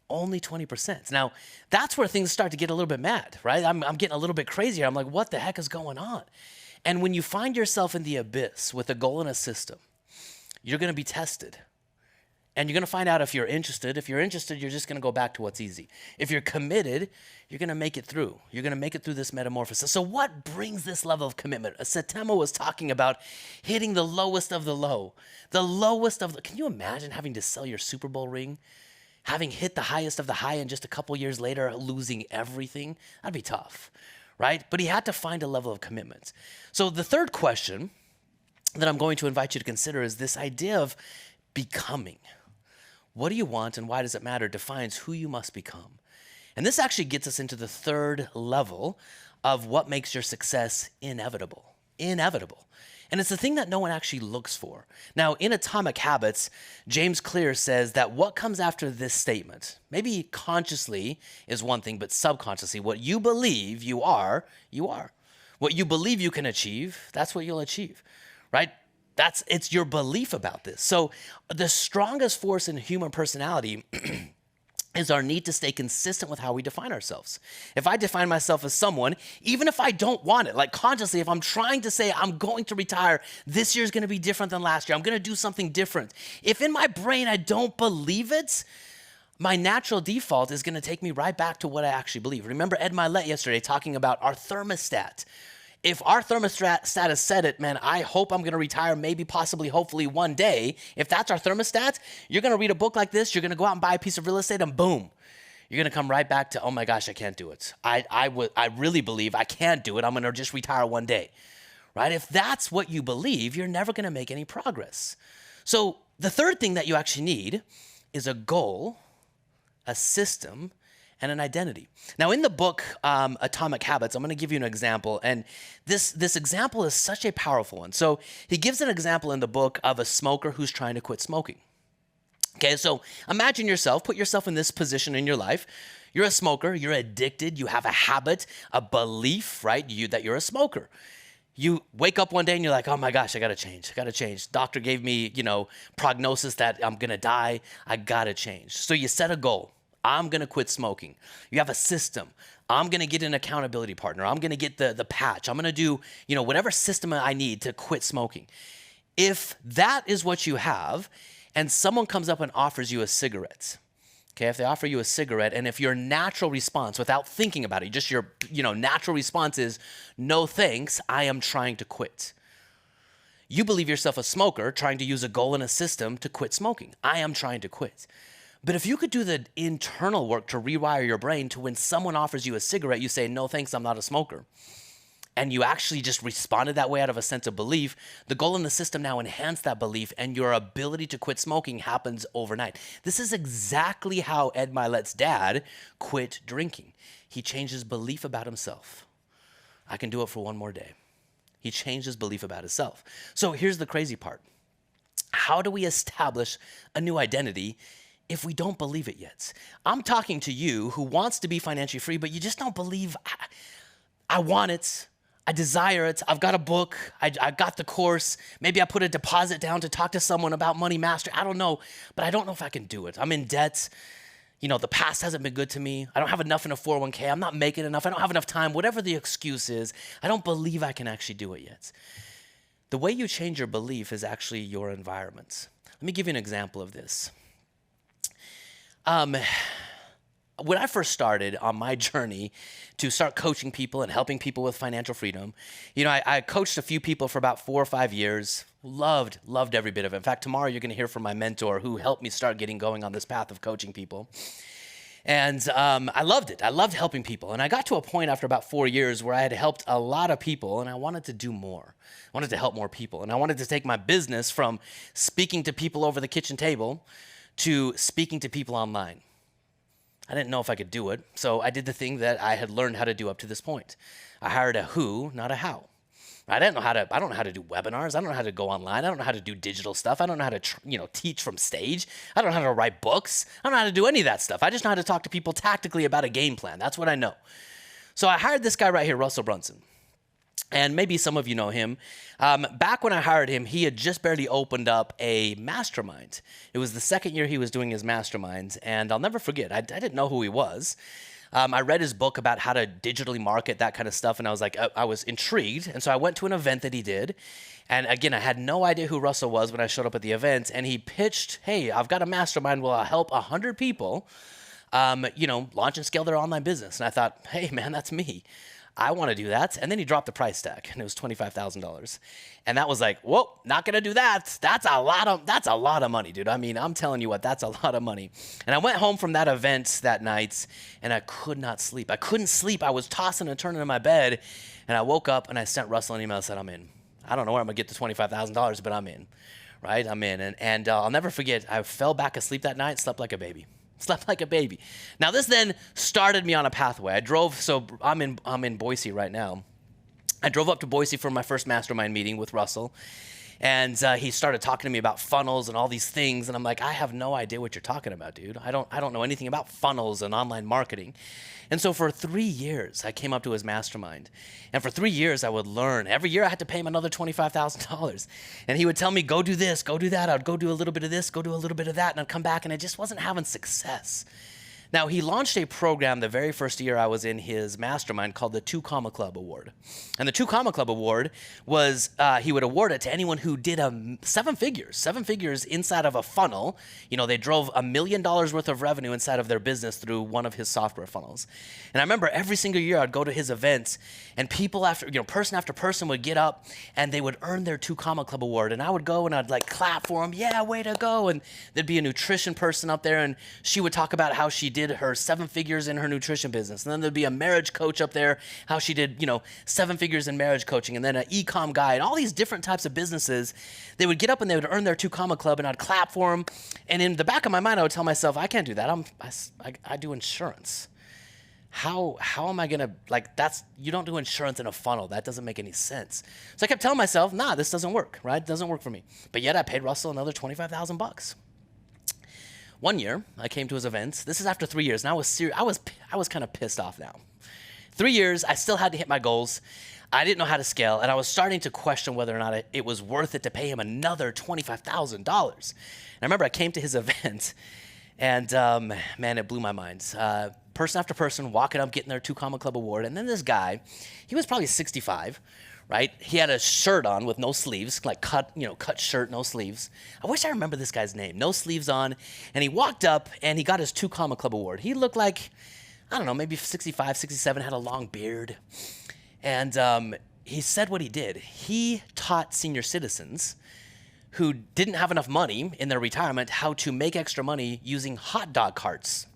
only 20%. Now, that's where things start to get a little bit mad, right? I'm getting a little bit crazier. I'm like, what the heck is going on? And when you find yourself in the abyss with a goal and a system, you're going to be tested. And you're going to find out if you're interested. If you're interested, you're just going to go back to what's easy. If you're committed, you're going to make it through. You're going to make it through this metamorphosis. So what brings this level of commitment? Satema was talking about hitting the lowest of the low. The lowest of the... Can you imagine having to sell your Super Bowl ring? Having hit the highest of the high and just a couple years later losing everything? That'd be tough, right? But he had to find a level of commitment. So the third question that I'm going to invite you to consider is this idea of becoming. What do you want and why does it matter defines who you must become. And this actually gets us into the third level of what makes your success inevitable. Inevitable. And it's the thing that no one actually looks for. Now, in Atomic Habits, James Clear says that what comes after this statement, maybe consciously is one thing, but subconsciously, what you believe you are, you are. What you believe you can achieve, that's what you'll achieve, right? It's your belief about this. So the strongest force in human personality is our need to stay consistent with how we define ourselves. If I define myself as someone, even if I don't want it, like consciously, if I'm trying to say I'm going to retire, this year's gonna be different than last year, I'm gonna do something different. If in my brain I don't believe it, my natural default is gonna take me right back to what I actually believe. Remember Ed Milet yesterday talking about our thermostat. If our thermostat has said it, man, I hope I'm going to retire, maybe, possibly, hopefully one day. If that's our thermostat, you're going to read a book like this, you're going to go out and buy a piece of real estate, and boom, you're going to come right back to, oh my gosh, I can't do it. I really believe I can't do it. I'm going to just retire one day, right? If that's what you believe, you're never going to make any progress. So the third thing that you actually need is a goal, a system, and an identity. Now, in the book, Atomic Habits, I'm going to give you an example, and this example is such a powerful one. So he gives an example in the book of a smoker who's trying to quit smoking. Okay, so imagine yourself, put yourself in this position in your life. You're a smoker, you're addicted, you have a habit, a belief, right, that you're a smoker. You wake up one day and you're like, oh my gosh, I gotta change. Doctor gave me, prognosis that I'm gonna die, I gotta change. So you set a goal. I'm going to quit smoking. You have a system. I'm going to get an accountability partner. I'm going to get the patch. I'm going to do, whatever system I need to quit smoking. If that is what you have and someone comes up and offers you a cigarette, okay, if they offer you a cigarette and if your natural response without thinking about it, just your, natural response is, no thanks, I am trying to quit. You believe yourself a smoker trying to use a goal and a system to quit smoking. I am trying to quit. But if you could do the internal work to rewire your brain to when someone offers you a cigarette, you say, no, thanks, I'm not a smoker. And you actually just responded that way out of a sense of belief, the goal in the system now enhance that belief and your ability to quit smoking happens overnight. This is exactly how Ed Milet's dad quit drinking. He changed his belief about himself. I can do it for one more day. He changed his belief about himself. So here's the crazy part. How do we establish a new identity if we don't believe it yet? I'm talking to you who wants to be financially free, but you just don't believe, I want it, I desire it, I've got a book, I got the course, maybe I put a deposit down to talk to someone about money mastery, I don't know, but I don't know if I can do it. I'm in debt, the past hasn't been good to me, I don't have enough in a 401k, I'm not making enough, I don't have enough time, whatever the excuse is, I don't believe I can actually do it yet. The way you change your belief is actually your environment. Let me give you an example of this. When I first started on my journey to start coaching people and helping people with financial freedom, I coached a few people for about 4 or 5 years, loved every bit of it. In fact, tomorrow you're going to hear from my mentor who helped me start getting going on this path of coaching people. And I loved it. I loved helping people. And I got to a point after about 4 years where I had helped a lot of people and I wanted to do more. I wanted to help more people. And I wanted to take my business from speaking to people over the kitchen table to speaking to people online. I didn't know if I could do it, so I did the thing that I had learned how to do up to this point. I hired a who, not a how. I don't know how to do webinars. I don't know how to go online. I don't know how to do digital stuff. I don't know how to teach from stage. I don't know how to write books. I don't know how to do any of that stuff. I just know how to talk to people tactically about a game plan. That's what I know. So I hired this guy right here, Russell Brunson. And maybe some of you know him. Back when I hired him, he had just barely opened up a mastermind. It was the second year he was doing his masterminds, and I'll never forget, I didn't know who he was. I read his book about how to digitally market, that kind of stuff, and I was like, I was intrigued. And so I went to an event that he did. And again, I had no idea who Russell was when I showed up at the event. And he pitched, hey, I've got a mastermind where I'll help 100 people, launch and scale their online business. And I thought, hey, man, that's me. I want to do that. And then he dropped the price tag, and it was $25,000. And that was like, whoa, not going to do that. That's a lot of money, dude. I mean, I'm telling you what, that's a lot of money. And I went home from that event that night, and I could not sleep. I couldn't sleep. I was tossing and turning in my bed, and I woke up, and I sent Russell an email and said, I'm in. I don't know where I'm going to get the $25,000, but I'm in, right? I'm in. And I'll never forget, I fell back asleep that night, slept like a baby. Slept like a baby. Now, this then started me on a pathway. I drove, so I'm in Boise right now. I drove up to Boise for my first mastermind meeting with Russell, and he started talking to me about funnels and all these things, and I'm like, I have no idea what you're talking about, dude. I don't know anything about funnels and online marketing. And so for 3 years, I came up to his mastermind. And for 3 years, I would learn. Every year, I had to pay him another $25,000. And he would tell me, go do this, go do that. I'd go do a little bit of this, go do a little bit of that. And I'd come back, and I just wasn't having success. Now, he launched a program the very first year I was in his mastermind called the 2 Comma Club Award. And the 2 Comma Club Award was, he would award it to anyone who did 7 figures inside of a funnel. You know, they drove $1 million worth of revenue inside of their business through one of his software funnels. And I remember every single year I'd go to his events, and people person after person would get up, and they would earn their 2 Comma Club Award. And I would go, and I'd like clap for them. Yeah, way to go. And there'd be a nutrition person up there, and she would talk about how she did her 7 figures in her nutrition business. And then there'd be a marriage coach up there, how she did, 7 figures in marriage coaching, and then an e-com guy, and all these different types of businesses. They would get up and they would earn their 2 Comma Club, and I'd clap for them. And in the back of my mind, I would tell myself, I can't do that. I do insurance. How am I gonna, you don't do insurance in a funnel. That doesn't make any sense. So I kept telling myself, nah, this doesn't work, right? It doesn't work for me. But yet I paid Russell another $25,000. One year, I came to his events. This is after 3 years, and I was kind of pissed off now. 3 years, I still had to hit my goals. I didn't know how to scale, and I was starting to question whether or not it was worth it to pay him another $25,000. I remember I came to his event, and man, it blew my mind. Person after person walking up, getting their 2 Comma Club Award, and then this guy, he was probably 65, right? He had a shirt on with no sleeves, like cut shirt, no sleeves. I wish I remember this guy's name. No sleeves on, and he walked up and he got his 2 Comma Club Award. He looked like, I don't know, maybe 65, 67, had a long beard, and he said what he did. He taught senior citizens who didn't have enough money in their retirement how to make extra money using hot dog carts.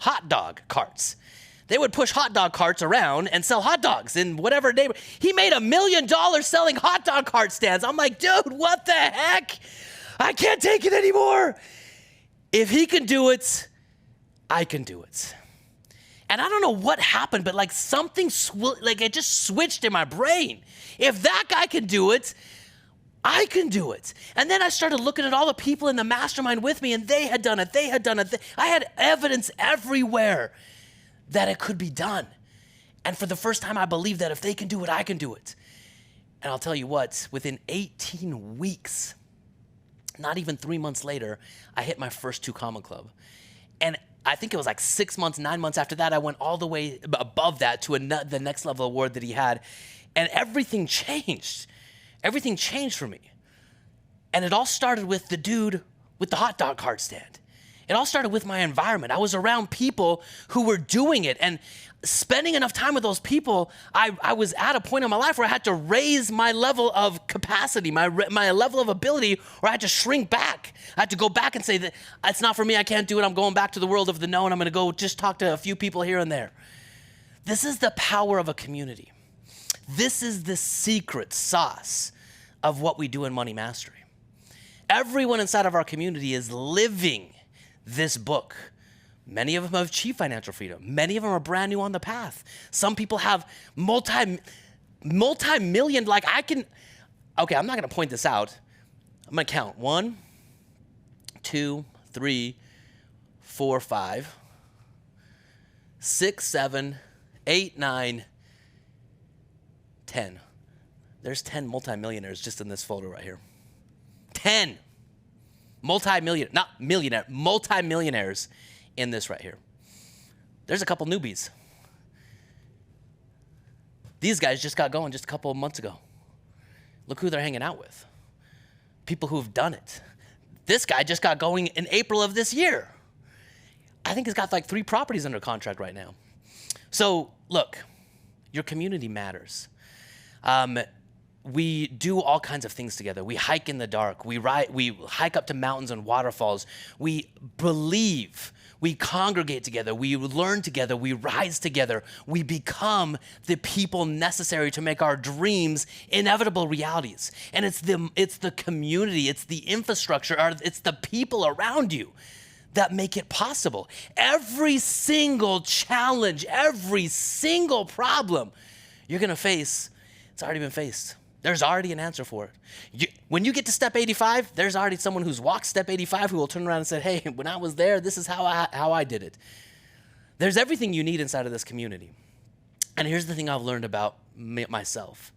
Hot dog carts. They would push hot dog carts around and sell hot dogs in whatever neighborhood. He made $1 million selling hot dog cart stands. I'm like, dude, what the heck? I can't take it anymore. If he can do it, I can do it. And I don't know what happened, but like something, it just switched in my brain. If that guy can do it, I can do it. And then I started looking at all the people in the mastermind with me, and they had done it. I had evidence everywhere that it could be done. And for the first time, I believed that if they can do it, I can do it. And I'll tell you what, within 18 weeks, not even 3 months later, I hit my first 2 Comma Club. And I think it was like 6 months, 9 months after that, I went all the way above that to the next level award that he had. And everything changed. Everything changed for me. And it all started with the dude with the hot dog cart stand. It all started with my environment. I was around people who were doing it, and spending enough time with those people, I was at a point in my life where I had to raise my level of capacity, my level of ability, or I had to shrink back. I had to go back and say that it's not for me, I can't do it, I'm going back to the world of the no, and I'm gonna go just talk to a few people here and there. This is the power of a community. This is the secret sauce of what we do in Money Mastery. Everyone inside of our community is living this book. Many of them have achieved financial freedom. Many of them are brand new on the path. Some people have multi-million, I'm not gonna point this out. I'm gonna count 1, 2, 3, 4, 5, 6, 7, 8, 9, 10. There's 10 multimillionaires just in this photo right here. 10 multimillionaires in this right here. There's a couple newbies. These guys just got going just a couple of months ago. Look who they're hanging out with. People who've done it. This guy just got going in April of this year. I think he's got like 3 properties under contract right now. So look, your community matters. We do all kinds of things together. We hike in the dark. We hike up to mountains and waterfalls. We believe. We congregate together. We learn together. We rise together. We become the people necessary to make our dreams inevitable realities. And it's the community, it's the infrastructure, it's the people around you that make it possible. Every single challenge, every single problem you're gonna face, it's already been faced. There's already an answer for it. When you get to step 85, there's already someone who's walked step 85 who will turn around and say, hey, when I was there, this is how I did it. There's everything you need inside of this community. And here's the thing I've learned about myself.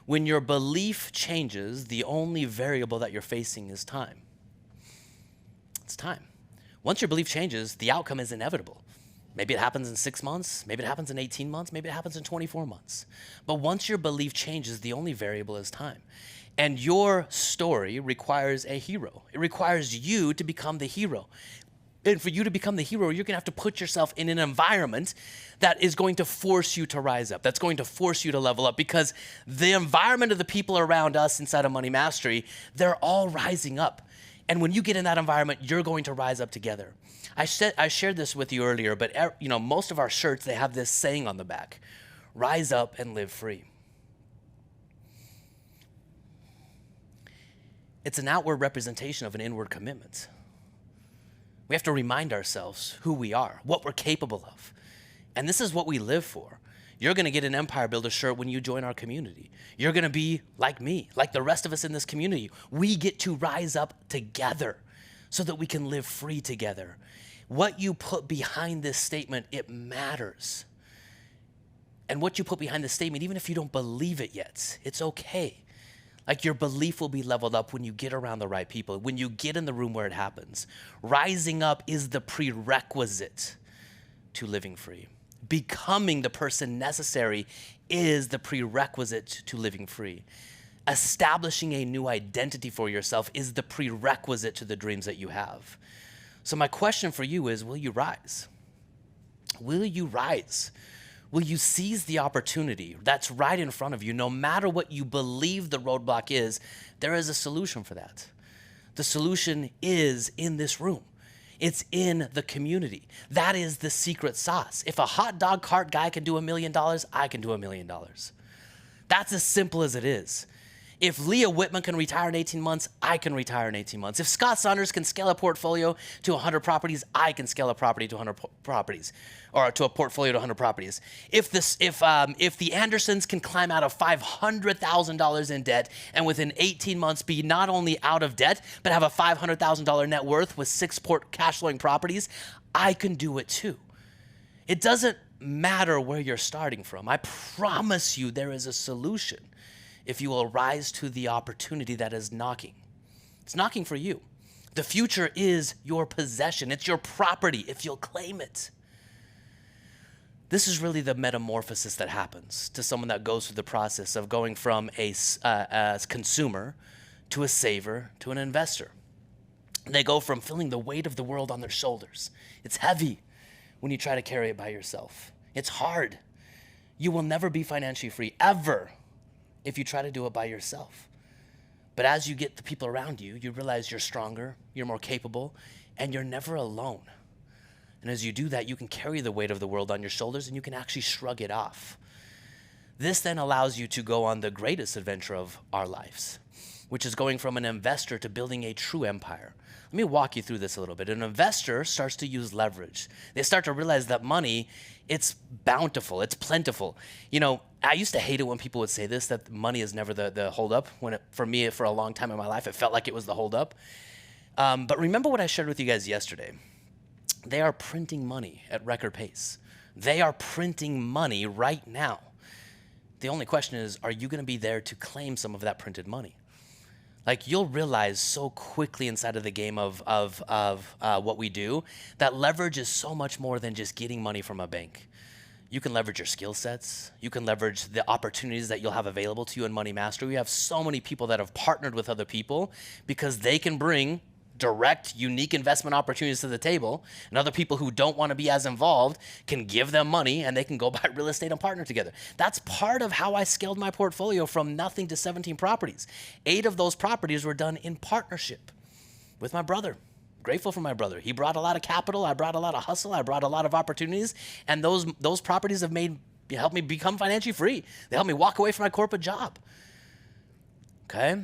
When your belief changes, the only variable that you're facing is time. It's time. Once your belief changes, the outcome is inevitable. Maybe it happens in 6 months, maybe it happens in 18 months, maybe it happens in 24 months. But once your belief changes, the only variable is time. And your story requires a hero. It requires you to become the hero. And for you to become the hero, you're gonna have to put yourself in an environment that is going to force you to rise up, that's going to force you to level up, because the environment of the people around us inside of Money Mastery, they're all rising up. And when you get in that environment, you're going to rise up together. I shared this with you earlier, but most of our shirts, they have this saying on the back: rise up and live free. It's an outward representation of an inward commitment. We have to remind ourselves who we are, what we're capable of. And this is what we live for. You're gonna get an Empire Builder shirt when you join our community. You're gonna be like me, like the rest of us in this community. We get to rise up together so that we can live free together. What you put behind this statement, it matters. And what you put behind this statement, even if you don't believe it yet, it's okay. Like, your belief will be leveled up when you get around the right people, when you get in the room where it happens. Rising up is the prerequisite to living free. Becoming the person necessary is the prerequisite to living free. Establishing a new identity for yourself is the prerequisite to the dreams that you have. So my question for you is, will you rise? Will you rise? Will you seize the opportunity that's right in front of you? No matter what you believe the roadblock is, there is a solution for that. The solution is in this room. It's in the community. That is the secret sauce. If a hot dog cart guy can do $1 million, I can do $1 million. That's as simple as it is. If Leah Whitman can retire in 18 months, I can retire in 18 months. If Scott Saunders can scale a portfolio to 100 properties, I can scale a property to 100 properties, or to a portfolio to 100 properties. If the Andersons can climb out of $500,000 in debt and within 18 months be not only out of debt, but have a $500,000 net worth with 6 cash flowing properties, I can do it too. It doesn't matter where you're starting from. I promise you there is a solution if you will rise to the opportunity that is knocking. It's knocking for you. The future is your possession. It's your property if you'll claim it. This is really the metamorphosis that happens to someone that goes through the process of going from a consumer to a saver to an investor. They go from feeling the weight of the world on their shoulders. It's heavy when you try to carry it by yourself. It's hard. You will never be financially free, ever, if you try to do it by yourself. But as you get the people around you, you realize you're stronger, you're more capable, and you're never alone. And as you do that, you can carry the weight of the world on your shoulders and you can actually shrug it off. This then allows you to go on the greatest adventure of our lives, which is going from an investor to building a true empire. Let me walk you through this a little bit. An investor starts to use leverage. They start to realize that money, it's bountiful, it's plentiful. You know, I used to hate it when people would say this, that money is never the holdup. For me, for a long time in my life, it felt like it was the holdup. But remember what I shared with you guys yesterday. They are printing money at record pace. They are printing money right now. The only question is, are you gonna be there to claim some of that printed money? Like, you'll realize so quickly inside of the game of what we do that leverage is so much more than just getting money from a bank. You can leverage your skill sets. You can leverage the opportunities that you'll have available to you in Money Mastery. We have so many people that have partnered with other people because they can bring direct, unique investment opportunities to the table, and other people who don't want to be as involved can give them money and they can go buy real estate and partner together. That's part of how I scaled my portfolio from nothing to 17 properties. 8 of those properties were done in partnership with my brother. Grateful for my brother. He brought a lot of capital. I brought a lot of hustle. I brought a lot of opportunities, and those properties have helped me become financially free. They helped me walk away from my corporate job. Okay.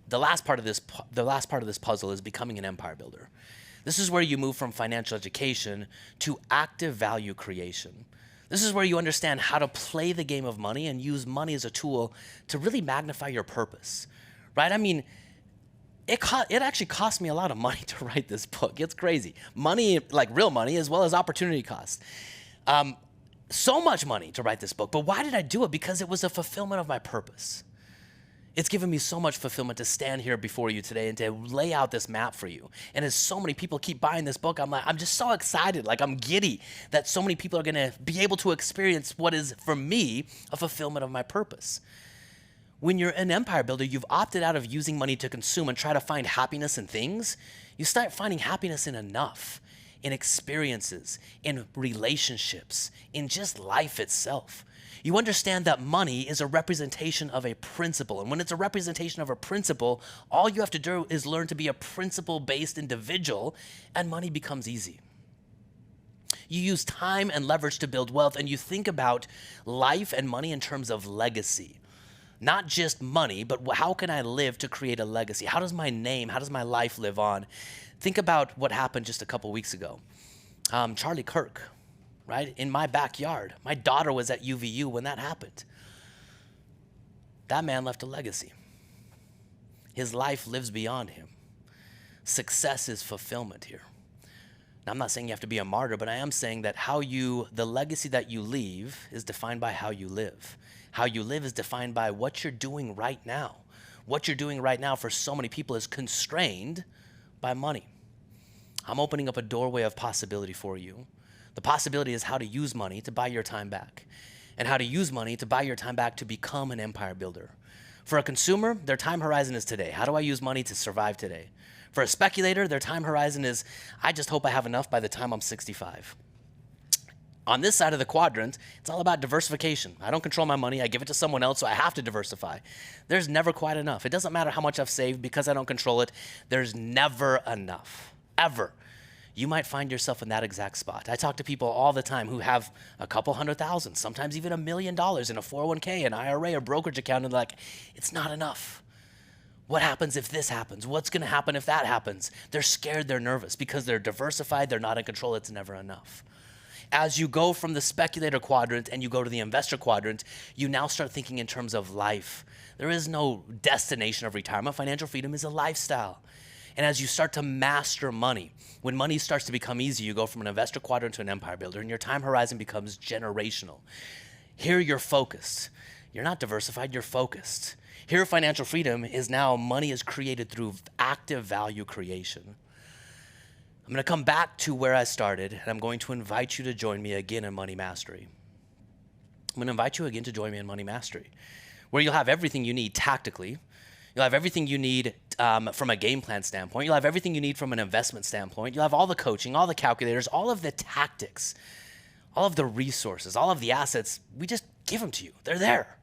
The last part of this puzzle is becoming an empire builder. This is where you move from financial education to active value creation. This is where you understand how to play the game of money and use money as a tool to really magnify your purpose, right? I mean, it actually cost me a lot of money to write this book. It's crazy. Money, like real money, as well as opportunity costs. So much money to write this book. But why did I do it? Because it was a fulfillment of my purpose. It's given me so much fulfillment to stand here before you today and to lay out this map for you. And as so many people keep buying this book, I'm just so excited. Like, I'm giddy that so many people are going to be able to experience what is, for me, a fulfillment of my purpose. When you're an empire builder, you've opted out of using money to consume and try to find happiness in things. You start finding happiness in enough, in experiences, in relationships, in just life itself. You understand that money is a representation of a principle. And when it's a representation of a principle, all you have to do is learn to be a principle-based individual, and money becomes easy. You use time and leverage to build wealth, and you think about life and money in terms of legacy. Not just money, but how can I live to create a legacy? How does my name, how does my life live on? Think about what happened just a couple weeks ago. Charlie Kirk. Right? In my backyard. My daughter was at UVU when that happened. That man left a legacy. His life lives beyond him. Success is fulfillment here. Now, I'm not saying you have to be a martyr, but I am saying that the legacy that you leave is defined by how you live. How you live is defined by what you're doing right now. What you're doing right now for so many people is constrained by money. I'm opening up a doorway of possibility for you. The possibility is how to use money to buy your time back, and how to use money to buy your time back to become an empire builder. For a consumer, their time horizon is today. How do I use money to survive today? For a speculator, their time horizon is, I just hope I have enough by the time I'm 65. On this side of the quadrant, it's all about diversification. I don't control my money. I give it to someone else, so I have to diversify. There's never quite enough. It doesn't matter how much I've saved because I don't control it. There's never enough, ever. You might find yourself in that exact spot. I talk to people all the time who have a couple $100,000, sometimes even $1 million in a 401k, an IRA, a brokerage account, and they're like, it's not enough. What happens if this happens? What's going to happen if that happens? They're scared, they're nervous because they're diversified, they're not in control, it's never enough. As you go from the speculator quadrant and you go to the investor quadrant, you now start thinking in terms of life. There is no destination of retirement. Financial freedom is a lifestyle. And as you start to master money, when money starts to become easy, you go from an investor quadrant to an empire builder, and your time horizon becomes generational. Here you're focused. You're not diversified, you're focused. Here financial freedom is now money is created through active value creation. I'm going to come back to where I started, and I'm going to invite you to join me again in Money Mastery. I'm going to invite you again to join me in Money Mastery, where you'll have everything you need tactically. You'll have everything you need from a game plan standpoint. You'll have everything you need from an investment standpoint. You'll have all the coaching, all the calculators, all of the tactics, all of the resources, all of the assets. We just give them to you. They're there,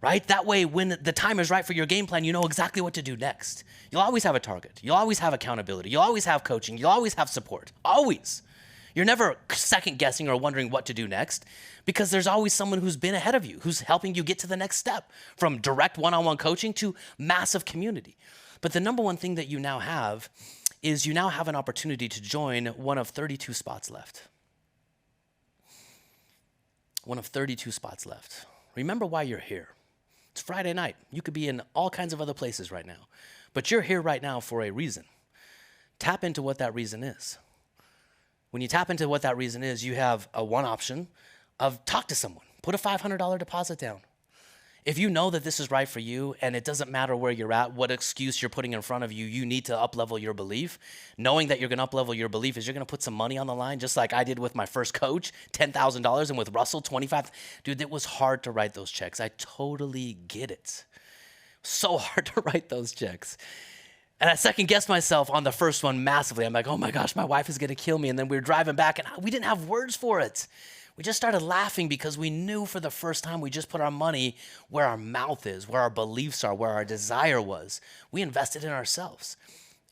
right? That way, when the time is right for your game plan, you know exactly what to do next. You'll always have a target. You'll always have accountability. You'll always have coaching. You'll always have support. Always. You're never second guessing or wondering what to do next because there's always someone who's been ahead of you, who's helping you get to the next step, from direct one-on-one coaching to massive community. But the number one thing that you now have is you now have an opportunity to join one of 32 spots left. One of 32 spots left. Remember why you're here. It's Friday night. You could be in all kinds of other places right now, but you're here right now for a reason. Tap into what that reason is. When you tap into what that reason is, you have one option of talk to someone. Put a $500 deposit down. If you know that this is right for you and it doesn't matter where you're at, what excuse you're putting in front of you, you need to up-level your belief. Knowing that you're going to up-level your belief is you're going to put some money on the line, just like I did with my first coach, $10,000, and with Russell, $25,000. Dude, it was hard to write those checks. I totally get it. So hard to write those checks. And I second-guessed myself on the first one massively. I'm like, oh my gosh, my wife is going to kill me. And then we were driving back, and we didn't have words for it. We just started laughing because we knew for the first time we just put our money where our mouth is, where our beliefs are, where our desire was. We invested in ourselves.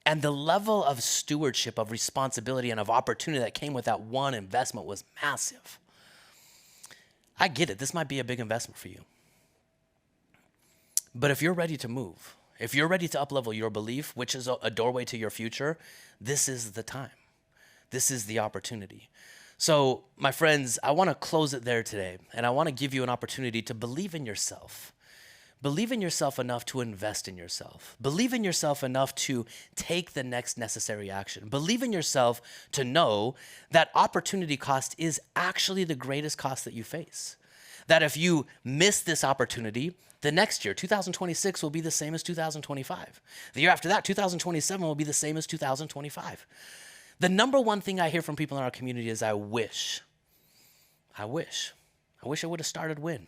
And the level of stewardship, of responsibility, and of opportunity that came with that one investment was massive. I get it. This might be a big investment for you. But if you're ready to move, if you're ready to up-level your belief, which is a doorway to your future, this is the time. This is the opportunity. So, my friends, I want to close it there today, and I want to give you an opportunity to believe in yourself. Believe in yourself enough to invest in yourself. Believe in yourself enough to take the next necessary action. Believe in yourself to know that opportunity cost is actually the greatest cost that you face. That if you miss this opportunity, the next year, 2026, will be the same as 2025. The year after that, 2027, will be the same as 2025. The number one thing I hear from people in our community is, I wish I would have started when.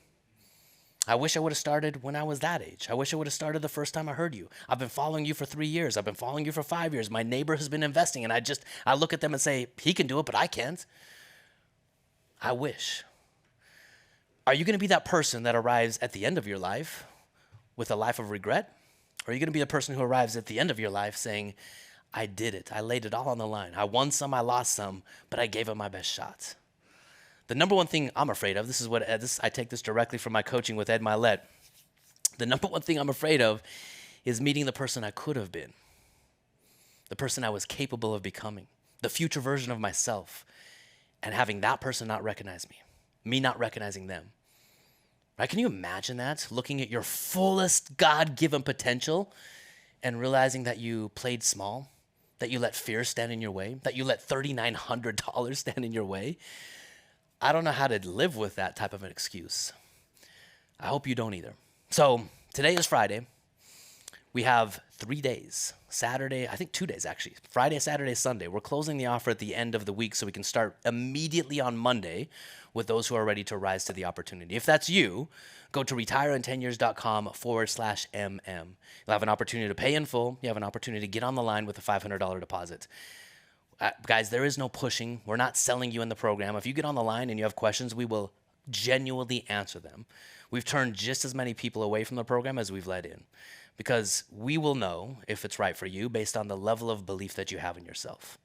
I wish I would have started when I was that age. I wish I would have started the first time I heard you. I've been following you for 3 years. I've been following you for 5 years. My neighbor has been investing, and I look at them and say, he can do it, but I can't. I wish. Are you going to be that person that arrives at the end of your life with a life of regret? Or are you going to be the person who arrives at the end of your life saying, I did it. I laid it all on the line. I won some, I lost some, but I gave it my best shot. The number one thing I'm afraid of, I take this directly from my coaching with Ed Milet. The number one thing I'm afraid of is meeting the person I could have been, the person I was capable of becoming, the future version of myself, and having that person not recognize me not recognizing them. Right? Can you imagine that? Looking at your fullest God-given potential and realizing that you played small, that you let fear stand in your way, that you let $3,900 stand in your way. I don't know how to live with that type of an excuse. I hope you don't either. So today is Friday. We have 3 days, Saturday, I think 2 days actually, Friday, Saturday, Sunday. We're closing the offer at the end of the week so we can start immediately on Monday with those who are ready to rise to the opportunity. If that's you, go to retireintenyears.com/MM. You'll have an opportunity to pay in full. You have an opportunity to get on the line with a $500 deposit. Guys, there is no pushing. We're not selling you in the program. If you get on the line and you have questions, we will genuinely answer them. We've turned just as many people away from the program as we've let in, because we will know if it's right for you based on the level of belief that you have in yourself,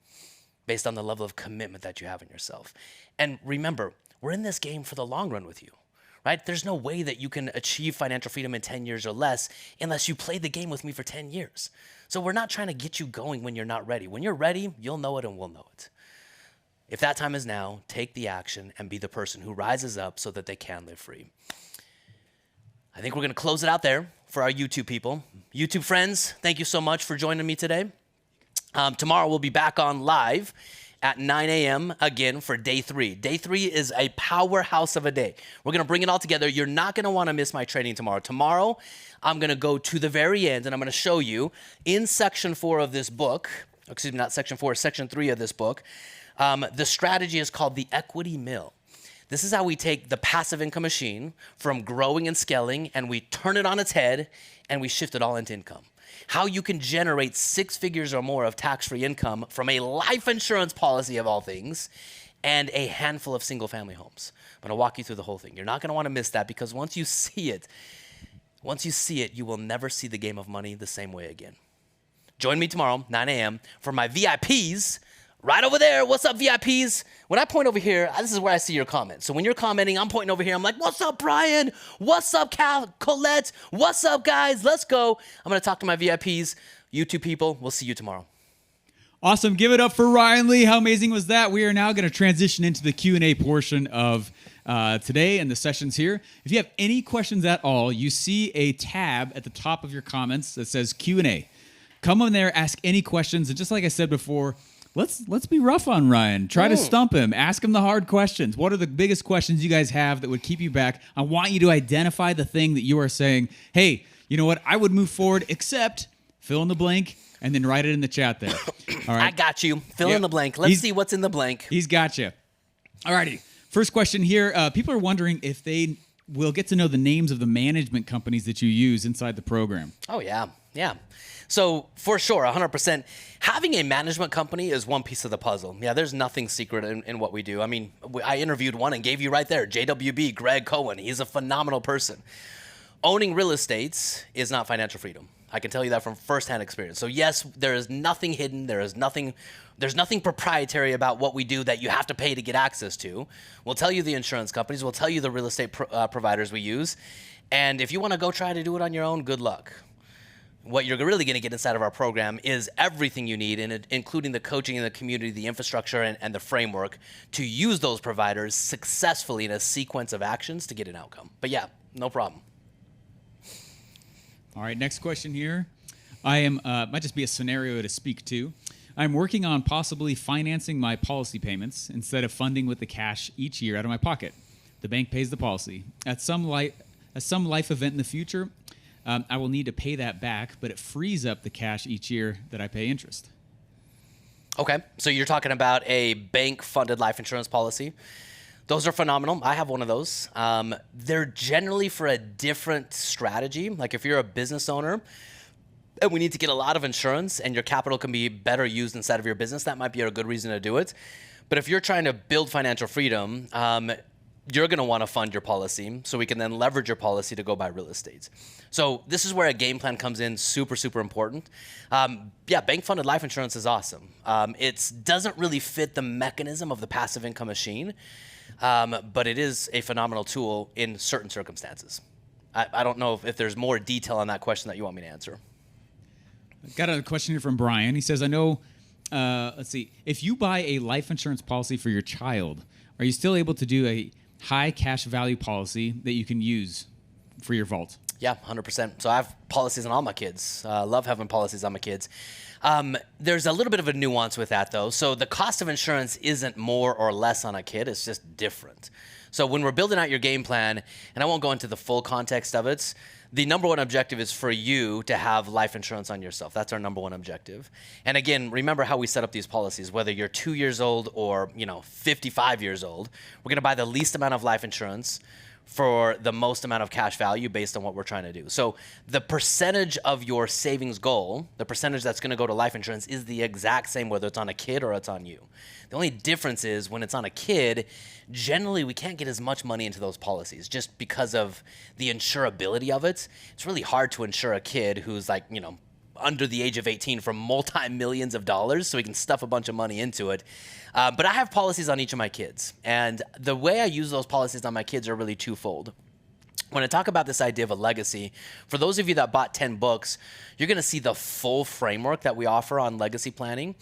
based on the level of commitment that you have in yourself. And remember, we're in this game for the long run with you, right? There's no way that you can achieve financial freedom in 10 years or less unless you played the game with me for 10 years. So we're not trying to get you going when you're not ready. When you're ready, you'll know it and we'll know it. If that time is now, take the action and be the person who rises up so that they can live free. I think we're going to close it out there for our YouTube people. YouTube friends, thank you so much for joining me today. Tomorrow we'll be back on live at 9 a.m. again for day 3. Day 3 is a powerhouse of a day. We're going to bring it all together. You're not going to want to miss my training tomorrow. Tomorrow, I'm going to go to the very end and I'm going to show you in section 4 of this book, excuse me, not section 4, section 3 of this book. The strategy is called the equity mill. This is how we take the passive income machine from growing and scaling and we turn it on its head and we shift it all into income. How you can generate 6 figures or more of tax-free income from a life insurance policy of all things and a handful of single-family homes. I'm going to walk you through the whole thing. You're not going to want to miss that because once you see it, you will never see the game of money the same way again. Join me tomorrow, 9 a.m. for my VIPs. Right over there. What's up, VIPs? When I point over here, this is where I see your comments. So when you're commenting, I'm pointing over here. I'm like, what's up, Brian? What's up, Colette? What's up, guys? Let's go. I'm going to talk to my VIPs. YouTube people, we'll see you tomorrow. Awesome. Give it up for Ryan Lee. How amazing was that? We are now going to transition into the Q&A portion of today and the sessions here. If you have any questions at all, you see a tab at the top of your comments that says Q&A. Come on there, ask any questions. And just like I said before, let's be rough on Ryan. Try to stump him. Ask him the hard questions. What are the biggest questions you guys have that would keep you back? I want you to identify the thing that you are saying, hey, you know what? I would move forward, except fill in the blank, and then write it in the chat there. All right. I got you. Fill in the blank. Let's see what's in the blank. He's got you. All righty. First question here. People are wondering if they will get to know the names of the management companies that you use inside the program. Oh, yeah. Yeah. So for sure, 100%, having a management company is one piece of the puzzle. Yeah, there's nothing secret in what we do. I mean, I interviewed one and gave you right there, JWB, Greg Cohen. He's a phenomenal person. Owning real estate is not financial freedom. I can tell you that from firsthand experience. So yes, there is nothing hidden. There's nothing proprietary about what we do that you have to pay to get access to. We'll tell you the insurance companies. We'll tell you the real estate providers we use. And if you want to go try to do it on your own, good luck. What you're really going to get inside of our program is everything you need, including the coaching and the community, the infrastructure, and the framework to use those providers successfully in a sequence of actions to get an outcome. But yeah, no problem. All right, next question here. I am might just be a scenario to speak to. I'm working on possibly financing my policy payments instead of funding with the cash each year out of my pocket. The bank pays the policy. At some life event in the future, I will need to pay that back, but it frees up the cash each year that I pay interest. Okay, so you're talking about a bank-funded life insurance policy. Those are phenomenal. I have one of those. They're generally for a different strategy. Like if you're a business owner and we need to get a lot of insurance and your capital can be better used inside of your business, that might be a good reason to do it. But if you're trying to build financial freedom, you're going to want to fund your policy so we can then leverage your policy to go buy real estate. So this is where a game plan comes in, super, super important. Bank-funded life insurance is awesome. It doesn't really fit the mechanism of the passive income machine, but it is a phenomenal tool in certain circumstances. I don't know if there's more detail on that question that you want me to answer. Got a question here from Brian. He says, I know, let's see, if you buy a life insurance policy for your child, are you still able to do a high cash value policy that you can use for your vault? Yeah, 100%. So I have policies on all my kids. Love having policies on my kids. There's a little bit of a nuance with that, though. So the cost of insurance isn't more or less on a kid. It's just different. So when we're building out your game plan, and I won't go into the full context of it, the number one objective is for you to have life insurance on yourself. That's our number one objective. And again, remember how we set up these policies. Whether you're 2 years old or 55 years old, we're going to buy the least amount of life insurance for the most amount of cash value based on what we're trying to do. So the percentage of your savings goal, the percentage that's going to go to life insurance, is the exact same whether it's on a kid or it's on you. The only difference is when it's on a kid, generally we can't get as much money into those policies just because of the insurability of it. It's really hard to insure a kid who's under the age of 18 for multi-millions of dollars, so we can stuff a bunch of money into it. But I have policies on each of my kids, and the way I use those policies on my kids are really twofold. When I talk about this idea of a legacy, for those of you that bought 10 books, you're going to see the full framework that we offer on legacy planning.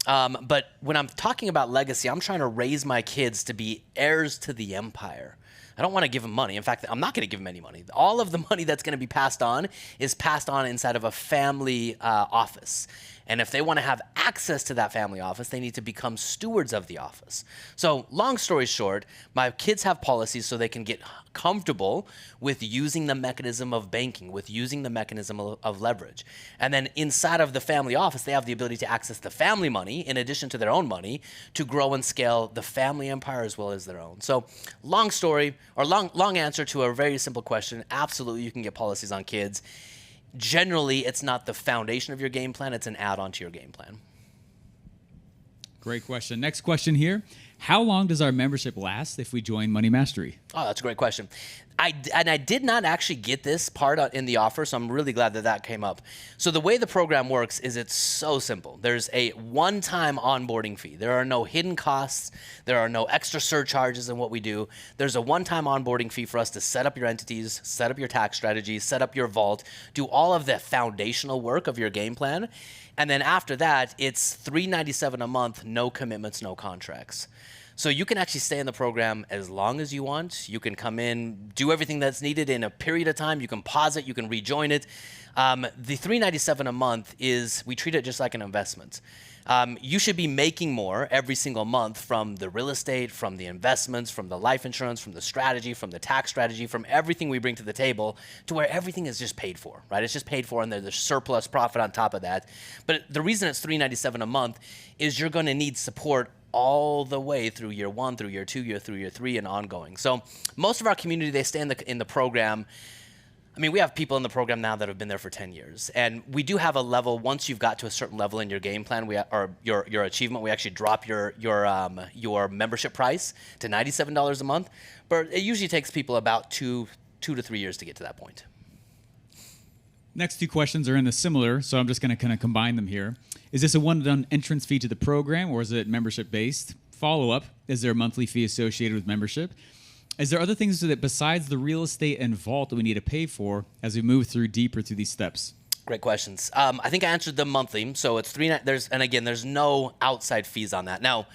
But when I'm talking about legacy, I'm trying to raise my kids to be heirs to the empire. I don't want to give them money. In fact, I'm not going to give them any money. All of the money that's going to be passed on is passed on inside of a family office. And if they want to have access to that family office, they need to become stewards of the office. So long story short, my kids have policies so they can get comfortable with using the mechanism of banking, with using the mechanism of leverage. And then inside of the family office, they have the ability to access the family money in addition to their own money to grow and scale the family empire as well as their own. So long story, or long answer to a very simple question, absolutely you can get policies on kids. Generally, it's not the foundation of your game plan, it's an add-on to your game plan. Great question. Next question here. How long does our membership last if we join Money Mastery? Oh, that's a great question. I did not actually get this part in the offer, so I'm really glad that came up. So the way the program works is it's so simple. There's a one-time onboarding fee. There are no hidden costs. There are no extra surcharges in what we do. There's a one-time onboarding fee for us to set up your entities, set up your tax strategies, set up your vault, do all of the foundational work of your game plan. And then after that, it's $397 a month, no commitments, no contracts. So you can actually stay in the program as long as you want. You can come in, do everything that's needed in a period of time. You can pause it. You can rejoin it. The $397 a month is, we treat it just like an investment. You should be making more every single month from the real estate, from the investments, from the life insurance, from the strategy, from the tax strategy, from everything we bring to the table, to where everything is just paid for, right? It's just paid for, and there's surplus profit on top of that. But the reason it's $397 a month is you're going to need support all the way through year 1, through year 2, through year 3, and ongoing. So most of our community, they stay in the program. I mean, we have people in the program now that have been there for 10 years. And we do have a level, once you've got to a certain level in your game plan, or your achievement, we actually drop your membership price to $97 a month. But it usually takes people about two to 3 years to get to that point. Next two questions are in the similar, so I'm just going to kind of combine them here. Is this a one-and-done entrance fee to the program, or is it membership-based? Follow-up, is there a monthly fee associated with membership? Is there other things that besides the real estate and vault that we need to pay for as we move deeper through these steps? Great questions. I think I answered them monthly, so it's there's no outside fees on that. Now,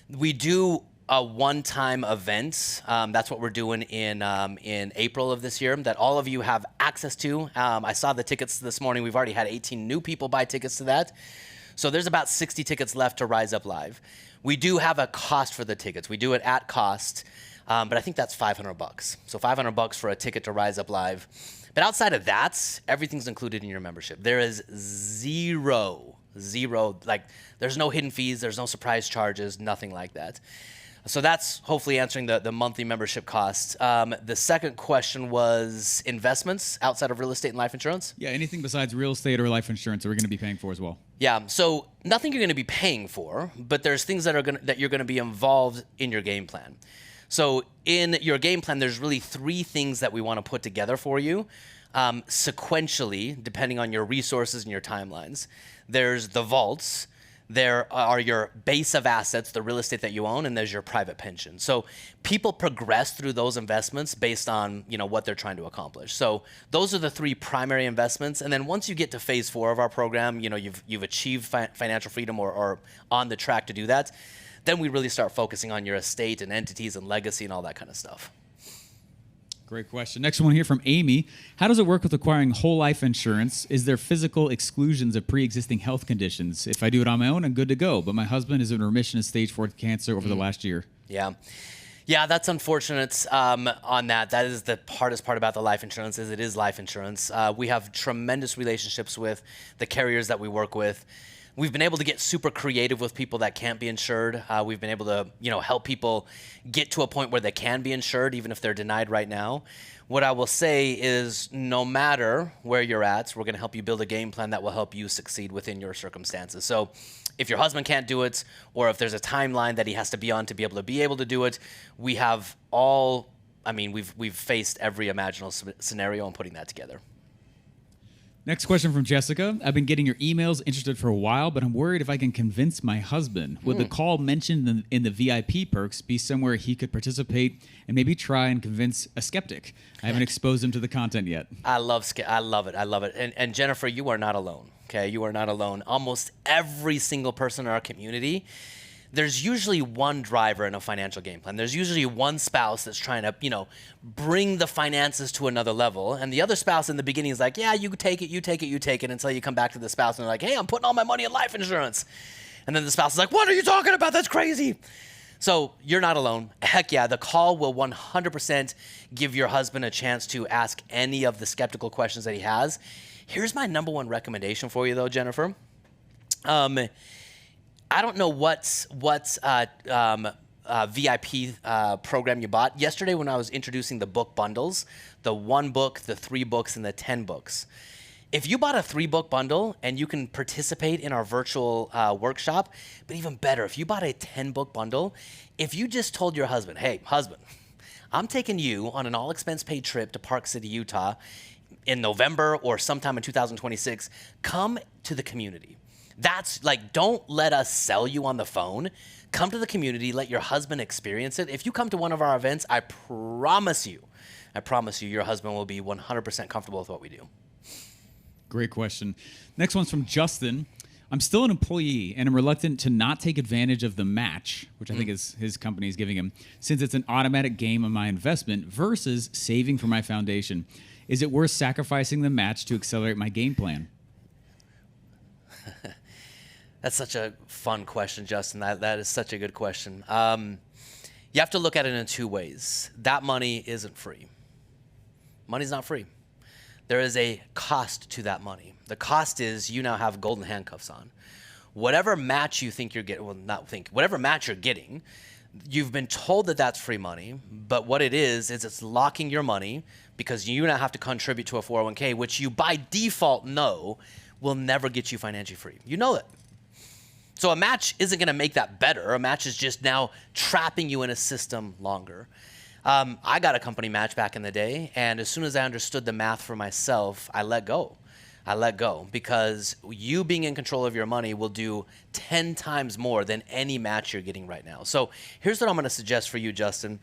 we do a one-time event. That's what we're doing in April of this year that all of you have access to. I saw the tickets this morning. We've already had 18 new people buy tickets to that. So there's about 60 tickets left to Rise Up Live. We do have a cost for the tickets. We do it at cost, but I think that's $500. So $500 for a ticket to Rise Up Live. But outside of that, everything's included in your membership. There is zero, like there's no hidden fees, there's no surprise charges, nothing like that. So that's hopefully answering the monthly membership cost. The second question was investments outside of real estate and life insurance? Yeah, anything besides real estate or life insurance that we're going to be paying for as well. Yeah, so nothing you're going to be paying for, but there's things that you're going to be involved in your game plan. So in your game plan, there's really 3 things that we want to put together for you sequentially, depending on your resources and your timelines. There's the vaults. There are your base of assets, the real estate that you own, and there's your private pension. So people progress through those investments based on what they're trying to accomplish. So those are the 3 primary investments. And then once you get to phase 4 of our program, you've achieved financial freedom or on the track to do that, then we really start focusing on your estate and entities and legacy and all that kind of stuff. Great question. Next one here from Amy. How does it work with acquiring whole life insurance? Is there physical exclusions of pre-existing health conditions? If I do it on my own, I'm good to go. But my husband is in remission of stage 4 cancer over the last year. Yeah, that's unfortunate on that. That is the hardest part about the life insurance is it is life insurance. We have tremendous relationships with the carriers that we work with. We've been able to get super creative with people that can't be insured. We've been able to, help people get to a point where they can be insured, even if they're denied right now. What I will say is no matter where you're at, we're going to help you build a game plan that will help you succeed within your circumstances. So if your husband can't do it, or if there's a timeline that he has to be on to be able to do it, we have we've faced every imaginable scenario and putting that together. Next question from Jessica. I've been getting your emails, interested for a while, but I'm worried if I can convince my husband. Would the call mentioned in the VIP perks be somewhere he could participate and maybe try and convince a skeptic? I haven't exposed him to the content yet. I love it. And Jennifer, you are not alone. Okay, you are not alone. Almost every single person in our community, there's usually one driver in a financial game plan. There's usually one spouse that's trying to, bring the finances to another level. And the other spouse in the beginning is like, yeah, you take it until you come back to the spouse and they're like, hey, I'm putting all my money in life insurance. And then the spouse is like, what are you talking about? That's crazy. So you're not alone. Heck yeah, the call will 100% give your husband a chance to ask any of the skeptical questions that he has. Here's my number 1 recommendation for you though, Jennifer. I don't know what VIP program you bought. Yesterday when I was introducing the book bundles, the 1 book, the 3 books, and the 10 books. If you bought a 3-book bundle and you can participate in our virtual workshop, but even better, if you bought a 10-book bundle, if you just told your husband, hey, husband, I'm taking you on an all-expense-paid trip to Park City, Utah in November or sometime in 2026, come to the community. That's like, don't let us sell you on the phone. Come to the community, let your husband experience it. If you come to one of our events, I promise you, your husband will be 100% comfortable with what we do. Great question. Next one's from Justin. I'm still an employee and I'm reluctant to not take advantage of the match, which I think is his company is giving him, since it's an automatic gain on my investment versus saving for my foundation. Is it worth sacrificing the match to accelerate my game plan? That's such a fun question, Justin. That is such a good question. You have to look at it in two ways. That money isn't free. Money's not free. There is a cost to that money. The cost is you now have golden handcuffs on. Whatever match you think you're getting, whatever match you're getting, you've been told that that's free money, but what it is it's locking your money because you now have to contribute to a 401k, which you by default know will never get you financially free. You know that. So a match isn't going to make that better. A match is just now trapping you in a system longer. I got a company match back in the day, and as soon as I understood the math for myself, I let go. I let go because you being in control of your money will do 10 times more than any match you're getting right now. So here's what I'm going to suggest for you, Justin.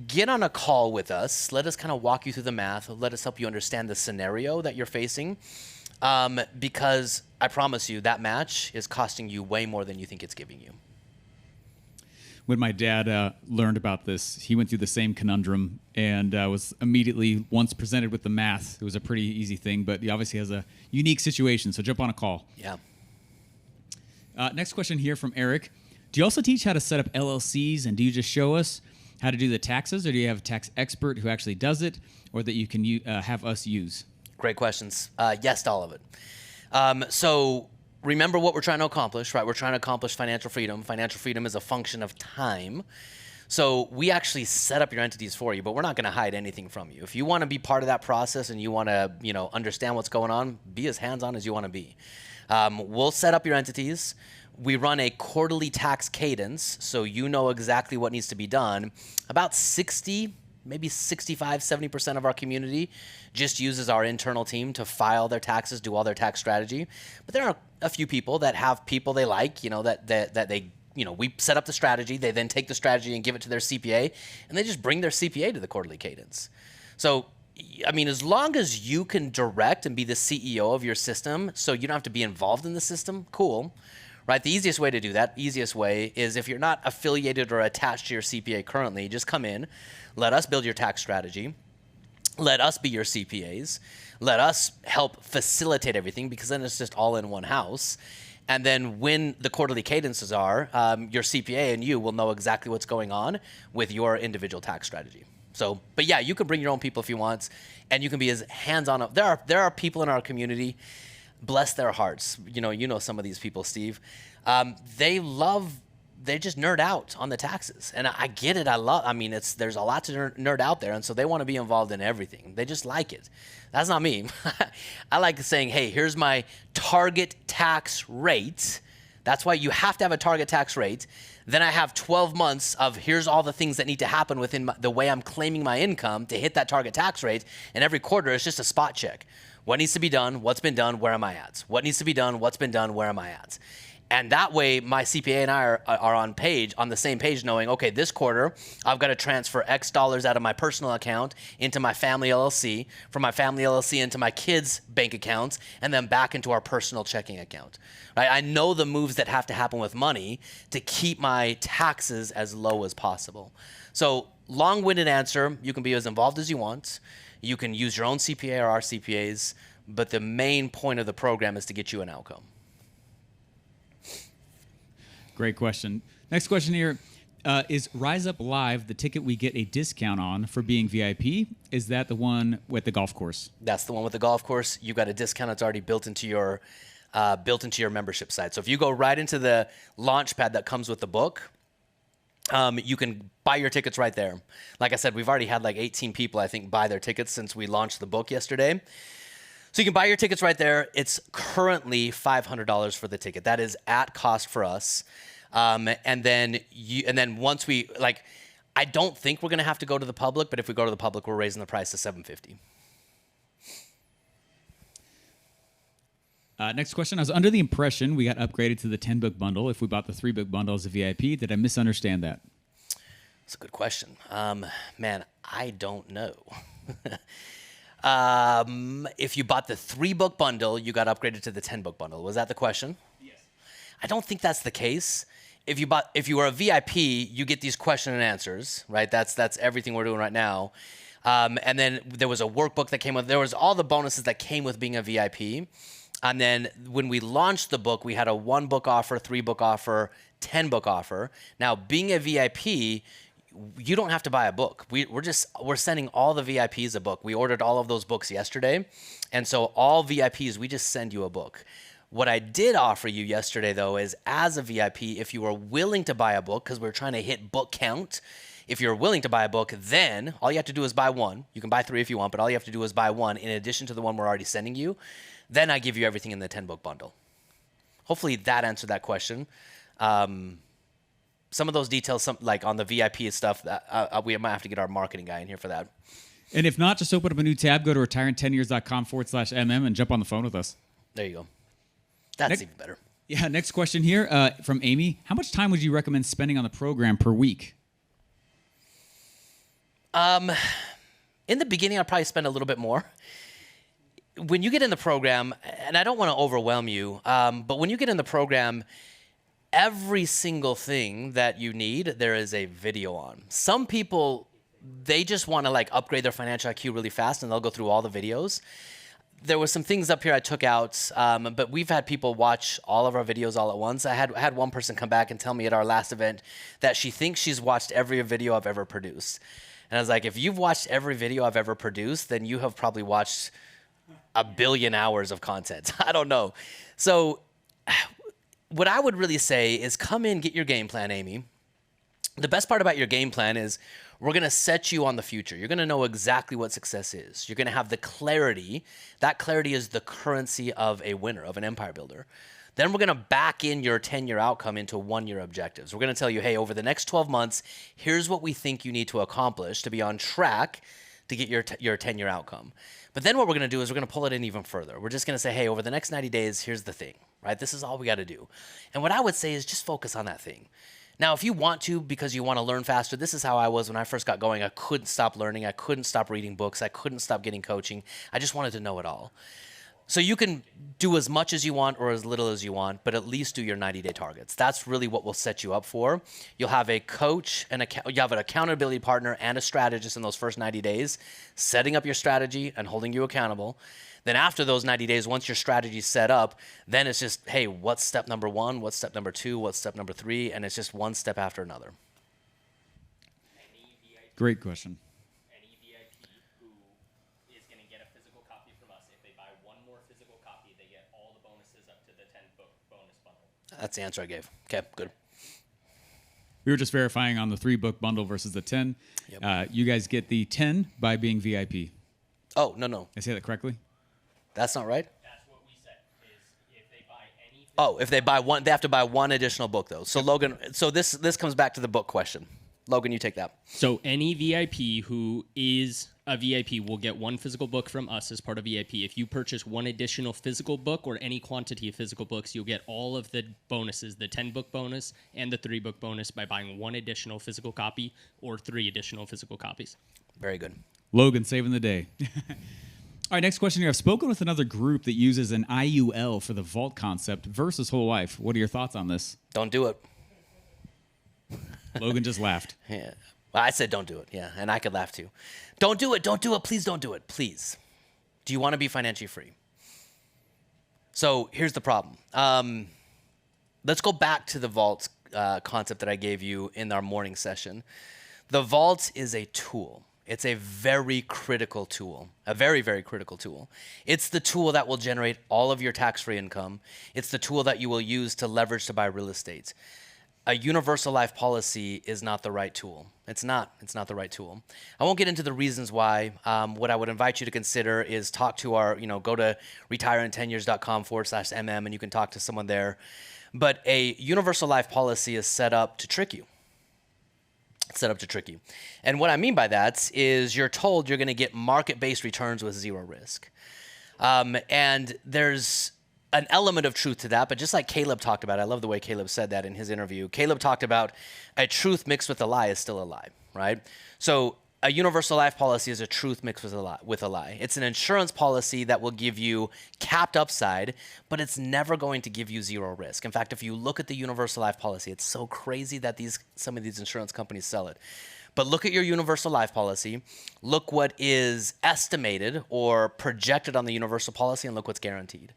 Get on a call with us. Let us kind of walk you through the math. Let us help you understand the scenario that you're facing. Because I promise you that match is costing you way more than you think it's giving you. When my dad learned about this, he went through the same conundrum and was immediately, once presented with the math, it was a pretty easy thing, but he obviously has a unique situation, so jump on a call. Yeah. Next question here from Eric. Do you also teach how to set up LLCs, and do you just show us how to do the taxes, or do you have a tax expert who actually does it, or that you can have us use? Great questions. Yes to all of it. So remember what we're trying to accomplish, right? We're trying to accomplish financial freedom. Financial freedom is a function of time. So we actually set up your entities for you, but we're not going to hide anything from you. If you want to be part of that process and you want to, understand what's going on, be as hands-on as you want to be. We'll set up your entities. We run a quarterly tax cadence, so you know exactly what needs to be done. About 60, maybe 65, 70% of our community just uses our internal team to file their taxes, do all their tax strategy. But there are a few people that have people they like, that they, we set up the strategy, they then take the strategy and give it to their CPA, and they just bring their CPA to the quarterly cadence. So, as long as you can direct and be the CEO of your system, so you don't have to be involved in the system, cool. Right, the easiest way to do that, is if you're not affiliated or attached to your CPA currently, just come in, let us build your tax strategy, let us be your CPAs, let us help facilitate everything, because then it's just all in one house. And then when the quarterly cadences are, your CPA and you will know exactly what's going on with your individual tax strategy. So, but yeah, you can bring your own people if you want, and you can be as hands-on. There are people in our community, bless their hearts. You know some of these people, Steve. They just nerd out on the taxes. And I get it. There's a lot to nerd out there. And so they want to be involved in everything. They just like it. That's not me. I like saying, hey, here's my target tax rate. That's why you have to have a target tax rate. Then I have 12 months of here's all the things that need to happen within the way I'm claiming my income to hit that target tax rate. And every quarter is just a spot check. What needs to be done? What's been done? Where am I at? What needs to be done? What's been done? Where am I at? And that way, my CPA and I are on the same page, knowing, okay, this quarter, I've got to transfer X dollars out of my personal account into my family LLC, from my family LLC into my kids' bank accounts, and then back into our personal checking account. Right? I know the moves that have to happen with money to keep my taxes as low as possible. So, long-winded answer, you can be as involved as you want. You can use your own CPA or our CPAs, but the main point of the program is to get you an outcome. Great question. Next question here. Is Rise Up Live the ticket we get a discount on for being VIP? Is that the one with the golf course? That's the one with the golf course. You got a discount that's already built into your membership site. So if you go right into the launch pad that comes with the book, you can buy your tickets right there. Like I said, we've already had like 18 people, I think, buy their tickets since we launched the book yesterday. So you can buy your tickets right there. It's currently $500 for the ticket. That is at cost for us. And then once I don't think we're going to have to go to the public, but if we go to the public, we're raising the price to $750. Next question. I was under the impression we got upgraded to the 10-book bundle if we bought the 3-book bundle as a VIP. Did I misunderstand that? That's a good question. Man, I don't know. If you bought the 3-book bundle, you got upgraded to the 10-book bundle. Was that the question? Yes. I don't think that's the case. If you are a VIP, you get these question and answers, right? That's everything we're doing right now. And then there was a workbook that came with. There was all the bonuses that came with being a VIP. And then when we launched the book, we had a 1 book offer, 3 book offer, 10 book offer. Now, being a VIP, you don't have to buy a book. We're sending all the VIPs a book. We ordered all of those books yesterday. And so all VIPs, we just send you a book. What I did offer you yesterday, though, is as a VIP, if you are willing to buy a book, because we're trying to hit book count, if you're willing to buy a book, then all you have to do is buy 1. You can buy 3 if you want, but all you have to do is buy 1 in addition to the one we're already sending you. Then I give you everything in the 10-book bundle. Hopefully that answered that question. Some of those details, like on the VIP stuff, we might have to get our marketing guy in here for that. And if not, just open up a new tab, go to retirein10years.com/MM and jump on the phone with us. There you go. That's even better. Yeah, next question here from Amy. How much time would you recommend spending on the program per week? In the beginning, I'll probably spend a little bit more. When you get in the program, and I don't want to overwhelm you, but when you get in the program, every single thing that you need, there is a video on. Some people, they just want to like upgrade their financial IQ really fast, and they'll go through all the videos. There were some things up here I took out, but we've had people watch all of our videos all at once. I had one person come back and tell me at our last event that she thinks she's watched every video I've ever produced. And I was like, if you've watched every video I've ever produced, then you have probably watched 1 billion hours of content. I don't know. So what I would really say is come in, get your game plan, Amy. The best part about your game plan is we're going to set you on the future. You're going to know exactly what success is. You're going to have the clarity. That clarity is the currency of a winner, of an empire builder. Then we're going to back in your 10-year outcome into 1-year objectives. We're going to tell you, hey, over the next 12 months, here's what we think you need to accomplish to be on track to get your 10-year outcome. But then what we're going to do is we're going to pull it in even further. We're just going to say, hey, over the next 90 days, here's the thing, right? This is all we got to do. And what I would say is just focus on that thing. Now, if you want to, because you want to learn faster, this is how I was when I first got going. I couldn't stop learning. I couldn't stop reading books. I couldn't stop getting coaching. I just wanted to know it all. So you can do as much as you want or as little as you want, but at least do your 90-day targets. That's really what will set you up for. You'll have a coach, and you have an accountability partner and a strategist in those first 90 days, setting up your strategy and holding you accountable. Then after those 90 days, once your strategy's set up, then it's just, hey, what's step number 1? What's step number 2? What's step number 3? And it's just one step after another. Great question. Any VIP who is going to get a physical copy from us, if they buy 1 more physical copy, they get all the bonuses up to the 10-book bonus bundle. That's the answer I gave. Okay, good. We were just verifying on the 3-book bundle versus the 10. Yep. You guys get the 10 by being VIP. Oh, no. Did I say that correctly? That's not right? That's what we said, is if they buy any... Oh, if they buy 1, they have to buy 1 additional book, though. So, Logan, so this comes back to the book question. Logan, you take that. So any VIP who is a VIP will get 1 physical book from us as part of VIP. If you purchase 1 additional physical book or any quantity of physical books, you'll get all of the bonuses, the 10-book bonus and the 3-book bonus by buying 1 additional physical copy or 3 additional physical copies. Very good. Logan saving the day. All right, next question here. I've spoken with another group that uses an IUL for the vault concept versus whole life. What are your thoughts on this? Don't do it. Logan just laughed. Yeah. Well, I said don't do it. Yeah, and I could laugh too. Don't do it. Don't do it. Please don't do it. Please. Do you want to be financially free? So here's the problem. Let's go back to the vault concept that I gave you in our morning session. The vault is a tool. It's a very critical tool, a very, very critical tool. It's the tool that will generate all of your tax-free income. It's the tool that you will use to leverage to buy real estate. A universal life policy is not the right tool. It's not the right tool. I won't get into the reasons why. What I would invite you to consider is talk to go to retirein10years.com/MM and you can talk to someone there. But a universal life policy is set up to trick you. It's set up to trick you. And what I mean by that is you're told you're going to get market-based returns with 0 risk. And there's an element of truth to that, but just like Caleb talked about, I love the way Caleb said that in his interview. Caleb talked about a truth mixed with a lie is still a lie, right? So a universal life policy is a truth mixed with a lie. It's an insurance policy that will give you capped upside, but it's never going to give you zero risk. In fact, if you look at the universal life policy, it's so crazy that some of these insurance companies sell it. But look at your universal life policy, look what is estimated or projected on the universal policy, and look what's guaranteed.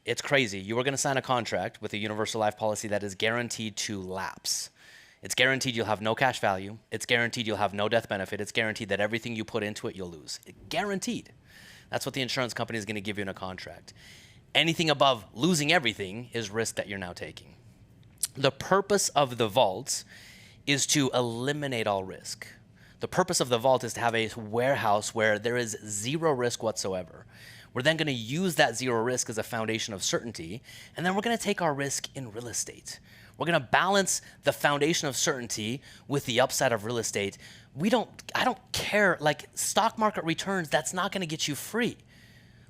It's crazy. You are going to sign a contract with a universal life policy that is guaranteed to lapse. It's guaranteed you'll have no cash value. It's guaranteed you'll have no death benefit. It's guaranteed that everything you put into it, you'll lose. Guaranteed. That's what the insurance company is going to give you in a contract. Anything above losing everything is risk that you're now taking. The purpose of the vault is to eliminate all risk. The purpose of the vault is to have a warehouse where there is zero risk whatsoever. We're then going to use that zero risk as a foundation of certainty, and then we're going to take our risk in real estate. We're going to balance the foundation of certainty with the upside of real estate. I don't care, like stock market returns, that's not going to get you free.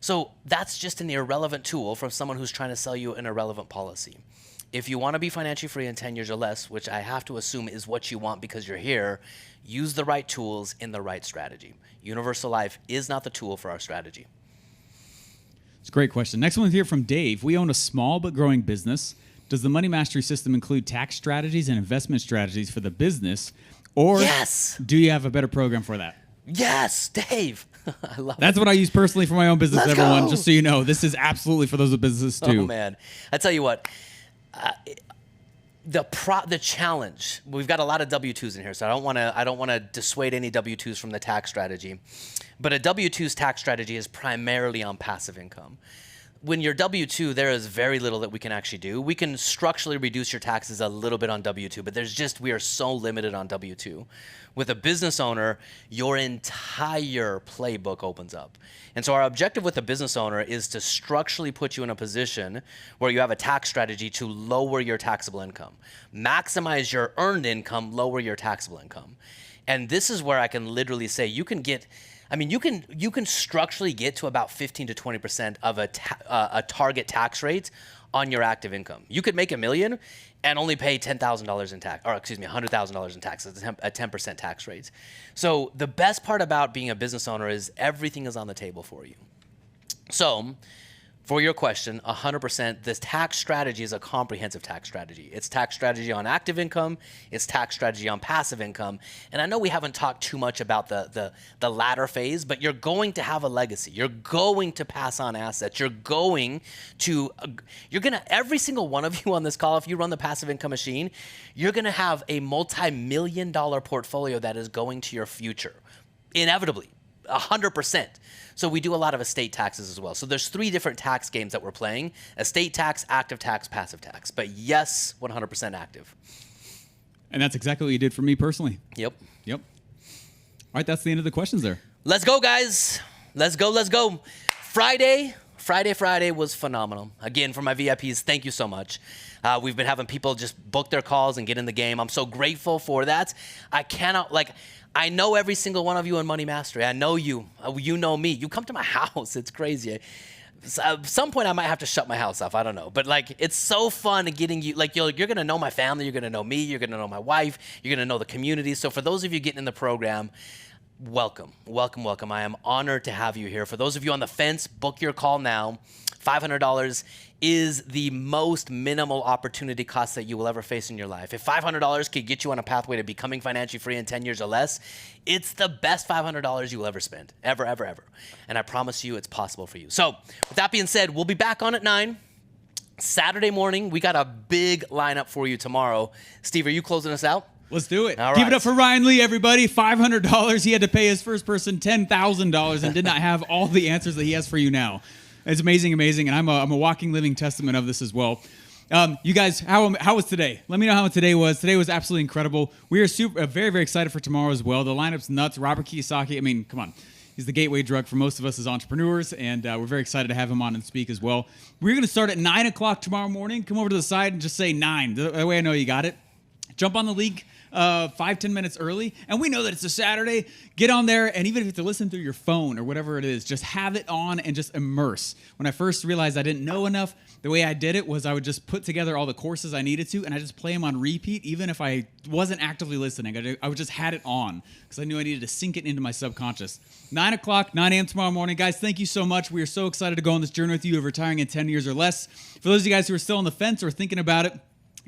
So that's just an irrelevant tool from someone who's trying to sell you an irrelevant policy. If you want to be financially free in 10 years or less, which I have to assume is what you want because you're here, use the right tools in the right strategy. Universal Life is not the tool for our strategy. It's a great question. Next one here from Dave. We own a small but growing business. Does the Money Mastery system include tax strategies and investment strategies for the business? Or yes. Do you have a better program for that? Yes, Dave. I love That's it. what I use personally for my own business, Let's everyone. go. Just so you know, this is absolutely for those with businesses too. Oh, man. I tell you what, the challenge, we've got a lot of W-2s in here, so I don't want to dissuade any W-2s from the tax strategy. But a W-2's tax strategy is primarily on passive income. When you're W-2, there is very little that we can actually do. We can structurally reduce your taxes a little bit on W-2, but we are so limited on W-2. With a business owner, your entire playbook opens up. And so our objective with a business owner is to structurally put you in a position where you have a tax strategy to lower your taxable income. Maximize your earned income, lower your taxable income. And this is where I can literally say you can structurally get to about 15 to 20% of a target tax rate on your active income. You could make $1 million and only pay $10,000 in tax, or excuse me, $100,000 in taxes, a 10% tax rate. So the best part about being a business owner is everything is on the table for you. So for your question, 100%, this tax strategy is a comprehensive tax strategy. It's tax strategy on active income, it's tax strategy on passive income. And I know we haven't talked too much about the latter phase, but you're going to have a legacy. You're going to pass on assets. Every single one of you on this call, if you run the passive income machine, you're gonna have a multi-million-dollar portfolio that is going to your future, inevitably, 100%. So we do a lot of estate taxes as well. So there's 3 different tax games that we're playing: estate tax, active tax, passive tax. But yes, 100% active. And that's exactly what you did for me personally. Yep. All right, that's the end of the questions there. Let's go, guys. Let's go. Friday was phenomenal. Again, for my VIPs, thank you so much. We've been having people just book their calls and get in the game. I'm so grateful for that. I know every single one of you in Money Mastery. I know you. You know me. You come to my house. It's crazy. At some point, I might have to shut my house off. I don't know. But it's so fun getting you. You're going to know my family. You're going to know me. You're going to know my wife. You're going to know the community. So for those of you getting in the program, welcome. I am honored to have you here. For those of you on the fence, book your call now. $500 is the most minimal opportunity cost that you will ever face in your life. If $500 could get you on a pathway to becoming financially free in 10 years or less, it's the best $500 you will ever spend, ever. And I promise you it's possible for you. So with that being said, we'll be back on at 9. Saturday morning, we got a big lineup for you tomorrow. Steve, are you closing us out? Let's do it. All Give right. it up for Ryan Lee, everybody. $500. He had to pay his first person $10,000 and did not have all the answers that he has for you now. It's amazing, and I'm a walking, living testament of this as well. You guys, how was today? Let me know how today was. Today was absolutely incredible. We are very, very excited for tomorrow as well. The lineup's nuts. Robert Kiyosaki, come on. He's the gateway drug for most of us as entrepreneurs, and we're very excited to have him on and speak as well. We're going to start at 9 o'clock tomorrow morning. Come over to the side and just say 9. That way I know you got it. Jump on the league 5-10 minutes early. And we know that it's a Saturday. Get on there, and even if you have to listen through your phone or whatever it is, just have it on and just immerse. When I first realized I didn't know enough, the way I did it was I would just put together all the courses I needed to, and I just play them on repeat, even if I wasn't actively listening. I would just had it on because I knew I needed to sink it into my subconscious. 9 o'clock, 9 a.m. tomorrow morning. Guys, thank you so much. We are so excited to go on this journey with you of retiring in 10 years or less. For those of you guys who are still on the fence or thinking about it,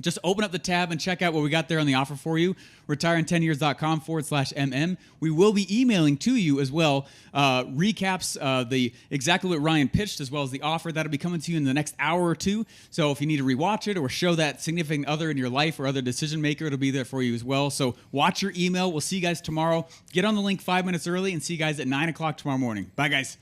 just open up the tab and check out what we got there on the offer for you. retirein10years.com/MM. We will be emailing to you as well recaps, the exactly what Ryan pitched, as well as the offer that'll be coming to you in the next hour or two. So if you need to rewatch it or show that significant other in your life or other decision maker, it'll be there for you as well. So watch your email. We'll see you guys tomorrow. Get on the link 5 minutes early and see you guys at 9 o'clock tomorrow morning. Bye, guys.